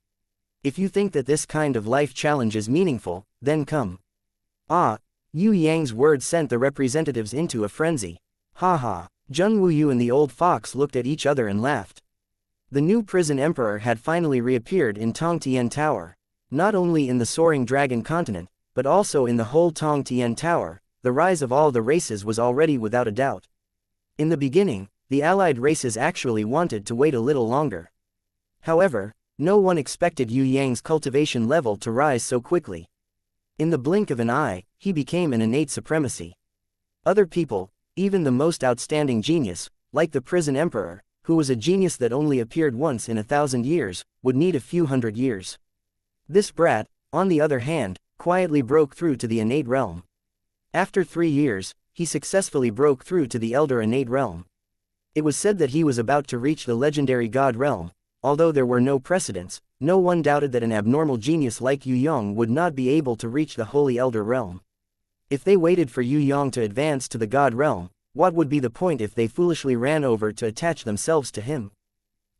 If you think that this kind of life challenge is meaningful, then come. Ah, Yue Yang's words sent the representatives into a frenzy. Ha ha. Zheng Wuyu and the old fox looked at each other and laughed. The new prison emperor had finally reappeared in Tong Tian Tower. Not only in the Soaring Dragon continent, but also in the whole Tong Tian Tower, the rise of all the races was already without a doubt. In the beginning, the allied races actually wanted to wait a little longer. However, no one expected Yue Yang's cultivation level to rise so quickly. In the blink of an eye, he became an innate supremacy. Other people, even the most outstanding genius, like the prison emperor, who was a genius that only appeared once in 1,000 years, would need a few hundred years. This brat, on the other hand, quietly broke through to the innate realm. After 3 years, he successfully broke through to the elder innate realm. It was said that he was about to reach the legendary god realm. Although there were no precedents, no one doubted that an abnormal genius like Yue Yang would not be able to reach the holy elder realm. If they waited for Yue Yang to advance to the god realm, what would be the point if they foolishly ran over to attach themselves to him?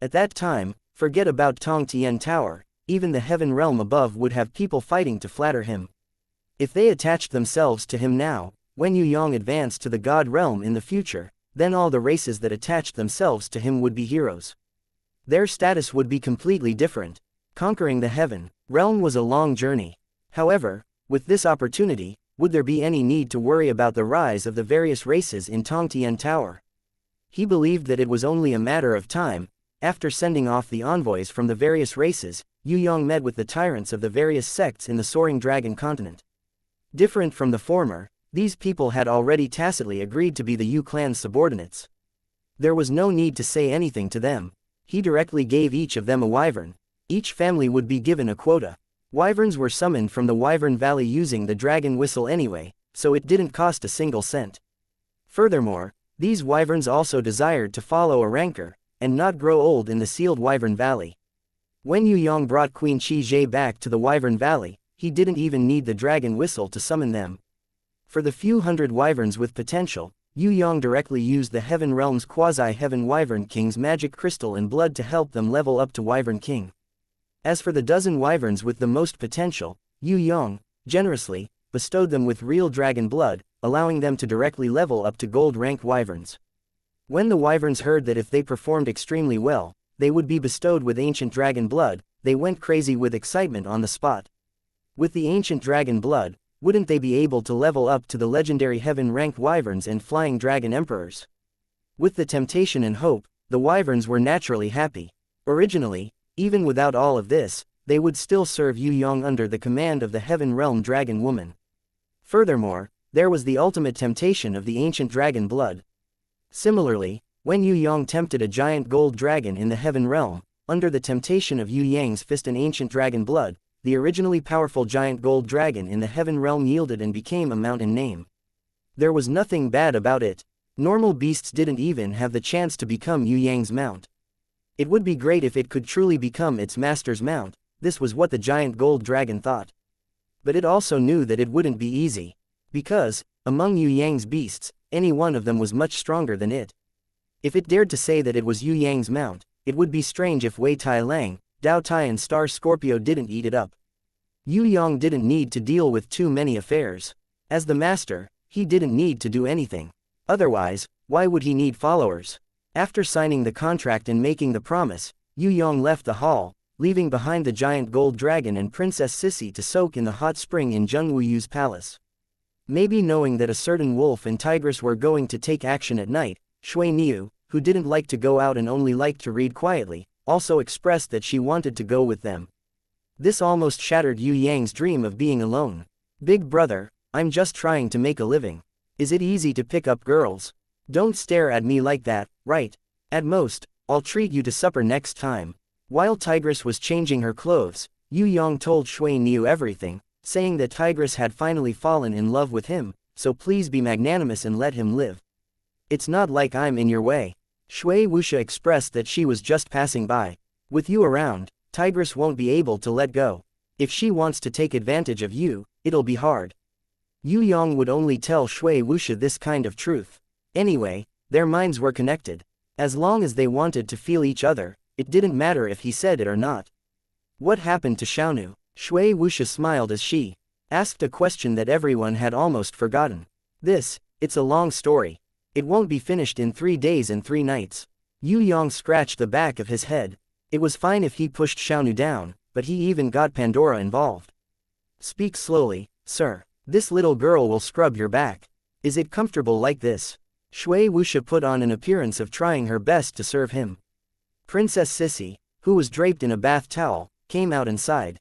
At that time, forget about Tong Tian Tower, even the heaven realm above would have people fighting to flatter him. If they attached themselves to him now, when Yue Yang advanced to the god realm in the future, then all the races that attached themselves to him would be heroes. Their status would be completely different. Conquering the heaven realm was a long journey. However, with this opportunity, would there be any need to worry about the rise of the various races in Tong Tian Tower? He believed that it was only a matter of time. After sending off the envoys from the various races, Yue Yang met with the tyrants of the various sects in the Soaring Dragon continent. Different from the former, these people had already tacitly agreed to be the Yue clan's subordinates. There was no need to say anything to them. He directly gave each of them a wyvern. Each family would be given a quota. Wyverns were summoned from the Wyvern Valley using the dragon whistle anyway, so it didn't cost a single cent. Furthermore, these wyverns also desired to follow a rancor, and not grow old in the sealed Wyvern Valley. When Yue Yang brought Queen Qi back to the Wyvern Valley, he didn't even need the dragon whistle to summon them. For the few hundred wyverns with potential, Yue Yang directly used the Heaven Realm's quasi-heaven Wyvern King's magic crystal and blood to help them level up to Wyvern King. As for the dozen wyverns with the most potential, Yue Yang, generously, bestowed them with real dragon blood, allowing them to directly level up to gold-rank wyverns. When the wyverns heard that if they performed extremely well, they would be bestowed with ancient dragon blood, they went crazy with excitement on the spot. With the ancient dragon blood, wouldn't they be able to level up to the legendary heaven-ranked wyverns and flying dragon emperors? With the temptation and hope, the wyverns were naturally happy. Originally, even without all of this, they would still serve Yue Yang under the command of the Heaven Realm Dragon Woman. Furthermore, there was the ultimate temptation of the ancient dragon blood. Similarly, when Yue Yang tempted a giant gold dragon in the Heaven Realm, under the temptation of Yue Yang's fist and ancient dragon blood, the originally powerful giant gold dragon in the Heaven Realm yielded and became a mountain name. There was nothing bad about it. Normal beasts didn't even have the chance to become Yue Yang's mount. It would be great if it could truly become its master's mount, this was what the giant gold dragon thought. But it also knew that it wouldn't be easy. Because, among Yue Yang's beasts, any one of them was much stronger than it. If it dared to say that it was Yue Yang's mount, it would be strange if Wei Tai Lang, Dao Tai and Star Scorpio didn't eat it up. Yue Yang didn't need to deal with too many affairs. As the master, he didn't need to do anything. Otherwise, why would he need followers? After signing the contract and making the promise, Yue Yang left the hall, leaving behind the giant gold dragon and Princess Sissy to soak in the hot spring in Zheng Wuyu's palace. Maybe knowing that a certain wolf and tigress were going to take action at night, Shui Niu, who didn't like to go out and only liked to read quietly, also expressed that she wanted to go with them. This almost shattered Yue Yang's dream of being alone. Big brother, I'm just trying to make a living. Is it easy to pick up girls? Don't stare at me like that, right? At most, I'll treat you to supper next time. While Tigress was changing her clothes, Yue Yang told Shui Niu everything, saying that Tigress had finally fallen in love with him, so please be magnanimous and let him live. It's not like I'm in your way. Shui Wuxia expressed that she was just passing by. With you around, Tigress won't be able to let go. If she wants to take advantage of you, it'll be hard. Yue Yang would only tell Shui Wuxia this kind of truth. Anyway, their minds were connected. As long as they wanted to feel each other, it didn't matter if he said it or not. What happened to Xiaonu? Shui Wuxia smiled as she asked a question that everyone had almost forgotten. It's a long story. It won't be finished in 3 days and 3 nights. Yue Yang scratched the back of his head. It was fine if he pushed Xiaonu down, but he even got Pandora involved. Speak slowly, sir. This little girl will scrub your back. Is it comfortable like this? Shui Wuxia put on an appearance of trying her best to serve him. Princess Sissy, who was draped in a bath towel, came out and sighed.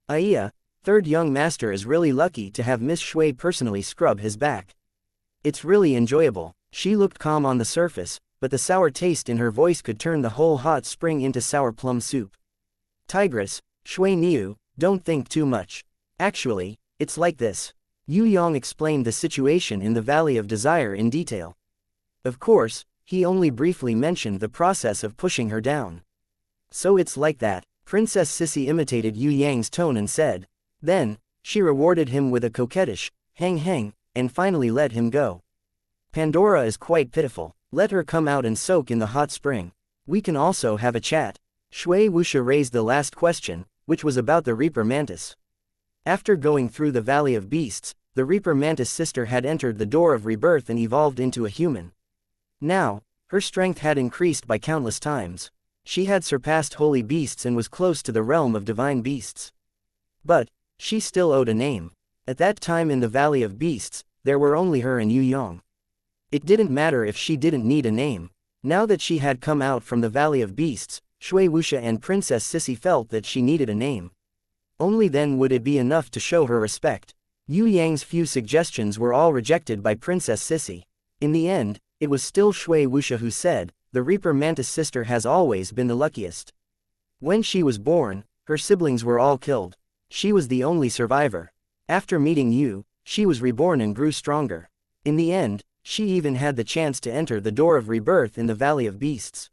Aya, third young master is really lucky to have Miss Shui personally scrub his back. It's really enjoyable. She looked calm on the surface, but the sour taste in her voice could turn the whole hot spring into sour plum soup. Tigress, Shui Niu, don't think too much. Actually, it's like this. Yue Yang explained the situation in the Valley of Desire in detail. Of course, he only briefly mentioned the process of pushing her down. So it's like that. Princess Sissy imitated Yue Yang's tone and said. Then, she rewarded him with a coquettish, hang, and finally let him go. Pandora is quite pitiful. Let her come out and soak in the hot spring. We can also have a chat. Shui Wuxia raised the last question, which was about the Reaper Mantis. After going through the Valley of Beasts, the Reaper Mantis sister had entered the door of rebirth and evolved into a human. Now, her strength had increased by countless times. She had surpassed holy beasts and was close to the realm of divine beasts. But, she still owed a name. At that time in the Valley of Beasts, there were only her and Yue Yang. It didn't matter if she didn't need a name. Now that she had come out from the Valley of Beasts, Shui Wuxia and Princess Sissy felt that she needed a name. Only then would it be enough to show her respect. Yue Yang's few suggestions were all rejected by Princess Sissy. In the end, it was still Shui Wuxia who said, the Reaper Mantis sister has always been the luckiest. When she was born, her siblings were all killed. She was the only survivor. After meeting you, she was reborn and grew stronger. In the end, she even had the chance to enter the door of rebirth in the Valley of Beasts.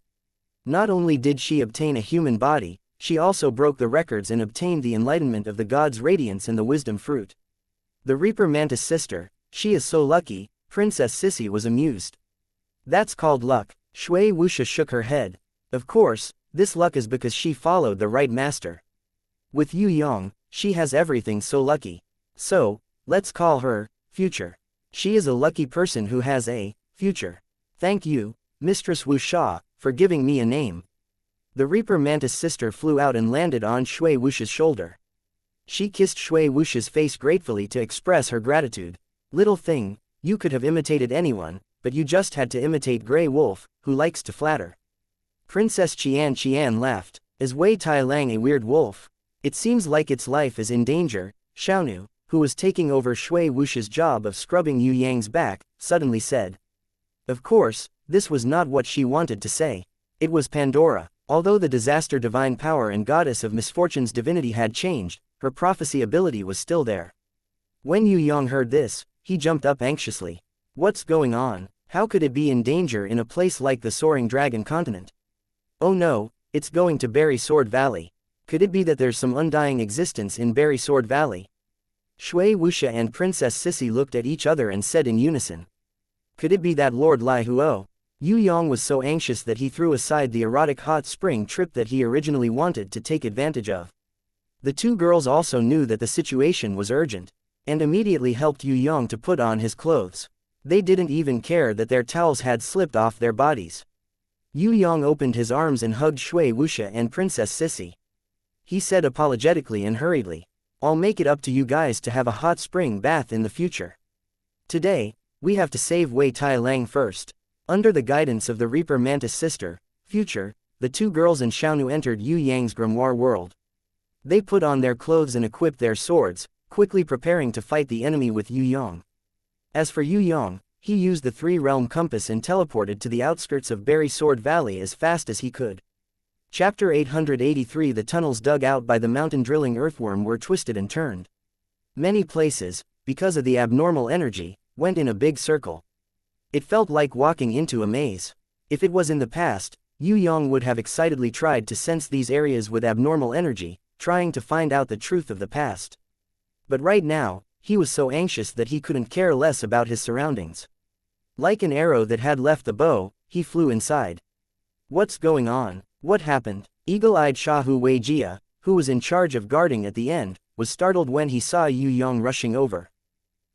Not only did she obtain a human body, she also broke the records and obtained the enlightenment of the God's radiance and the wisdom fruit. The Reaper Mantis sister, she is so lucky, Princess Sissy was amused. That's called luck. Shui Wuxia shook her head. Of course, this luck is because she followed the right master. With Yue Yang, she has everything so lucky. So, let's call her, Future. She is a lucky person who has a future. Thank you, Mistress Wuxia, for giving me a name. The Reaper Mantis sister flew out and landed on Shui Wuxia's shoulder. She kissed Shui Wuxia's face gratefully to express her gratitude. Little thing, you could have imitated anyone, but you just had to imitate Grey Wolf, who likes to flatter. Princess Qian laughed. Is Wei Tai Lang a weird wolf? It seems like its life is in danger. Xiaonu, who was taking over Shui Wuxia's job of scrubbing Yue Yang's back, suddenly said. Of course, this was not what she wanted to say. It was Pandora. Although the disaster divine power and goddess of misfortune's divinity had changed, her prophecy ability was still there. When Yue Yang heard this, he jumped up anxiously. What's going on? How could it be in danger in a place like the Soaring Dragon Continent? Oh no, it's going to Berry Sword Valley. Could it be that there's some undying existence in Berry Sword Valley? Shui Wuxia and Princess Sissy looked at each other and said in unison. Could it be that Lord Lai Huo? Yue Yang was so anxious that he threw aside the erotic hot spring trip that he originally wanted to take advantage of. The two girls also knew that the situation was urgent, and immediately helped Yue Yang to put on his clothes. They didn't even care that their towels had slipped off their bodies. Yue Yang opened his arms and hugged Shui Wuxia and Princess Sissy. He said apologetically and hurriedly, I'll make it up to you guys to have a hot spring bath in the future. Today, we have to save Wei Tai Lang first. Under the guidance of the Reaper Mantis sister, Future, the two girls and Xiaonu entered Yue Yang's grimoire world. They put on their clothes and equipped their swords, quickly preparing to fight the enemy with Yue Yang. As for Yue Yang, he used the three-realm compass and teleported to the outskirts of Berry Sword Valley as fast as he could. Chapter 883 The tunnels dug out by the mountain drilling earthworm were twisted and turned. Many places, because of the abnormal energy, went in a big circle. It felt like walking into a maze. If it was in the past, Yue Yang would have excitedly tried to sense these areas with abnormal energy, trying to find out the truth of the past. But right now, he was so anxious that he couldn't care less about his surroundings. Like an arrow that had left the bow, he flew inside. What's going on? What happened? Eagle-eyed Shahu Weijia, who was in charge of guarding at the end, was startled when he saw Yue Yang rushing over.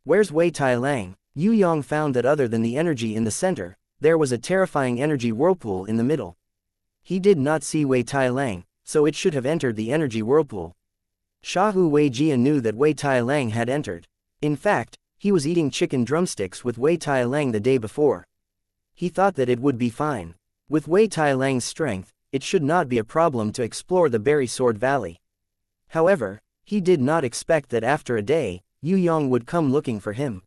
Where's Wei Tai Lang? Yue Yang found that other than the energy in the center, there was a terrifying energy whirlpool in the middle. He did not see Wei Tai Lang, so it should have entered the energy whirlpool. Shahu Weijia knew that Wei Tai Lang had entered. In fact, he was eating chicken drumsticks with Wei Tai Lang the day before. He thought that it would be fine. With Wei Tai Lang's strength, it should not be a problem to explore the Berry Sword Valley. However, he did not expect that after a day, Yue Yang would come looking for him.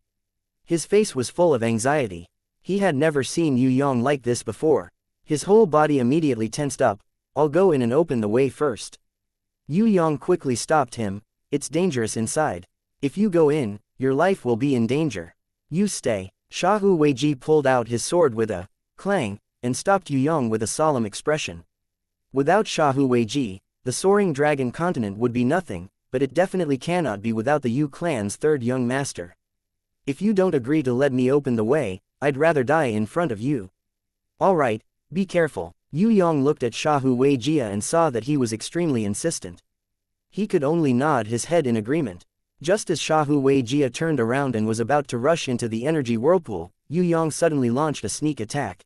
His face was full of anxiety. He had never seen Yue Yang like this before. His whole body immediately tensed up. I'll go in and open the way first. Yue Yang quickly stopped him. It's dangerous inside. If you go in, your life will be in danger. You stay. Shahu Weiji pulled out his sword with a clang, and stopped Yue Yang with a solemn expression. Without Shahu Weiji, the Soaring Dragon Continent would be nothing, but it definitely cannot be without the Yu clan's third young master. If you don't agree to let me open the way, I'd rather die in front of you. Alright, be careful. Yue Yang looked at Shahu Weijia and saw that he was extremely insistent. He could only nod his head in agreement. Just as Shahu Weijia turned around and was about to rush into the energy whirlpool, Yue Yang suddenly launched a sneak attack.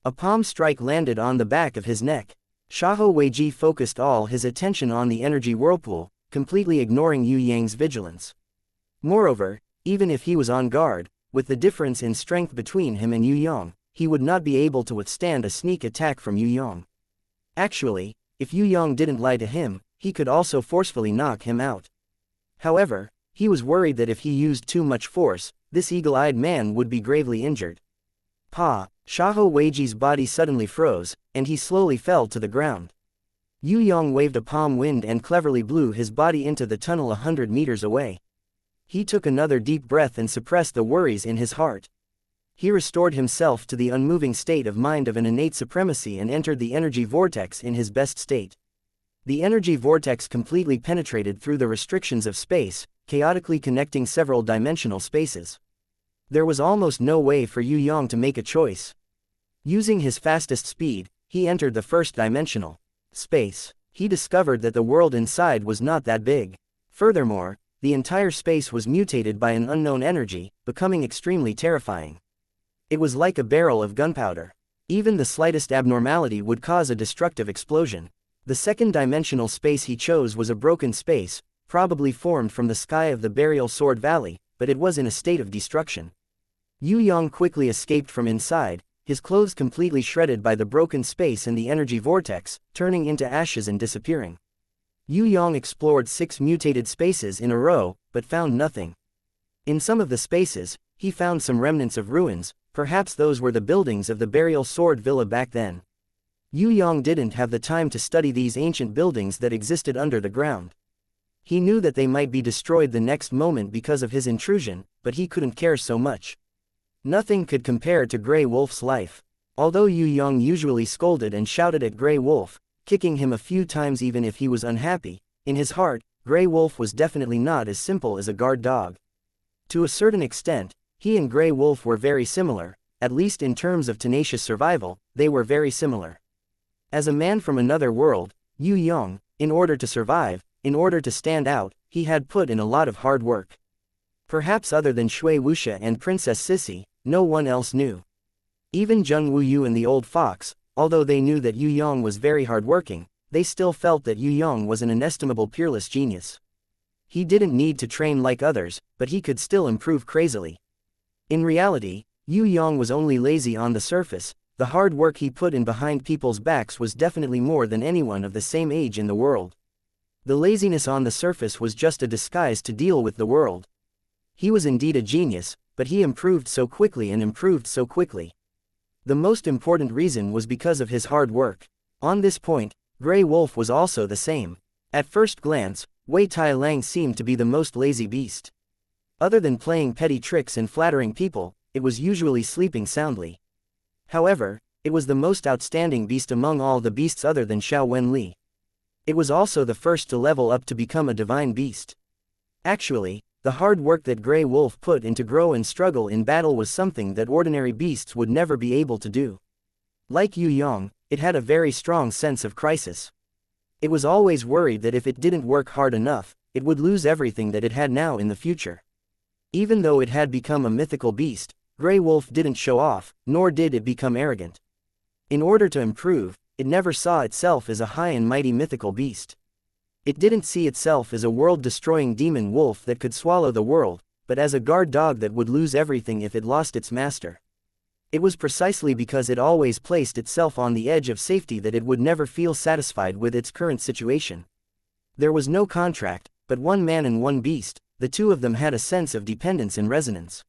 A palm strike landed on the back of his neck. Shahu Weiji focused all his attention on the energy whirlpool, completely ignoring Yue Yang's vigilance. Moreover, even if he was on guard, with the difference in strength between him and Yue Yang, he would not be able to withstand a sneak attack from Yue Yang. Actually, if Yue Yang didn't lie to him, he could also forcefully knock him out. However, he was worried that if he used too much force, this eagle-eyed man would be gravely injured. Pa! Shaho Weiji's body suddenly froze, and he slowly fell to the ground. Yue Yang waved a palm wind and cleverly blew his body into the tunnel 100 meters away. He took another deep breath and suppressed the worries in his heart. He restored himself to the unmoving state of mind of an innate supremacy and entered the energy vortex in his best state. The energy vortex completely penetrated through the restrictions of space, chaotically connecting several dimensional spaces. There was almost no way for Yue Yang to make a choice. Using his fastest speed, he entered the first dimensional space. He discovered that the world inside was not that big. Furthermore, the entire space was mutated by an unknown energy, becoming extremely terrifying. It was like a barrel of gunpowder. Even the slightest abnormality would cause a destructive explosion. The second dimensional space he chose was a broken space, probably formed from the sky of the burial sword valley, but it was in a state of destruction. Yue Yang quickly escaped from inside, his clothes completely shredded by the broken space and the energy vortex, turning into ashes and disappearing. Yue Yang explored 6 mutated spaces in a row, but found nothing. In some of the spaces, he found some remnants of ruins, perhaps those were the buildings of the burial sword villa back then. Yue Yang didn't have the time to study these ancient buildings that existed under the ground. He knew that they might be destroyed the next moment because of his intrusion, but he couldn't care so much. Nothing could compare to Grey Wolf's life. Although Yue Yang usually scolded and shouted at Grey Wolf, kicking him a few times even if he was unhappy, in his heart, Grey Wolf was definitely not as simple as a guard dog. To a certain extent, he and Grey Wolf were very similar, at least in terms of tenacious survival, they were very similar. As a man from another world, Yue Yang, in order to survive, in order to stand out, he had put in a lot of hard work. Perhaps other than Shui Wuxia and Princess Sissy, no one else knew. Even Zheng Wuyu and the old fox, although they knew that Yue Yang was very hardworking, they still felt that Yue Yang was an inestimable peerless genius. He didn't need to train like others, but he could still improve crazily. In reality, Yue Yang was only lazy on the surface. The hard work he put in behind people's backs was definitely more than anyone of the same age in the world. The laziness on the surface was just a disguise to deal with the world. He was indeed a genius, but he improved so quickly and improved so quickly. The most important reason was because of his hard work. On this point, Grey Wolf was also the same. At first glance, Wei Tai Lang seemed to be the most lazy beast. Other than playing petty tricks and flattering people, it was usually sleeping soundly. However, it was the most outstanding beast among all the beasts other than Xiao Wenli. It was also the first to level up to become a divine beast. Actually, the hard work that Grey Wolf put in to grow and struggle in battle was something that ordinary beasts would never be able to do. Like Yue Yang, it had a very strong sense of crisis. It was always worried that if it didn't work hard enough, it would lose everything that it had now in the future. Even though it had become a mythical beast, Grey Wolf didn't show off, nor did it become arrogant. In order to improve, it never saw itself as a high and mighty mythical beast. It didn't see itself as a world-destroying demon wolf that could swallow the world, but as a guard dog that would lose everything if it lost its master. It was precisely because it always placed itself on the edge of safety that it would never feel satisfied with its current situation. There was no contract, but one man and one beast. The two of them had a sense of dependence and resonance.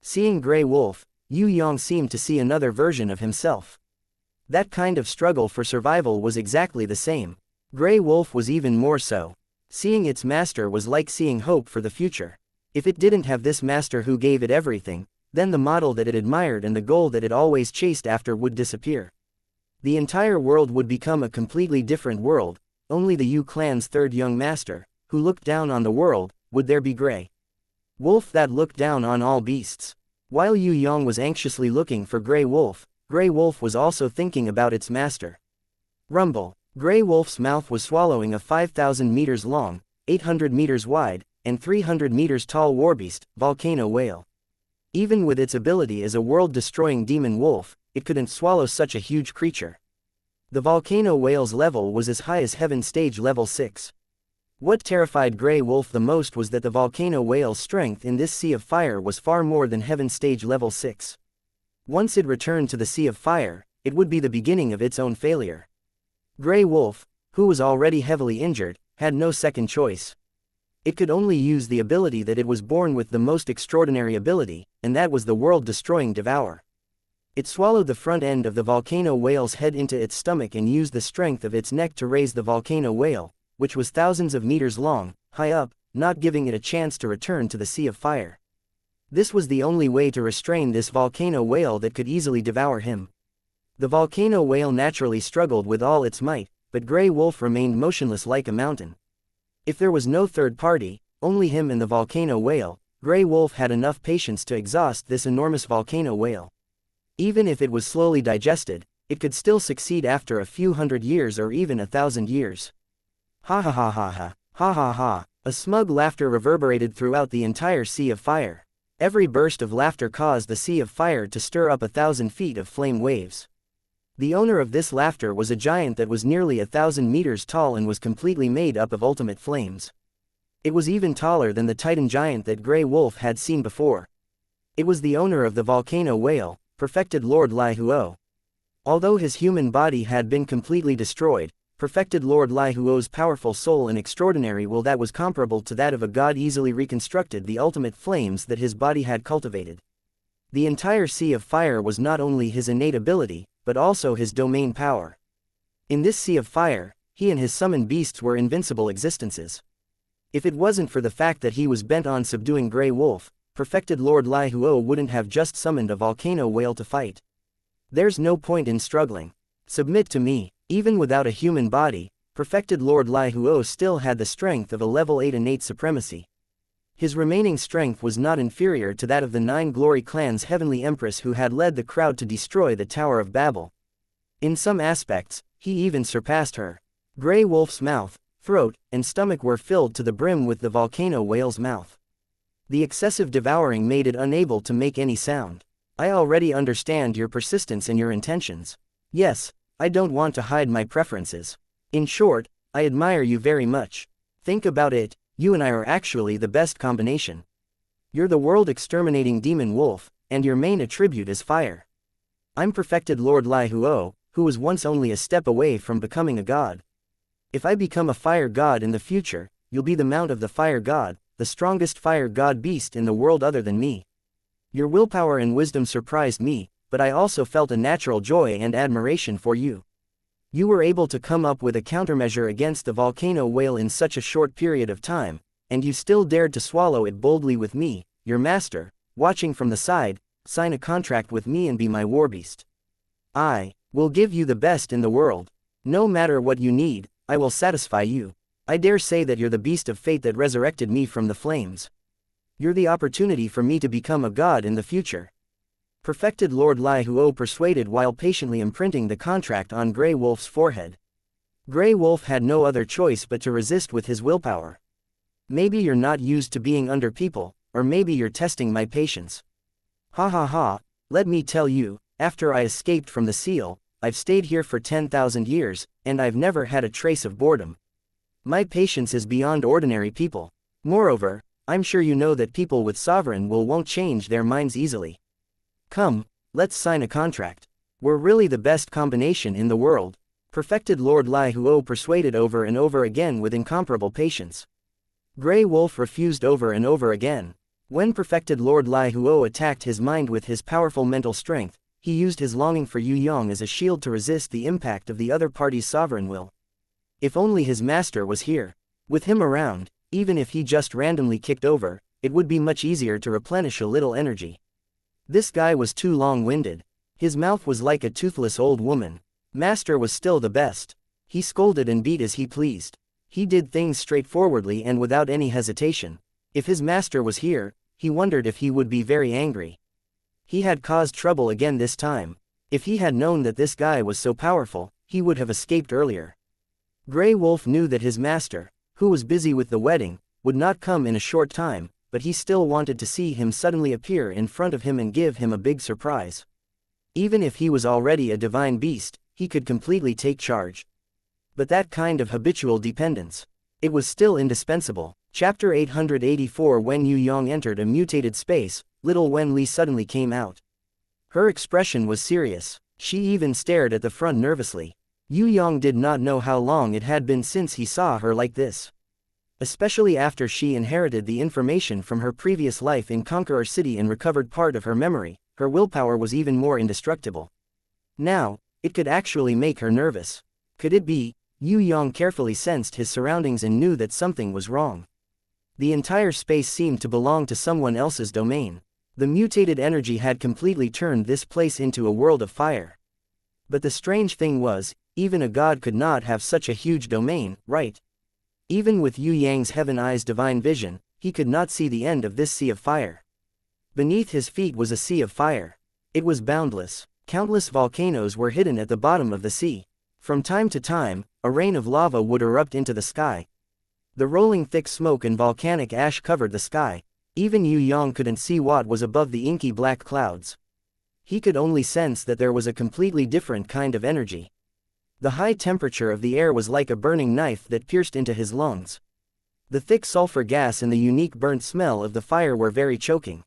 Seeing Grey Wolf, Yue Yang seemed to see another version of himself. That kind of struggle for survival was exactly the same. Grey Wolf was even more so. Seeing its master was like seeing hope for the future. If it didn't have this master who gave it everything, then the model that it admired and the goal that it always chased after would disappear. The entire world would become a completely different world. Only the Yu clan's third young master, who looked down on the world, would there be Grey Wolf that looked down on all beasts. While Yue Yang was anxiously looking for Grey Wolf was also thinking about its master. Rumble. Grey Wolf's mouth was swallowing a 5,000 meters long, 800 meters wide, and 300 meters tall warbeast, volcano whale. Even with its ability as a world-destroying demon wolf, it couldn't swallow such a huge creature. The volcano whale's level was as high as Heaven Stage level 6. What terrified Grey Wolf the most was that the volcano whale's strength in this sea of fire was far more than Heaven Stage level 6. Once it returned to the Sea of Fire, it would be the beginning of its own failure. Grey Wolf, who was already heavily injured, had no second choice. It could only use the ability that it was born with, the most extraordinary ability, and that was the world-destroying Devour. It swallowed the front end of the volcano whale's head into its stomach and used the strength of its neck to raise the volcano whale, which was thousands of meters long, high up, not giving it a chance to return to the sea of fire. This was the only way to restrain this volcano whale that could easily devour him. The volcano whale naturally struggled with all its might, but Grey Wolf remained motionless like a mountain. If there was no third party, only him and the volcano whale, Grey Wolf had enough patience to exhaust this enormous volcano whale. Even if it was slowly digested, it could still succeed after a few hundred years or even 1,000 years. Ha ha ha ha ha, ha ha ha. A smug laughter reverberated throughout the entire sea of fire. Every burst of laughter caused the sea of fire to stir up 1,000 feet of flame waves. The owner of this laughter was a giant that was nearly 1,000 meters tall and was completely made up of ultimate flames. It was even taller than the Titan giant that Grey Wolf had seen before. It was the owner of the volcano whale, perfected Lord Lai Huo. Although his human body had been completely destroyed, perfected Lord Lai Huo's powerful soul and extraordinary will that was comparable to that of a god easily reconstructed the ultimate flames that his body had cultivated. The entire sea of fire was not only his innate ability, but also his domain power. In this sea of fire, he and his summoned beasts were invincible existences. If it wasn't for the fact that he was bent on subduing Grey Wolf, perfected Lord Lai Huo wouldn't have just summoned a volcano whale to fight. There's no point in struggling. Submit to me. Even without a human body, perfected Lord Lai Huo still had the strength of a level 8 innate supremacy. His remaining strength was not inferior to that of the 9 Glory Clan's heavenly empress who had led the crowd to destroy the Tower of Babel. In some aspects, he even surpassed her. Grey Wolf's mouth, throat, and stomach were filled to the brim with the volcano whale's mouth. The excessive devouring made it unable to make any sound. I already understand your persistence and your intentions. Yes, I don't want to hide my preferences. In short, I admire you very much. Think about it, you and I are actually the best combination. You're the world-exterminating demon wolf, and your main attribute is fire. I'm perfected Lord Lai Huo, who was once only a step away from becoming a god. If I become a fire god in the future, you'll be the mount of the fire god, the strongest fire god beast in the world other than me. Your willpower and wisdom surprised me, but I also felt a natural joy and admiration for you. You were able to come up with a countermeasure against the volcano whale in such a short period of time, and you still dared to swallow it boldly with me, your master, watching from the side, sign a contract with me and be my warbeast. I will give you the best in the world. No matter what you need, I will satisfy you. I dare say that you're the beast of fate that resurrected me from the flames. You're the opportunity for me to become a god in the future. Perfected Lord Lai Huo persuaded while patiently imprinting the contract on Grey Wolf's forehead. Grey Wolf had no other choice but to resist with his willpower. Maybe you're not used to being under people, or maybe you're testing my patience. Ha ha ha, let me tell you, after I escaped from the seal, I've stayed here for 10,000 years, and I've never had a trace of boredom. My patience is beyond ordinary people. Moreover, I'm sure you know that people with sovereign will won't change their minds easily. Come, let's sign a contract. We're really the best combination in the world. Perfected Lord Lai Huo persuaded over and over again with incomparable patience. Grey Wolf refused over and over again. When perfected Lord Lai Huo attacked his mind with his powerful mental strength, he used his longing for Yue Yang as a shield to resist the impact of the other party's sovereign will. If only his master was here. With him around, even if he just randomly kicked over, it would be much easier to replenish a little energy. This guy was too long-winded. His mouth was like a toothless old woman. Master was still the best. He scolded and beat as he pleased. He did things straightforwardly and without any hesitation. If his master was here, he wondered if he would be very angry. He had caused trouble again this time. If he had known that this guy was so powerful, he would have escaped earlier. Grey Wolf knew that his master, who was busy with the wedding, would not come in a short time, but he still wanted to see him suddenly appear in front of him and give him a big surprise. Even if he was already a divine beast, he could completely take charge. But that kind of habitual dependence, it was still indispensable. Chapter 884. When Yue Yang entered a mutated space, little Wen Li suddenly came out. Her expression was serious. She even stared at the front nervously. Yue Yang did not know how long it had been since he saw her like this. Especially after she inherited the information from her previous life in Conqueror City and recovered part of her memory, her willpower was even more indestructible. Now, it could actually make her nervous. Could it be? Yue Yang carefully sensed his surroundings and knew that something was wrong. The entire space seemed to belong to someone else's domain. The mutated energy had completely turned this place into a world of fire. But the strange thing was, even a god could not have such a huge domain, right? Even with Yue Yang's heaven eyes divine vision, he could not see the end of this sea of fire. Beneath his feet was a sea of fire. It was boundless. Countless volcanoes were hidden at the bottom of the sea. From time to time, a rain of lava would erupt into the sky. The rolling thick smoke and volcanic ash covered the sky. Even Yue Yang couldn't see what was above the inky black clouds. He could only sense that there was a completely different kind of energy. The high temperature of the air was like a burning knife that pierced into his lungs. The thick sulfur gas and the unique burnt smell of the fire were very choking.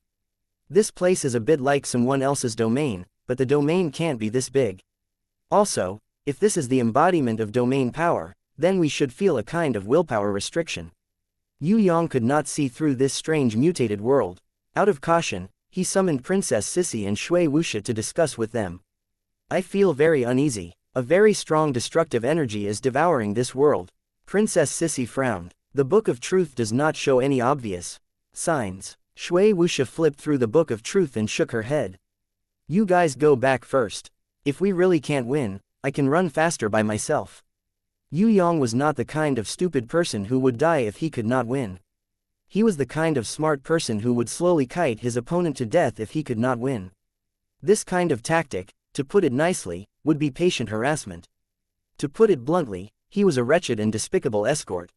This place is a bit like someone else's domain, but the domain can't be this big. Also, if this is the embodiment of domain power, then we should feel a kind of willpower restriction. Yue Yang could not see through this strange mutated world. Out of caution, he summoned Princess Sissy and Shui Wuxia to discuss with them. I feel very uneasy. A very strong destructive energy is devouring this world. Princess Sissy frowned. The Book of Truth does not show any obvious signs. Shui Wuxia flipped through the Book of Truth and shook her head. You guys go back first. If we really can't win, I can run faster by myself. Yue Yang was not the kind of stupid person who would die if he could not win. He was the kind of smart person who would slowly kite his opponent to death if he could not win. This kind of tactic, to put it nicely, would be patient harassment. To put it bluntly, he was a wretched and despicable escort.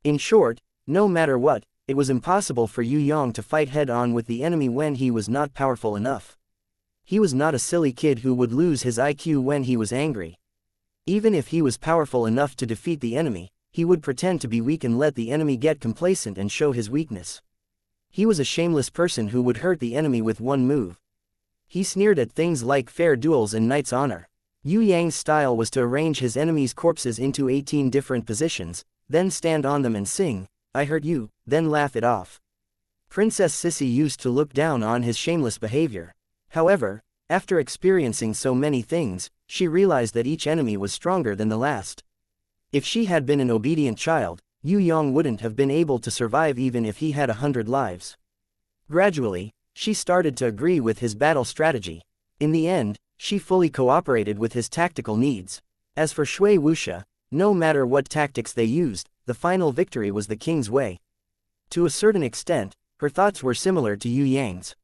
In short, no matter what, it was impossible for Yue Yang to fight head-on with the enemy when he was not powerful enough. He was not a silly kid who would lose his IQ when he was angry. Even if he was powerful enough to defeat the enemy, he would pretend to be weak and let the enemy get complacent and show his weakness. He was a shameless person who would hurt the enemy with one move. He sneered at things like fair duels and knight's honor. Yue Yang's style was to arrange his enemies' corpses into 18 different positions, then stand on them and sing, "I hurt you," then laugh it off. Princess Sissy used to look down on his shameless behavior. However, after experiencing so many things, she realized that each enemy was stronger than the last. If she had been an obedient child, Yue Yang wouldn't have been able to survive even if he had 100 lives. Gradually, she started to agree with his battle strategy. In the end, she fully cooperated with his tactical needs. As for Shui Wuxia, no matter what tactics they used, the final victory was the king's way. To a certain extent, her thoughts were similar to Yue Yang's.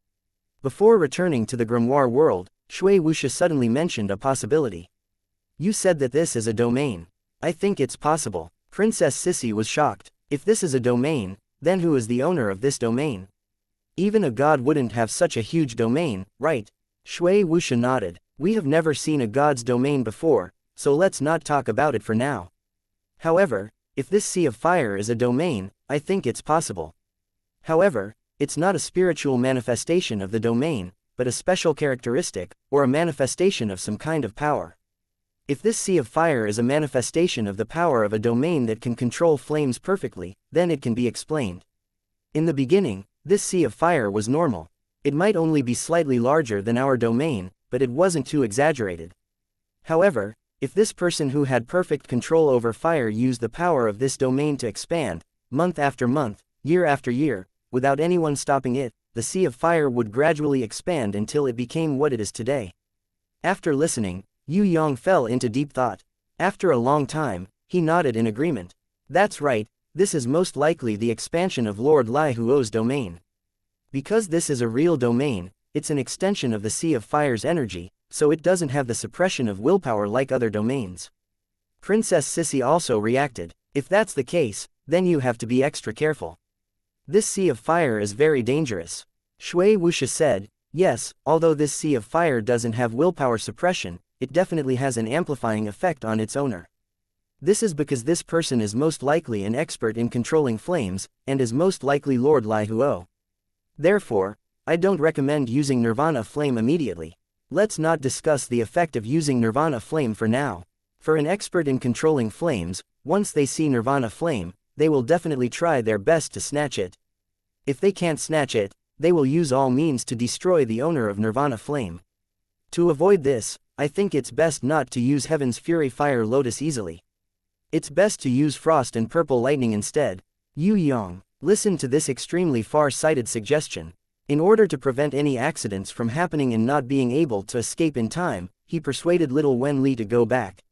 Before returning to the grimoire world, Shui Wuxia suddenly mentioned a possibility. You said that this is a domain. I think it's possible. Princess Sissy was shocked. If this is a domain, then who is the owner of this domain? Even a god wouldn't have such a huge domain, right? Shui Wuxia nodded. We have never seen a god's domain before, so let's not talk about it for now. However, if this sea of fire is a domain, I think it's possible. However, it's not a spiritual manifestation of the domain, but a special characteristic, or a manifestation of some kind of power. If this sea of fire is a manifestation of the power of a domain that can control flames perfectly, then it can be explained. In the beginning, this sea of fire was normal. It might only be slightly larger than our domain, but it wasn't too exaggerated. However, if this person who had perfect control over fire used the power of this domain to expand, month after month, year after year, without anyone stopping it, the sea of fire would gradually expand until it became what it is today. After listening, Yue Yang fell into deep thought. After a long time, he nodded in agreement. That's right, this is most likely the expansion of Lord Lai Huo's domain. Because this is a real domain, it's an extension of the Sea of Fire's energy, so it doesn't have the suppression of willpower like other domains. Princess Sissy also reacted. If that's the case, then you have to be extra careful. This Sea of Fire is very dangerous. Shui Wuxia said, yes, although this Sea of Fire doesn't have willpower suppression, it definitely has an amplifying effect on its owner. This is because this person is most likely an expert in controlling flames, and is most likely Lord Lai Huo. Therefore, I don't recommend using Nirvana Flame immediately. Let's not discuss the effect of using Nirvana Flame for now. For an expert in controlling flames, once they see Nirvana Flame, they will definitely try their best to snatch it. If they can't snatch it, they will use all means to destroy the owner of Nirvana Flame. To avoid this, I think it's best not to use Heaven's Fury Fire Lotus easily. It's best to use Frost and Purple Lightning instead. Yue Yang listened to this extremely far-sighted suggestion. In order to prevent any accidents from happening and not being able to escape in time, he persuaded little Wen Li to go back.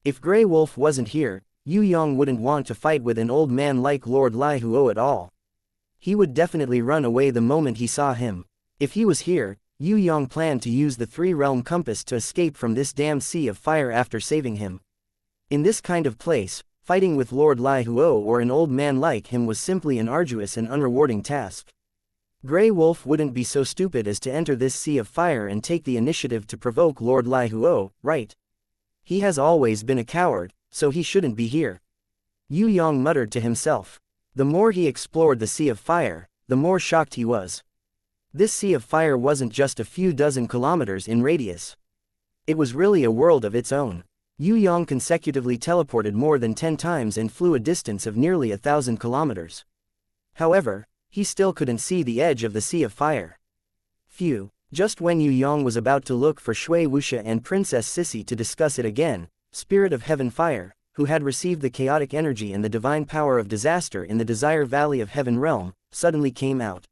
If Grey Wolf wasn't here, Yue Yang wouldn't want to fight with an old man like Lord Lai Huo at all. He would definitely run away the moment he saw him. If he was here, Yue Yang planned to use the three-realm compass to escape from this damned sea of fire after saving him. In this kind of place, fighting with Lord Lai Huo or an old man like him was simply an arduous and unrewarding task. Grey Wolf wouldn't be so stupid as to enter this sea of fire and take the initiative to provoke Lord Lai Huo, right? He has always been a coward, so he shouldn't be here. Yue Yang muttered to himself. The more he explored the sea of fire, the more shocked he was. This sea of fire wasn't just a few dozen kilometers in radius. It was really a world of its own. Yue Yang consecutively teleported more than 10 times and flew a distance of nearly 1,000 kilometers. However, he still couldn't see the edge of the sea of fire. Phew, just when Yue Yang was about to look for Shui Wuxia and Princess Sissy to discuss it again, Spirit of Heaven Fire, who had received the chaotic energy and the divine power of disaster in the Desire Valley of Heaven Realm, suddenly came out.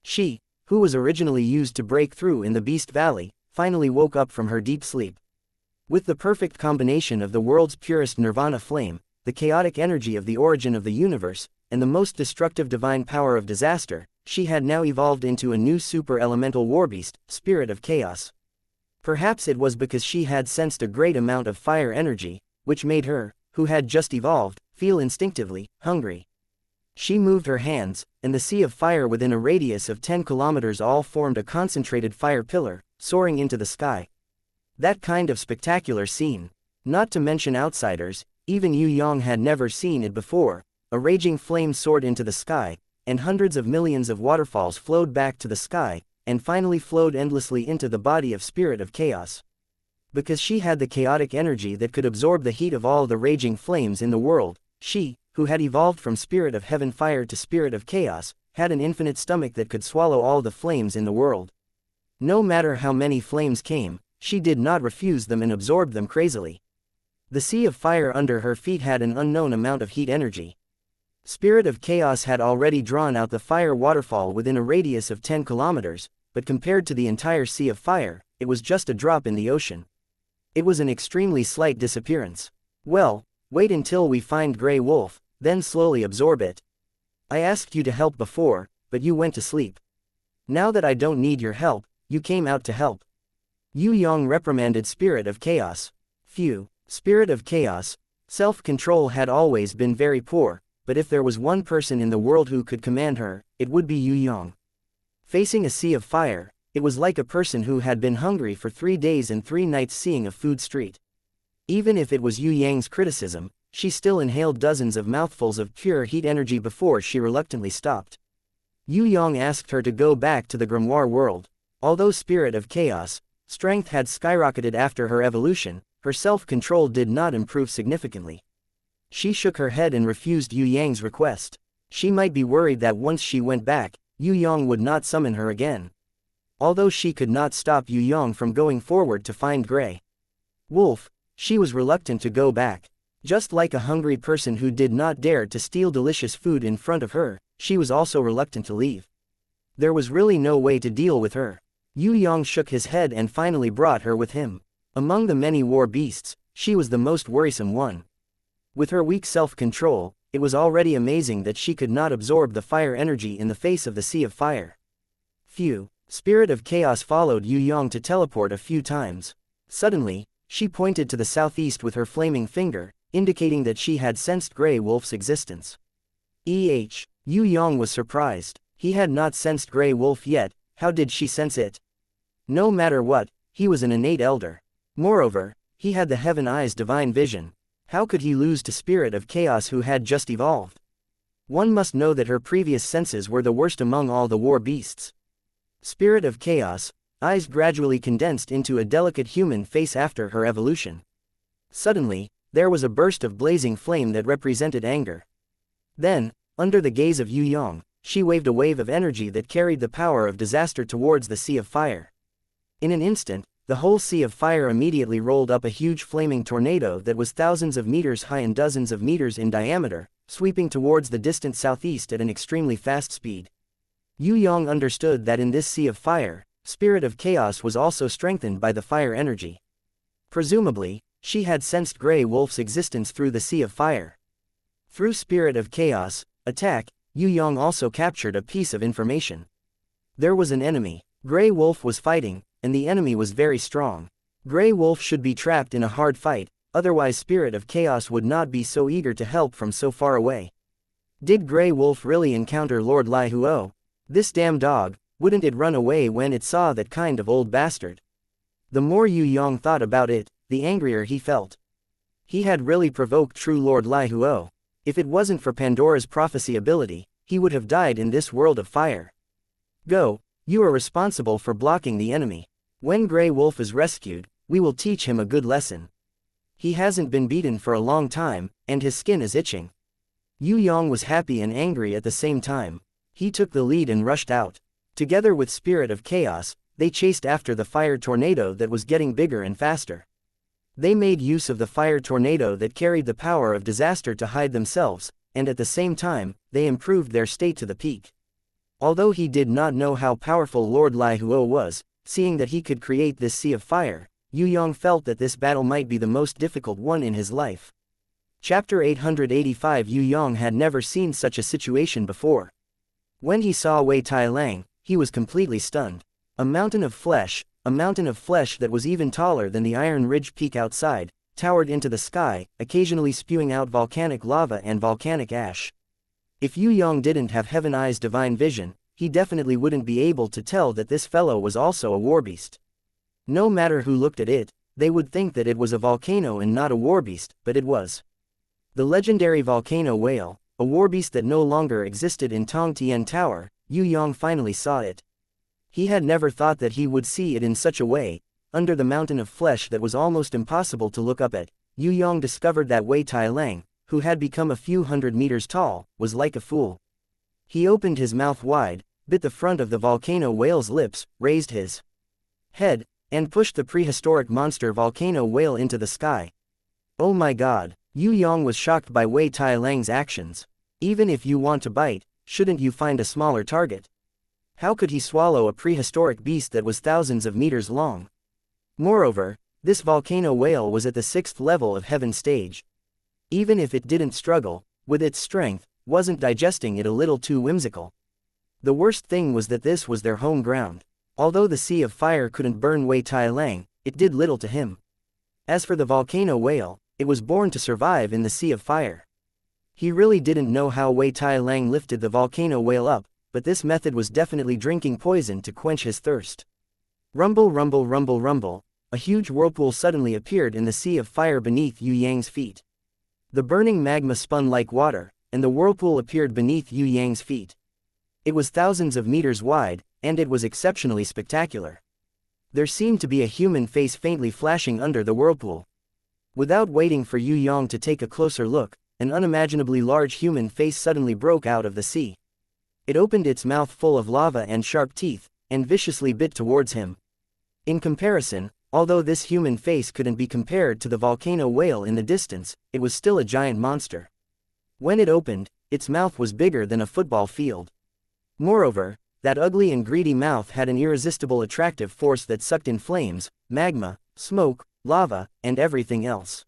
She, who was originally used to break through in the Beast Valley, finally woke up from her deep sleep. With the perfect combination of the world's purest Nirvana Flame, the chaotic energy of the origin of the universe, and the most destructive divine power of disaster, she had now evolved into a new super-elemental warbeast, Spirit of Chaos. Perhaps it was because she had sensed a great amount of fire energy, which made her, who had just evolved, feel instinctively hungry. She moved her hands, and the sea of fire within a radius of 10 kilometers all formed a concentrated fire pillar, soaring into the sky. That kind of spectacular scene. Not to mention outsiders, even Yue Yang had never seen it before. A raging flame soared into the sky, and hundreds of millions of waterfalls flowed back to the sky, and finally flowed endlessly into the body of Spirit of Chaos. Because she had the chaotic energy that could absorb the heat of all the raging flames in the world, she, who had evolved from Spirit of Heaven Fire to Spirit of Chaos, had an infinite stomach that could swallow all the flames in the world. No matter how many flames came, she did not refuse them and absorbed them crazily. The sea of fire under her feet had an unknown amount of heat energy. Spirit of Chaos had already drawn out the fire waterfall within a radius of 10 kilometers, but compared to the entire sea of fire, it was just a drop in the ocean. It was an extremely slight disappearance. Well, wait until we find Grey Wolf, then slowly absorb it. I asked you to help before, but you went to sleep. Now that I don't need your help, you came out to help. Yue Yang reprimanded Spirit of Chaos. Phew, Spirit of Chaos, self-control had always been very poor, but if there was one person in the world who could command her, it would be Yue Yang. Facing a sea of fire, it was like a person who had been hungry for 3 days and 3 nights seeing a food street. Even if it was Yue Yang's criticism, she still inhaled dozens of mouthfuls of pure heat energy before she reluctantly stopped. Yue Yang asked her to go back to the grimoire world. Although Spirit of Chaos, strength had skyrocketed after her evolution, her self-control did not improve significantly. She shook her head and refused Yue Yang's request. She might be worried that once she went back, Yue Yang would not summon her again. Although she could not stop Yue Yang from going forward to find Grey Wolf, she was reluctant to go back. Just like a hungry person who did not dare to steal delicious food in front of her, she was also reluctant to leave. There was really no way to deal with her. Yue Yang shook his head and finally brought her with him. Among the many war beasts, she was the most worrisome one. With her weak self-control, it was already amazing that she could not absorb the fire energy in the face of the sea of fire. Phew, Spirit of Chaos followed Yue Yang to teleport a few times. Suddenly, she pointed to the southeast with her flaming finger, indicating that she had sensed Grey Wolf's existence. Yue Yang was surprised. He had not sensed Grey Wolf yet. How did she sense it? No matter what, he was an innate elder. Moreover, he had the Heaven Eye's divine vision. How could he lose to Spirit of Chaos who had just evolved? One must know that her previous senses were the worst among all the war beasts. Spirit of Chaos, eyes gradually condensed into a delicate human face after her evolution. Suddenly, there was a burst of blazing flame that represented anger. Then, under the gaze of Yue Yang, she waved a wave of energy that carried the power of disaster towards the sea of fire. In an instant, the whole sea of fire immediately rolled up a huge flaming tornado that was thousands of meters high and dozens of meters in diameter, sweeping towards the distant southeast at an extremely fast speed. Yue Yang understood that in this sea of fire, spirit of chaos was also strengthened by the fire energy. Presumably, she had sensed Grey Wolf's existence through the sea of fire. Through spirit of chaos attack, Yue Yang also captured a piece of information. There was an enemy. Grey Wolf was fighting, and the enemy was very strong. Grey Wolf should be trapped in a hard fight, otherwise spirit of chaos would not be so eager to help from so far away. Did Grey Wolf really encounter Lord Lai Huo? This damn dog, wouldn't it run away when it saw that kind of old bastard? The more Yue Yang thought about it, the angrier he felt. He had really provoked true Lord Lai Huo. If it wasn't for Pandora's prophecy ability, he would have died in this world of fire. Go, you are responsible for blocking the enemy. When Grey Wolf is rescued, we will teach him a good lesson. He hasn't been beaten for a long time, and his skin is itching. Yue Yang was happy and angry at the same time. He took the lead and rushed out. Together with Spirit of Chaos, they chased after the fire tornado that was getting bigger and faster. They made use of the fire tornado that carried the power of disaster to hide themselves, and at the same time, they improved their state to the peak. Although he did not know how powerful Lord Lai Huo was, seeing that he could create this sea of fire, Yue Yang felt that this battle might be the most difficult one in his life. Chapter 885. Yue Yang had never seen such a situation before. When he saw Wei Tai Lang, he was completely stunned. A mountain of flesh that was even taller than the Iron Ridge peak outside, towered into the sky, occasionally spewing out volcanic lava and volcanic ash. If Yue Yang didn't have Heaven Eye's divine vision, he definitely wouldn't be able to tell that this fellow was also a warbeast. No matter who looked at it, they would think that it was a volcano and not a warbeast, but it was. The legendary volcano whale, a warbeast that no longer existed in Tong Tian Tower. Yue Yang finally saw it. He had never thought that he would see it in such a way. Under the mountain of flesh that was almost impossible to look up at, Yue Yang discovered that Wei Tai Lang, who had become a few hundred meters tall, was like a fool. He opened his mouth wide, bit the front of the volcano whale's lips, raised his head, and pushed the prehistoric monster volcano whale into the sky. Oh my god, Yue Yang was shocked by Wei Tai Lang's actions. Even if you want to bite, shouldn't you find a smaller target? How could he swallow a prehistoric beast that was thousands of meters long? Moreover, this volcano whale was at the 6th level of Heaven stage. Even if it didn't struggle with its strength, wasn't digesting it a little too whimsical? The worst thing was that this was their home ground. Although the sea of fire couldn't burn Wei Tai Lang, it did little to him. As for the volcano whale, it was born to survive in the sea of fire. He really didn't know how Wei Tai Lang lifted the volcano whale up, but this method was definitely drinking poison to quench his thirst. Rumble, rumble, rumble, rumble, a huge whirlpool suddenly appeared in the sea of fire beneath Yue Yang's feet. The burning magma spun like water, and the whirlpool appeared beneath Yue Yang's feet. It was thousands of meters wide, and it was exceptionally spectacular. There seemed to be a human face faintly flashing under the whirlpool. Without waiting for Yue Yang to take a closer look, an unimaginably large human face suddenly broke out of the sea. It opened its mouth full of lava and sharp teeth, and viciously bit towards him. In comparison, although this human face couldn't be compared to the volcano whale in the distance, it was still a giant monster. When it opened, its mouth was bigger than a football field. Moreover, that ugly and greedy mouth had an irresistible attractive force that sucked in flames, magma, smoke, lava, and everything else.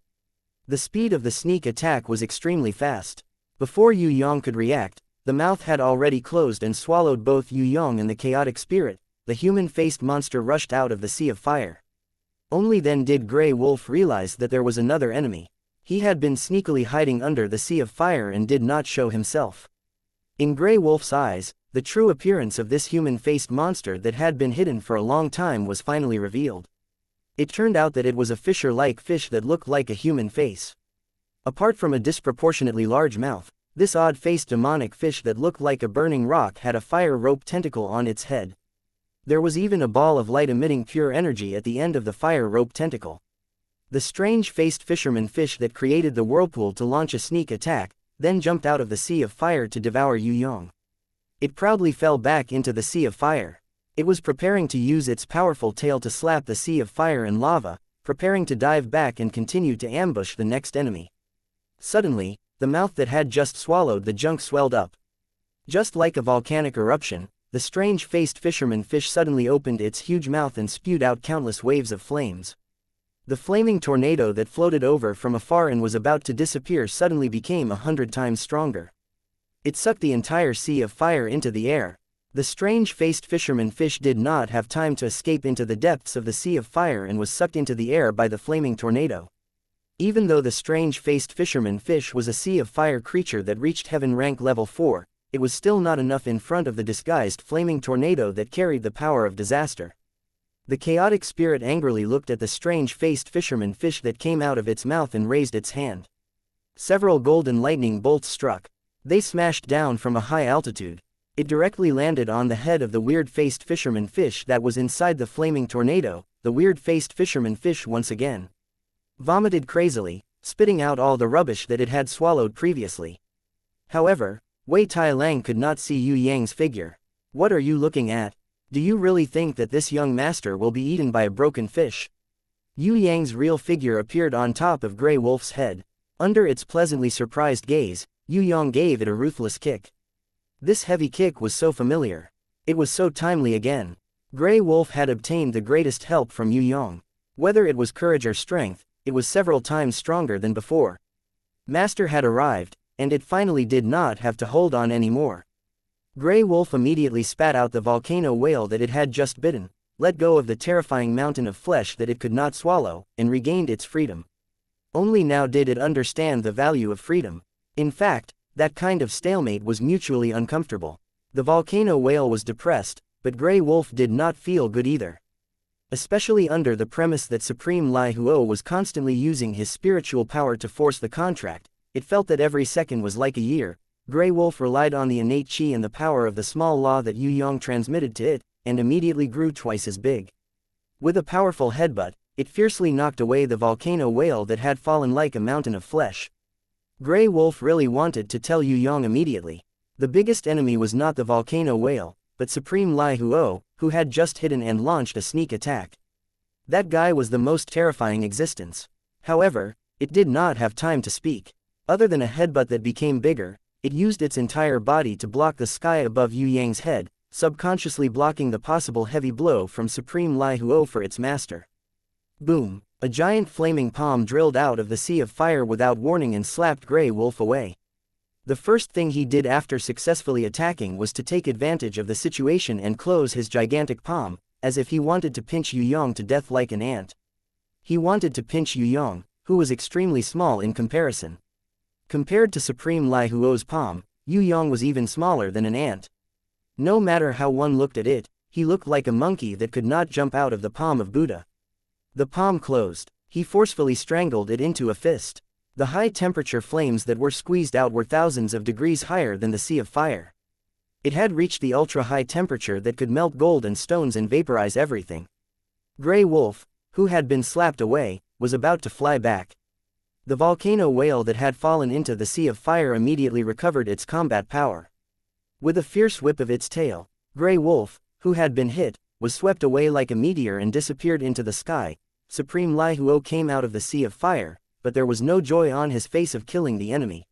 The speed of the sneak attack was extremely fast. Before Yue Yang could react, the mouth had already closed and swallowed both Yue Yang and the chaotic spirit. The human-faced monster rushed out of the sea of fire. Only then did Grey Wolf realize that there was another enemy. He had been sneakily hiding under the sea of fire and did not show himself. In Grey Wolf's eyes, the true appearance of this human-faced monster that had been hidden for a long time was finally revealed. It turned out that it was a fisher-like fish that looked like a human face. Apart from a disproportionately large mouth, this odd-faced demonic fish that looked like a burning rock had a fire rope tentacle on its head. There was even a ball of light emitting pure energy at the end of the fire rope tentacle. The strange-faced fisherman fish that created the whirlpool to launch a sneak attack, then jumped out of the sea of fire to devour Yue Yang. It proudly fell back into the sea of fire. It was preparing to use its powerful tail to slap the sea of fire and lava, preparing to dive back and continue to ambush the next enemy. Suddenly, the mouth that had just swallowed the junk swelled up. Just like a volcanic eruption, the strange-faced fisherman fish suddenly opened its huge mouth and spewed out countless waves of flames. The flaming tornado that floated over from afar and was about to disappear suddenly became 100 times stronger. It sucked the entire sea of fire into the air. The strange-faced fisherman fish did not have time to escape into the depths of the sea of fire and was sucked into the air by the flaming tornado. Even though the strange-faced fisherman fish was a sea of fire creature that reached heaven rank level 4, it was still not enough in front of the disguised flaming tornado that carried the power of disaster. The chaotic spirit angrily looked at the strange-faced fisherman fish that came out of its mouth and raised its hand. Several golden lightning bolts struck. They smashed down from a high altitude. It directly landed on the head of the weird-faced fisherman fish that was inside the flaming tornado. The weird-faced fisherman fish once again vomited crazily, spitting out all the rubbish that it had swallowed previously. However, Wei Tai Lang could not see Yue Yang's figure. "What are you looking at? Do you really think that this young master will be eaten by a broken fish?" Yue Yang's real figure appeared on top of Grey Wolf's head. Under its pleasantly surprised gaze, Yue Yang gave it a ruthless kick. This heavy kick was so familiar. It was so timely again. Grey Wolf had obtained the greatest help from Yue Yang. Whether it was courage or strength, it was several times stronger than before. Master had arrived, and it finally did not have to hold on anymore. Grey Wolf immediately spat out the volcano whale that it had just bitten, let go of the terrifying mountain of flesh that it could not swallow, and regained its freedom. Only now did it understand the value of freedom. In fact, that kind of stalemate was mutually uncomfortable. The volcano whale was depressed, but Grey Wolf did not feel good either. Especially under the premise that Supreme Lai Huo was constantly using his spiritual power to force the contract, it felt that every second was like a year. Grey Wolf relied on the innate qi and the power of the small law that Yue Yang transmitted to it, and immediately grew twice as big. With a powerful headbutt, it fiercely knocked away the volcano whale that had fallen like a mountain of flesh. Grey Wolf really wanted to tell Yue Yang immediately. The biggest enemy was not the volcano whale, but Supreme Lai Huo, who had just hidden and launched a sneak attack. That guy was the most terrifying existence. However, it did not have time to speak. Other than a headbutt that became bigger, it used its entire body to block the sky above Yue Yang's head, subconsciously blocking the possible heavy blow from Supreme Lai Huo for its master. Boom! A giant flaming palm drilled out of the sea of fire without warning and slapped Grey Wolf away. The first thing he did after successfully attacking was to take advantage of the situation and close his gigantic palm, as if he wanted to pinch Yue Yang to death like an ant. He wanted to pinch Yue Yang, who was extremely small in comparison. Compared to Supreme Lai Huo's palm, Yue Yang was even smaller than an ant. No matter how one looked at it, he looked like a monkey that could not jump out of the palm of Buddha. The palm closed. He forcefully strangled it into a fist. The high-temperature flames that were squeezed out were thousands of degrees higher than the sea of fire. It had reached the ultra-high temperature that could melt gold and stones and vaporize everything. Grey Wolf, who had been slapped away, was about to fly back. The volcano whale that had fallen into the sea of fire immediately recovered its combat power. With a fierce whip of its tail, Grey Wolf, who had been hit, was swept away like a meteor and disappeared into the sky. Supreme Lai Huo came out of the sea of fire, but there was no joy on his face of killing the enemy.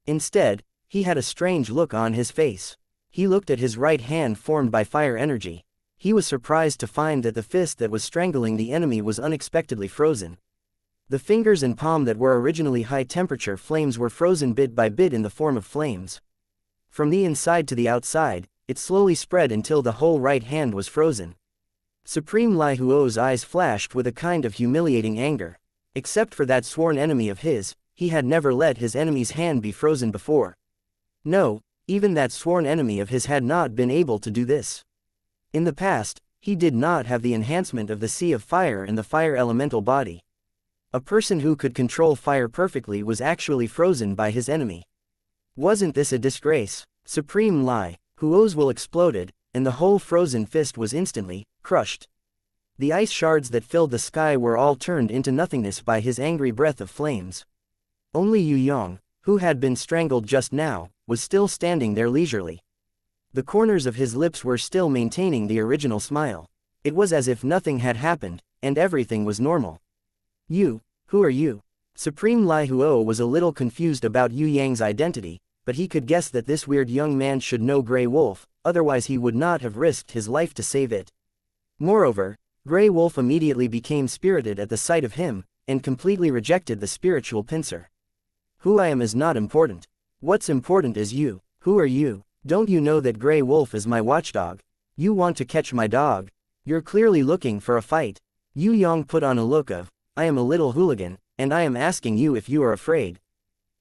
Instead, he had a strange look on his face. He looked at his right hand formed by fire energy. He was surprised to find that the fist that was strangling the enemy was unexpectedly frozen. The fingers and palm that were originally high-temperature flames were frozen bit by bit in the form of flames. From the inside to the outside, it slowly spread until the whole right hand was frozen. Supreme Lai Huo's eyes flashed with a kind of humiliating anger. Except for that sworn enemy of his, he had never let his enemy's hand be frozen before. No, even that sworn enemy of his had not been able to do this. In the past, he did not have the enhancement of the sea of fire and the fire elemental body. A person who could control fire perfectly was actually frozen by his enemy. Wasn't this a disgrace? Supreme Lai Huo's will exploded, and the whole frozen fist was instantly crushed. The ice shards that filled the sky were all turned into nothingness by his angry breath of flames. Only Yue Yang, who had been strangled just now, was still standing there leisurely. The corners of his lips were still maintaining the original smile. It was as if nothing had happened, and everything was normal. "You, who are you?" Supreme Lai Huo was a little confused about Yue Yang's identity, but he could guess that this weird young man should know Grey Wolf, otherwise he would not have risked his life to save it. Moreover, Grey Wolf immediately became spirited at the sight of him, and completely rejected the spiritual pincer. "Who I am is not important. What's important is you. Who are you? Don't you know that Grey Wolf is my watchdog? You want to catch my dog? You're clearly looking for a fight." Yue Yang put on a look of, "I am a little hooligan, and I am asking you if you are afraid."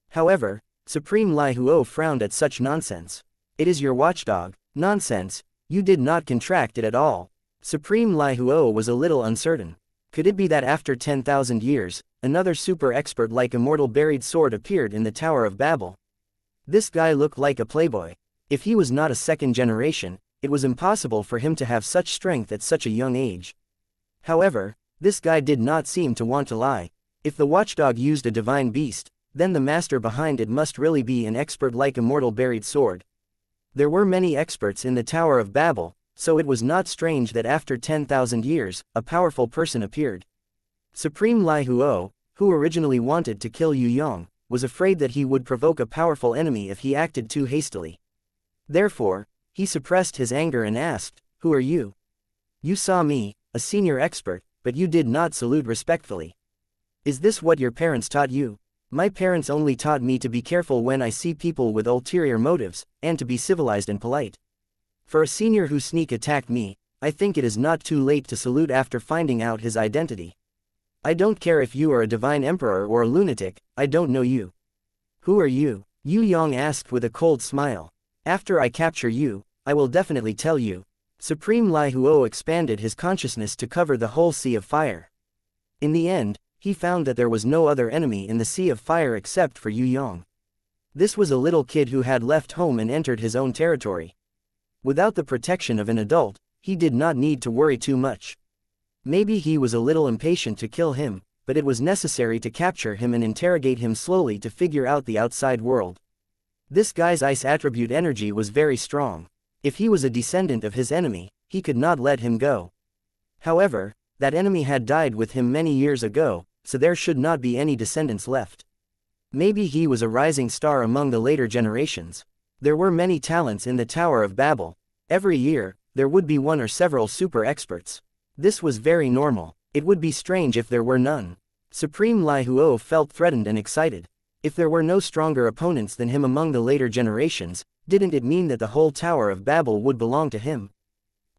However, Supreme Lai Huo frowned at such nonsense. "It is your watchdog. Nonsense, you did not contract it at all." Supreme Lai Huo was a little uncertain. Could it be that after 10,000 years, another super expert like Immortal Buried Sword appeared in the Tower of Babel? This guy looked like a playboy. If he was not a second generation, it was impossible for him to have such strength at such a young age. However, this guy did not seem to want to lie. If the watchdog used a divine beast, then the master behind it must really be an expert like Immortal Buried Sword. There were many experts in the Tower of Babel, so it was not strange that after 10,000 years, a powerful person appeared. Supreme Lai Huo, who originally wanted to kill Yue Yang, was afraid that he would provoke a powerful enemy if he acted too hastily. Therefore, he suppressed his anger and asked, "Who are you? You saw me, a senior expert, but you did not salute respectfully. Is this what your parents taught you?" "My parents only taught me to be careful when I see people with ulterior motives, and to be civilized and polite. For a senior who sneak attacked me, I think it is not too late to salute after finding out his identity. I don't care if you are a divine emperor or a lunatic, I don't know you." "Who are you?" Yue Yang asked with a cold smile. "After I capture you, I will definitely tell you." Supreme Lai Huo expanded his consciousness to cover the whole sea of fire. In the end, he found that there was no other enemy in the sea of fire except for Yue Yang. This was a little kid who had left home and entered his own territory. Without the protection of an adult, he did not need to worry too much. Maybe he was a little impatient to kill him, but it was necessary to capture him and interrogate him slowly to figure out the outside world. This guy's ice attribute energy was very strong. If he was a descendant of his enemy, he could not let him go. However, that enemy had died with him many years ago, so there should not be any descendants left. Maybe he was a rising star among the later generations. There were many talents in the Tower of Babel. Every year, there would be one or several super experts. This was very normal. It would be strange if there were none. Supreme Lai Huo felt threatened and excited. If there were no stronger opponents than him among the later generations, didn't it mean that the whole Tower of Babel would belong to him?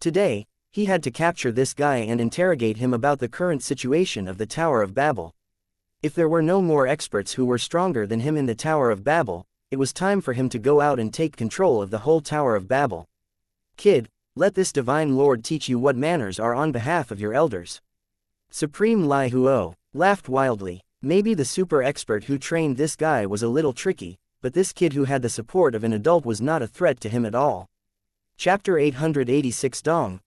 Today, he had to capture this guy and interrogate him about the current situation of the Tower of Babel. If there were no more experts who were stronger than him in the Tower of Babel, it was time for him to go out and take control of the whole Tower of Babel. "Kid, let this divine lord teach you what manners are on behalf of your elders." Supreme Lai Huo laughed wildly. Maybe the super expert who trained this guy was a little tricky, but this kid who had the support of an adult was not a threat to him at all. Chapter 886 Dong.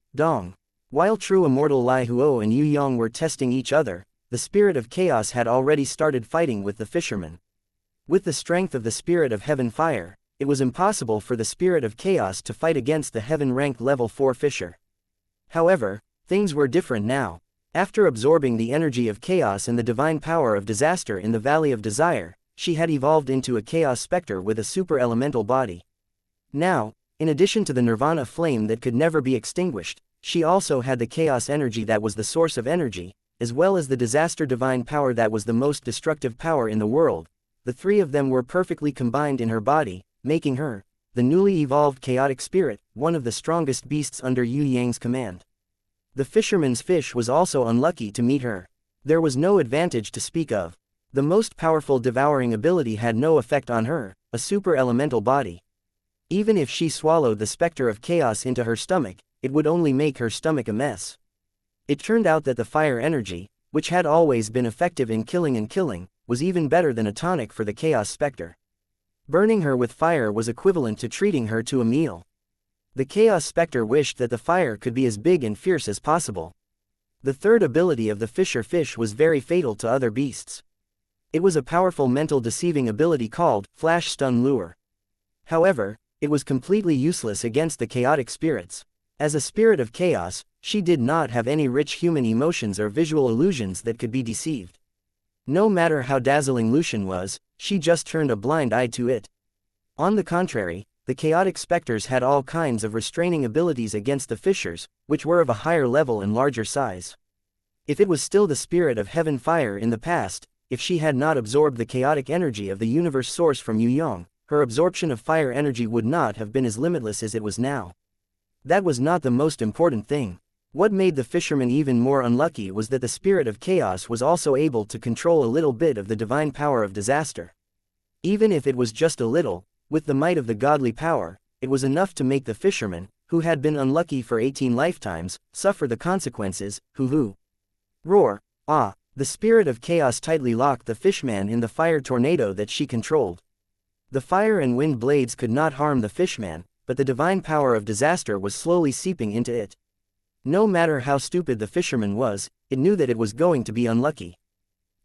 While true immortal Lai Huo and Yue Yang were testing each other, the spirit of chaos had already started fighting with the fisherman. With the strength of the spirit of heaven fire, it was impossible for the spirit of chaos to fight against the heaven-ranked level 4 fisher. However, things were different now. After absorbing the energy of chaos and the divine power of disaster in the Valley of Desire, she had evolved into a chaos specter with a super-elemental body. Now, in addition to the nirvana flame that could never be extinguished, she also had the chaos energy that was the source of energy, as well as the disaster divine power that was the most destructive power in the world. The three of them were perfectly combined in her body, making her, the newly evolved chaotic spirit, one of the strongest beasts under Yue Yang's command. The fisherman's fish was also unlucky to meet her. There was no advantage to speak of. The most powerful devouring ability had no effect on her, a super-elemental body. Even if she swallowed the specter of chaos into her stomach, it would only make her stomach a mess. It turned out that the fire energy, which had always been effective in killing, was even better than a tonic for the chaos specter. Burning her with fire was equivalent to treating her to a meal. The chaos specter wished that the fire could be as big and fierce as possible. The third ability of the fisher fish was very fatal to other beasts. It was a powerful mental deceiving ability called Flash Stun Lure. However, it was completely useless against the chaotic spirits. As a spirit of chaos, she did not have any rich human emotions or visual illusions that could be deceived. No matter how dazzling Lucian was, she just turned a blind eye to it. On the contrary, the chaotic specters had all kinds of restraining abilities against the fissures, which were of a higher level and larger size. If it was still the spirit of heaven fire in the past, if she had not absorbed the chaotic energy of the universe source from Yue Yang, her absorption of fire energy would not have been as limitless as it was now. That was not the most important thing. What made the fisherman even more unlucky was that the spirit of chaos was also able to control a little bit of the divine power of disaster. Even if it was just a little, with the might of the godly power, it was enough to make the fisherman, who had been unlucky for 18 lifetimes, suffer the consequences. Hoo-hoo. Roar. Ah. The spirit of chaos tightly locked the fishman in the fire tornado that she controlled. The fire and wind blades could not harm the fishman, but the divine power of disaster was slowly seeping into it. No matter how stupid the fisherman was, it knew that it was going to be unlucky.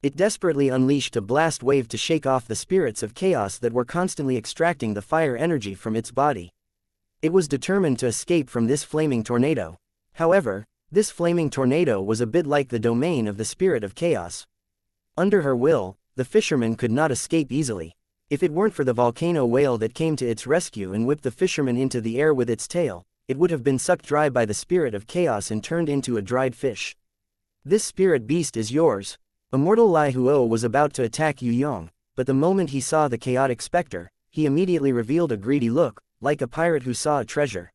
It desperately unleashed a blast wave to shake off the spirits of chaos that were constantly extracting the fire energy from its body. It was determined to escape from this flaming tornado. However, this flaming tornado was a bit like the domain of the spirit of chaos. Under her will, the fisherman could not escape easily. If it weren't for the volcano whale that came to its rescue and whipped the fisherman into the air with its tail, it would have been sucked dry by the spirit of chaos and turned into a dried fish. This spirit beast is yours. Immortal Lai Huo was about to attack Yue Yang, but the moment he saw the chaotic specter, he immediately revealed a greedy look, like a pirate who saw a treasure.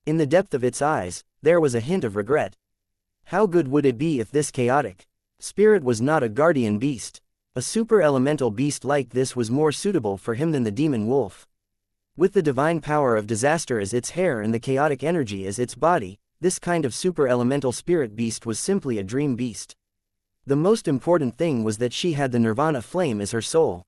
In the depth of its eyes, there was a hint of regret. How good would it be if this chaotic spirit was not a guardian beast? A super elemental beast like this was more suitable for him than the demon wolf. With the divine power of disaster as its hair and the chaotic energy as its body, this kind of super elemental spirit beast was simply a dream beast. The most important thing was that she had the nirvana flame as her soul.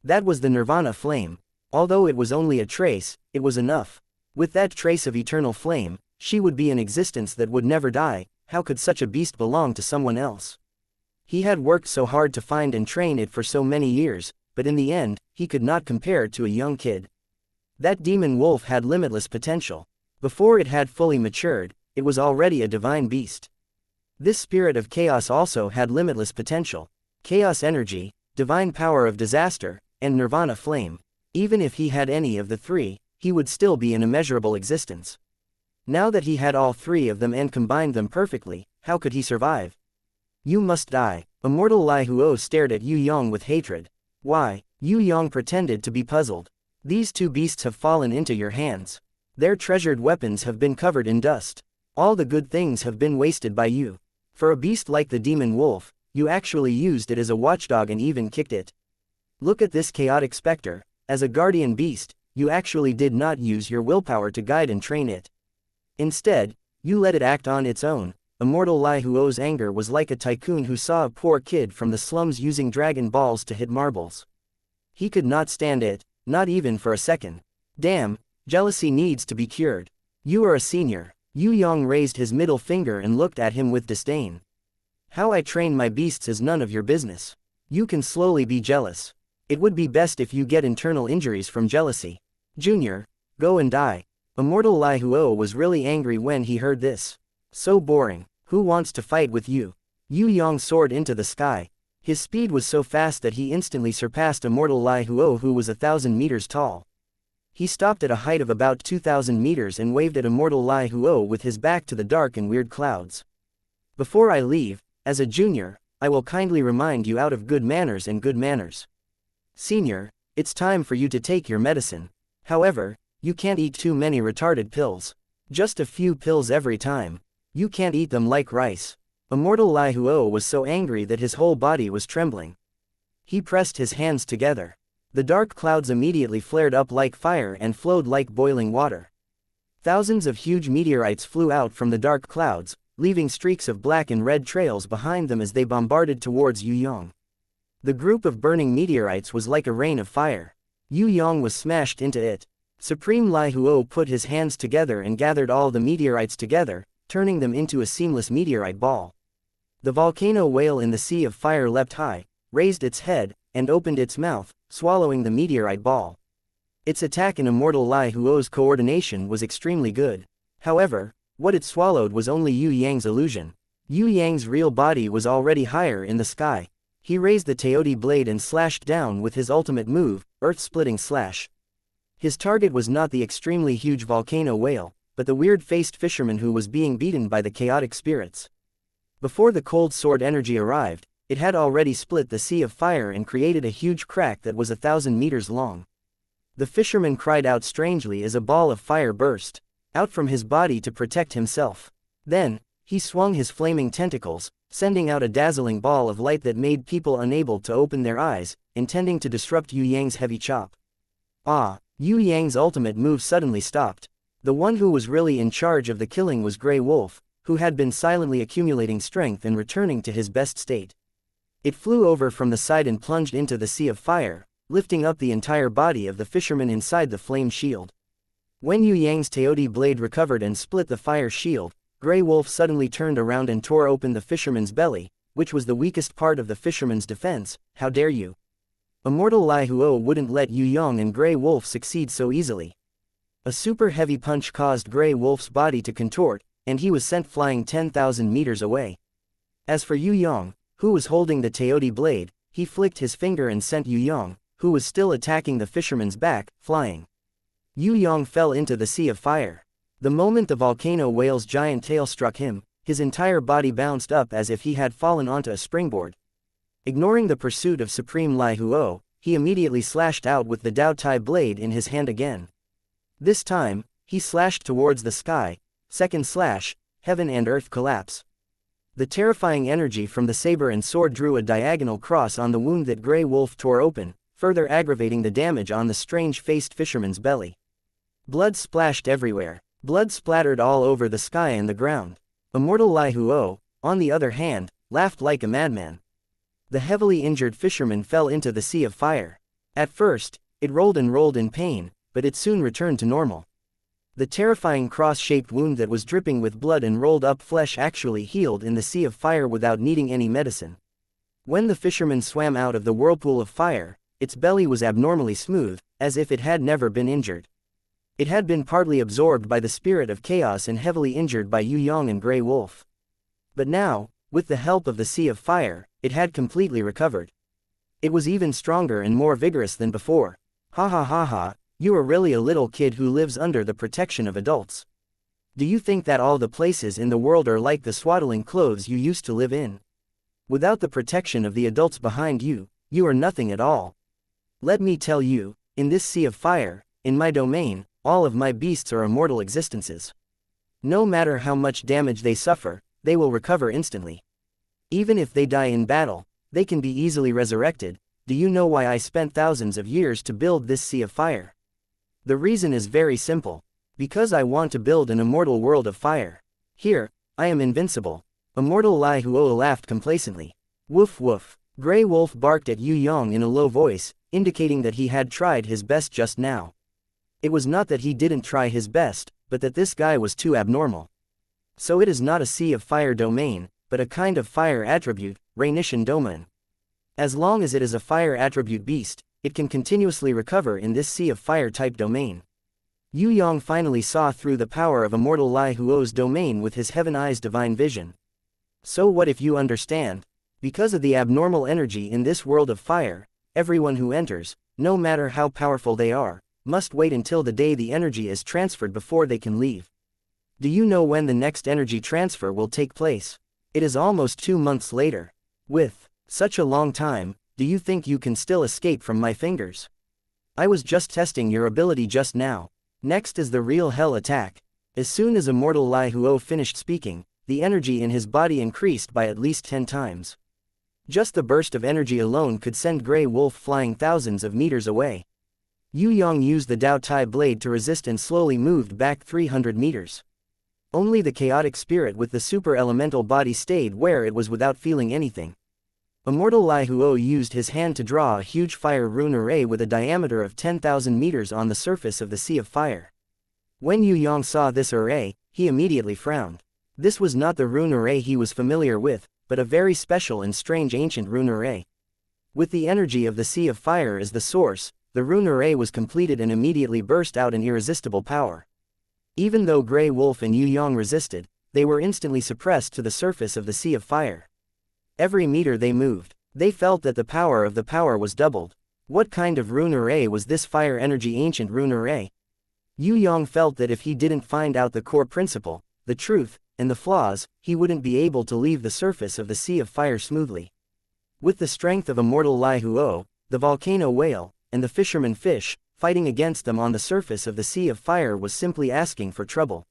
That was the nirvana flame. Although it was only a trace, it was enough. With that trace of eternal flame, she would be an existence that would never die. How could such a beast belong to someone else? He had worked so hard to find and train it for so many years, but in the end, he could not compare to a young kid. That demon wolf had limitless potential. Before it had fully matured, it was already a divine beast. This spirit of chaos also had limitless potential. Chaos energy, divine power of disaster, and nirvana flame. Even if he had any of the three, he would still be an immeasurable existence. Now that he had all three of them and combined them perfectly, how could he survive? You must die. Immortal Lai Huo stared at Yue Yang with hatred. Why? Yue Yang pretended to be puzzled. These two beasts have fallen into your hands. Their treasured weapons have been covered in dust. All the good things have been wasted by you. For a beast like the demon wolf, you actually used it as a watchdog and even kicked it. Look at this chaotic specter. As a guardian beast, you actually did not use your willpower to guide and train it. Instead, you let it act on its own. Immortal Lai Huo's anger was like a tycoon who saw a poor kid from the slums using dragon balls to hit marbles. He could not stand it, not even for a second. Damn, jealousy needs to be cured. You are a senior. Yue Yang raised his middle finger and looked at him with disdain. How I train my beasts is none of your business. You can slowly be jealous. It would be best if you get internal injuries from jealousy. Junior, go and die. Immortal Lai Huo was really angry when he heard this. So boring. Who wants to fight with you? Yue Yang soared into the sky. His speed was so fast that he instantly surpassed Immortal Lai Huo, who was 1,000 meters tall. He stopped at a height of about 2,000 meters and waved at Immortal Lai Huo with his back to the dark and weird clouds. Before I leave, as a junior, I will kindly remind you out of good manners and good manners. Senior, it's time for you to take your medicine. However, you can't eat too many retarded pills. Just a few pills every time. You can't eat them like rice. Immortal Lai Huo was so angry that his whole body was trembling. He pressed his hands together. The dark clouds immediately flared up like fire and flowed like boiling water. Thousands of huge meteorites flew out from the dark clouds, leaving streaks of black and red trails behind them as they bombarded towards Yue Yang. The group of burning meteorites was like a rain of fire. Yue Yang was smashed into it. Supreme Lai Huo put his hands together and gathered all the meteorites together, turning them into a seamless meteorite ball. The volcano whale in the sea of fire leapt high, raised its head, and opened its mouth, swallowing the meteorite ball. Its attack in Immortal Lai Huo's coordination was extremely good. However, what it swallowed was only Yue Yang's illusion. Yue Yang's real body was already higher in the sky. He raised the Teodi blade and slashed down with his ultimate move, Earth-Splitting Slash. His target was not the extremely huge volcano whale, but the weird-faced fisherman who was being beaten by the chaotic spirits. Before the cold sword energy arrived, it had already split the sea of fire and created a huge crack that was 1,000 meters long. The fisherman cried out strangely as a ball of fire burst out from his body to protect himself. Then, he swung his flaming tentacles, sending out a dazzling ball of light that made people unable to open their eyes, intending to disrupt Yue Yang's heavy chop. Yue Yang's ultimate move suddenly stopped. The one who was really in charge of the killing was Grey Wolf, who had been silently accumulating strength and returning to his best state. It flew over from the side and plunged into the sea of fire, lifting up the entire body of the fisherman inside the flame shield. When Yue Yang's Teodi blade recovered and split the fire shield, Grey Wolf suddenly turned around and tore open the fisherman's belly, which was the weakest part of the fisherman's defense. How dare you! Immortal Lai Huo wouldn't let Yue Yang and Grey Wolf succeed so easily. A super heavy punch caused Grey Wolf's body to contort, and he was sent flying 10,000 meters away. As for Yue Yang, who was holding the Teodi blade, he flicked his finger and sent Yue Yang, who was still attacking the fisherman's back, flying. Yue Yang fell into the sea of fire. The moment the volcano whale's giant tail struck him, his entire body bounced up as if he had fallen onto a springboard. Ignoring the pursuit of Supreme Lai Huo, he immediately slashed out with the Dao Tai blade in his hand again. This time, he slashed towards the sky. Second slash, heaven and earth collapse. The terrifying energy from the saber and sword drew a diagonal cross on the wound that Grey Wolf tore open, further aggravating the damage on the strange-faced fisherman's belly. Blood splashed everywhere. Blood splattered all over the sky and the ground. Immortal Lai Huo, on the other hand, laughed like a madman. The heavily injured fisherman fell into the sea of fire. At first, it rolled and rolled in pain, but it soon returned to normal. The terrifying cross-shaped wound that was dripping with blood and rolled up flesh actually healed in the sea of fire without needing any medicine. When the fisherman swam out of the whirlpool of fire, its belly was abnormally smooth, as if it had never been injured. It had been partly absorbed by the spirit of chaos and heavily injured by Yue Yang and Grey Wolf. But now, with the help of the sea of fire, it had completely recovered. It was even stronger and more vigorous than before. Ha ha ha ha, you are really a little kid who lives under the protection of adults. Do you think that all the places in the world are like the swaddling clothes you used to live in? Without the protection of the adults behind you, you are nothing at all. Let me tell you, in this sea of fire, in my domain, all of my beasts are immortal existences. No matter how much damage they suffer, they will recover instantly. Even if they die in battle, they can be easily resurrected. Do you know why I spent thousands of years to build this sea of fire? The reason is very simple. Because I want to build an immortal world of fire. Here, I am invincible. Immortal Lai Huo laughed complacently. Woof woof. Grey Wolf barked at Yue Yang in a low voice, indicating that he had tried his best just now. It was not that he didn't try his best, but that this guy was too abnormal. So it is not a sea of fire domain, but a kind of fire attribute, Rainishan domain. As long as it is a fire attribute beast, it can continuously recover in this sea of fire type domain. Yue Yang finally saw through the power of Immortal Lai Huo's domain with his Heaven Eyes divine vision. So what if you understand? Because of the abnormal energy in this world of fire, everyone who enters, no matter how powerful they are, must wait until the day the energy is transferred before they can leave. Do you know when the next energy transfer will take place? It is almost 2 months later. With such a long time, do you think you can still escape from my fingers? I was just testing your ability just now. Next is the real hell attack. As soon as Immortal Lai Huo finished speaking, the energy in his body increased by at least 10 times. Just the burst of energy alone could send Grey Wolf flying thousands of meters away. Yue Yang used the Dao Tai blade to resist and slowly moved back 300 meters. Only the chaotic spirit with the super elemental body stayed where it was without feeling anything. Immortal Lai Huo used his hand to draw a huge fire rune array with a diameter of 10,000 meters on the surface of the sea of fire. When Yue Yang saw this array, he immediately frowned. This was not the rune array he was familiar with, but a very special and strange ancient rune array. With the energy of the sea of fire as the source, the rune array was completed and immediately burst out in irresistible power. Even though Grey Wolf and Yue Yang resisted, they were instantly suppressed to the surface of the Sea of Fire. Every meter they moved, they felt that the power of the power was doubled. What kind of rune array was this fire energy ancient rune array? Yue Yang felt that if he didn't find out the core principle, the truth, and the flaws, he wouldn't be able to leave the surface of the Sea of Fire smoothly. With the strength of immortal Lai Huo, the volcano whale, and the fisherman fish, fighting against them on the surface of the Sea of Fire was simply asking for trouble.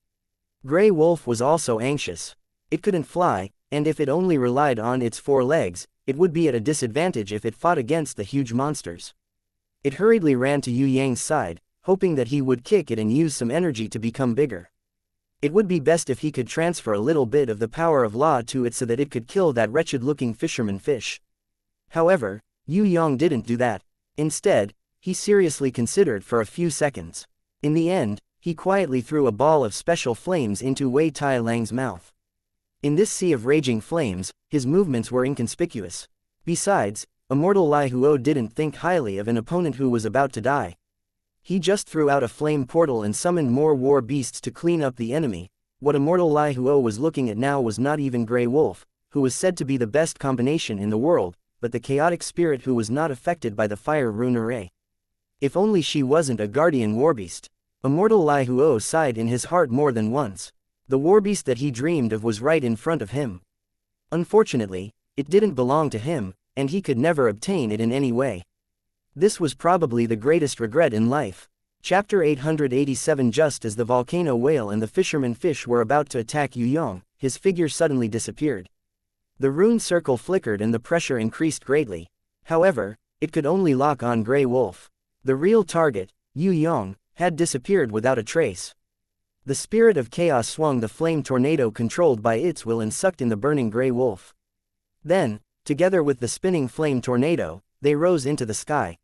Grey Wolf was also anxious. It couldn't fly, and if it only relied on its 4 legs, it would be at a disadvantage if it fought against the huge monsters. It hurriedly ran to Yue Yang's side, hoping that he would kick it and use some energy to become bigger. It would be best if he could transfer a little bit of the power of law to it so that it could kill that wretched-looking fisherman fish. However, Yue Yang didn't do that. Instead, he seriously considered for a few seconds. In the end, he quietly threw a ball of special flames into Wei Tai Lang's mouth. In this sea of raging flames, his movements were inconspicuous. Besides, immortal Lai Huo didn't think highly of an opponent who was about to die. He just threw out a flame portal and summoned more war beasts to clean up the enemy. What immortal Lai Huo was looking at now was not even Grey Wolf, who was said to be the best combination in the world, but the chaotic spirit who was not affected by the fire rune array. If only she wasn't a guardian warbeast. Immortal Lai Huo sighed in his heart more than once. The warbeast that he dreamed of was right in front of him. Unfortunately, it didn't belong to him, and he could never obtain it in any way. This was probably the greatest regret in life. Chapter 887. Just as the volcano whale and the fisherman fish were about to attack Yue Yang, his figure suddenly disappeared. The rune circle flickered and the pressure increased greatly. However, it could only lock on Grey Wolf. The real target, Yue Yang, had disappeared without a trace. The spirit of chaos swung the flame tornado controlled by its will and sucked in the burning Grey Wolf. Then, together with the spinning flame tornado, they rose into the sky.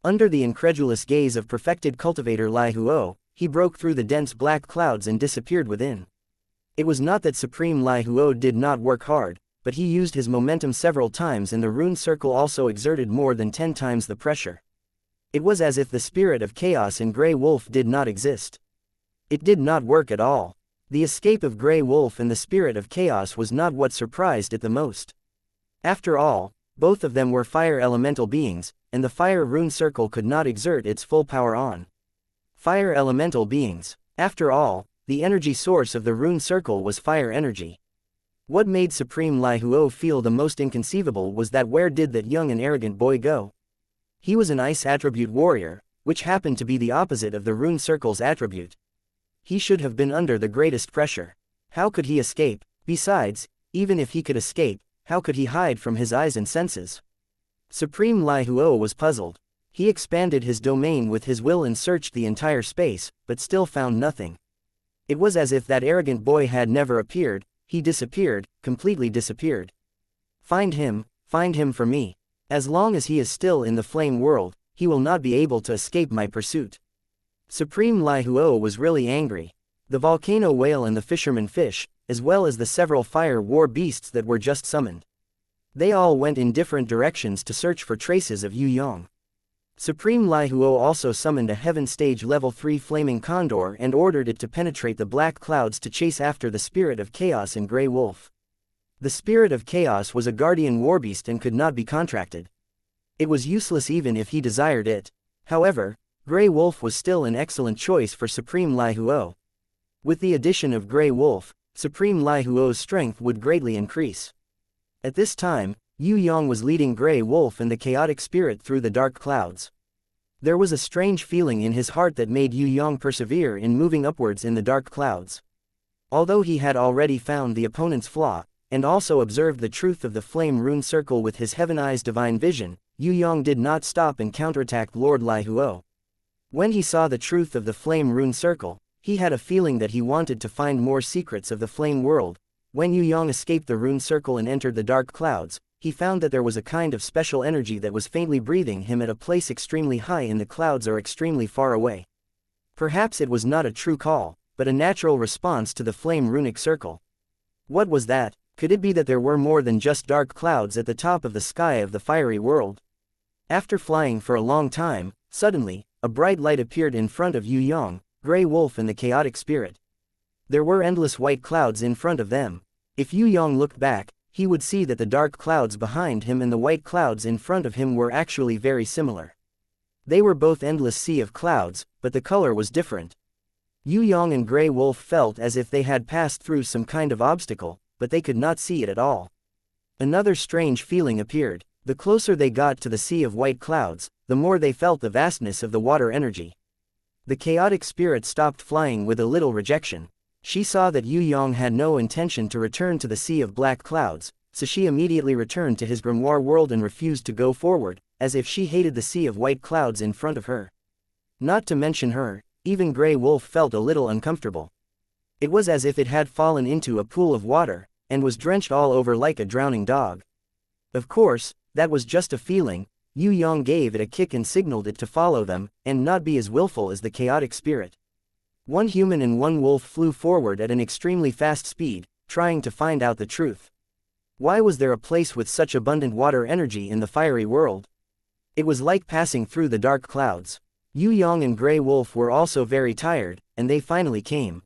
Under the incredulous gaze of perfected cultivator Lai Huo, he broke through the dense black clouds and disappeared within. It was not that Supreme Lai Huo did not work hard, but he used his momentum several times and the rune circle also exerted more than 10 times the pressure. It was as if the spirit of chaos in Grey Wolf did not exist. It did not work at all. The escape of Grey Wolf and the spirit of chaos was not what surprised it the most. After all, both of them were fire elemental beings, and the fire rune circle could not exert its full power on fire elemental beings. After all, the energy source of the rune circle was fire energy. What made Supreme Lai Huo feel the most inconceivable was that where did that young and arrogant boy go? He was an ice attribute warrior, which happened to be the opposite of the rune circle's attribute. He should have been under the greatest pressure. How could he escape? Besides, even if he could escape, how could he hide from his eyes and senses? Supreme Lai Huo was puzzled. He expanded his domain with his will and searched the entire space, but still found nothing. It was as if that arrogant boy had never appeared. He disappeared, completely disappeared. Find him for me. As long as he is still in the flame world, he will not be able to escape my pursuit. Supreme Lai Huo was really angry. The volcano whale and the fisherman fish, as well as the several fire war beasts that were just summoned. They all went in different directions to search for traces of Yue Yang. Supreme Lai Huo also summoned a heaven stage level 3 flaming condor and ordered it to penetrate the black clouds to chase after the spirit of chaos in Grey Wolf. The spirit of chaos was a guardian warbeast and could not be contracted. It was useless even if he desired it. However, Grey Wolf was still an excellent choice for Supreme Lai Huo. With the addition of Grey Wolf, Supreme Lai Huo's strength would greatly increase. At this time, Yue Yang was leading Grey Wolf and the chaotic spirit through the dark clouds. There was a strange feeling in his heart that made Yue Yang persevere in moving upwards in the dark clouds. Although he had already found the opponent's flaw, and also observed the truth of the flame rune circle with his heaven eyes divine vision, Yue Yang did not stop and counterattack Lord Lai Huo. When he saw the truth of the flame rune circle, he had a feeling that he wanted to find more secrets of the flame world. When Yue Yang escaped the rune circle and entered the dark clouds, he found that there was a kind of special energy that was faintly breathing him at a place extremely high in the clouds or extremely far away. Perhaps it was not a true call, but a natural response to the flame runic circle. What was that? Could it be that there were more than just dark clouds at the top of the sky of the fiery world? After flying for a long time, Suddenly, a bright light appeared in front of Yue Yang, Grey Wolf and the chaotic spirit. There were endless white clouds in front of them. If Yue Yang looked back, he would see that the dark clouds behind him and the white clouds in front of him were actually very similar. They were both endless sea of clouds, but the color was different. Yue Yang and Grey Wolf felt as if they had passed through some kind of obstacle, but they could not see it at all. Another strange feeling appeared. The closer they got to the sea of white clouds, the more they felt the vastness of the water energy. The chaotic spirit stopped flying with a little rejection. She saw that Yue Yang had no intention to return to the sea of black clouds, so she immediately returned to his grimoire world and refused to go forward, as if she hated the sea of white clouds in front of her. Not to mention her, even Grey Wolf felt a little uncomfortable. It was as if it had fallen into a pool of water, and was drenched all over like a drowning dog. Of course, that was just a feeling. Yue Yang gave it a kick and signaled it to follow them, and not be as willful as the chaotic spirit. One human and one wolf flew forward at an extremely fast speed, trying to find out the truth. Why was there a place with such abundant water energy in the fiery world? It was like passing through the dark clouds. Yue Yang and Grey Wolf were also very tired, and they finally came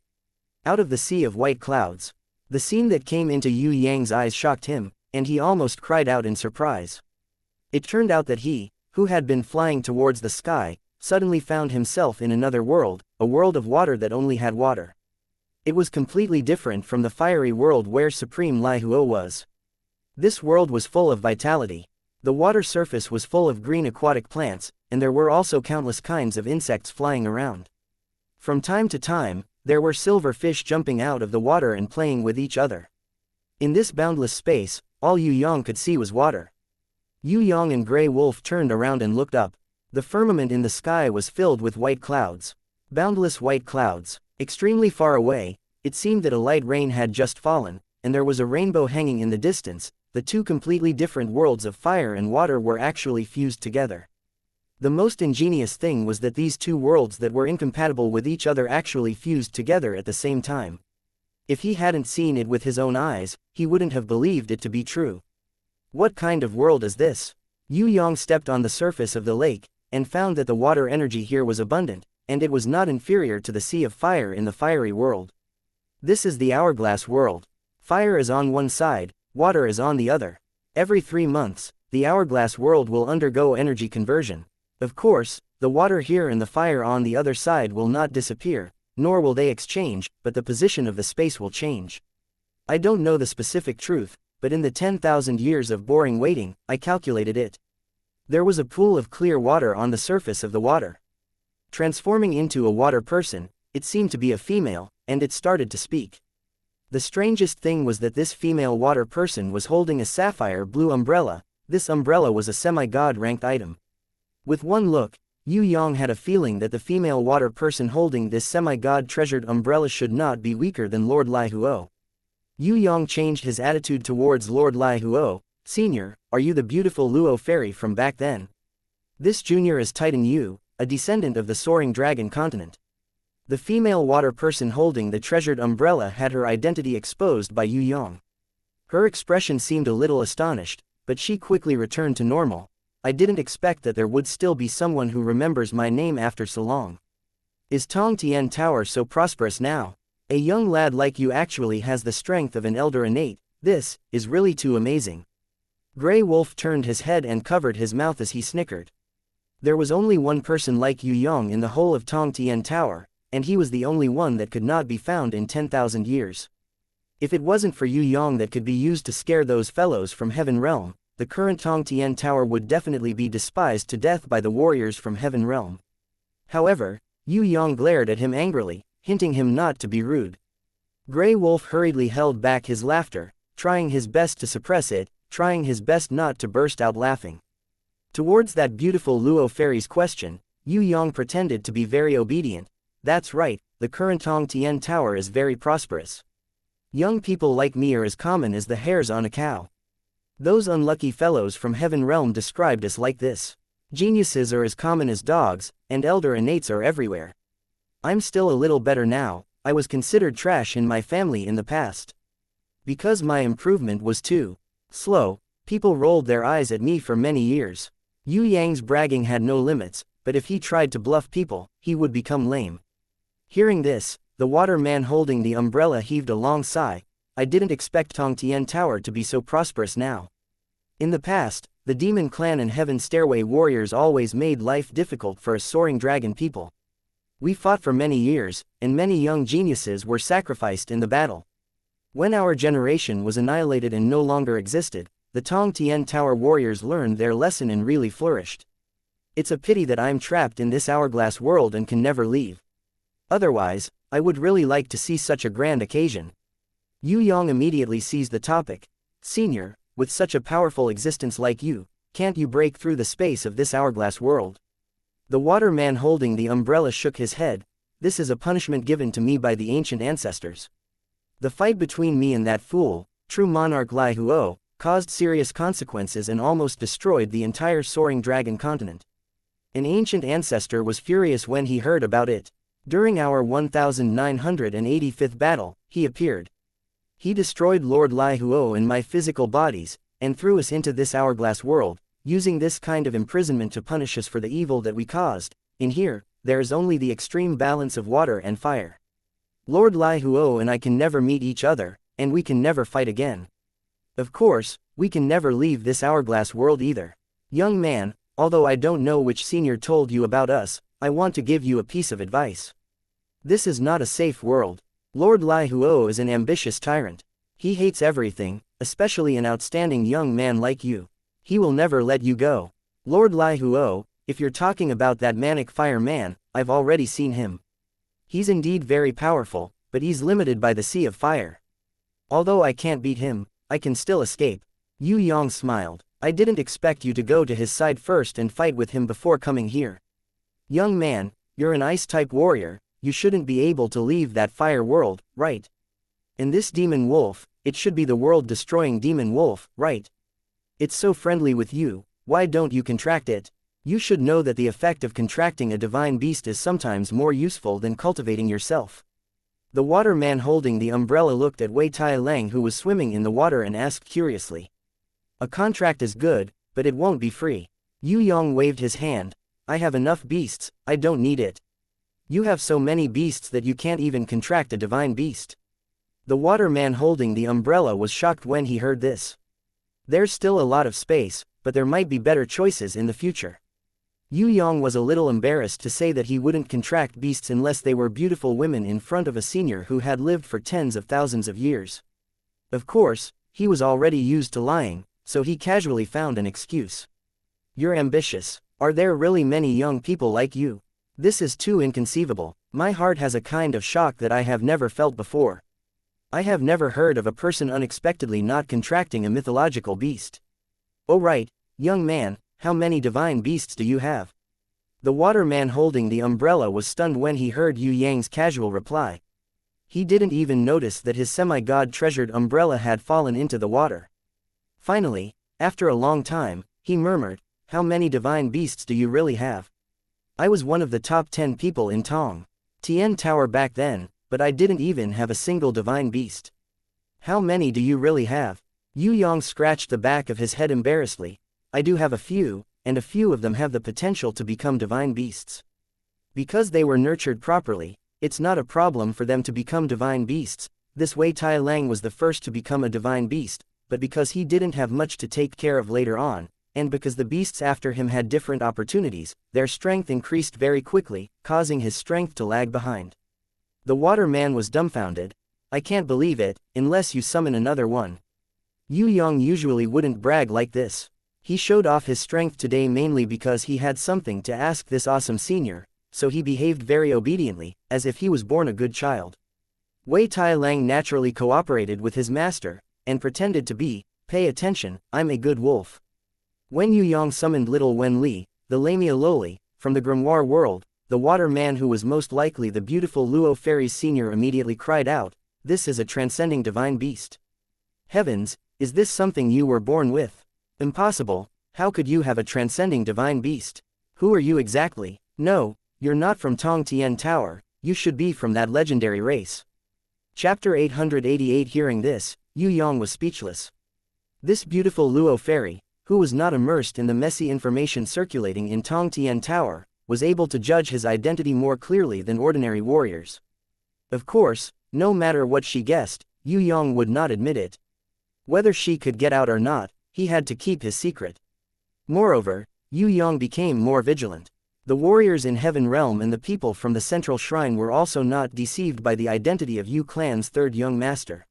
out of the sea of white clouds. The scene that came into Yue Yang's eyes shocked him, and he almost cried out in surprise. It turned out that he, who had been flying towards the sky, suddenly found himself in another world, a world of water that only had water. It was completely different from the fiery world where Supreme Lai Huo was. This world was full of vitality. The water surface was full of green aquatic plants, and there were also countless kinds of insects flying around. From time to time, there were silver fish jumping out of the water and playing with each other. In this boundless space, all Yue Yang could see was water. Yue Yang and Grey Wolf turned around and looked up. The firmament in the sky was filled with white clouds. Boundless white clouds. Extremely far away, it seemed that a light rain had just fallen, and there was a rainbow hanging in the distance. The two completely different worlds of fire and water were actually fused together. The most ingenious thing was that these two worlds that were incompatible with each other actually fused together at the same time. If he hadn't seen it with his own eyes, he wouldn't have believed it to be true. What kind of world is this? Yue Yang stepped on the surface of the lake, and found that the water energy here was abundant, and it was not inferior to the sea of fire in the fiery world. This is the hourglass world. Fire is on one side, water is on the other. Every 3 months, the hourglass world will undergo energy conversion. Of course, the water here and the fire on the other side will not disappear, nor will they exchange, but the position of the space will change. I don't know the specific truth, but in the 10,000 years of boring waiting, I calculated it. There was a pool of clear water on the surface of the water. Transforming into a water person, it seemed to be a female, and it started to speak. The strangest thing was that this female water person was holding a sapphire blue umbrella. This umbrella was a semi-god ranked item. With one look, Yue Yang had a feeling that the female water person holding this semi-god treasured umbrella should not be weaker than Lord Lai Huo. Yue Yang changed his attitude towards Lord Lai Huo. Senior, are you the beautiful Luo fairy from back then? This junior is Titan Yu, a descendant of the soaring dragon continent. The female water person holding the treasured umbrella had her identity exposed by Yue Yang. Her expression seemed a little astonished, but she quickly returned to normal. I didn't expect that there would still be someone who remembers my name after so long. Is Tong Tian Tower so prosperous now? A young lad like you actually has the strength of an elder innate. This is really too amazing. Grey Wolf turned his head and covered his mouth as he snickered. There was only one person like Yue Yang in the whole of Tong Tian Tower, and he was the only one that could not be found in 10,000 years. If it wasn't for Yue Yang that could be used to scare those fellows from Heaven Realm, the current Tong Tian Tower would definitely be despised to death by the warriors from Heaven Realm. However, Yue Yang glared at him angrily, hinting him not to be rude. Grey Wolf hurriedly held back his laughter, trying his best to suppress it, trying his best not to burst out laughing. Towards that beautiful Luo fairy's question, Yue Yang pretended to be very obedient. That's right, the current Tong Tian Tower is very prosperous. Young people like me are as common as the hairs on a cow. Those unlucky fellows from Heaven Realm described us like this. Geniuses are as common as dogs, and elder innates are everywhere. I'm still a little better now. I was considered trash in my family in the past. Because my improvement was too slow, people rolled their eyes at me for many years. Yue Yang's bragging had no limits, but if he tried to bluff people, he would become lame. Hearing this, the water man holding the umbrella heaved a long sigh. I didn't expect Tong Tian Tower to be so prosperous now. In the past, the Demon Clan and Heaven Stairway warriors always made life difficult for a soaring dragon people. We fought for many years, and many young geniuses were sacrificed in the battle. When our generation was annihilated and no longer existed, the Tong Tian Tower warriors learned their lesson and really flourished. It's a pity that I'm trapped in this hourglass world and can never leave. Otherwise, I would really like to see such a grand occasion. Yue Yang immediately seized the topic. Senior, with such a powerful existence like you, can't you break through the space of this hourglass world? The water man holding the umbrella shook his head. This is a punishment given to me by the ancient ancestors. The fight between me and that fool, true monarch Lai Huo, caused serious consequences and almost destroyed the entire soaring dragon continent. An ancient ancestor was furious when he heard about it. During our 1985th battle, he appeared. He destroyed Lord Lai Huo and my physical bodies, and threw us into this hourglass world, using this kind of imprisonment to punish us for the evil that we caused. In here, there is only the extreme balance of water and fire. Lord Lai Huo and I can never meet each other, and we can never fight again. Of course, we can never leave this hourglass world either. Young man, although I don't know which senior told you about us, I want to give you a piece of advice. This is not a safe world. Lord Lai Huo is an ambitious tyrant. He hates everything, especially an outstanding young man like you. He will never let you go. Lord Lai Huo, if you're talking about that manic fire man, I've already seen him. He's indeed very powerful, but he's limited by the sea of fire. Although I can't beat him, I can still escape. Yue Yang smiled. I didn't expect you to go to his side first and fight with him before coming here. Young man, you're an ice-type warrior, you shouldn't be able to leave that fire world, right? And this demon wolf, it should be the world-destroying demon wolf, right? It's so friendly with you, why don't you contract it? You should know that the effect of contracting a divine beast is sometimes more useful than cultivating yourself. The water man holding the umbrella looked at Wei Tai Lang who was swimming in the water and asked curiously. A contract is good, but it won't be free. Yue Yang waved his hand. I have enough beasts, I don't need it. You have so many beasts that you can't even contract a divine beast. The water man holding the umbrella was shocked when he heard this. There's still a lot of space, but there might be better choices in the future. Yue Yang was a little embarrassed to say that he wouldn't contract beasts unless they were beautiful women in front of a senior who had lived for tens of thousands of years. Of course, he was already used to lying, so he casually found an excuse. You're ambitious. Are there really many young people like you? This is too inconceivable. My heart has a kind of shock that I have never felt before. I have never heard of a person unexpectedly not contracting a mythological beast. Oh right, young man, how many divine beasts do you have? The water man holding the umbrella was stunned when he heard Yue Yang's casual reply. He didn't even notice that his semi-god treasured umbrella had fallen into the water. Finally, after a long time, he murmured, how many divine beasts do you really have? I was one of the top 10 people in Tong Tian Tower back then, but I didn't even have a single divine beast. How many do you really have? Yue Yang scratched the back of his head embarrassedly. I do have a few, and a few of them have the potential to become divine beasts. Because they were nurtured properly, it's not a problem for them to become divine beasts. This Wei Tai Lang was the first to become a divine beast, but because he didn't have much to take care of later on, and because the beasts after him had different opportunities, their strength increased very quickly, causing his strength to lag behind. The water man was dumbfounded. I can't believe it, unless you summon another one. Yue Yang usually wouldn't brag like this. He showed off his strength today mainly because he had something to ask this awesome senior, so he behaved very obediently, as if he was born a good child. Wei Tai Lang naturally cooperated with his master, and pretended to be, pay attention, I'm a good wolf. When Yue Yang summoned little Wen Li, the Lamia Loli, from the grimoire world, the water man who was most likely the beautiful Luo Fairy's senior immediately cried out, this is a transcending divine beast. Heavens, is this something you were born with? Impossible, how could you have a transcending divine beast? Who are you exactly? No, you're not from Tong Tian Tower, you should be from that legendary race. Chapter 888. Hearing this, Yue Yang was speechless. This beautiful Luo Fairy, who was not immersed in the messy information circulating in Tong Tian Tower, was able to judge his identity more clearly than ordinary warriors. Of course, no matter what she guessed, Yue Yang would not admit it. Whether she could get out or not, he had to keep his secret. Moreover, Yue Yang became more vigilant. The warriors in Heaven Realm and the people from the Central Shrine were also not deceived by the identity of Yu Clan's third young master.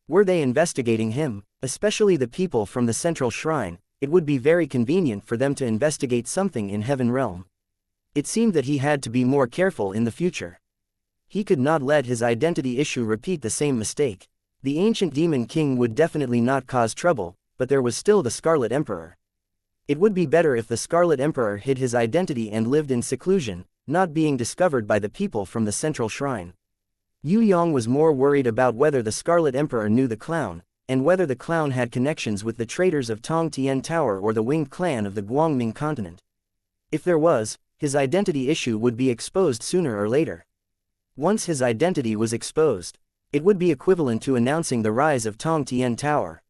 Were they investigating him, especially the people from the Central Shrine, it would be very convenient for them to investigate something in Heaven Realm. It seemed that he had to be more careful in the future. He could not let his identity issue repeat the same mistake. The ancient demon king would definitely not cause trouble, but there was still the Scarlet Emperor. It would be better if the Scarlet Emperor hid his identity and lived in seclusion, not being discovered by the people from the Central Shrine. Yue Yang was more worried about whether the Scarlet Emperor knew the clown, and whether the clown had connections with the traitors of Tong Tian Tower or the winged clan of the Guangming continent. If there was, his identity issue would be exposed sooner or later. Once his identity was exposed, it would be equivalent to announcing the rise of Tong Tian Tower.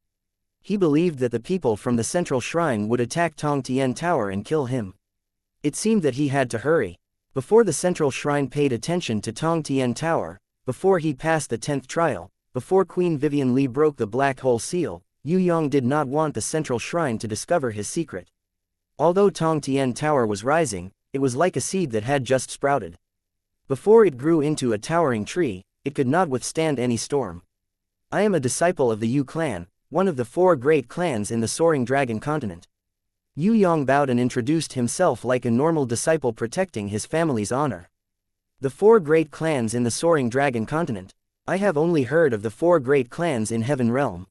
He believed that the people from the Central Shrine would attack Tong Tian Tower and kill him. It seemed that he had to hurry. Before the Central Shrine paid attention to Tong Tian Tower, before he passed the 10th trial, before Queen Vivian Li broke the Black Hole Seal, Yue Yang did not want the Central Shrine to discover his secret. Although Tong Tian Tower was rising, it was like a seed that had just sprouted. Before it grew into a towering tree, it could not withstand any storm. I am a disciple of the Yu clan, one of the 4 great clans in the Soaring Dragon continent. Yue Yang bowed and introduced himself like a normal disciple protecting his family's honor. The 4 great clans in the Soaring Dragon continent. I have only heard of the 4 great clans in Heaven Realm.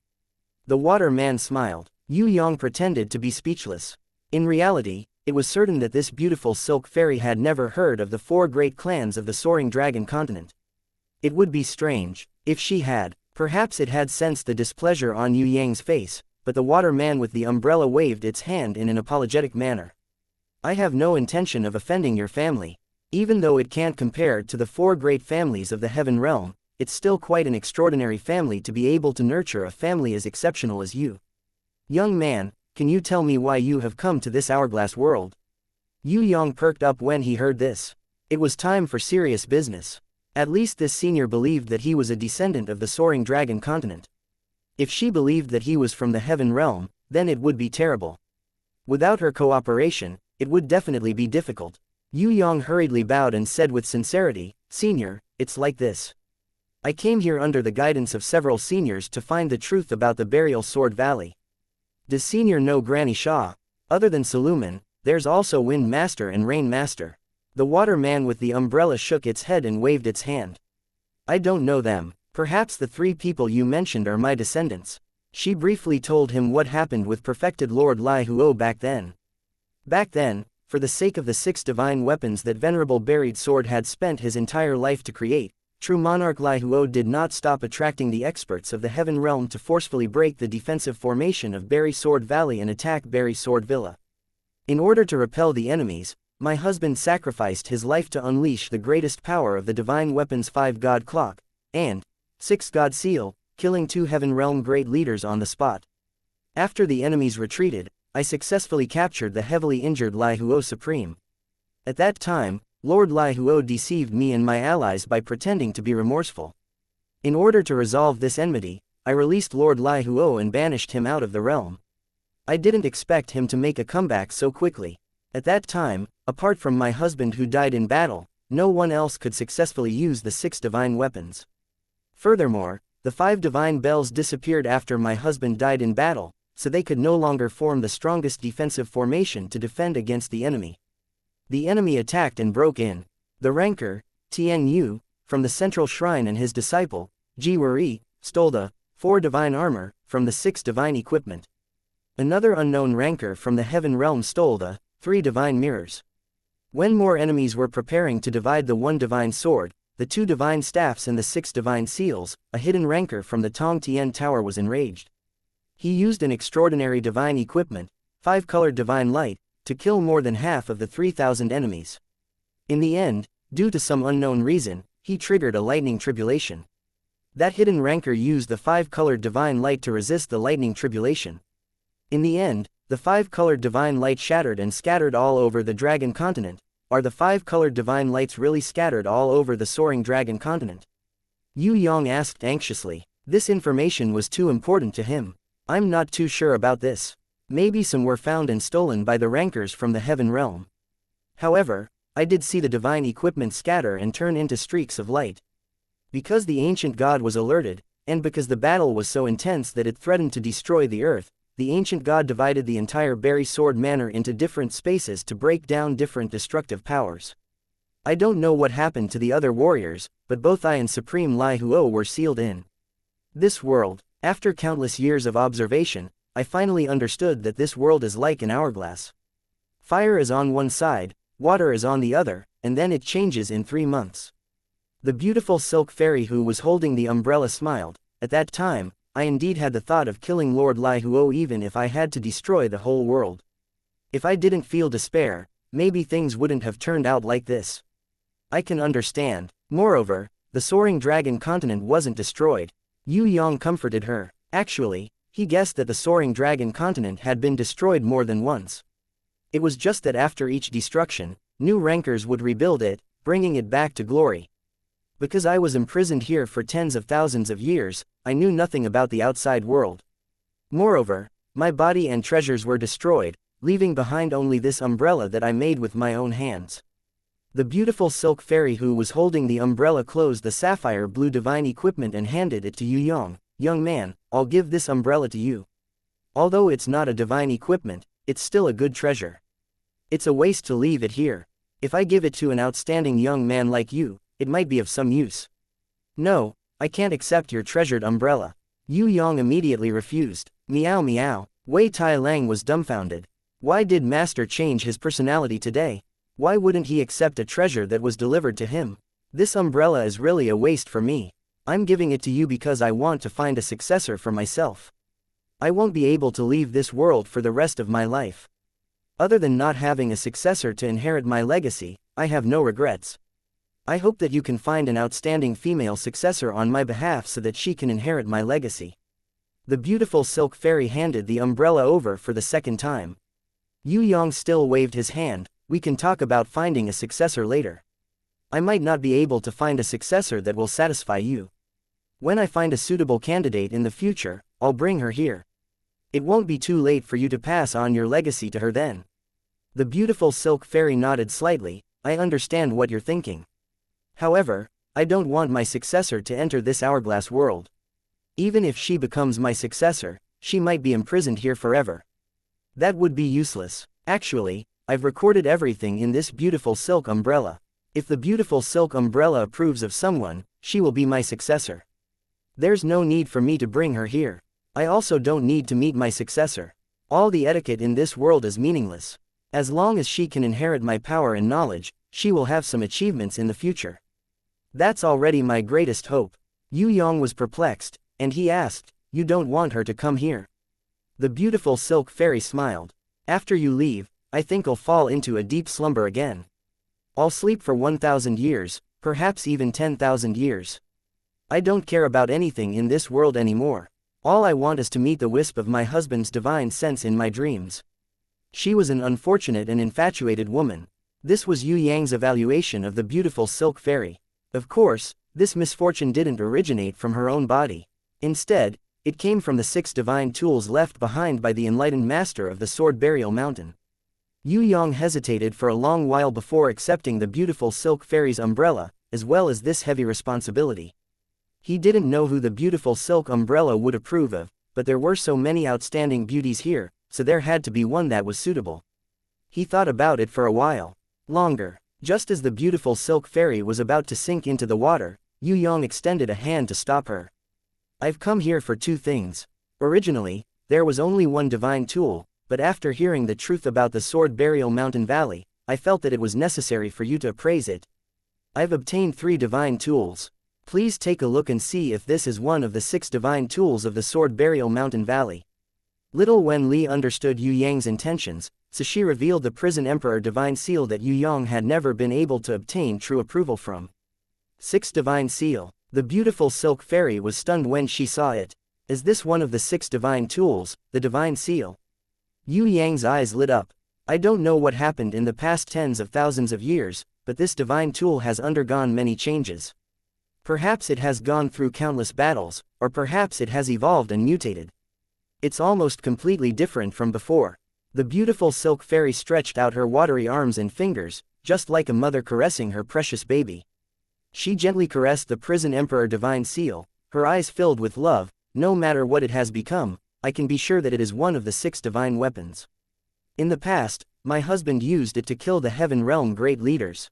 The Water Man smiled. Yue Yang pretended to be speechless. In reality, it was certain that this beautiful silk fairy had never heard of the 4 great clans of the Soaring Dragon continent. It would be strange if she had. Perhaps it had sensed the displeasure on Yue Yang's face, but the Water Man with the umbrella waved its hand in an apologetic manner. I have no intention of offending your family. Even though it can't compare to the 4 great families of the Heaven Realm, it's still quite an extraordinary family to be able to nurture a family as exceptional as you. Young man, can you tell me why you have come to this hourglass world? Yue Yang perked up when he heard this. It was time for serious business. At least this senior believed that he was a descendant of the Soaring Dragon continent. If she believed that he was from the Heaven Realm, then it would be terrible. Without her cooperation, it would definitely be difficult. Yue Yang hurriedly bowed and said with sincerity, "Senior, it's like this. I came here under the guidance of several seniors to find the truth about the Burial Sword Valley. Does Senior know Granny Shaw? Other than Saluman, there's also Wind Master and Rain Master." The Water Man with the umbrella shook its head and waved its hand. "I don't know them. Perhaps the 3 people you mentioned are my descendants." She briefly told him what happened with perfected Lord Lai Huo back then. Back then, for the sake of the 6 divine weapons that Venerable Buried Sword had spent his entire life to create, true monarch Lai Huo did not stop attracting the experts of the Heaven Realm to forcefully break the defensive formation of Berry Sword Valley and attack Berry Sword Villa. In order to repel the enemies, my husband sacrificed his life to unleash the greatest power of the divine weapons 5 God Clock, and 6 God Seal, killing 2 Heaven Realm great leaders on the spot. After the enemies retreated, I successfully captured the heavily injured Lai Huo Supreme. At that time, Lord Lai Huo deceived me and my allies by pretending to be remorseful. In order to resolve this enmity, I released Lord Lai Huo and banished him out of the realm. I didn't expect him to make a comeback so quickly. At that time, apart from my husband who died in battle, no one else could successfully use the 6 divine weapons. Furthermore, the 5 divine bells disappeared after my husband died in battle, so they could no longer form the strongest defensive formation to defend against the enemy. The enemy attacked and broke in. The ranker, Tian Yu, from the Central Shrine and his disciple, Ji Wei, stole the 4 divine armor from the 6 divine equipment. Another unknown ranker from the Heaven Realm stole the 3 divine mirrors. When more enemies were preparing to divide the 1 divine sword, the 2 divine staffs and the 6 divine seals, a hidden ranker from the Tong Tian Tower was enraged. He used an extraordinary divine equipment, 5-colored divine light, to kill more than half of the 3,000 enemies. In the end, due to some unknown reason, he triggered a lightning tribulation. That hidden ranker used the 5-colored divine light to resist the lightning tribulation. In the end, the 5-colored divine light shattered and scattered all over the dragon continent, Are the 5-colored divine lights really scattered all over the soaring dragon continent? Yue Yang asked anxiously. This information was too important to him. I'm not too sure about this. Maybe some were found and stolen by the rankers from the heaven realm. However, I did see the divine equipment scatter and turn into streaks of light. Because the ancient god was alerted, and because the battle was so intense that it threatened to destroy the earth, the ancient god divided the entire Berry Sword Manor into different spaces to break down different destructive powers. I don't know what happened to the other warriors, but both I and Supreme Lai Huo were sealed in this world. After countless years of observation, I finally understood that this world is like an hourglass. Fire is on one side, water is on the other, and then it changes in 3 months. The beautiful silk fairy who was holding the umbrella smiled. At that time, I indeed had the thought of killing Lord Lai Huo even if I had to destroy the whole world. If I didn't feel despair, maybe things wouldn't have turned out like this. I can understand. Moreover, the soaring dragon continent wasn't destroyed. Yue Yang comforted her. Actually, he guessed that the soaring dragon continent had been destroyed more than once. It was just that after each destruction, new rankers would rebuild it, bringing it back to glory. Because I was imprisoned here for tens of thousands of years, I knew nothing about the outside world. Moreover, my body and treasures were destroyed, leaving behind only this umbrella that I made with my own hands. The beautiful silk fairy who was holding the umbrella closed the sapphire blue divine equipment and handed it to Yue Yang. Young man, I'll give this umbrella to you. Although it's not a divine equipment, it's still a good treasure. It's a waste to leave it here. If I give it to an outstanding young man like you, it might be of some use. No, I can't accept your treasured umbrella. Yue Yang immediately refused. Meow meow. Wei Tai Lang was dumbfounded. Why did Master change his personality today? Why wouldn't he accept a treasure that was delivered to him? This umbrella is really a waste for me. I'm giving it to you because I want to find a successor for myself. I won't be able to leave this world for the rest of my life. Other than not having a successor to inherit my legacy, I have no regrets. I hope that you can find an outstanding female successor on my behalf so that she can inherit my legacy. The beautiful silk fairy handed the umbrella over for the second time. Yue Yang still waved his hand. We can talk about finding a successor later. I might not be able to find a successor that will satisfy you. When I find a suitable candidate in the future, I'll bring her here. It won't be too late for you to pass on your legacy to her then. The beautiful silk fairy nodded slightly. I understand what you're thinking. However, I don't want my successor to enter this hourglass world. Even if she becomes my successor, she might be imprisoned here forever. That would be useless. Actually, I've recorded everything in this beautiful silk umbrella. If the beautiful silk umbrella approves of someone, she will be my successor. There's no need for me to bring her here. I also don't need to meet my successor. All the etiquette in this world is meaningless. As long as she can inherit my power and knowledge, she will have some achievements in the future. That's already my greatest hope. Yue Yang was perplexed, and he asked, you don't want her to come here? The beautiful silk fairy smiled. After you leave, I think I'll fall into a deep slumber again. I'll sleep for 1,000 years, perhaps even 10,000 years. I don't care about anything in this world anymore. All I want is to meet the wisp of my husband's divine sense in my dreams. She was an unfortunate and infatuated woman. This was Yue Yang's evaluation of the beautiful silk fairy. Of course, this misfortune didn't originate from her own body. Instead, it came from the 6 divine tools left behind by the enlightened master of the Sword Burial Mountain. Yue Yang hesitated for a long while before accepting the beautiful silk fairy's umbrella, as well as this heavy responsibility. He didn't know who the beautiful silk umbrella would approve of, but there were so many outstanding beauties here, so there had to be one that was suitable. He thought about it for a while. Longer. Just as the beautiful silk fairy was about to sink into the water, Yue Yang extended a hand to stop her. I've come here for 2 things. Originally, there was only one divine tool, but after hearing the truth about the Sword Burial Mountain Valley, I felt that it was necessary for you to appraise it. I've obtained 3 divine tools. Please take a look and see if this is one of the 6 divine tools of the Sword Burial Mountain Valley. Little Wen Li understood Yue Yang's intentions, so she revealed the Prison Emperor divine seal that Yue Yang had never been able to obtain true approval from. 6 divine seal. The beautiful silk fairy was stunned when she saw it. Is this one of the 6 divine tools, the divine seal? Yue Yang's eyes lit up. I don't know what happened in the past tens of thousands of years, but this divine tool has undergone many changes. Perhaps it has gone through countless battles, or perhaps it has evolved and mutated. It's almost completely different from before. The beautiful silk fairy stretched out her watery arms and fingers, just like a mother caressing her precious baby. She gently caressed the prison emperor divine seal, her eyes filled with love. No matter what it has become, I can be sure that it is one of the 6 divine weapons. In the past, my husband used it to kill the heaven realm great leaders.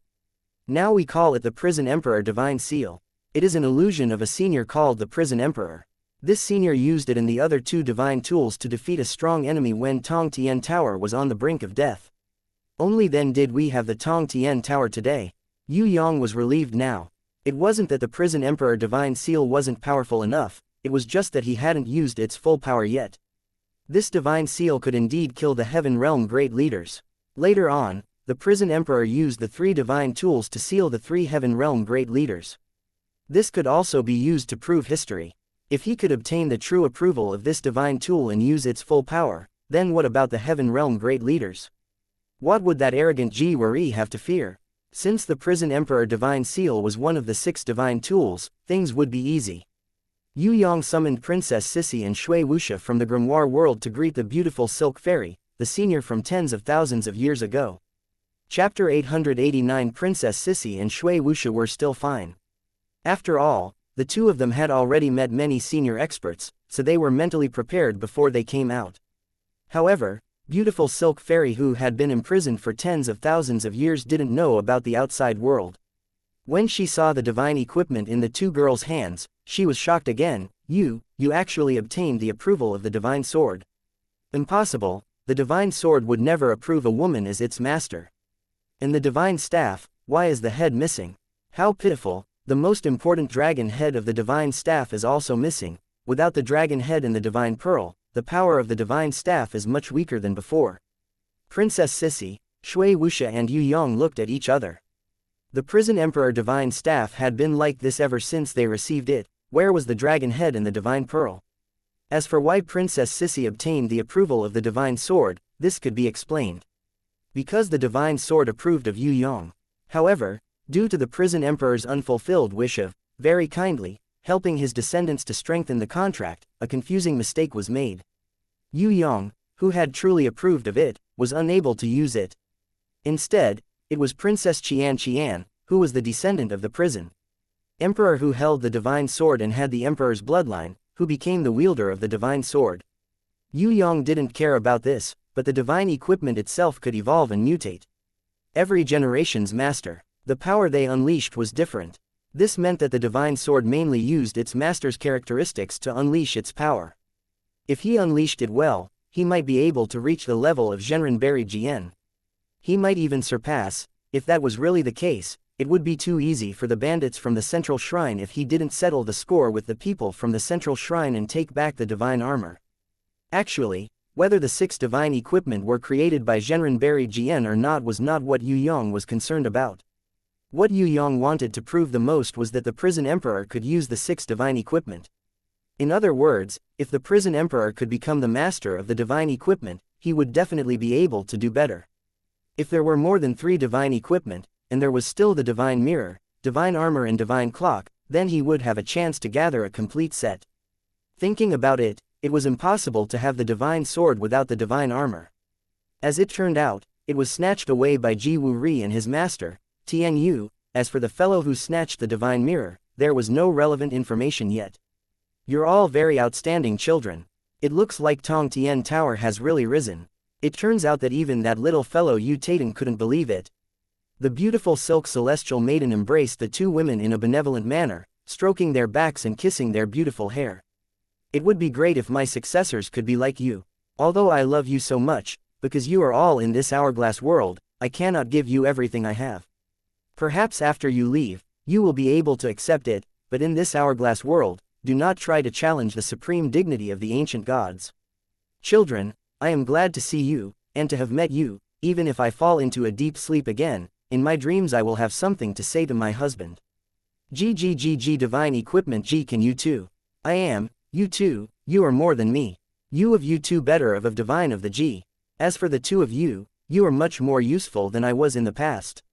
Now we call it the prison emperor divine seal. It is an illusion of a senior called the prison emperor. This senior used it and the other 2 divine tools to defeat a strong enemy when Tong Tian Tower was on the brink of death. Only then did we have the Tong Tian Tower today. Yue Yang was relieved now. It wasn't that the prison emperor divine seal wasn't powerful enough, it was just that he hadn't used its full power yet. This divine seal could indeed kill the heaven realm great leaders. Later on, the prison emperor used the 3 divine tools to seal the 3 heaven realm great leaders. This could also be used to prove history. If he could obtain the true approval of this divine tool and use its full power, then what about the heaven realm great leaders? What would that arrogant Yue have to fear? Since the prison emperor divine seal was one of the 6 divine tools, things would be easy. Yue Yang summoned Princess Sissy and Shui Wuxia from the grimoire world to greet the beautiful silk fairy, the senior from tens of thousands of years ago. Chapter 889. Princess Sissy and Shui Wuxia were still fine. After all, the 2 of them had already met many senior experts, so they were mentally prepared before they came out. However, beautiful silk fairy who had been imprisoned for tens of thousands of years didn't know about the outside world. When she saw the divine equipment in the 2 girls' hands, she was shocked again. You actually obtained the approval of the divine sword. Impossible, the divine sword would never approve a woman as its master. And the divine staff, why is the head missing? How pitiful. The most important dragon head of the divine staff is also missing. Without the dragon head and the divine pearl, the power of the divine staff is much weaker than before. Princess Sissy, Shui Wuxia and Yue Yang looked at each other. The prison emperor divine staff had been like this ever since they received it. Where was the dragon head and the divine pearl? As for why Princess Sissy obtained the approval of the divine sword, this could be explained. Because the divine sword approved of Yue Yang. However, due to the prison emperor's unfulfilled wish of, very kindly, helping his descendants to strengthen the contract, a confusing mistake was made. Yue Yang, who had truly approved of it, was unable to use it. Instead, it was Princess Qian, who was the descendant of the prison emperor who held the divine sword and had the emperor's bloodline, who became the wielder of the divine sword. Yue Yang didn't care about this, but the divine equipment itself could evolve and mutate. Every generation's master. The power they unleashed was different. This meant that the divine sword mainly used its master's characteristics to unleash its power. If he unleashed it well, he might be able to reach the level of Zhenren Jian. He might even surpass. If that was really the case, it would be too easy for the bandits from the central shrine if he didn't settle the score with the people from the central shrine and take back the divine armor. Actually, whether the 6 divine equipment were created by Zhenren Jian or not was not what Yue Yang was concerned about. What Yue Yang wanted to prove the most was that the prison emperor could use the 6 divine equipment. In other words, if the prison emperor could become the master of the divine equipment, he would definitely be able to do better. If there were more than 3 divine equipment, and there was still the divine mirror, divine armor and divine clock, then he would have a chance to gather a complete set. Thinking about it, it was impossible to have the divine sword without the divine armor. As it turned out, it was snatched away by Ji Wuri and his master, Tian Yu. As for the fellow who snatched the divine mirror, there was no relevant information yet. You're all very outstanding children. It looks like Tong Tian Tower has really risen. It turns out that even that little fellow Yu Taiden couldn't believe it. The beautiful silk celestial maiden embraced the 2 women in a benevolent manner, stroking their backs and kissing their beautiful hair. It would be great if my successors could be like you. Although I love you so much, because you are all in this hourglass world, I cannot give you everything I have. Perhaps after you leave, you will be able to accept it, but in this hourglass world, do not try to challenge the supreme dignity of the ancient gods. Children, I am glad to see you, and to have met you. Even if I fall into a deep sleep again, in my dreams I will have something to say to my husband. G divine equipment G can you too. I am, you too, you are more than me. You of you two better of divine of the G. As for the 2 of you, You are much more useful than I was in the past.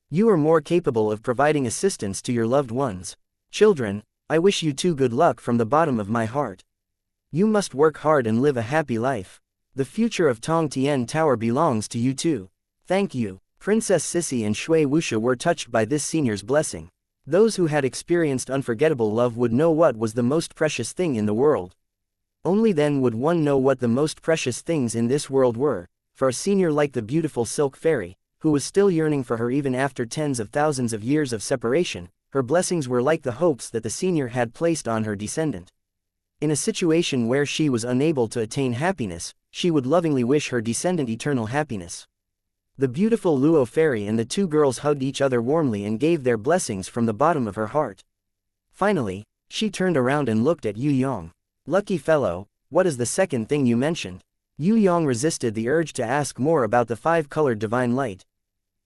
You are more capable of providing assistance to your loved ones. Children, I wish you two good luck from the bottom of my heart. You must work hard and live a happy life. The future of Tong Tian Tower belongs to you two. Thank you." Princess Sissy and Shui Wuxia were touched by this senior's blessing. Those who had experienced unforgettable love would know what was the most precious thing in the world. Only then would one know what the most precious things in this world were. For a senior like the beautiful Silk Fairy, who was still yearning for her even after tens of thousands of years of separation, her blessings were like the hopes that the senior had placed on her descendant. In a situation where she was unable to attain happiness, she would lovingly wish her descendant eternal happiness. The beautiful Luo Fairy and the two girls hugged each other warmly and gave their blessings from the bottom of her heart. Finally, she turned around and looked at Yue Yang. "Lucky fellow, what is the second thing you mentioned?" Yue Yang resisted the urge to ask more about the five-colored divine light.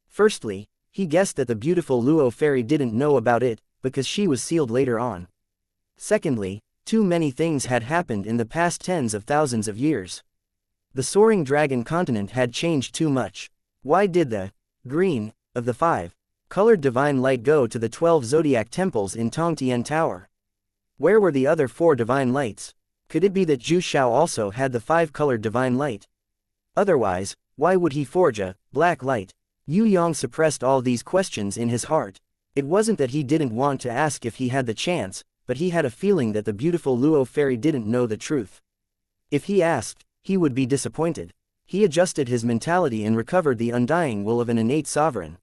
Firstly, he guessed that the beautiful Luo Fairy didn't know about it, because she was sealed later on. Secondly, too many things had happened in the past tens of thousands of years. The soaring dragon continent had changed too much. Why did the green of the five-colored divine light go to the 12 zodiac temples in Tong Tian Tower? Where were the other 4 divine lights? Could it be that Zhu Xiao also had the 5-colored divine light? Otherwise, why would he forge a black light? Yue Yang suppressed all these questions in his heart. It wasn't that he didn't want to ask if he had the chance, but he had a feeling that the beautiful Luo Fairy didn't know the truth. If he asked, he would be disappointed. He adjusted his mentality and recovered the undying will of an innate sovereign.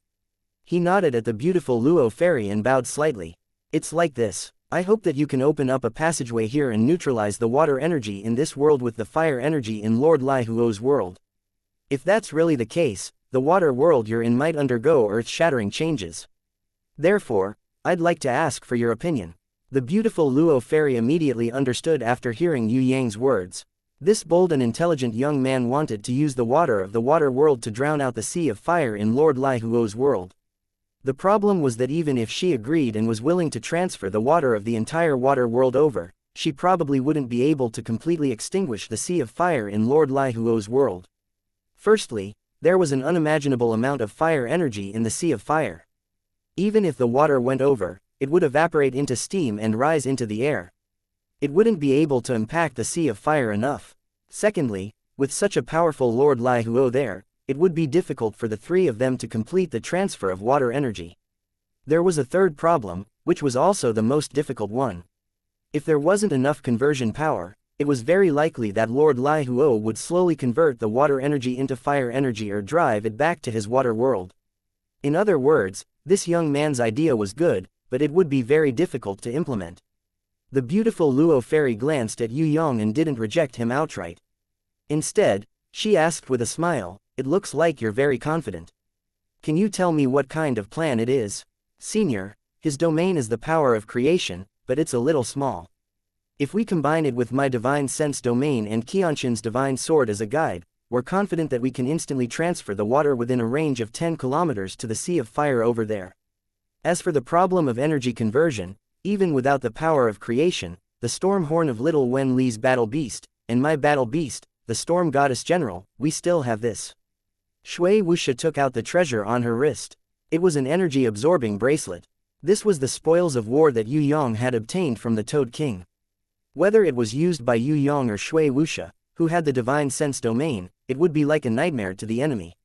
He nodded at the beautiful Luo Fairy and bowed slightly. "It's like this. I hope that you can open up a passageway here and neutralize the water energy in this world with the fire energy in Lord Lai Huo's world. If that's really the case, the water world you're in might undergo earth-shattering changes. Therefore, I'd like to ask for your opinion." The beautiful Luo Fairy immediately understood after hearing Yue Yang's words. This bold and intelligent young man wanted to use the water of the water world to drown out the sea of fire in Lord Lai Huo's world. The problem was that even if she agreed and was willing to transfer the water of the entire water world over, she probably wouldn't be able to completely extinguish the sea of fire in Lord Lai Huo's world. Firstly, there was an unimaginable amount of fire energy in the sea of fire. Even if the water went over, it would evaporate into steam and rise into the air. It wouldn't be able to impact the sea of fire enough. Secondly, with such a powerful Lord Lai Huo there, it would be difficult for the three of them to complete the transfer of water energy. There was a third problem, which was also the most difficult one. If there wasn't enough conversion power, it was very likely that Lord Lai Huo would slowly convert the water energy into fire energy or drive it back to his water world. In other words, this young man's idea was good, but it would be very difficult to implement. The beautiful Luo Fairy glanced at Yue Yang and didn't reject him outright. Instead, she asked with a smile, "It looks like you're very confident. Can you tell me what kind of plan it is?" "Senior, his domain is the power of creation, but it's a little small. If we combine it with my divine sense domain and Qianshan's divine sword as a guide, we're confident that we can instantly transfer the water within a range of 10 kilometers to the sea of fire over there. As for the problem of energy conversion, even without the power of creation, the storm horn of little Wen Li's battle beast, and my battle beast, the storm goddess general, we still have this." Shui Wuxia took out the treasure on her wrist. It was an energy-absorbing bracelet. This was the spoils of war that Yue Yang had obtained from the Toad King. Whether it was used by Yue Yang or Shui Wuxia, who had the divine sense domain, it would be like a nightmare to the enemy.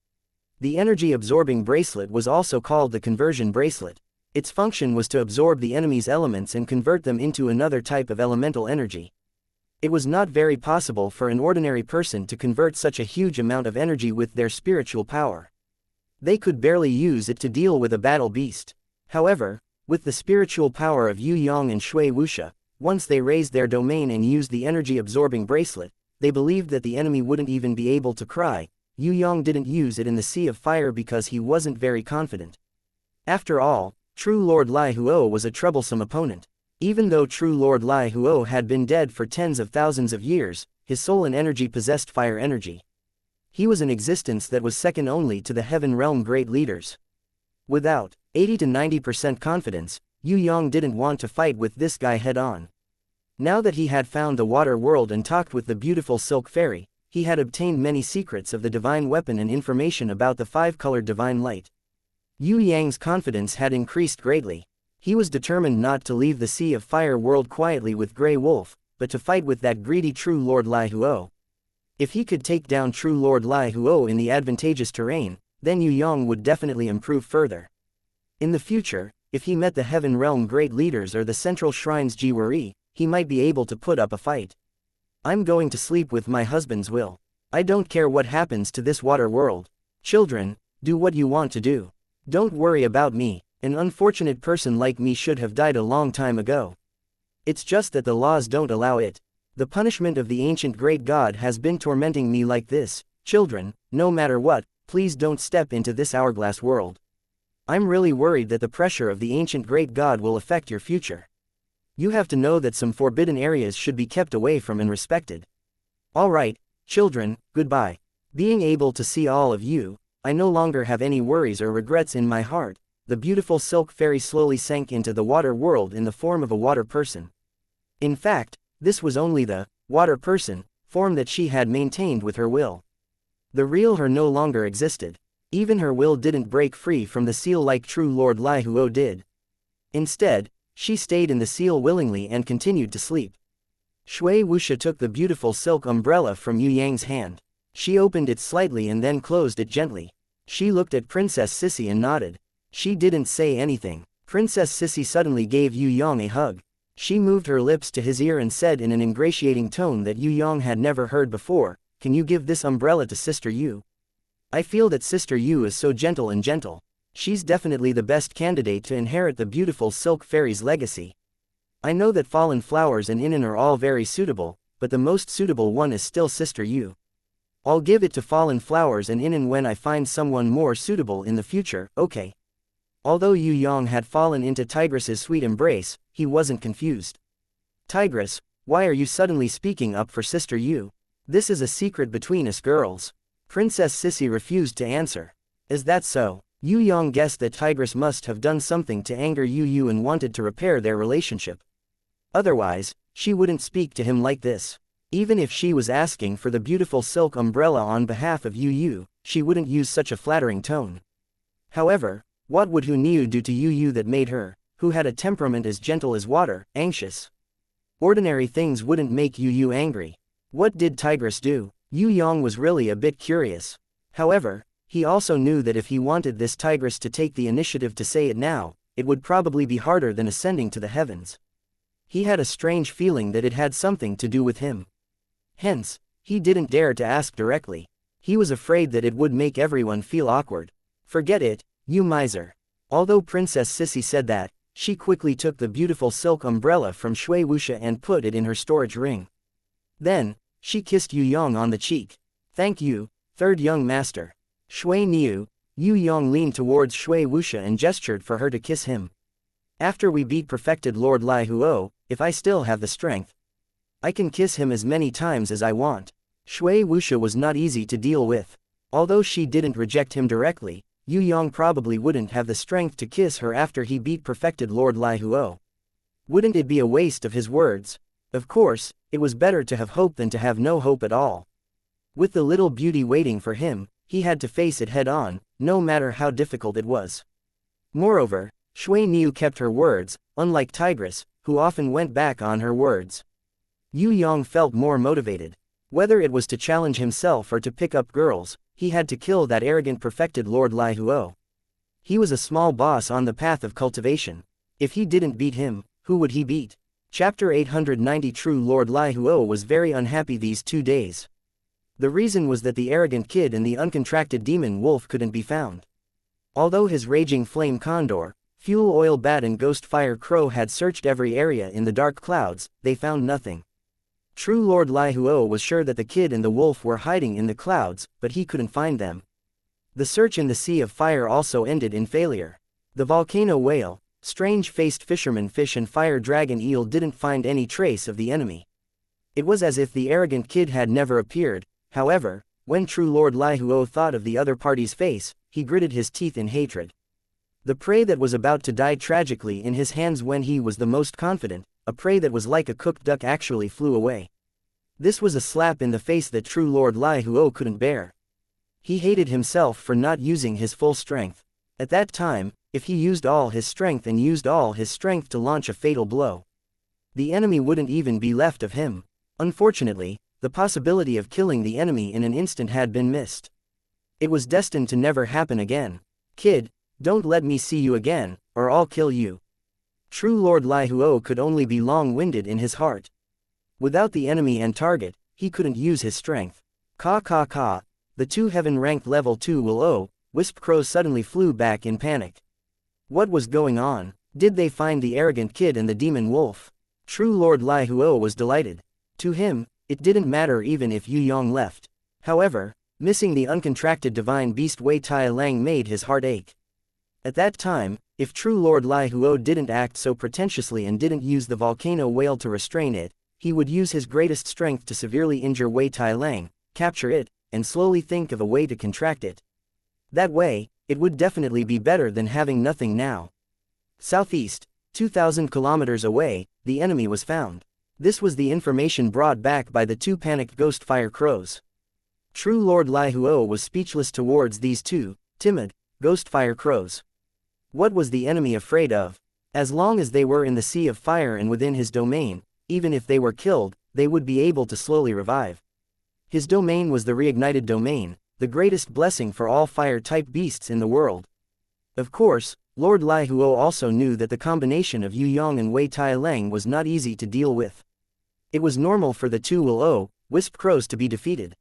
The energy-absorbing bracelet was also called the conversion bracelet. Its function was to absorb the enemy's elements and convert them into another type of elemental energy. It was not very possible for an ordinary person to convert such a huge amount of energy with their spiritual power. They could barely use it to deal with a battle beast. However, with the spiritual power of Yue Yang and Shui Wuxia, once they raised their domain and used the energy-absorbing bracelet, they believed that the enemy wouldn't even be able to cry. Yue Yang didn't use it in the Sea of Fire because he wasn't very confident. After all, true Lord Lai Huo was a troublesome opponent. Even though true Lord Lai Huo had been dead for tens of thousands of years, his soul and energy possessed fire energy. He was an existence that was second only to the Heaven Realm great leaders. Without 80 to 90% confidence, Yue Yang didn't want to fight with this guy head-on. Now that he had found the water world and talked with the beautiful Silk Fairy, he had obtained many secrets of the divine weapon and information about the five-colored divine light. Yue Yang's confidence had increased greatly. He was determined not to leave the Sea of Fire world quietly with Grey Wolf, but to fight with that greedy True Lord Lai Huo. If he could take down True Lord Lai Huo in the advantageous terrain, then Yue Yang would definitely improve further. In the future, if he met the Heaven Realm Great Leaders or the Central Shrine's Jiwari, he might be able to put up a fight. I'm going to sleep with my husband's will. I don't care what happens to this water world. Children, do what you want to do. Don't worry about me. An unfortunate person like me should have died a long time ago. It's just that the laws don't allow it. The punishment of the ancient great god has been tormenting me like this. Children, no matter what, please don't step into this hourglass world. I'm really worried that the pressure of the ancient great god will affect your future. You have to know that some forbidden areas should be kept away from and respected. Alright, children, goodbye. Being able to see all of you, I no longer have any worries or regrets in my heart. The beautiful silk fairy slowly sank into the water world in the form of a water person. In fact, this was only the water person form that she had maintained with her will. The real her no longer existed. Even her will didn't break free from the seal like True Lord Lai Huo did. Instead, she stayed in the seal willingly and continued to sleep. Shui Wuxia took the beautiful silk umbrella from Yue Yang's hand. She opened it slightly and then closed it gently. She looked at Princess Sissy and nodded. She didn't say anything. Princess Sissy suddenly gave Yue Yang a hug. She moved her lips to his ear and said in an ingratiating tone that Yue Yang had never heard before, "Can you give this umbrella to Sister Yue? I feel that Sister Yue is so gentle and gentle. She's definitely the best candidate to inherit the beautiful silk fairy's legacy. I know that Fallen Flowers and Inen are all very suitable, but the most suitable one is still Sister Yue. I'll give it to Fallen Flowers and Inen when I find someone more suitable in the future, okay?" Although Yue Yang had fallen into Tigress's sweet embrace, he wasn't confused. "Tigress, why are you suddenly speaking up for Sister Yue? This is a secret between us girls." Princess Sissy refused to answer. "Is that so?" Yue Yang guessed that Tigress must have done something to anger Yue and wanted to repair their relationship. Otherwise, she wouldn't speak to him like this. Even if she was asking for the beautiful silk umbrella on behalf of Yue, she wouldn't use such a flattering tone. However, what would Niu do to Yue that made her, who had a temperament as gentle as water, anxious? Ordinary things wouldn't make Yue angry. What did Tigress do? Yue Yang was really a bit curious. However, he also knew that if he wanted this Tigress to take the initiative to say it now, it would probably be harder than ascending to the heavens. He had a strange feeling that it had something to do with him. Hence, he didn't dare to ask directly. He was afraid that it would make everyone feel awkward. "Forget it, you miser." Although Princess Sissy said that, she quickly took the beautiful silk umbrella from Shui Wuxia and put it in her storage ring. Then, she kissed Yue Yang on the cheek. "Thank you, third young master." Shui Niu, Yue Yang leaned towards Shui Wuxia and gestured for her to kiss him. "After we beat perfected Lord Lai Huo, if I still have the strength, I can kiss him as many times as I want." Shui Wuxia was not easy to deal with. Although she didn't reject him directly, Yue Yang probably wouldn't have the strength to kiss her after he beat perfected Lord Lai Huo. Wouldn't it be a waste of his words? Of course, it was better to have hope than to have no hope at all. With the little beauty waiting for him, he had to face it head on, no matter how difficult it was. Moreover, Shui Niu kept her words, unlike Tigress, who often went back on her words. Yue Yang felt more motivated. Whether it was to challenge himself or to pick up girls, he had to kill that arrogant perfected Lord Lai Huo. He was a small boss on the path of cultivation. If he didn't beat him, who would he beat? Chapter 890. True Lord Lai Huo was very unhappy these 2 days. The reason was that the arrogant kid and the uncontracted demon wolf couldn't be found. Although his raging flame condor, fuel oil bat and ghost fire crow had searched every area in the dark clouds, they found nothing. True Lord Lai Huo was sure that the kid and the wolf were hiding in the clouds, but he couldn't find them. The search in the Sea of Fire also ended in failure. The volcano whale, strange-faced fisherman fish and fire dragon eel didn't find any trace of the enemy. It was as if the arrogant kid had never appeared. However, when True Lord Lai Huo thought of the other party's face, he gritted his teeth in hatred. The prey that was about to die tragically in his hands when he was the most confident, a prey that was like a cooked duck actually flew away. This was a slap in the face that true Lord Lai Huo couldn't bear. He hated himself for not using his full strength. At that time, if he used all his strength to launch a fatal blow, the enemy wouldn't even be left of him. Unfortunately, the possibility of killing the enemy in an instant had been missed. It was destined to never happen again. Kid, don't let me see you again, or I'll kill you. True Lord Lai Huo could only be long-winded in his heart. Without the enemy and target, he couldn't use his strength. Ka. The two heaven-ranked level 2 will wisp crows suddenly flew back in panic. What was going on? Did they find the arrogant kid and the demon wolf? True Lord Lai Huo was delighted. To him, it didn't matter even if Yue Yang left. However, missing the uncontracted divine beast Wei Tai Lang made his heart ache. At that time, if true Lord Lai Huo didn't act so pretentiously and didn't use the volcano whale to restrain it, he would use his greatest strength to severely injure Wei Tai Lang, capture it, and slowly think of a way to contract it. That way, it would definitely be better than having nothing now. Southeast, 2,000 kilometers away, the enemy was found. This was the information brought back by the two panicked ghost fire crows. True Lord Lai Huo was speechless towards these two, timid, ghost fire crows. What was the enemy afraid of? As long as they were in the sea of fire and within his domain, even if they were killed, they would be able to slowly revive. His domain was the reignited domain, the greatest blessing for all fire-type beasts in the world. Of course, Lord Lai Huo also knew that the combination of Yue Yang and Wei Tai Lang was not easy to deal with. It was normal for the two wisp crows to be defeated.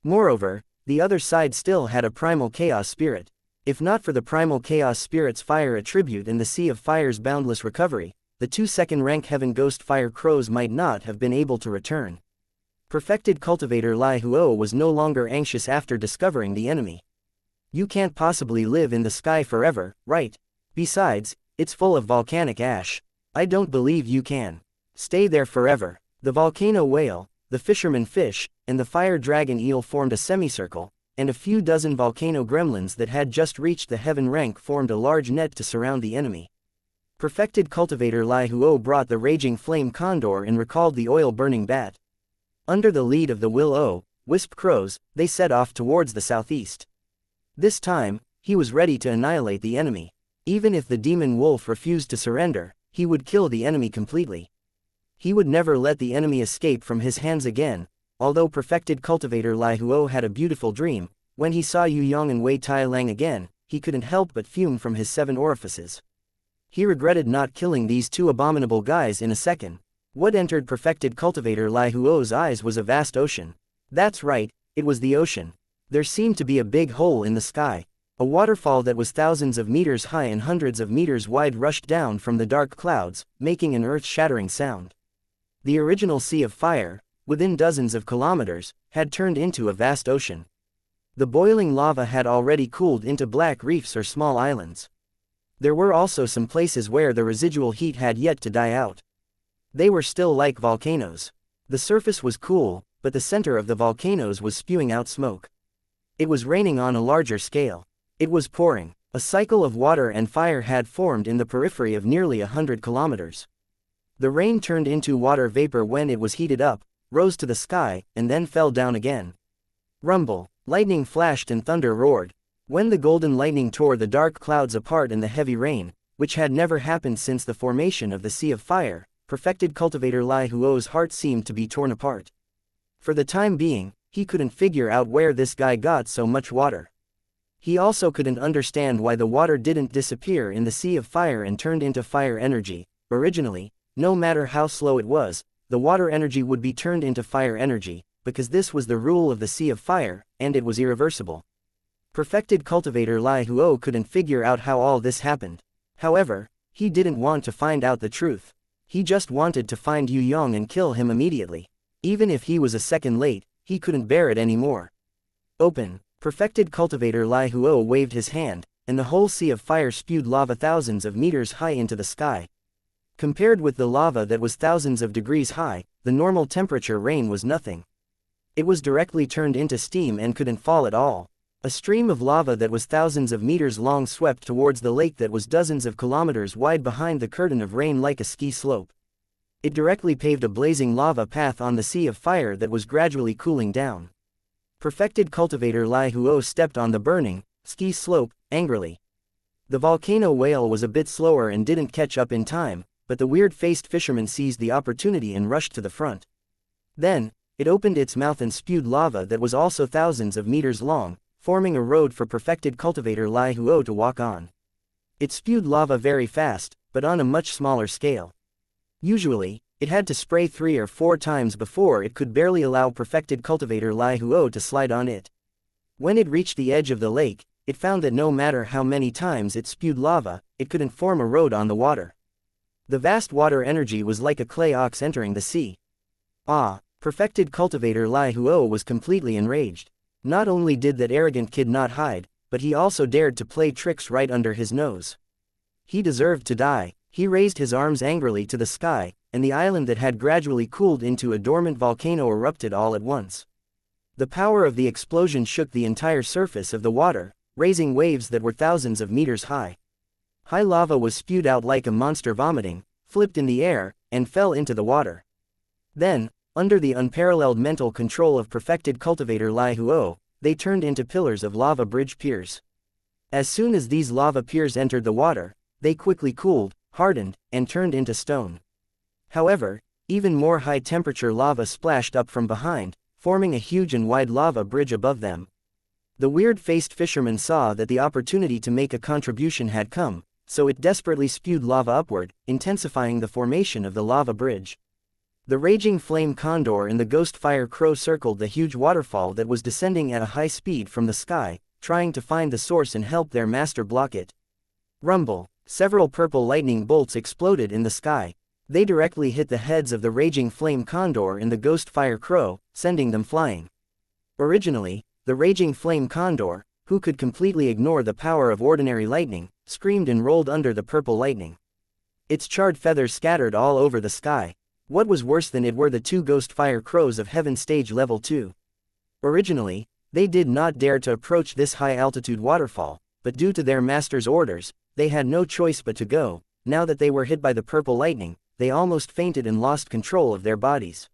Moreover, the other side still had a primal chaos spirit. If not for the primal chaos spirit's fire attribute and the Sea of Fire's boundless recovery, the two second-rank heaven ghost fire crows might not have been able to return. Perfected cultivator Lai Huo was no longer anxious after discovering the enemy. You can't possibly live in the sky forever, right? Besides, it's full of volcanic ash. I don't believe you can stay there forever. The volcano whale, the fisherman fish, and the fire dragon eel formed a semicircle, and a few dozen volcano gremlins that had just reached the heaven rank formed a large net to surround the enemy. Perfected cultivator Lai Huo brought the raging flame condor and recalled the oil-burning bat. Under the lead of the wisp crows, they set off towards the southeast. This time, he was ready to annihilate the enemy. Even if the demon wolf refused to surrender, he would kill the enemy completely. He would never let the enemy escape from his hands again. Although perfected cultivator Lai Huo had a beautiful dream, when he saw Yue Yang and Wei Tai Lang again, he couldn't help but fume from his 7 orifices. He regretted not killing these two abominable guys in a second. What entered perfected cultivator Lai Huo's eyes was a vast ocean. That's right, it was the ocean. There seemed to be a big hole in the sky. A waterfall that was thousands of meters high and hundreds of meters wide rushed down from the dark clouds, making an earth-shattering sound. The original Sea of Fire, within dozens of kilometers, had turned into a vast ocean. The boiling lava had already cooled into black reefs or small islands. There were also some places where the residual heat had yet to die out. They were still like volcanoes. The surface was cool, but the center of the volcanoes was spewing out smoke. It was raining on a larger scale. It was pouring. A cycle of water and fire had formed in the periphery of nearly 100 kilometers. The rain turned into water vapor when it was heated up, rose to the sky, and then fell down again. Rumble, lightning flashed and thunder roared. When the golden lightning tore the dark clouds apart in the heavy rain, which had never happened since the formation of the Sea of Fire, perfected cultivator Lai Huo's heart seemed to be torn apart. For the time being, he couldn't figure out where this guy got so much water. He also couldn't understand why the water didn't disappear in the Sea of Fire and turned into fire energy. Originally, no matter how slow it was, the water energy would be turned into fire energy, because this was the rule of the Sea of Fire, and it was irreversible. Perfected cultivator Lai Huo couldn't figure out how all this happened. However, he didn't want to find out the truth. He just wanted to find Yue Yang and kill him immediately. Even if he was a second late, he couldn't bear it anymore. Open. Perfected cultivator Lai Huo waved his hand, and the whole Sea of Fire spewed lava thousands of meters high into the sky. Compared with the lava that was thousands of degrees high, the normal temperature rain was nothing. It was directly turned into steam and couldn't fall at all. A stream of lava that was thousands of meters long swept towards the lake that was dozens of kilometers wide behind the curtain of rain like a ski slope. It directly paved a blazing lava path on the sea of fire that was gradually cooling down. Perfected cultivator Lai Huo stepped on the burning, ski slope, angrily. The volcano whale was a bit slower and didn't catch up in time, but the weird-faced fisherman seized the opportunity and rushed to the front. Then, it opened its mouth and spewed lava that was also thousands of meters long, forming a road for perfected cultivator Lai Huo to walk on. It spewed lava very fast, but on a much smaller scale. Usually, it had to spray 3 or 4 times before it could barely allow perfected cultivator Lai Huo to slide on it. When it reached the edge of the lake, it found that no matter how many times it spewed lava, it couldn't form a road on the water. The vast water energy was like a clay ox entering the sea. Ah! Perfected cultivator Lai Huo was completely enraged. Not only did that arrogant kid not hide, but he also dared to play tricks right under his nose. He deserved to die. He raised his arms angrily to the sky, and the island that had gradually cooled into a dormant volcano erupted all at once. The power of the explosion shook the entire surface of the water, raising waves that were thousands of meters high. High lava was spewed out like a monster vomiting, flipped in the air, and fell into the water. Then, under the unparalleled mental control of perfected cultivator Lai Huo, they turned into pillars of lava bridge piers. As soon as these lava piers entered the water, they quickly cooled, hardened, and turned into stone. However, even more high-temperature lava splashed up from behind, forming a huge and wide lava bridge above them. The weird-faced fisherman saw that the opportunity to make a contribution had come, so it desperately spewed lava upward, intensifying the formation of the lava bridge. The raging flame condor and the ghost fire crow circled the huge waterfall that was descending at a high speed from the sky, trying to find the source and help their master block it. Rumble! Several purple lightning bolts exploded in the sky. They directly hit the heads of the raging flame condor and the ghost fire crow, sending them flying. Originally, the raging flame condor, who could completely ignore the power of ordinary lightning, screamed and rolled under the purple lightning. Its charred feathers scattered all over the sky. What was worse than it were the 2 ghost fire crows of Heaven Stage Level 2. Originally, they did not dare to approach this high-altitude waterfall, but due to their master's orders, they had no choice but to go. Now that they were hit by the purple lightning, they almost fainted and lost control of their bodies.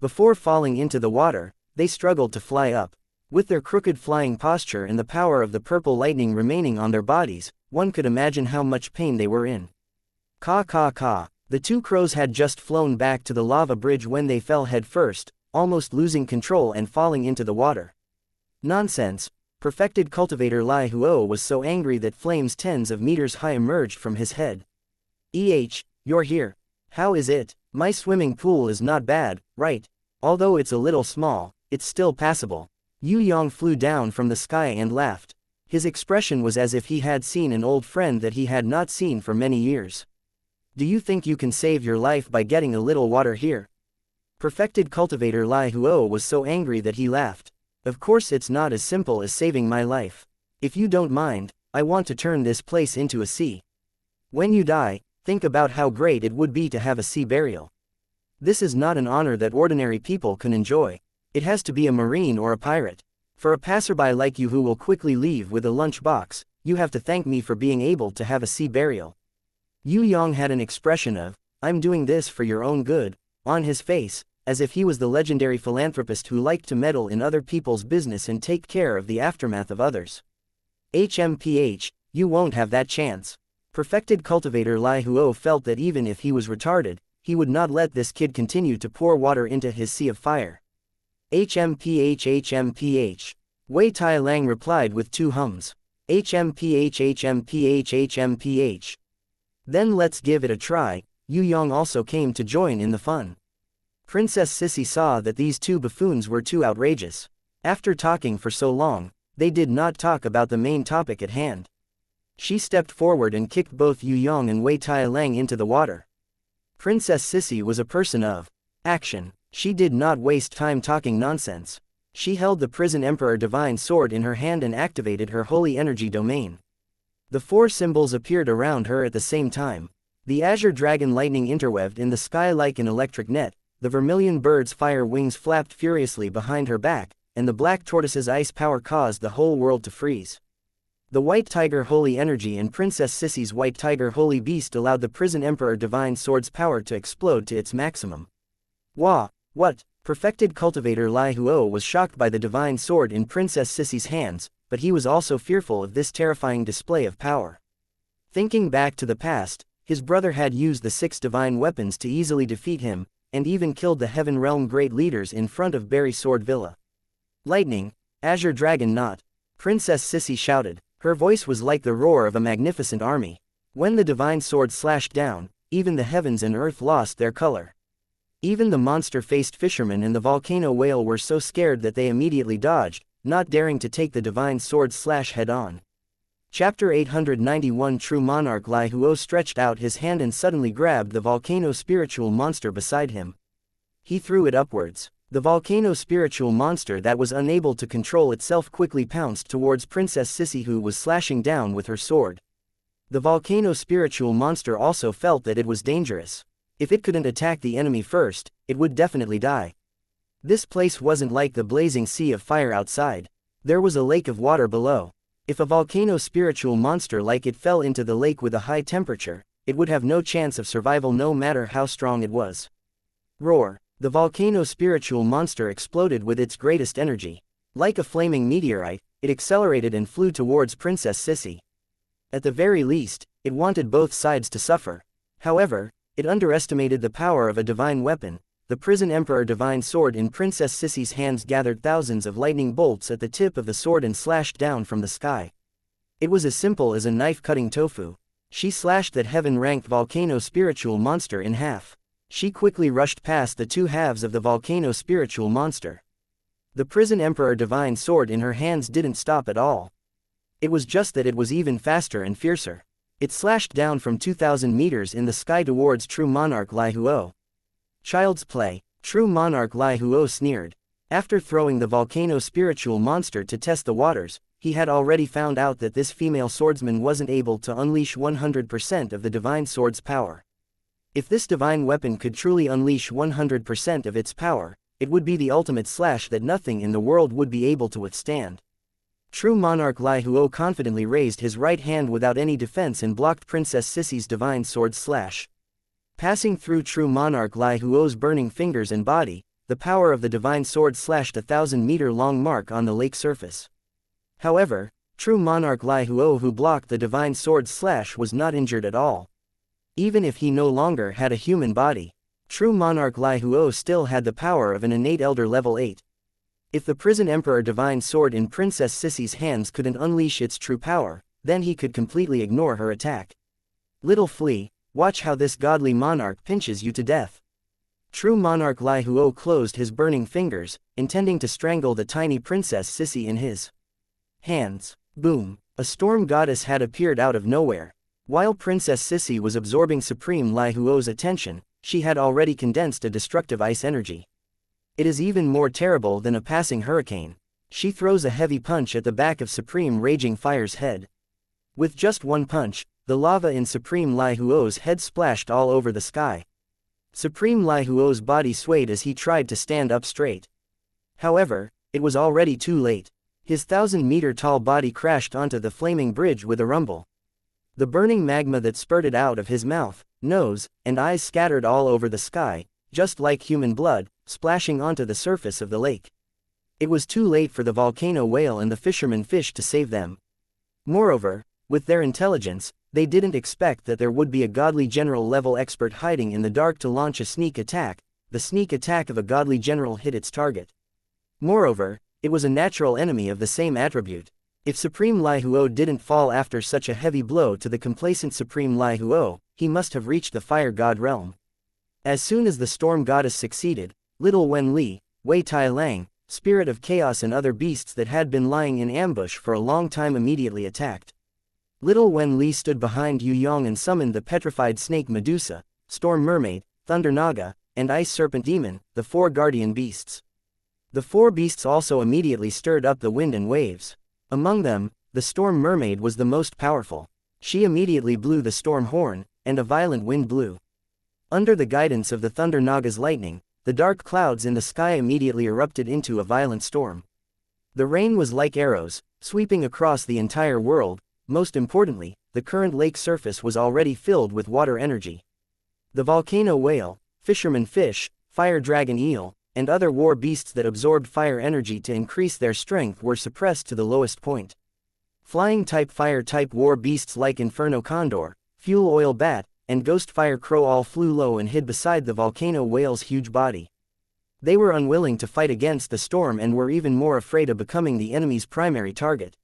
Before falling into the water, they struggled to fly up. With their crooked flying posture and the power of the purple lightning remaining on their bodies, one could imagine how much pain they were in. Caw caw caw. The 2 crows had just flown back to the lava bridge when they fell head first, almost losing control and falling into the water. Nonsense! Perfected cultivator Lai Huo was so angry that flames tens of meters high emerged from his head. You're here. How is it? My swimming pool is not bad, right? Although it's a little small, it's still passable. Yue Yang flew down from the sky and laughed. His expression was as if he had seen an old friend that he had not seen for many years. Do you think you can save your life by getting a little water here? Perfected cultivator Lai Huo was so angry that he laughed. Of course it's not as simple as saving my life. If you don't mind, I want to turn this place into a sea. When you die, think about how great it would be to have a sea burial. This is not an honor that ordinary people can enjoy. It has to be a marine or a pirate. For a passerby like you who will quickly leave with a lunch box, you have to thank me for being able to have a sea burial. Yue Yang had an expression of, "I'm doing this for your own good," on his face, as if he was the legendary philanthropist who liked to meddle in other people's business and take care of the aftermath of others. HMPH, you won't have that chance. Perfected cultivator Lai Huo felt that even if he was retarded, he would not let this kid continue to pour water into his sea of fire. HMPH. Wei Tai Lang replied with 2 hums. HMPH. Then let's give it a try. Yue Yang also came to join in the fun. Princess Sissy saw that these 2 buffoons were too outrageous. After talking for so long, they did not talk about the main topic at hand. She stepped forward and kicked both Yue Yang and Wei Tai Lang into the water. Princess Sissy was a person of action. She did not waste time talking nonsense. She held the Prison Emperor Divine Sword in her hand and activated her holy energy domain. The 4 symbols appeared around her at the same time. The azure dragon lightning interweaved in the sky like an electric net, the vermilion bird's fire wings flapped furiously behind her back, and the black tortoise's ice power caused the whole world to freeze. The White Tiger Holy Energy and Princess Sissy's White Tiger Holy Beast allowed the Prison Emperor Divine Sword's power to explode to its maximum. Wah! What? Perfected cultivator Lai Huo was shocked by the Divine Sword in Princess Sissy's hands, but he was also fearful of this terrifying display of power. Thinking back to the past, his brother had used the 6 divine weapons to easily defeat him, and even killed the Heaven Realm great leaders in front of Berry Sword Villa. Lightning, Azure Dragon Knot, Princess Sissy shouted. Her voice was like the roar of a magnificent army. When the divine sword slashed down, even the heavens and earth lost their color. Even the monster-faced fisherman and the volcano whale were so scared that they immediately dodged, not daring to take the divine sword's slash head-on. Chapter 891 True Monarch Lai Huo stretched out his hand and suddenly grabbed the volcano spiritual monster beside him. He threw it upwards. The volcano spiritual monster that was unable to control itself quickly pounced towards Princess Sissy, who was slashing down with her sword. The volcano spiritual monster also felt that it was dangerous. If it couldn't attack the enemy first, it would definitely die. This place wasn't like the blazing sea of fire outside. There was a lake of water below. If a volcano spiritual monster like it fell into the lake with a high temperature, it would have no chance of survival no matter how strong it was. Roar! The volcano spiritual monster exploded with its greatest energy. Like a flaming meteorite, it accelerated and flew towards Princess Sissy. At the very least, it wanted both sides to suffer. However, it underestimated the power of a divine weapon. The Prison Emperor Divine Sword in Princess Sissy's hands gathered thousands of lightning bolts at the tip of the sword and slashed down from the sky. It was as simple as a knife cutting tofu. She slashed that heaven-ranked volcano spiritual monster in half. She quickly rushed past the 2 halves of the volcano spiritual monster. The Prison Emperor Divine Sword in her hands didn't stop at all. It was just that it was even faster and fiercer. It slashed down from 2,000 meters in the sky towards True Monarch Lai Huo. Child's play, True Monarch Lai Huo sneered. After throwing the volcano spiritual monster to test the waters, he had already found out that this female swordsman wasn't able to unleash 100% of the Divine Sword's power. If this divine weapon could truly unleash 100% of its power, it would be the ultimate slash that nothing in the world would be able to withstand. True Monarch Lai Huo confidently raised his right hand without any defense and blocked Princess Sissy's divine sword's slash. Passing through True Monarch Lai Huo's burning fingers and body, the power of the divine sword slashed a 1,000-meter-long mark on the lake surface. However, True Monarch Lai Huo, who blocked the divine sword's slash, was not injured at all. Even if he no longer had a human body, True Monarch Lai Huo still had the power of an innate Elder Level 8. If the Prison Emperor Divine Sword in Princess Sissy's hands couldn't unleash its true power, then he could completely ignore her attack. Little flea, watch how this godly monarch pinches you to death. True Monarch Lai Huo closed his burning fingers, intending to strangle the tiny Princess Sissy in his hands. Boom! A storm goddess had appeared out of nowhere. While Princess Sissy was absorbing Supreme Lai Huo's attention, she had already condensed a destructive ice energy. It is even more terrible than a passing hurricane. She throws a heavy punch at the back of Supreme Raging Fire's head. With just one punch, the lava in Supreme Lai Huo's head splashed all over the sky. Supreme Lai Huo's body swayed as he tried to stand up straight. However, it was already too late. His 1,000-meter-tall body crashed onto the flaming bridge with a rumble. The burning magma that spurted out of his mouth, nose, and eyes scattered all over the sky, just like human blood, splashing onto the surface of the lake. It was too late for the volcano whale and the fisherman fish to save them. Moreover, with their intelligence, they didn't expect that there would be a godly general-level expert hiding in the dark to launch a sneak attack. The sneak attack of a godly general hit its target. Moreover, it was a natural enemy of the same attribute. If Supreme Lai Huo didn't fall after such a heavy blow to the complacent Supreme Lai Huo, he must have reached the Fire God realm. As soon as the Storm Goddess succeeded, Little Wen Li, Wei Tai Lang, Spirit of Chaos and other beasts that had been lying in ambush for a long time immediately attacked. Little Wen Li stood behind Yue Yang and summoned the petrified snake Medusa, Storm Mermaid, Thunder Naga, and Ice Serpent Demon, the 4 guardian beasts. The 4 beasts also immediately stirred up the wind and waves. Among them, the Storm Mermaid was the most powerful. She immediately blew the storm horn, and a violent wind blew. Under the guidance of the Thunder Naga's lightning, the dark clouds in the sky immediately erupted into a violent storm. The rain was like arrows, sweeping across the entire world. Most importantly, the current lake surface was already filled with water energy. The volcano whale, fisherman fish, fire dragon eel, and other war beasts that absorbed fire energy to increase their strength were suppressed to the lowest point. Flying-type fire-type war beasts like Inferno Condor, Fuel Oil Bat, and Ghost Fire Crow all flew low and hid beside the volcano whale's huge body. They were unwilling to fight against the storm and were even more afraid of becoming the enemy's primary target.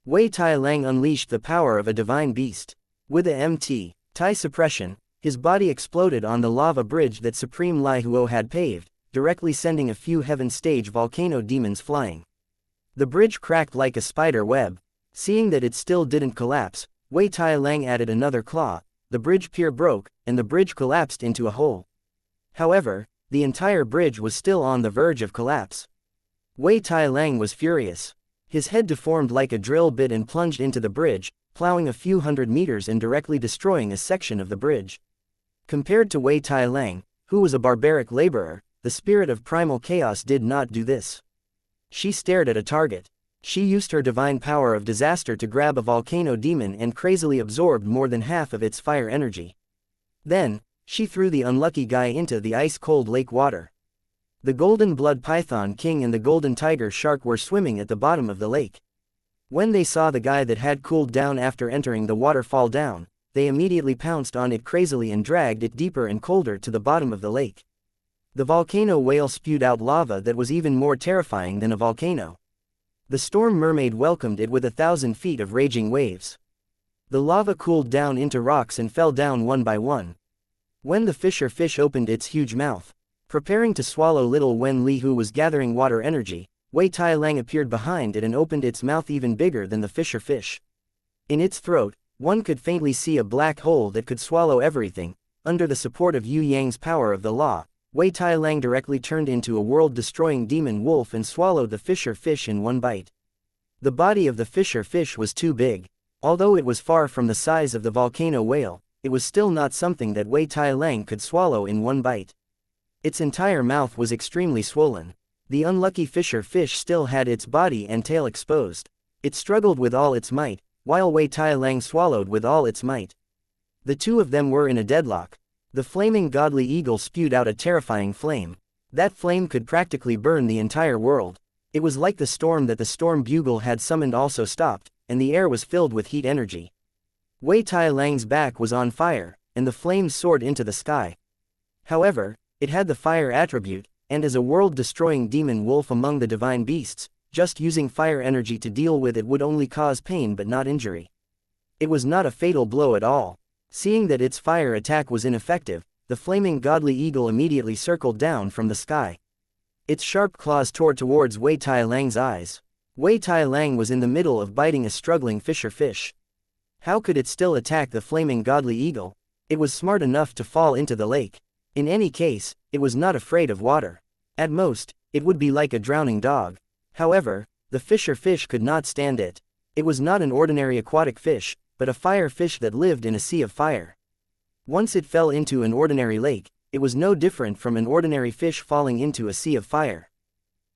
Wei Tai Lang unleashed the power of a divine beast. With a MT-Tai suppression, his body exploded on the lava bridge that Supreme Lai Huo had paved, directly sending a few heaven-stage volcano demons flying. The bridge cracked like a spider web. Seeing that it still didn't collapse, Wei Tai Lang added another claw, the bridge pier broke, and the bridge collapsed into a hole. However, the entire bridge was still on the verge of collapse. Wei Tai Lang was furious. His head deformed like a drill bit and plunged into the bridge, plowing a few hundred meters and directly destroying a section of the bridge. Compared to Wei Tai Lang, who was a barbaric laborer, the spirit of primal chaos did not do this. She stared at a target. She used her divine power of disaster to grab a volcano demon and crazily absorbed more than half of its fire energy. Then, she threw the unlucky guy into the ice-cold lake water. The Golden Blood Python King and the Golden Tiger Shark were swimming at the bottom of the lake. When they saw the guy that had cooled down after entering the water fall down, they immediately pounced on it crazily and dragged it deeper and colder to the bottom of the lake. The volcano whale spewed out lava that was even more terrifying than a volcano. The storm mermaid welcomed it with 1,000 feet of raging waves. The lava cooled down into rocks and fell down one by one. When the fisher fish opened its huge mouth, preparing to swallow little Wen Li Hu was gathering water energy, Wei Tai Lang appeared behind it and opened its mouth even bigger than the fisher fish. In its throat, one could faintly see a black hole that could swallow everything. Under the support of Yue Yang's power of the law, Wei Tai Lang directly turned into a world-destroying demon wolf and swallowed the fisher fish in one bite. The body of the fisher fish was too big. Although it was far from the size of the volcano whale, it was still not something that Wei Tai Lang could swallow in one bite. Its entire mouth was extremely swollen. The unlucky fisher fish still had its body and tail exposed. It struggled with all its might, while Wei Tai Lang swallowed with all its might. The two of them were in a deadlock. The flaming godly eagle spewed out a terrifying flame. That flame could practically burn the entire world. It was like the storm that the storm bugle had summoned also stopped, and the air was filled with heat energy. Wei Tai Lang's back was on fire, and the flames soared into the sky. However, it had the fire attribute, and as a world-destroying demon wolf among the divine beasts, just using fire energy to deal with it would only cause pain but not injury. It was not a fatal blow at all. Seeing that its fire attack was ineffective, the flaming godly eagle immediately circled down from the sky. Its sharp claws tore towards Wei Tai Lang's eyes. Wei Tai Lang was in the middle of biting a struggling fisher fish. How could it still attack the flaming godly eagle? It was smart enough to fall into the lake. In any case, it was not afraid of water. At most, it would be like a drowning dog. However, the fisher fish could not stand it. It was not an ordinary aquatic fish, but a fire fish that lived in a sea of fire. Once it fell into an ordinary lake, it was no different from an ordinary fish falling into a sea of fire.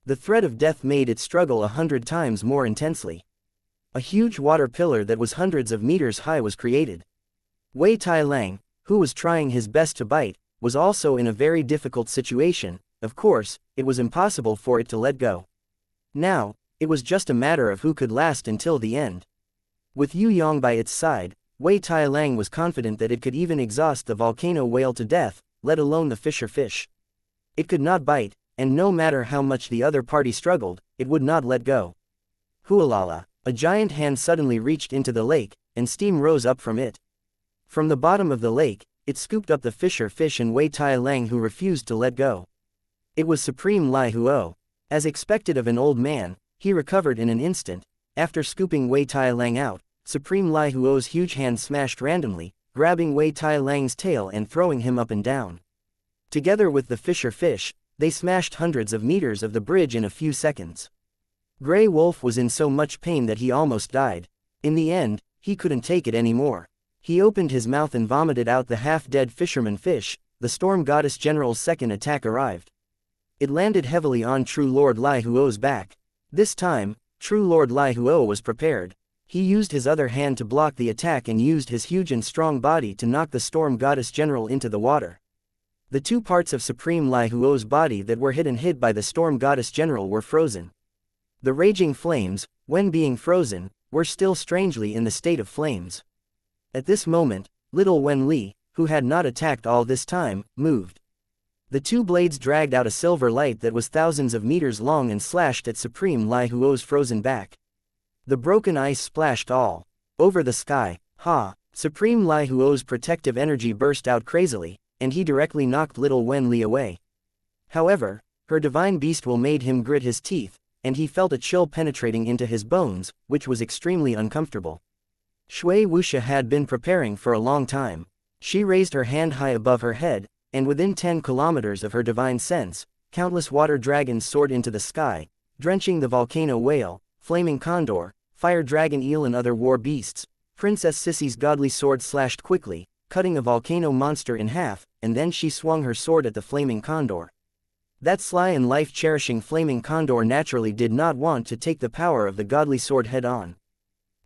The threat of death made it struggle 100 times more intensely. A huge water pillar that was hundreds of meters high was created. Wei Tai Lang, who was trying his best to bite, was also in a very difficult situation. Of course, it was impossible for it to let go. Now, it was just a matter of who could last until the end. With Yue Yang by its side, Wei Tai Lang was confident that it could even exhaust the volcano whale to death, let alone the fisher fish. It could not bite, and no matter how much the other party struggled, it would not let go. Hualala! A giant hand suddenly reached into the lake, and steam rose up from it. From the bottom of the lake, it scooped up the fisher fish and Wei Tai Lang, who refused to let go. It was Supreme Lai Huo. As expected of an old man, he recovered in an instant. After scooping Wei Tai Lang out, Supreme Lai Huo's huge hand smashed randomly, grabbing Wei Tai Lang's tail and throwing him up and down. Together with the fisher fish, they smashed hundreds of meters of the bridge in a few seconds. Grey Wolf was in so much pain that he almost died. In the end, he couldn't take it anymore. He opened his mouth and vomited out the half-dead fisherman fish. The Storm Goddess General's second attack arrived. It landed heavily on True Lord Lai Huo's back. This time, True Lord Lai Huo was prepared. He used his other hand to block the attack and used his huge and strong body to knock the Storm Goddess General into the water. The two parts of Supreme Lai Huo's body that were hid by the Storm Goddess General were frozen. The raging flames, when being frozen, were still strangely in the state of flames. At this moment, little Wen Li, who had not attacked all this time, moved. The two blades dragged out a silver light that was thousands of meters long and slashed at Supreme Lai Huo's frozen back. The broken ice splashed all over the sky. Supreme Lai Huo's protective energy burst out crazily, and he directly knocked little Wen Li away. However, her divine beast will made him grit his teeth, and he felt a chill penetrating into his bones, which was extremely uncomfortable. Shui Wuxia had been preparing for a long time. She raised her hand high above her head, and within 10 kilometers of her divine sense, countless water dragons soared into the sky, drenching the volcano whale, flaming condor, fire dragon eel and other war beasts. Princess Sissy's godly sword slashed quickly, cutting a volcano monster in half, and then she swung her sword at the flaming condor. That sly and life-cherishing flaming condor naturally did not want to take the power of the godly sword head-on.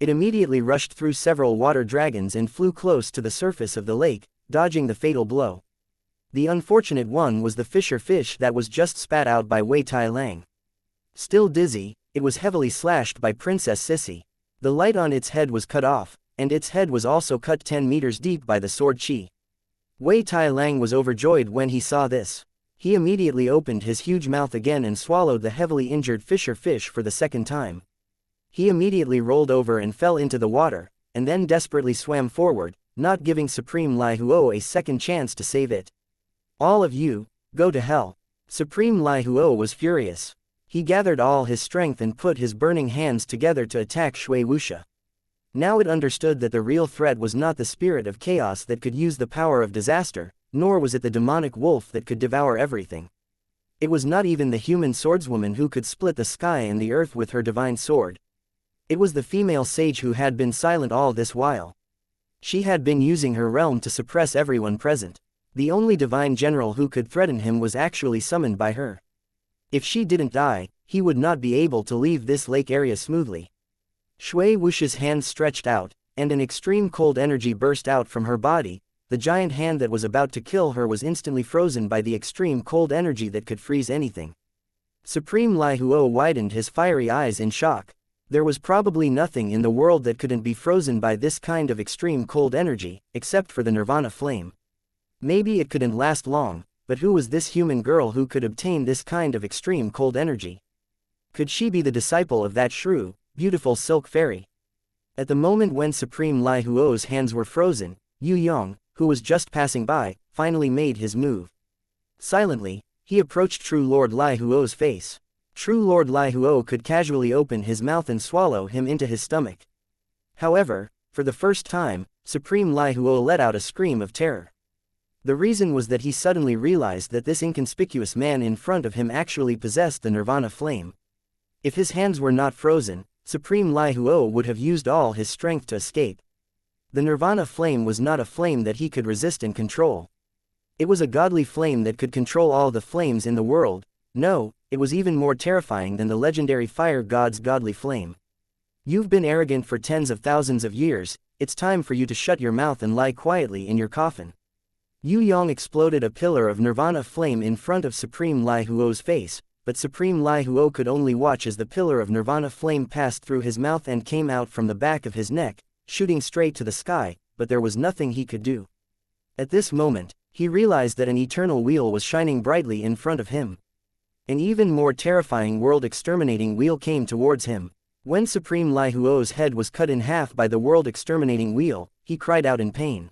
It immediately rushed through several water dragons and flew close to the surface of the lake, dodging the fatal blow. The unfortunate one was the fisher fish that was just spat out by Wei Tai Lang. Still dizzy, it was heavily slashed by Princess Sissy. The light on its head was cut off, and its head was also cut 10 meters deep by the sword chi. Wei Tai Lang was overjoyed when he saw this. He immediately opened his huge mouth again and swallowed the heavily injured fisher fish for the second time. He immediately rolled over and fell into the water, and then desperately swam forward, not giving Supreme Lai Huo a second chance to save it. All of you, go to hell. Supreme Lai Huo was furious. He gathered all his strength and put his burning hands together to attack Shui Wuxia. Now it understood that the real threat was not the spirit of chaos that could use the power of disaster, nor was it the demonic wolf that could devour everything. It was not even the human swordswoman who could split the sky and the earth with her divine sword. It was the female sage who had been silent all this while. She had been using her realm to suppress everyone present. The only divine general who could threaten him was actually summoned by her. If she didn't die, he would not be able to leave this lake area smoothly. Shui Wuxia's hand stretched out, and an extreme cold energy burst out from her body. The giant hand that was about to kill her was instantly frozen by the extreme cold energy that could freeze anything. Supreme Lai Huo widened his fiery eyes in shock. There was probably nothing in the world that couldn't be frozen by this kind of extreme cold energy, except for the Nirvana flame. Maybe it couldn't last long, but who was this human girl who could obtain this kind of extreme cold energy? Could she be the disciple of that shrew, beautiful silk fairy? At the moment when Supreme Lai Huo's hands were frozen, Yue Yang, who was just passing by, finally made his move. Silently, he approached True Lord Lai Huo's face. True Lord Lai Huo could casually open his mouth and swallow him into his stomach. However, for the first time, Supreme Lai Huo let out a scream of terror. The reason was that he suddenly realized that this inconspicuous man in front of him actually possessed the Nirvana flame. If his hands were not frozen, Supreme Lai Huo would have used all his strength to escape. The Nirvana flame was not a flame that he could resist and control. It was a godly flame that could control all the flames in the world. No, it was even more terrifying than the legendary fire god's godly flame. You've been arrogant for tens of thousands of years, it's time for you to shut your mouth and lie quietly in your coffin. Yue Yang exploded a pillar of Nirvana flame in front of Supreme Lai Huo's face, but Supreme Lai Huo could only watch as the pillar of Nirvana flame passed through his mouth and came out from the back of his neck, shooting straight to the sky, but there was nothing he could do. At this moment, he realized that an eternal wheel was shining brightly in front of him. An even more terrifying world-exterminating wheel came towards him. When Supreme Lai Huo's head was cut in half by the world-exterminating wheel, he cried out in pain.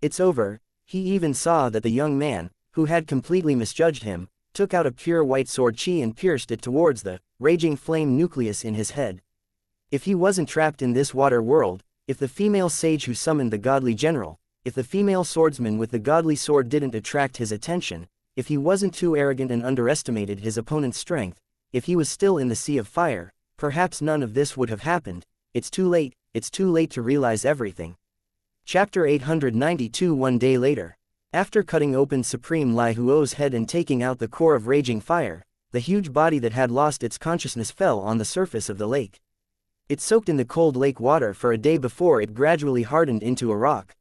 It's over. He even saw that the young man, who had completely misjudged him, took out a pure white sword chi and pierced it towards the raging flame nucleus in his head. If he wasn't trapped in this water world, if the female sage who summoned the godly general, if the female swordsman with the godly sword didn't attract his attention, if he wasn't too arrogant and underestimated his opponent's strength, if he was still in the sea of fire, perhaps none of this would have happened. It's too late to realize everything. Chapter 892. One day later. After cutting open Supreme Lai Huo's head and taking out the core of raging fire, the huge body that had lost its consciousness fell on the surface of the lake. It soaked in the cold lake water for a day before it gradually hardened into a rock.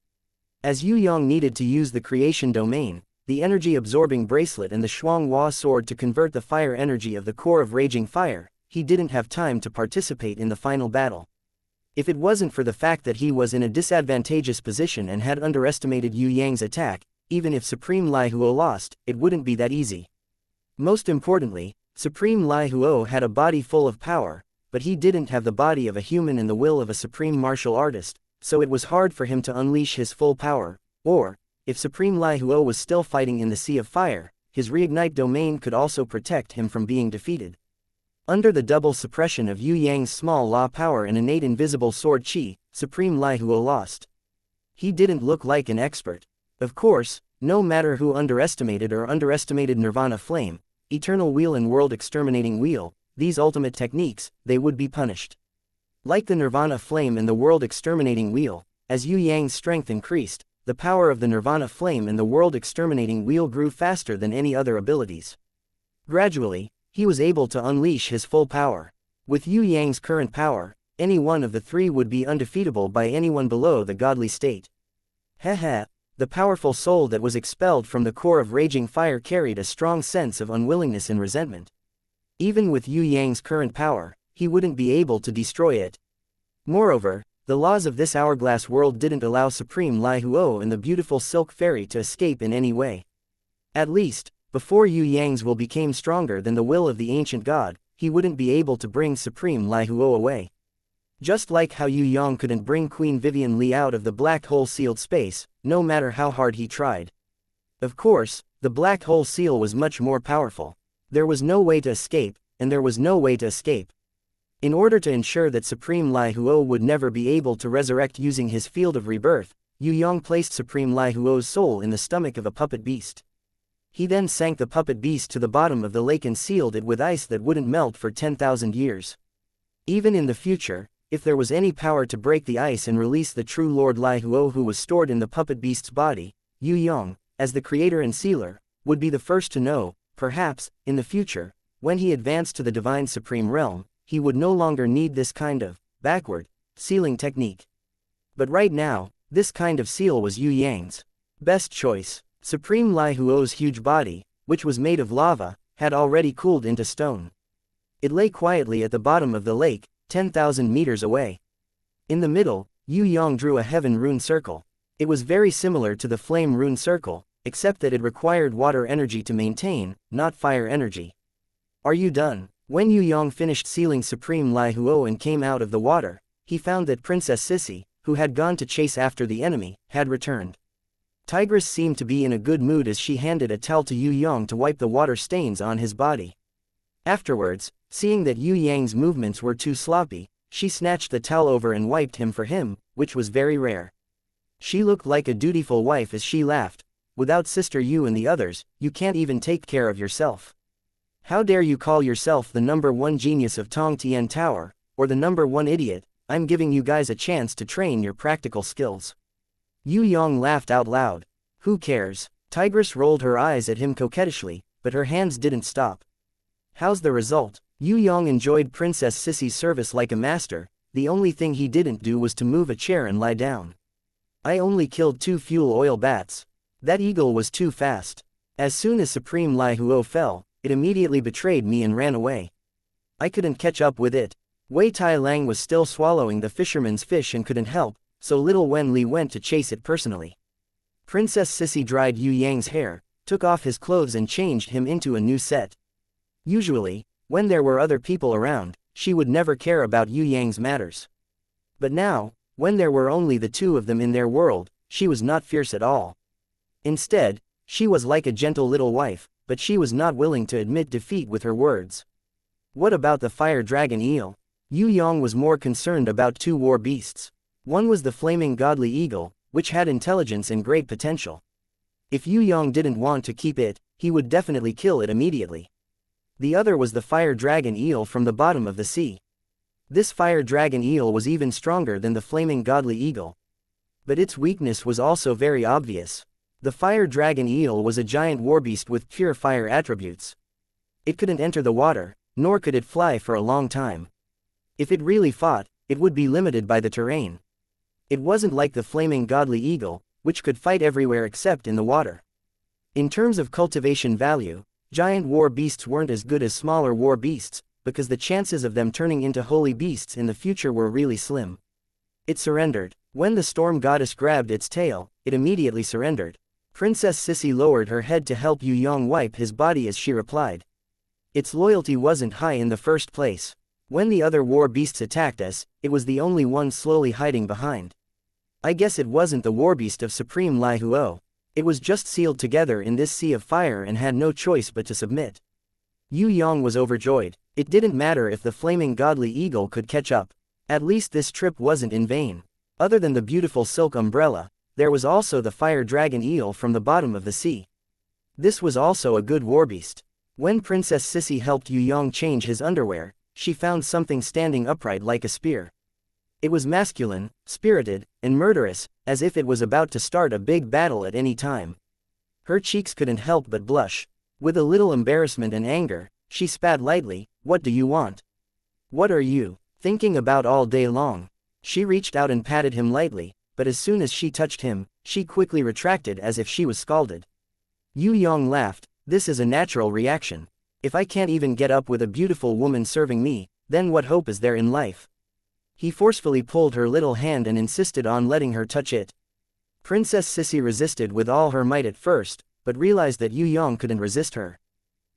As Yue Yang needed to use the creation domain, the energy-absorbing bracelet and the Shuanghua sword to convert the fire energy of the core of raging fire, he didn't have time to participate in the final battle. If it wasn't for the fact that he was in a disadvantageous position and had underestimated Yue Yang's attack, even if Supreme Lai Huo lost, it wouldn't be that easy. Most importantly, Supreme Lai Huo had a body full of power, but he didn't have the body of a human and the will of a supreme martial artist, so it was hard for him to unleash his full power, or, if Supreme Lai Huo was still fighting in the Sea of Fire, his reignite domain could also protect him from being defeated. Under the double suppression of Yue Yang's small law power and innate invisible sword chi, Supreme Lai Huo lost. He didn't look like an expert. Of course, no matter who underestimated Nirvana Flame, Eternal Wheel and World Exterminating Wheel, these ultimate techniques, they would be punished. Like the Nirvana Flame and the World Exterminating Wheel, as Yue Yang's strength increased, the power of the Nirvana Flame and the World Exterminating Wheel grew faster than any other abilities. Gradually, he was able to unleash his full power. With Yue Yang's current power, any one of the three would be undefeatable by anyone below the godly state. Heh. The powerful soul that was expelled from the core of raging fire carried a strong sense of unwillingness and resentment. Even with Yue Yang's current power, he wouldn't be able to destroy it. Moreover, the laws of this hourglass world didn't allow Supreme Lai Huo and the beautiful Silk Fairy to escape in any way. At least, before Yue Yang's will became stronger than the will of the ancient god, he wouldn't be able to bring Supreme Lai Huo away. Just like how Yue Yang couldn't bring Queen Vivian Li out of the black hole sealed space, no matter how hard he tried. Of course, the black hole seal was much more powerful. There was no way to escape, and there was no way to escape. In order to ensure that Supreme Lai Huo would never be able to resurrect using his field of rebirth, Yue Yang placed Supreme Lai Huo's soul in the stomach of a puppet beast. He then sank the puppet beast to the bottom of the lake and sealed it with ice that wouldn't melt for 10,000 years. Even in the future, if there was any power to break the ice and release the true Lord Lai Huo who was stored in the puppet beast's body, Yue Yang, as the creator and sealer, would be the first to know. Perhaps, in the future, when he advanced to the divine supreme realm, he would no longer need this kind of backward sealing technique. But right now, this kind of seal was Yue Yang's best choice. Supreme Lai Huo's huge body, which was made of lava, had already cooled into stone. It lay quietly at the bottom of the lake, 10,000 meters away. In the middle, Yue Yang drew a heaven rune circle. It was very similar to the flame rune circle, except that it required water energy to maintain, not fire energy. Are you done? When Yue Yang finished sealing Supreme Lai Huo and came out of the water, he found that Princess Sissy, who had gone to chase after the enemy, had returned. Tigress seemed to be in a good mood as she handed a towel to Yue Yang to wipe the water stains on his body. Afterwards, seeing that Yue Yang's movements were too sloppy, she snatched the towel over and wiped him for him, which was very rare. She looked like a dutiful wife as she laughed. Without Sister Yu and the others, you can't even take care of yourself. How dare you call yourself the #1 genius of Tong Tian Tower, or the #1 idiot? I'm giving you guys a chance to train your practical skills. Yue Yang laughed out loud. Who cares? Tigress rolled her eyes at him coquettishly, but her hands didn't stop. How's the result? Yue Yang enjoyed Princess Sissy's service like a master. The only thing he didn't do was to move a chair and lie down. I only killed 2 fuel oil bats. That eagle was too fast. As soon as Supreme Lai Huo fell, it immediately betrayed me and ran away. I couldn't catch up with it. Wei Tai Lang was still swallowing the fisherman's fish and couldn't help, so little Wen Li went to chase it personally. Princess Sissy dried Yue Yang's hair, took off his clothes and changed him into a new set. Usually, when there were other people around, she would never care about Yue Yang's matters. But now, when there were only the two of them in their world, she was not fierce at all. Instead, she was like a gentle little wife, but she was not willing to admit defeat with her words. What about the fire dragon eel? Yue Yang was more concerned about 2 war beasts. One was the flaming godly eagle, which had intelligence and great potential. If Yue Yang didn't want to keep it, he would definitely kill it immediately. The other was the fire dragon eel from the bottom of the sea. This fire dragon eel was even stronger than the flaming godly eagle. But its weakness was also very obvious. The fire dragon eel was a giant warbeast with pure fire attributes. It couldn't enter the water, nor could it fly for a long time. If it really fought, it would be limited by the terrain. It wasn't like the flaming godly eagle, which could fight everywhere except in the water. In terms of cultivation value, giant war beasts weren't as good as smaller war beasts, because the chances of them turning into holy beasts in the future were really slim. It surrendered. When the storm goddess grabbed its tail, it immediately surrendered. Princess Sissy lowered her head to help Yue Yang wipe his body as she replied. Its loyalty wasn't high in the first place. When the other war beasts attacked us, it was the only one slowly hiding behind. I guess it wasn't the war beast of Supreme Lai Huo. It was just sealed together in this sea of fire and had no choice but to submit. Yue Yang was overjoyed. It didn't matter if the flaming godly eagle could catch up. At least this trip wasn't in vain. Other than the beautiful silk umbrella, there was also the fire dragon eel from the bottom of the sea. This was also a good warbeast. When Princess Sissy helped Yue Yang change his underwear, she found something standing upright like a spear. It was masculine, spirited, and murderous, as if it was about to start a big battle at any time. Her cheeks couldn't help but blush. With a little embarrassment and anger, she spat lightly, "What do you want? What are you thinking about all day long?" She reached out and patted him lightly, but as soon as she touched him, she quickly retracted as if she was scalded. Yue Yang laughed. "This is a natural reaction. If I can't even get up with a beautiful woman serving me, then what hope is there in life?" He forcefully pulled her little hand and insisted on letting her touch it. Princess Sissy resisted with all her might at first, but realized that Yue Yang couldn't resist her.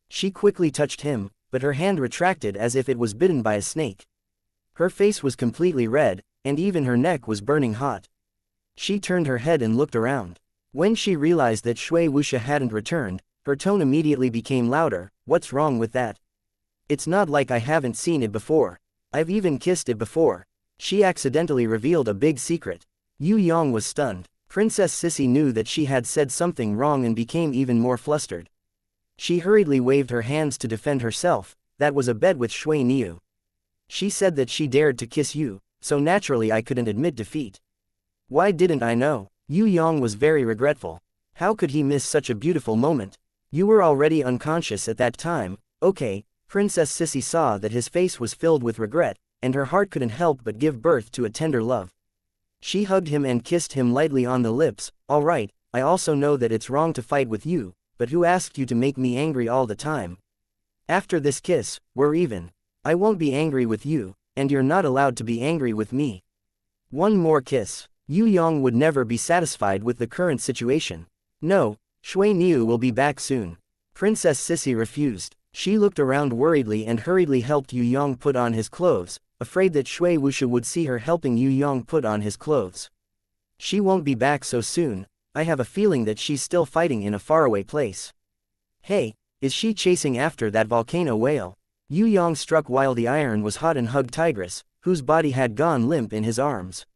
She quickly touched him, but her hand retracted as if it was bitten by a snake. Her face was completely red, and even her neck was burning hot. She turned her head and looked around. When she realized that Shui Wuxia hadn't returned, her tone immediately became louder. "What's wrong with that? It's not like I haven't seen it before. I've even kissed it before." She accidentally revealed a big secret. Yue Yang was stunned. Princess Sissy knew that she had said something wrong and became even more flustered. She hurriedly waved her hands to defend herself. "That was a bet with Shui Niu. She said that she dared to kiss you, so naturally I couldn't admit defeat. Why didn't I know?" Yue Yang was very regretful. How could he miss such a beautiful moment? "You were already unconscious at that time." "Okay." Princess Sissy saw that his face was filled with regret, and her heart couldn't help but give birth to a tender love. She hugged him and kissed him lightly on the lips. "All right, I also know that it's wrong to fight with you, but who asked you to make me angry all the time? After this kiss, we're even. I won't be angry with you, and you're not allowed to be angry with me. One more kiss." Yue Yang would never be satisfied with the current situation. "No, Shui Niu will be back soon." Princess Sissy refused. She looked around worriedly and hurriedly helped Yue Yang put on his clothes, afraid that Shui Wuxia would see her helping Yue Yang put on his clothes. "She won't be back so soon. I have a feeling that she's still fighting in a faraway place. Hey, is she chasing after that volcano whale?" Yue Yang struck while the iron was hot and hugged Tigress, whose body had gone limp in his arms.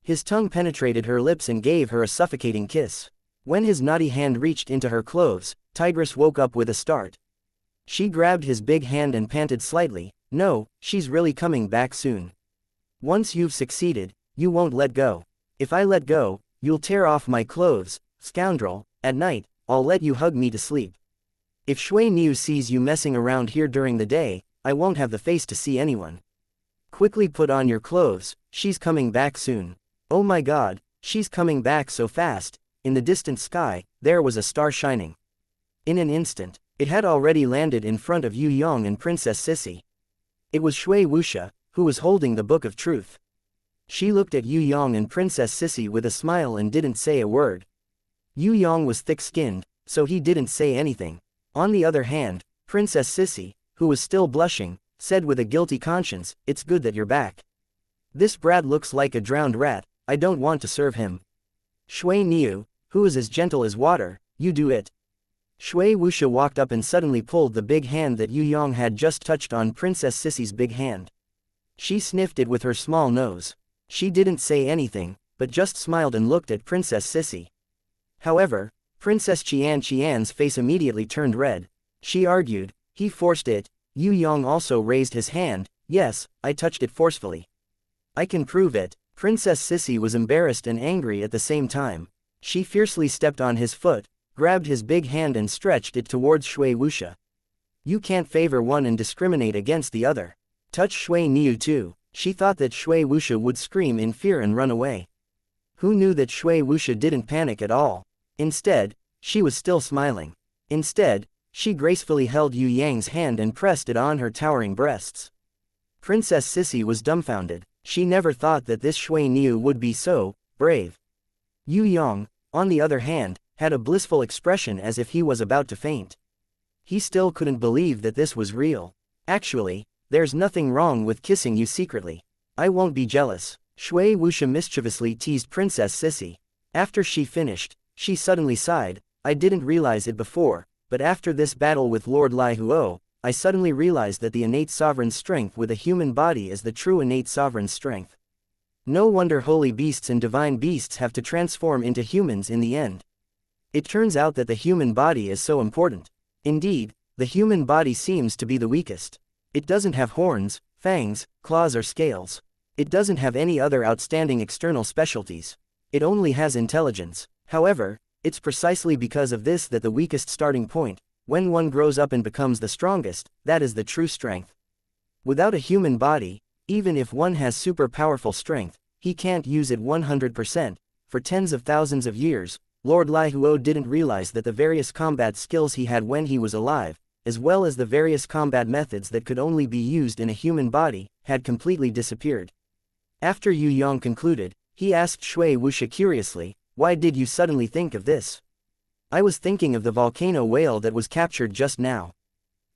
His tongue penetrated her lips and gave her a suffocating kiss. When his naughty hand reached into her clothes, Tigress woke up with a start. She grabbed his big hand and panted slightly. "No, she's really coming back soon. Once you've succeeded, you won't let go. If I let go, you'll tear off my clothes, scoundrel. At night, I'll let you hug me to sleep. If Shui Niu sees you messing around here during the day, I won't have the face to see anyone. Quickly put on your clothes, she's coming back soon." Oh my god, she's coming back so fast. In the distant sky, there was a star shining. In an instant, it had already landed in front of Yue Yang and Princess Sissy. It was Shui Wuxia, who was holding the Book of Truth. She looked at Yue Yang and Princess Sissy with a smile and didn't say a word. Yue Yang was thick-skinned, so he didn't say anything. On the other hand, Princess Sissy, who was still blushing, said with a guilty conscience, "It's good that you're back. This brat looks like a drowned rat. I don't want to serve him. Shui Niu, who is as gentle as water, you do it." Shui Wuxia walked up and suddenly pulled the big hand that Yue Yang had just touched on Princess Sissy's big hand. She sniffed it with her small nose. She didn't say anything, but just smiled and looked at Princess Sissy. However, Princess Qian's face immediately turned red. She argued, "He forced it." Yue Yang also raised his hand. "Yes, I touched it forcefully. I can prove it." Princess Sissy was embarrassed and angry at the same time. She fiercely stepped on his foot, grabbed his big hand and stretched it towards Shui Wuxia. You can't favor one and discriminate against the other. Touch Shui Niu too. She thought that Shui Wuxia would scream in fear and run away. Who knew that Shui Wuxia didn't panic at all? Instead, she was still smiling. Instead, she gracefully held Yue Yang's hand and pressed it on her towering breasts. Princess Sissy was dumbfounded. She never thought that this Shui Niu would be so brave. Yue Yang, on the other hand, had a blissful expression as if he was about to faint. He still couldn't believe that this was real. Actually, there's nothing wrong with kissing you secretly. I won't be jealous. Shui Wuxia mischievously teased Princess Sissy. After she finished, she suddenly sighed. I didn't realize it before, but after this battle with Lord Lai Huo, I suddenly realized that the innate sovereign's strength with a human body is the true innate sovereign's strength. No wonder holy beasts and divine beasts have to transform into humans in the end. It turns out that the human body is so important. Indeed, the human body seems to be the weakest. It doesn't have horns, fangs, claws or scales. It doesn't have any other outstanding external specialties. It only has intelligence. However, it's precisely because of this that the weakest starting point, when one grows up and becomes the strongest, that is the true strength. Without a human body, even if one has super powerful strength, he can't use it 100%. For tens of thousands of years, Lord Lai Huo didn't realize that the various combat skills he had when he was alive, as well as the various combat methods that could only be used in a human body, had completely disappeared. After Yue Yang concluded, he asked Shui Wuxia curiously, "Why did you suddenly think of this?" "I was thinking of the volcano whale that was captured just now.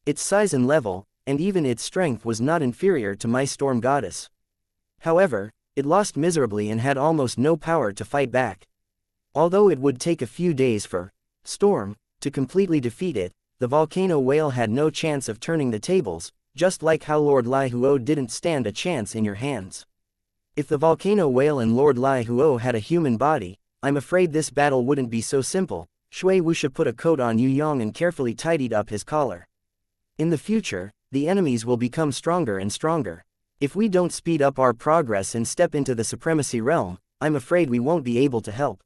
Its size and level, and even its strength was not inferior to my storm goddess. However, it lost miserably and had almost no power to fight back. Although it would take a few days for Storm to completely defeat it, the volcano whale had no chance of turning the tables, just like how Lord Lai Huo didn't stand a chance in your hands. If the volcano whale and Lord Lai Huo had a human body, I'm afraid this battle wouldn't be so simple." Shui Wuxia put a coat on Yue Yang and carefully tidied up his collar. "In the future, the enemies will become stronger and stronger. If we don't speed up our progress and step into the supremacy realm, I'm afraid we won't be able to help.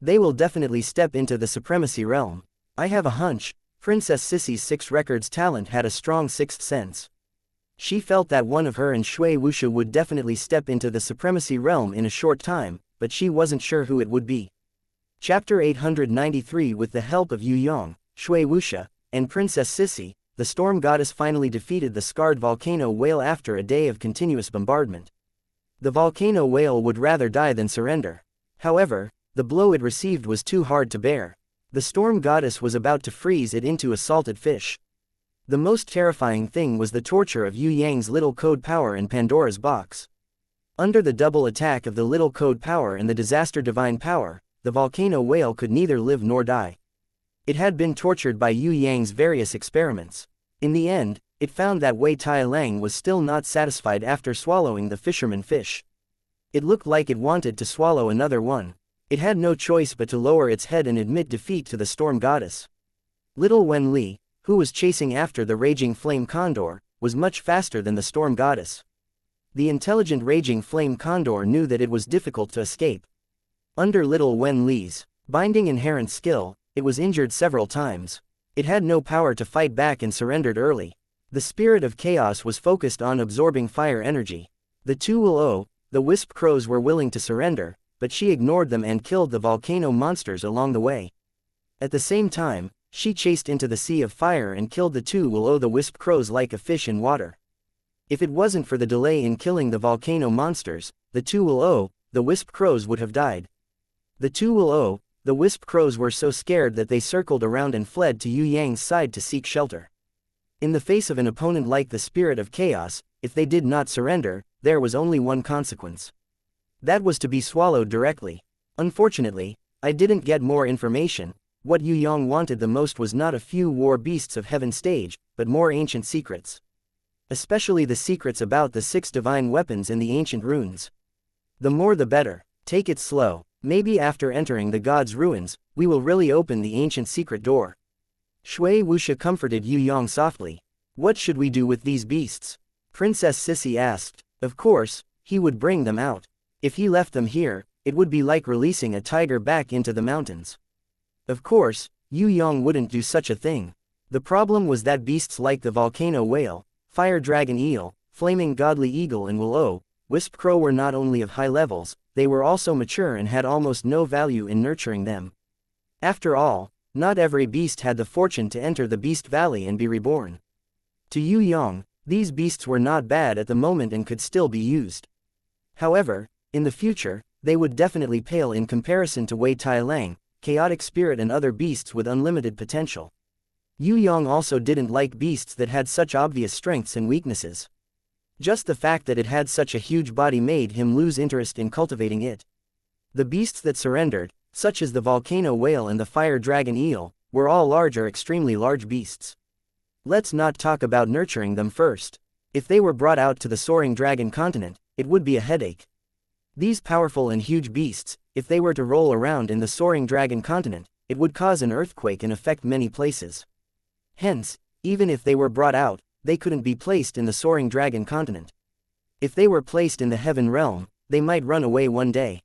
They will definitely step into the supremacy realm. I have a hunch, Princess Sissy's Six Records talent had a strong sixth sense. She felt that one of her and Shui Wuxia would definitely step into the supremacy realm in a short time, but she wasn't sure who it would be." Chapter 893. With the help of Yue Yang, Shui Wuxia, and Princess Sissy, the storm goddess finally defeated the scarred volcano whale after a day of continuous bombardment. The volcano whale would rather die than surrender. However, the blow it received was too hard to bear. The storm goddess was about to freeze it into a salted fish. The most terrifying thing was the torture of Yue Yang's little code power in Pandora's box. Under the double attack of the little code power and the disaster divine power, the volcano whale could neither live nor die. It had been tortured by Yue Yang's various experiments. In the end, it found that Wei Tai Lang was still not satisfied after swallowing the fisherman fish. It looked like it wanted to swallow another one. It had no choice but to lower its head and admit defeat to the storm goddess. Little Wen Li, who was chasing after the raging flame condor, was much faster than the storm goddess. The intelligent raging flame condor knew that it was difficult to escape. Under little Wen Li's binding inherent skill, it was injured several times. It had no power to fight back and surrendered early. The spirit of chaos was focused on absorbing fire energy. The two Will-O, the wisp crows, were willing to surrender, but she ignored them and killed the volcano monsters along the way. At the same time, she chased into the sea of fire and killed the two Will-O the wisp crows like a fish in water. If it wasn't for the delay in killing the volcano monsters, the two Will-O the wisp crows would have died. The two Will-O the wisp crows were so scared that they circled around and fled to Yue Yang's side to seek shelter. In the face of an opponent like the spirit of chaos, if they did not surrender, there was only one consequence. That was to be swallowed directly. Unfortunately, I didn't get more information. What Yue Yang wanted the most was not a few war beasts of heaven stage, but more ancient secrets. Especially the secrets about the 6 divine weapons in the ancient runes. The more the better. Take it slow. Maybe after entering the god's ruins, we will really open the ancient secret door. Shui Wuxia comforted Yue Yang softly. What should we do with these beasts? Princess Sissy asked. Of course, he would bring them out. If he left them here, it would be like releasing a tiger back into the mountains. Of course, Yue Yang wouldn't do such a thing. The problem was that beasts like the volcano whale, fire dragon eel, flaming godly eagle and will-o, wisp crow were not only of high levels, they were also mature and had almost no value in nurturing them. After all, not every beast had the fortune to enter the Beast Valley and be reborn. To Yue Yang, these beasts were not bad at the moment and could still be used. However, in the future, they would definitely pale in comparison to Wei Tai Lang, chaotic spirit and other beasts with unlimited potential. Yue Yang also didn't like beasts that had such obvious strengths and weaknesses. Just the fact that it had such a huge body made him lose interest in cultivating it. The beasts that surrendered, such as the volcano whale and the fire dragon eel, were all large or extremely large beasts. Let's not talk about nurturing them first. If they were brought out to the soaring dragon continent, it would be a headache. These powerful and huge beasts, if they were to roll around in the soaring dragon continent, it would cause an earthquake and affect many places. Hence, even if they were brought out, they couldn't be placed in the soaring dragon continent. If they were placed in the heaven realm, they might run away one day.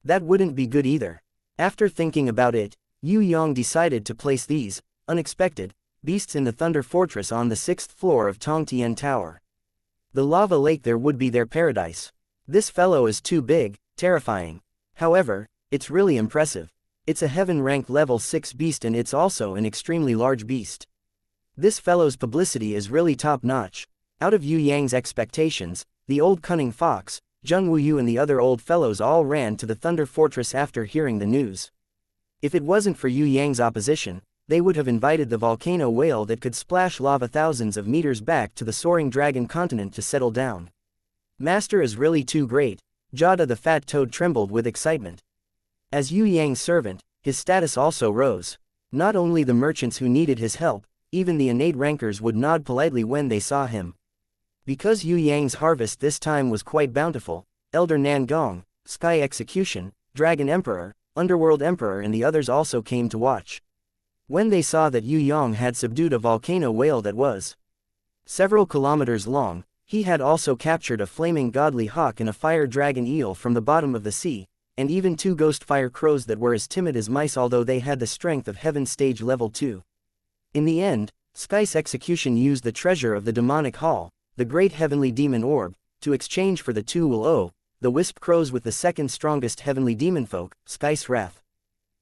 That wouldn't be good either. After thinking about it, Yue Yang decided to place these, unexpected, beasts in the Thunder Fortress on the 6th floor of Tong Tian Tower. The lava lake there would be their paradise. This fellow is too big, terrifying. However, it's really impressive. It's a heaven rank level 6 beast and it's also an extremely large beast. This fellow's publicity is really top-notch. Out of Yue Yang's expectations, the old cunning fox, Zheng Wuyu and the other old fellows all ran to the Thunder Fortress after hearing the news. If it wasn't for Yue Yang's opposition, they would have invited the volcano whale that could splash lava thousands of meters back to the soaring dragon continent to settle down. Master is really too great. Jada the fat toad trembled with excitement. As Yue Yang's servant, his status also rose. Not only the merchants who needed his help, even the innate rankers would nod politely when they saw him. Because Yue Yang's harvest this time was quite bountiful, Elder Nangong, Sky Execution, Dragon Emperor, Underworld Emperor and the others also came to watch. When they saw that Yue Yang had subdued a volcano whale that was several kilometers long, he had also captured a flaming godly hawk and a fire dragon eel from the bottom of the sea, and even 2 ghost fire crows that were as timid as mice although they had the strength of heaven stage level 2. In the end, Sky's execution used the treasure of the demonic hall, the great heavenly demon orb, to exchange for the 2 will-o, the wisp crows with the second strongest heavenly demon folk, Sky's wrath.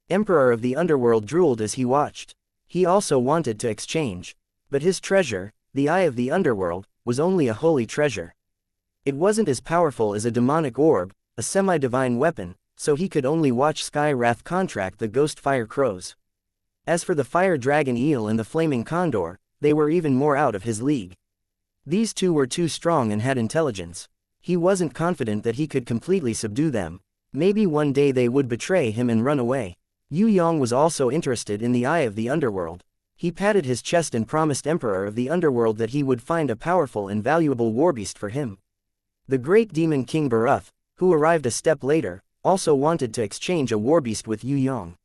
Emperor of the underworld drooled as he watched. He also wanted to exchange. But his treasure, the eye of the underworld, was only a holy treasure. It wasn't as powerful as a demonic orb, a semi-divine weapon, so he could only watch Sky Wrath contract the ghost fire crows. As for the fire dragon eel and the flaming condor, they were even more out of his league. These 2 were too strong and had intelligence. He wasn't confident that he could completely subdue them. Maybe one day they would betray him and run away. Yue Yang was also interested in the eye of the underworld. He patted his chest and promised Emperor of the underworld that he would find a powerful and valuable warbeast for him. The great demon King Baruth, who arrived a step later, also wanted to exchange a warbeast with Yue Yang.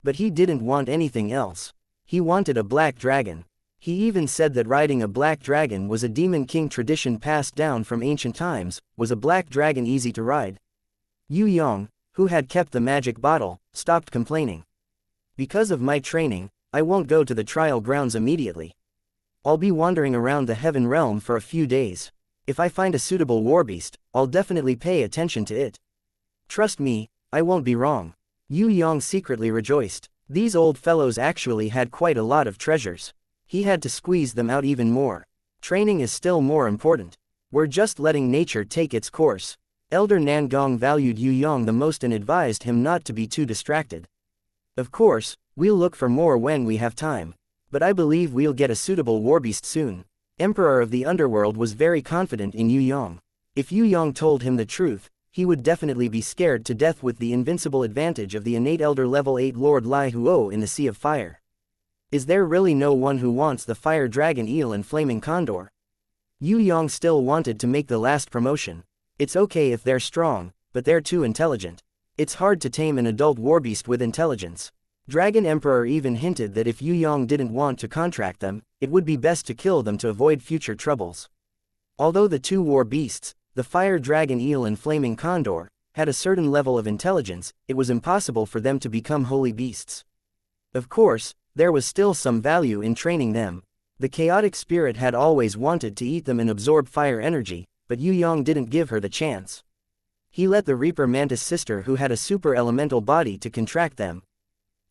But he didn't want anything else. He wanted a black dragon. He even said that riding a black dragon was a demon king tradition passed down from ancient times. Was a black dragon easy to ride? Yue Yang, who had kept the magic bottle, stopped complaining. Because of my training, I won't go to the trial grounds immediately. I'll be wandering around the heaven realm for a few days. If I find a suitable warbeast, I'll definitely pay attention to it. Trust me, I won't be wrong. Yue Yang secretly rejoiced. These old fellows actually had quite a lot of treasures. He had to squeeze them out even more. Training is still more important. We're just letting nature take its course. Elder Nangong valued Yue Yang the most and advised him not to be too distracted. Of course, we'll look for more when we have time. But I believe we'll get a suitable warbeast soon. Emperor of the underworld was very confident in Yue Yang. If Yue Yang told him the truth, he would definitely be scared to death with the invincible advantage of the innate Elder Level 8 Lord Lai Huo in the Sea of Fire. Is there really no one who wants the fire dragon eel and flaming condor? Yue Yang still wanted to make the last promotion. It's okay if they're strong, but they're too intelligent. It's hard to tame an adult warbeast with intelligence. Dragon Emperor even hinted that if Yue Yang didn't want to contract them, it would be best to kill them to avoid future troubles. Although the 2 war beasts, the fire dragon eel and flaming condor, had a certain level of intelligence, it was impossible for them to become holy beasts. Of course, there was still some value in training them. The chaotic spirit had always wanted to eat them and absorb fire energy, but Yue Yang didn't give her the chance. He let the Reaper Mantis sister, who had a super elemental body, to contract them.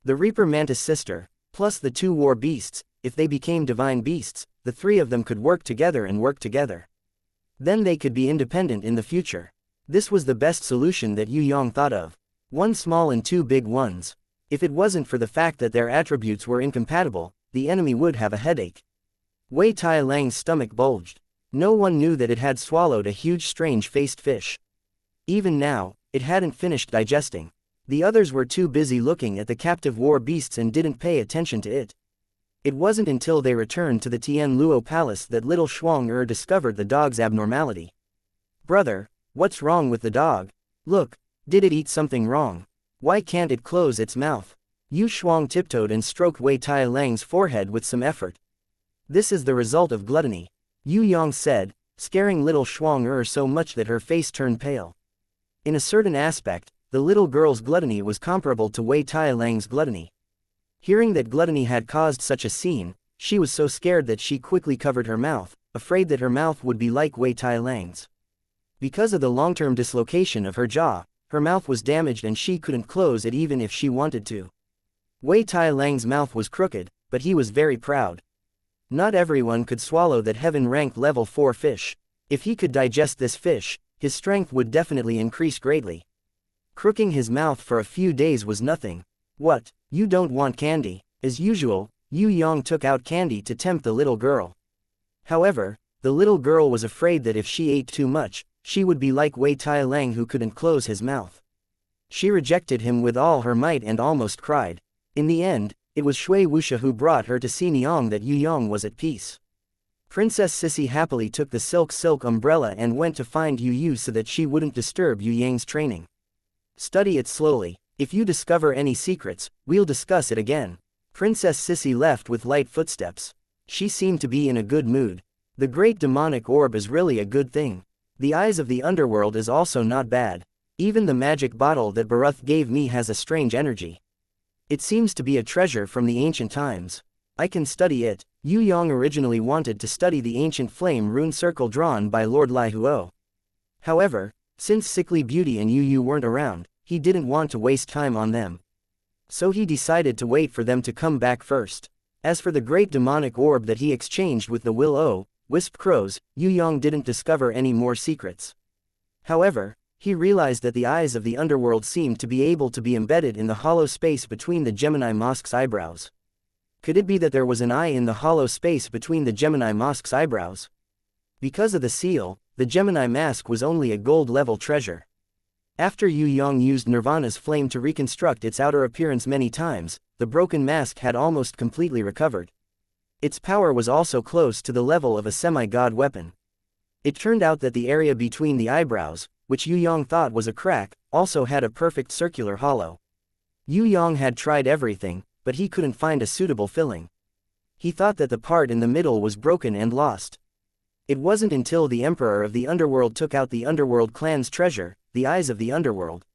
The Reaper Mantis sister, plus the 2 war beasts, if they became divine beasts, the 3 of them could work together and work together. Then they could be independent in the future. This was the best solution that Yue Yang thought of. 1 small and 2 big ones. If it wasn't for the fact that their attributes were incompatible, the enemy would have a headache. Wei Tai Lang's stomach bulged. No one knew that it had swallowed a huge strange-faced fish. Even now, it hadn't finished digesting. The others were too busy looking at the captive war beasts and didn't pay attention to it. It wasn't until they returned to the Tian Luo Palace that little Shuang discovered the dog's abnormality. "Brother, what's wrong with the dog? Look, did it eat something wrong? Why can't it close its mouth?" Yu Shuang tiptoed and stroked Wei Tai Lang's forehead with some effort. "This is the result of gluttony," Yue Yang said, scaring little Shuang so much that her face turned pale. In a certain aspect, the little girl's gluttony was comparable to Wei Tai Lang's gluttony. Hearing that gluttony had caused such a scene, she was so scared that she quickly covered her mouth, afraid that her mouth would be like Wei Tai Lang's. Because of the long-term dislocation of her jaw, her mouth was damaged and she couldn't close it even if she wanted to. Wei Tai Lang's mouth was crooked, but he was very proud. Not everyone could swallow that heaven-ranked level 4 fish. If he could digest this fish, his strength would definitely increase greatly. Crooking his mouth for a few days was nothing. "What, you don't want candy?" As usual, Yue Yang took out candy to tempt the little girl. However, the little girl was afraid that if she ate too much, she would be like Wei Tai Lang, who couldn't close his mouth. She rejected him with all her might and almost cried. In the end, it was Shui Wuxia who brought her to see Niang that Yue Yang was at peace. Princess Sissy happily took the silk umbrella and went to find Yu so that she wouldn't disturb Yue Yang's training. "Study it slowly. If you discover any secrets, we'll discuss it again." Princess Sissy left with light footsteps. She seemed to be in a good mood. The great demonic orb is really a good thing. The eyes of the underworld is also not bad. Even the magic bottle that Baruth gave me has a strange energy. It seems to be a treasure from the ancient times. I can study it. Yue Yang originally wanted to study the ancient flame rune circle drawn by Lord Lai Huo. However, since Sickly Beauty and Yu weren't around, he didn't want to waste time on them. So he decided to wait for them to come back first. As for the great demonic orb that he exchanged with the Wisp crows, Yue Yang didn't discover any more secrets. However, he realized that the eyes of the underworld seemed to be able to be embedded in the hollow space between the Gemini Mosque's eyebrows. Could it be that there was an eye in the hollow space between the Gemini Mosque's eyebrows? Because of the seal, the Gemini mask was only a gold-level treasure. After Yue Yang used Nirvana's flame to reconstruct its outer appearance many times, the broken mask had almost completely recovered. Its power was also close to the level of a semi-god weapon. It turned out that the area between the eyebrows, which Yue Yang thought was a crack, also had a perfect circular hollow. Yue Yang had tried everything, but he couldn't find a suitable filling. He thought that the part in the middle was broken and lost. It wasn't until the Emperor of the Underworld took out the Underworld clan's treasure, the Eyes of the Underworld.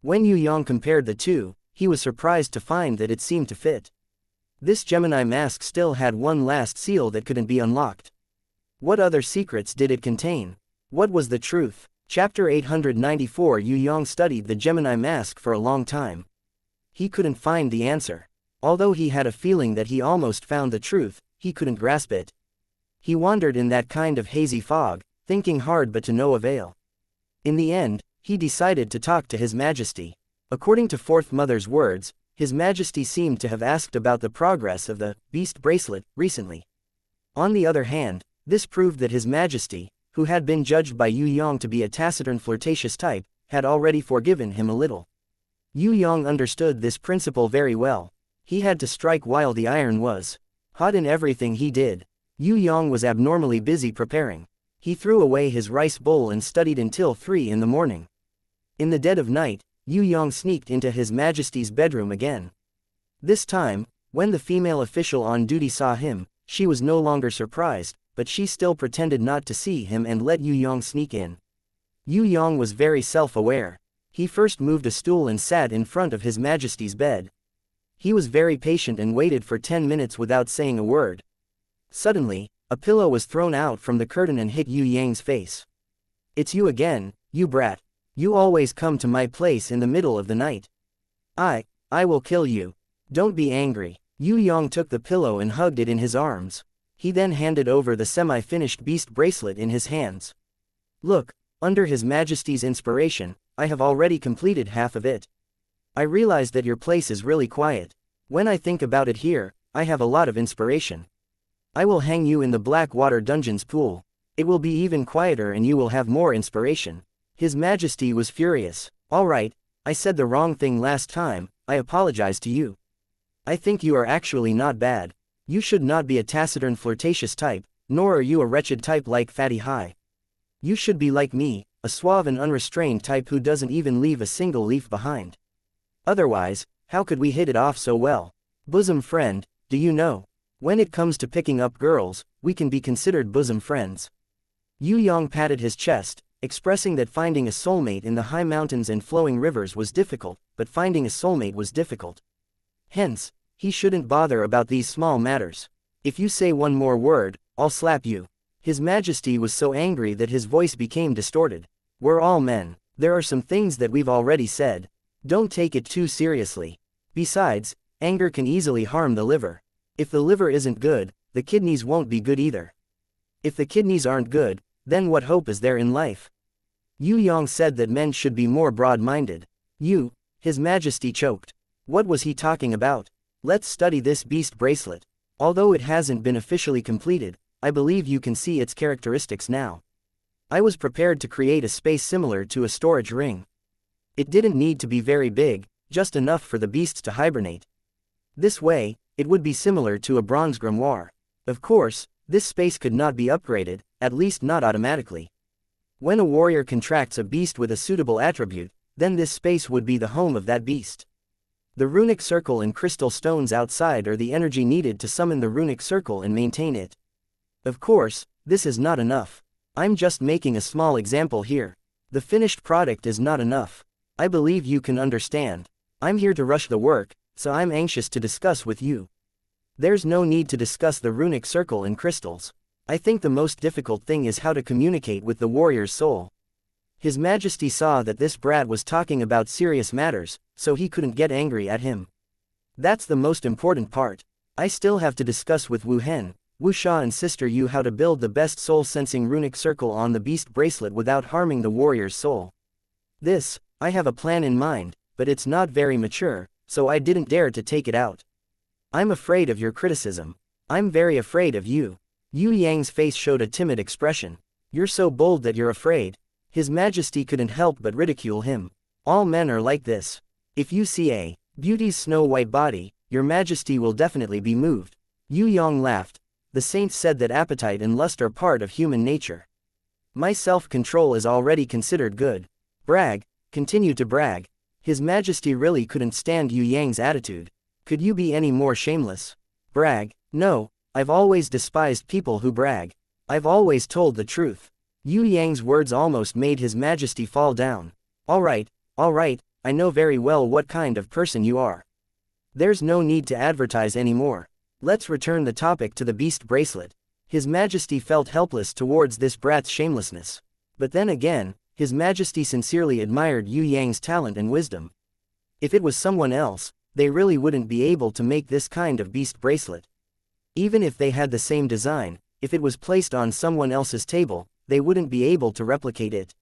When Yue Yang compared the two, he was surprised to find that it seemed to fit. This Gemini mask still had one last seal that couldn't be unlocked. What other secrets did it contain? What was the truth? Chapter 894. Yue Yang studied the Gemini mask for a long time. He couldn't find the answer. Although he had a feeling that he almost found the truth, he couldn't grasp it. He wandered in that kind of hazy fog, thinking hard but to no avail. In the end, he decided to talk to His Majesty. According to Fourth Mother's words, His Majesty seemed to have asked about the progress of the Beast Bracelet recently. On the other hand, this proved that His Majesty, who had been judged by Yue Yang to be a taciturn flirtatious type, had already forgiven him a little. Yue Yang understood this principle very well. He had to strike while the iron was hot in everything he did. Yue Yang was abnormally busy preparing. He threw away his rice bowl and studied until 3 in the morning. In the dead of night, Yue Yang sneaked into His Majesty's bedroom again. This time, when the female official on duty saw him, she was no longer surprised, but she still pretended not to see him and let Yue Yang sneak in. Yue Yang was very self-aware. He first moved a stool and sat in front of His Majesty's bed. He was very patient and waited for 10 minutes without saying a word. Suddenly, a pillow was thrown out from the curtain and hit Yue Yang's face. "It's you again, you brat. You always come to my place in the middle of the night. I will kill you. Don't be angry." Yue Yang took the pillow and hugged it in his arms. He then handed over the semi-finished beast bracelet in his hands. "Look, under His Majesty's inspiration, I have already completed half of it. I realize that your place is really quiet. When I think about it here, I have a lot of inspiration. I will hang you in the Blackwater Dungeon's pool. It will be even quieter and you will have more inspiration." His Majesty was furious. "All right, I said the wrong thing last time, I apologize to you. I think you are actually not bad. You should not be a taciturn flirtatious type, nor are you a wretched type like Fatty High. You should be like me, a suave and unrestrained type who doesn't even leave a single leaf behind. Otherwise, how could we hit it off so well? Bosom friend, do you know? When it comes to picking up girls, we can be considered bosom friends." Yue Yang patted his chest, expressing that finding a soulmate in the high mountains and flowing rivers was difficult, but finding a soulmate was difficult. Hence, he shouldn't bother about these small matters. "If you say one more word, I'll slap you." His Majesty was so angry that his voice became distorted. "We're all men. There are some things that we've already said. Don't take it too seriously. Besides, anger can easily harm the liver. If the liver isn't good, the kidneys won't be good either. If the kidneys aren't good, then what hope is there in life?" Yue Yang said that men should be more broad-minded. His Majesty choked. What was he talking about? "Let's study this beast bracelet. Although it hasn't been officially completed, I believe you can see its characteristics now. I was prepared to create a space similar to a storage ring. It didn't need to be very big, just enough for the beasts to hibernate. This way, it would be similar to a bronze grimoire. Of course, this space could not be upgraded, at least not automatically. When a warrior contracts a beast with a suitable attribute, then this space would be the home of that beast. The runic circle and crystal stones outside are the energy needed to summon the runic circle and maintain it. Of course, this is not enough. I'm just making a small example here. The finished product is not enough. I believe you can understand. I'm here to rush the work, so I'm anxious to discuss with you. There's no need to discuss the runic circle and crystals. I think the most difficult thing is how to communicate with the warrior's soul." His Majesty saw that this brat was talking about serious matters, so he couldn't get angry at him. "That's the most important part. I still have to discuss with Wu Hen, Wu Sha and Sister Yu how to build the best soul-sensing runic circle on the beast bracelet without harming the warrior's soul. I have a plan in mind, but it's not very mature, so I didn't dare to take it out. I'm afraid of your criticism. I'm very afraid of you." Yue Yang's face showed a timid expression. "You're so bold that you're afraid." His Majesty couldn't help but ridicule him. "All men are like this. If you see a beauty's snow-white body, your Majesty will definitely be moved." Yue Yang laughed. "The saints said that appetite and lust are part of human nature. My self-control is already considered good. Brag, continue to brag." His Majesty really couldn't stand Yue Yang's attitude. "Could you be any more shameless? Brag? No, I've always despised people who brag. I've always told the truth." Yue Yang's words almost made His Majesty fall down. All right, I know very well what kind of person you are. There's no need to advertise anymore. Let's return the topic to the beast bracelet." His Majesty felt helpless towards this brat's shamelessness. But then again, His Majesty sincerely admired Yue Yang's talent and wisdom. If it was someone else, they really wouldn't be able to make this kind of beast bracelet. Even if they had the same design, if it was placed on someone else's table, they wouldn't be able to replicate it.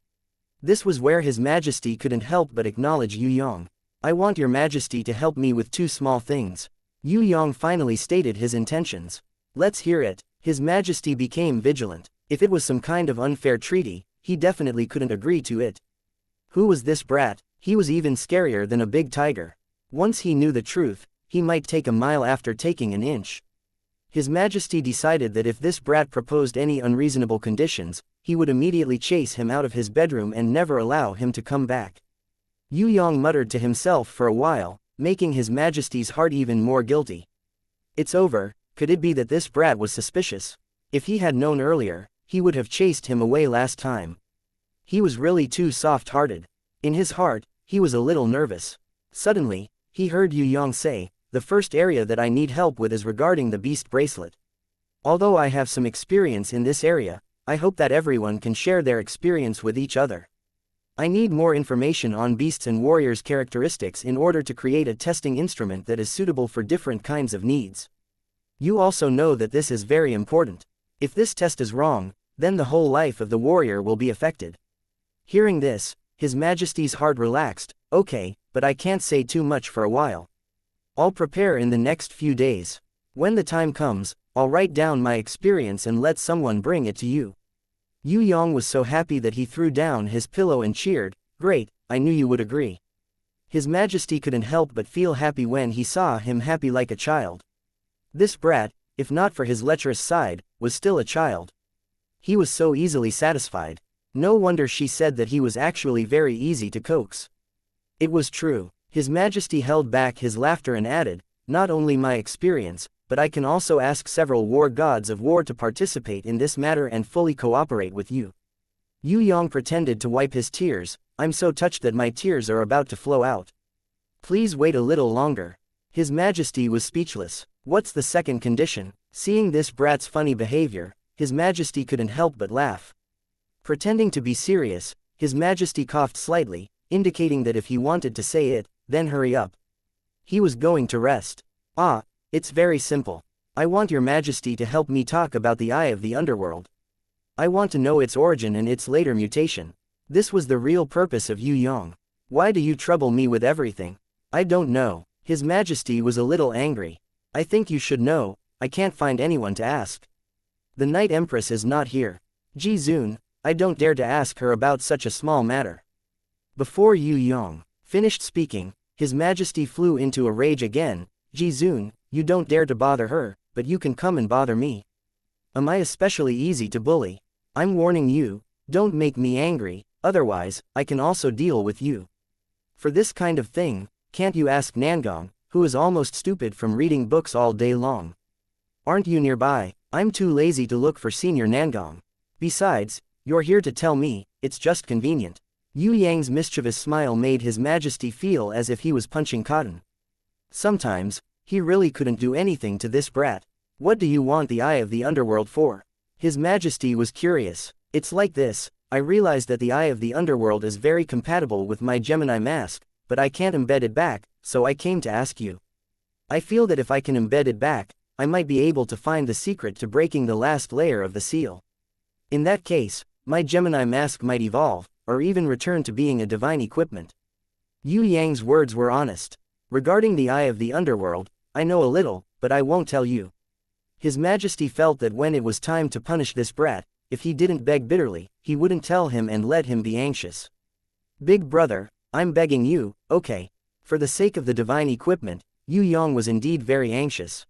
This was where His Majesty couldn't help but acknowledge Yue Yang. "I want your Majesty to help me with two small things." Yue Yang finally stated his intentions. "Let's hear it." His Majesty became vigilant. If it was some kind of unfair treaty, he definitely couldn't agree to it. Who was this brat? He was even scarier than a big tiger. Once he knew the truth, he might take a mile after taking an inch. His Majesty decided that if this brat proposed any unreasonable conditions, he would immediately chase him out of his bedroom and never allow him to come back. Yue Yang muttered to himself for a while, making His Majesty's heart even more guilty. It's over. Could it be that this brat was suspicious? If he had known earlier, he would have chased him away last time. He was really too soft-hearted. In his heart, he was a little nervous. Suddenly, he heard Yue Yang say, the first area that I need help with is regarding the beast bracelet. Although I have some experience in this area, I hope that everyone can share their experience with each other. I need more information on beasts and warriors' characteristics in order to create a testing instrument that is suitable for different kinds of needs. You also know that this is very important. If this test is wrong, then the whole life of the warrior will be affected. Hearing this, His Majesty's heart relaxed. Okay, but I can't say too much for a while. I'll prepare in the next few days. When the time comes, I'll write down my experience and let someone bring it to you. Yue Yang was so happy that he threw down his pillow and cheered. Great, I knew you would agree. His Majesty couldn't help but feel happy when he saw him happy like a child. This brat, if not for his lecherous side, was still a child. He was so easily satisfied. No wonder she said that he was actually very easy to coax. It was true. His Majesty held back his laughter and added, not only my experience, but I can also ask several war gods of war to participate in this matter and fully cooperate with you. Yue Yang pretended to wipe his tears. I'm so touched that my tears are about to flow out. Please wait a little longer. His Majesty was speechless. What's the second condition? Seeing this brat's funny behavior, His Majesty couldn't help but laugh. Pretending to be serious, His Majesty coughed slightly, indicating that if he wanted to say it, then hurry up. He was going to rest. It's very simple. I want your Majesty to help me talk about the Eye of the Underworld. I want to know its origin and its later mutation. This was the real purpose of Yue Yang. Why do you trouble me with everything? I don't know. His Majesty was a little angry. I think you should know. I can't find anyone to ask. The Night Empress is not here. Ji Zun, I don't dare to ask her about such a small matter. Before Yue Yang finished speaking, His Majesty flew into a rage again. Ji Zun, you don't dare to bother her, but you can come and bother me. Am I especially easy to bully? I'm warning you, don't make me angry, otherwise, I can also deal with you. For this kind of thing, can't you ask Nangong, who is almost stupid from reading books all day long? Aren't you nearby? I'm too lazy to look for Senior Nangong. Besides, you're here to tell me, it's just convenient. Yue Yang's mischievous smile made His Majesty feel as if he was punching cotton. Sometimes, he really couldn't do anything to this brat. What do you want the Eye of the Underworld for? His Majesty was curious. It's like this, I realized that the Eye of the Underworld is very compatible with my Gemini mask, but I can't embed it back, so I came to ask you. I feel that if I can embed it back, I might be able to find the secret to breaking the last layer of the seal. In that case, my Gemini mask might evolve, or even return to being a divine equipment. Yue Yang's words were honest. Regarding the Eye of the Underworld, I know a little, but I won't tell you. His Majesty felt that when it was time to punish this brat, if he didn't beg bitterly, he wouldn't tell him and let him be anxious. Big brother, I'm begging you, okay. For the sake of the divine equipment, Yue Yang was indeed very anxious.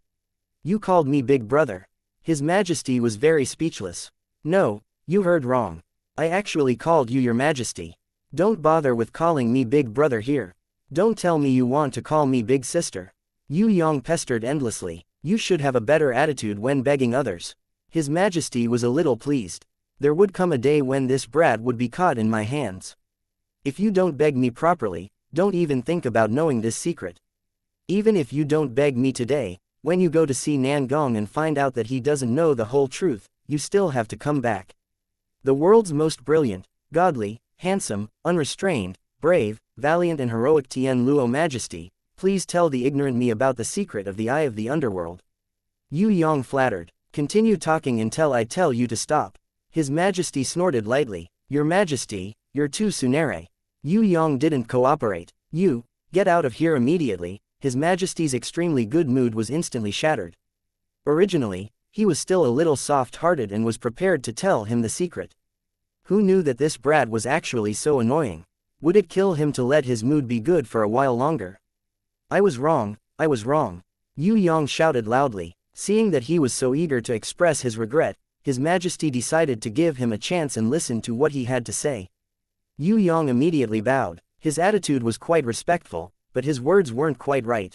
You called me big brother. His Majesty was very speechless. No, you heard wrong. I actually called you your Majesty. Don't bother with calling me big brother here. Don't tell me you want to call me big sister. Yue Yang pestered endlessly. You should have a better attitude when begging others. His Majesty was a little pleased. There would come a day when this brat would be caught in my hands. If you don't beg me properly, don't even think about knowing this secret. Even if you don't beg me today, when you go to see Nangong and find out that he doesn't know the whole truth, you still have to come back. The world's most brilliant, godly, handsome, unrestrained, brave, valiant and heroic Tian Luo Majesty, please tell the ignorant me about the secret of the Eye of the Underworld. Yue Yang flattered. Continue talking until I tell you to stop. His Majesty snorted lightly. Your Majesty, you're too sunere. Yue Yang didn't cooperate. You, get out of here immediately. His Majesty's extremely good mood was instantly shattered. Originally, he was still a little soft-hearted and was prepared to tell him the secret. Who knew that this brat was actually so annoying? Would it kill him to let his mood be good for a while longer? I was wrong, I was wrong. Yue Yang shouted loudly. Seeing that he was so eager to express his regret, His Majesty decided to give him a chance and listen to what he had to say. Yue Yang immediately bowed. His attitude was quite respectful, but his words weren't quite right.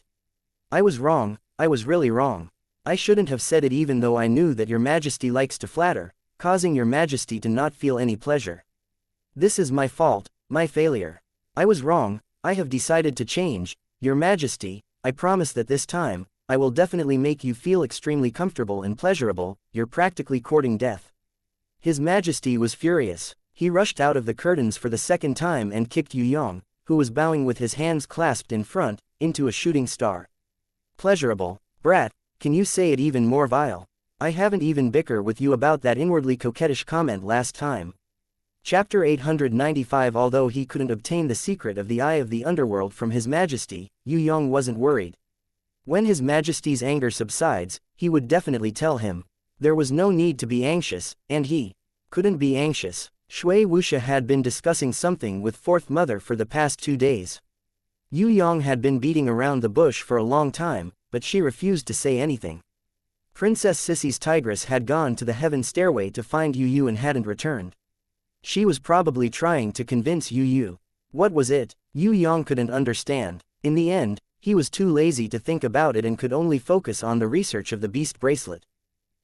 I was wrong, I was really wrong. I shouldn't have said it even though I knew that your Majesty likes to flatter, causing your Majesty to not feel any pleasure. This is my fault, my failure. I was wrong, I have decided to change, your Majesty, I promise that this time, I will definitely make you feel extremely comfortable and pleasurable, you're practically courting death. His Majesty was furious. He rushed out of the curtains for the second time and kicked Yue Yang, who was bowing with his hands clasped in front, into a shooting star. Pleasurable, brat, can you say it even more vile? I haven't even bicker with you about that inwardly coquettish comment last time. Chapter 895. Although he couldn't obtain the secret of the Eye of the Underworld from His Majesty, Yue Yang wasn't worried. When His Majesty's anger subsides, he would definitely tell him. There was no need to be anxious, and he couldn't be anxious. Shui Wuxia had been discussing something with Fourth Mother for the past 2 days. Yue Yang had been beating around the bush for a long time, but she refused to say anything. Princess Sissy's tigress had gone to the heaven stairway to find Yu and hadn't returned. She was probably trying to convince Yu. What was it? Yue Yang couldn't understand. In the end, he was too lazy to think about it and could only focus on the research of the beast bracelet.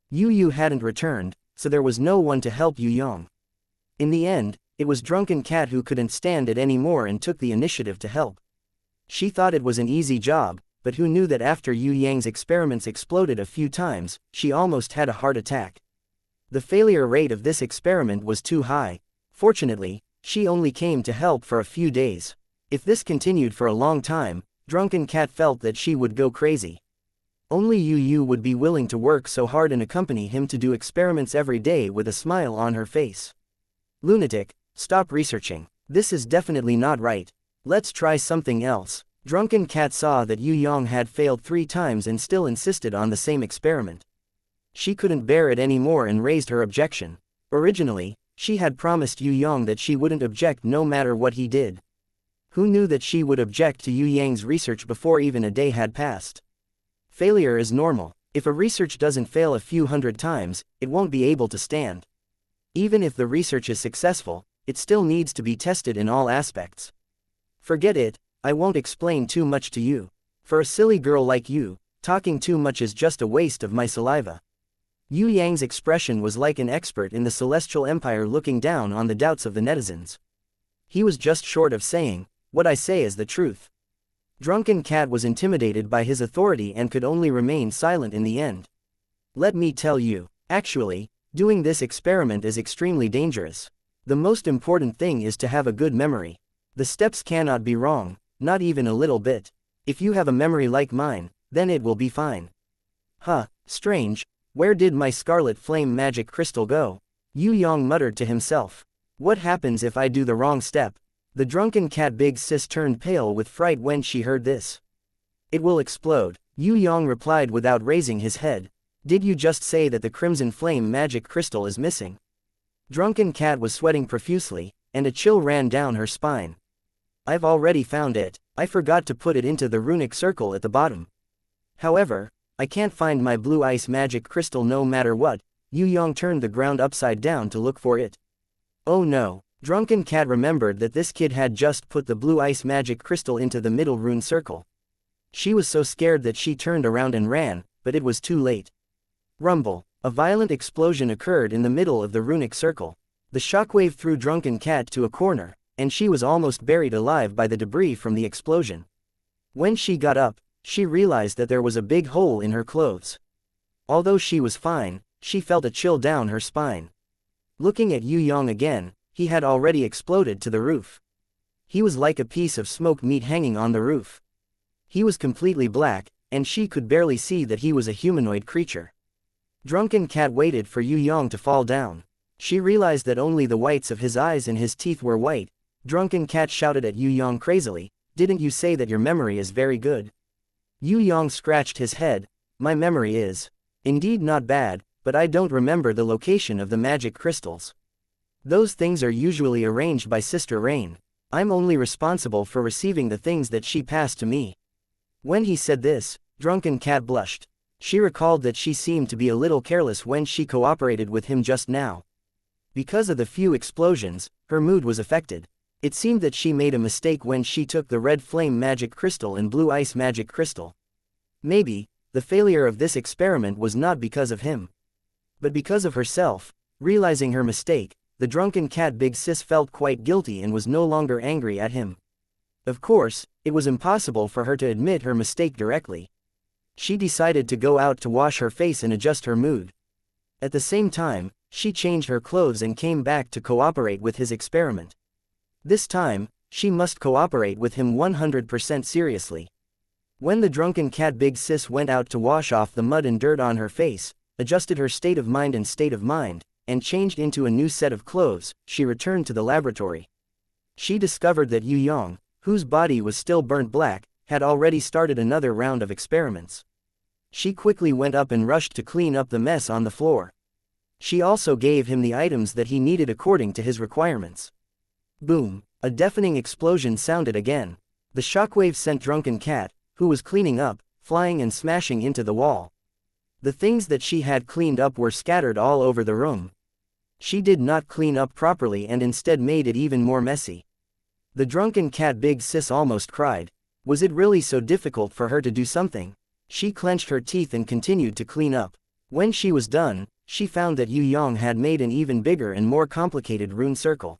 Yu hadn't returned, so there was no one to help Yue Yang. In the end, it was Drunken Cat who couldn't stand it anymore and took the initiative to help. She thought it was an easy job, but who knew that after Yue Yang's experiments exploded a few times, she almost had a heart attack. The failure rate of this experiment was too high. Fortunately, she only came to help for a few days. If this continued for a long time, Drunken Cat felt that she would go crazy. Only Yu would be willing to work so hard and accompany him to do experiments every day with a smile on her face. Lunatic, stop researching. This is definitely not right. Let's try something else. Drunken Cat saw that Yue Yang had failed 3 times and still insisted on the same experiment. She couldn't bear it anymore and raised her objection. Originally, she had promised Yue Yang that she wouldn't object no matter what he did. Who knew that she would object to Yue Yang's research before even a day had passed? Failure is normal. If a research doesn't fail a few hundred times, it won't be able to stand. Even if the research is successful, it still needs to be tested in all aspects. Forget it, I won't explain too much to you. For a silly girl like you, talking too much is just a waste of my saliva. Yue Yang's expression was like an expert in the Celestial Empire looking down on the doubts of the netizens. He was just short of saying, "What I say is the truth." Drunken Cat was intimidated by his authority and could only remain silent in the end. Let me tell you, actually, doing this experiment is extremely dangerous. The most important thing is to have a good memory. The steps cannot be wrong, not even a little bit. If you have a memory like mine, then it will be fine. Huh, strange, where did my scarlet flame magic crystal go? Yue Yang muttered to himself. What happens if I do the wrong step? The Drunken Cat Big Sis turned pale with fright when she heard this. It will explode, Yue Yang replied without raising his head. Did you just say that the crimson flame magic crystal is missing? Drunken Cat was sweating profusely, and a chill ran down her spine. I've already found it, I forgot to put it into the runic circle at the bottom. However, I can't find my blue ice magic crystal no matter what. Yue Yang turned the ground upside down to look for it. Oh no, Drunken Cat remembered that this kid had just put the blue ice magic crystal into the middle rune circle. She was so scared that she turned around and ran, but it was too late. Rumble, a violent explosion occurred in the middle of the runic circle. The shockwave threw Drunken Cat to a corner, and she was almost buried alive by the debris from the explosion. When she got up, she realized that there was a big hole in her clothes. Although she was fine, she felt a chill down her spine. Looking at Yue Yang again, he had already exploded to the roof. He was like a piece of smoked meat hanging on the roof. He was completely black, and she could barely see that he was a humanoid creature. Drunken Cat waited for Yue Yang to fall down. She realized that only the whites of his eyes and his teeth were white. Drunken Cat shouted at Yue Yang crazily, "Didn't you say that your memory is very good?" Yue Yang scratched his head. My memory is indeed not bad, but I don't remember the location of the magic crystals. Those things are usually arranged by Sister Rain. I'm only responsible for receiving the things that she passed to me. When he said this, Drunken Cat blushed. She recalled that she seemed to be a little careless when she cooperated with him just now. Because of the few explosions, her mood was affected. It seemed that she made a mistake when she took the red flame magic crystal and blue ice magic crystal. Maybe, the failure of this experiment was not because of him, but because of herself. Realizing her mistake, the Drunken Cat Big Sis felt quite guilty and was no longer angry at him. Of course, it was impossible for her to admit her mistake directly. She decided to go out to wash her face and adjust her mood. At the same time, she changed her clothes and came back to cooperate with his experiment. This time, she must cooperate with him 100% seriously. When the drunken cat Big Sis went out to wash off the mud and dirt on her face, adjusted her state of mind, and changed into a new set of clothes, she returned to the laboratory. She discovered that Yue Yang, whose body was still burnt black, had already started another round of experiments. She quickly went up and rushed to clean up the mess on the floor. She also gave him the items that he needed according to his requirements. Boom! A deafening explosion sounded again. The shockwave sent drunken cat, who was cleaning up, flying and smashing into the wall. The things that she had cleaned up were scattered all over the room. She did not clean up properly and instead made it even more messy. The drunken cat Big Sis almost cried. Was it really so difficult for her to do something? She clenched her teeth and continued to clean up. When she was done, she found that Yue Yang had made an even bigger and more complicated rune circle.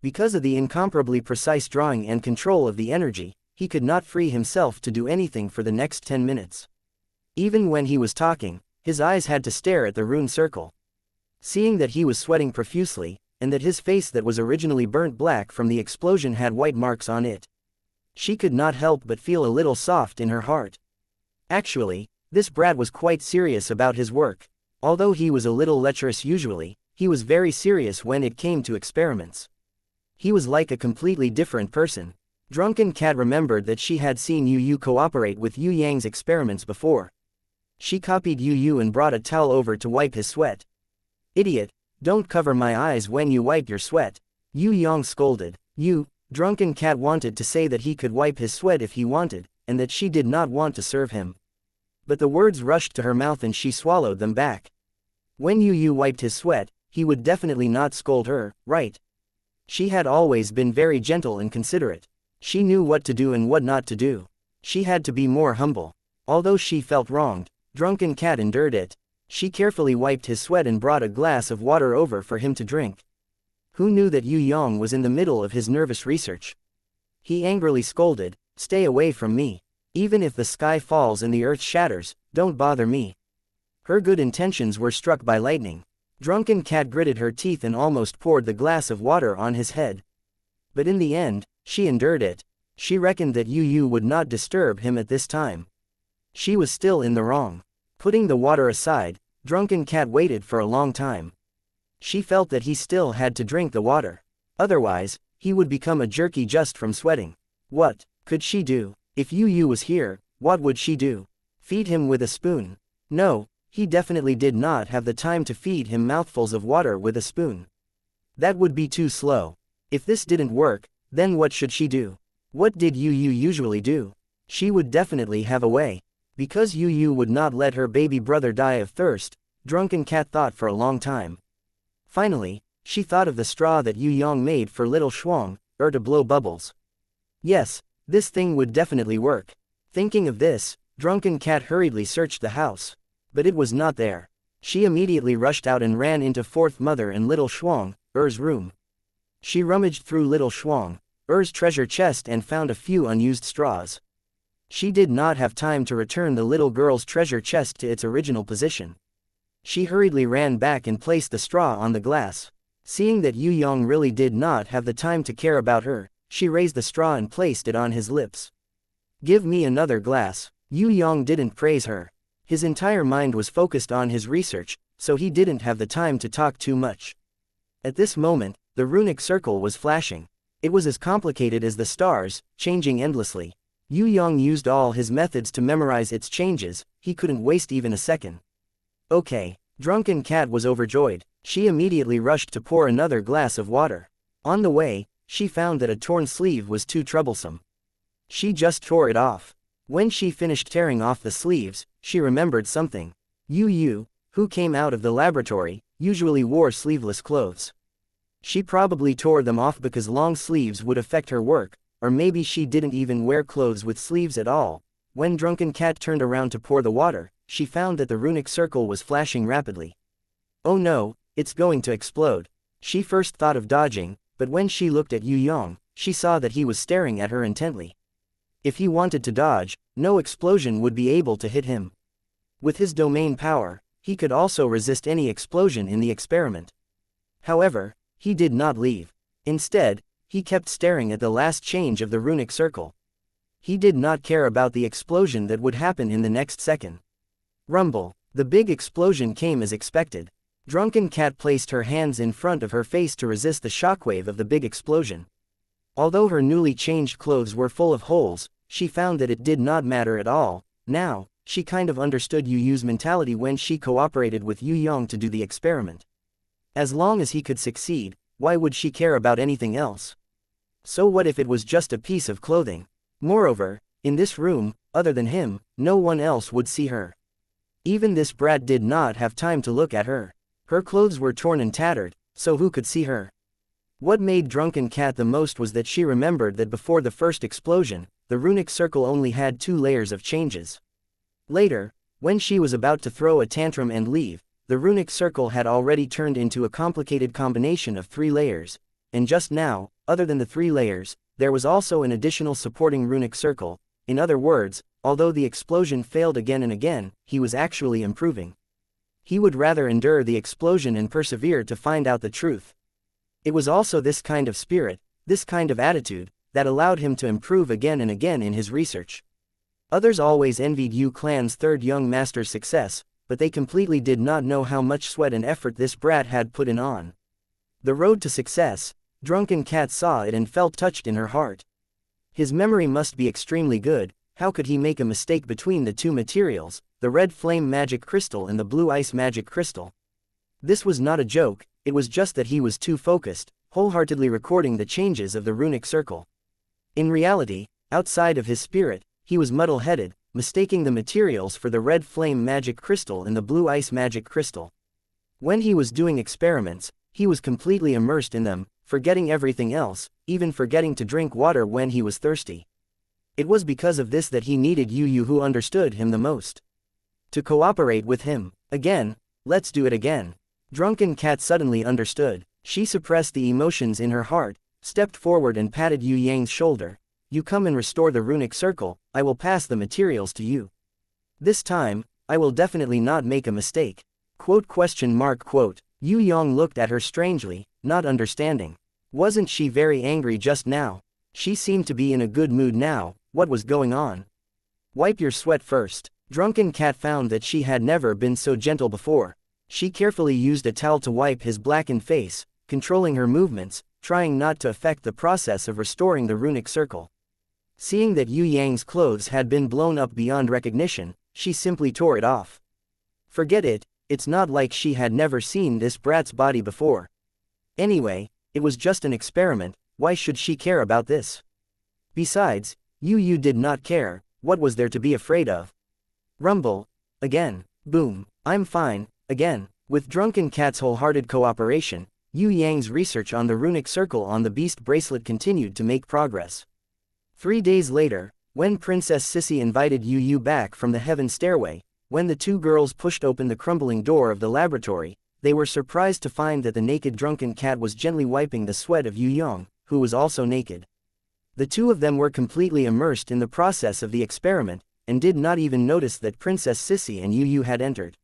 Because of the incomparably precise drawing and control of the energy, he could not free himself to do anything for the next 10 minutes. Even when he was talking, his eyes had to stare at the rune circle. Seeing that he was sweating profusely, and that his face that was originally burnt black from the explosion had white marks on it, she could not help but feel a little soft in her heart. Actually, this brat was quite serious about his work. Although he was a little lecherous usually, he was very serious when it came to experiments. He was like a completely different person. Drunken cat remembered that she had seen Yu cooperate with Yue Yang's experiments before. She copied Yu and brought a towel over to wipe his sweat. Idiot, don't cover my eyes when you wipe your sweat, Yue Yang scolded. Drunken cat wanted to say that he could wipe his sweat if he wanted, and that she did not want to serve him. But the words rushed to her mouth and she swallowed them back. When Yu wiped his sweat, he would definitely not scold her, right? She had always been very gentle and considerate. She knew what to do and what not to do. She had to be more humble. Although she felt wronged, drunken cat endured it. She carefully wiped his sweat and brought a glass of water over for him to drink. Who knew that Yue Yang was in the middle of his nervous research? He angrily scolded, "Stay away from me. Even if the sky falls and the earth shatters, don't bother me." Her good intentions were struck by lightning. Drunken cat gritted her teeth and almost poured the glass of water on his head. But in the end, she endured it. She reckoned that Yu would not disturb him at this time. She was still in the wrong. Putting the water aside, drunken cat waited for a long time. She felt that he still had to drink the water. Otherwise, he would become a jerky just from sweating. What could she do? If Yu was here, what would she do? Feed him with a spoon? No, he definitely did not have the time to feed him mouthfuls of water with a spoon. That would be too slow. If this didn't work, then what should she do? What did Yu usually do? She would definitely have a way. Because Yu would not let her baby brother die of thirst, drunken cat thought for a long time. Finally, she thought of the straw that Yue Yang made for little Shuang, to blow bubbles. Yes, this thing would definitely work. Thinking of this, drunken cat hurriedly searched the house. But it was not there. She immediately rushed out and ran into fourth mother and little Shuang, room. She rummaged through little Shuang, treasure chest and found a few unused straws. She did not have time to return the little girl's treasure chest to its original position. She hurriedly ran back and placed the straw on the glass. Seeing that Yue Yang really did not have the time to care about her, she raised the straw and placed it on his lips. "Give me another glass." Yue Yang didn't praise her. His entire mind was focused on his research, so he didn't have the time to talk too much. At this moment, the runic circle was flashing. It was as complicated as the stars, changing endlessly. Yue Yang used all his methods to memorize its changes, he couldn't waste even a second. Okay, drunken cat was overjoyed. She immediately rushed to pour another glass of water. On the way, she found that a torn sleeve was too troublesome. She just tore it off. When she finished tearing off the sleeves, she remembered something. Yu, who came out of the laboratory, usually wore sleeveless clothes. She probably tore them off because long sleeves would affect her work, or maybe she didn't even wear clothes with sleeves at all. When drunken cat turned around to pour the water, she found that the runic circle was flashing rapidly. Oh no, it's going to explode. She first thought of dodging, but when she looked at Yue Yang, she saw that he was staring at her intently. If he wanted to dodge, no explosion would be able to hit him. With his domain power, he could also resist any explosion in the experiment. However, he did not leave. Instead, he kept staring at the last change of the runic circle. He did not care about the explosion that would happen in the next second. Rumble. The big explosion came as expected. Drunken Cat placed her hands in front of her face to resist the shockwave of the big explosion. Although her newly changed clothes were full of holes, she found that it did not matter at all. Now, she kind of understood Yue Yu's mentality when she cooperated with Yue Yang to do the experiment. As long as he could succeed, why would she care about anything else? So what if it was just a piece of clothing? Moreover, in this room, other than him, no one else would see her. Even this brat did not have time to look at her. Her clothes were torn and tattered, so who could see her? What made Drunken Cat the most was that she remembered that before the first explosion, the runic circle only had 2 layers of changes. Later, when she was about to throw a tantrum and leave, the runic circle had already turned into a complicated combination of 3 layers, and just now, other than the 3 layers, there was also an additional supporting runic circle. In other words, although the explosion failed again and again, he was actually improving. He would rather endure the explosion and persevere to find out the truth. It was also this kind of spirit, this kind of attitude, that allowed him to improve again and again in his research. Others always envied Yu Clan's third young master's success, but they completely did not know how much sweat and effort this brat had put in on. The road to success. Drunken Cat saw it and felt touched in her heart. His memory must be extremely good. How could he make a mistake between the 2 materials, the red flame magic crystal and the blue ice magic crystal? This was not a joke, it was just that he was too focused, wholeheartedly recording the changes of the runic circle. In reality, outside of his spirit, he was muddle-headed, mistaking the materials for the red flame magic crystal and the blue ice magic crystal. When he was doing experiments, he was completely immersed in them, forgetting everything else, even forgetting to drink water when he was thirsty. It was because of this that he needed Yue Yang, who understood him the most, to cooperate with him. Again, let's do it again. Drunken Cat suddenly understood. She suppressed the emotions in her heart, stepped forward and patted Yue Yang's shoulder. You come and restore the runic circle, I will pass the materials to you. This time, I will definitely not make a mistake. Quote. Yue Yang looked at her strangely, not understanding. Wasn't she very angry just now? She seemed to be in a good mood now. What was going on? Wipe your sweat first. Drunken Cat found that she had never been so gentle before. She carefully used a towel to wipe his blackened face, controlling her movements, trying not to affect the process of restoring the runic circle. Seeing that Yue Yang's clothes had been blown up beyond recognition, she simply tore it off. Forget it, it's not like she had never seen this brat's body before. Anyway, it was just an experiment, why should she care about this? Besides, Yue Yang did not care, what was there to be afraid of? Rumble. Again. Boom. I'm fine. Again. With Drunken Cat's wholehearted cooperation, Yue Yang's research on the runic circle on the beast bracelet continued to make progress. 3 days later, when Princess Sissy invited Yue Yang back from the heaven stairway, when the 2 girls pushed open the crumbling door of the laboratory, they were surprised to find that the naked Drunken Cat was gently wiping the sweat of Yue Yang, who was also naked. The 2 of them were completely immersed in the process of the experiment, and did not even notice that Princess Sissy and Yue Yang had entered.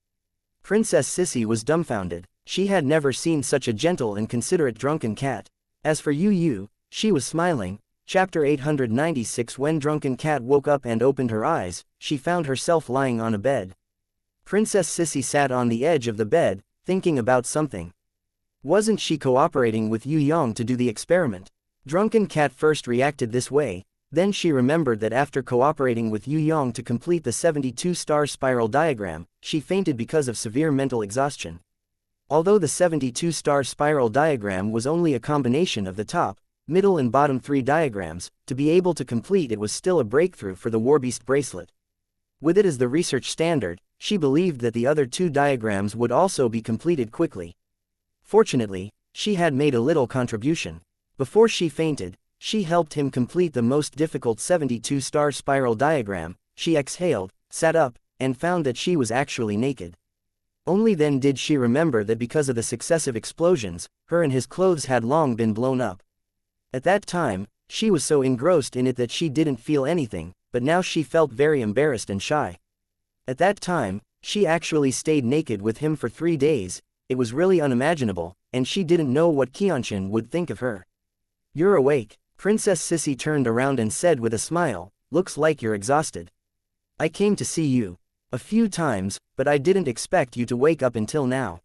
Princess Sissy was dumbfounded. She had never seen such a gentle and considerate Drunken Cat. As for Yue Yang, she was smiling. Chapter 896. When Drunken Cat woke up and opened her eyes, she found herself lying on a bed. Princess Sissy sat on the edge of the bed, thinking about something. Wasn't she cooperating with Yue Yang to do the experiment? Drunken Cat first reacted this way, then she remembered that after cooperating with Yue Yang to complete the 72-star spiral diagram, she fainted because of severe mental exhaustion. Although the 72-star spiral diagram was only a combination of the top, middle and bottom 3 diagrams, to be able to complete it was still a breakthrough for the Warbeast bracelet. With it as the research standard, she believed that the other 2 diagrams would also be completed quickly. Fortunately, she had made a little contribution. Before she fainted, she helped him complete the most difficult 72-star spiral diagram. She exhaled, sat up, and found that she was actually naked. Only then did she remember that because of the successive explosions, her and his clothes had long been blown up. At that time, She was so engrossed in it that she didn't feel anything, but now she felt very embarrassed and shy. At that time, she actually stayed naked with him for 3 days. It was really unimaginable, and she didn't know what Qianqun would think of her. "You're awake." Princess Sissy turned around and said with a smile, "Looks like you're exhausted. I came to see you a few times, but I didn't expect you to wake up until now."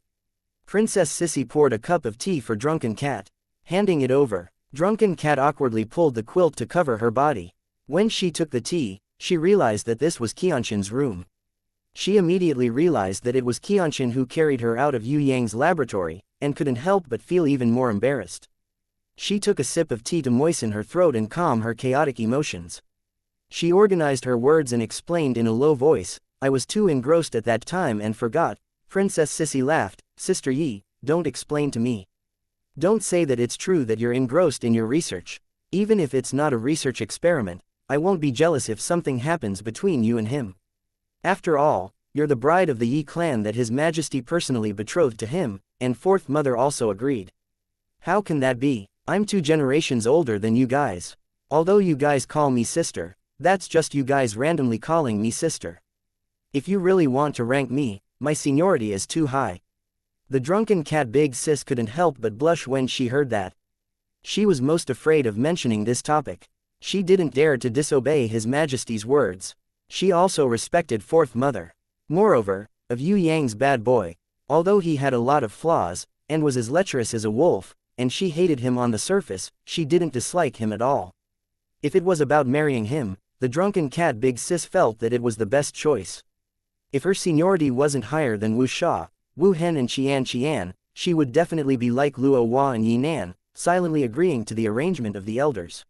Princess Sissy poured a cup of tea for Drunken Cat. Handing it over, Drunken Cat awkwardly pulled the quilt to cover her body. When she took the tea, she realized that this was Qianqun's room. She immediately realized that it was Qianqun who carried her out of Yue Yang's laboratory, and couldn't help but feel even more embarrassed. She took a sip of tea to moisten her throat and calm her chaotic emotions. She organized her words and explained in a low voice, "I was too engrossed at that time and forgot." Princess Sissy laughed. "Sister Yi, don't explain to me. Don't say that it's true that you're engrossed in your research. Even if it's not a research experiment, I won't be jealous if something happens between you and him. After all, you're the bride of the Yi clan that His Majesty personally betrothed to him," and Fourth Mother also agreed. "How can that be? I'm 2 generations older than you guys. Although you guys call me sister, that's just you guys randomly calling me sister. If you really want to rank me, my seniority is too high." The Drunken Cat Big Sis couldn't help but blush when she heard that. She was most afraid of mentioning this topic. She didn't dare to disobey His Majesty's words. She also respected Fourth Mother. Moreover, of Yue Yang's bad boy, although he had a lot of flaws, and was as lecherous as a wolf, and she hated him on the surface, she didn't dislike him at all. If it was about marrying him, the Drunken Cat Big Sis felt that it was the best choice. If her seniority wasn't higher than Wu Sha, Wu Hen and Qian, she would definitely be like Luo Hua and Yi Nan, silently agreeing to the arrangement of the elders.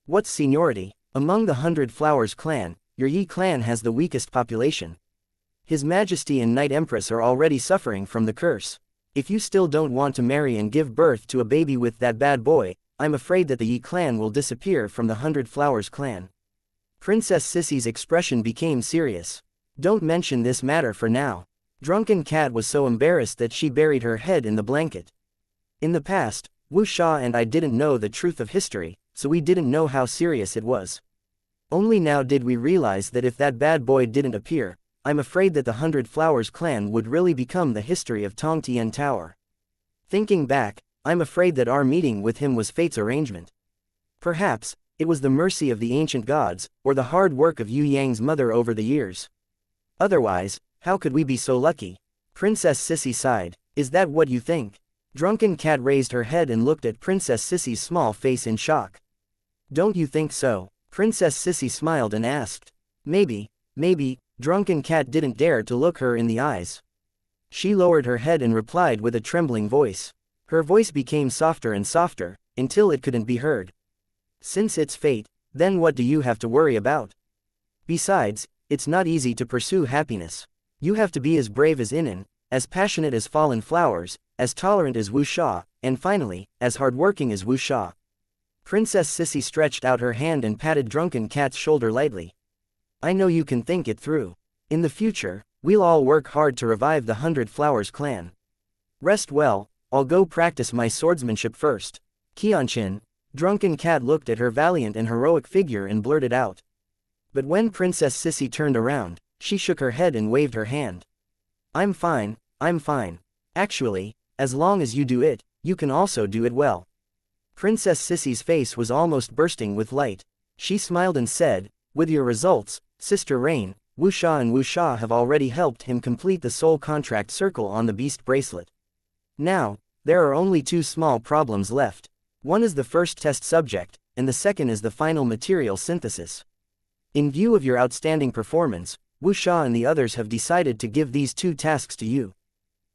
What's seniority? Among the 100 Flowers clan, your Yi clan has the weakest population. His Majesty and Night Empress are already suffering from the curse. If you still don't want to marry and give birth to a baby with that bad boy, I'm afraid that the Yi clan will disappear from the 100 Flowers clan. Princess Sissy's expression became serious. Don't mention this matter for now. Drunken Cat was so embarrassed that she buried her head in the blanket. In the past, Wu Sha and I didn't know the truth of history, so we didn't know how serious it was. Only now did we realize that if that bad boy didn't appear, I'm afraid that the 100 Flowers clan would really become the history of Tong Tian Tower. Thinking back, I'm afraid that our meeting with him was fate's arrangement. Perhaps, it was the mercy of the ancient gods, or the hard work of Yue Yang's mother over the years. Otherwise, how could we be so lucky? Princess Sissy sighed. Is that what you think? Drunken Cat raised her head and looked at Princess Sissy's small face in shock. Don't you think so? Princess Sissy smiled and asked. Maybe. Drunken Cat didn't dare to look her in the eyes. She lowered her head and replied with a trembling voice. Her voice became softer and softer, until it couldn't be heard. Since it's fate, then what do you have to worry about? Besides, it's not easy to pursue happiness. You have to be as brave as Inan, as passionate as Fallen Flowers, as tolerant as Wu Sha, and finally, as hardworking as Wu Sha. Princess Sissy stretched out her hand and patted Drunken Cat's shoulder lightly. I know you can think it through. In the future, we'll all work hard to revive the 100 Flowers clan. Rest well, I'll go practice my swordsmanship first. Qianqun. Drunken Cat looked at her valiant and heroic figure and blurted out. But when Princess Sissy turned around, she shook her head and waved her hand. I'm fine. Actually, as long as you do it, you can also do it well. Princess Sissy's face was almost bursting with light. She smiled and said, with your results, Sister Rain, Wu Sha and Wu Sha have already helped him complete the soul contract circle on the beast bracelet. Now, there are only 2 small problems left. One is the first test subject, and the second is the final material synthesis. In view of your outstanding performance, Wu Sha and the others have decided to give these 2 tasks to you.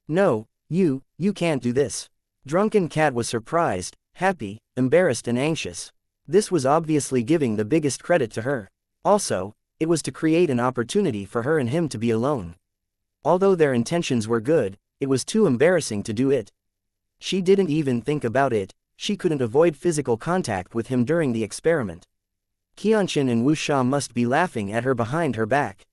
No, you can't do this. Drunken Cat was surprised, happy, embarrassed and anxious. This was obviously giving the biggest credit to her. Also, it was to create an opportunity for her and him to be alone. Although their intentions were good, it was too embarrassing to do it. She didn't even think about it. She couldn't avoid physical contact with him during the experiment. Qianqun and Wu Sha must be laughing at her behind her back.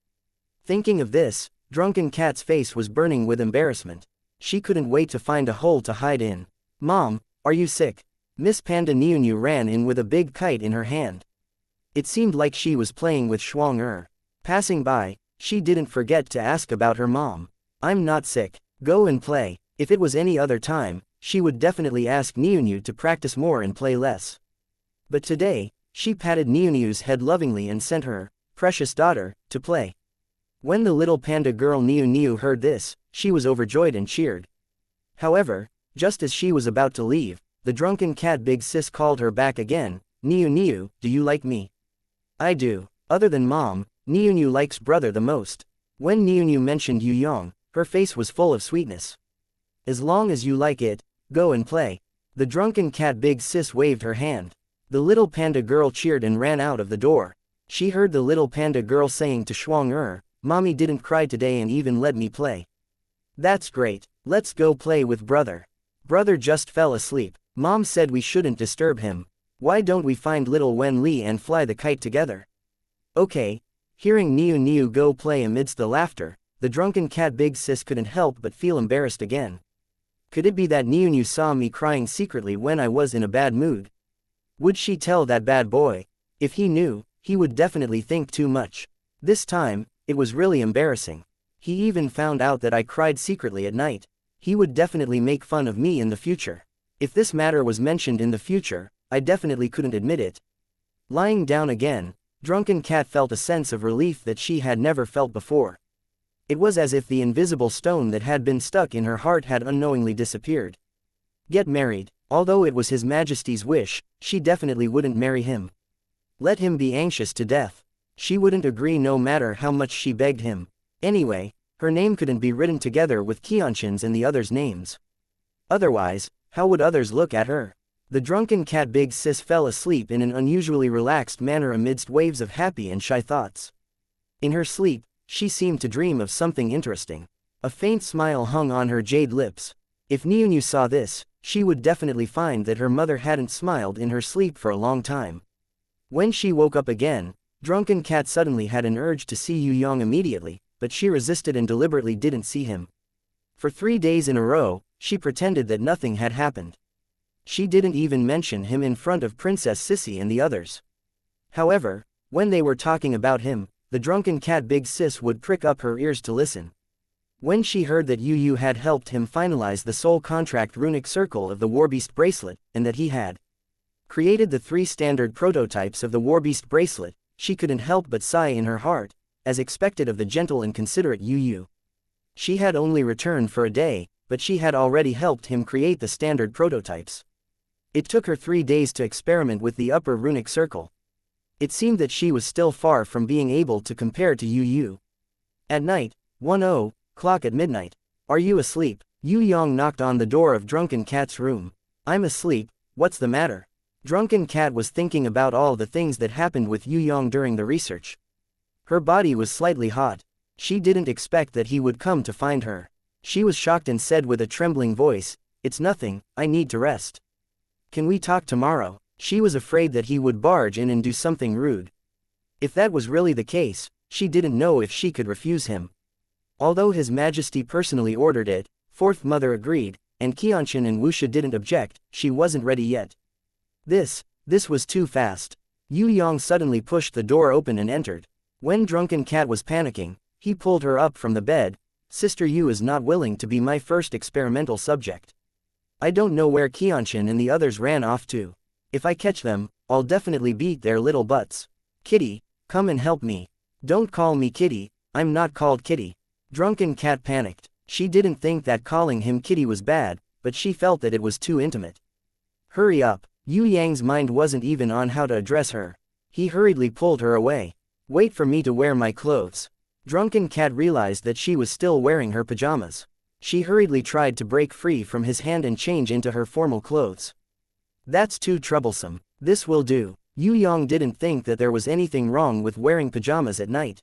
Thinking of this, Drunken Cat's face was burning with embarrassment. She couldn't wait to find a hole to hide in. Mom, are you sick? Miss Panda Niu ran in with a big kite in her hand. It seemed like she was playing with Shuang. Passing by, she didn't forget to ask about her mom. I'm not sick. Go and play. If it was any other time, she would definitely ask Niu to practice more and play less. But today, she patted Niu's head lovingly and sent her, precious daughter, to play. When the little panda girl Niu heard this, she was overjoyed and cheered. However, just as she was about to leave, the drunken cat Big Sis called her back again. Niu, do you like me? I do. Other than mom, Niu likes brother the most. When Niu mentioned Yue Yang, her face was full of sweetness. As long as you like it, go and play. The drunken cat Big Sis waved her hand. The little panda girl cheered and ran out of the door. She heard the little panda girl saying to Shuang, Mommy didn't cry today and even let me play. That's great. Let's go play with brother. Brother just fell asleep. Mom said we shouldn't disturb him. Why don't we find little Wen Li and fly the kite together? Okay. Hearing Niu go play amidst the laughter, the drunken cat Big Sis couldn't help but feel embarrassed again. Could it be that Niu saw me crying secretly when I was in a bad mood? Would she tell that bad boy? If he knew, he would definitely think too much. This time, it was really embarrassing. He even found out that I cried secretly at night. He would definitely make fun of me in the future. If this matter was mentioned in the future, I definitely couldn't admit it. Lying down again, drunken cat felt a sense of relief that she had never felt before. It was as if the invisible stone that had been stuck in her heart had unknowingly disappeared. Get married. Although it was His Majesty's wish, she definitely wouldn't marry him. Let him be anxious to death. She wouldn't agree no matter how much she begged him. Anyway, her name couldn't be written together with Qianshan's and the others' names. Otherwise, how would others look at her? The drunken cat Big Sis fell asleep in an unusually relaxed manner amidst waves of happy and shy thoughts. In her sleep, she seemed to dream of something interesting. A faint smile hung on her jade lips. If Niu saw this, she would definitely find that her mother hadn't smiled in her sleep for a long time. When she woke up again, drunken cat suddenly had an urge to see Yue Yang immediately, but she resisted and deliberately didn't see him. For 3 days in a row, she pretended that nothing had happened. She didn't even mention him in front of Princess Sissy and the others. However, when they were talking about him, the drunken cat Big Sis would prick up her ears to listen. When she heard that Yue had helped him finalize the soul contract runic circle of the Warbeast bracelet, and that he had created the 3 standard prototypes of the Warbeast bracelet, she couldn't help but sigh in her heart, as expected of the gentle and considerate Yue. She had only returned for a day, but she had already helped him create the standard prototypes. It took her 3 days to experiment with the upper runic circle. It seemed that she was still far from being able to compare to Yue. At night, 1:00 at midnight. Are you asleep? Yue Yang knocked on the door of drunken cat's room. I'm asleep, what's the matter? Drunken cat was thinking about all the things that happened with Yue Yang during the research. Her body was slightly hot. She didn't expect that he would come to find her. She was shocked and said with a trembling voice, It's nothing, I need to rest. Can we talk tomorrow? She was afraid that he would barge in and do something rude. If that was really the case, she didn't know if she could refuse him. Although His Majesty personally ordered it, Fourth Mother agreed, and Qianshan and Wuxia didn't object, she wasn't ready yet. This was too fast. Yue Yang suddenly pushed the door open and entered. When drunken cat was panicking, he pulled her up from the bed. Sister Yu is not willing to be my first experimental subject. I don't know where Qianshan and the others ran off to. If I catch them, I'll definitely beat their little butts. Kitty, come and help me. Don't call me Kitty, I'm not called Kitty. Drunken cat panicked. She didn't think that calling him Kitty was bad, but she felt that it was too intimate. Hurry up. Yue Yang's mind wasn't even on how to address her. He hurriedly pulled her away. Wait for me to wear my clothes. Drunken cat realized that she was still wearing her pajamas. She hurriedly tried to break free from his hand and change into her formal clothes. That's too troublesome. This will do. Yue Yang didn't think that there was anything wrong with wearing pajamas at night.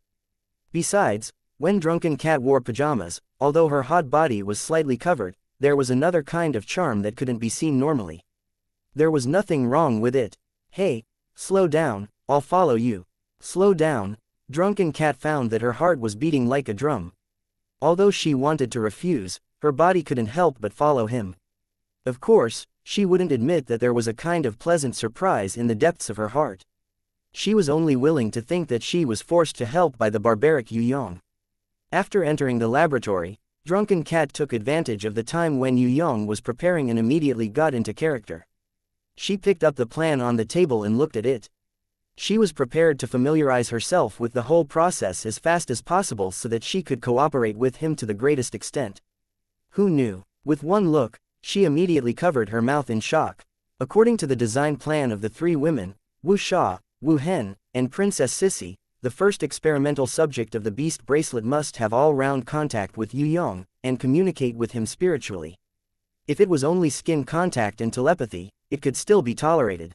Besides, when drunken cat wore pajamas, although her hot body was slightly covered, there was another kind of charm that couldn't be seen normally. There was nothing wrong with it. Hey, slow down, I'll follow you. Slow down. Drunken cat found that her heart was beating like a drum. Although she wanted to refuse, her body couldn't help but follow him. Of course, she wouldn't admit that there was a kind of pleasant surprise in the depths of her heart. She was only willing to think that she was forced to help by the barbaric Yue Yang. After entering the laboratory, Drunken Cat took advantage of the time when Yue Yang was preparing and immediately got into character. She picked up the plan on the table and looked at it. She was prepared to familiarize herself with the whole process as fast as possible so that she could cooperate with him to the greatest extent. Who knew? With one look, she immediately covered her mouth in shock. According to the design plan of the three women, Wu Sha, Wu Hen, and Princess Sissy, the first experimental subject of the beast bracelet must have all-round contact with Yue Yang, and communicate with him spiritually. If it was only skin contact and telepathy, it could still be tolerated.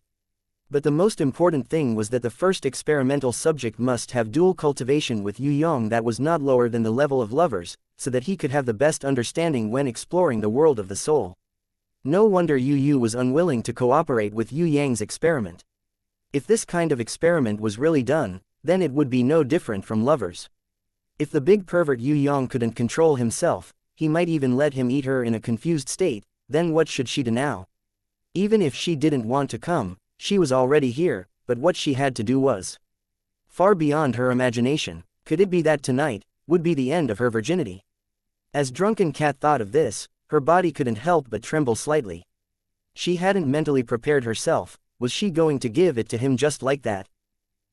But the most important thing was that the first experimental subject must have dual cultivation with Yue Yang that was not lower than the level of lovers, so that he could have the best understanding when exploring the world of the soul. No wonder Yu was unwilling to cooperate with Yue Yang's experiment. If this kind of experiment was really done, then it would be no different from lovers. If the big pervert Yue Yang couldn't control himself, he might even let him eat her in a confused state, then what should she do now? Even if she didn't want to come, she was already here, but what she had to do was far beyond her imagination. Could it be that tonight would be the end of her virginity? As Drunken Cat thought of this, her body couldn't help but tremble slightly. She hadn't mentally prepared herself. Was she going to give it to him just like that?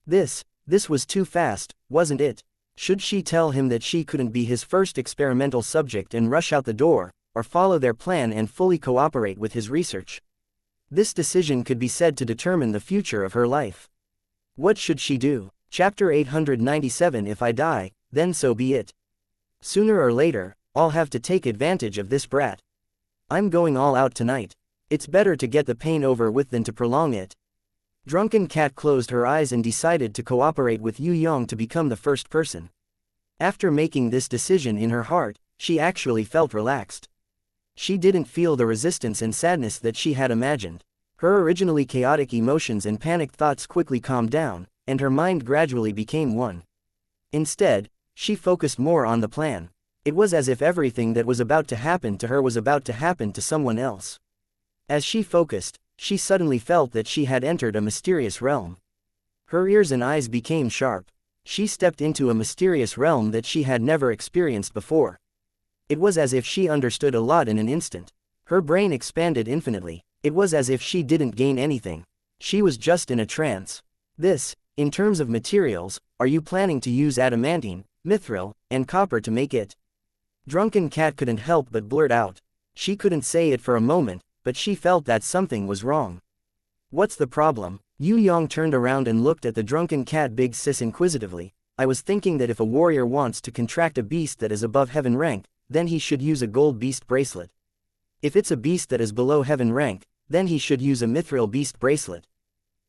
This was too fast, wasn't it? Should she tell him that she couldn't be his first experimental subject and rush out the door, or follow their plan and fully cooperate with his research? This decision could be said to determine the future of her life. What should she do? Chapter 897. If I die, then so be it. Sooner or later, I'll have to take advantage of this brat. I'm going all out tonight. It's better to get the pain over with than to prolong it. Drunken Cat closed her eyes and decided to cooperate with Yue Yang to become the first person. After making this decision in her heart, she actually felt relaxed. She didn't feel the resistance and sadness that she had imagined. Her originally chaotic emotions and panicked thoughts quickly calmed down, and her mind gradually became one. Instead, she focused more on the plan. It was as if everything that was about to happen to her was about to happen to someone else. As she focused, she suddenly felt that she had entered a mysterious realm. Her ears and eyes became sharp. She stepped into a mysterious realm that she had never experienced before. It was as if she understood a lot in an instant. Her brain expanded infinitely. It was as if she didn't gain anything. She was just in a trance. In terms of materials, are you planning to use adamantine, mithril, and copper to make it? Drunken Cat couldn't help but blurt out. She couldn't say it for a moment, but she felt that something was wrong. What's the problem? Yue Yang turned around and looked at the Drunken Cat big sis inquisitively. I was thinking that if a warrior wants to contract a beast that is above heaven rank, then he should use a gold beast bracelet. If it's a beast that is below heaven rank, then he should use a mithril beast bracelet.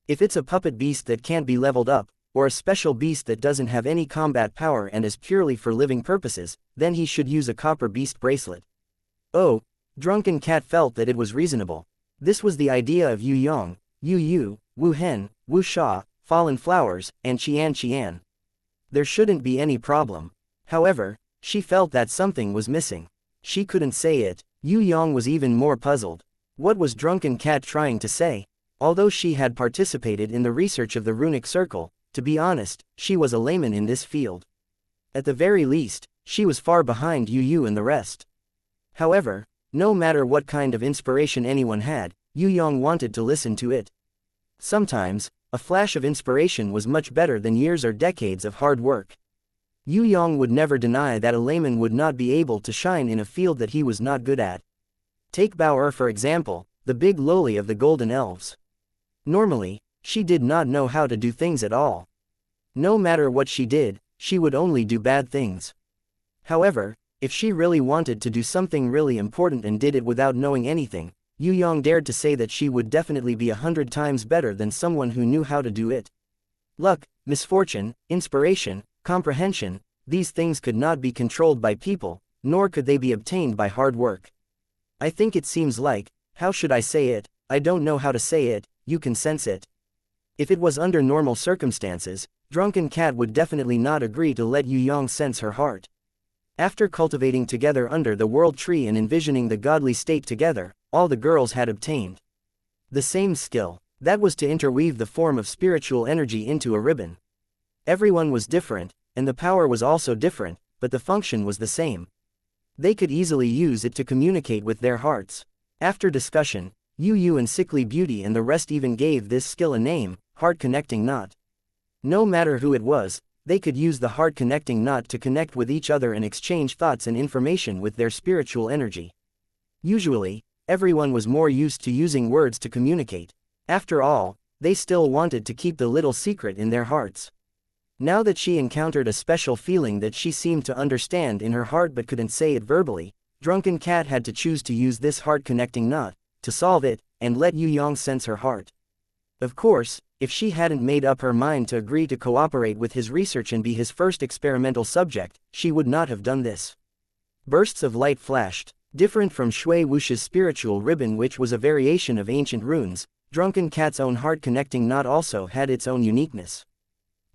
If it's a puppet beast that can't be leveled up, or a special beast that doesn't have any combat power and is purely for living purposes, then he should use a copper beast bracelet. Oh, Drunken Cat felt that it was reasonable. This was the idea of Yue Yang, Yu, Wu Hen, Wu Sha, Fallen Flowers, and Qian. There shouldn't be any problem. However, she felt that something was missing. She couldn't say it. Yue Yang was even more puzzled. What was Drunken Cat trying to say? Although she had participated in the research of the runic circle, to be honest, she was a layman in this field. At the very least, she was far behind Yu and the rest. However, no matter what kind of inspiration anyone had, Yue Yang wanted to listen to it. Sometimes, a flash of inspiration was much better than years or decades of hard work. Yue Yang would never deny that a layman would not be able to shine in a field that he was not good at. Take Bao for example, the big loli of the Golden Elves. Normally, she did not know how to do things at all. No matter what she did, she would only do bad things. However, if she really wanted to do something really important and did it without knowing anything, Yue Yang dared to say that she would definitely be 100 times better than someone who knew how to do it. Luck, misfortune, inspiration, comprehension, these things could not be controlled by people, nor could they be obtained by hard work. I think it seems like, how should I say it, I don't know how to say it, you can sense it. If it was under normal circumstances, Drunken Cat would definitely not agree to let Yue Yang sense her heart. After cultivating together under the world tree and envisioning the godly state together, all the girls had obtained. The same skill. That was to interweave the form of spiritual energy into a ribbon. Everyone was different, and the power was also different, but the function was the same. They could easily use it to communicate with their hearts. After discussion, Yu and Sickly Beauty and the rest even gave this skill a name, Heart Connecting Knot. No matter who it was, they could use the heart connecting knot to connect with each other and exchange thoughts and information with their spiritual energy. Usually, everyone was more used to using words to communicate. After all, they still wanted to keep the little secret in their hearts. Now that she encountered a special feeling that she seemed to understand in her heart but couldn't say it verbally, Drunken Cat had to choose to use this heart-connecting knot, to solve it, and let Yue Yang sense her heart. Of course, if she hadn't made up her mind to agree to cooperate with his research and be his first experimental subject, she would not have done this. Bursts of light flashed. Different from Shui Wuxi's spiritual ribbon, which was a variation of ancient runes, Drunken Cat's own heart-connecting knot also had its own uniqueness.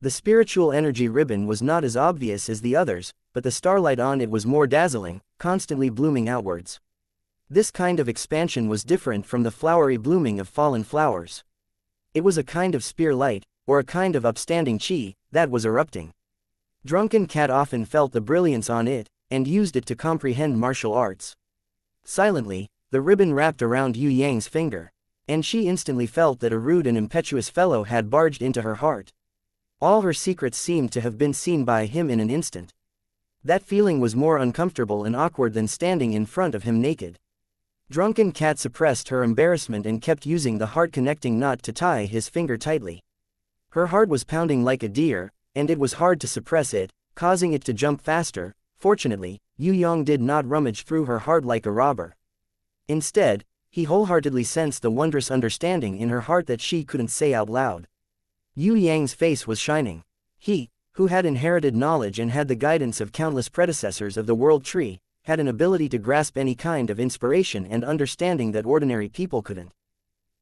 The spiritual energy ribbon was not as obvious as the others, but the starlight on it was more dazzling, constantly blooming outwards. This kind of expansion was different from the flowery blooming of fallen flowers. It was a kind of spear light, or a kind of upstanding chi, that was erupting. Drunken Cat often felt the brilliance on it, and used it to comprehend martial arts. Silently, the ribbon wrapped around Yue Yang's finger, and she instantly felt that a rude and impetuous fellow had barged into her heart. All her secrets seemed to have been seen by him in an instant. That feeling was more uncomfortable and awkward than standing in front of him naked. Drunken Cat suppressed her embarrassment and kept using the heart-connecting knot to tie his finger tightly. Her heart was pounding like a deer, and it was hard to suppress it, causing it to jump faster. Fortunately, Yue Yang did not rummage through her heart like a robber. Instead, he wholeheartedly sensed the wondrous understanding in her heart that she couldn't say out loud. Yue Yang's face was shining. He, who had inherited knowledge and had the guidance of countless predecessors of the World Tree, had an ability to grasp any kind of inspiration and understanding that ordinary people couldn't.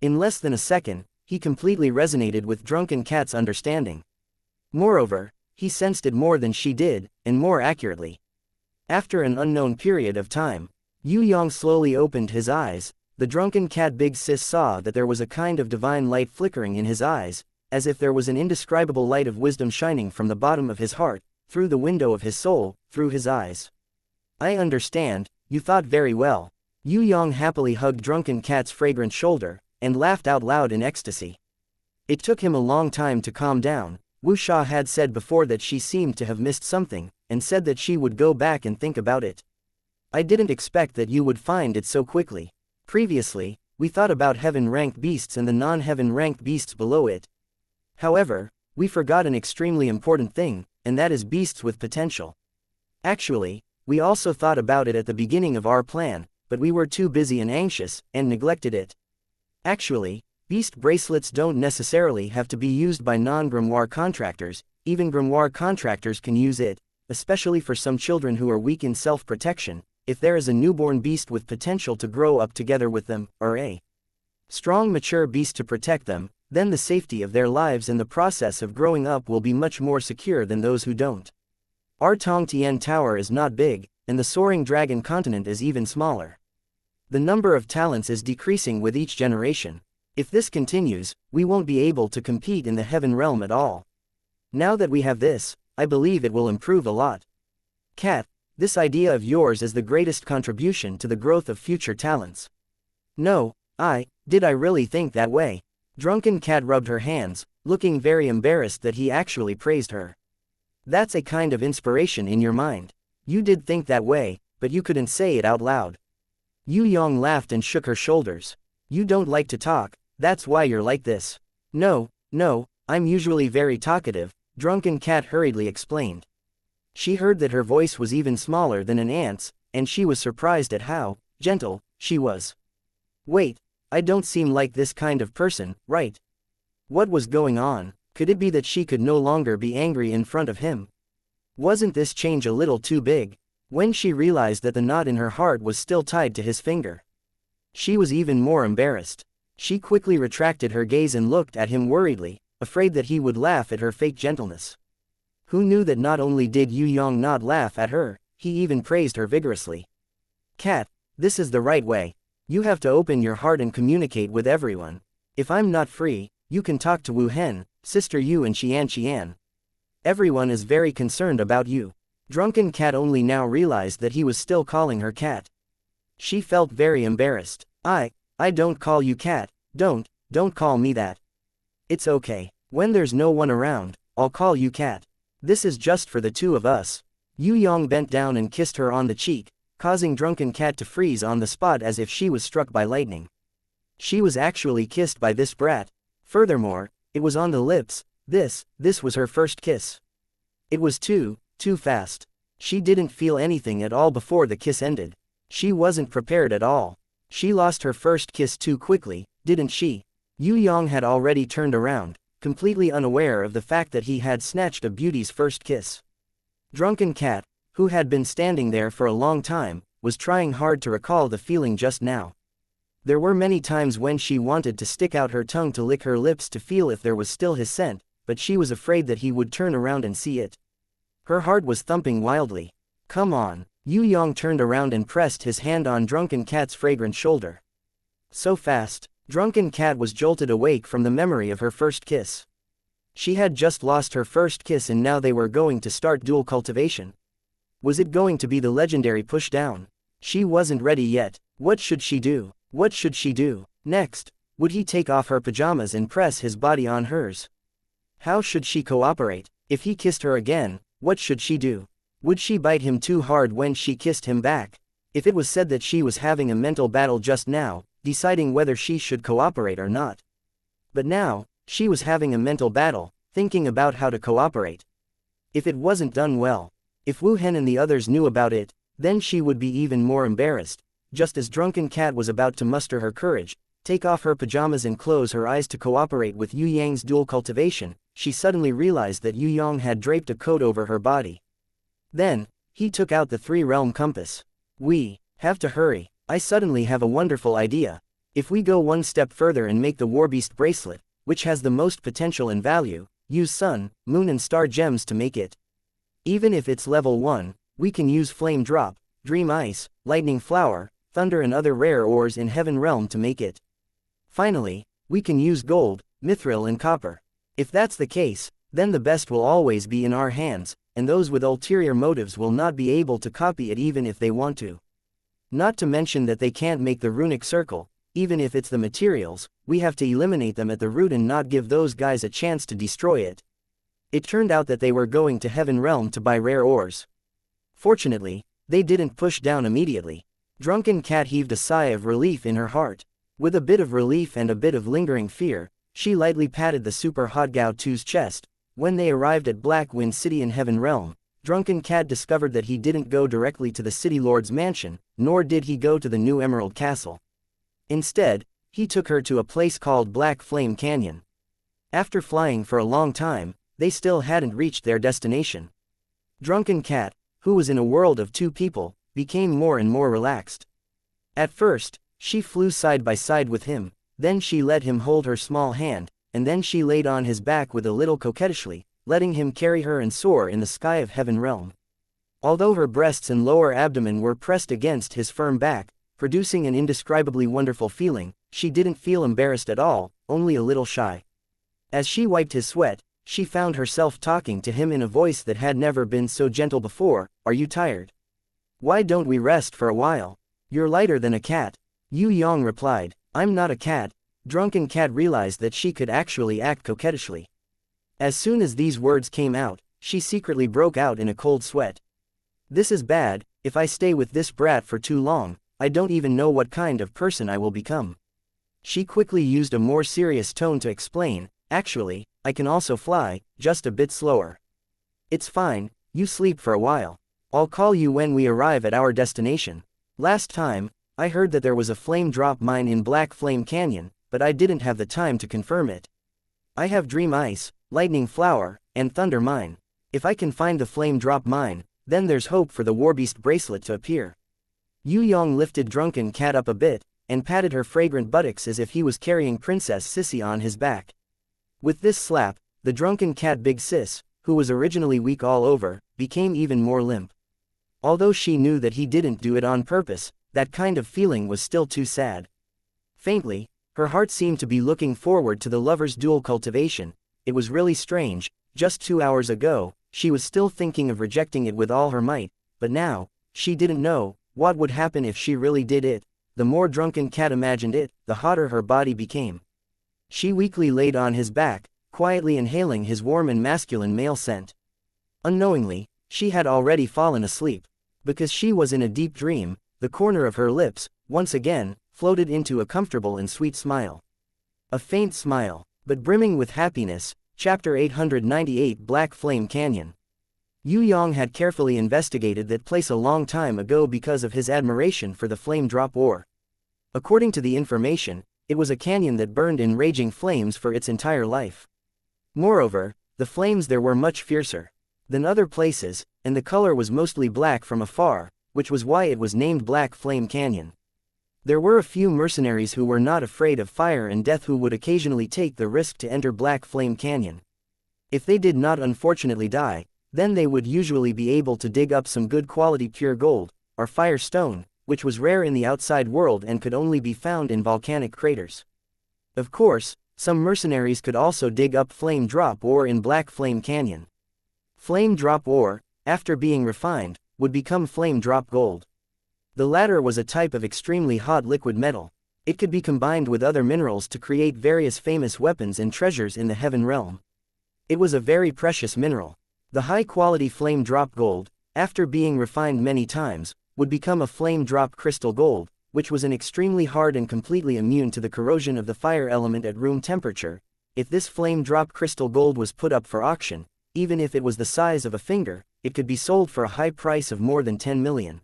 In less than a second, he completely resonated with Drunken Cat's understanding. Moreover, he sensed it more than she did, and more accurately. After an unknown period of time, Yue Yang slowly opened his eyes. The Drunken Cat Big Sis saw that there was a kind of divine light flickering in his eyes, as if there was an indescribable light of wisdom shining from the bottom of his heart, through the window of his soul, through his eyes. I understand, you thought very well. Yue Yang happily hugged Drunken Cat's fragrant shoulder, and laughed out loud in ecstasy. It took him a long time to calm down. Wu Sha had said before that she seemed to have missed something, and said that she would go back and think about it. I didn't expect that you would find it so quickly. Previously, we thought about heaven-ranked beasts and the non-heaven-ranked beasts below it. However, we forgot an extremely important thing, and that is beasts with potential. Actually, we also thought about it at the beginning of our plan, but we were too busy and anxious, and neglected it. Actually, beast bracelets don't necessarily have to be used by non-grimoire contractors. Even grimoire contractors can use it, especially for some children who are weak in self-protection, if there is a newborn beast with potential to grow up together with them, or a strong mature beast to protect them, then the safety of their lives and the process of growing up will be much more secure than those who don't. Our Tong Tian Tower is not big, and the Soaring Dragon continent is even smaller. The number of talents is decreasing with each generation. If this continues, we won't be able to compete in the heaven realm at all. Now that we have this, I believe it will improve a lot. Cat, this idea of yours is the greatest contribution to the growth of future talents. No, did I really think that way? Drunken Cat rubbed her hands, looking very embarrassed that he actually praised her. That's a kind of inspiration in your mind. You did think that way, but you couldn't say it out loud. Yue Yang laughed and shook her shoulders. You don't like to talk, that's why you're like this. No, I'm usually very talkative, Drunken Cat hurriedly explained. She heard that her voice was even smaller than an ant's, and she was surprised at how gentle she was. Wait, I don't seem like this kind of person, right? What was going on? Could it be that she could no longer be angry in front of him? Wasn't this change a little too big? When she realized that the knot in her heart was still tied to his finger, she was even more embarrassed. She quickly retracted her gaze and looked at him worriedly, afraid that he would laugh at her fake gentleness. Who knew that not only did Yue Yang not laugh at her, he even praised her vigorously. Cat, this is the right way. You have to open your heart and communicate with everyone. If I'm not free, you can talk to Wu Hen, Sister Yu and Xian. Everyone is very concerned about you. Drunken Cat only now realized that he was still calling her cat. She felt very embarrassed. I don't call you cat, don't call me that. It's okay. When there's no one around, I'll call you cat. This is just for the two of us. Yue Yang bent down and kissed her on the cheek, causing Drunken Cat to freeze on the spot as if she was struck by lightning. She was actually kissed by this brat. Furthermore, it was on the lips. This was her first kiss. It was too fast. She didn't feel anything at all before the kiss ended. She wasn't prepared at all. She lost her first kiss too quickly, didn't she? Yue Yang had already turned around, completely unaware of the fact that he had snatched a beauty's first kiss. Drunken Cat, who had been standing there for a long time, was trying hard to recall the feeling just now. There were many times when she wanted to stick out her tongue to lick her lips to feel if there was still his scent, but she was afraid that he would turn around and see it. Her heart was thumping wildly. Come on. Yue Yang turned around and pressed his hand on Drunken Cat's fragrant shoulder. So fast, Drunken Cat was jolted awake from the memory of her first kiss. She had just lost her first kiss and now they were going to start dual cultivation. Was it going to be the legendary pushdown? She wasn't ready yet. What should she do? What should she do? Next, would he take off her pajamas and press his body on hers? How should she cooperate? If he kissed her again, what should she do? Would she bite him too hard when she kissed him back? If it was said that she was having a mental battle just now, deciding whether she should cooperate or not. But now, she was having a mental battle, thinking about how to cooperate. If it wasn't done well, if Wu Hen and the others knew about it, then she would be even more embarrassed. Just as Drunken Cat was about to muster her courage, take off her pajamas and close her eyes to cooperate with Yue Yang's dual cultivation, she suddenly realized that Yue Yang had draped a coat over her body. Then, he took out the three-realm compass. We have to hurry. I suddenly have a wonderful idea. If we go one step further and make the Warbeast bracelet, which has the most potential and value, use sun, moon and star gems to make it. Even if it's level 1, we can use flame drop, dream ice, lightning flower, thunder and other rare ores in heaven realm to make it. Finally, we can use gold, mithril and copper. If that's the case, then the best will always be in our hands, and those with ulterior motives will not be able to copy it even if they want to. Not to mention that they can't make the runic circle, even if it's the materials, we have to eliminate them at the root and not give those guys a chance to destroy it. It turned out that they were going to Heaven Realm to buy rare ores. Fortunately, they didn't push down immediately. Drunken Cat heaved a sigh of relief in her heart. With a bit of relief and a bit of lingering fear, she lightly patted the super hot Gao 2's chest. When they arrived at Black Wind City in Heaven Realm, Drunken Cat discovered that he didn't go directly to the City Lord's mansion, nor did he go to the new Emerald Castle. Instead, he took her to a place called Black Flame Canyon. After flying for a long time, they still hadn't reached their destination. Drunken Cat, who was in a world of two people, became more and more relaxed. At first, she flew side by side with him, then she let him hold her small hand, and then she laid on his back with a little coquettishly, letting him carry her and soar in the sky of Heaven Realm. Although her breasts and lower abdomen were pressed against his firm back, producing an indescribably wonderful feeling, she didn't feel embarrassed at all, only a little shy. As she wiped his sweat, she found herself talking to him in a voice that had never been so gentle before. Are you tired? Why don't we rest for a while? You're lighter than a cat. Yue Yang replied, I'm not a cat. Drunken Cat realized that she could actually act coquettishly. As soon as these words came out, she secretly broke out in a cold sweat. This is bad. If I stay with this brat for too long, I don't even know what kind of person I will become. She quickly used a more serious tone to explain, actually, I can also fly, just a bit slower. It's fine, you sleep for a while. I'll call you when we arrive at our destination. Last time, I heard that there was a flame drop mine in Black Flame Canyon, but I didn't have the time to confirm it. I have Dream Ice, Lightning Flower, and Thunder Mine. If I can find the flame drop mine, then there's hope for the Warbeast bracelet to appear. Yue Yang lifted Drunken Cat up a bit, and patted her fragrant buttocks as if he was carrying Princess Sissy on his back. With this slap, the Drunken Cat Big Sis, who was originally weak all over, became even more limp. Although she knew that he didn't do it on purpose, that kind of feeling was still too sad. Faintly, her heart seemed to be looking forward to the lovers' dual cultivation. It was really strange, just 2 hours ago, she was still thinking of rejecting it with all her might, but now, she didn't know what would happen if she really did it. The more Drunken Cat imagined it, the hotter her body became. She weakly laid on his back, quietly inhaling his warm and masculine male scent. Unknowingly, she had already fallen asleep. Because she was in a deep dream, the corner of her lips, once again, floated into a comfortable and sweet smile. A faint smile, but brimming with happiness. Chapter 898 Black Flame Canyon. Yue Yang had carefully investigated that place a long time ago because of his admiration for the flame drop ore. According to the information, it was a canyon that burned in raging flames for its entire life. Moreover, the flames there were much fiercer than other places, and the color was mostly black from afar, which was why it was named Black Flame Canyon. There were a few mercenaries who were not afraid of fire and death who would occasionally take the risk to enter Black Flame Canyon. If they did not unfortunately die, then they would usually be able to dig up some good quality pure gold, or fire stone, which was rare in the outside world and could only be found in volcanic craters. Of course, some mercenaries could also dig up flame drop ore in Black Flame Canyon. Flame drop ore, after being refined, would become flame drop gold. The latter was a type of extremely hot liquid metal. It could be combined with other minerals to create various famous weapons and treasures in the heaven realm. It was a very precious mineral. The high-quality flame drop gold, after being refined many times, would become a flame drop crystal gold, which was an extremely hard and completely immune to the corrosion of the fire element at room temperature. If this flame drop crystal gold was put up for auction, even if it was the size of a finger, it could be sold for a high price of more than 10 million.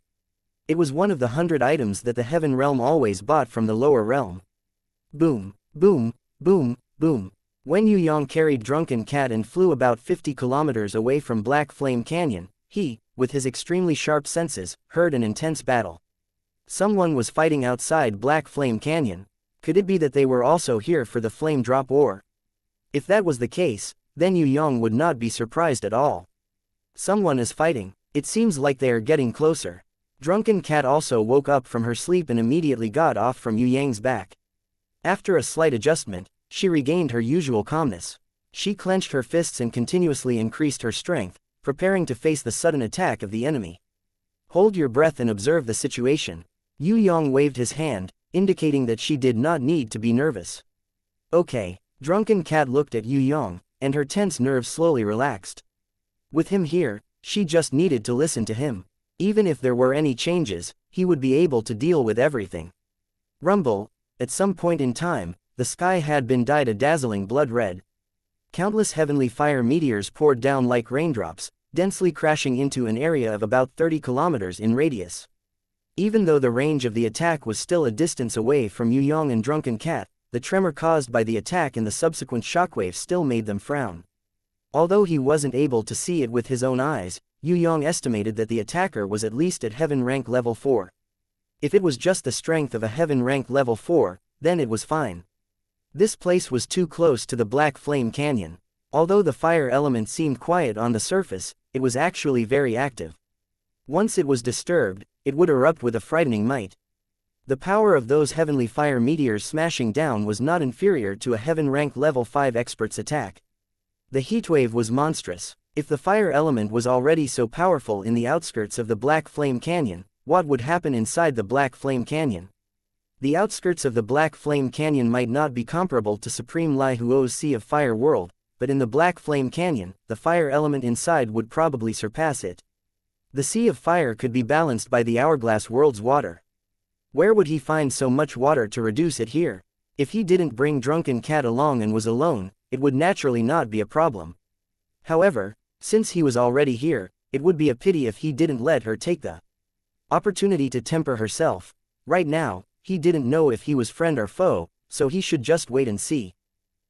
It was one of the 100 items that the heaven realm always bought from the lower realm. Boom, boom, boom, boom. When Yue Yang carried Drunken Cat and flew about 50 kilometers away from Black Flame Canyon, he, with his extremely sharp senses, heard an intense battle. Someone was fighting outside Black Flame Canyon. Could it be that they were also here for the flame drop ore? If that was the case, then Yue Yang would not be surprised at all. Someone is fighting. It seems like they are getting closer. Drunken Cat also woke up from her sleep and immediately got off from Yue Yang's back. After a slight adjustment, she regained her usual calmness. She clenched her fists and continuously increased her strength, preparing to face the sudden attack of the enemy. Hold your breath and observe the situation. Yue Yang waved his hand, indicating that she did not need to be nervous. Okay. Drunken Cat looked at Yue Yang, and her tense nerves slowly relaxed. With him here, she just needed to listen to him. Even if there were any changes, he would be able to deal with everything. Rumble. At some point in time, the sky had been dyed a dazzling blood red. Countless heavenly fire meteors poured down like raindrops, densely crashing into an area of about 30 kilometers in radius. Even though the range of the attack was still a distance away from Yue Yang and Drunken Cat, the tremor caused by the attack and the subsequent shockwave still made them frown. Although he wasn't able to see it with his own eyes, Yue Yang estimated that the attacker was at least at heaven rank level 4. If it was just the strength of a heaven rank level 4, then it was fine. This place was too close to the Black Flame Canyon. Although the fire element seemed quiet on the surface, it was actually very active. Once it was disturbed, it would erupt with a frightening might. The power of those heavenly fire meteors smashing down was not inferior to a heaven rank level 5 expert's attack. The heatwave was monstrous. If the fire element was already so powerful in the outskirts of the Black Flame Canyon, what would happen inside the Black Flame Canyon? The outskirts of the Black Flame Canyon might not be comparable to Supreme Lai Huo's Sea of Fire world, but in the Black Flame Canyon, the fire element inside would probably surpass it. The Sea of Fire could be balanced by the Hourglass world's water. Where would he find so much water to reduce it here? If he didn't bring Drunken Cat along and was alone, it would naturally not be a problem. However, since he was already here, it would be a pity if he didn't let her take the opportunity to temper herself. Right now, he didn't know if he was friend or foe, so he should just wait and see.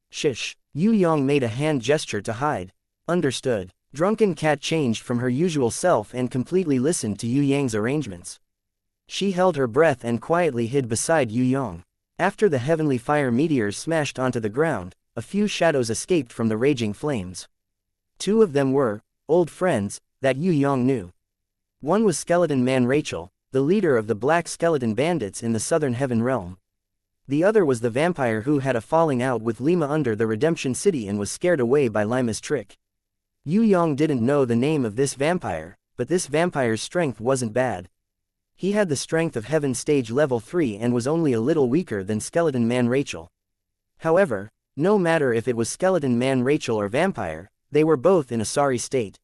Shish. Yue Yang made a hand gesture to hide. Understood. Drunken Cat changed from her usual self and completely listened to Yue Yang's arrangements. She held her breath and quietly hid beside Yue Yang. After the heavenly fire meteors smashed onto the ground, a few shadows escaped from the raging flames. Two of them were old friends that Yue Yang knew. One was Skeleton Man Rachel, the leader of the Black Skeleton Bandits in the Southern Heaven Realm. The other was the vampire who had a falling out with Lima under the Redemption City and was scared away by Lima's trick. Yue Yang didn't know the name of this vampire, but this vampire's strength wasn't bad. He had the strength of Heaven Stage Level 3 and was only a little weaker than Skeleton Man Rachel. However, no matter if it was Skeleton Man Rachel or Vampire, they were both in a sorry state.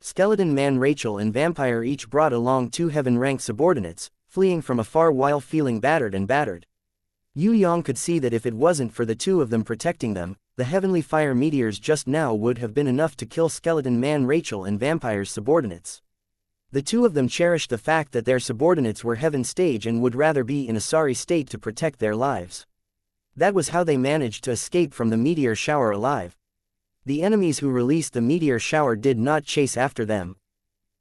Skeleton Man Rachel and Vampire each brought along 2 heaven-rank subordinates, fleeing from afar while feeling battered. Yue Yang could see that if it wasn't for the 2 of them protecting them, the heavenly fire meteors just now would have been enough to kill Skeleton Man Rachel and Vampire's subordinates. The 2 of them cherished the fact that their subordinates were Heaven Stage and would rather be in a sorry state to protect their lives. That was how they managed to escape from the meteor shower alive. The enemies who released the meteor shower did not chase after them.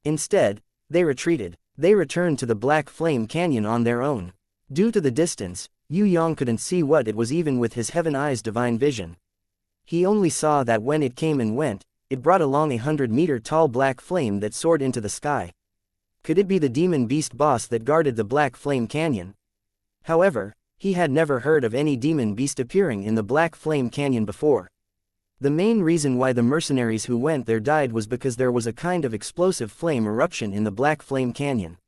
Instead, they retreated. They returned to the Black Flame Canyon on their own. Due to the distance, Yue Yang couldn't see what it was even with his Heaven Eye's divine vision. He only saw that when it came and went, it brought along a 100-meter-tall black flame that soared into the sky. Could it be the demon beast boss that guarded the Black Flame Canyon? However, he had never heard of any demon beast appearing in the Black Flame Canyon before. The main reason why the mercenaries who went there died was because there was a kind of explosive flame eruption in the Black Flame Canyon.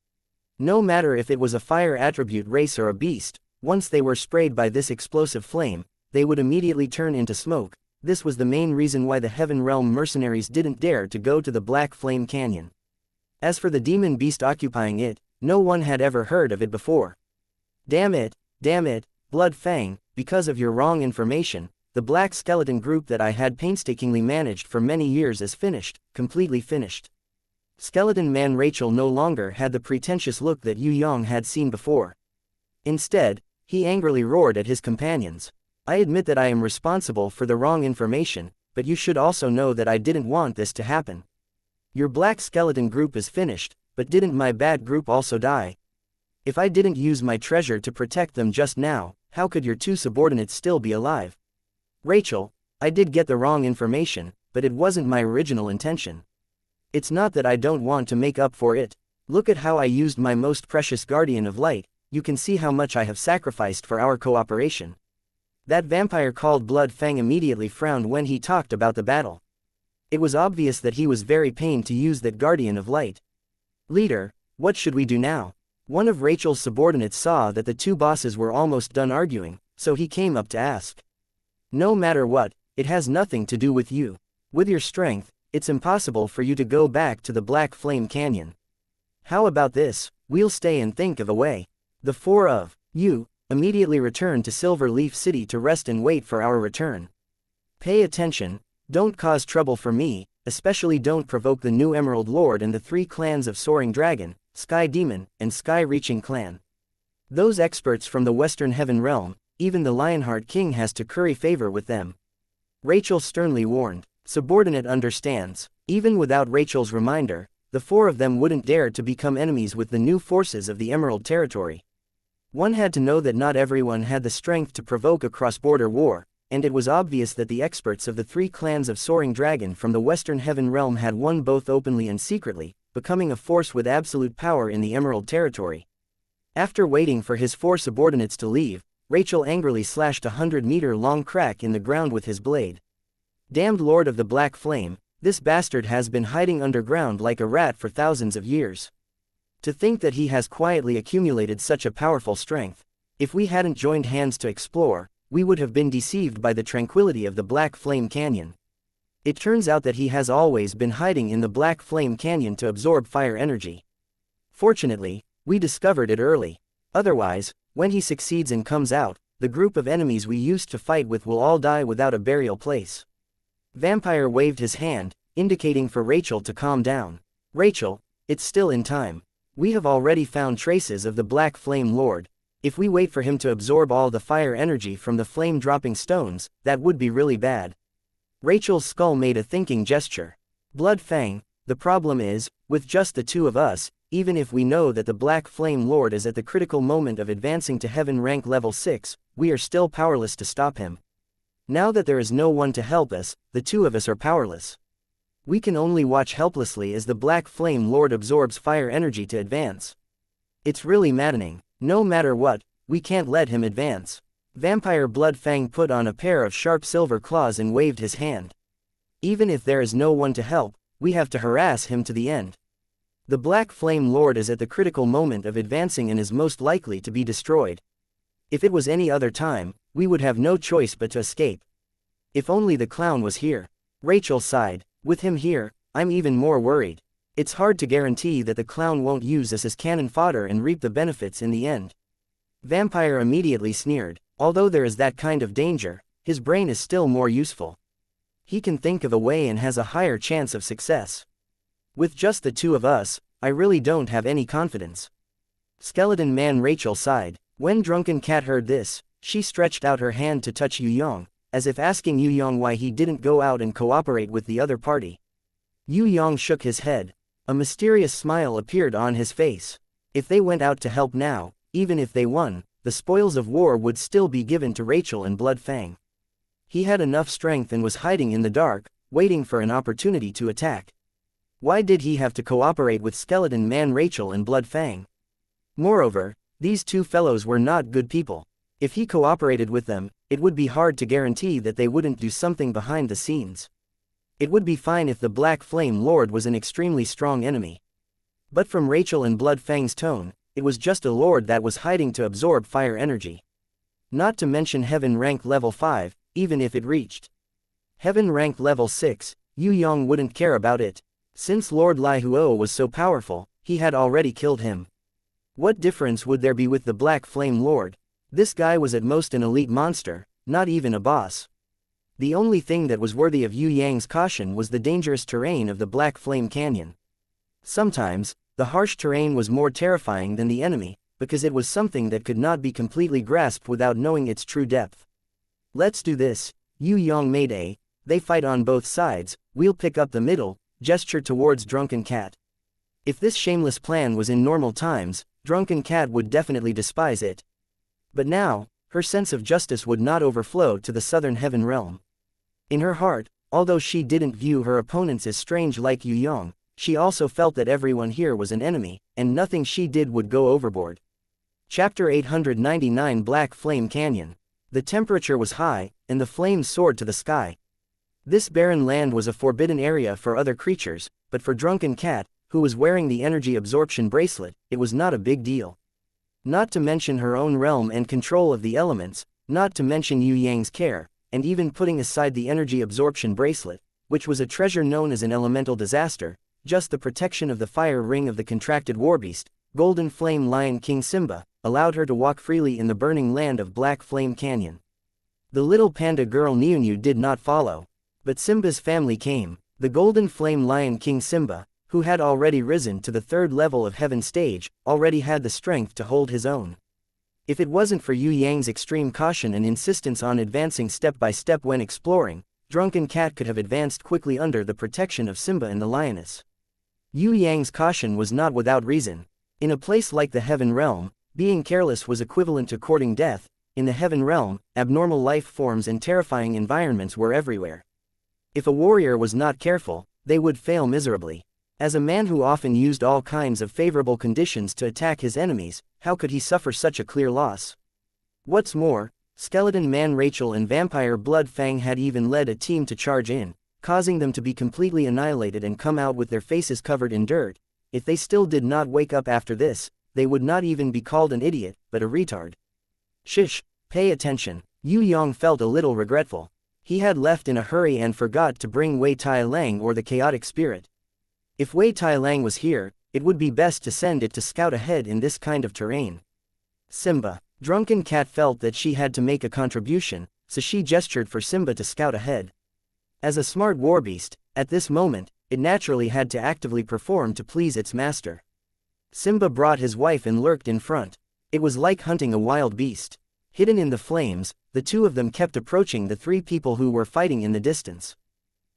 No matter if it was a fire attribute race or a beast, once they were sprayed by this explosive flame, they would immediately turn into smoke. This was the main reason why the Heaven Realm mercenaries didn't dare to go to the Black Flame Canyon. As for the demon beast occupying it, no one had ever heard of it before. Damn it, Blood Fang, because of your wrong information, the Black Skeleton group that I had painstakingly managed for many years is finished, completely finished. Skeleton Man Rachel no longer had the pretentious look that Yue Yang had seen before. Instead, he angrily roared at his companions. I admit that I am responsible for the wrong information, but you should also know that I didn't want this to happen. Your Black Skeleton group is finished, but didn't my bad group also die? If I didn't use my treasure to protect them just now, how could your 2 subordinates still be alive? Rachel, I did get the wrong information, but it wasn't my original intention. It's not that I don't want to make up for it. Look at how I used my most precious Guardian of Light. You can see how much I have sacrificed for our cooperation. That vampire called Blood Fang immediately frowned when he talked about the battle. It was obvious that he was very pained to use that Guardian of Light. Leader, what should we do now? One of Rachel's subordinates saw that the 2 bosses were almost done arguing, so he came up to ask. No matter what, it has nothing to do with you. With your strength, it's impossible for you to go back to the Black Flame Canyon. How about this, we'll stay and think of a way. The 4 of you immediately returned to Silver Leaf City to rest and wait for our return. Pay attention, don't cause trouble for me, especially don't provoke the new Emerald Lord and the 3 clans of Soaring Dragon, Sky Demon, and Sky Reaching Clan. Those experts from the Western Heaven Realm, even the Lionheart King has to curry favor with them. Rachel sternly warned. Subordinate understands. Even without Rachel's reminder, the 4 of them wouldn't dare to become enemies with the new forces of the Emerald Territory. One had to know that not everyone had the strength to provoke a cross-border war, and it was obvious that the experts of the 3 clans of Soaring Dragon from the Western Heaven Realm had won both openly and secretly, becoming a force with absolute power in the Emerald Territory. After waiting for his 4 subordinates to leave, Rachel angrily slashed a 100-meter-long crack in the ground with his blade. Damned Lord of the Black Flame, this bastard has been hiding underground like a rat for thousands of years. To think that he has quietly accumulated such a powerful strength. If we hadn't joined hands to explore, we would have been deceived by the tranquility of the Black Flame Canyon. It turns out that he has always been hiding in the Black Flame Canyon to absorb fire energy. Fortunately, we discovered it early. Otherwise, when he succeeds and comes out, the group of enemies we used to fight with will all die without a burial place. Vampire waved his hand, indicating for Rachel to calm down. Rachel, it's still in time. We have already found traces of the Black Flame Lord. If we wait for him to absorb all the fire energy from the flame-dropping stones, that would be really bad. Rachel's skull made a thinking gesture. Blood Fang, the problem is, with just the 2 of us, even if we know that the Black Flame Lord is at the critical moment of advancing to Heaven rank level 6, we are still powerless to stop him. Now that there is no one to help us, the 2 of us are powerless. We can only watch helplessly as the Black Flame Lord absorbs fire energy to advance. It's really maddening. No matter what, we can't let him advance. Vampire Bloodfang put on a pair of sharp silver claws and waved his hand. Even if there is no one to help, we have to harass him to the end. The Black Flame Lord is at the critical moment of advancing and is most likely to be destroyed. If it was any other time, we would have no choice but to escape. If only the clown was here. Rachel sighed. With him here, I'm even more worried. It's hard to guarantee that the clown won't use us as cannon fodder and reap the benefits in the end. Vampire immediately sneered. Although there is that kind of danger, his brain is still more useful. He can think of a way and has a higher chance of success. With just the two of us, I really don't have any confidence. Skeleton Man Rachel sighed. When Drunken Cat heard this, she stretched out her hand to touch Yue Yang, as if asking Yue Yang why he didn't go out and cooperate with the other party. Yue Yang shook his head. A mysterious smile appeared on his face. If they went out to help now, even if they won, the spoils of war would still be given to Rachel and Bloodfang. He had enough strength and was hiding in the dark, waiting for an opportunity to attack. Why did he have to cooperate with Skeleton Man Rachel and Bloodfang? Moreover, these two fellows were not good people. If he cooperated with them, it would be hard to guarantee that they wouldn't do something behind the scenes. It would be fine if the Black Flame Lord was an extremely strong enemy. But from Rachel and Bloodfang's tone, it was just a lord that was hiding to absorb fire energy. Not to mention Heaven rank level 5, even if it reached Heaven rank level 6, Yue Yang wouldn't care about it. Since Lord Lai Huo was so powerful, he had already killed him. What difference would there be with the Black Flame Lord? This guy was at most an elite monster, not even a boss. The only thing that was worthy of Yue Yang's caution was the dangerous terrain of the Black Flame Canyon. Sometimes, the harsh terrain was more terrifying than the enemy, because it was something that could not be completely grasped without knowing its true depth. Let's do this, Yue Yang made a, they fight on both sides, we'll pick up the middle, gesture towards Drunken Cat. If this shameless plan was in normal times, Drunken Cat would definitely despise it. But now, her sense of justice would not overflow to the southern heaven realm. In her heart, although she didn't view her opponents as strange like Yue Yang, she also felt that everyone here was an enemy, and nothing she did would go overboard. Chapter 899 Black Flame Canyon. The temperature was high, and the flames soared to the sky. This barren land was a forbidden area for other creatures, but for Drunken Cat, who was wearing the energy absorption bracelet, it was not a big deal. Not to mention her own realm and control of the elements, not to mention Yue Yang's care, and even putting aside the energy absorption bracelet, which was a treasure known as an elemental disaster, just the protection of the fire ring of the contracted warbeast, Golden Flame Lion King Simba, allowed her to walk freely in the burning land of Black Flame Canyon. The little panda girl Niu did not follow. But Simba's family came. The Golden Flame Lion King Simba, who had already risen to the 3rd level of Heaven stage, already had the strength to hold his own. If it wasn't for Yue Yang's extreme caution and insistence on advancing step by step when exploring, Drunken Cat could have advanced quickly under the protection of Simba and the lioness. Yue Yang's caution was not without reason. In a place like the Heaven realm, being careless was equivalent to courting death. In the Heaven realm, abnormal life forms and terrifying environments were everywhere. If a warrior was not careful, they would fail miserably. As a man who often used all kinds of favorable conditions to attack his enemies, how could he suffer such a clear loss? What's more, Skeleton Man Rachel and Vampire Bloodfang had even led a team to charge in, causing them to be completely annihilated and come out with their faces covered in dirt. If they still did not wake up after this, they would not even be called an idiot, but a retard. Shish, pay attention. Yue Yang felt a little regretful. He had left in a hurry and forgot to bring Wei Tai Lang or the chaotic spirit. If Wei Tai Lang was here, it would be best to send it to scout ahead in this kind of terrain. Simba. Drunken Cat felt that she had to make a contribution, so she gestured for Simba to scout ahead. As a smart warbeast, at this moment, it naturally had to actively perform to please its master. Simba brought his wife and lurked in front. It was like hunting a wild beast. Hidden in the flames, the two of them kept approaching the 3 people who were fighting in the distance.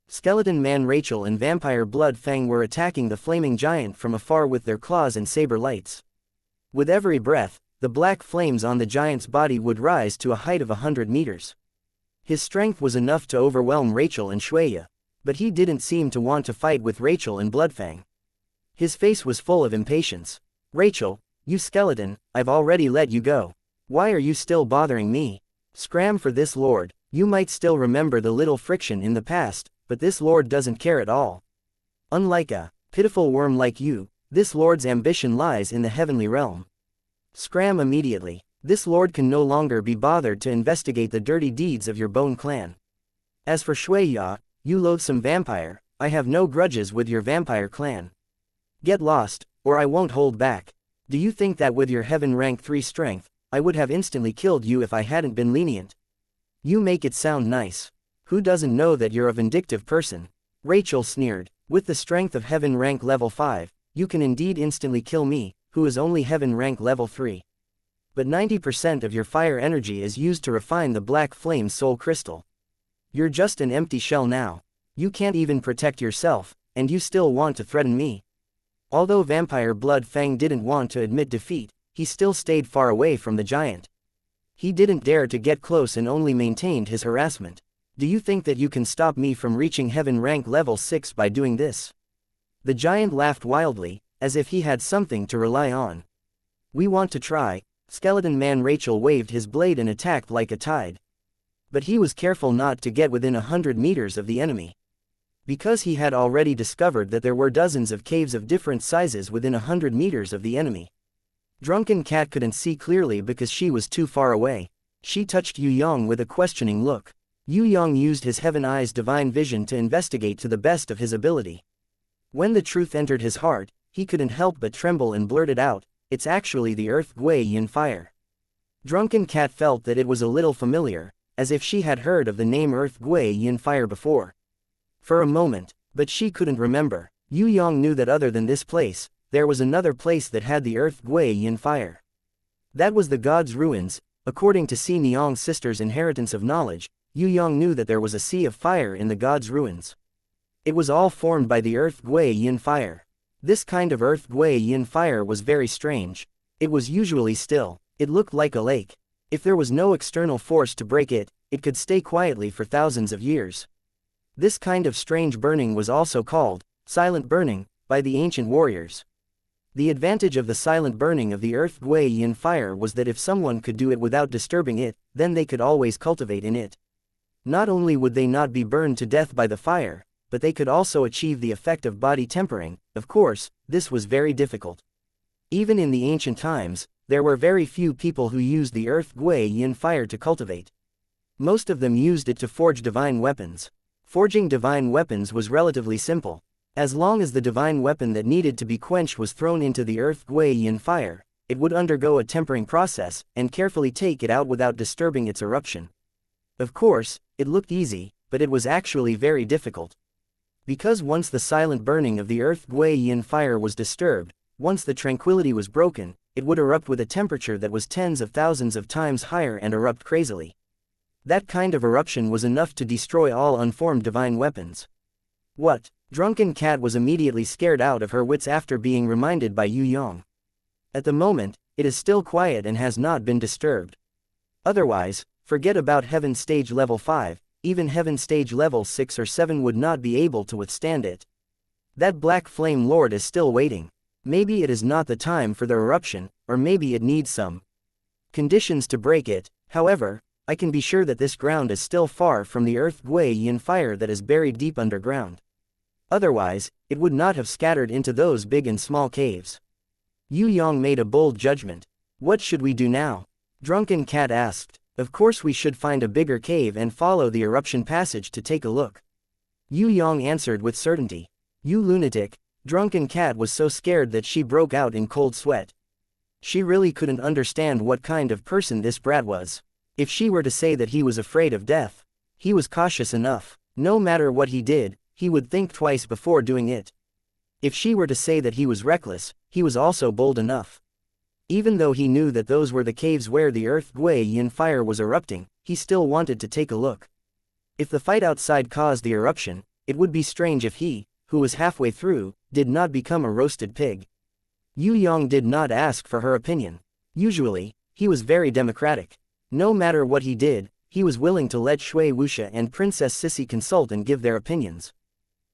Skeleton Man Rachel and Vampire Bloodfang were attacking the flaming giant from afar with their claws and saber lights. With every breath, the black flames on the giant's body would rise to a height of 100 meters. His strength was enough to overwhelm Rachel and Shueya, but he didn't seem to want to fight with Rachel and Bloodfang. His face was full of impatience. Rachel, You skeleton, I've already let you go. Why are you still bothering me? Scram for this lord. You might still remember the little friction in the past, but this lord doesn't care at all. Unlike a pitiful worm like you, this lord's ambition lies in the heavenly realm. Scram immediately. This lord can no longer be bothered to investigate the dirty deeds of your bone clan. As for Yue Yang, you loathsome vampire, I have no grudges with your vampire clan. Get lost, or I won't hold back. Do you think that with your heaven rank 3 strength, I would have instantly killed you if I hadn't been lenient? You make it sound nice. Who doesn't know that you're a vindictive person? Rachel sneered. With the strength of heaven rank level 5, you can indeed instantly kill me, who is only heaven rank level 3. But 90% of your fire energy is used to refine the black flame soul crystal. You're just an empty shell now. You can't even protect yourself, and you still want to threaten me. Although Vampire Blood Fang didn't want to admit defeat, he still stayed far away from the giant. He didn't dare to get close and only maintained his harassment. Do you think that you can stop me from reaching heaven rank level 6 by doing this? The giant laughed wildly, as if he had something to rely on. We want to try. Skeleton Man Rachel waved his blade and attacked like a tide. But he was careful not to get within 100 meters of the enemy. Because he had already discovered that there were dozens of caves of different sizes within 100 meters of the enemy. Drunken Cat couldn't see clearly because she was too far away. She touched Yue Yang with a questioning look. Yue Yang used his Heaven Eye's divine vision to investigate to the best of his ability. When the truth entered his heart, he couldn't help but tremble and blurted out, "It's actually the Earth Yue Yang fire." Drunken Cat felt that it was a little familiar, as if she had heard of the name Earth Yue Yang fire before. For a moment, but she couldn't remember. Yue Yang knew that other than this place, there was another place that had the Earth Yue Yang fire. That was the God's Ruins. According to Si Niang's sister's inheritance of knowledge, Yue Yang knew that there was a sea of fire in the God's Ruins. It was all formed by the Earth Yue Yang fire. This kind of Earth Yue Yang fire was very strange. It was usually still. It looked like a lake. If there was no external force to break it, it could stay quietly for thousands of years. This kind of strange burning was also called silent burning by the ancient warriors. The advantage of the silent burning of the Earth Yue Yang fire was that if someone could do it without disturbing it, then they could always cultivate in it. Not only would they not be burned to death by the fire, but they could also achieve the effect of body tempering. Of course, this was very difficult. Even in the ancient times, there were very few people who used the Earth Yue Yang fire to cultivate. Most of them used it to forge divine weapons. Forging divine weapons was relatively simple. As long as the divine weapon that needed to be quenched was thrown into the Earth Yue Yang fire, it would undergo a tempering process, and carefully take it out without disturbing its eruption. Of course, it looked easy, but it was actually very difficult. Because once the silent burning of the Earth Yue Yang fire was disturbed, once the tranquility was broken, it would erupt with a temperature that was tens of thousands of times higher and erupt crazily. That kind of eruption was enough to destroy all unformed divine weapons. What? Drunken Cat was immediately scared out of her wits after being reminded by Yue Yang. At the moment, it is still quiet and has not been disturbed. Otherwise, forget about Heaven Stage Level 5, even Heaven Stage Level 6 or 7 would not be able to withstand it. That Black Flame Lord is still waiting. Maybe it is not the time for the eruption, or maybe it needs some conditions to break it. However, I can be sure that this ground is still far from the Earth Yue Yang fire that is buried deep underground. Otherwise, it would not have scattered into those big and small caves. Yue Yang made a bold judgment. What should we do now? Drunken Cat asked. Of course we should find a bigger cave and follow the eruption passage to take a look. Yue Yang answered with certainty. You lunatic. Drunken Cat was so scared that she broke out in cold sweat. She really couldn't understand what kind of person this brat was. If she were to say that he was afraid of death, he was cautious enough. No matter what he did, he would think twice before doing it. If she were to say that he was reckless, he was also bold enough. Even though he knew that those were the caves where the Earth Yue Yang fire was erupting, he still wanted to take a look. If the fight outside caused the eruption, it would be strange if he, who was halfway through, did not become a roasted pig. Yue Yang did not ask for her opinion. Usually, he was very democratic. No matter what he did, he was willing to let Shui Wuxia and Princess Sissy consult and give their opinions.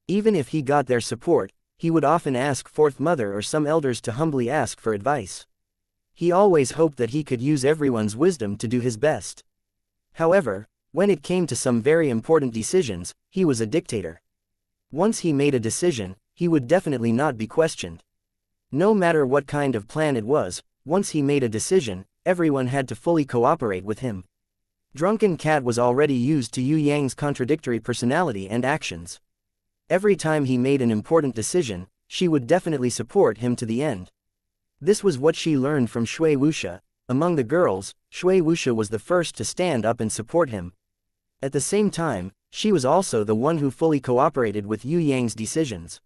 Even if he got their support, he would often ask Fourth Mother or some elders to humbly ask for advice. He always hoped that he could use everyone's wisdom to do his best. However, when it came to some very important decisions, he was a dictator. Once he made a decision, he would definitely not be questioned. No matter what kind of plan it was, once he made a decision, everyone had to fully cooperate with him. Drunken Cat was already used to Yue Yang's contradictory personality and actions. Every time he made an important decision, she would definitely support him to the end. This was what she learned from Shui Wuxia. Among the girls, Shui Wuxia was the first to stand up and support him. At the same time, she was also the one who fully cooperated with Yue Yang's decisions.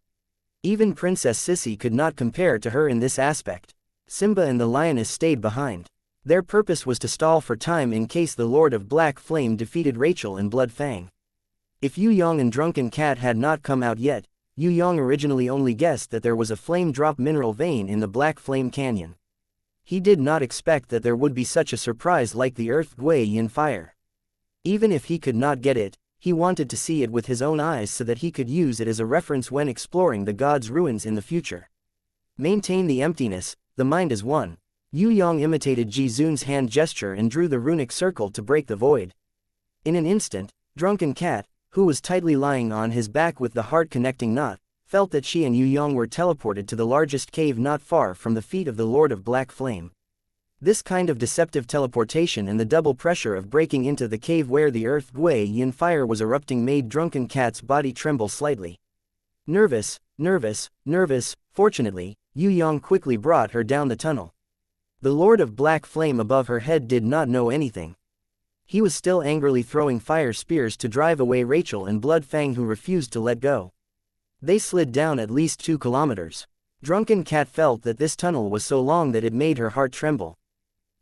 Even Princess Sissy could not compare to her in this aspect. Simba and the lioness stayed behind. Their purpose was to stall for time in case the Lord of Black Flame defeated Rachel and Blood Fang. If Yue Yang and Drunken Cat had not come out yet, Yue Yang originally only guessed that there was a flame drop mineral vein in the Black Flame Canyon. He did not expect that there would be such a surprise like the Earth Gui Yin fire. Even if he could not get it, he wanted to see it with his own eyes so that he could use it as a reference when exploring the god's ruins in the future. Maintain the emptiness, the mind is one. Yue Yang imitated Ji Zun's hand gesture and drew the runic circle to break the void. In an instant, Drunken Cat, who was tightly lying on his back with the heart-connecting knot, felt that she and Yue Yang were teleported to the largest cave not far from the feet of the Lord of Black Flame. This kind of deceptive teleportation and the double pressure of breaking into the cave where the Earth Gui Yin fire was erupting made Drunken Cat's body tremble slightly. Nervous. Fortunately, Yue Yang quickly brought her down the tunnel. The Lord of Black Flame above her head did not know anything. He was still angrily throwing fire spears to drive away Rachel and Blood Fang, who refused to let go. They slid down at least 2 kilometers. Drunken Cat felt that this tunnel was so long that it made her heart tremble.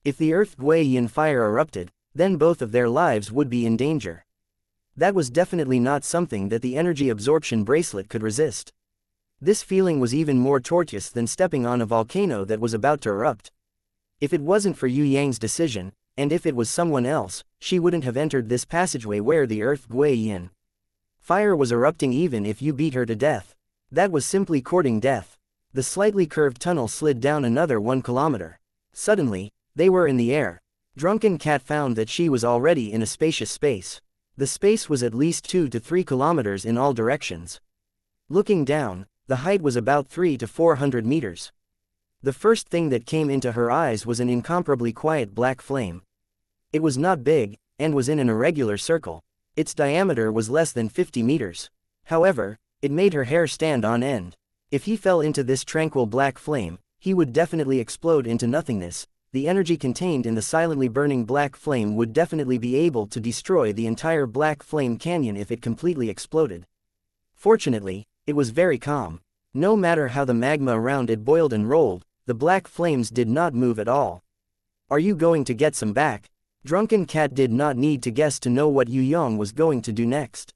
If the Earth Gui Yin fire erupted, then both of their lives would be in danger. That was definitely not something that the energy absorption bracelet could resist. This feeling was even more tortuous than stepping on a volcano that was about to erupt. If it wasn't for Yue Yang's decision, and if it was someone else, she wouldn't have entered this passageway where the Earth Gui Yin fire was erupting even if you beat her to death. That was simply courting death. The slightly curved tunnel slid down another 1 kilometer. Suddenly, they were in the air. Drunken Cat found that she was already in a spacious space. The space was at least 2 to 3 kilometers in all directions. Looking down, the height was about 300 to 400 meters. The first thing that came into her eyes was an incomparably quiet black flame. It was not big, and was in an irregular circle. Its diameter was less than 50 meters. However, it made her hair stand on end. If he fell into this tranquil black flame, he would definitely explode into nothingness. The energy contained in the silently burning black flame would definitely be able to destroy the entire Black Flame Canyon if it completely exploded. Fortunately, it was very calm. No matter how the magma around it boiled and rolled, the black flames did not move at all. Are you going to get some back? Drunken Cat did not need to guess to know what Yue Yang was going to do next.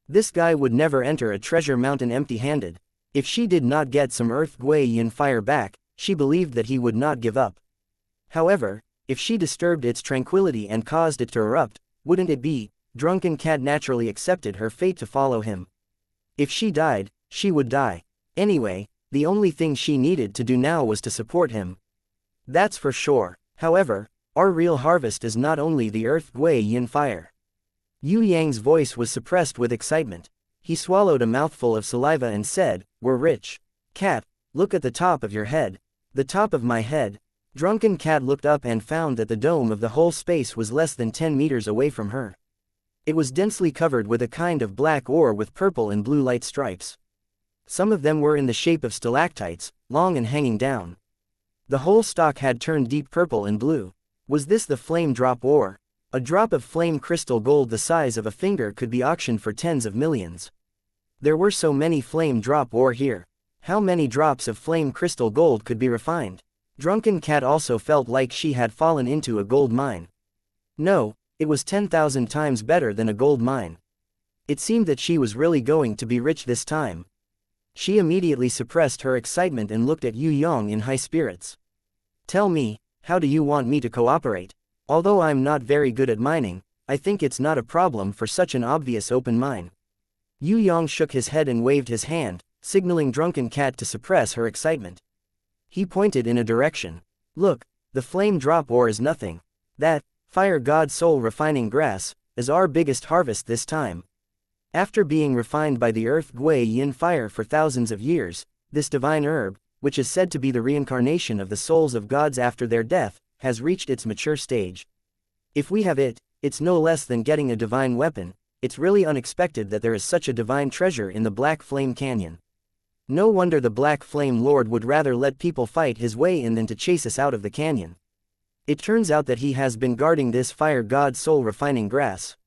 This guy would never enter a treasure mountain empty-handed. If she did not get some Earth Gui Yin fire back, she believed that he would not give up. However, if she disturbed its tranquility and caused it to erupt, wouldn't it be? Drunken Cat naturally accepted her fate to follow him. If she died, she would die. Anyway, the only thing she needed to do now was to support him. That's for sure. However, our real harvest is not only the Earth Gui Yin fire. Yue Yang's voice was suppressed with excitement. He swallowed a mouthful of saliva and said, "We're rich. Cat, look at the top of your head." The top of my head. Drunken Cat looked up and found that the dome of the whole space was less than 10 meters away from her. It was densely covered with a kind of black ore with purple and blue light stripes. Some of them were in the shape of stalactites, long and hanging down. The whole stalk had turned deep purple and blue. Was this the flame drop ore? A drop of flame crystal gold the size of a finger could be auctioned for tens of millions. There were so many flame drop ore here. How many drops of flame crystal gold could be refined? Drunken Cat also felt like she had fallen into a gold mine. No, it was 10,000 times better than a gold mine. It seemed that she was really going to be rich this time. She immediately suppressed her excitement and looked at Yue Yang in high spirits. "Tell me, how do you want me to cooperate? Although I'm not very good at mining, I think it's not a problem for such an obvious open mine." Yue Yang shook his head and waved his hand, signaling Drunken Cat to suppress her excitement. He pointed in a direction. "Look, The flame drop ore is nothing. That, fire god soul refining grass, is our biggest harvest this time. After being refined by the earth Yue Yang fire for thousands of years, this divine herb, which is said to be the reincarnation of the souls of gods after their death, has reached its mature stage. If we have it, it's no less than getting a divine weapon. It's really unexpected that there is such a divine treasure in the Black Flame Canyon. No wonder the Black Flame Lord would rather let people fight his way in than to chase us out of the canyon. It turns out that he has been guarding this fire god soul refining grass.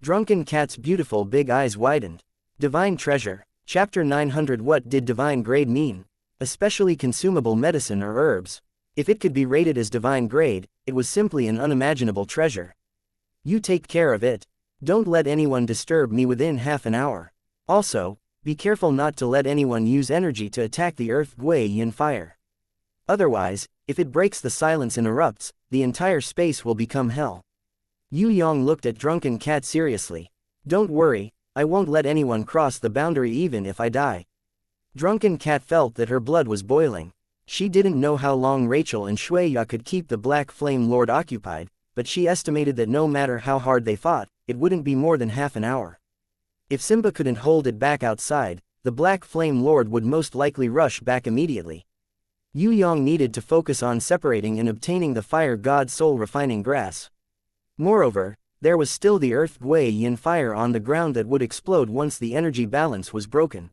Drunken Cat's beautiful big eyes widened. Divine treasure. Chapter 900. What did divine grade mean? Especially consumable medicine or herbs. If it could be rated as divine grade, it was simply an unimaginable treasure. You take care of it. Don't let anyone disturb me within half an hour. Also, be careful not to let anyone use energy to attack the earth Yue Yang fire. Otherwise, if it breaks the silence and erupts, the entire space will become hell. Yue Yang looked at Drunken Cat seriously. Don't worry, I won't let anyone cross the boundary even if I die. Drunken Cat felt that her blood was boiling. She didn't know how long Rachel and Yue Yang could keep the Black Flame Lord occupied, but she estimated that no matter how hard they fought, it wouldn't be more than half an hour. If Simba couldn't hold it back outside, the Black Flame Lord would most likely rush back immediately. Yue Yang needed to focus on separating and obtaining the fire god soul refining grass. Moreover, there was still the earth Yue Yang fire on the ground that would explode once the energy balance was broken.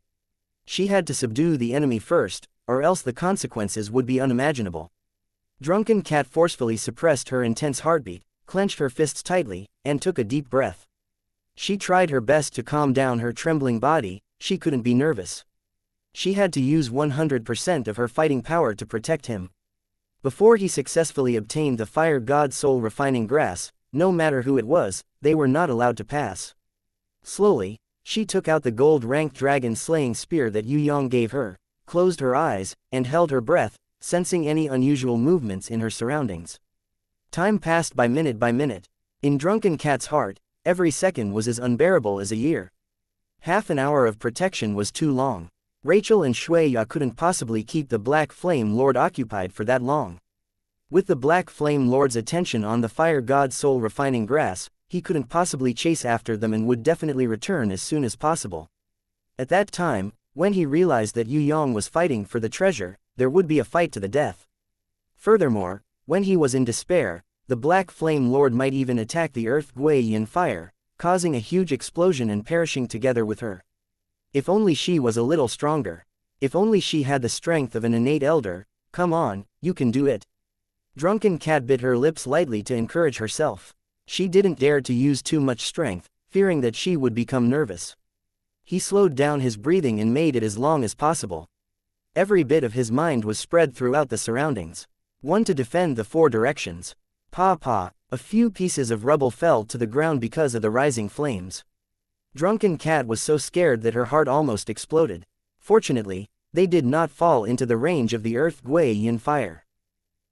She had to subdue the enemy first, or else the consequences would be unimaginable. Drunken Cat forcefully suppressed her intense heartbeat, clenched her fists tightly, and took a deep breath. She tried her best to calm down her trembling body. She couldn't be nervous. She had to use 100% of her fighting power to protect him. Before he successfully obtained the fire god soul refining grass, no matter who it was, they were not allowed to pass. Slowly, she took out the gold-ranked dragon-slaying spear that Yue Yang gave her, closed her eyes, and held her breath, sensing any unusual movements in her surroundings. Time passed by minute. In Drunken Cat's heart, every second was as unbearable as a year. Half an hour of protection was too long. Rachel and Yue Yang couldn't possibly keep the Black Flame Lord occupied for that long. With the Black Flame Lord's attention on the fire god soul refining grass, he couldn't possibly chase after them and would definitely return as soon as possible. At that time, when he realized that Yue Yang was fighting for the treasure, there would be a fight to the death. Furthermore, when he was in despair, the Black Flame Lord might even attack the earth Yue Yang fire, causing a huge explosion and perishing together with her. If only she was a little stronger. If only she had the strength of an innate elder. Come on, you can do it. Drunken Cat bit her lips lightly to encourage herself. She didn't dare to use too much strength, fearing that she would become nervous. He slowed down his breathing and made it as long as possible. Every bit of his mind was spread throughout the surroundings. One to defend the four directions. Pa. A few pieces of rubble fell to the ground because of the rising flames. Drunken Cat was so scared that her heart almost exploded. Fortunately, they did not fall into the range of the earth Yue Yang fire.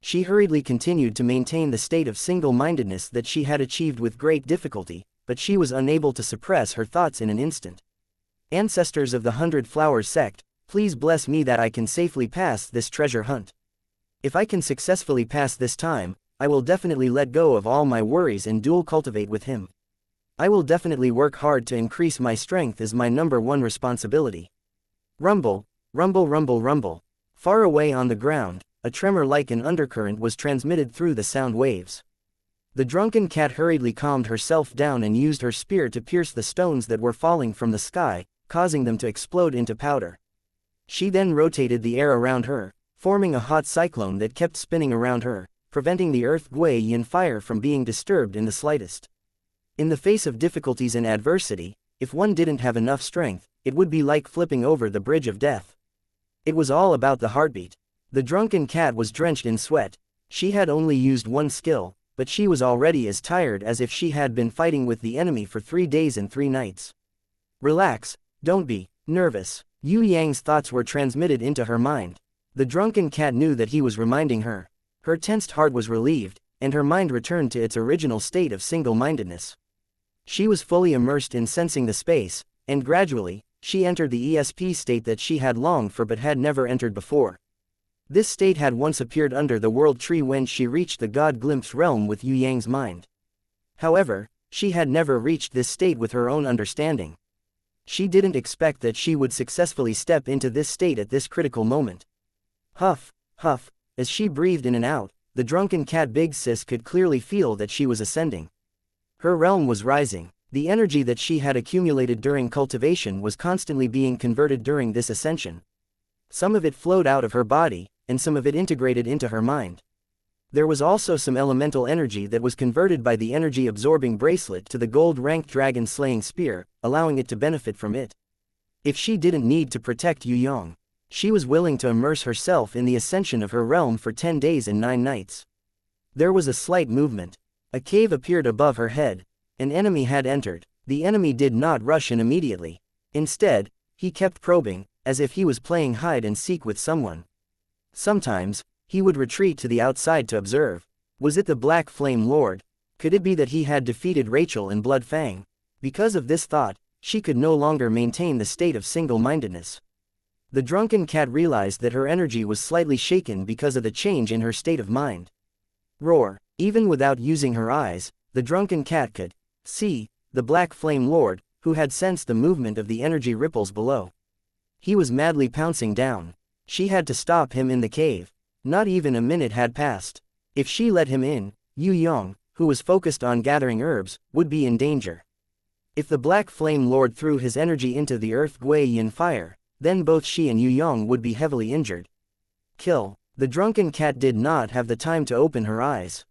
She hurriedly continued to maintain the state of single-mindedness that she had achieved with great difficulty, but she was unable to suppress her thoughts in an instant. Ancestors of the 100 Flowers sect, please bless me that I can safely pass this treasure hunt. If I can successfully pass this time, I will definitely let go of all my worries and dual cultivate with him. I will definitely work hard to increase my strength as my #1 responsibility. Rumble, rumble, rumble, rumble. Far away on the ground, a tremor like an undercurrent was transmitted through the sound waves. The Drunken Cat hurriedly calmed herself down and used her spear to pierce the stones that were falling from the sky, causing them to explode into powder. She then rotated the air around her, forming a hot cyclone that kept spinning around her, preventing the earth Yue Yang fire from being disturbed in the slightest. In the face of difficulties and adversity, if one didn't have enough strength, it would be like flipping over the bridge of death. It was all about the heartbeat. The Drunken Cat was drenched in sweat. She had only used one skill, but she was already as tired as if she had been fighting with the enemy for 3 days and 3 nights. Relax, don't be nervous. Yue Yang's thoughts were transmitted into her mind. The Drunken Cat knew that he was reminding her. Her tensed heart was relieved, and her mind returned to its original state of single-mindedness. She was fully immersed in sensing the space, and gradually, she entered the ESP state that she had longed for but had never entered before. This state had once appeared under the world tree when she reached the God glimpse realm with Yue Yang's mind. However, she had never reached this state with her own understanding. She didn't expect that she would successfully step into this state at this critical moment. Huff, huff, as she breathed in and out, the drunken cat Big Sis could clearly feel that she was ascending. Her realm was rising. The energy that she had accumulated during cultivation was constantly being converted during this ascension. Some of it flowed out of her body, and some of it integrated into her mind. There was also some elemental energy that was converted by the energy-absorbing bracelet to the gold-ranked dragon-slaying spear, allowing it to benefit from it. If she didn't need to protect Yue Yang, she was willing to immerse herself in the ascension of her realm for 10 days and 9 nights. There was a slight movement. A cave appeared above her head. An enemy had entered. The enemy did not rush in immediately. Instead, he kept probing, as if he was playing hide and seek with someone. Sometimes, he would retreat to the outside to observe. Was it the Black Flame Lord? Could it be that he had defeated Rachel and Blood Fang? Because of this thought, she could no longer maintain the state of single-mindedness. The drunken cat realized that her energy was slightly shaken because of the change in her state of mind. Roar. Even without using her eyes, the drunken cat could see the Black Flame Lord, who had sensed the movement of the energy ripples below. He was madly pouncing down. She had to stop him in the cave. Not even a minute had passed. If she let him in, Yue Yang, who was focused on gathering herbs, would be in danger. If the Black Flame Lord threw his energy into the Earth Gui Yin fire, then both she and Yue Yang would be heavily injured. Kill. The drunken cat did not have the time to open her eyes.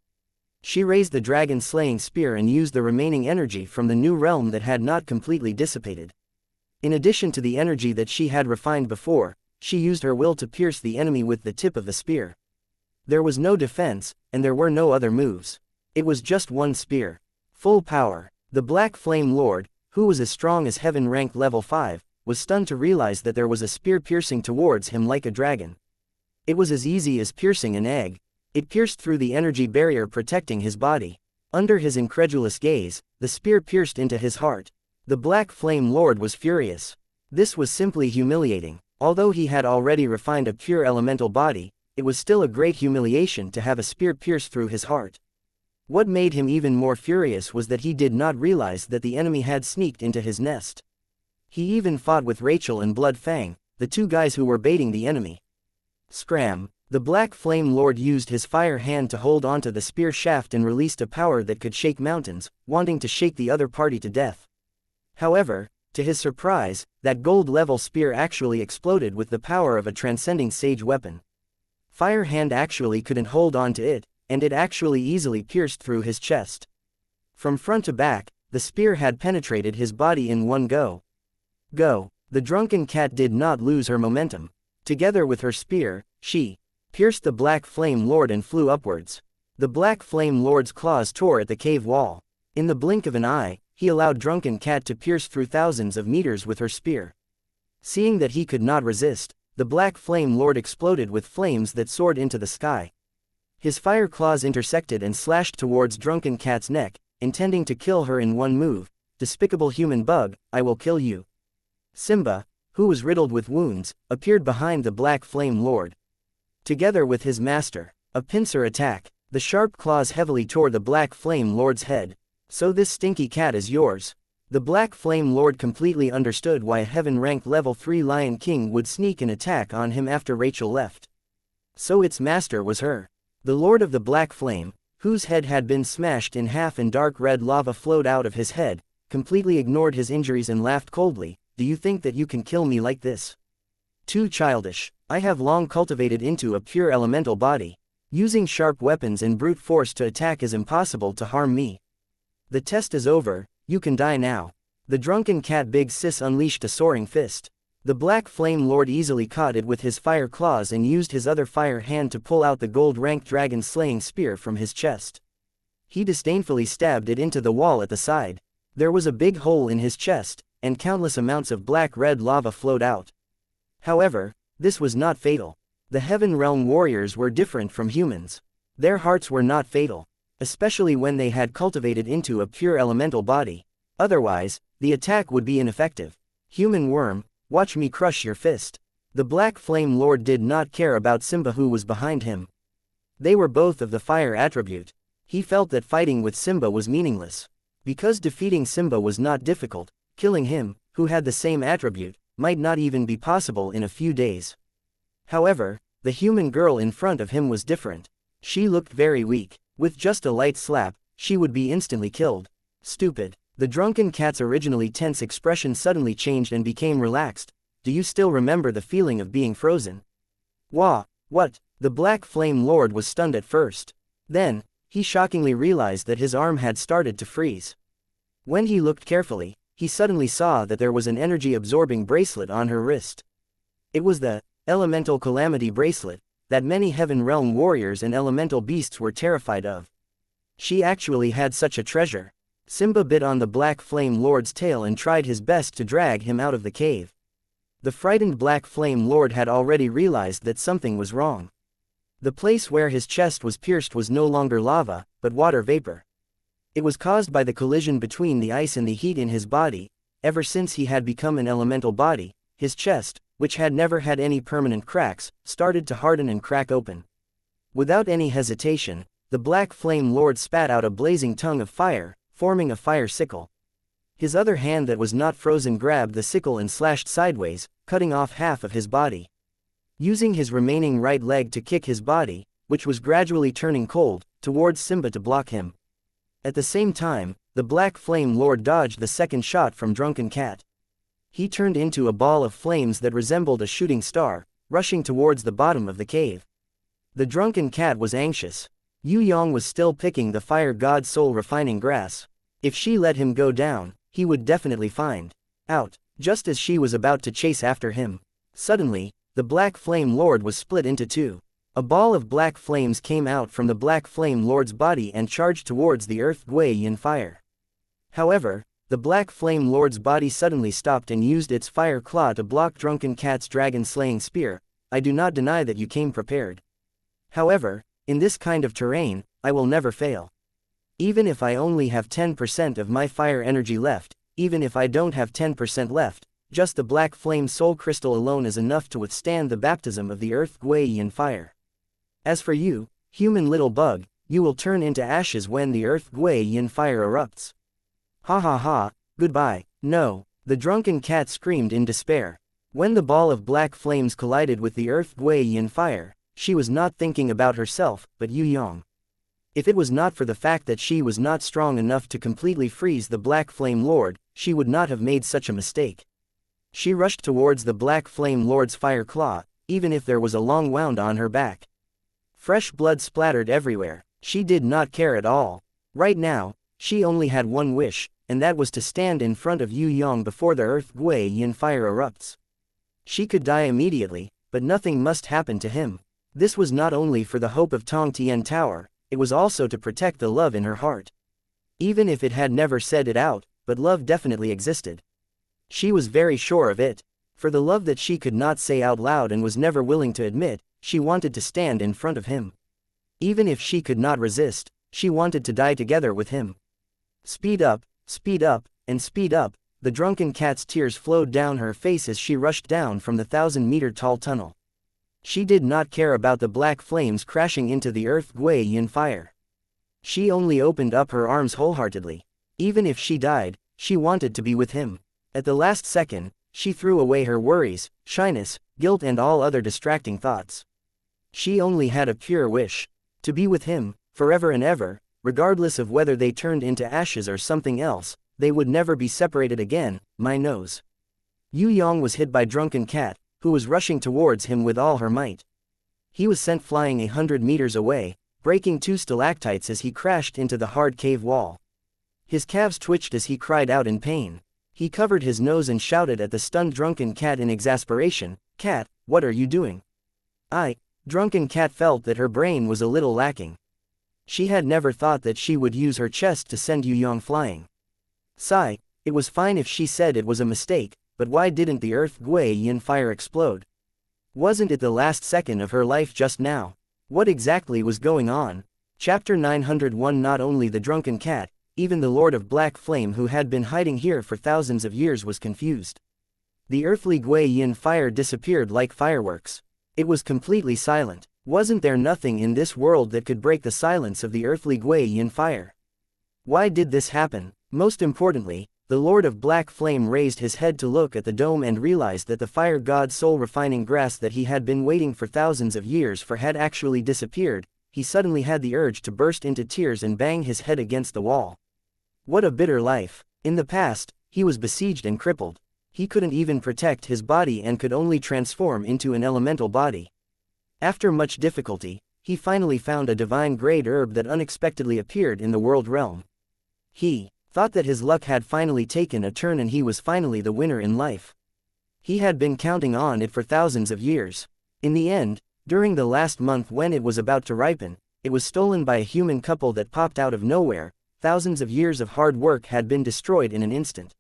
She raised the dragon-slaying spear and used the remaining energy from the new realm that had not completely dissipated. In addition to the energy that she had refined before, she used her will to pierce the enemy with the tip of the spear. There was no defense, and there were no other moves. It was just one spear. Full power. The Black Flame Lord, who was as strong as Heaven rank level 5, was stunned to realize that there was a spear piercing towards him like a dragon. It was as easy as piercing an egg. It pierced through the energy barrier protecting his body. Under his incredulous gaze, the spear pierced into his heart. The Black Flame Lord was furious. This was simply humiliating. Although he had already refined a pure elemental body, it was still a great humiliation to have a spear pierce through his heart. What made him even more furious was that he did not realize that the enemy had sneaked into his nest. He even fought with Rachel and Blood Fang, the two guys who were baiting the enemy. Scram! The Black Flame Lord used his fire hand to hold onto the spear shaft and released a power that could shake mountains, wanting to shake the other party to death. However, to his surprise, that gold-level spear actually exploded with the power of a transcending sage weapon. Fire hand actually couldn't hold on to it, and it actually easily pierced through his chest. From front to back, the spear had penetrated his body in one go. Go! The drunken cat did not lose her momentum. Together with her spear, she pierced the Black Flame Lord and flew upwards. The Black Flame Lord's claws tore at the cave wall. In the blink of an eye, he allowed drunken cat to pierce through thousands of meters with her spear. Seeing that he could not resist, the Black Flame Lord exploded with flames that soared into the sky. His fire claws intersected and slashed towards drunken cat's neck, intending to kill her in one move. Despicable human bug, I will kill you. Simba, who was riddled with wounds, appeared behind the Black Flame Lord. Together with his master, a pincer attack, the sharp claws heavily tore the Black Flame Lord's head. So this stinky cat is yours. The Black Flame Lord completely understood why a heaven-ranked level 3 Lion King would sneak an attack on him after Rachel left. So its master was her. The Lord of the Black Flame, whose head had been smashed in half and dark red lava flowed out of his head, completely ignored his injuries and laughed coldly. Do you think that you can kill me like this? Too childish. I have long cultivated into a pure elemental body. Using sharp weapons and brute force to attack is impossible to harm me. The test is over, you can die now. The drunken cat Big Sis unleashed a soaring fist. The Black Flame Lord easily caught it with his fire claws and used his other fire hand to pull out the gold-ranked dragon-slaying spear from his chest. He disdainfully stabbed it into the wall at the side. There was a big hole in his chest, and countless amounts of black-red lava flowed out. However, this was not fatal. The Heaven Realm warriors were different from humans. Their hearts were not fatal, especially when they had cultivated into a pure elemental body. Otherwise, the attack would be ineffective. Human worm, watch me crush your fist. The Black Flame Lord did not care about Simba who was behind him. They were both of the fire attribute. He felt that fighting with Simba was meaningless. Because defeating Simba was not difficult, killing him, who had the same attribute, might not even be possible in a few days. However, the human girl in front of him was different. She looked very weak. With just a light slap, she would be instantly killed. Stupid. The drunken cat's originally tense expression suddenly changed and became relaxed. Do you still remember the feeling of being frozen? Wah, what? The Black Flame Lord was stunned at first. Then, he shockingly realized that his arm had started to freeze. When he looked carefully, he suddenly saw that there was an energy-absorbing bracelet on her wrist. It was the elemental calamity bracelet that many Heaven Realm warriors and elemental beasts were terrified of. She actually had such a treasure. Simba bit on the Black Flame Lord's tail and tried his best to drag him out of the cave. The frightened Black Flame Lord had already realized that something was wrong. The place where his chest was pierced was no longer lava, but water vapor. It was caused by the collision between the ice and the heat in his body. Ever since he had become an elemental body, his chest, which had never had any permanent cracks, started to harden and crack open. Without any hesitation, the Black Flame Lord spat out a blazing tongue of fire, forming a fire sickle. His other hand that was not frozen grabbed the sickle and slashed sideways, cutting off half of his body. Using his remaining right leg to kick his body, which was gradually turning cold, towards Simba to block him. At the same time, the Black Flame Lord dodged the second shot from Drunken Cat. He turned into a ball of flames that resembled a shooting star, rushing towards the bottom of the cave. The Drunken Cat was anxious. Yue Yang was still picking the fire god's soul refining grass. If she let him go down, he would definitely find out. Just as she was about to chase after him, suddenly, the Black Flame Lord was split into two. A ball of black flames came out from the Black Flame Lord's body and charged towards the earth Yue Yang fire. However, the Black Flame Lord's body suddenly stopped and used its fire claw to block Drunken Cat's dragon-slaying spear. I do not deny that you came prepared. However, in this kind of terrain, I will never fail. Even if I only have 10% of my fire energy left, even if I don't have 10% left, just the Black Flame Soul Crystal alone is enough to withstand the baptism of the earth Yue Yang fire. As for you, human little bug, you will turn into ashes when the earth Yue Yang fire erupts. Ha ha ha, goodbye. No, the Drunken Cat screamed in despair. When the ball of black flames collided with the earth Yue Yang fire, she was not thinking about herself, but Yue Yang. If it was not for the fact that she was not strong enough to completely freeze the Black Flame Lord, she would not have made such a mistake. She rushed towards the Black Flame Lord's fire claw, even if there was a long wound on her back. Fresh blood splattered everywhere. She did not care at all. Right now, she only had one wish, and that was to stand in front of Yue Yang before the earth Yue Yang fire erupts. She could die immediately, but nothing must happen to him. This was not only for the hope of Tong Tian Tower, it was also to protect the love in her heart. Even if it had never said it out, but love definitely existed. She was very sure of it. For the love that she could not say out loud and was never willing to admit, she wanted to stand in front of him. Even if she could not resist, she wanted to die together with him. Speed up, and speed up, the Drunken Cat's tears flowed down her face as she rushed down from the 1,000-meter-tall tunnel. She did not care about the black flames crashing into the earth Yue Yang fire. She only opened up her arms wholeheartedly. Even if she died, she wanted to be with him. At the last second, she threw away her worries, shyness, guilt and all other distracting thoughts. She only had a pure wish. To be with him, forever and ever, regardless of whether they turned into ashes or something else, they would never be separated again. My nose. Yue Yang was hit by Drunken Cat, who was rushing towards him with all her might. He was sent flying 100 meters away, breaking 2 stalactites as he crashed into the hard cave wall. His calves twitched as he cried out in pain. He covered his nose and shouted at the stunned Drunken Cat in exasperation, "Cat, what are you doing?" Drunken Cat felt that her brain was a little lacking. She had never thought that she would use her chest to send Yue Yang flying. Sigh, it was fine if she said it was a mistake, but why didn't the earth Yue Yang fire explode? Wasn't it the last second of her life just now? What exactly was going on? Chapter 901. Not only the Drunken Cat, even the Lord of Black Flame who had been hiding here for thousands of years was confused. The earthly Gui Yin fire disappeared like fireworks. It was completely silent. Wasn't there nothing in this world that could break the silence of the earthly Gui Yin fire? Why did this happen? Most importantly, the Lord of Black Flame raised his head to look at the dome and realized that the fire god's soul refining grass that he had been waiting for thousands of years for had actually disappeared. He suddenly had the urge to burst into tears and bang his head against the wall. What a bitter life. In the past, he was besieged and crippled. He couldn't even protect his body and could only transform into an elemental body. After much difficulty, he finally found a divine-grade herb that unexpectedly appeared in the world realm. He thought that his luck had finally taken a turn and he was finally the winner in life. He had been counting on it for thousands of years. In the end, during the last month when it was about to ripen, it was stolen by a human couple that popped out of nowhere. Thousands of years of hard work had been destroyed in an instant.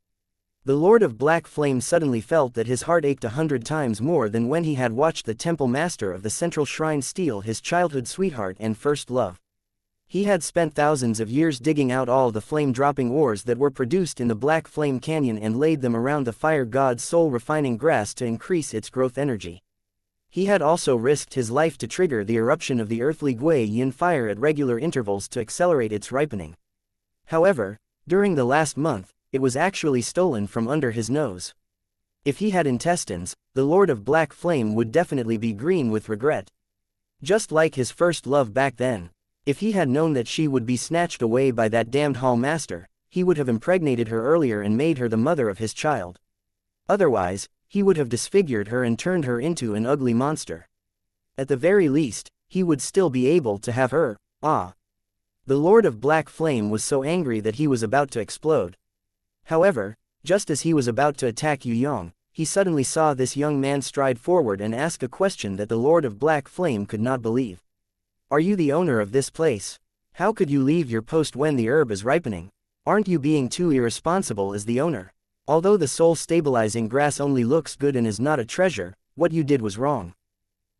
The Lord of Black Flame suddenly felt that his heart ached 100 times more than when he had watched the temple master of the central shrine steal his childhood sweetheart and first love. He had spent thousands of years digging out all the flame-dropping ores that were produced in the Black Flame Canyon and laid them around the fire god's soul-refining grass to increase its growth energy. He had also risked his life to trigger the eruption of the earthly Gui Yin fire at regular intervals to accelerate its ripening. However, during the last month, it was actually stolen from under his nose. If he had intestines, the Lord of Black Flame would definitely be green with regret. Just like his first love back then. If he had known that she would be snatched away by that damned hall master, he would have impregnated her earlier and made her the mother of his child. Otherwise, he would have disfigured her and turned her into an ugly monster. At the very least, he would still be able to have her. The Lord of Black Flame was so angry that he was about to explode. However, just as he was about to attack Yue Yang, he suddenly saw this young man stride forward and ask a question that the Lord of Black Flame could not believe. Are you the owner of this place? How could you leave your post when the herb is ripening? Aren't you being too irresponsible as the owner? Although the soul-stabilizing grass only looks good and is not a treasure, what you did was wrong.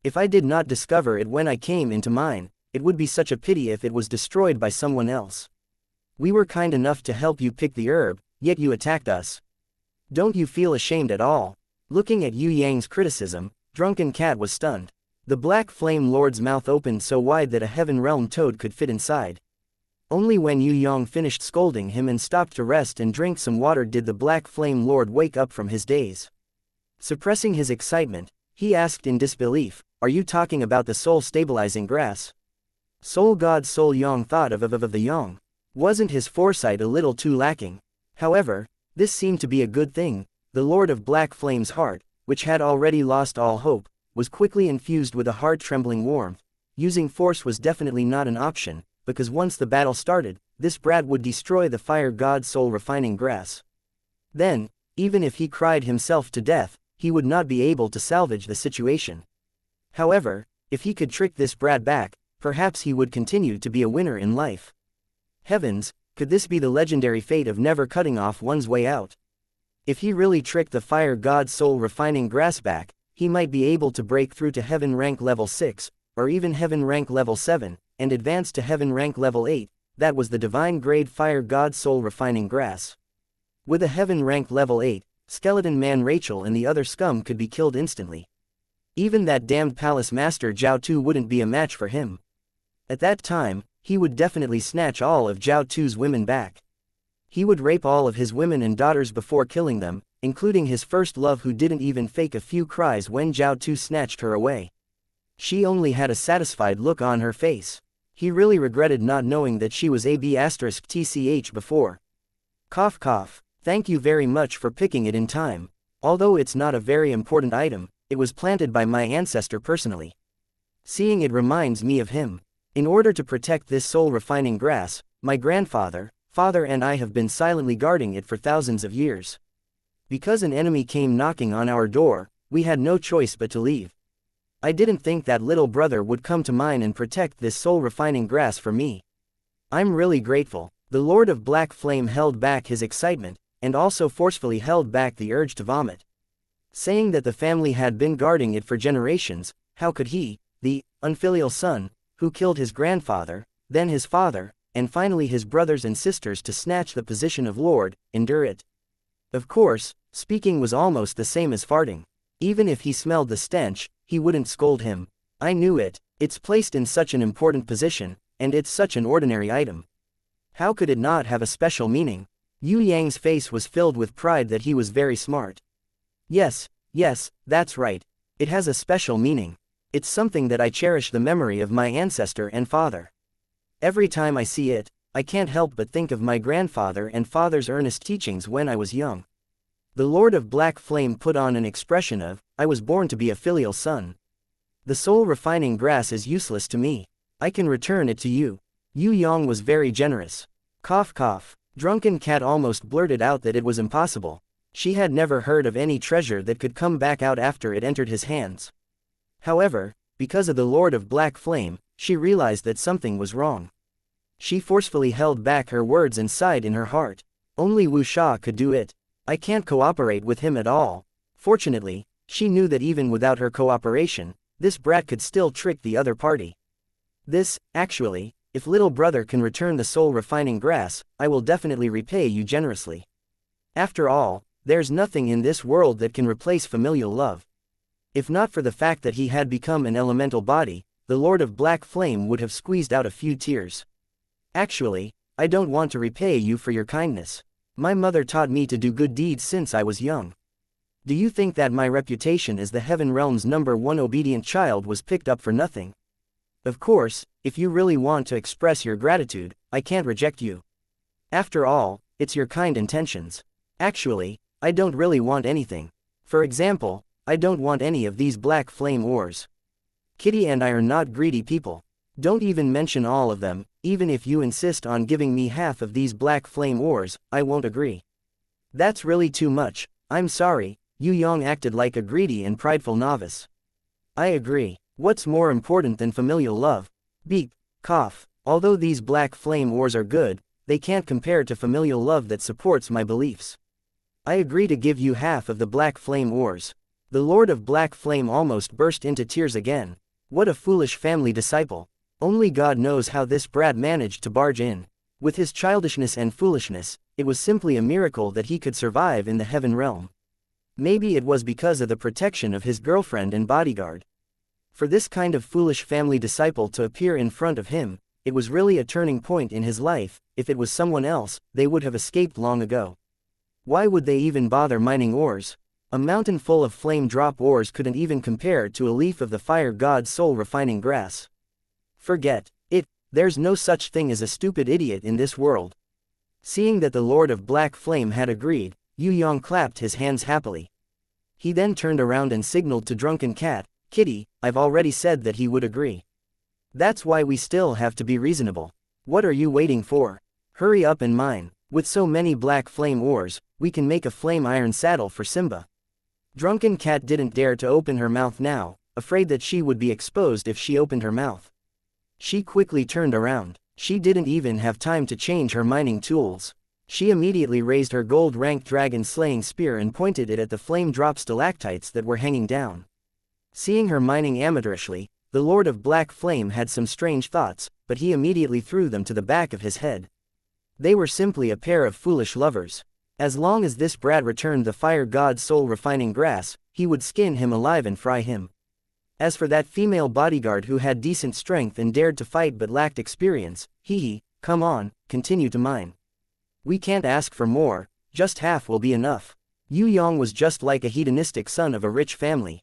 If I did not discover it when I came into mine, it would be such a pity if it was destroyed by someone else. We were kind enough to help you pick the herb, yet you attacked us. Don't you feel ashamed at all? Looking at Yue Yang's criticism, Drunken Cat was stunned. The Black Flame Lord's mouth opened so wide that a Heaven Realm toad could fit inside. Only when Yue Yang finished scolding him and stopped to rest and drink some water did the Black Flame Lord wake up from his daze. Suppressing his excitement, he asked in disbelief, "Are you talking about the soul-stabilizing grass?" Soul God Soul Yang thought of the Yang. Wasn't his foresight a little too lacking? However, this seemed to be a good thing. The Lord of Black Flame's heart, which had already lost all hope, was quickly infused with a heart-trembling warmth. Using force was definitely not an option, because once the battle started, this brat would destroy the fire god's soul-refining grass. Then, even if he cried himself to death, he would not be able to salvage the situation. However, if he could trick this brat back, perhaps he would continue to be a winner in life. Heavens, could this be the legendary fate of never cutting off one's way out? If he really tricked the fire god's soul-refining grass back, he might be able to break through to Heaven rank level 6, or even Heaven rank level 7, and advance to Heaven rank level 8, that was the divine grade fire god's soul refining grass. With a Heaven rank level 8, Skeleton Man Rachel and the other scum could be killed instantly. Even that damned palace master Zhao Tu wouldn't be a match for him. At that time, he would definitely snatch all of Zhao Tu's women back. He would rape all of his women and daughters before killing them, including his first love who didn't even fake a few cries when Zhao Tu snatched her away. She only had a satisfied look on her face. He really regretted not knowing that she was AB*TCH before. Cough cough, thank you very much for picking it in time. Although it's not a very important item, it was planted by my ancestor personally. Seeing it reminds me of him. In order to protect this soul-refining grass, my grandfather, father and I have been silently guarding it for thousands of years. Because an enemy came knocking on our door, we had no choice but to leave. I didn't think that little brother would come to mine and protect this soul-refining grass for me. I'm really grateful. The Lord of Black Flame held back his excitement, and also forcefully held back the urge to vomit. Saying that the family had been guarding it for generations, how could he, the unfilial son, who killed his grandfather, then his father, and finally his brothers and sisters to snatch the position of Lord, endure it? Of course, Speaking was almost the same as farting. Even if he smelled the stench, he wouldn't scold him. I knew it. It's placed in such an important position, and it's such an ordinary item. How could it not have a special meaning? Yue Yang's face was filled with pride that he was very smart. Yes, that's right. It has a special meaning. It's something that I cherish, the memory of my ancestor and father. Every time I see it, I can't help but think of my grandfather and father's earnest teachings when I was young. The Lord of Black Flame put on an expression of, I was born to be a filial son. The soul-refining grass is useless to me. I can return it to you. Yue Yang was very generous. Cough cough. Drunken Cat almost blurted out that it was impossible. She had never heard of any treasure that could come back out after it entered his hands. However, because of the Lord of Black Flame, she realized that something was wrong. She forcefully held back her words and sighed in her heart. Only Wu Sha could do it. I can't cooperate with him at all. Fortunately, she knew that even without her cooperation, this brat could still trick the other party. Actually, if little brother can return the soul-refining grass, I will definitely repay you generously. After all, there's nothing in this world that can replace familial love. If not for the fact that he had become an elemental body, the Lord of Black Flame would have squeezed out a few tears. Actually, I don't want to repay you for your kindness. My mother taught me to do good deeds since I was young. Do you think that my reputation as the Heaven Realm's #1 obedient child was picked up for nothing? Of course, if you really want to express your gratitude, I can't reject you. After all, it's your kind intentions. Actually, I don't really want anything. For example, I don't want any of these black flame ores. Kitty and I are not greedy people. Don't even mention all of them. Even if you insist on giving me half of these black flame ores, I won't agree. That's really too much. I'm sorry. Yue Yang acted like a greedy and prideful novice. I agree. What's more important than familial love? Beep, cough. Although these black flame ores are good, they can't compare to familial love that supports my beliefs. I agree to give you half of the black flame ores. The Lord of Black Flame almost burst into tears again. What a foolish family disciple. Only God knows how this brat managed to barge in. With his childishness and foolishness, it was simply a miracle that he could survive in the Heaven Realm. Maybe it was because of the protection of his girlfriend and bodyguard. For this kind of foolish family disciple to appear in front of him, it was really a turning point in his life. If it was someone else, they would have escaped long ago. Why would they even bother mining ores? A mountain full of flame drop ores couldn't even compare to a leaf of the fire god's soul refining grass. Forget it, there's no such thing as a stupid idiot in this world. Seeing that the Lord of Black Flame had agreed, Yue Yang clapped his hands happily. He then turned around and signaled to Drunken Cat, Kitty, I've already said that he would agree. That's why we still have to be reasonable. What are you waiting for? Hurry up and mine. With so many black flame ores, we can make a flame iron saddle for Simba. Drunken Cat didn't dare to open her mouth now, afraid that she would be exposed if she opened her mouth. She quickly turned around. She didn't even have time to change her mining tools. She immediately raised her gold-ranked dragon-slaying spear and pointed it at the flame-drop stalactites that were hanging down. Seeing her mining amateurishly, the Lord of Black Flame had some strange thoughts, but he immediately threw them to the back of his head. They were simply a pair of foolish lovers. As long as this brat returned the fire god's soul-refining grass, he would skin him alive and fry him. As for that female bodyguard who had decent strength and dared to fight but lacked experience, come on, continue to mine. We can't ask for more, just half will be enough. Yue Yang was just like a hedonistic son of a rich family.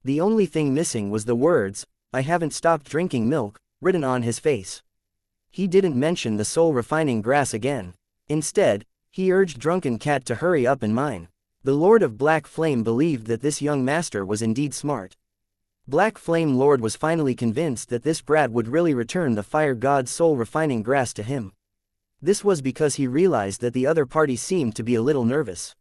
The only thing missing was the words, I haven't stopped drinking milk, written on his face. He didn't mention the soul-refining grass again. Instead, he urged Drunken Cat to hurry up and mine. The Lord of Black Flame believed that this young master was indeed smart. Black Flame Lord was finally convinced that this brat would really return the fire god's soul-refining grass to him. This was because he realized that the other party seemed to be a little nervous.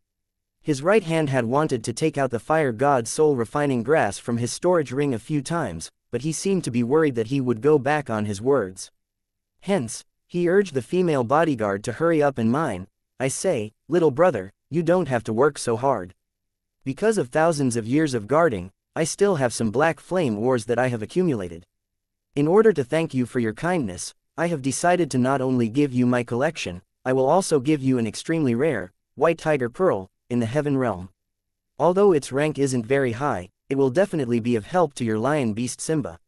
His right hand had wanted to take out the fire god's soul-refining grass from his storage ring a few times, but he seemed to be worried that he would go back on his words. Hence, he urged the female bodyguard to hurry up and mine. I say, little brother, you don't have to work so hard. Because of thousands of years of guarding, I still have some black flame ores that I have accumulated. In order to thank you for your kindness, I have decided to not only give you my collection, I will also give you an extremely rare, white tiger pearl, in the heaven realm. Although its rank isn't very high, it will definitely be of help to your lion beast Simba.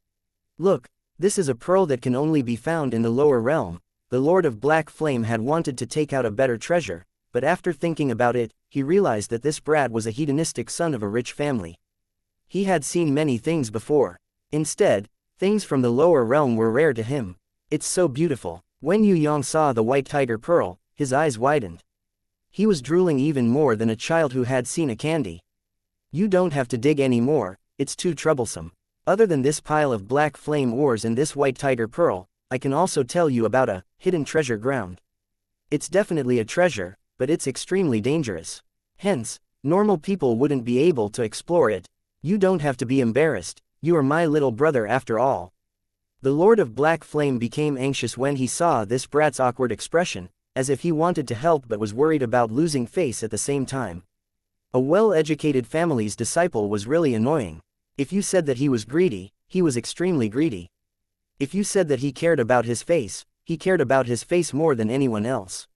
Look, this is a pearl that can only be found in the lower realm. The Lord of Black Flame had wanted to take out a better treasure, but after thinking about it, he realized that this brat was a hedonistic son of a rich family. He had seen many things before. Instead, things from the lower realm were rare to him. It's so beautiful. When Yue Yang saw the white tiger pearl, his eyes widened. He was drooling even more than a child who had seen a candy. You don't have to dig anymore, it's too troublesome. Other than this pile of black flame ores and this white tiger pearl, I can also tell you about a hidden treasure ground. It's definitely a treasure, but it's extremely dangerous. Hence, normal people wouldn't be able to explore it. You don't have to be embarrassed, you are my little brother after all. The Lord of Black Flame became anxious when he saw this brat's awkward expression, as if he wanted to help but was worried about losing face at the same time. A well-educated family's disciple was really annoying. If you said that he was greedy, he was extremely greedy. If you said that he cared about his face, he cared about his face more than anyone else.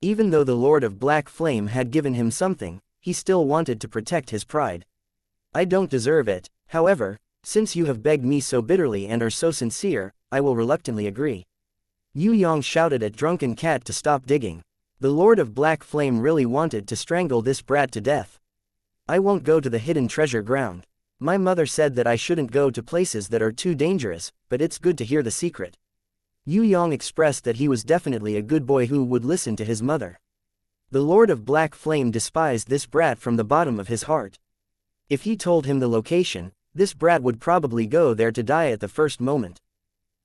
Even though the Lord of Black Flame had given him something, he still wanted to protect his pride. I don't deserve it, however, since you have begged me so bitterly and are so sincere, I will reluctantly agree. Yue Yang shouted at Drunken Cat to stop digging. The Lord of Black Flame really wanted to strangle this brat to death. I won't go to the hidden treasure ground. My mother said that I shouldn't go to places that are too dangerous, but it's good to hear the secret. Yue Yang expressed that he was definitely a good boy who would listen to his mother. The Lord of Black Flame despised this brat from the bottom of his heart. If he told him the location, this brat would probably go there to die at the first moment.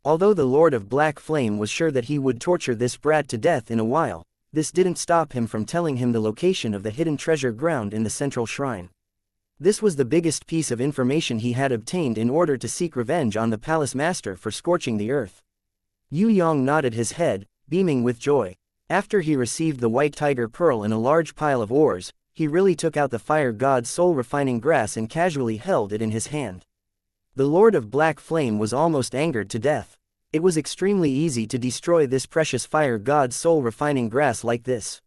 Although the Lord of Black Flame was sure that he would torture this brat to death in a while, this didn't stop him from telling him the location of the hidden treasure ground in the central shrine. This was the biggest piece of information he had obtained in order to seek revenge on the palace master for scorching the earth. Yue Yang nodded his head, beaming with joy. After he received the white tiger pearl in a large pile of ores, he really took out the fire god's soul refining grass and casually held it in his hand. The Lord of Black Flame was almost angered to death. It was extremely easy to destroy this precious fire god's soul refining grass like this.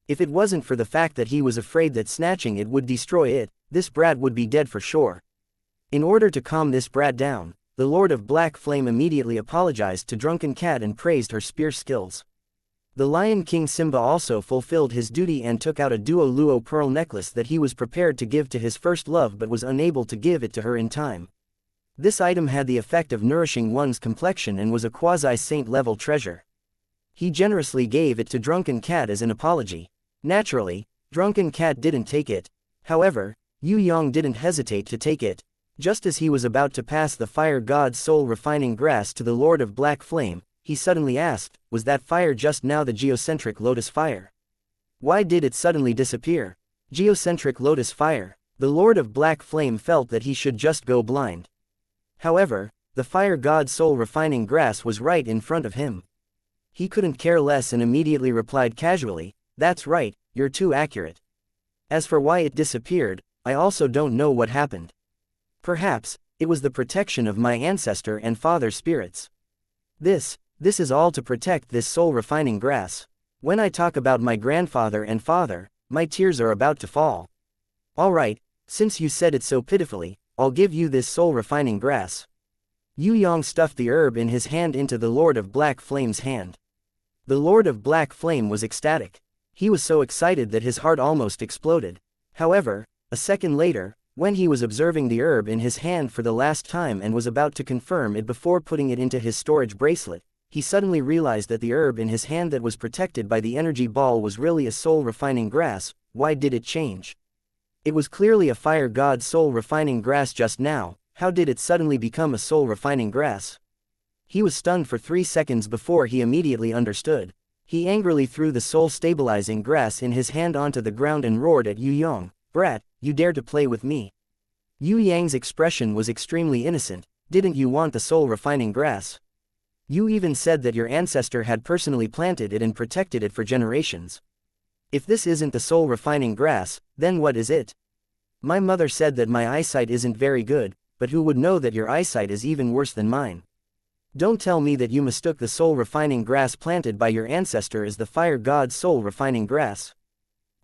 If it wasn't for the fact that he was afraid that snatching it would destroy it, this brat would be dead for sure. In order to calm this brat down, the Lord of Black Flame immediately apologized to Drunken Cat and praised her spear skills. The Lion King Simba also fulfilled his duty and took out a Duo Luo pearl necklace that he was prepared to give to his first love but was unable to give it to her in time. This item had the effect of nourishing one's complexion and was a quasi-saint level treasure. He generously gave it to Drunken Cat as an apology. Naturally, Drunken Cat didn't take it. However, Yue Yang didn't hesitate to take it. Just as he was about to pass the fire god's soul refining grass to the Lord of Black Flame, he suddenly asked, was that fire just now the geocentric lotus fire? Why did it suddenly disappear? Geocentric lotus fire. The Lord of Black Flame felt that he should just go blind. However, the fire god's soul refining grass was right in front of him. He couldn't care less and immediately replied casually, that's right, you're too accurate. As for why it disappeared, I also don't know what happened. Perhaps, it was the protection of my ancestor and father spirits. This is all to protect this soul refining grass. When I talk about my grandfather and father, my tears are about to fall. Alright, since you said it so pitifully, I'll give you this soul refining grass. Yue Yang stuffed the herb in his hand into the Lord of Black Flame's hand. The Lord of Black Flame was ecstatic. He was so excited that his heart almost exploded. However, a second later, when he was observing the herb in his hand for the last time and was about to confirm it before putting it into his storage bracelet, he suddenly realized that the herb in his hand that was protected by the energy ball was really a soul refining grass. Why did it change? It was clearly a fire god's soul refining grass just now. How did it suddenly become a soul refining grass? He was stunned for 3 seconds before he immediately understood. He angrily threw the soul stabilizing grass in his hand onto the ground and roared at Yue Yang, "Brat, you dare to play with me?" Yue Yang's expression was extremely innocent. Didn't you want the soul refining grass? You even said that your ancestor had personally planted it and protected it for generations. If this isn't the soul refining grass, then what is it? My mother said that my eyesight isn't very good, but who would know that your eyesight is even worse than mine? Don't tell me that you mistook the soul refining grass planted by your ancestor as the fire god's soul refining grass.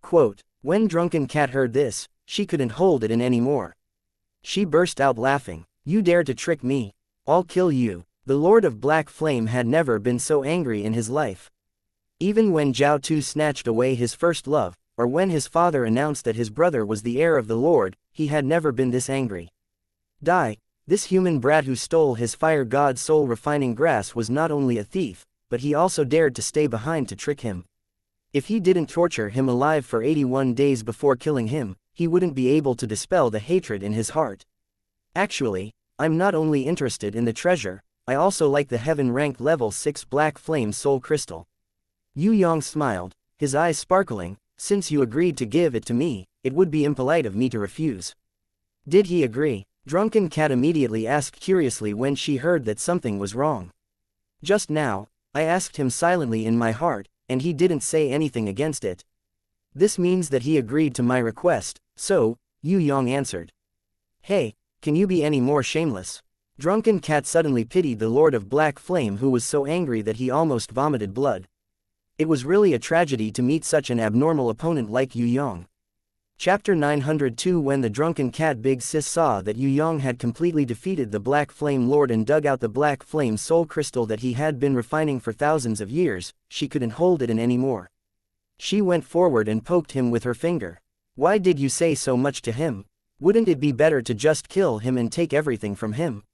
Quote, When Drunken Cat heard this, she couldn't hold it in anymore. She burst out laughing. You dare to trick me? I'll kill you. The Lord of Black Flame had never been so angry in his life. Even when Zhao Tu snatched away his first love, or when his father announced that his brother was the heir of the Lord, he had never been this angry. Die! This human brat who stole his fire god's soul refining grass was not only a thief, but he also dared to stay behind to trick him. If he didn't torture him alive for 81 days before killing him, he wouldn't be able to dispel the hatred in his heart. Actually, I'm not only interested in the treasure, I also like the heaven-ranked level 6 Black Flame Soul Crystal. Yue Yang smiled, his eyes sparkling. Since you agreed to give it to me, it would be impolite of me to refuse. Did he agree? Drunken Cat immediately asked curiously when she heard that something was wrong. Just now, I asked him silently in my heart, and he didn't say anything against it. This means that he agreed to my request, so, Yue Yang answered. Hey, can you be any more shameless? Drunken Cat suddenly pitied the Lord of Black Flame who was so angry that he almost vomited blood. It was really a tragedy to meet such an abnormal opponent like Yue Yang. Chapter 902 When the Drunken Cat Big Sis saw that Yue Yang had completely defeated the Black Flame Lord and dug out the Black Flame Soul Crystal that he had been refining for thousands of years, she couldn't hold it in anymore. She went forward and poked him with her finger. Why did you say so much to him? Wouldn't it be better to just kill him and take everything from him?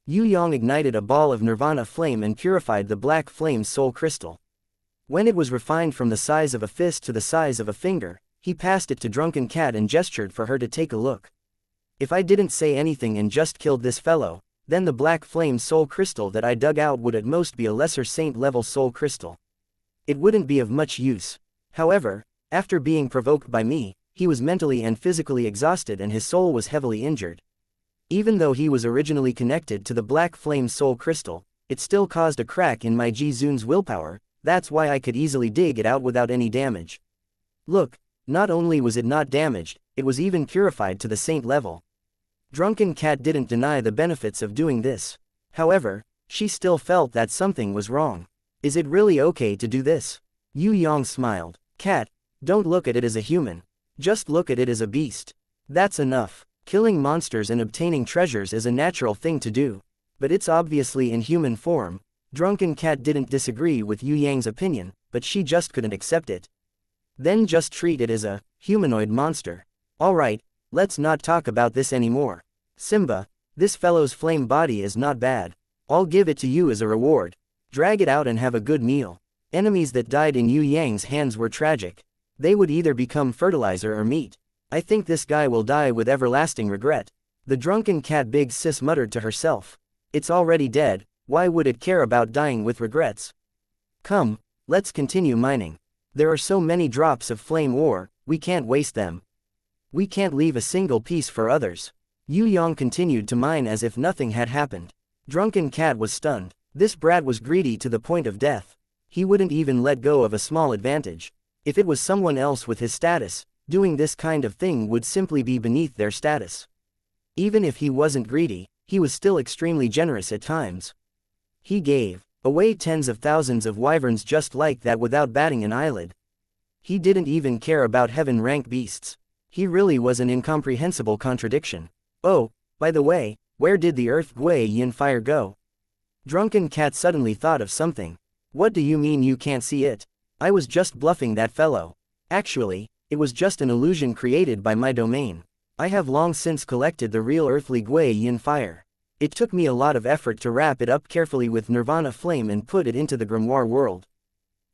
Yue Yang ignited a ball of nirvana flame and purified the Black Flame Soul Crystal. When it was refined from the size of a fist to the size of a finger, he passed it to Drunken Cat and gestured for her to take a look. If I didn't say anything and just killed this fellow, then the Black Flame Soul Crystal that I dug out would at most be a lesser saint-level soul crystal. It wouldn't be of much use. However, after being provoked by me, he was mentally and physically exhausted and his soul was heavily injured. Even though he was originally connected to the Black Flame Soul Crystal, it still caused a crack in my Ji-Zun's willpower. That's why I could easily dig it out without any damage. Look, not only was it not damaged, it was even purified to the saint level. Drunken Cat didn't deny the benefits of doing this. However, she still felt that something was wrong. Is it really okay to do this? Yue Yang smiled. Cat, don't look at it as a human. Just look at it as a beast. That's enough. Killing monsters and obtaining treasures is a natural thing to do. But it's obviously in human form. Drunken Cat didn't disagree with Yue Yang's opinion, but she just couldn't accept it. Then just treat it as a humanoid monster. Alright, let's not talk about this anymore. Simba, this fellow's flame body is not bad. I'll give it to you as a reward. Drag it out and have a good meal. Enemies that died in Yue Yang's hands were tragic. They would either become fertilizer or meat. I think this guy will die with everlasting regret. The Drunken Cat Big Sis muttered to herself. It's already dead. Why would it care about dying with regrets? Come, let's continue mining. There are so many drops of flame ore, we can't waste them. We can't leave a single piece for others. Yue Yang continued to mine as if nothing had happened. Drunken Cat was stunned. This brat was greedy to the point of death. He wouldn't even let go of a small advantage. If it was someone else with his status, doing this kind of thing would simply be beneath their status. Even if he wasn't greedy, he was still extremely generous at times. He gave away tens of thousands of wyverns just like that without batting an eyelid. He didn't even care about heaven-rank beasts. He really was an incomprehensible contradiction. Oh, by the way, where did the Earth Yue Yang fire go? Drunken Cat suddenly thought of something. What do you mean you can't see it? I was just bluffing that fellow. Actually, it was just an illusion created by my domain. I have long since collected the real earthly Yue Yang fire. It took me a lot of effort to wrap it up carefully with Nirvana flame and put it into the grimoire world.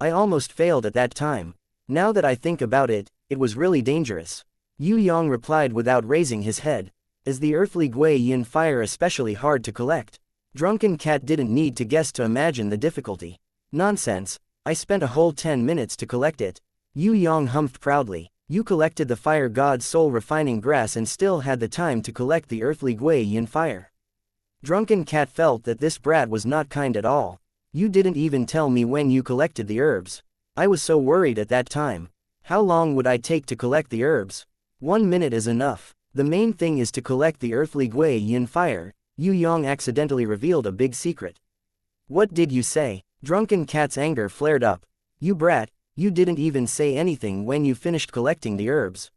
I almost failed at that time. Now that I think about it, it was really dangerous. Yue Yang replied without raising his head. Is the earthly Yue Yang fire especially hard to collect? Drunken Cat didn't need to guess to imagine the difficulty. Nonsense, I spent a whole 10 minutes to collect it. Yue Yang humphed proudly. You collected the fire god's soul refining grass and still had the time to collect the earthly Yue Yang fire. Drunken Cat felt that this brat was not kind at all. You didn't even tell me when you collected the herbs. I was so worried at that time. How long would I take to collect the herbs? 1 minute is enough. The main thing is to collect the earthly Yue Yang fire. Yue Yang accidentally revealed a big secret. What did you say? Drunken Cat's anger flared up. You brat, You didn't even say anything when you finished collecting the herbs.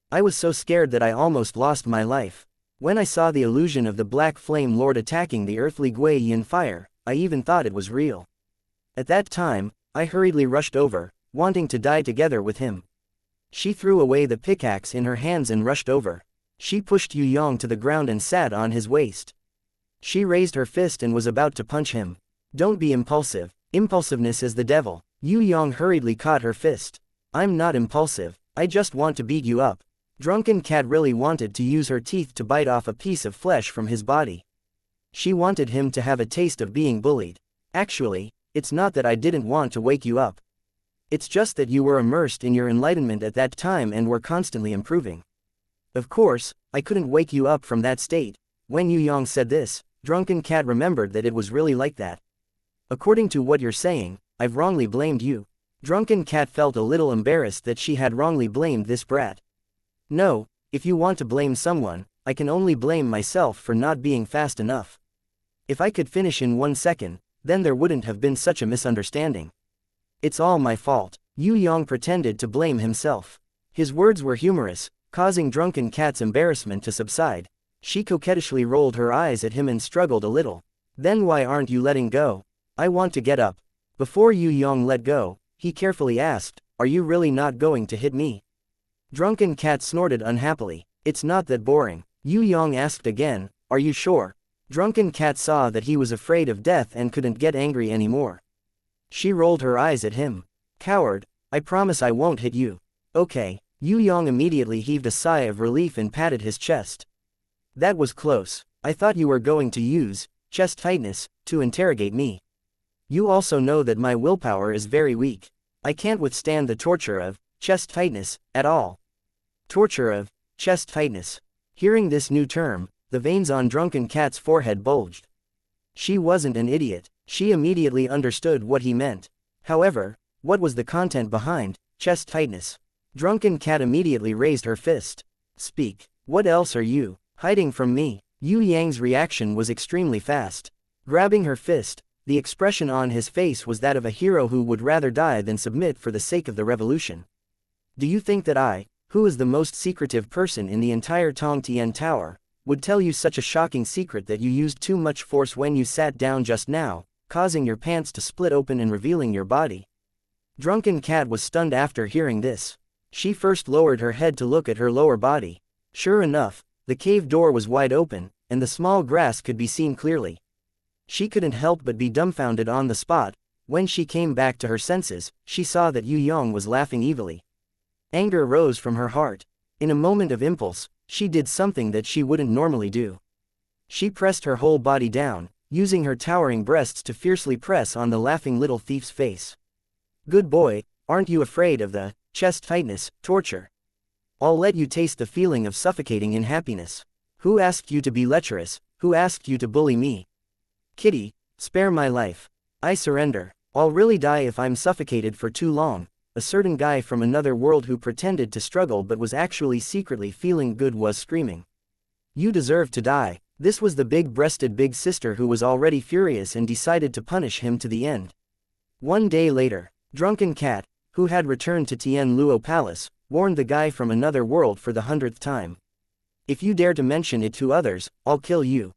I was so scared that I almost lost my life. When I saw the illusion of the Black Flame Lord attacking the earthly Yue Yang fire, I even thought it was real. At that time, I hurriedly rushed over, wanting to die together with him. She threw away the pickaxe in her hands and rushed over. She pushed Yue Yang to the ground and sat on his waist. She raised her fist and was about to punch him. Don't be impulsive. Impulsiveness is the devil. Yue Yang hurriedly caught her fist. I'm not impulsive, I just want to beat you up. Drunken Cat really wanted to use her teeth to bite off a piece of flesh from his body. She wanted him to have a taste of being bullied. Actually, it's not that I didn't want to wake you up. It's just that you were immersed in your enlightenment at that time and were constantly improving. Of course, I couldn't wake you up from that state. When Yue Yang said this, Drunken Cat remembered that it was really like that. According to what you're saying, I've wrongly blamed you. Drunken Cat felt a little embarrassed that she had wrongly blamed this brat. No, if you want to blame someone, I can only blame myself for not being fast enough. If I could finish in 1 second, then there wouldn't have been such a misunderstanding. It's all my fault. Yue Yang pretended to blame himself. His words were humorous, causing Drunken Cat's embarrassment to subside. She coquettishly rolled her eyes at him and struggled a little. Then why aren't you letting go? I want to get up. Before Yue Yang let go, he carefully asked, are you really not going to hit me? Drunken Cat snorted unhappily. It's not that boring. Yue Yang asked again, are you sure? Drunken Cat saw that he was afraid of death and couldn't get angry anymore. She rolled her eyes at him. Coward, I promise I won't hit you. Okay. Yue Yang immediately heaved a sigh of relief and patted his chest. That was close. I thought you were going to use chest tightness to interrogate me. You also know that my willpower is very weak. I can't withstand the torture of chest tightness at all. Torture of chest tightness. Hearing this new term, the veins on Drunken Cat's forehead bulged. She wasn't an idiot. She immediately understood what he meant. However, what was the content behind chest tightness? Drunken Cat immediately raised her fist. Speak. What else are you hiding from me? Yue Yang's reaction was extremely fast. Grabbing her fist, the expression on his face was that of a hero who would rather die than submit for the sake of the revolution. Do you think that I, who is the most secretive person in the entire Tong Tian Tower, would tell you such a shocking secret that you used too much force when you sat down just now, causing your pants to split open and revealing your body? Drunken Cat was stunned after hearing this. She first lowered her head to look at her lower body. Sure enough, the cave door was wide open, and the small grass could be seen clearly. She couldn't help but be dumbfounded on the spot. When she came back to her senses, she saw that Yue Yang was laughing evilly. Anger rose from her heart. In a moment of impulse, she did something that she wouldn't normally do. She pressed her whole body down, using her towering breasts to fiercely press on the laughing little thief's face. Good boy, aren't you afraid of the chest tightness torture? I'll let you taste the feeling of suffocating in happiness. Who asked you to be lecherous? Who asked you to bully me? Kitty, spare my life. I surrender. I'll really die if I'm suffocated for too long. A certain guy from another world who pretended to struggle but was actually secretly feeling good was screaming. You deserve to die. This was the big-breasted big sister who was already furious and decided to punish him to the end. 1 day later, Drunken Cat, who had returned to Tian Luo Palace, warned the guy from another world for the 100th time. If you dare to mention it to others, I'll kill you.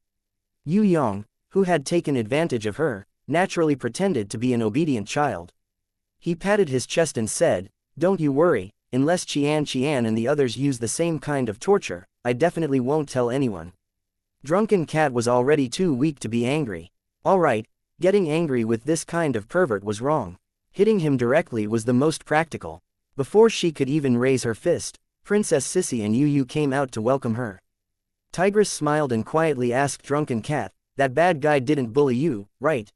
Yue Yang, who had taken advantage of her, naturally pretended to be an obedient child. He patted his chest and said, don't you worry, unless Qian and the others use the same kind of torture, I definitely won't tell anyone. Drunken Cat was already too weak to be angry. Alright, getting angry with this kind of pervert was wrong. Hitting him directly was the most practical. Before she could even raise her fist, Princess Sissy and Yu came out to welcome her. Tigress smiled and quietly asked Drunken Cat, that bad guy didn't bully you, right?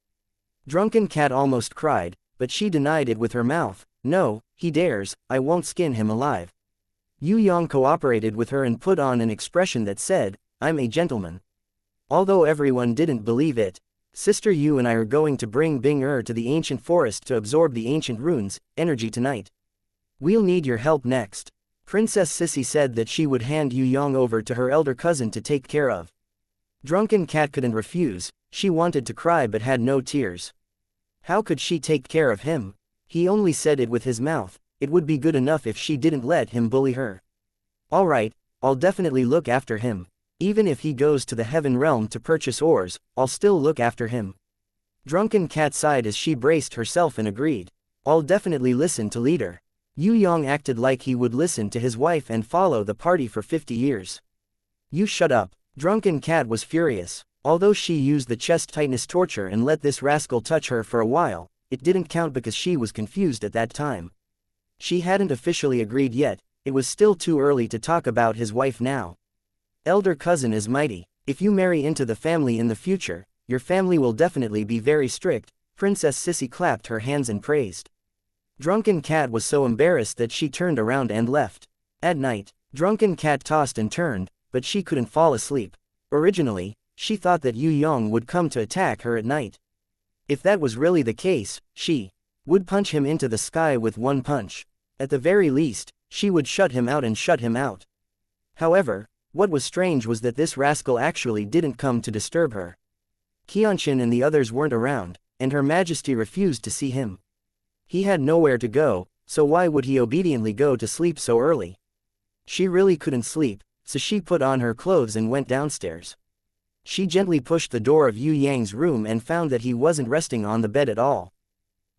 Drunken Cat almost cried, but she denied it with her mouth. No, he dares, I won't skin him alive. Yue Yang cooperated with her and put on an expression that said, I'm a gentleman. Although everyone didn't believe it, Sister Yu and I are going to bring Bing to the ancient forest to absorb the ancient runes, energy tonight. We'll need your help next. Princess Sissy said that she would hand Yue Yang over to her elder cousin to take care of. Drunken Cat couldn't refuse. She wanted to cry but had no tears. How could she take care of him? He only said it with his mouth. It would be good enough if she didn't let him bully her. Alright, I'll definitely look after him. Even if he goes to the heaven realm to purchase ores, I'll still look after him. Drunken Cat sighed as she braced herself and agreed. I'll definitely listen to leader. Yue Yang acted like he would listen to his wife and follow the party for 50 years. You shut up. Drunken Cat was furious. Although she used the chest tightness torture and let this rascal touch her for a while, it didn't count because she was confused at that time. She hadn't officially agreed yet, it was still too early to talk about his wife now. Elder cousin is mighty. If you marry into the family in the future, your family will definitely be very strict. Princess Sissy clapped her hands and praised. Drunken Cat was so embarrassed that she turned around and left. At night, Drunken Cat tossed and turned, but she couldn't fall asleep. Originally, she thought that Yue Yang would come to attack her at night. If that was really the case, she would punch him into the sky with one punch. At the very least, she would shut him out and shut him out. However, what was strange was that this rascal actually didn't come to disturb her. Qianqin and the others weren't around, and Her Majesty refused to see him. He had nowhere to go, so why would he obediently go to sleep so early? She really couldn't sleep, so she put on her clothes and went downstairs. She gently pushed the door of Yue Yang's room and found that he wasn't resting on the bed at all.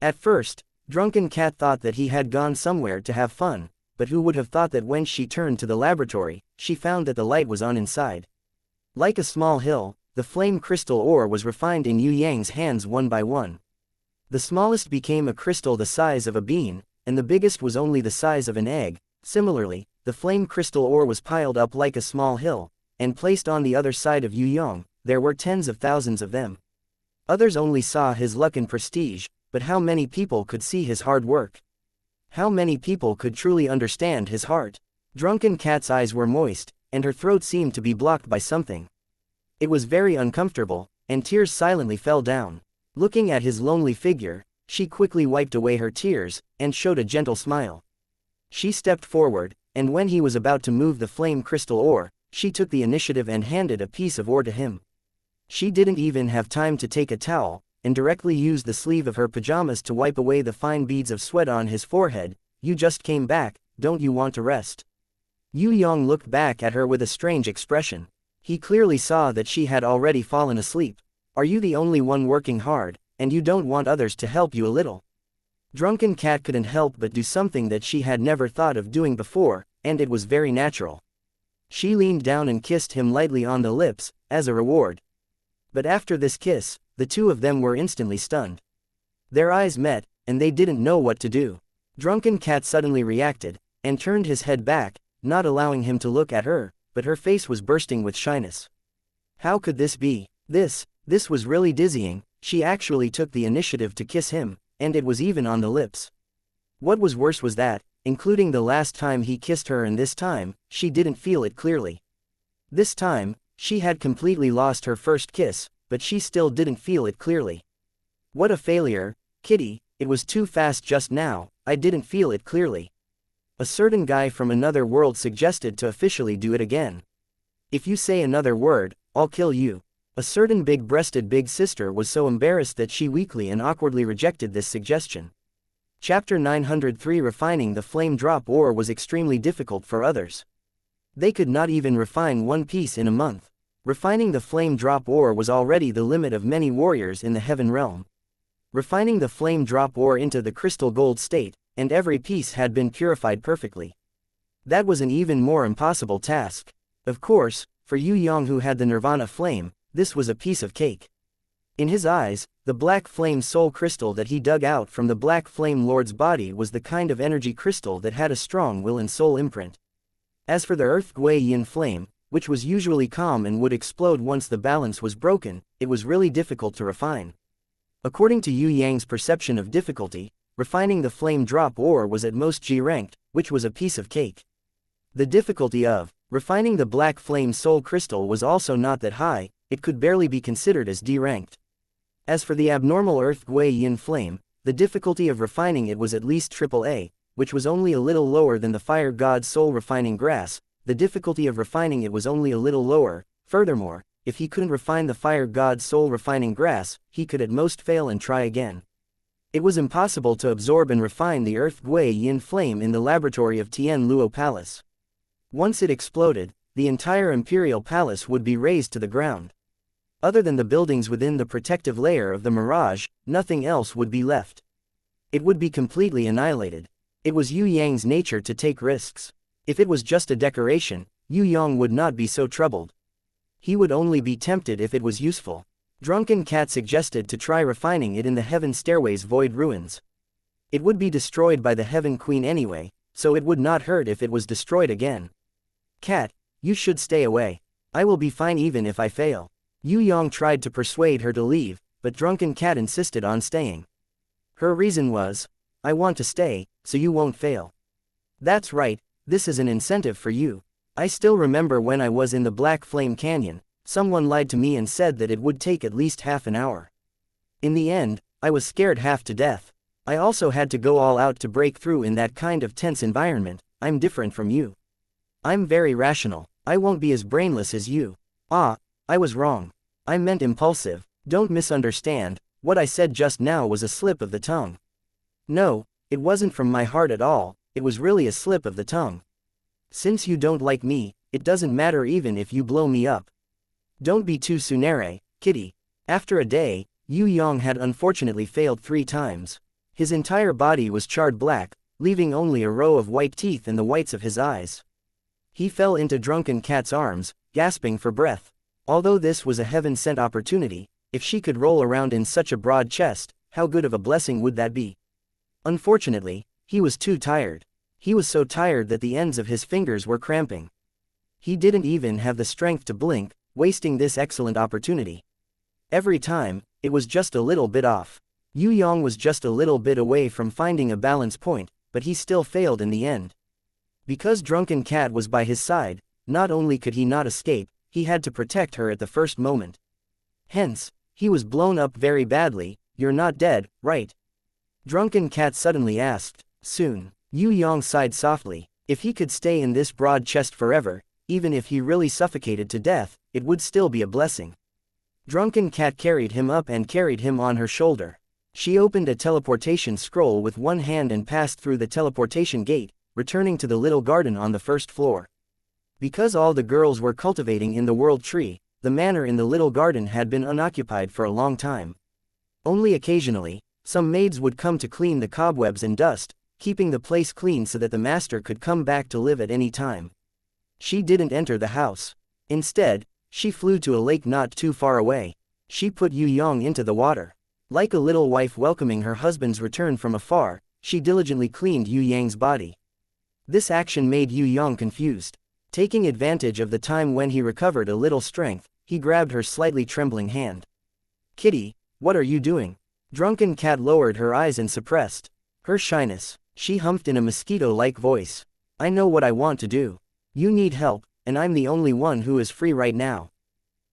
At first, Drunken Cat thought that he had gone somewhere to have fun, but who would have thought that when she turned to the laboratory, she found that the light was on inside. Like a small hill, the flame crystal ore was refined in Yue Yang's hands one by one. The smallest became a crystal the size of a bean, and the biggest was only the size of an egg. Similarly, the flame crystal ore was piled up like a small hill, and placed on the other side of Yue Yang. There were tens of thousands of them. Others only saw his luck and prestige, but how many people could see his hard work? How many people could truly understand his heart? Drunken Cat's eyes were moist, and her throat seemed to be blocked by something. It was very uncomfortable, and tears silently fell down. Looking at his lonely figure, she quickly wiped away her tears, and showed a gentle smile. She stepped forward, and when he was about to move the flame crystal ore, she took the initiative and handed a piece of ore to him. She didn't even have time to take a towel, and directly used the sleeve of her pajamas to wipe away the fine beads of sweat on his forehead. You just came back, don't you want to rest? Yue Yang looked back at her with a strange expression. He clearly saw that she had already fallen asleep. Are you the only one working hard, and you don't want others to help you a little? Drunken Cat couldn't help but do something that she had never thought of doing before, and it was very natural. She leaned down and kissed him lightly on the lips, as a reward. But after this kiss, the two of them were instantly stunned. Their eyes met, and they didn't know what to do. Drunken Cat suddenly reacted, and turned his head back, not allowing him to look at her, but her face was bursting with shyness. How could this be? This was really dizzying. She actually took the initiative to kiss him, and it was even on the lips. What was worse was that, including the last time he kissed her and this time, she didn't feel it clearly. This time, she had completely lost her first kiss, but she still didn't feel it clearly. What a failure, Kitty, it was too fast just now, I didn't feel it clearly. A certain guy from another world suggested to officially do it again. If you say another word, I'll kill you. A certain big-breasted big sister was so embarrassed that she weakly and awkwardly rejected this suggestion. Chapter 903 Refining the flame drop ore was extremely difficult for others. They could not even refine one piece in a month. Refining the flame drop ore was already the limit of many warriors in the heaven realm. Refining the flame drop ore into the crystal gold state, and every piece had been purified perfectly. That was an even more impossible task. Of course, for Yue Yang who had the nirvana flame, this was a piece of cake. In his eyes, the black flame soul crystal that he dug out from the black flame lord's body was the kind of energy crystal that had a strong will and soul imprint. As for the earth Gui Yin flame, which was usually calm and would explode once the balance was broken, it was really difficult to refine. According to Yue Yang's perception of difficulty, refining the flame drop ore was at most G ranked, which was a piece of cake. The difficulty of refining the black flame soul crystal was also not that high, it could barely be considered as D ranked. As for the abnormal earth Gui Yin flame, the difficulty of refining it was at least AAA, which was only a little lower than the fire god's soul refining grass. The difficulty of refining it was only a little lower. Furthermore, if he couldn't refine the fire god's soul refining grass, he could at most fail and try again. It was impossible to absorb and refine the earth Yue Yin flame in the laboratory of Tian Luo Palace. Once it exploded, the entire imperial palace would be razed to the ground. Other than the buildings within the protective layer of the mirage, nothing else would be left. It would be completely annihilated. It was Yue Yang's nature to take risks. If it was just a decoration, Yue Yang would not be so troubled. He would only be tempted if it was useful. Drunken Cat suggested to try refining it in the Heaven Stairway's void ruins. It would be destroyed by the Heaven Queen anyway, so it would not hurt if it was destroyed again. Cat, you should stay away. I will be fine even if I fail. Yue Yang tried to persuade her to leave, but Drunken Cat insisted on staying. Her reason was, I want to stay, so you won't fail. That's right, this is an incentive for you. I still remember when I was in the Black Flame Canyon. Someone lied to me and said that it would take at least half an hour. In the end, I was scared half to death. I also had to go all out to break through in that kind of tense environment. I'm different from you. I'm very rational. I won't be as brainless as you. Ah, I was wrong. I meant impulsive. Don't misunderstand, what I said just now was a slip of the tongue. No, it wasn't from my heart at all, it was really a slip of the tongue. Since you don't like me, it doesn't matter even if you blow me up. Don't be too sunere, kitty. After a day, Yue Yang had unfortunately failed 3 times. His entire body was charred black, leaving only a row of white teeth and the whites of his eyes. He fell into Drunken Cat's arms, gasping for breath. Although this was a heaven-sent opportunity, if she could roll around in such a broad chest, how good of a blessing would that be? Unfortunately, he was too tired. He was so tired that the ends of his fingers were cramping. He didn't even have the strength to blink, wasting this excellent opportunity. Every time, it was just a little bit off. Yue Yang was just a little bit away from finding a balance point, but he still failed in the end. Because Drunken Cat was by his side, not only could he not escape, he had to protect her at the first moment. Hence, he was blown up very badly. You're not dead, right? Drunken Cat suddenly asked. Soon. Yue Yang sighed softly. If he could stay in this broad chest forever, even if he really suffocated to death, it would still be a blessing. Drunken Cat carried him up and carried him on her shoulder. She opened a teleportation scroll with one hand and passed through the teleportation gate, returning to the little garden on the first floor. Because all the girls were cultivating in the World Tree, the manor in the little garden had been unoccupied for a long time. Only occasionally, some maids would come to clean the cobwebs and dust, keeping the place clean so that the master could come back to live at any time. She didn't enter the house. Instead, she flew to a lake not too far away. She put Yue Yang into the water. Like a little wife welcoming her husband's return from afar, she diligently cleaned Yue Yang's body. This action made Yue Yang confused. Taking advantage of the time when he recovered a little strength, he grabbed her slightly trembling hand. Kitty, what are you doing? Drunken Cat lowered her eyes and suppressed her shyness. She humped in a mosquito-like voice. I know what I want to do. You need help, and I'm the only one who is free right now.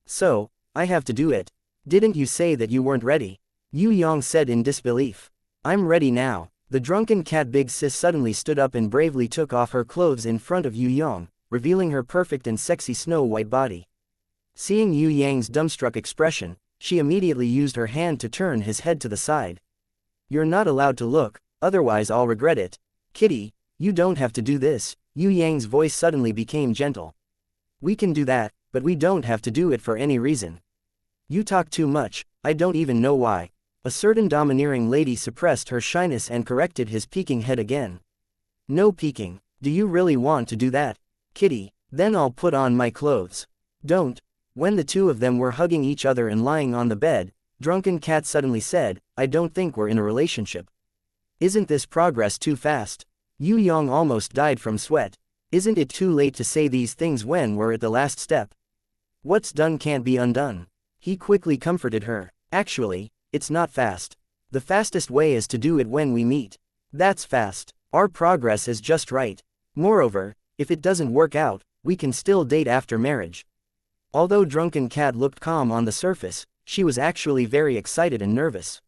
So, I have to do it. Didn't you say that you weren't ready? Yue Yang said in disbelief. I'm ready now. The Drunken Cat Big Sis suddenly stood up and bravely took off her clothes in front of Yue Yang, revealing her perfect and sexy snow-white body. Seeing Yue Yang's dumbstruck expression, she immediately used her hand to turn his head to the side. You're not allowed to look, otherwise I'll regret it. Kitty, you don't have to do this. Yue Yang's voice suddenly became gentle. We can do that, but we don't have to do it for any reason. You talk too much, I don't even know why. A certain domineering lady suppressed her shyness and corrected his peeking head again. No peeking. Do you really want to do that? Kitty, then I'll put on my clothes. Don't. When the two of them were hugging each other and lying on the bed, Drunken Cat suddenly said, I don't think we're in a relationship. Isn't this progress too fast? Yue Yang almost died from sweat. Isn't it too late to say these things when we're at the last step? What's done can't be undone. He quickly comforted her. Actually, it's not fast. The fastest way is to do it when we meet. That's fast. Our progress is just right. Moreover, if it doesn't work out, we can still date after marriage. Although Drunken Cat looked calm on the surface, she was actually very excited and nervous.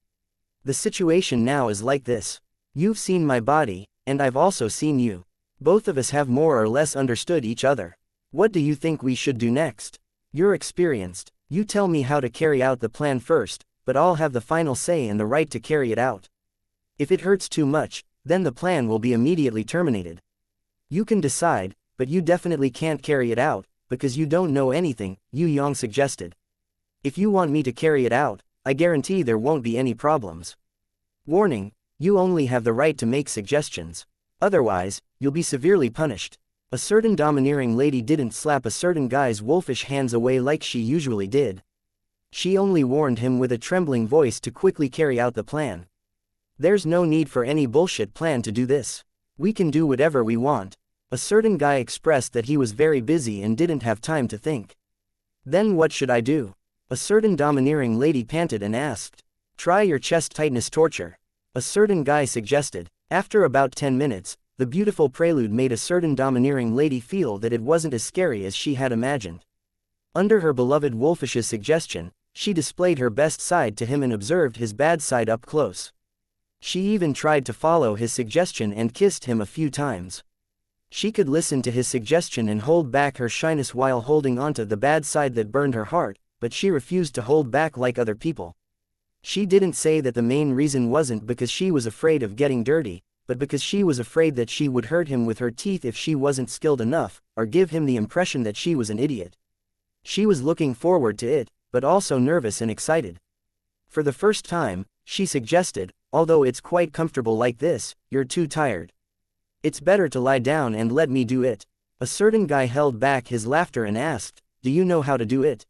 The situation now is like this. You've seen my body, and I've also seen you. Both of us have more or less understood each other. What do you think we should do next? You're experienced. You tell me how to carry out the plan first, but I'll have the final say and the right to carry it out. If it hurts too much, then the plan will be immediately terminated. You can decide, but you definitely can't carry it out, because you don't know anything, Yue Yang suggested. If you want me to carry it out, I guarantee there won't be any problems. Warning, you only have the right to make suggestions. Otherwise, you'll be severely punished. A certain domineering lady didn't slap a certain guy's wolfish hands away like she usually did. She only warned him with a trembling voice to quickly carry out the plan. There's no need for any bullshit plan to do this. We can do whatever we want. A certain guy expressed that he was very busy and didn't have time to think. Then what should I do? A certain domineering lady panted and asked. Try your chest tightness torture. A certain guy suggested. After about 10 minutes, the beautiful prelude made a certain domineering lady feel that it wasn't as scary as she had imagined. Under her beloved wolfish's suggestion, she displayed her best side to him and observed his bad side up close. She even tried to follow his suggestion and kissed him a few times. She could listen to his suggestion and hold back her shyness while holding onto the bad side that burned her heart, but she refused to hold back like other people. She didn't say that the main reason wasn't because she was afraid of getting dirty, but because she was afraid that she would hurt him with her teeth if she wasn't skilled enough, or give him the impression that she was an idiot. She was looking forward to it, but also nervous and excited. For the first time, she suggested, although it's quite comfortable like this, you're too tired. It's better to lie down and let me do it. A certain guy held back his laughter and asked, do you know how to do it?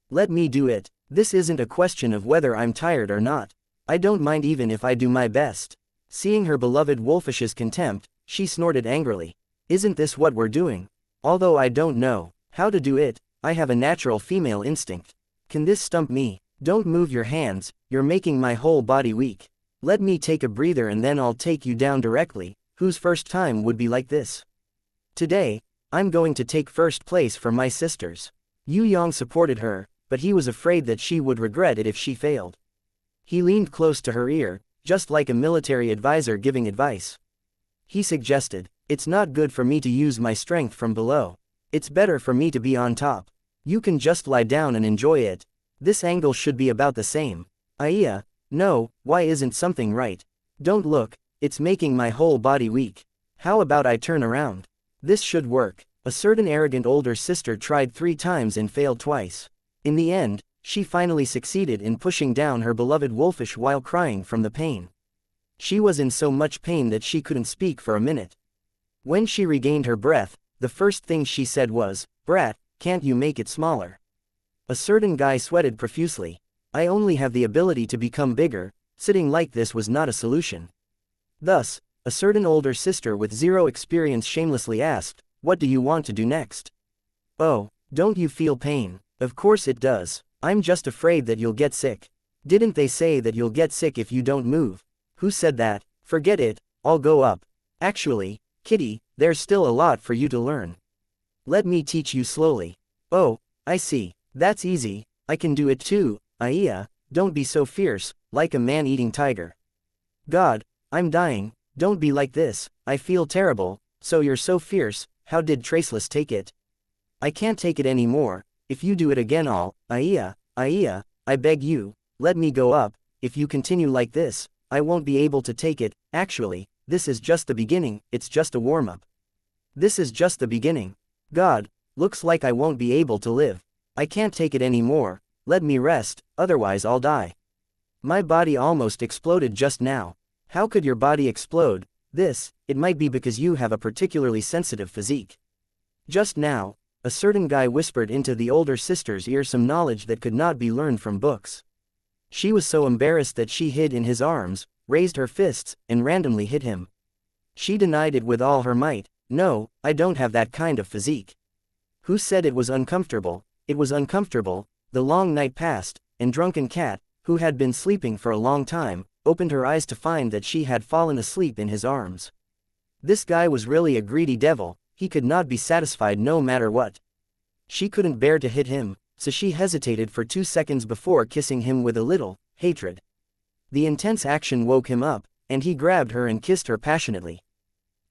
Let me do it. This isn't a question of whether I'm tired or not. I don't mind even if I do my best. Seeing her beloved wolfish's contempt, she snorted angrily. Isn't this what we're doing? Although I don't know how to do it, I have a natural female instinct. Can this stump me? Don't move your hands, you're making my whole body weak. Let me take a breather and then I'll take you down directly. Whose first time would be like this? Today, I'm going to take first place for my sisters. Yue Yang supported her, but he was afraid that she would regret it if she failed. He leaned close to her ear, just like a military advisor giving advice. He suggested, it's not good for me to use my strength from below. It's better for me to be on top. You can just lie down and enjoy it. This angle should be about the same. Aya, no, why isn't something right? Don't look, it's making my whole body weak. How about I turn around? This should work. A certain arrogant older sister tried 3 times and failed twice. In the end, she finally succeeded in pushing down her beloved wolfish while crying from the pain. She was in so much pain that she couldn't speak for a minute. When she regained her breath, the first thing she said was, "Brat, can't you make it smaller?" A certain guy sweated profusely. I only have the ability to become bigger, sitting like this was not a solution. Thus, a certain older sister with 0 experience shamelessly asked, "What do you want to do next?" "Oh, don't you feel pain?" "Of course it does. I'm just afraid that you'll get sick." "Didn't they say that you'll get sick if you don't move?" "Who said that?" "Forget it, I'll go up." "Actually, Kitty, there's still a lot for you to learn. Let me teach you slowly." "Oh, I see. That's easy, I can do it too." "Aya, don't be so fierce, like a man-eating tiger." "God, I'm dying, don't be like this, I feel terrible." "So you're so fierce, how did Traceless take it?" "I can't take it anymore. If you do it again Aya, I beg you, let me go up. If you continue like this, I won't be able to take it." "Actually, this is just the beginning, it's just a warm-up." "This is just the beginning. God, looks like I won't be able to live. I can't take it anymore, let me rest, otherwise I'll die. My body almost exploded just now." "How could your body explode?" It might be because you have a particularly sensitive physique." Just now, a certain guy whispered into the older sister's ear some knowledge that could not be learned from books. She was so embarrassed that she hid in his arms, raised her fists, and randomly hit him. She denied it with all her might. "No, I don't have that kind of physique." "Who said it was uncomfortable?" "It was uncomfortable." The long night passed, and Drunken Cat, who had been sleeping for a long time, opened her eyes to find that she had fallen asleep in his arms. This guy was really a greedy devil, he could not be satisfied no matter what. She couldn't bear to hit him, so she hesitated for 2 seconds before kissing him with a little hatred. The intense action woke him up, and he grabbed her and kissed her passionately.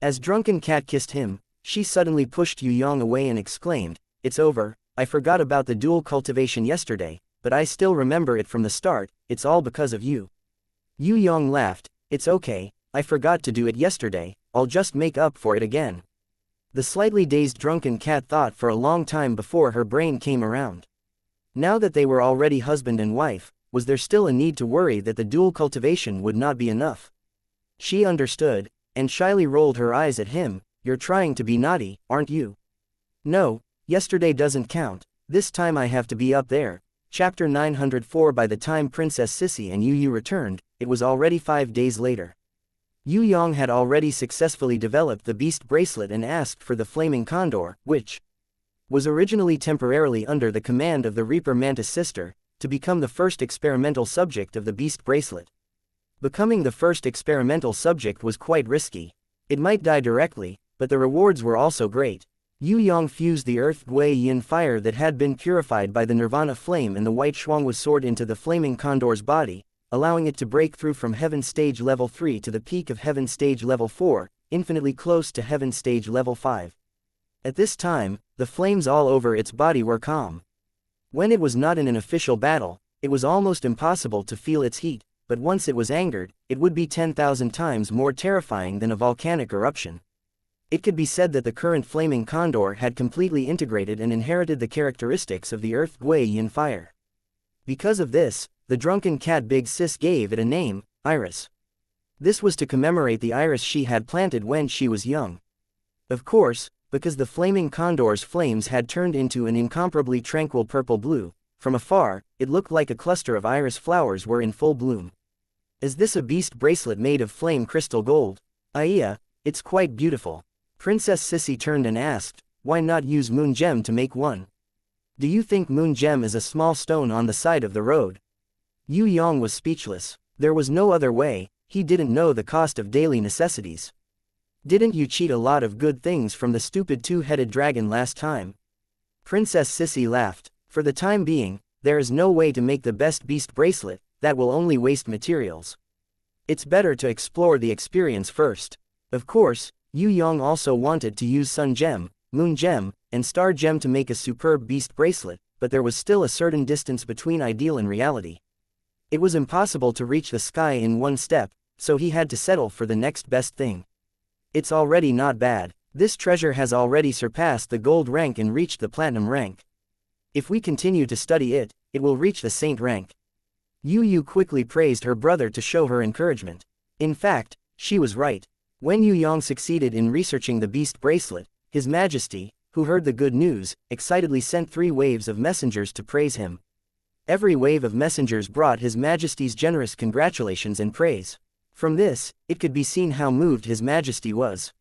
As Drunken Cat kissed him, she suddenly pushed Yue Yang away and exclaimed, "It's over, I forgot about the dual cultivation yesterday, but I still remember it from the start, it's all because of you." Yue Yang laughed, It's okay, I forgot to do it yesterday, I'll just make up for it again. The slightly dazed drunken cat thought for a long time before her brain came around. Now that they were already husband and wife, was there still a need to worry that the dual cultivation would not be enough? She understood, and shyly rolled her eyes at him. You're trying to be naughty, aren't you? No, yesterday doesn't count, this time I have to be up there. Chapter 904. By the time Princess Sissy and Yu returned, it was already 5 days later. Yue Yang had already successfully developed the beast bracelet and asked for the flaming condor, which was originally temporarily under the command of the Reaper Mantis sister, to become the first experimental subject of the beast bracelet. Becoming the first experimental subject was quite risky. It might die directly, but the rewards were also great. Yue Yang fused the earth Gui Yin fire that had been purified by the Nirvana flame and the white Shuanghui sword into the flaming condor's body, allowing it to break through from Heaven Stage Level 3 to the peak of Heaven Stage Level 4, infinitely close to Heaven Stage Level 5. At this time, the flames all over its body were calm. When it was not in an official battle, it was almost impossible to feel its heat, but once it was angered, it would be 10,000 times more terrifying than a volcanic eruption. It could be said that the current flaming condor had completely integrated and inherited the characteristics of the earth Gui Yin fire. Because of this, the drunken cat Big Sis gave it a name, Iris. This was to commemorate the iris she had planted when she was young. Of course, because the flaming condor's flames had turned into an incomparably tranquil purple-blue, from afar, it looked like a cluster of iris flowers were in full bloom. Is this a beast bracelet made of flame crystal gold? Iya, it's quite beautiful. Princess Sissy turned and asked, why not use moon gem to make one? Do you think moon gem is a small stone on the side of the road? Yue Yang was speechless. There was no other way, he didn't know the cost of daily necessities. Didn't you cheat a lot of good things from the stupid two-headed dragon last time? Princess Sissy laughed. For the time being, there is no way to make the best beast bracelet, that will only waste materials. It's better to explore the experience first. Of course, Yue Yang also wanted to use Sun Gem, Moon Gem, and Star Gem to make a superb beast bracelet, but there was still a certain distance between ideal and reality. It was impossible to reach the sky in one step, so he had to settle for the next best thing. It's already not bad. This treasure has already surpassed the gold rank and reached the platinum rank. If we continue to study it, it will reach the saint rank. Yu quickly praised her brother to show her encouragement. In fact, she was right. When Yue Yang succeeded in researching the beast bracelet, His Majesty, who heard the good news, excitedly sent 3 waves of messengers to praise him. Every wave of messengers brought His Majesty's generous congratulations and praise. From this, it could be seen how moved His Majesty was.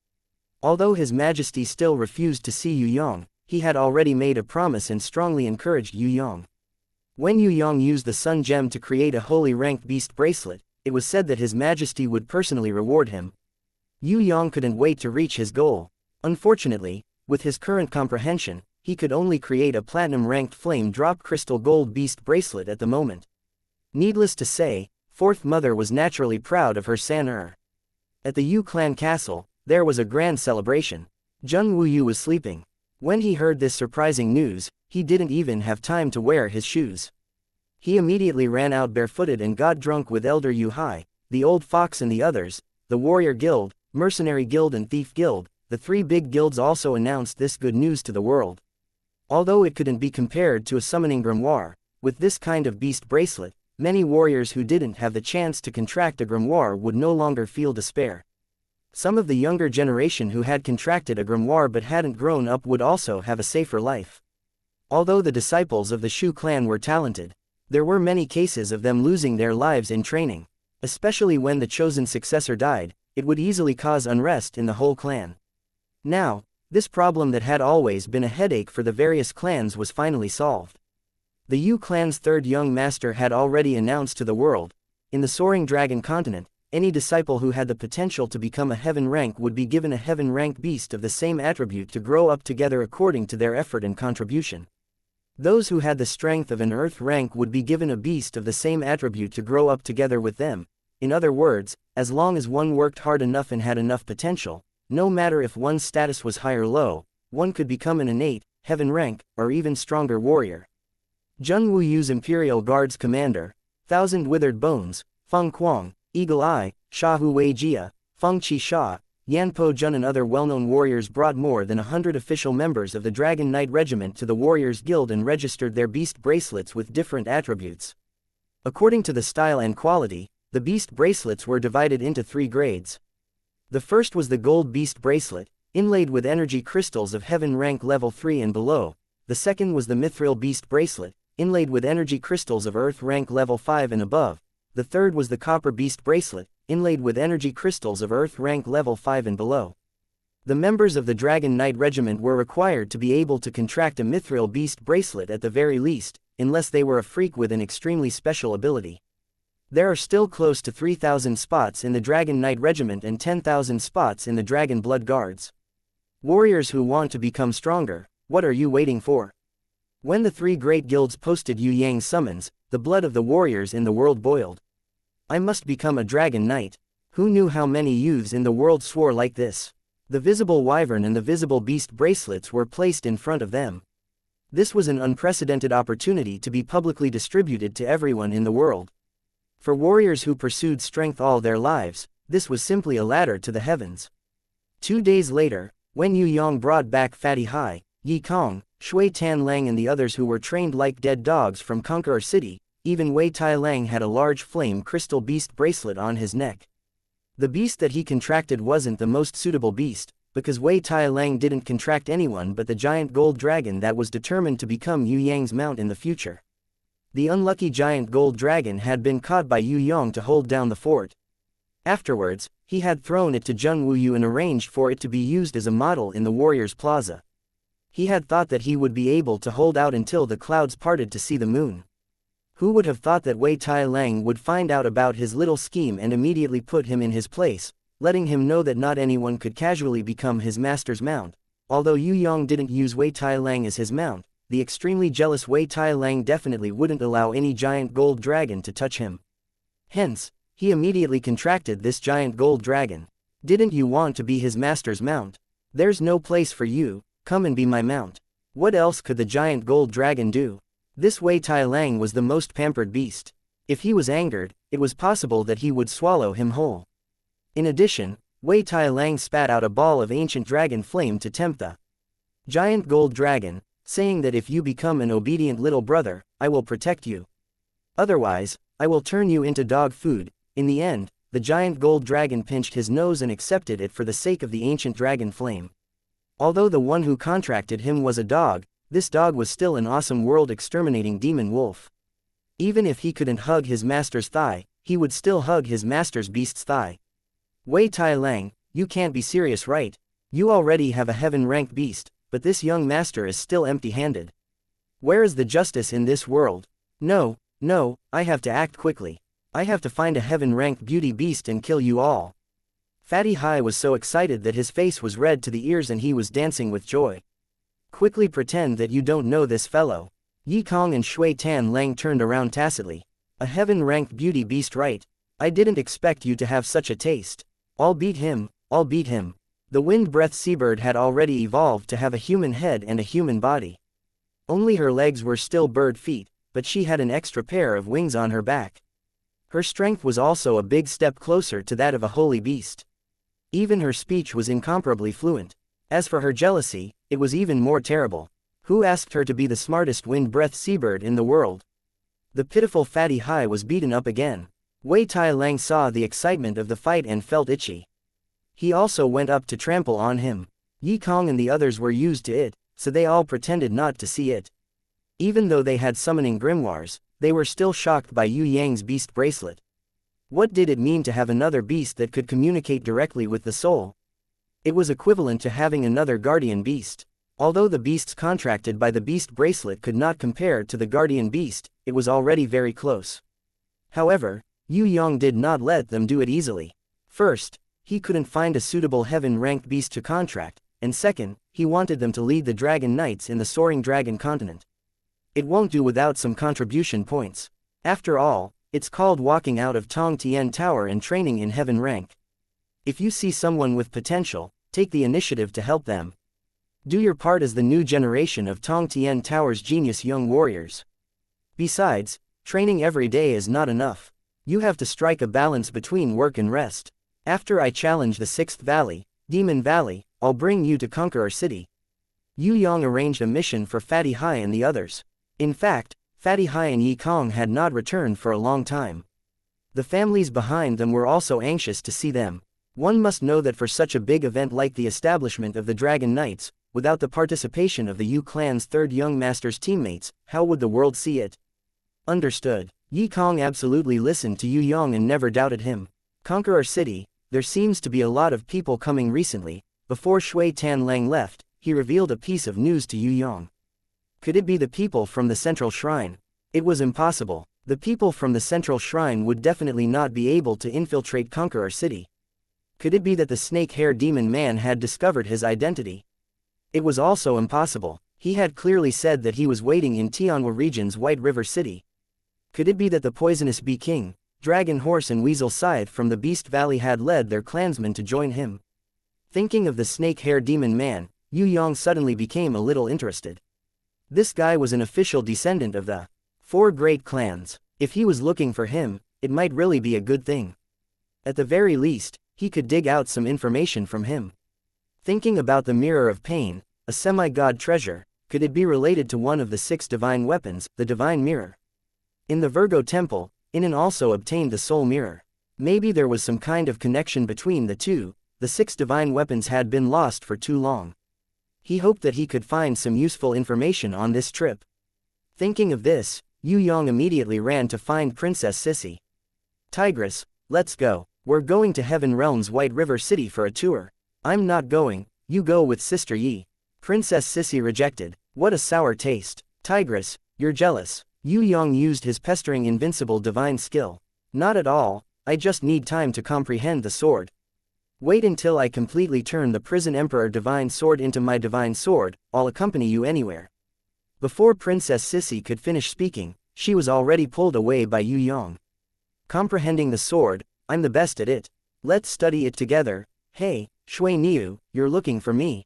Although His Majesty still refused to see Yue Yang, he had already made a promise and strongly encouraged Yue Yang. When Yue Yang used the Sun Gem to create a holy ranked beast bracelet, it was said that His Majesty would personally reward him. Yue Yang couldn't wait to reach his goal. Unfortunately, with his current comprehension, he could only create a platinum-ranked flame drop crystal gold beast bracelet at the moment. Needless to say, Fourth Mother was naturally proud of her son. At the Yu clan castle, there was a grand celebration. Jun Wuyu was sleeping. When he heard this surprising news, he didn't even have time to wear his shoes. He immediately ran out barefooted and got drunk with Elder Yu Hai, the old fox and the others, the warrior guild, mercenary guild and thief guild. The 3 big guilds also announced this good news to the world. Although it couldn't be compared to a summoning grimoire, with this kind of beast bracelet, many warriors who didn't have the chance to contract a grimoire would no longer feel despair. Some of the younger generation who had contracted a grimoire but hadn't grown up would also have a safer life. Although the disciples of the Shu clan were talented, there were many cases of them losing their lives in training. Especially when the chosen successor died, it would easily cause unrest in the whole clan. Now, this problem that had always been a headache for the various clans was finally solved. The Yu clan's 3rd young master had already announced to the world, in the Soaring Dragon continent, any disciple who had the potential to become a heaven rank would be given a heaven rank beast of the same attribute to grow up together according to their effort and contribution. Those who had the strength of an earth rank would be given a beast of the same attribute to grow up together with them. In other words, as long as one worked hard enough and had enough potential, no matter if one's status was high or low, one could become an innate, heaven rank, or even stronger warrior. Jun Wuyu's Imperial Guard's commander, Thousand Withered Bones, Feng Kuang, Eagle Eye, Sha Hui Jia, Feng Qi Sha, Yan Po Jun and other well-known warriors brought more than 100 official members of the Dragon Knight Regiment to the Warriors Guild and registered their beast bracelets with different attributes. According to the style and quality, the beast bracelets were divided into 3 grades. The first was the Gold Beast Bracelet, inlaid with energy crystals of Heaven rank level 3 and below. The second was the Mithril Beast Bracelet, inlaid with energy crystals of Earth rank level 5 and above. The third was the Copper Beast Bracelet, inlaid with energy crystals of Earth rank level 5 and below. The members of the Dragon Knight Regiment were required to be able to contract a Mithril Beast Bracelet at the very least, unless they were a freak with an extremely special ability. There are still close to 3,000 spots in the Dragon Knight Regiment and 10,000 spots in the Dragon Blood Guards. Warriors who want to become stronger, what are you waiting for? When the 3 great guilds posted Yue Yang's summons, the blood of the warriors in the world boiled. I must become a Dragon Knight. Who knew how many youths in the world swore like this? The visible wyvern and the visible beast bracelets were placed in front of them. This was an unprecedented opportunity to be publicly distributed to everyone in the world. For warriors who pursued strength all their lives, this was simply a ladder to the heavens. 2 days later, when Yue Yang brought back Fatty Hai, Yi Kong, Shui Tan Lang and the others who were trained like dead dogs from Conqueror City, even Wei Tai Lang had a large flame crystal beast bracelet on his neck. The beast that he contracted wasn't the most suitable beast, because Wei Tai Lang didn't contract anyone but the giant gold dragon that was determined to become Yue Yang's mount in the future. The unlucky giant gold dragon had been caught by Yue Yang to hold down the fort. Afterwards, he had thrown it to Jun Wuyu and arranged for it to be used as a model in the Warriors Plaza. He had thought that he would be able to hold out until the clouds parted to see the moon. Who would have thought that Wei Tai Lang would find out about his little scheme and immediately put him in his place, letting him know that not anyone could casually become his master's mount. Although Yue Yang didn't use Wei Tai Lang as his mount, the extremely jealous Wei Tai Lang definitely wouldn't allow any giant gold dragon to touch him. Hence, he immediately contracted this giant gold dragon. Didn't you want to be his master's mount? There's no place for you, come and be my mount. What else could the giant gold dragon do? This Wei Tai Lang was the most pampered beast. If he was angered, it was possible that he would swallow him whole. In addition, Wei Tai Lang spat out a ball of ancient dragon flame to tempt the giant gold dragon, saying that if you become an obedient little brother, I will protect you. Otherwise, I will turn you into dog food. In the end, the giant gold dragon pinched his nose and accepted it for the sake of the ancient dragon flame. Although the one who contracted him was a dog, this dog was still an awesome world-exterminating demon wolf. Even if he couldn't hug his master's thigh, he would still hug his master's beast's thigh. Wei Tai Lang, you can't be serious, right? You already have a heaven-ranked beast, but this young master is still empty-handed. Where is the justice in this world? No, I have to act quickly. I have to find a heaven-ranked beauty beast and kill you all. Fatty Hai was so excited that his face was red to the ears and he was dancing with joy. Quickly pretend that you don't know this fellow. Yi Kong and Shui Tan Lang turned around tacitly. A heaven-ranked beauty beast, right? I didn't expect you to have such a taste. I'll beat him. The wind breath seabird had already evolved to have a human head and a human body. Only her legs were still bird feet, but she had an extra pair of wings on her back. Her strength was also a big step closer to that of a holy beast. Even her speech was incomparably fluent. As for her jealousy, it was even more terrible. Who asked her to be the smartest wind-breath seabird in the world? The pitiful Fatty Hai was beaten up again. Wei Tai Lang saw the excitement of the fight and felt itchy. He also went up to trample on him. Yi Kong and the others were used to it, so they all pretended not to see it. Even though they had summoning grimoires, they were still shocked by Yue Yang's beast bracelet. What did it mean to have another beast that could communicate directly with the soul? It was equivalent to having another guardian beast. Although the beasts contracted by the beast bracelet could not compare to the guardian beast, it was already very close. However, Yue Yang did not let them do it easily. First, he couldn't find a suitable heaven-ranked beast to contract, and second, he wanted them to lead the Dragon Knights in the Soaring Dragon Continent. It won't do without some contribution points. After all, it's called walking out of Tong Tian Tower and training in heaven rank. If you see someone with potential, take the initiative to help them. Do your part as the new generation of Tong Tian Tower's genius young warriors. Besides, training every day is not enough. You have to strike a balance between work and rest. After I challenge the 6th Valley, Demon Valley, I'll bring you to Conqueror City. Yue Yang arranged a mission for Fatty Hai and the others. In fact, Fatty Hai and Yi Kong had not returned for a long time. The families behind them were also anxious to see them. One must know that for such a big event like the establishment of the Dragon Knights, without the participation of the Yu clan's 3rd young master's teammates, how would the world see it? Understood. Yi Kong absolutely listened to Yue Yang and never doubted him. Conqueror City, there seems to be a lot of people coming recently. Before Shui Tanlang left, he revealed a piece of news to Yue Yang. Could it be the people from the Central Shrine? It was impossible. The people from the Central Shrine would definitely not be able to infiltrate Conqueror City. Could it be that the snake-haired demon man had discovered his identity? It was also impossible. He had clearly said that he was waiting in Tianhua region's White River City. Could it be that the poisonous Bee King, Dragon Horse and Weasel Scythe from the Beast Valley had led their clansmen to join him? Thinking of the snake-haired demon man, Yue Yang suddenly became a little interested. This guy was an official descendant of the 4 great clans. If he was looking for him, it might really be a good thing. At the very least, he could dig out some information from him. Thinking about the Mirror of Pain, a semi-god treasure, could it be related to one of the 6 divine weapons, the Divine Mirror? In the Virgo Temple, Inan also obtained the Soul Mirror. Maybe there was some kind of connection between the two. The 6 divine weapons had been lost for too long. He hoped that he could find some useful information on this trip. Thinking of this, Yue Yang immediately ran to find Princess Sissy. Tigress, let's go. We're going to Heaven Realm's White River City for a tour. I'm not going, you go with Sister Yi. Princess Sissy rejected. What a sour taste. Tigress, you're jealous. Yue Yang used his pestering invincible divine skill. Not at all, I just need time to comprehend the sword. Wait until I completely turn the Prison Emperor divine sword into my divine sword, I'll accompany you anywhere. Before Princess Sissy could finish speaking, she was already pulled away by Yue Yang. Comprehending the sword, I'm the best at it. Let's study it together. Hey, Shui Niu, you're looking for me.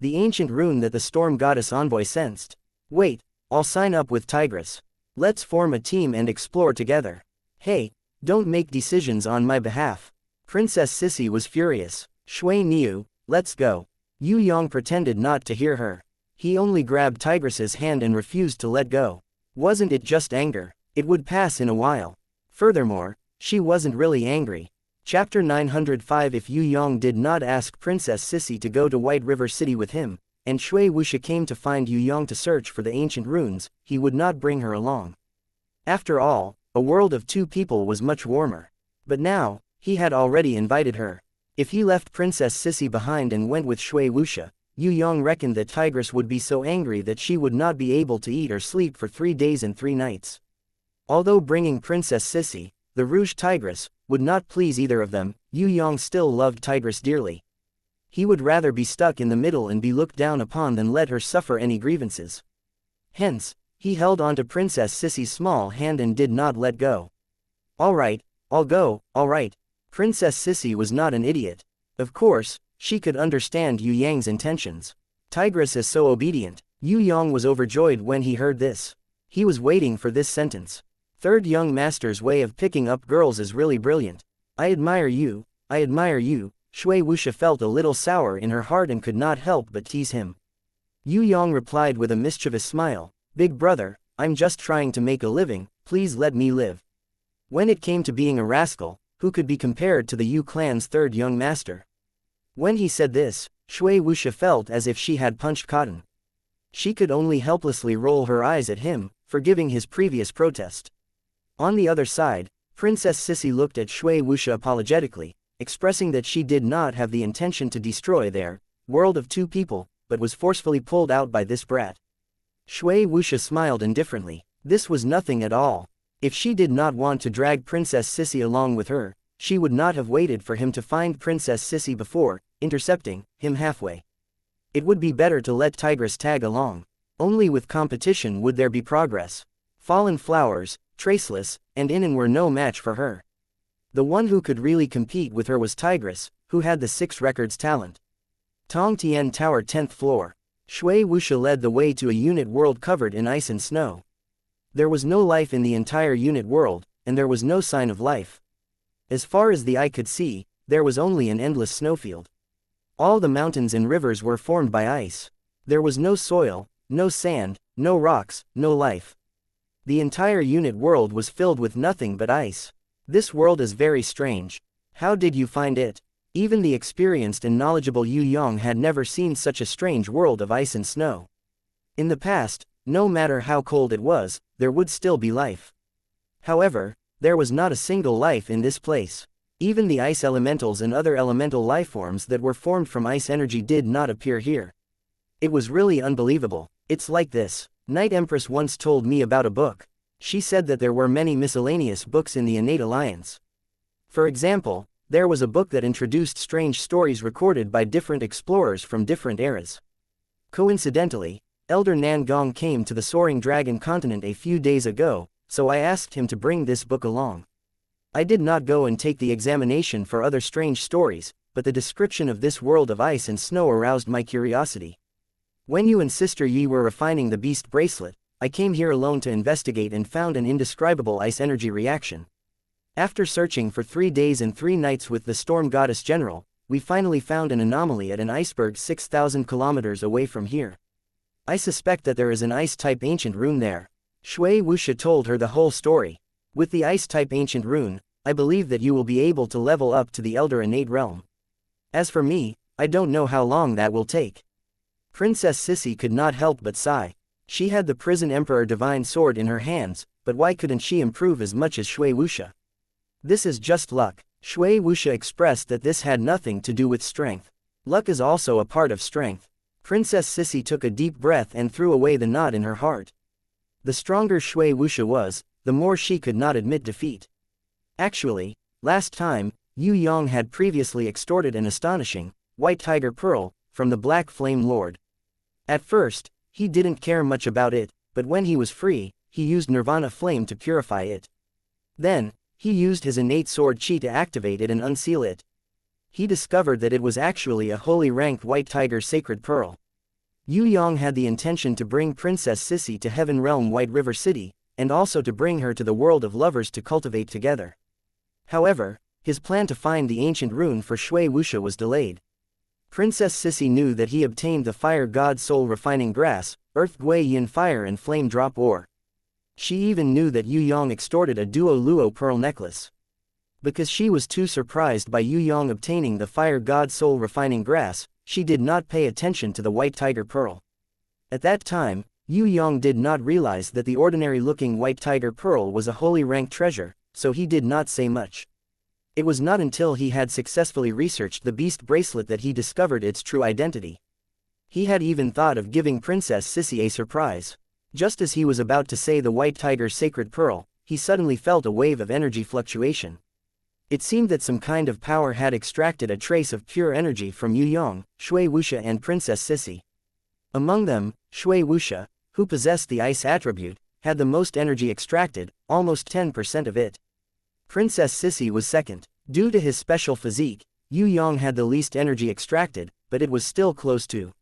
The ancient rune that the storm goddess envoy sensed. Wait, I'll sign up with Tigress. Let's form a team and explore together. Hey, don't make decisions on my behalf. Princess Sissy was furious. Shui Niu, let's go. Yue Yang pretended not to hear her. He only grabbed Tigress's hand and refused to let go. Wasn't it just anger? It would pass in a while. Furthermore, she wasn't really angry. Chapter 905. If Yue Yang did not ask Princess Sissy to go to White River City with him, and Shui Wuxia came to find Yue Yang to search for the ancient runes, he would not bring her along. After all, a world of 2 people was much warmer. But now, he had already invited her. If he left Princess Sissy behind and went with Shui Wuxia, Yue Yang reckoned that Tigress would be so angry that she would not be able to eat or sleep for 3 days and 3 nights. Although bringing Princess Sissy, the Rouge Tigress, would not please either of them, Yue Yang still loved Tigress dearly. He would rather be stuck in the middle and be looked down upon than let her suffer any grievances. Hence, he held on to Princess Sissy's small hand and did not let go. Alright, I'll go, alright. Princess Sissy was not an idiot. Of course, she could understand Yue Yang's intentions. Tigress is so obedient. Yue Yang was overjoyed when he heard this. He was waiting for this sentence. 3rd young master's way of picking up girls is really brilliant. I admire you, I admire you. Shui Wuxia felt a little sour in her heart and could not help but tease him. Yue Yang replied with a mischievous smile, Big brother, I'm just trying to make a living, please let me live. When it came to being a rascal, who could be compared to the Yu clan's 3rd young master? When he said this, Shui Wuxia felt as if she had punched cotton. She could only helplessly roll her eyes at him, forgiving his previous protest. On the other side, Princess Sissy looked at Shui Wuxia apologetically, expressing that she did not have the intention to destroy their world of 2 people, but was forcefully pulled out by this brat. Shui Wuxia smiled indifferently. This was nothing at all. If she did not want to drag Princess Sissy along with her, she would not have waited for him to find Princess Sissy before intercepting him halfway. It would be better to let Tigress tag along. Only with competition would there be progress. Fallen Flowers, Traceless, and Inan were no match for her. The one who could really compete with her was Tigress, who had the 6 records talent. Tong Tian Tower 10th floor. Shui Wuxia led the way to a unit world covered in ice and snow. There was no life in the entire unit world, and there was no sign of life. As far as the eye could see, there was only an endless snowfield. All the mountains and rivers were formed by ice. There was no soil, no sand, no rocks, no life. The entire unit world was filled with nothing but ice. This world is very strange. How did you find it? Even the experienced and knowledgeable Yue Yang had never seen such a strange world of ice and snow. In the past, no matter how cold it was, there would still be life. However, there was not a single life in this place. Even the ice elementals and other elemental lifeforms that were formed from ice energy did not appear here. It was really unbelievable. It's like this. Night Empress once told me about a book. She said that there were many miscellaneous books in the Innate Alliance. For example, there was a book that introduced strange stories recorded by different explorers from different eras. Coincidentally, Elder Nan Gong came to the Soaring Dragon continent a few days ago, so I asked him to bring this book along. I did not go and take the examination for other strange stories, but the description of this world of ice and snow aroused my curiosity. When you and Sister Yi were refining the beast bracelet, I came here alone to investigate and found an indescribable ice energy reaction. After searching for 3 days and 3 nights with the Storm Goddess General, we finally found an anomaly at an iceberg 6,000 kilometers away from here. I suspect that there is an ice-type ancient rune there. Shui Wuxia told her the whole story. With the ice-type ancient rune, I believe that you will be able to level up to the Elder Innate Realm. As for me, I don't know how long that will take. Princess Sissy could not help but sigh. She had the Prison Emperor Divine Sword in her hands, but why couldn't she improve as much as Shui Wuxia? This is just luck. Shui Wuxia expressed that this had nothing to do with strength. Luck is also a part of strength. Princess Sissy took a deep breath and threw away the knot in her heart. The stronger Shui Wuxia was, the more she could not admit defeat. Actually, last time, Yue Yang had previously extorted an astonishing, white tiger pearl, from the Black Flame Lord. At first, he didn't care much about it, but when he was free, he used Nirvana Flame to purify it. Then, he used his innate sword chi to activate it and unseal it. He discovered that it was actually a holy ranked white tiger sacred pearl. Yue Yang had the intention to bring Princess Sissy to Heaven Realm White River City, and also to bring her to the world of lovers to cultivate together. However, his plan to find the ancient rune for Shui Wuxia was delayed. Princess Sissy knew that he obtained the Fire God Soul Refining Grass, Earth Gui Yin Fire and Flame Drop Ore. She even knew that Yue Yang extorted a Duo Luo Pearl Necklace. Because she was too surprised by Yue Yang obtaining the Fire God Soul Refining Grass, she did not pay attention to the White Tiger Pearl. At that time, Yue Yang did not realize that the ordinary-looking White Tiger Pearl was a holy ranked treasure, so he did not say much. It was not until he had successfully researched the beast bracelet that he discovered its true identity. He had even thought of giving Princess Sissy a surprise. Just as he was about to say the White Tiger's sacred pearl, he suddenly felt a wave of energy fluctuation. It seemed that some kind of power had extracted a trace of pure energy from Yue Yang, Shui Wuxia and Princess Sissy. Among them, Shui Wuxia, who possessed the ice attribute, had the most energy extracted, almost 10% of it. Princess Sissy was second. Due to his special physique, Yue Yang had the least energy extracted, but it was still close to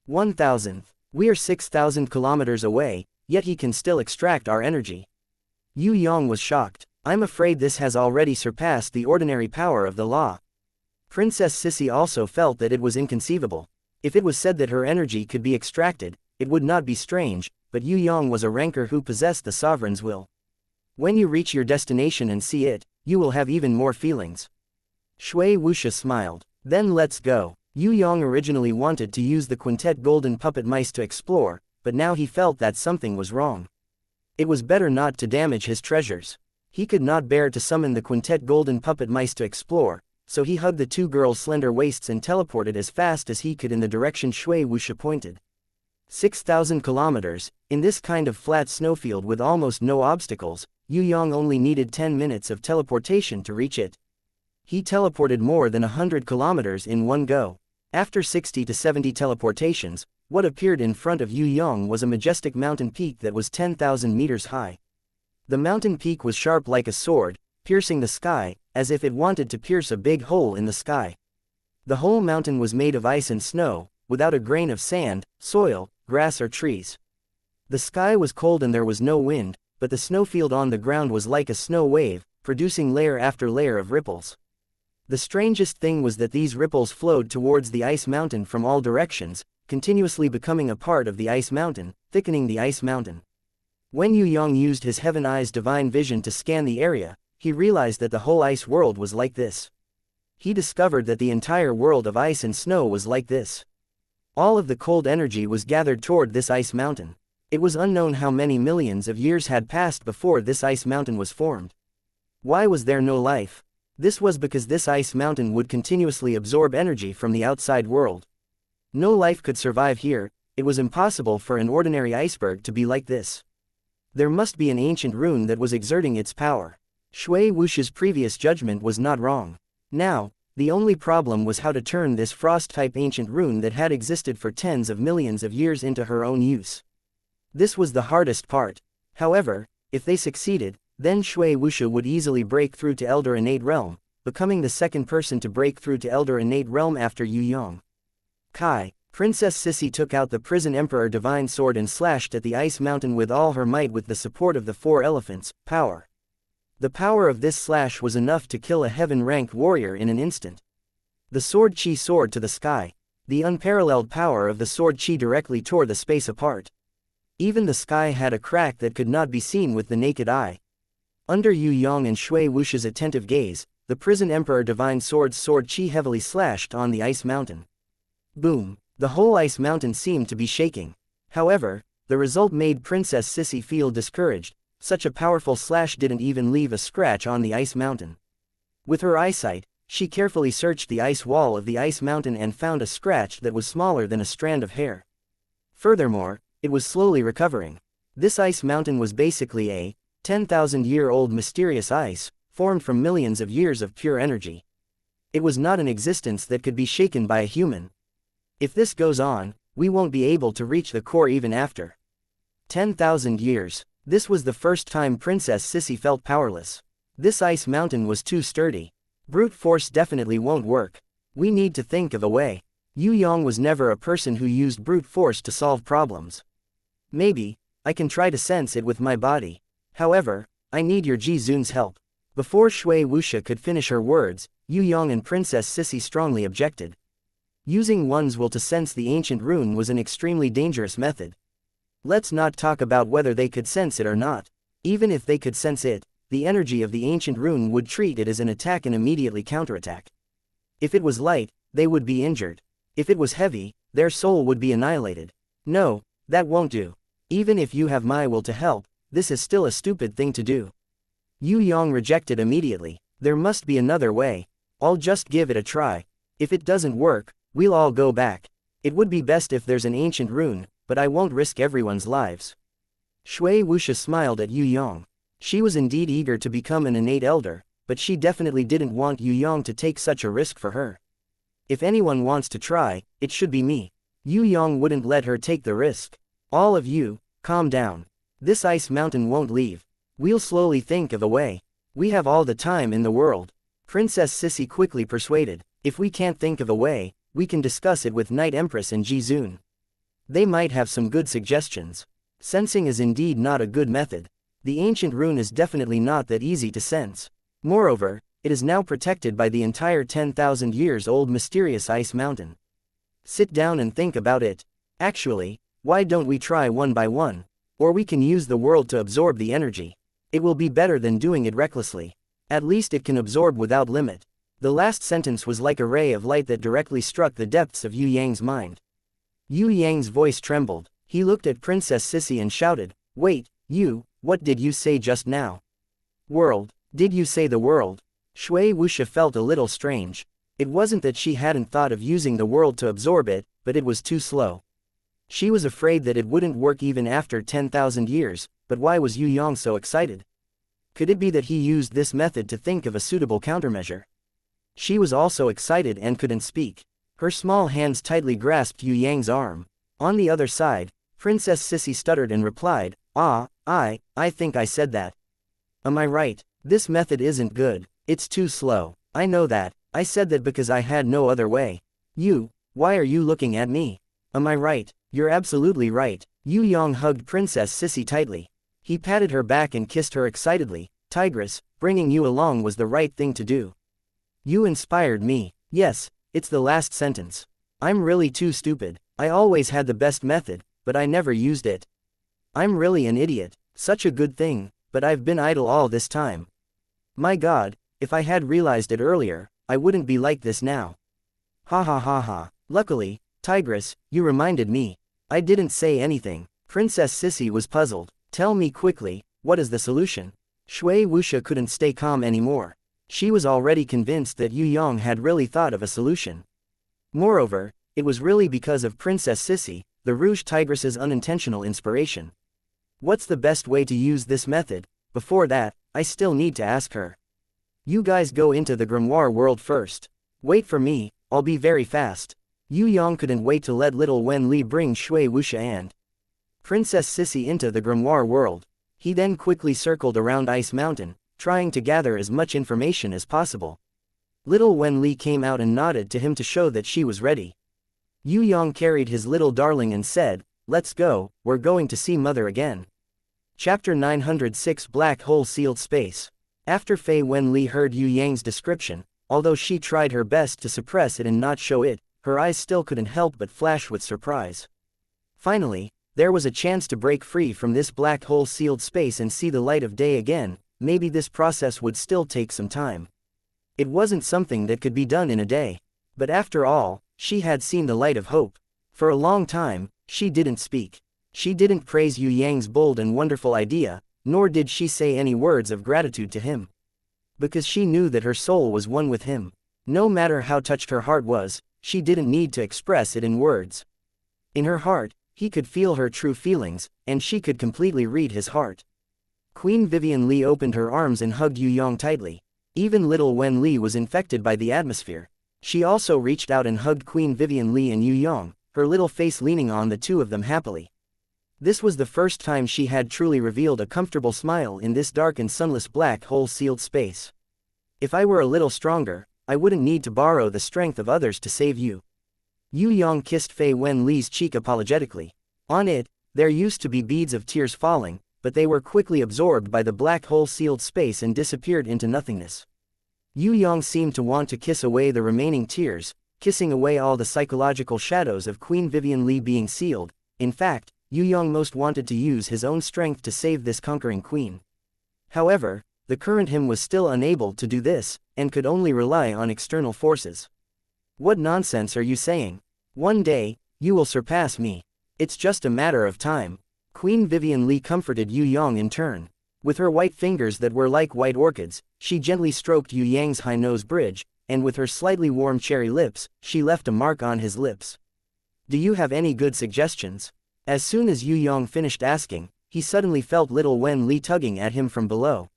1,000th. We're 6,000 kilometers away, yet he can still extract our energy. Yue Yang was shocked. I'm afraid this has already surpassed the ordinary power of the law. Princess Sissy also felt that it was inconceivable. If it was said that her energy could be extracted, it would not be strange, but Yue Yang was a ranker who possessed the sovereign's will. When you reach your destination and see it, you will have even more feelings. Shui Wuxia smiled. Then let's go. Yue Yang originally wanted to use the quintet golden puppet mice to explore, but now he felt that something was wrong. It was better not to damage his treasures. He could not bear to summon the quintet golden puppet mice to explore, so he hugged the 2 girls' slender waists and teleported as fast as he could in the direction Shui Wuxia pointed. 6,000 kilometers, in this kind of flat snowfield with almost no obstacles, Yue Yang only needed 10 minutes of teleportation to reach it. He teleported more than 100 kilometers in one go. After 60 to 70 teleportations, what appeared in front of Yue Yang was a majestic mountain peak that was 10,000 meters high. The mountain peak was sharp like a sword, piercing the sky, as if it wanted to pierce a big hole in the sky. The whole mountain was made of ice and snow, without a grain of sand, soil, grass or trees. The sky was cold and there was no wind, but the snowfield on the ground was like a snow wave, producing layer after layer of ripples. The strangest thing was that these ripples flowed towards the ice mountain from all directions, continuously becoming a part of the ice mountain, thickening the ice mountain. When Yue Yang used his Heaven Eye's divine vision to scan the area, he realized that the whole ice world was like this. He discovered that the entire world of ice and snow was like this. All of the cold energy was gathered toward this ice mountain. It was unknown how many millions of years had passed before this ice mountain was formed. Why was there no life? This was because this ice mountain would continuously absorb energy from the outside world. No life could survive here. It was impossible for an ordinary iceberg to be like this. There must be an ancient rune that was exerting its power. Shui Wuxi's previous judgment was not wrong. Now, the only problem was how to turn this frost-type ancient rune that had existed for tens of millions of years into her own use. This was the hardest part. However, if they succeeded, then Shui Wuxi would easily break through to Elder Innate Realm, becoming the second person to break through to Elder Innate Realm after Yue Yang. Kai, Princess Sissy took out the Prison Emperor Divine Sword and slashed at the ice mountain with all her might with the support of the 4 elephants, power. The power of this slash was enough to kill a heaven-ranked warrior in an instant. The sword chi soared to the sky. The unparalleled power of the sword chi directly tore the space apart. Even the sky had a crack that could not be seen with the naked eye. Under Yue Yang and Shui Wuxi's attentive gaze, the Prison Emperor Divine Sword's sword chi heavily slashed on the ice mountain. Boom! The whole ice mountain seemed to be shaking. However, the result made Princess Sissy feel discouraged. Such a powerful slash didn't even leave a scratch on the ice mountain. With her eyesight, she carefully searched the ice wall of the ice mountain and found a scratch that was smaller than a strand of hair. Furthermore, it was slowly recovering. This ice mountain was basically a 10,000-year-old mysterious ice, formed from millions of years of pure energy. It was not an existence that could be shaken by a human. If this goes on, we won't be able to reach the core even after 10,000 years. This was the first time Princess Sissy felt powerless. This ice mountain was too sturdy. Brute force definitely won't work. We need to think of a way. Yue Yang was never a person who used brute force to solve problems. Maybe, I can try to sense it with my body. However, I need your Ji Zun's help. Before Shui Wuxi could finish her words, Yue Yang and Princess Sissy strongly objected. Using one's will to sense the ancient rune was an extremely dangerous method. Let's not talk about whether they could sense it or not. Even if they could sense it, the energy of the ancient rune would treat it as an attack and immediately counterattack. If it was light, they would be injured. If it was heavy, their soul would be annihilated. No, that won't do. Even if you have my will to help, this is still a stupid thing to do. Yue Yang rejected immediately. There must be another way. I'll just give it a try. If it doesn't work, we'll all go back. It would be best if there's an ancient rune, but I won't risk everyone's lives. Shui Wuxi smiled at Yue Yang. She was indeed eager to become an innate elder, but she definitely didn't want Yue Yang to take such a risk for her. If anyone wants to try, it should be me. Yue Yang wouldn't let her take the risk. All of you, calm down. This ice mountain won't leave. We'll slowly think of a way. We have all the time in the world. Princess Sissy quickly persuaded. If we can't think of a way, we can discuss it with Night Empress and Ji Zun. They might have some good suggestions. Sensing is indeed not a good method. The ancient rune is definitely not that easy to sense. Moreover, it is now protected by the entire 10,000 years old mysterious ice mountain. Sit down and think about it. Actually, why don't we try one by one? Or we can use the world to absorb the energy. It will be better than doing it recklessly. At least it can absorb without limit. The last sentence was like a ray of light that directly struck the depths of Yue Yang's mind. Yue Yang's voice trembled. He looked at Princess Sissy and shouted, "Wait, you, what did you say just now? World, did you say the world?" Shui Wuxi felt a little strange. It wasn't that she hadn't thought of using the world to absorb it, but it was too slow. She was afraid that it wouldn't work even after 10,000 years, but why was Yue Yang so excited? Could it be that he used this method to think of a suitable countermeasure? She was also excited and couldn't speak. Her small hands tightly grasped Yue Yang's arm. On the other side, Princess Sissy stuttered and replied, I think I said that. Am I right? This method isn't good. It's too slow. I know that. I said that because I had no other way. Why are you looking at me? Am I right? You're absolutely right. Yue Yang hugged Princess Sissy tightly. He patted her back and kissed her excitedly. Tigress, bringing you along was the right thing to do. You inspired me. Yes, it's the last sentence. I'm really too stupid. I always had the best method, but I never used it. I'm really an idiot. Such a good thing, but I've been idle all this time. My God, if I had realized it earlier, I wouldn't be like this now. Ha ha ha ha. Luckily, Tigress, you reminded me. I didn't say anything. Princess Sissy was puzzled. Tell me quickly, what is the solution? Shui Wuxia couldn't stay calm anymore. She was already convinced that Yue Yang had really thought of a solution. Moreover, it was really because of Princess Sissy, the Rouge Tigress's unintentional inspiration. What's the best way to use this method? Before that, I still need to ask her. You guys go into the grimoire world first. Wait for me, I'll be very fast. Yue Yang couldn't wait to let little Wen Li bring Shui Wuxia and Princess Sissy into the grimoire world. He then quickly circled around Ice Mountain, trying to gather as much information as possible. Little Wen Li came out and nodded to him to show that she was ready. Yue Yang carried his little darling and said, "Let's go, we're going to see Mother again." Chapter 906 Black Hole Sealed Space. After Fei Wen Li heard Yue Yang's description, although she tried her best to suppress it and not show it, her eyes still couldn't help but flash with surprise. Finally, there was a chance to break free from this black hole sealed space and see the light of day again. Maybe this process would still take some time. It wasn't something that could be done in a day. But after all, she had seen the light of hope. For a long time, she didn't speak. She didn't praise Yue Yang's bold and wonderful idea, nor did she say any words of gratitude to him. Because she knew that her soul was one with him. No matter how touched her heart was, she didn't need to express it in words. In her heart, he could feel her true feelings, and she could completely read his heart. Queen Vivian Li opened her arms and hugged Yue Yang tightly. Even little Wen Li was infected by the atmosphere. She also reached out and hugged Queen Vivian Li and Yue Yang, her little face leaning on the two of them happily. This was the first time she had truly revealed a comfortable smile in this dark and sunless black hole sealed space. If I were a little stronger, I wouldn't need to borrow the strength of others to save you. Yue Yang kissed Fei Wen Li's cheek apologetically. On it, there used to be beads of tears falling, but they were quickly absorbed by the black hole sealed space and disappeared into nothingness. Yue Yang seemed to want to kiss away the remaining tears, kissing away all the psychological shadows of Queen Vivian Li being sealed. In fact, Yue Yang most wanted to use his own strength to save this conquering queen. However, the current him was still unable to do this, and could only rely on external forces. What nonsense are you saying? One day, you will surpass me. It's just a matter of time. Queen Vivian Li comforted Yue Yang in turn. With her white fingers that were like white orchids, she gently stroked Yue Yang's high nose bridge, and with her slightly warm cherry lips, she left a mark on his lips. Do you have any good suggestions? As soon as Yue Yang finished asking, he suddenly felt little Wen Li tugging at him from below.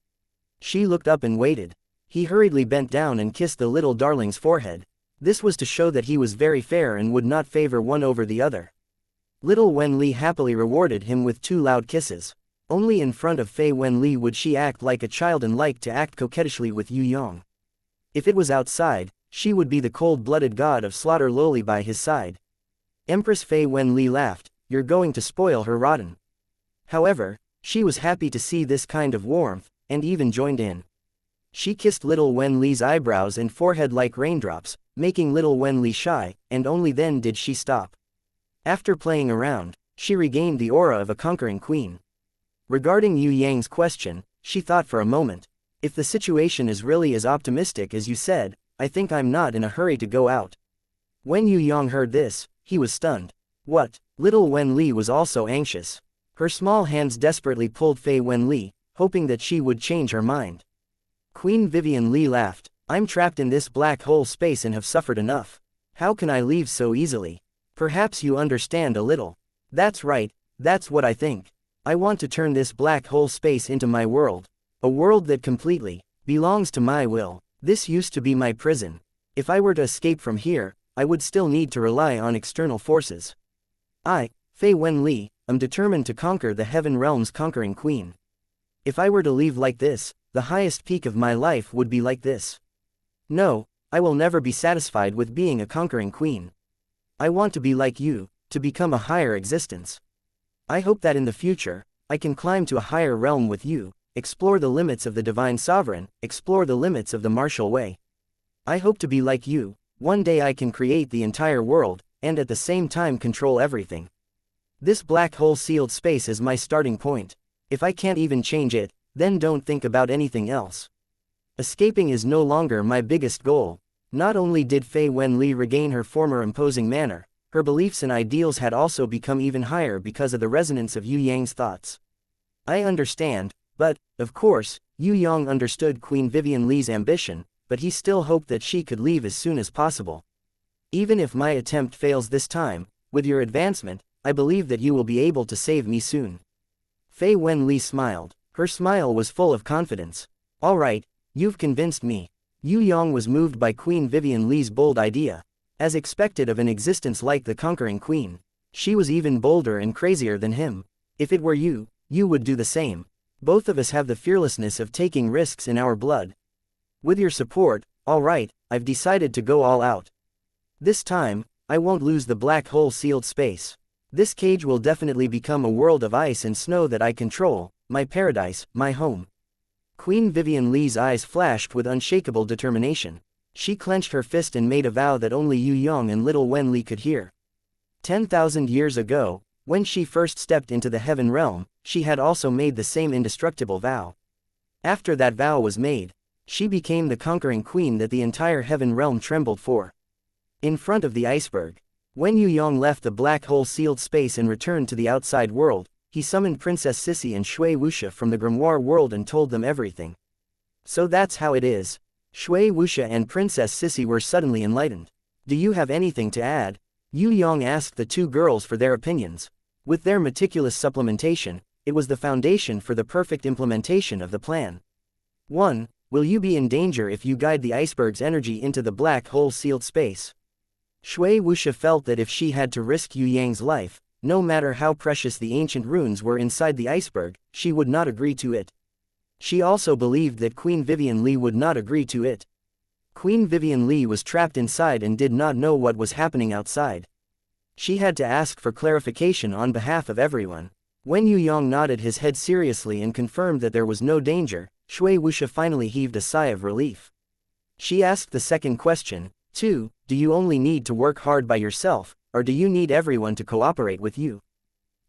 She looked up and waited. He hurriedly bent down and kissed the little darling's forehead. This was to show that he was very fair and would not favor one over the other. Little Wen Li happily rewarded him with 2 loud kisses. Only in front of Fei Wen Li would she act like a child and like to act coquettishly with Yue Yang. If it was outside, she would be the cold-blooded god of slaughter lowly by his side. Empress Fei Wen Li laughed. You're going to spoil her rotten. However, she was happy to see this kind of warmth, and even joined in. She kissed little Wen Li's eyebrows and forehead like raindrops, making little Wen Li shy, and only then did she stop. After playing around, she regained the aura of a conquering queen. Regarding Yue Yang's question, she thought for a moment. If the situation is really as optimistic as you said, I think I'm not in a hurry to go out. When Yue Yang heard this, he was stunned. What? Little Wen Li was also anxious. Her small hands desperately pulled Fei Wen Li, hoping that she would change her mind. Queen Vivian Li laughed. I'm trapped in this black hole space and have suffered enough. How can I leave so easily? Perhaps you understand a little. That's right, that's what I think. I want to turn this black hole space into my world. A world that completely belongs to my will. This used to be my prison. If I were to escape from here, I would still need to rely on external forces. I, Fei Wen Li, am determined to conquer the Heaven Realm's conquering queen. If I were to leave like this, the highest peak of my life would be like this. No, I will never be satisfied with being a conquering queen. I want to be like you, to become a higher existence. I hope that in the future, I can climb to a higher realm with you, explore the limits of the divine sovereign, explore the limits of the martial way. I hope to be like you. One day I can create the entire world, and at the same time control everything. This black hole sealed space is my starting point. If I can't even change it, then don't think about anything else. Escaping is no longer my biggest goal. Not only did Fei Wenli regain her former imposing manner, her beliefs and ideals had also become even higher because of the resonance of Yue Yang's thoughts. I understand, but, of course, Yue Yang understood Queen Vivian Li's ambition, but he still hoped that she could leave as soon as possible. Even if my attempt fails this time, with your advancement, I believe that you will be able to save me soon. Fei Wenli smiled. Her smile was full of confidence. All right, you've convinced me. Yue Yang was moved by Queen Vivian Li's bold idea. As expected of an existence like the conquering queen, she was even bolder and crazier than him. If it were you, you would do the same. Both of us have the fearlessness of taking risks in our blood. With your support, all right, I've decided to go all out. This time, I won't lose the black hole sealed space. This cage will definitely become a world of ice and snow that I control, my paradise, my home. Queen Vivian Li's eyes flashed with unshakable determination. She clenched her fist and made a vow that only Yue Yang and little Wen Li could hear. 10,000 years ago, when she first stepped into the heaven realm, she had also made the same indestructible vow. After that vow was made, she became the conquering queen that the entire heaven realm trembled for. In front of the iceberg, when Yue Yang left the black hole sealed space and returned to the outside world, he summoned Princess Sissy and Shui Wuxia from the grimoire world and told them everything. So that's how it is. Shui Wuxia and Princess Sissy were suddenly enlightened. Do you have anything to add? Yue Yang asked the two girls for their opinions. With their meticulous supplementation, it was the foundation for the perfect implementation of the plan. 1. Will you be in danger if you guide the iceberg's energy into the black hole sealed space? Shui Wuxia felt that if she had to risk Yue Yang's life, no matter how precious the ancient runes were inside the iceberg, she would not agree to it. She also believed that Queen Vivian Li would not agree to it. Queen Vivian Li was trapped inside and did not know what was happening outside. She had to ask for clarification on behalf of everyone. When Yue Yang nodded his head seriously and confirmed that there was no danger, Shui Wuxia finally heaved a sigh of relief. She asked the second question, 2. Do you only need to work hard by yourself, or do you need everyone to cooperate with you?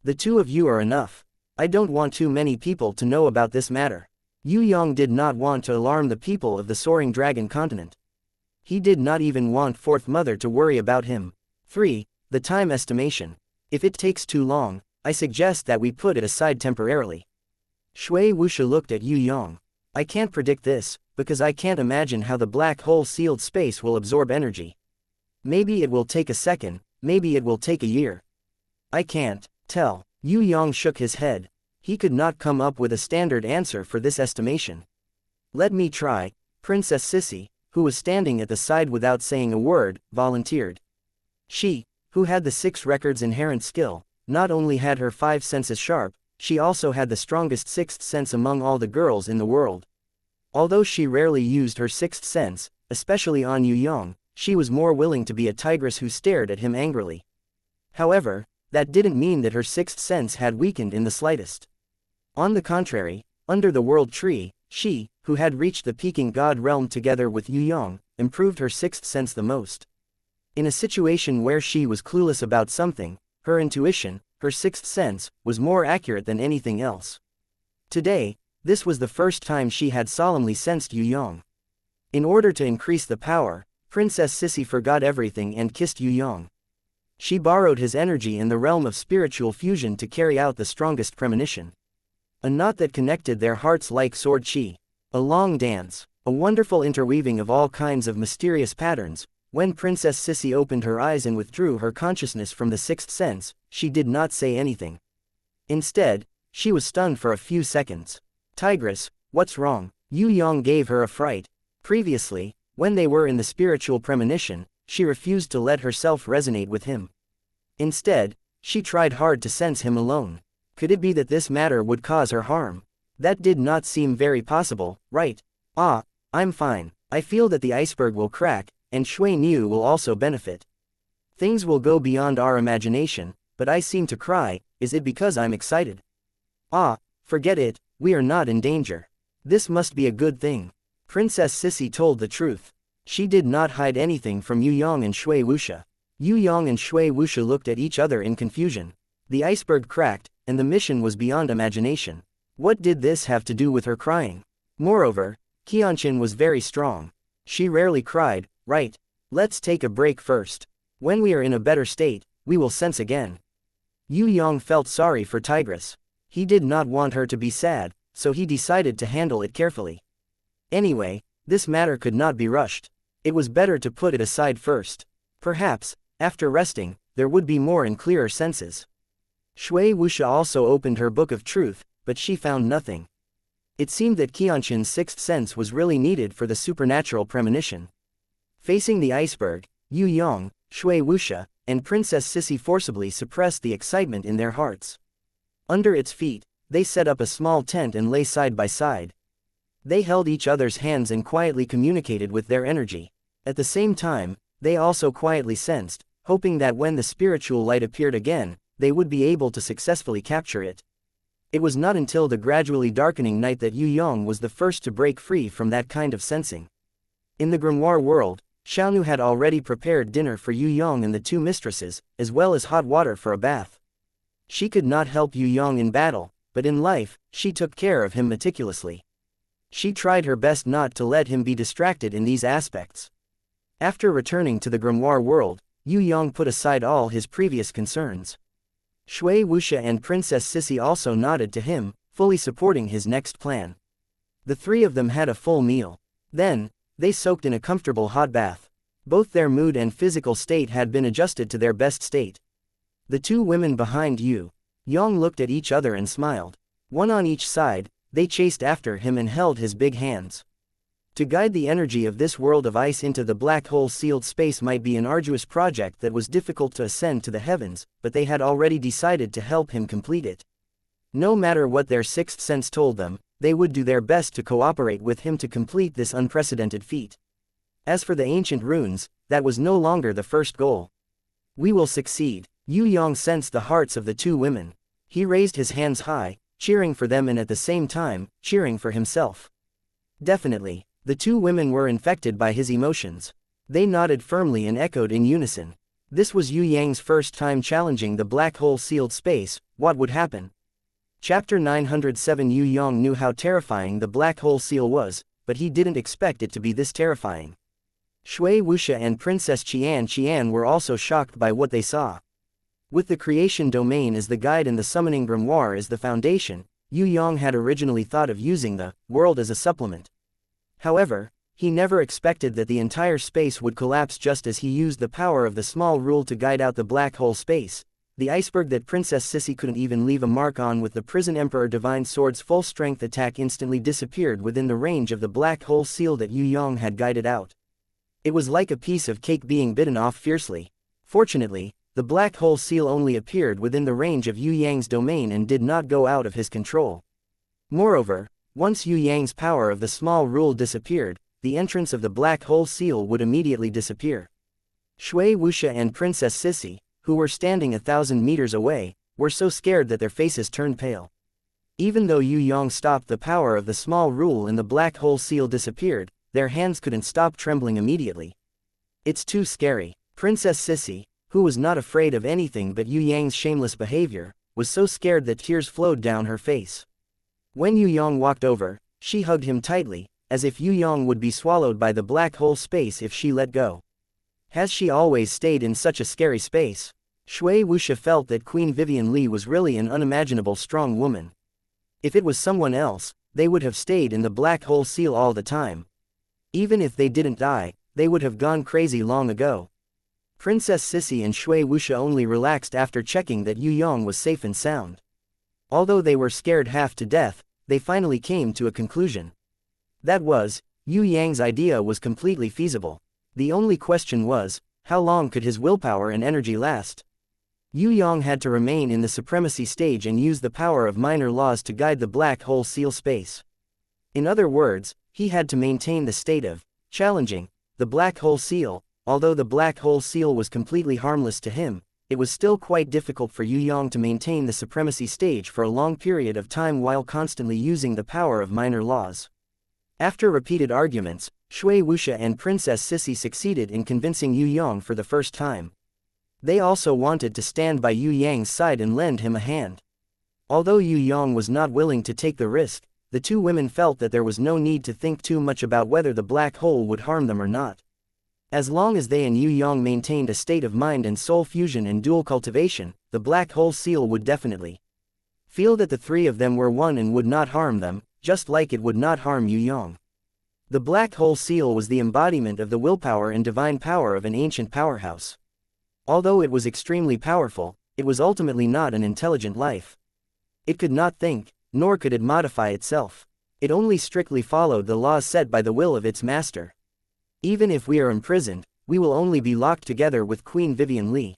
The two of you are enough. I don't want too many people to know about this matter. Yue Yang did not want to alarm the people of the Soaring Dragon continent. He did not even want Fourth Mother to worry about him. 3. The time estimation. If it takes too long, I suggest that we put it aside temporarily. Shui Wuxia looked at Yue Yang. I can't predict this, because I can't imagine how the black hole sealed space will absorb energy. Maybe it will take a second, maybe it will take a year. I can't tell. Yue Yang shook his head. He could not come up with a standard answer for this estimation. Let me try. Princess Sissy, who was standing at the side without saying a word, volunteered. She, who had the 6 records inherent skill, not only had her 5 senses sharp, she also had the strongest 6th sense among all the girls in the world. Although she rarely used her 6th sense, especially on Yue Yang, she was more willing to be a tigress who stared at him angrily. However, that didn't mean that her 6th sense had weakened in the slightest. On the contrary, under the world tree, she, who had reached the Peking God realm together with Yue Yang, improved her 6th sense the most. In a situation where she was clueless about something, her intuition, her 6th sense, was more accurate than anything else. Today, this was the first time she had solemnly sensed Yue Yang. In order to increase the power, Princess Sissy forgot everything and kissed Yue Yang. She borrowed his energy in the realm of spiritual fusion to carry out the strongest premonition. A knot that connected their hearts like sword chi. A long dance. A wonderful interweaving of all kinds of mysterious patterns. When Princess Sissy opened her eyes and withdrew her consciousness from the 6th sense, she did not say anything. Instead, she was stunned for a few seconds. Tigress, what's wrong? Yue Yang gave her a fright. Previously, when they were in the spiritual premonition, she refused to let herself resonate with him. Instead, she tried hard to sense him alone. Could it be that this matter would cause her harm? That did not seem very possible, right? Ah, I'm fine. I feel that the iceberg will crack, and Shui Niu will also benefit. Things will go beyond our imagination, but I seem to cry. Is it because I'm excited? Ah, forget it, we are not in danger. This must be a good thing. Princess Sissy told the truth. She did not hide anything from Yue Yang and Shui Wuxia. Yue Yang and Shui Wuxia looked at each other in confusion. The iceberg cracked, and the mission was beyond imagination. What did this have to do with her crying? Moreover, Qianqin was very strong. She rarely cried, right? Let's take a break first. When we are in a better state, we will sense again. Yue Yang felt sorry for Tigress. He did not want her to be sad, so he decided to handle it carefully. Anyway, this matter could not be rushed. It was better to put it aside first. Perhaps, after resting, there would be more and clearer senses. Shui Wuxia also opened her book of truth, but she found nothing. It seemed that Qianqin's sixth sense was really needed for the supernatural premonition. Facing the iceberg, Yue Yang, Shui Wuxia, and Princess Sissy forcibly suppressed the excitement in their hearts. Under its feet, they set up a small tent and lay side by side. They held each other's hands and quietly communicated with their energy. At the same time, they also quietly sensed, hoping that when the spiritual light appeared again, they would be able to successfully capture it. It was not until the gradually darkening night that Yue Yang was the first to break free from that kind of sensing. In the grimoire world, Xiaonu had already prepared dinner for Yue Yang and the two mistresses, as well as hot water for a bath. She could not help Yue Yang in battle, but in life, she took care of him meticulously. She tried her best not to let him be distracted in these aspects. After returning to the grimoire world, Yue Yang put aside all his previous concerns. Shui Wuxia and Princess Sissy also nodded to him, fully supporting his next plan. The three of them had a full meal. Then, they soaked in a comfortable hot bath. Both their mood and physical state had been adjusted to their best state. The two women behind Yue Yang looked at each other and smiled. One on each side, they chased after him and held his big hands. To guide the energy of this world of ice into the black hole sealed space might be an arduous project that was difficult to ascend to the heavens, but they had already decided to help him complete it. No matter what their sixth sense told them, they would do their best to cooperate with him to complete this unprecedented feat. As for the ancient runes, that was no longer the first goal. We will succeed. Yue Yang sensed the hearts of the two women. He raised his hands high, cheering for them and at the same time, cheering for himself. Definitely. The two women were infected by his emotions. They nodded firmly and echoed in unison. This was Yue Yang's first time challenging the black hole sealed space. What would happen? Chapter 907. Yue Yang knew how terrifying the black hole seal was, but he didn't expect it to be this terrifying. Shui Wuxia and Princess Qian were also shocked by what they saw. With the creation domain as the guide and the summoning grimoire as the foundation, Yue Yang had originally thought of using the world as a supplement. However, he never expected that the entire space would collapse just as he used the power of the small rule to guide out the black hole space. The iceberg that Princess Sissy couldn't even leave a mark on with the Prison Emperor Divine Sword's full strength attack instantly disappeared within the range of the black hole seal that Yue Yang had guided out. It was like a piece of cake being bitten off fiercely. Fortunately, the black hole seal only appeared within the range of Yue Yang's domain and did not go out of his control. Moreover, once Yue Yang's power of the small rule disappeared, the entrance of the black hole seal would immediately disappear. Shui Wuxia and Princess Sissy, who were standing 1,000 meters away, were so scared that their faces turned pale. Even though Yue Yang stopped the power of the small rule and the black hole seal disappeared, their hands couldn't stop trembling immediately. It's too scary. Princess Sissy, who was not afraid of anything but Yue Yang's shameless behavior, was so scared that tears flowed down her face. When Yue Yang walked over, she hugged him tightly, as if Yue Yang would be swallowed by the black hole space if she let go. Has she always stayed in such a scary space? Shui Wuxia felt that Queen Vivian Li was really an unimaginable strong woman. If it was someone else, they would have stayed in the black hole seal all the time. Even if they didn't die, they would have gone crazy long ago. Princess Sissy and Shui Wuxia only relaxed after checking that Yue Yang was safe and sound. Although they were scared half to death, they finally came to a conclusion. That was, Yue Yang's idea was completely feasible. The only question was, how long could his willpower and energy last? Yue Yang had to remain in the supremacy stage and use the power of minor laws to guide the black hole seal space. In other words, he had to maintain the state of challenging the black hole seal. Although the black hole seal was completely harmless to him, it was still quite difficult for Yue Yang to maintain the supremacy stage for a long period of time while constantly using the power of minor laws. After repeated arguments, Shui Wuxia and Princess Sissy succeeded in convincing Yue Yang for the first time. They also wanted to stand by Yue Yang's side and lend him a hand. Although Yue Yang was not willing to take the risk, the two women felt that there was no need to think too much about whether the black hole would harm them or not. As long as they and Yue Yang maintained a state of mind and soul fusion and dual cultivation, the black hole seal would definitely feel that the three of them were one and would not harm them, just like it would not harm Yue Yang. The black hole seal was the embodiment of the willpower and divine power of an ancient powerhouse. Although it was extremely powerful, it was ultimately not an intelligent life. It could not think, nor could it modify itself. It only strictly followed the laws set by the will of its master. Even if we are imprisoned, we will only be locked together with Queen Vivian Li.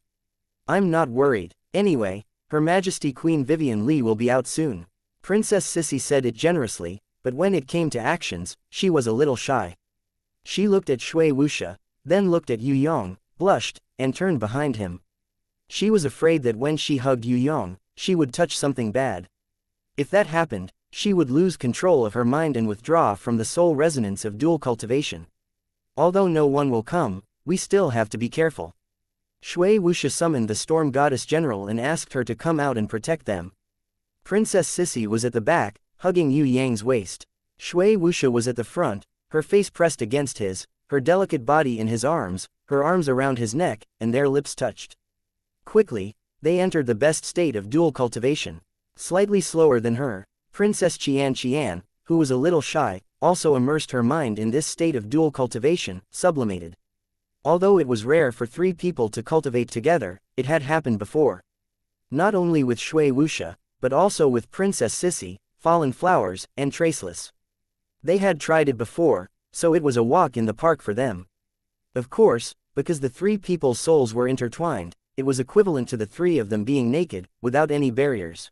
I'm not worried. Anyway, Her Majesty Queen Vivian Li will be out soon. Princess Sissy said it generously, but when it came to actions, she was a little shy. She looked at Shui Wuxia, then looked at Yue Yang, blushed, and turned behind him. She was afraid that when she hugged Yue Yang, she would touch something bad. If that happened, she would lose control of her mind and withdraw from the soul resonance of dual cultivation. Although no one will come, we still have to be careful. Shui Wuxia summoned the Storm Goddess General and asked her to come out and protect them. Princess Sissy was at the back, hugging Yue Yang's waist. Shui Wuxia was at the front, her face pressed against his, her delicate body in his arms, her arms around his neck, and their lips touched. Quickly, they entered the best state of dual cultivation. Slightly slower than her, Princess Qian, who was a little shy, also immersed her mind in this state of dual cultivation, sublimated. Although it was rare for three people to cultivate together, it had happened before. Not only with Shui Wuxia, but also with Princess Sissy, Fallen Flowers, and Traceless. They had tried it before, so it was a walk in the park for them. Of course, because the three people's souls were intertwined, it was equivalent to the three of them being naked, without any barriers.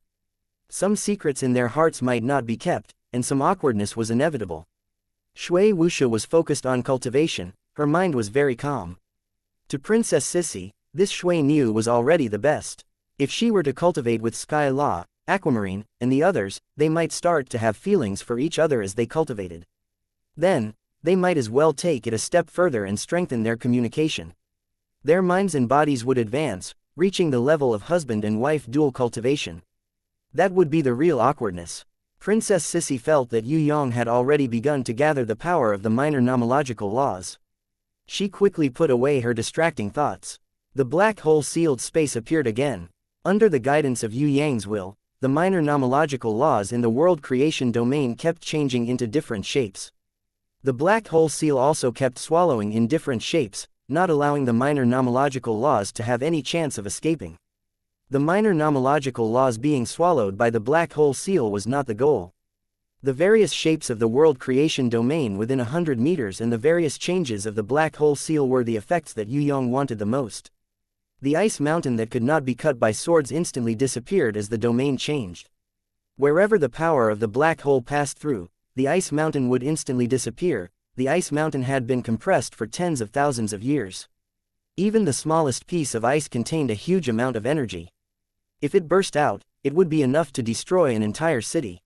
Some secrets in their hearts might not be kept, and some awkwardness was inevitable. Shui Wuxia was focused on cultivation, her mind was very calm. To Princess Sissy, this Shui Niu was already the best. If she were to cultivate with Sky Law, Aquamarine, and the others, they might start to have feelings for each other as they cultivated. Then, they might as well take it a step further and strengthen their communication. Their minds and bodies would advance, reaching the level of husband and wife dual cultivation. That would be the real awkwardness. Princess Sissy felt that Yue Yang had already begun to gather the power of the minor nomological laws. She quickly put away her distracting thoughts. The black hole sealed space appeared again. Under the guidance of Yue Yang's will, the minor nomological laws in the world creation domain kept changing into different shapes. The black hole seal also kept swallowing in different shapes, not allowing the minor nomological laws to have any chance of escaping. The minor nomological laws being swallowed by the black hole seal was not the goal. The various shapes of the world creation domain within 100 meters and the various changes of the black hole seal were the effects that Yue Yang wanted the most. The ice mountain that could not be cut by swords instantly disappeared as the domain changed. Wherever the power of the black hole passed through, the ice mountain would instantly disappear. The ice mountain had been compressed for tens of thousands of years. Even the smallest piece of ice contained a huge amount of energy. If it burst out, it would be enough to destroy an entire city.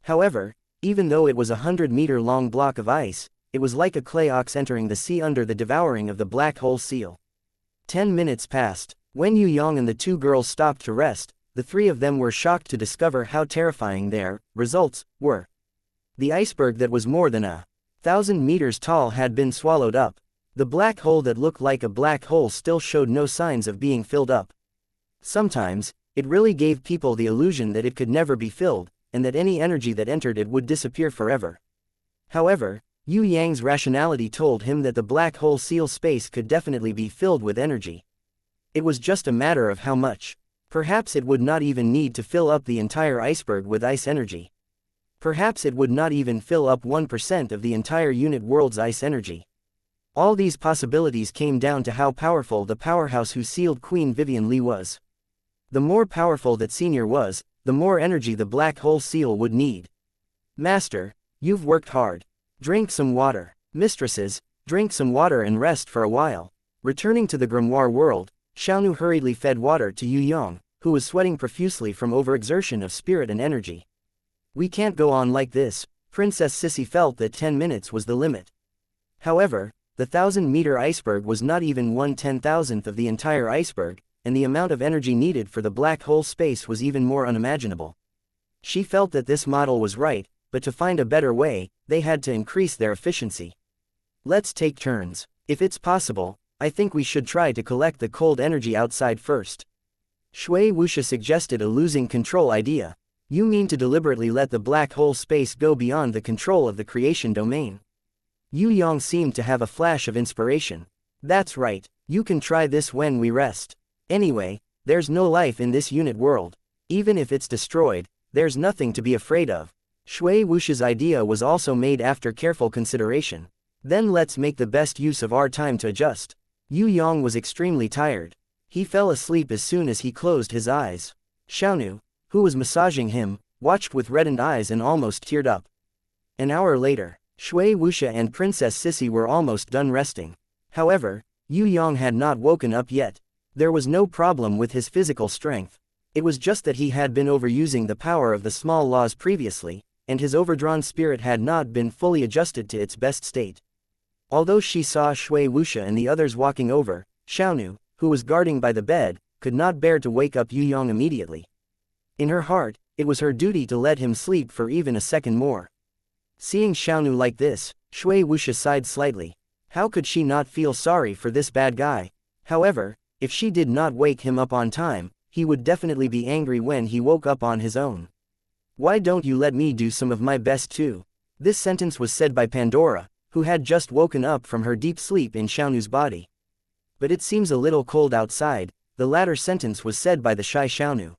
However, even though it was a 100-meter-long block of ice, it was like a clay ox entering the sea under the devouring of the black hole seal. 10 minutes passed. When Yue Yang and the two girls stopped to rest, the three of them were shocked to discover how terrifying their results were. The iceberg that was more than 1,000 meters tall had been swallowed up. The black hole that looked like a black hole still showed no signs of being filled up. Sometimes, it really gave people the illusion that it could never be filled, and that any energy that entered it would disappear forever. However, Yue Yang's rationality told him that the black hole seal space could definitely be filled with energy. It was just a matter of how much. Perhaps it would not even need to fill up the entire iceberg with ice energy. Perhaps it would not even fill up 1% of the entire unit world's ice energy. All these possibilities came down to how powerful the powerhouse who sealed Queen Vivian Li was. The more powerful that senior was, the more energy the black hole seal would need. Master, you've worked hard. Drink some water. Mistresses, drink some water and rest for a while. Returning to the grimoire world, Xiaonu hurriedly fed water to Yue Yang, who was sweating profusely from overexertion of spirit and energy. We can't go on like this. Princess Sissy felt that 10 minutes was the limit. However, the 1,000-meter iceberg was not even 1/10,000th of the entire iceberg, and the amount of energy needed for the black hole space was even more unimaginable. She felt that this model was right, but to find a better way, they had to increase their efficiency. Let's take turns. If it's possible, I think we should try to collect the cold energy outside first. Shui Wuxia suggested a losing control idea. You mean to deliberately let the black hole space go beyond the control of the creation domain? Yue Yang seemed to have a flash of inspiration. That's right, you can try this when we rest. Anyway, there's no life in this unit world. Even if it's destroyed, there's nothing to be afraid of. Shui Wuxia's idea was also made after careful consideration. Then let's make the best use of our time to adjust. Yue Yang was extremely tired. He fell asleep as soon as he closed his eyes. Xiaonu, who was massaging him, watched with reddened eyes and almost teared up. An hour later, Shui Wuxia and Princess Sissy were almost done resting. However, Yue Yang had not woken up yet. There was no problem with his physical strength. It was just that he had been overusing the power of the small laws previously, and his overdrawn spirit had not been fully adjusted to its best state. Although she saw Shui Wuxia and the others walking over, Xiaonu, who was guarding by the bed, could not bear to wake up Yue Yang immediately. In her heart, it was her duty to let him sleep for even a second more. Seeing Xiaonu like this, Shui Wuxia sighed slightly. How could she not feel sorry for this bad guy? However, if she did not wake him up on time, he would definitely be angry when he woke up on his own. Why don't you let me do some of my best too? This sentence was said by Pandora, who had just woken up from her deep sleep in Xiaonu's body. But it seems a little cold outside. The latter sentence was said by the shy Xiaonu.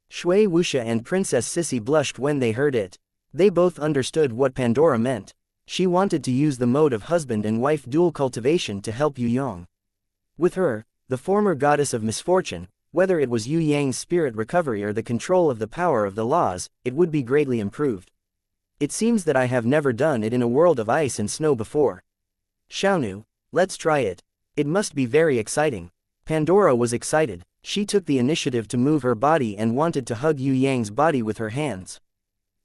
Shui Wuxia and Princess Sissy blushed when they heard it. They both understood what Pandora meant. She wanted to use the mode of husband and wife dual cultivation to help Yue Yang. With her, the former goddess of misfortune, whether it was Yue Yang's spirit recovery or the control of the power of the laws, it would be greatly improved. It seems that I have never done it in a world of ice and snow before. Xiaonu, let's try it. It must be very exciting. Pandora was excited. She took the initiative to move her body and wanted to hug Yue Yang's body with her hands.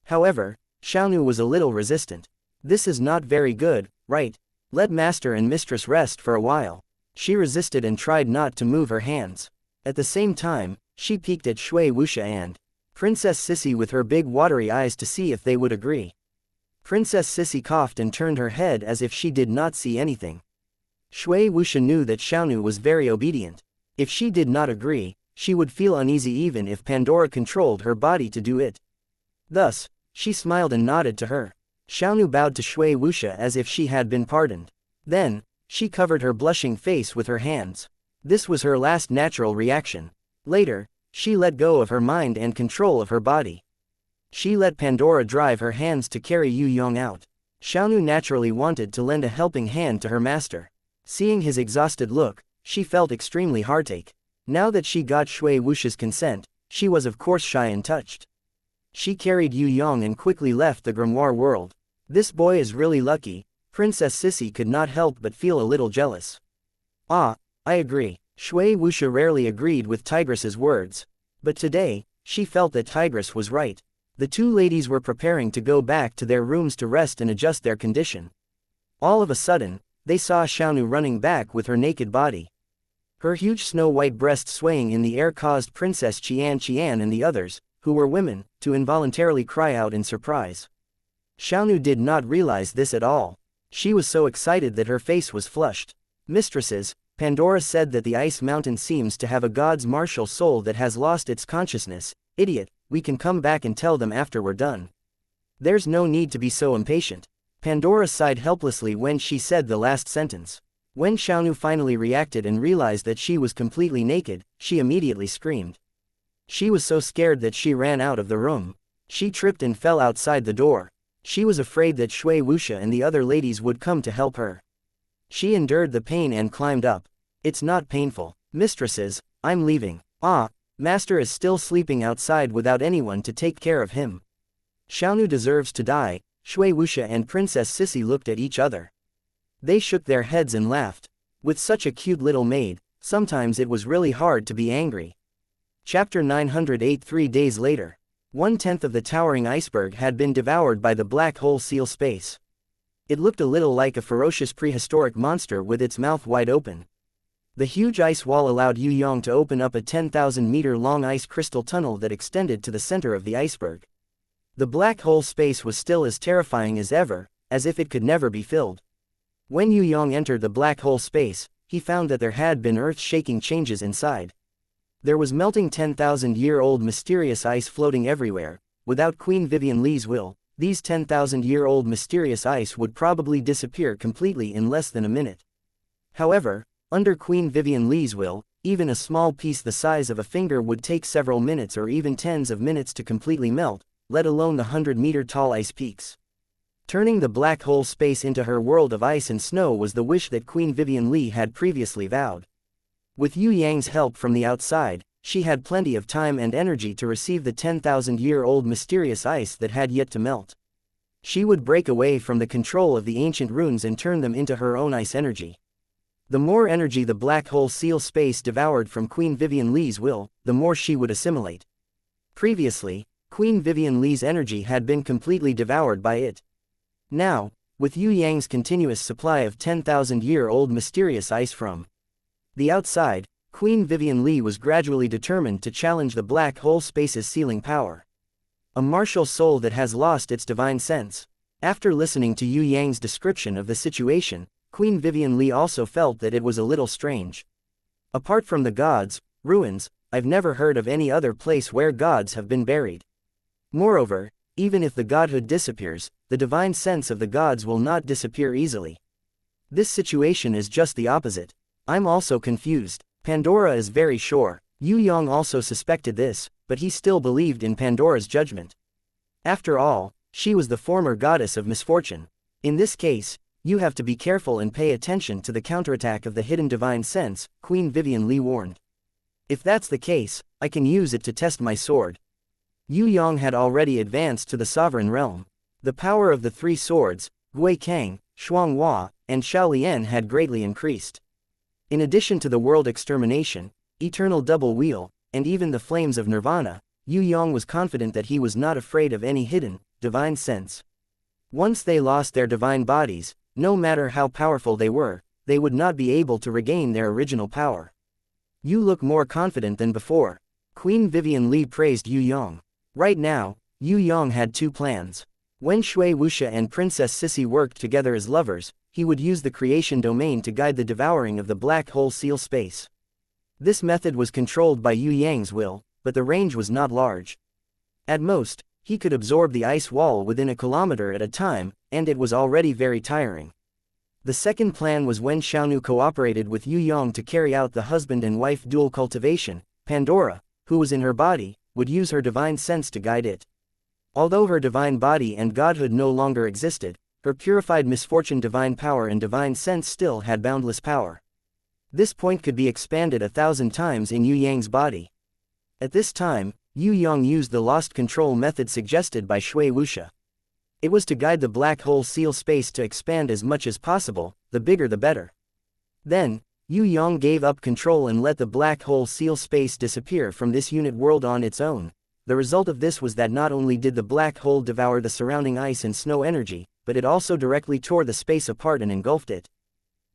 However, Xiaonu was a little resistant. This is not very good, right? Let master and mistress rest for a while. She resisted and tried not to move her hands. At the same time, she peeked at Shui Wuxia and Princess Sissy with her big watery eyes to see if they would agree. Princess Sissy coughed and turned her head as if she did not see anything. Shui Wuxia knew that Xiaonu was very obedient. If she did not agree, she would feel uneasy even if Pandora controlled her body to do it. Thus, she smiled and nodded to her. Xiaonu bowed to Shui Wuxia as if she had been pardoned. Then, she covered her blushing face with her hands. This was her last natural reaction. Later, she let go of her mind and control of her body. She let Pandora drive her hands to carry Yue Yang out. Xiaonu naturally wanted to lend a helping hand to her master. Seeing his exhausted look, she felt extremely heartache. Now that she got Shui Wuxia's consent, she was of course shy and touched. She carried Yue Yang and quickly left the grimoire world. This boy is really lucky. Princess Sissy could not help but feel a little jealous. Ah, I agree. Shui Wuxia rarely agreed with Tigress's words. But today, she felt that Tigress was right. The two ladies were preparing to go back to their rooms to rest and adjust their condition. All of a sudden, they saw Xiaonu running back with her naked body. Her huge snow-white breast swaying in the air caused Princess Qian and the others, who were women, to involuntarily cry out in surprise. Xiaonu did not realize this at all. She was so excited that her face was flushed. Mistresses, Pandora said that the ice mountain seems to have a god's martial soul that has lost its consciousness. Idiot, we can come back and tell them after we're done. There's no need to be so impatient. Pandora sighed helplessly when she said the last sentence. When Xiaonu finally reacted and realized that she was completely naked, she immediately screamed. She was so scared that she ran out of the room. She tripped and fell outside the door. She was afraid that Shui Wuxia and the other ladies would come to help her. She endured the pain and climbed up. It's not painful. Mistresses, I'm leaving. Ah, master is still sleeping outside without anyone to take care of him. Xiaonu deserves to die. Shui Wuxia and Princess Sissy looked at each other. They shook their heads and laughed. With such a cute little maid, Sometimes it was really hard to be angry. Chapter 908. 3 days later. 1/10 of the towering iceberg had been devoured by the black hole seal space. It looked a little like a ferocious prehistoric monster with its mouth wide open. The huge ice wall allowed Yue Yang to open up a 10,000-meter-long ice crystal tunnel that extended to the center of the iceberg. The black hole space was still as terrifying as ever, as if it could never be filled. When Yue Yang entered the black hole space, he found that there had been earth-shaking changes inside. There was melting 10,000-year-old mysterious ice floating everywhere. Without Queen Vivian Li's will, these 10,000-year-old mysterious ice would probably disappear completely in less than a minute. However, under Queen Vivian Li's will, even a small piece the size of a finger would take several minutes or even tens of minutes to completely melt, let alone the 100-meter-tall ice peaks. Turning the black hole space into her world of ice and snow was the wish that Queen Vivian Li had previously vowed. With Yue Yang's help from the outside, she had plenty of time and energy to receive the 10,000-year-old mysterious ice that had yet to melt. She would break away from the control of the ancient runes and turn them into her own ice energy. The more energy the black hole seal space devoured from Queen Vivian Li's will, the more she would assimilate. Previously, Queen Vivian Li's energy had been completely devoured by it. Now, with Yue Yang's continuous supply of 10,000-year-old mysterious ice from the outside, Queen Vivian Li was gradually determined to challenge the black hole space's sealing power. A martial soul that has lost its divine sense. After listening to Yue Yang's description of the situation, Queen Vivian Li also felt that it was a little strange. Apart from the gods' ruins, I've never heard of any other place where gods have been buried. Moreover, even if the godhood disappears, the divine sense of the gods will not disappear easily. This situation is just the opposite. I'm also confused. Pandora is very sure. Yue Yang also suspected this, but he still believed in Pandora's judgment. After all, she was the former goddess of misfortune. In this case, you have to be careful and pay attention to the counterattack of the hidden divine sense, Queen Vivian Li warned. If that's the case, I can use it to test my sword. Yue Yang had already advanced to the sovereign realm. The power of the three swords, Gui Kang, Shuanghua, and Shaolian had greatly increased. In addition to the world extermination, eternal double wheel, and even the flames of nirvana, Yue Yang was confident that he was not afraid of any hidden, divine sense. Once they lost their divine bodies, no matter how powerful they were, they would not be able to regain their original power. You look more confident than before. Queen Vivian Li praised Yue Yang. Right now, Yue Yang had two plans. When Shui Wuxia and Princess Sissy worked together as lovers, he would use the creation domain to guide the devouring of the black hole seal space. This method was controlled by Yue Yang's will, but the range was not large. At most, he could absorb the ice wall within a kilometer at a time, and it was already very tiring. The second plan was when Xiaonu cooperated with Yue Yang to carry out the husband and wife dual cultivation. Pandora, who was in her body, would use her divine sense to guide it. Although her divine body and godhood no longer existed, her purified misfortune divine power and divine sense still had boundless power. This point could be expanded 1,000 times in Yue Yang's body. At this time, Yue Yang used the lost control method suggested by Shui Wuxia. It was to guide the black hole seal space to expand as much as possible, the bigger the better. Then, Yue Yang gave up control and let the black hole seal space disappear from this unit world on its own. The result of this was that not only did the black hole devour the surrounding ice and snow energy, but it also directly tore the space apart and engulfed it.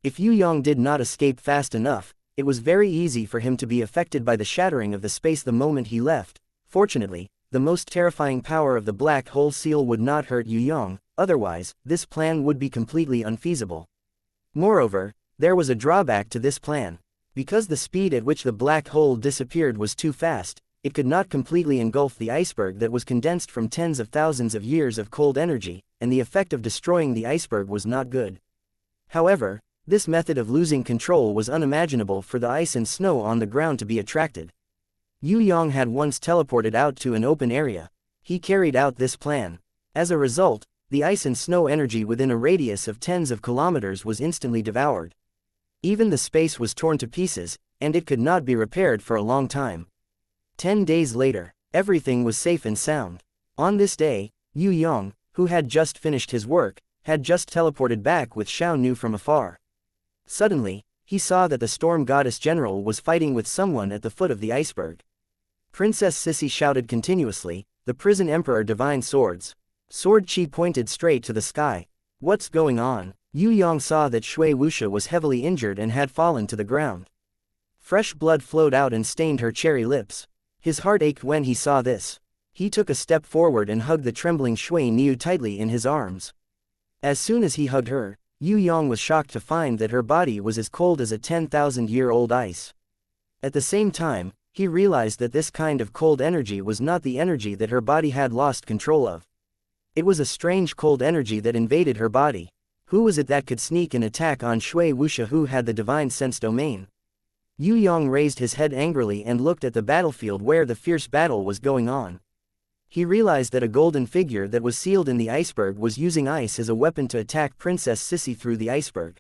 If Yue Yang did not escape fast enough, it was very easy for him to be affected by the shattering of the space the moment he left. Fortunately, the most terrifying power of the black hole seal would not hurt Yue Yang, otherwise, this plan would be completely unfeasible. Moreover, there was a drawback to this plan. Because the speed at which the black hole disappeared was too fast, it could not completely engulf the iceberg that was condensed from tens of thousands of years of cold energy, and the effect of destroying the iceberg was not good. However, this method of losing control was unimaginable for the ice and snow on the ground to be attracted. Yue Yang had once teleported out to an open area. He carried out this plan. As a result, the ice and snow energy within a radius of tens of kilometers was instantly devoured. Even the space was torn to pieces, and it could not be repaired for a long time. 10 days later, everything was safe and sound. On this day, Yue Yang, who had just finished his work, had just teleported back with Xiaonu from afar. Suddenly, he saw that the storm goddess general was fighting with someone at the foot of the iceberg. Princess Sissy shouted continuously, "The prison emperor divine swords." Sword Chi pointed straight to the sky. "What's going on?" Yue Yang saw that Shui Wuxia was heavily injured and had fallen to the ground. Fresh blood flowed out and stained her cherry lips. His heart ached when he saw this. He took a step forward and hugged the trembling Shui Niu tightly in his arms. As soon as he hugged her, Yue Yang was shocked to find that her body was as cold as a 10,000-year-old ice. At the same time, he realized that this kind of cold energy was not the energy that her body had lost control of. It was a strange cold energy that invaded her body. Who was it that could sneak and attack on Shui Wuxia, who had the divine sense domain? Yue Yang raised his head angrily and looked at the battlefield where the fierce battle was going on. He realized that a golden figure that was sealed in the iceberg was using ice as a weapon to attack Princess Sissy through the iceberg.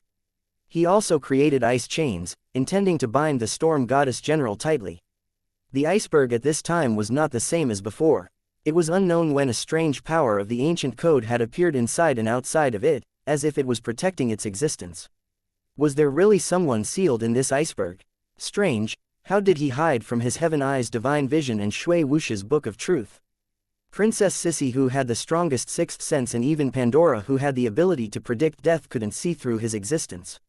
He also created ice chains, intending to bind the storm goddess general tightly. The iceberg at this time was not the same as before. It was unknown when a strange power of the ancient code had appeared inside and outside of it, as if it was protecting its existence. Was there really someone sealed in this iceberg? Strange, how did he hide from his Heaven Eye's divine vision and Shui Wuxia's book of truth? Princess Sissy, who had the strongest sixth sense, and even Pandora, who had the ability to predict death, couldn't see through his existence.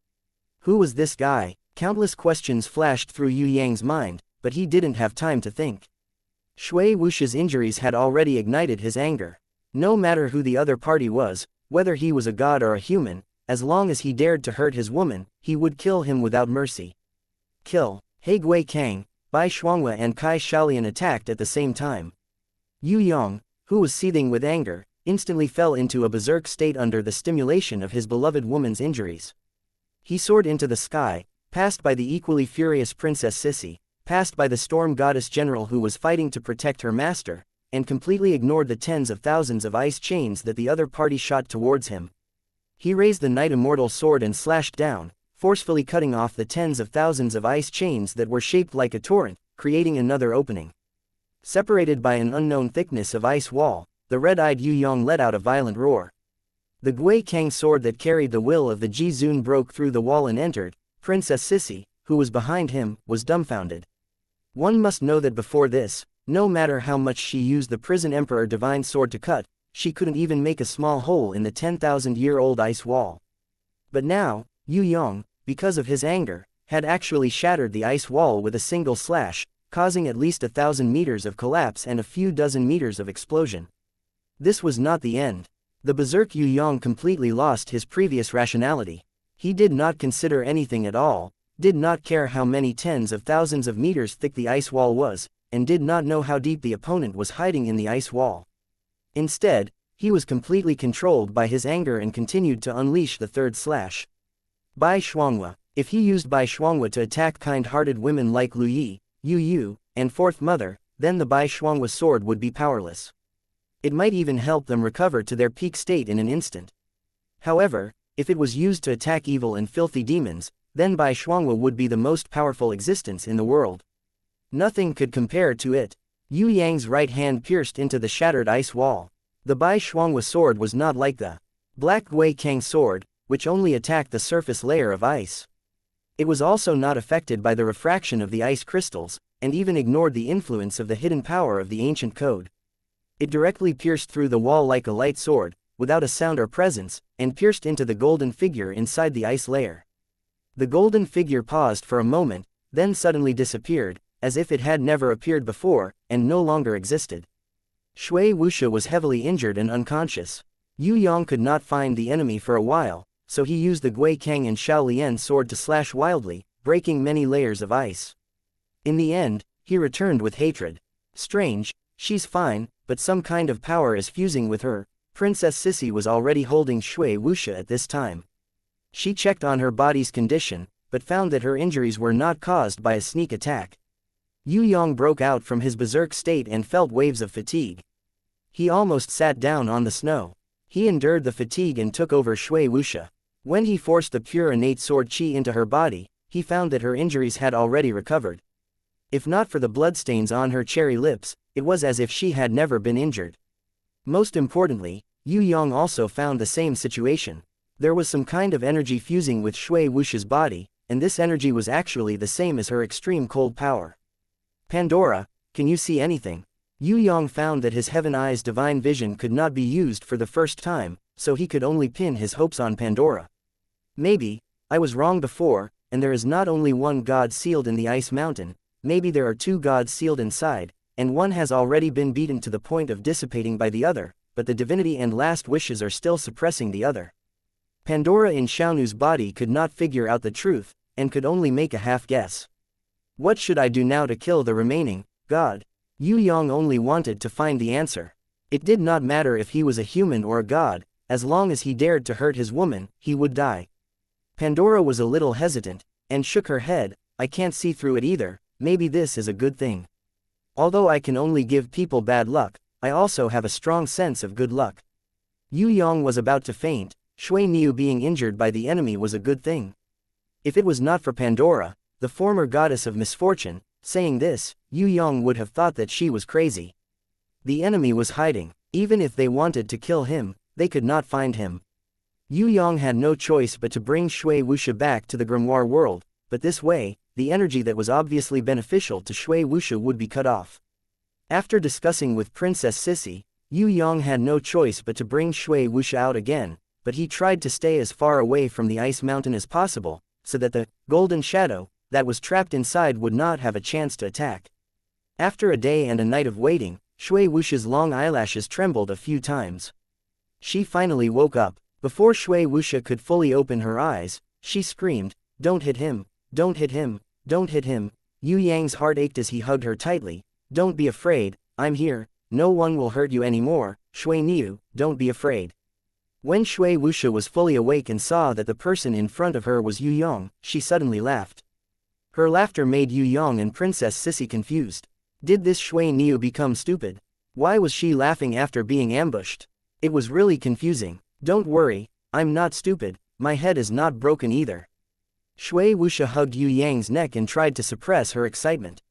Who was this guy? Countless questions flashed through Yue Yang's mind, but he didn't have time to think. Shui Wuxia's injuries had already ignited his anger. No matter who the other party was, whether he was a god or a human, as long as he dared to hurt his woman, he would kill him without mercy. Kill. He Gui Kang, Bai Shuanghua and Kai Shaolian attacked at the same time. Yue Yang, who was seething with anger, instantly fell into a berserk state under the stimulation of his beloved woman's injuries. He soared into the sky, passed by the equally furious Princess Sissy, passed by the storm goddess general who was fighting to protect her master, and completely ignored the tens of thousands of ice chains that the other party shot towards him. He raised the Night Immortal sword and slashed down, forcefully cutting off the tens of thousands of ice chains that were shaped like a torrent, creating another opening. Separated by an unknown thickness of ice wall, the red-eyed Yue Yang let out a violent roar. The Gui Kang sword that carried the will of the Ji Zun broke through the wall and entered. Princess Sissy, who was behind him, was dumbfounded. One must know that before this, no matter how much she used the Prison Emperor divine sword to cut, she couldn't even make a small hole in the 10,000-year-old ice wall. But now, Yue Yang, because of his anger, had actually shattered the ice wall with a single slash, causing at least 1,000 meters of collapse and a few dozen meters of explosion. This was not the end. The berserk Yue Yang completely lost his previous rationality. He did not consider anything at all, did not care how many tens of thousands of meters thick the ice wall was, and did not know how deep the opponent was hiding in the ice wall. Instead, he was completely controlled by his anger and continued to unleash the third slash. Bai Shuanghua. If he used Bai Shuanghua to attack kind-hearted women like Lu Yi, Yu Yu, and Fourth Mother, then the Bai Shuanghua sword would be powerless. It might even help them recover to their peak state in an instant. However, if it was used to attack evil and filthy demons, then Bai Shuanghua would be the most powerful existence in the world. Nothing could compare to it. Yue Yang's right hand pierced into the shattered ice wall. The Bai Shuanghua sword was not like the Black Gui Kang sword, which only attacked the surface layer of ice. It was also not affected by the refraction of the ice crystals, and even ignored the influence of the hidden power of the ancient code. It directly pierced through the wall like a light sword, without a sound or presence, and pierced into the golden figure inside the ice layer. The golden figure paused for a moment, then suddenly disappeared, as if it had never appeared before, and no longer existed. Shui Wuxia was heavily injured and unconscious. Yue Yang could not find the enemy for a while, so he used the Gui Kang and Shaolian sword to slash wildly, breaking many layers of ice. In the end, he returned with hatred. Strange, she's fine, but some kind of power is fusing with her. Princess Sissy was already holding Shui Wuxia at this time. She checked on her body's condition, but found that her injuries were not caused by a sneak attack. Yue Yang broke out from his berserk state and felt waves of fatigue. He almost sat down on the snow. He endured the fatigue and took over Shui Wuxia. When he forced the pure innate sword qi into her body, he found that her injuries had already recovered. If not for the bloodstains on her cherry lips, it was as if she had never been injured. Most importantly, Yue Yang also found the same situation. There was some kind of energy fusing with Shui Wuxia's body, and this energy was actually the same as her extreme cold power. Pandora, can you see anything? Yue Yang found that his Heaven Eye's divine vision could not be used for the first time, so he could only pin his hopes on Pandora. Maybe, I was wrong before, and there is not only one god sealed in the ice mountain, maybe there are two gods sealed inside, and one has already been beaten to the point of dissipating by the other, but the divinity and last wishes are still suppressing the other. Pandora in Xiaonu's body could not figure out the truth, and could only make a half guess. What should I do now to kill the remaining god? Yue Yang only wanted to find the answer. It did not matter if he was a human or a god, as long as he dared to hurt his woman, he would die. Pandora was a little hesitant, and shook her head. I can't see through it either, maybe this is a good thing. Although I can only give people bad luck, I also have a strong sense of good luck. Yue Yang was about to faint. Shui Niu being injured by the enemy was a good thing. If it was not for Pandora, the former goddess of misfortune, saying this, Yue Yang would have thought that she was crazy. The enemy was hiding. Even if they wanted to kill him, they could not find him. Yue Yang had no choice but to bring Shui Wuxia back to the grimoire world, but this way, the energy that was obviously beneficial to Shui Wuxia would be cut off. After discussing with Princess Sissy, Yue Yang had no choice but to bring Shui Wuxia out again, but he tried to stay as far away from the ice mountain as possible, so that the golden shadow that was trapped inside would not have a chance to attack. After a day and a night of waiting, Shui Wuxia's long eyelashes trembled a few times. She finally woke up. Before Shui Wuxia could fully open her eyes, she screamed, "Don't hit him, don't hit him, don't hit him." Yue Yang's heart ached as he hugged her tightly. "Don't be afraid, I'm here, no one will hurt you anymore, Shui Niu, don't be afraid." When Shui Wuxia was fully awake and saw that the person in front of her was Yue Yang, she suddenly laughed. Her laughter made Yue Yang and Princess Sissy confused. Did this Shui Niu become stupid? Why was she laughing after being ambushed? It was really confusing. "Don't worry, I'm not stupid, my head is not broken either." Shui Wuxia hugged Yue Yang's neck and tried to suppress her excitement.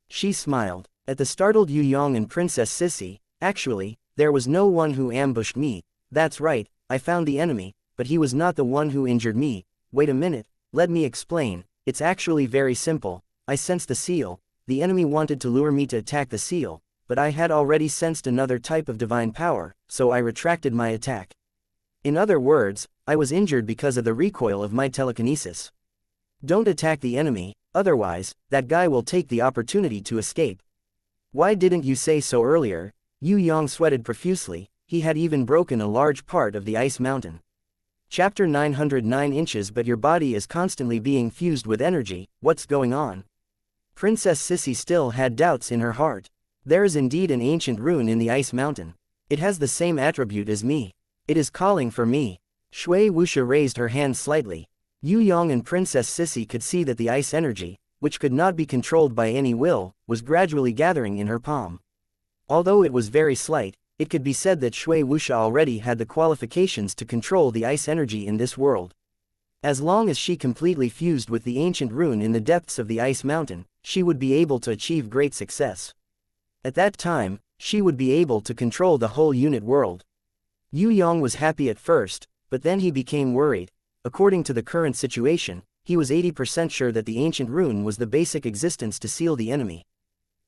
She smiled. At the startled Yue Yang and Princess Sissy, "Actually, there was no one who ambushed me, that's right, I found the enemy, but he was not the one who injured me. Wait a minute, let me explain, it's actually very simple. I sensed the seal, the enemy wanted to lure me to attack the seal, but I had already sensed another type of divine power, so I retracted my attack. In other words, I was injured because of the recoil of my telekinesis. Don't attack the enemy, otherwise, that guy will take the opportunity to escape. Why didn't you say so earlier?" Yue Yang sweated profusely. He had even broken a large part of the ice mountain. Chapter 909 Inches. But your body is constantly being fused with energy, what's going on? Princess Sissy still had doubts in her heart. There is indeed an ancient rune in the ice mountain. It has the same attribute as me. It is calling for me. Shui Wuxia raised her hand slightly. Yue Yang and Princess Sissy could see that the ice energy, which could not be controlled by any will, was gradually gathering in her palm. Although it was very slight, it could be said that Shui Wuxia already had the qualifications to control the ice energy in this world. As long as she completely fused with the ancient rune in the depths of the ice mountain, she would be able to achieve great success. At that time, she would be able to control the whole unit world. Yue Yang was happy at first, but then he became worried. According to the current situation, he was 80% sure that the ancient rune was the basic existence to seal the enemy.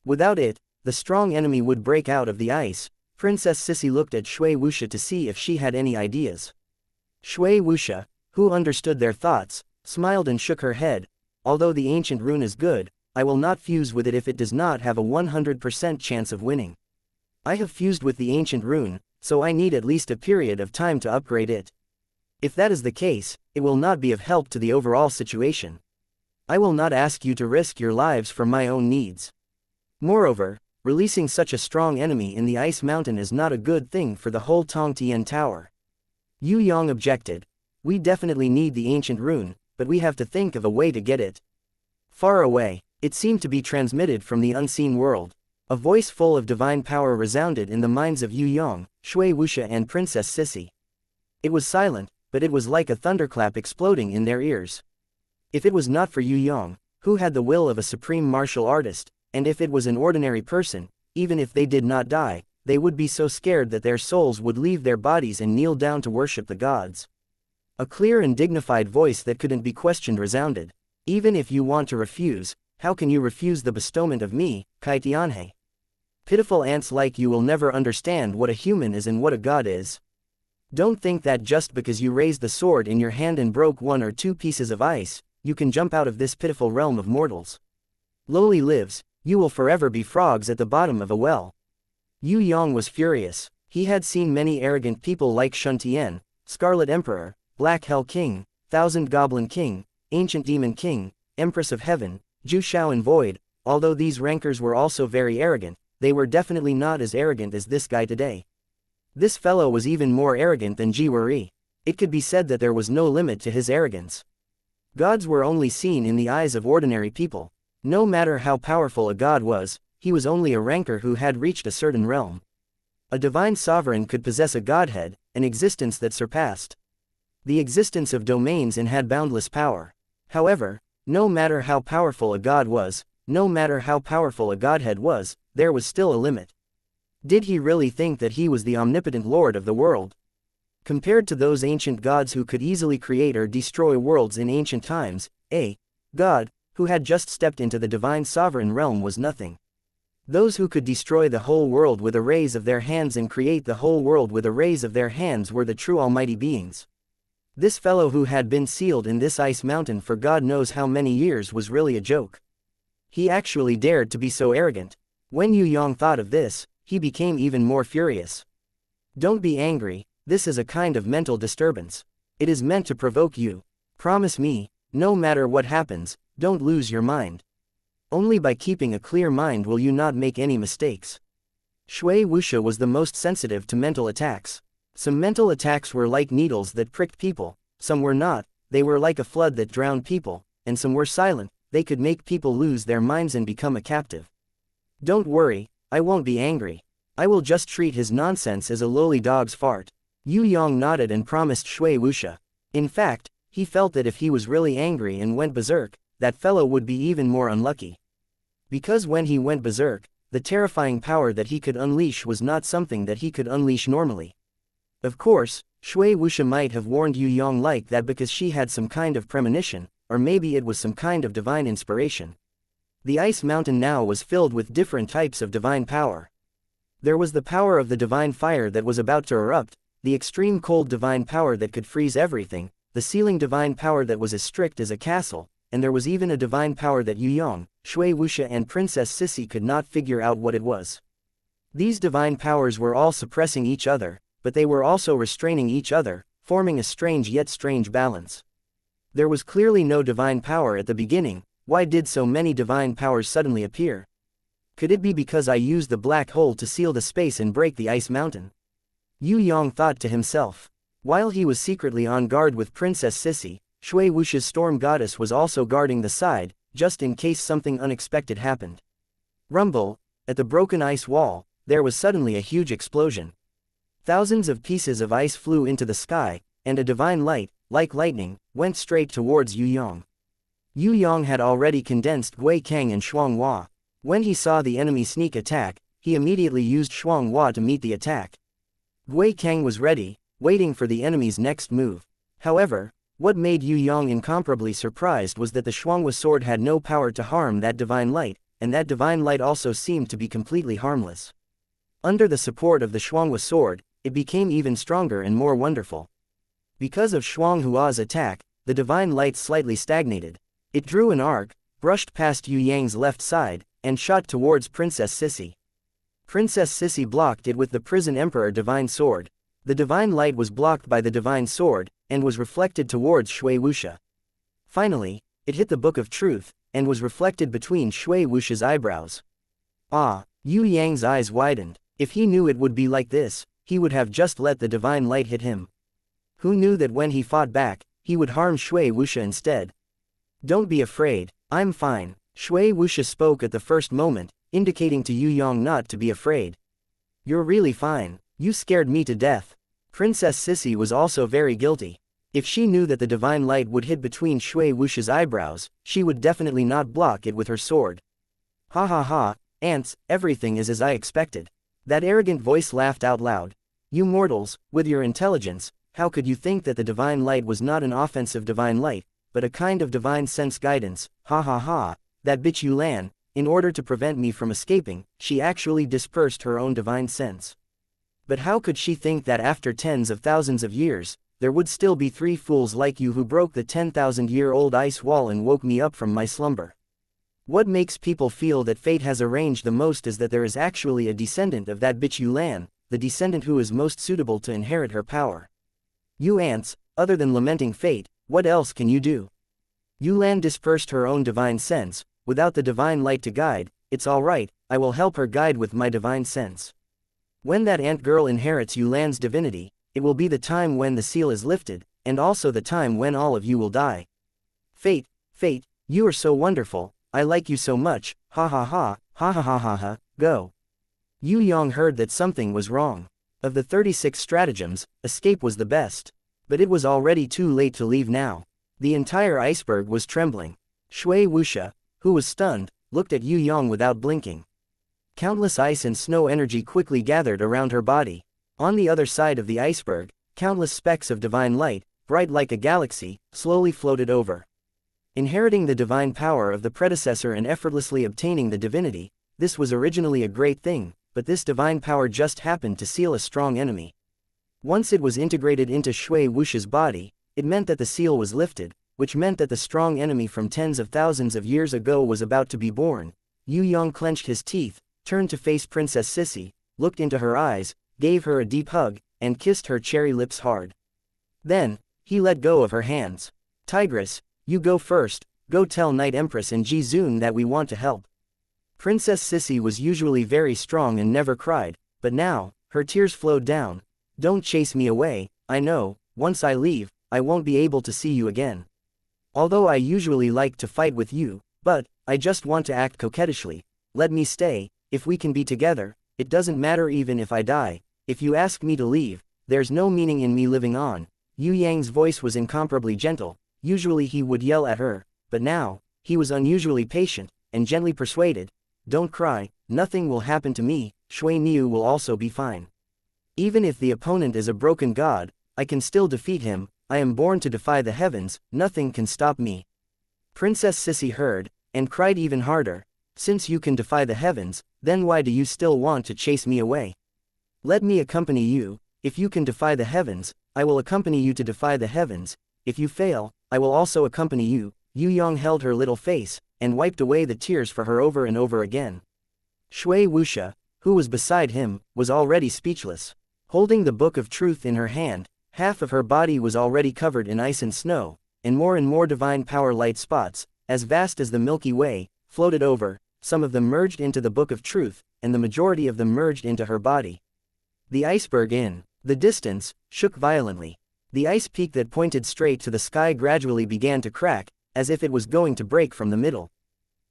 Without it, the strong enemy would break out of the ice. Princess Sissy looked at Shui Wuxia to see if she had any ideas. Shui Wuxia, who understood their thoughts, smiled and shook her head. "Although the ancient rune is good, I will not fuse with it if it does not have a 100% chance of winning. I have fused with the ancient rune, so I need at least a period of time to upgrade it. If that is the case, it will not be of help to the overall situation. I will not ask you to risk your lives for my own needs. Moreover, releasing such a strong enemy in the ice mountain is not a good thing for the whole Tong Tian Tower." Yue Yang objected. "We definitely need the ancient rune, but we have to think of a way to get it." Far away, it seemed to be transmitted from the unseen world. A voice full of divine power resounded in the minds of Yue Yang, Shui Wuxia and Princess Sissy. It was silent, but it was like a thunderclap exploding in their ears. If it was not for Yue Yang, who had the will of a supreme martial artist, and if it was an ordinary person, even if they did not die, they would be so scared that their souls would leave their bodies and kneel down to worship the gods. A clear and dignified voice that couldn't be questioned resounded. Even if you want to refuse, how can you refuse the bestowment of me, Kai Tianhe? Pitiful ants like you will never understand what a human is and what a god is. Don't think that just because you raised the sword in your hand and broke 1 or 2 pieces of ice, you can jump out of this pitiful realm of mortals. Lowly lives, you will forever be frogs at the bottom of a well. Yue Yang was furious. He had seen many arrogant people like Shun Tian, Scarlet Emperor, Black Hell King, Thousand Goblin King, Ancient Demon King, Empress of Heaven, Ju Shao and Void. Although these rankers were also very arrogant, they were definitely not as arrogant as this guy today. This fellow was even more arrogant than Ji Wei. It could be said that there was no limit to his arrogance. Gods were only seen in the eyes of ordinary people. No matter how powerful a god was, he was only a ranker who had reached a certain realm. A divine sovereign could possess a godhead, an existence that surpassed the existence of domains and had boundless power. However, no matter how powerful a god was, no matter how powerful a godhead was, there was still a limit. Did he really think that he was the omnipotent lord of the world? Compared to those ancient gods who could easily create or destroy worlds in ancient times, a god who had just stepped into the divine sovereign realm was nothing. Those who could destroy the whole world with a raise of their hands and create the whole world with a raise of their hands were the true almighty beings. This fellow who had been sealed in this ice mountain for God knows how many years was really a joke. He actually dared to be so arrogant. When Yue Yang thought of this, he became even more furious. Don't be angry, this is a kind of mental disturbance. It is meant to provoke you. Promise me, no matter what happens, don't lose your mind. Only by keeping a clear mind will you not make any mistakes. Shui Wuxia was the most sensitive to mental attacks. Some mental attacks were like needles that pricked people, some were not, they were like a flood that drowned people, and some were silent, they could make people lose their minds and become a captive. Don't worry, I won't be angry. I will just treat his nonsense as a lowly dog's fart. Yue Yang nodded and promised Shui Wuxia. In fact, he felt that if he was really angry and went berserk, that fellow would be even more unlucky. Because when he went berserk, the terrifying power that he could unleash was not something that he could unleash normally. Of course, Shui Wuxia might have warned Yue Yang like that because she had some kind of premonition, or maybe it was some kind of divine inspiration. The ice mountain now was filled with different types of divine power. There was the power of the divine fire that was about to erupt, the extreme cold divine power that could freeze everything, the sealing divine power that was as strict as a castle, and there was even a divine power that Yue Yang, Shui Wuxia and Princess Sissy could not figure out what it was. These divine powers were all suppressing each other, but they were also restraining each other, forming a strange yet strange balance. There was clearly no divine power at the beginning. Why did so many divine powers suddenly appear? Could it be because I used the black hole to seal the space and break the ice mountain? Yue Yang thought to himself. While he was secretly on guard with Princess Sissy, Shui Wuxia's storm goddess was also guarding the side, just in case something unexpected happened. Rumble, at the broken ice wall, there was suddenly a huge explosion. Thousands of pieces of ice flew into the sky, and a divine light, like lightning, went straight towards Yue Yang. Yue Yang had already condensed Wei Kang and Shuang Hua. When he saw the enemy sneak attack, he immediately used Shuang Hua to meet the attack. Wei Kang was ready, waiting for the enemy's next move. However, what made Yue Yang incomparably surprised was that the Shuanghua sword had no power to harm that divine light, and that divine light also seemed to be completely harmless. Under the support of the Shuanghua sword, it became even stronger and more wonderful. Because of Shuanghua's attack, the divine light slightly stagnated. It drew an arc, brushed past Yue Yang's left side, and shot towards Princess Sissy. Princess Sissy blocked it with the Prison Emperor divine sword. The divine light was blocked by the divine sword, and was reflected towards Shui Wuxia. Finally, it hit the Book of Truth, and was reflected between Shui Wuxia's eyebrows. Ah, Yue Yang's eyes widened. If he knew it would be like this, he would have just let the divine light hit him. Who knew that when he fought back, he would harm Shui Wuxia instead? Don't be afraid, I'm fine. Shui Wuxia spoke at the first moment, indicating to Yue Yang not to be afraid. You're really fine, you scared me to death. Princess Sissy was also very guilty. If she knew that the divine light would hit between Shui Wuxia's eyebrows, she would definitely not block it with her sword. Ha ha ha, ants, everything is as I expected. That arrogant voice laughed out loud. You mortals, with your intelligence, how could you think that the divine light was not an offensive divine light, but a kind of divine sense guidance. Ha ha ha, that bitch Yue Yang, in order to prevent me from escaping, she actually dispersed her own divine sense. But how could she think that after tens of thousands of years, there would still be 3 fools like you who broke the 10,000-year-old ice wall and woke me up from my slumber? What makes people feel that fate has arranged the most is that there is actually a descendant of that bitch Yue Yang, the descendant who is most suitable to inherit her power. You ants, other than lamenting fate, what else can you do? Yue Yang dispersed her own divine sense. Without the divine light to guide, it's alright, I will help her guide with my divine sense. When that ant girl inherits Yue Yang's divinity, it will be the time when the seal is lifted, and also the time when all of you will die. Fate, fate, you are so wonderful, I like you so much, ha ha ha, ha ha ha ha ha, go. Yue Yang heard that something was wrong. Of the 36 stratagems, escape was the best. But it was already too late to leave now. The entire iceberg was trembling. Shui Wuxia, who was stunned, looked at Yue Yang without blinking. Countless ice and snow energy quickly gathered around her body. On the other side of the iceberg, countless specks of divine light, bright like a galaxy, slowly floated over. Inheriting the divine power of the predecessor and effortlessly obtaining the divinity, this was originally a great thing, but this divine power just happened to seal a strong enemy. Once it was integrated into Shui Wuxia's body, it meant that the seal was lifted, which meant that the strong enemy from tens of thousands of years ago was about to be born. Yue Yang clenched his teeth, turned to face Princess Sissy, looked into her eyes, gave her a deep hug, and kissed her cherry lips hard. Then, he let go of her hands. Tigress, you go first, go tell Night Empress and Ji Zun that we want to help. Princess Sissy was usually very strong and never cried, but now, her tears flowed down. Don't chase me away, I know, once I leave, I won't be able to see you again. Although I usually like to fight with you, but, I just want to act coquettishly. Let me stay, if we can be together, it doesn't matter even if I die. If you ask me to leave, there's no meaning in me living on. Yue Yang's voice was incomparably gentle. Usually he would yell at her, but now, he was unusually patient, and gently persuaded. Don't cry, nothing will happen to me, Shui Niu will also be fine. Even if the opponent is a broken god, I can still defeat him. I am born to defy the heavens, nothing can stop me. Princess Sissy heard, and cried even harder. Since you can defy the heavens, then why do you still want to chase me away? Let me accompany you. If you can defy the heavens, I will accompany you to defy the heavens. If you fail, I will also accompany you. Yue Yang held her little face, and wiped away the tears for her over and over again. Shui Wuxia, who was beside him, was already speechless. Holding the Book of Truth in her hand, half of her body was already covered in ice and snow, and more divine power light spots, as vast as the Milky Way, floated over. Some of them merged into the Book of Truth, and the majority of them merged into her body. The iceberg in the distance shook violently. The ice peak that pointed straight to the sky gradually began to crack, as if it was going to break from the middle.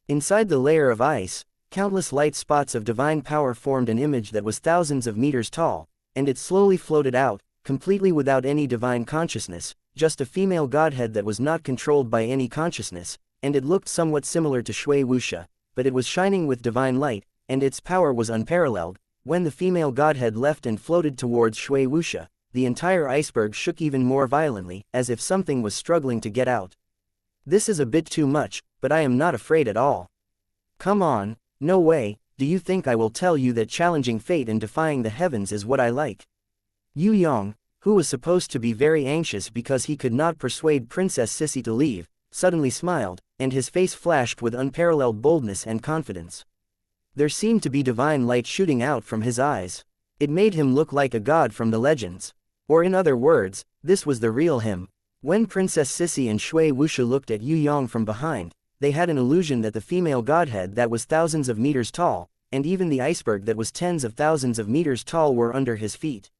Inside the layer of ice, countless light spots of divine power formed an image that was thousands of meters tall, and it slowly floated out, completely without any divine consciousness, just a female godhead that was not controlled by any consciousness, and it looked somewhat similar to Shui Wuxia, but it was shining with divine light, and its power was unparalleled. When the female godhead left and floated towards Shui Wuxia, the entire iceberg shook even more violently, as if something was struggling to get out. This is a bit too much, but I am not afraid at all. Come on, no way, do you think I will tell you that challenging fate and defying the heavens is what I like? Yue Yang, who was supposed to be very anxious because he could not persuade Princess Sissy to leave, suddenly smiled, and his face flashed with unparalleled boldness and confidence. There seemed to be divine light shooting out from his eyes. It made him look like a god from the legends. Or in other words, this was the real him. When Princess Sissy and Shui Wuxia looked at Yue Yang from behind, they had an illusion that the female godhead that was thousands of meters tall, and even the iceberg that was tens of thousands of meters tall were under his feet.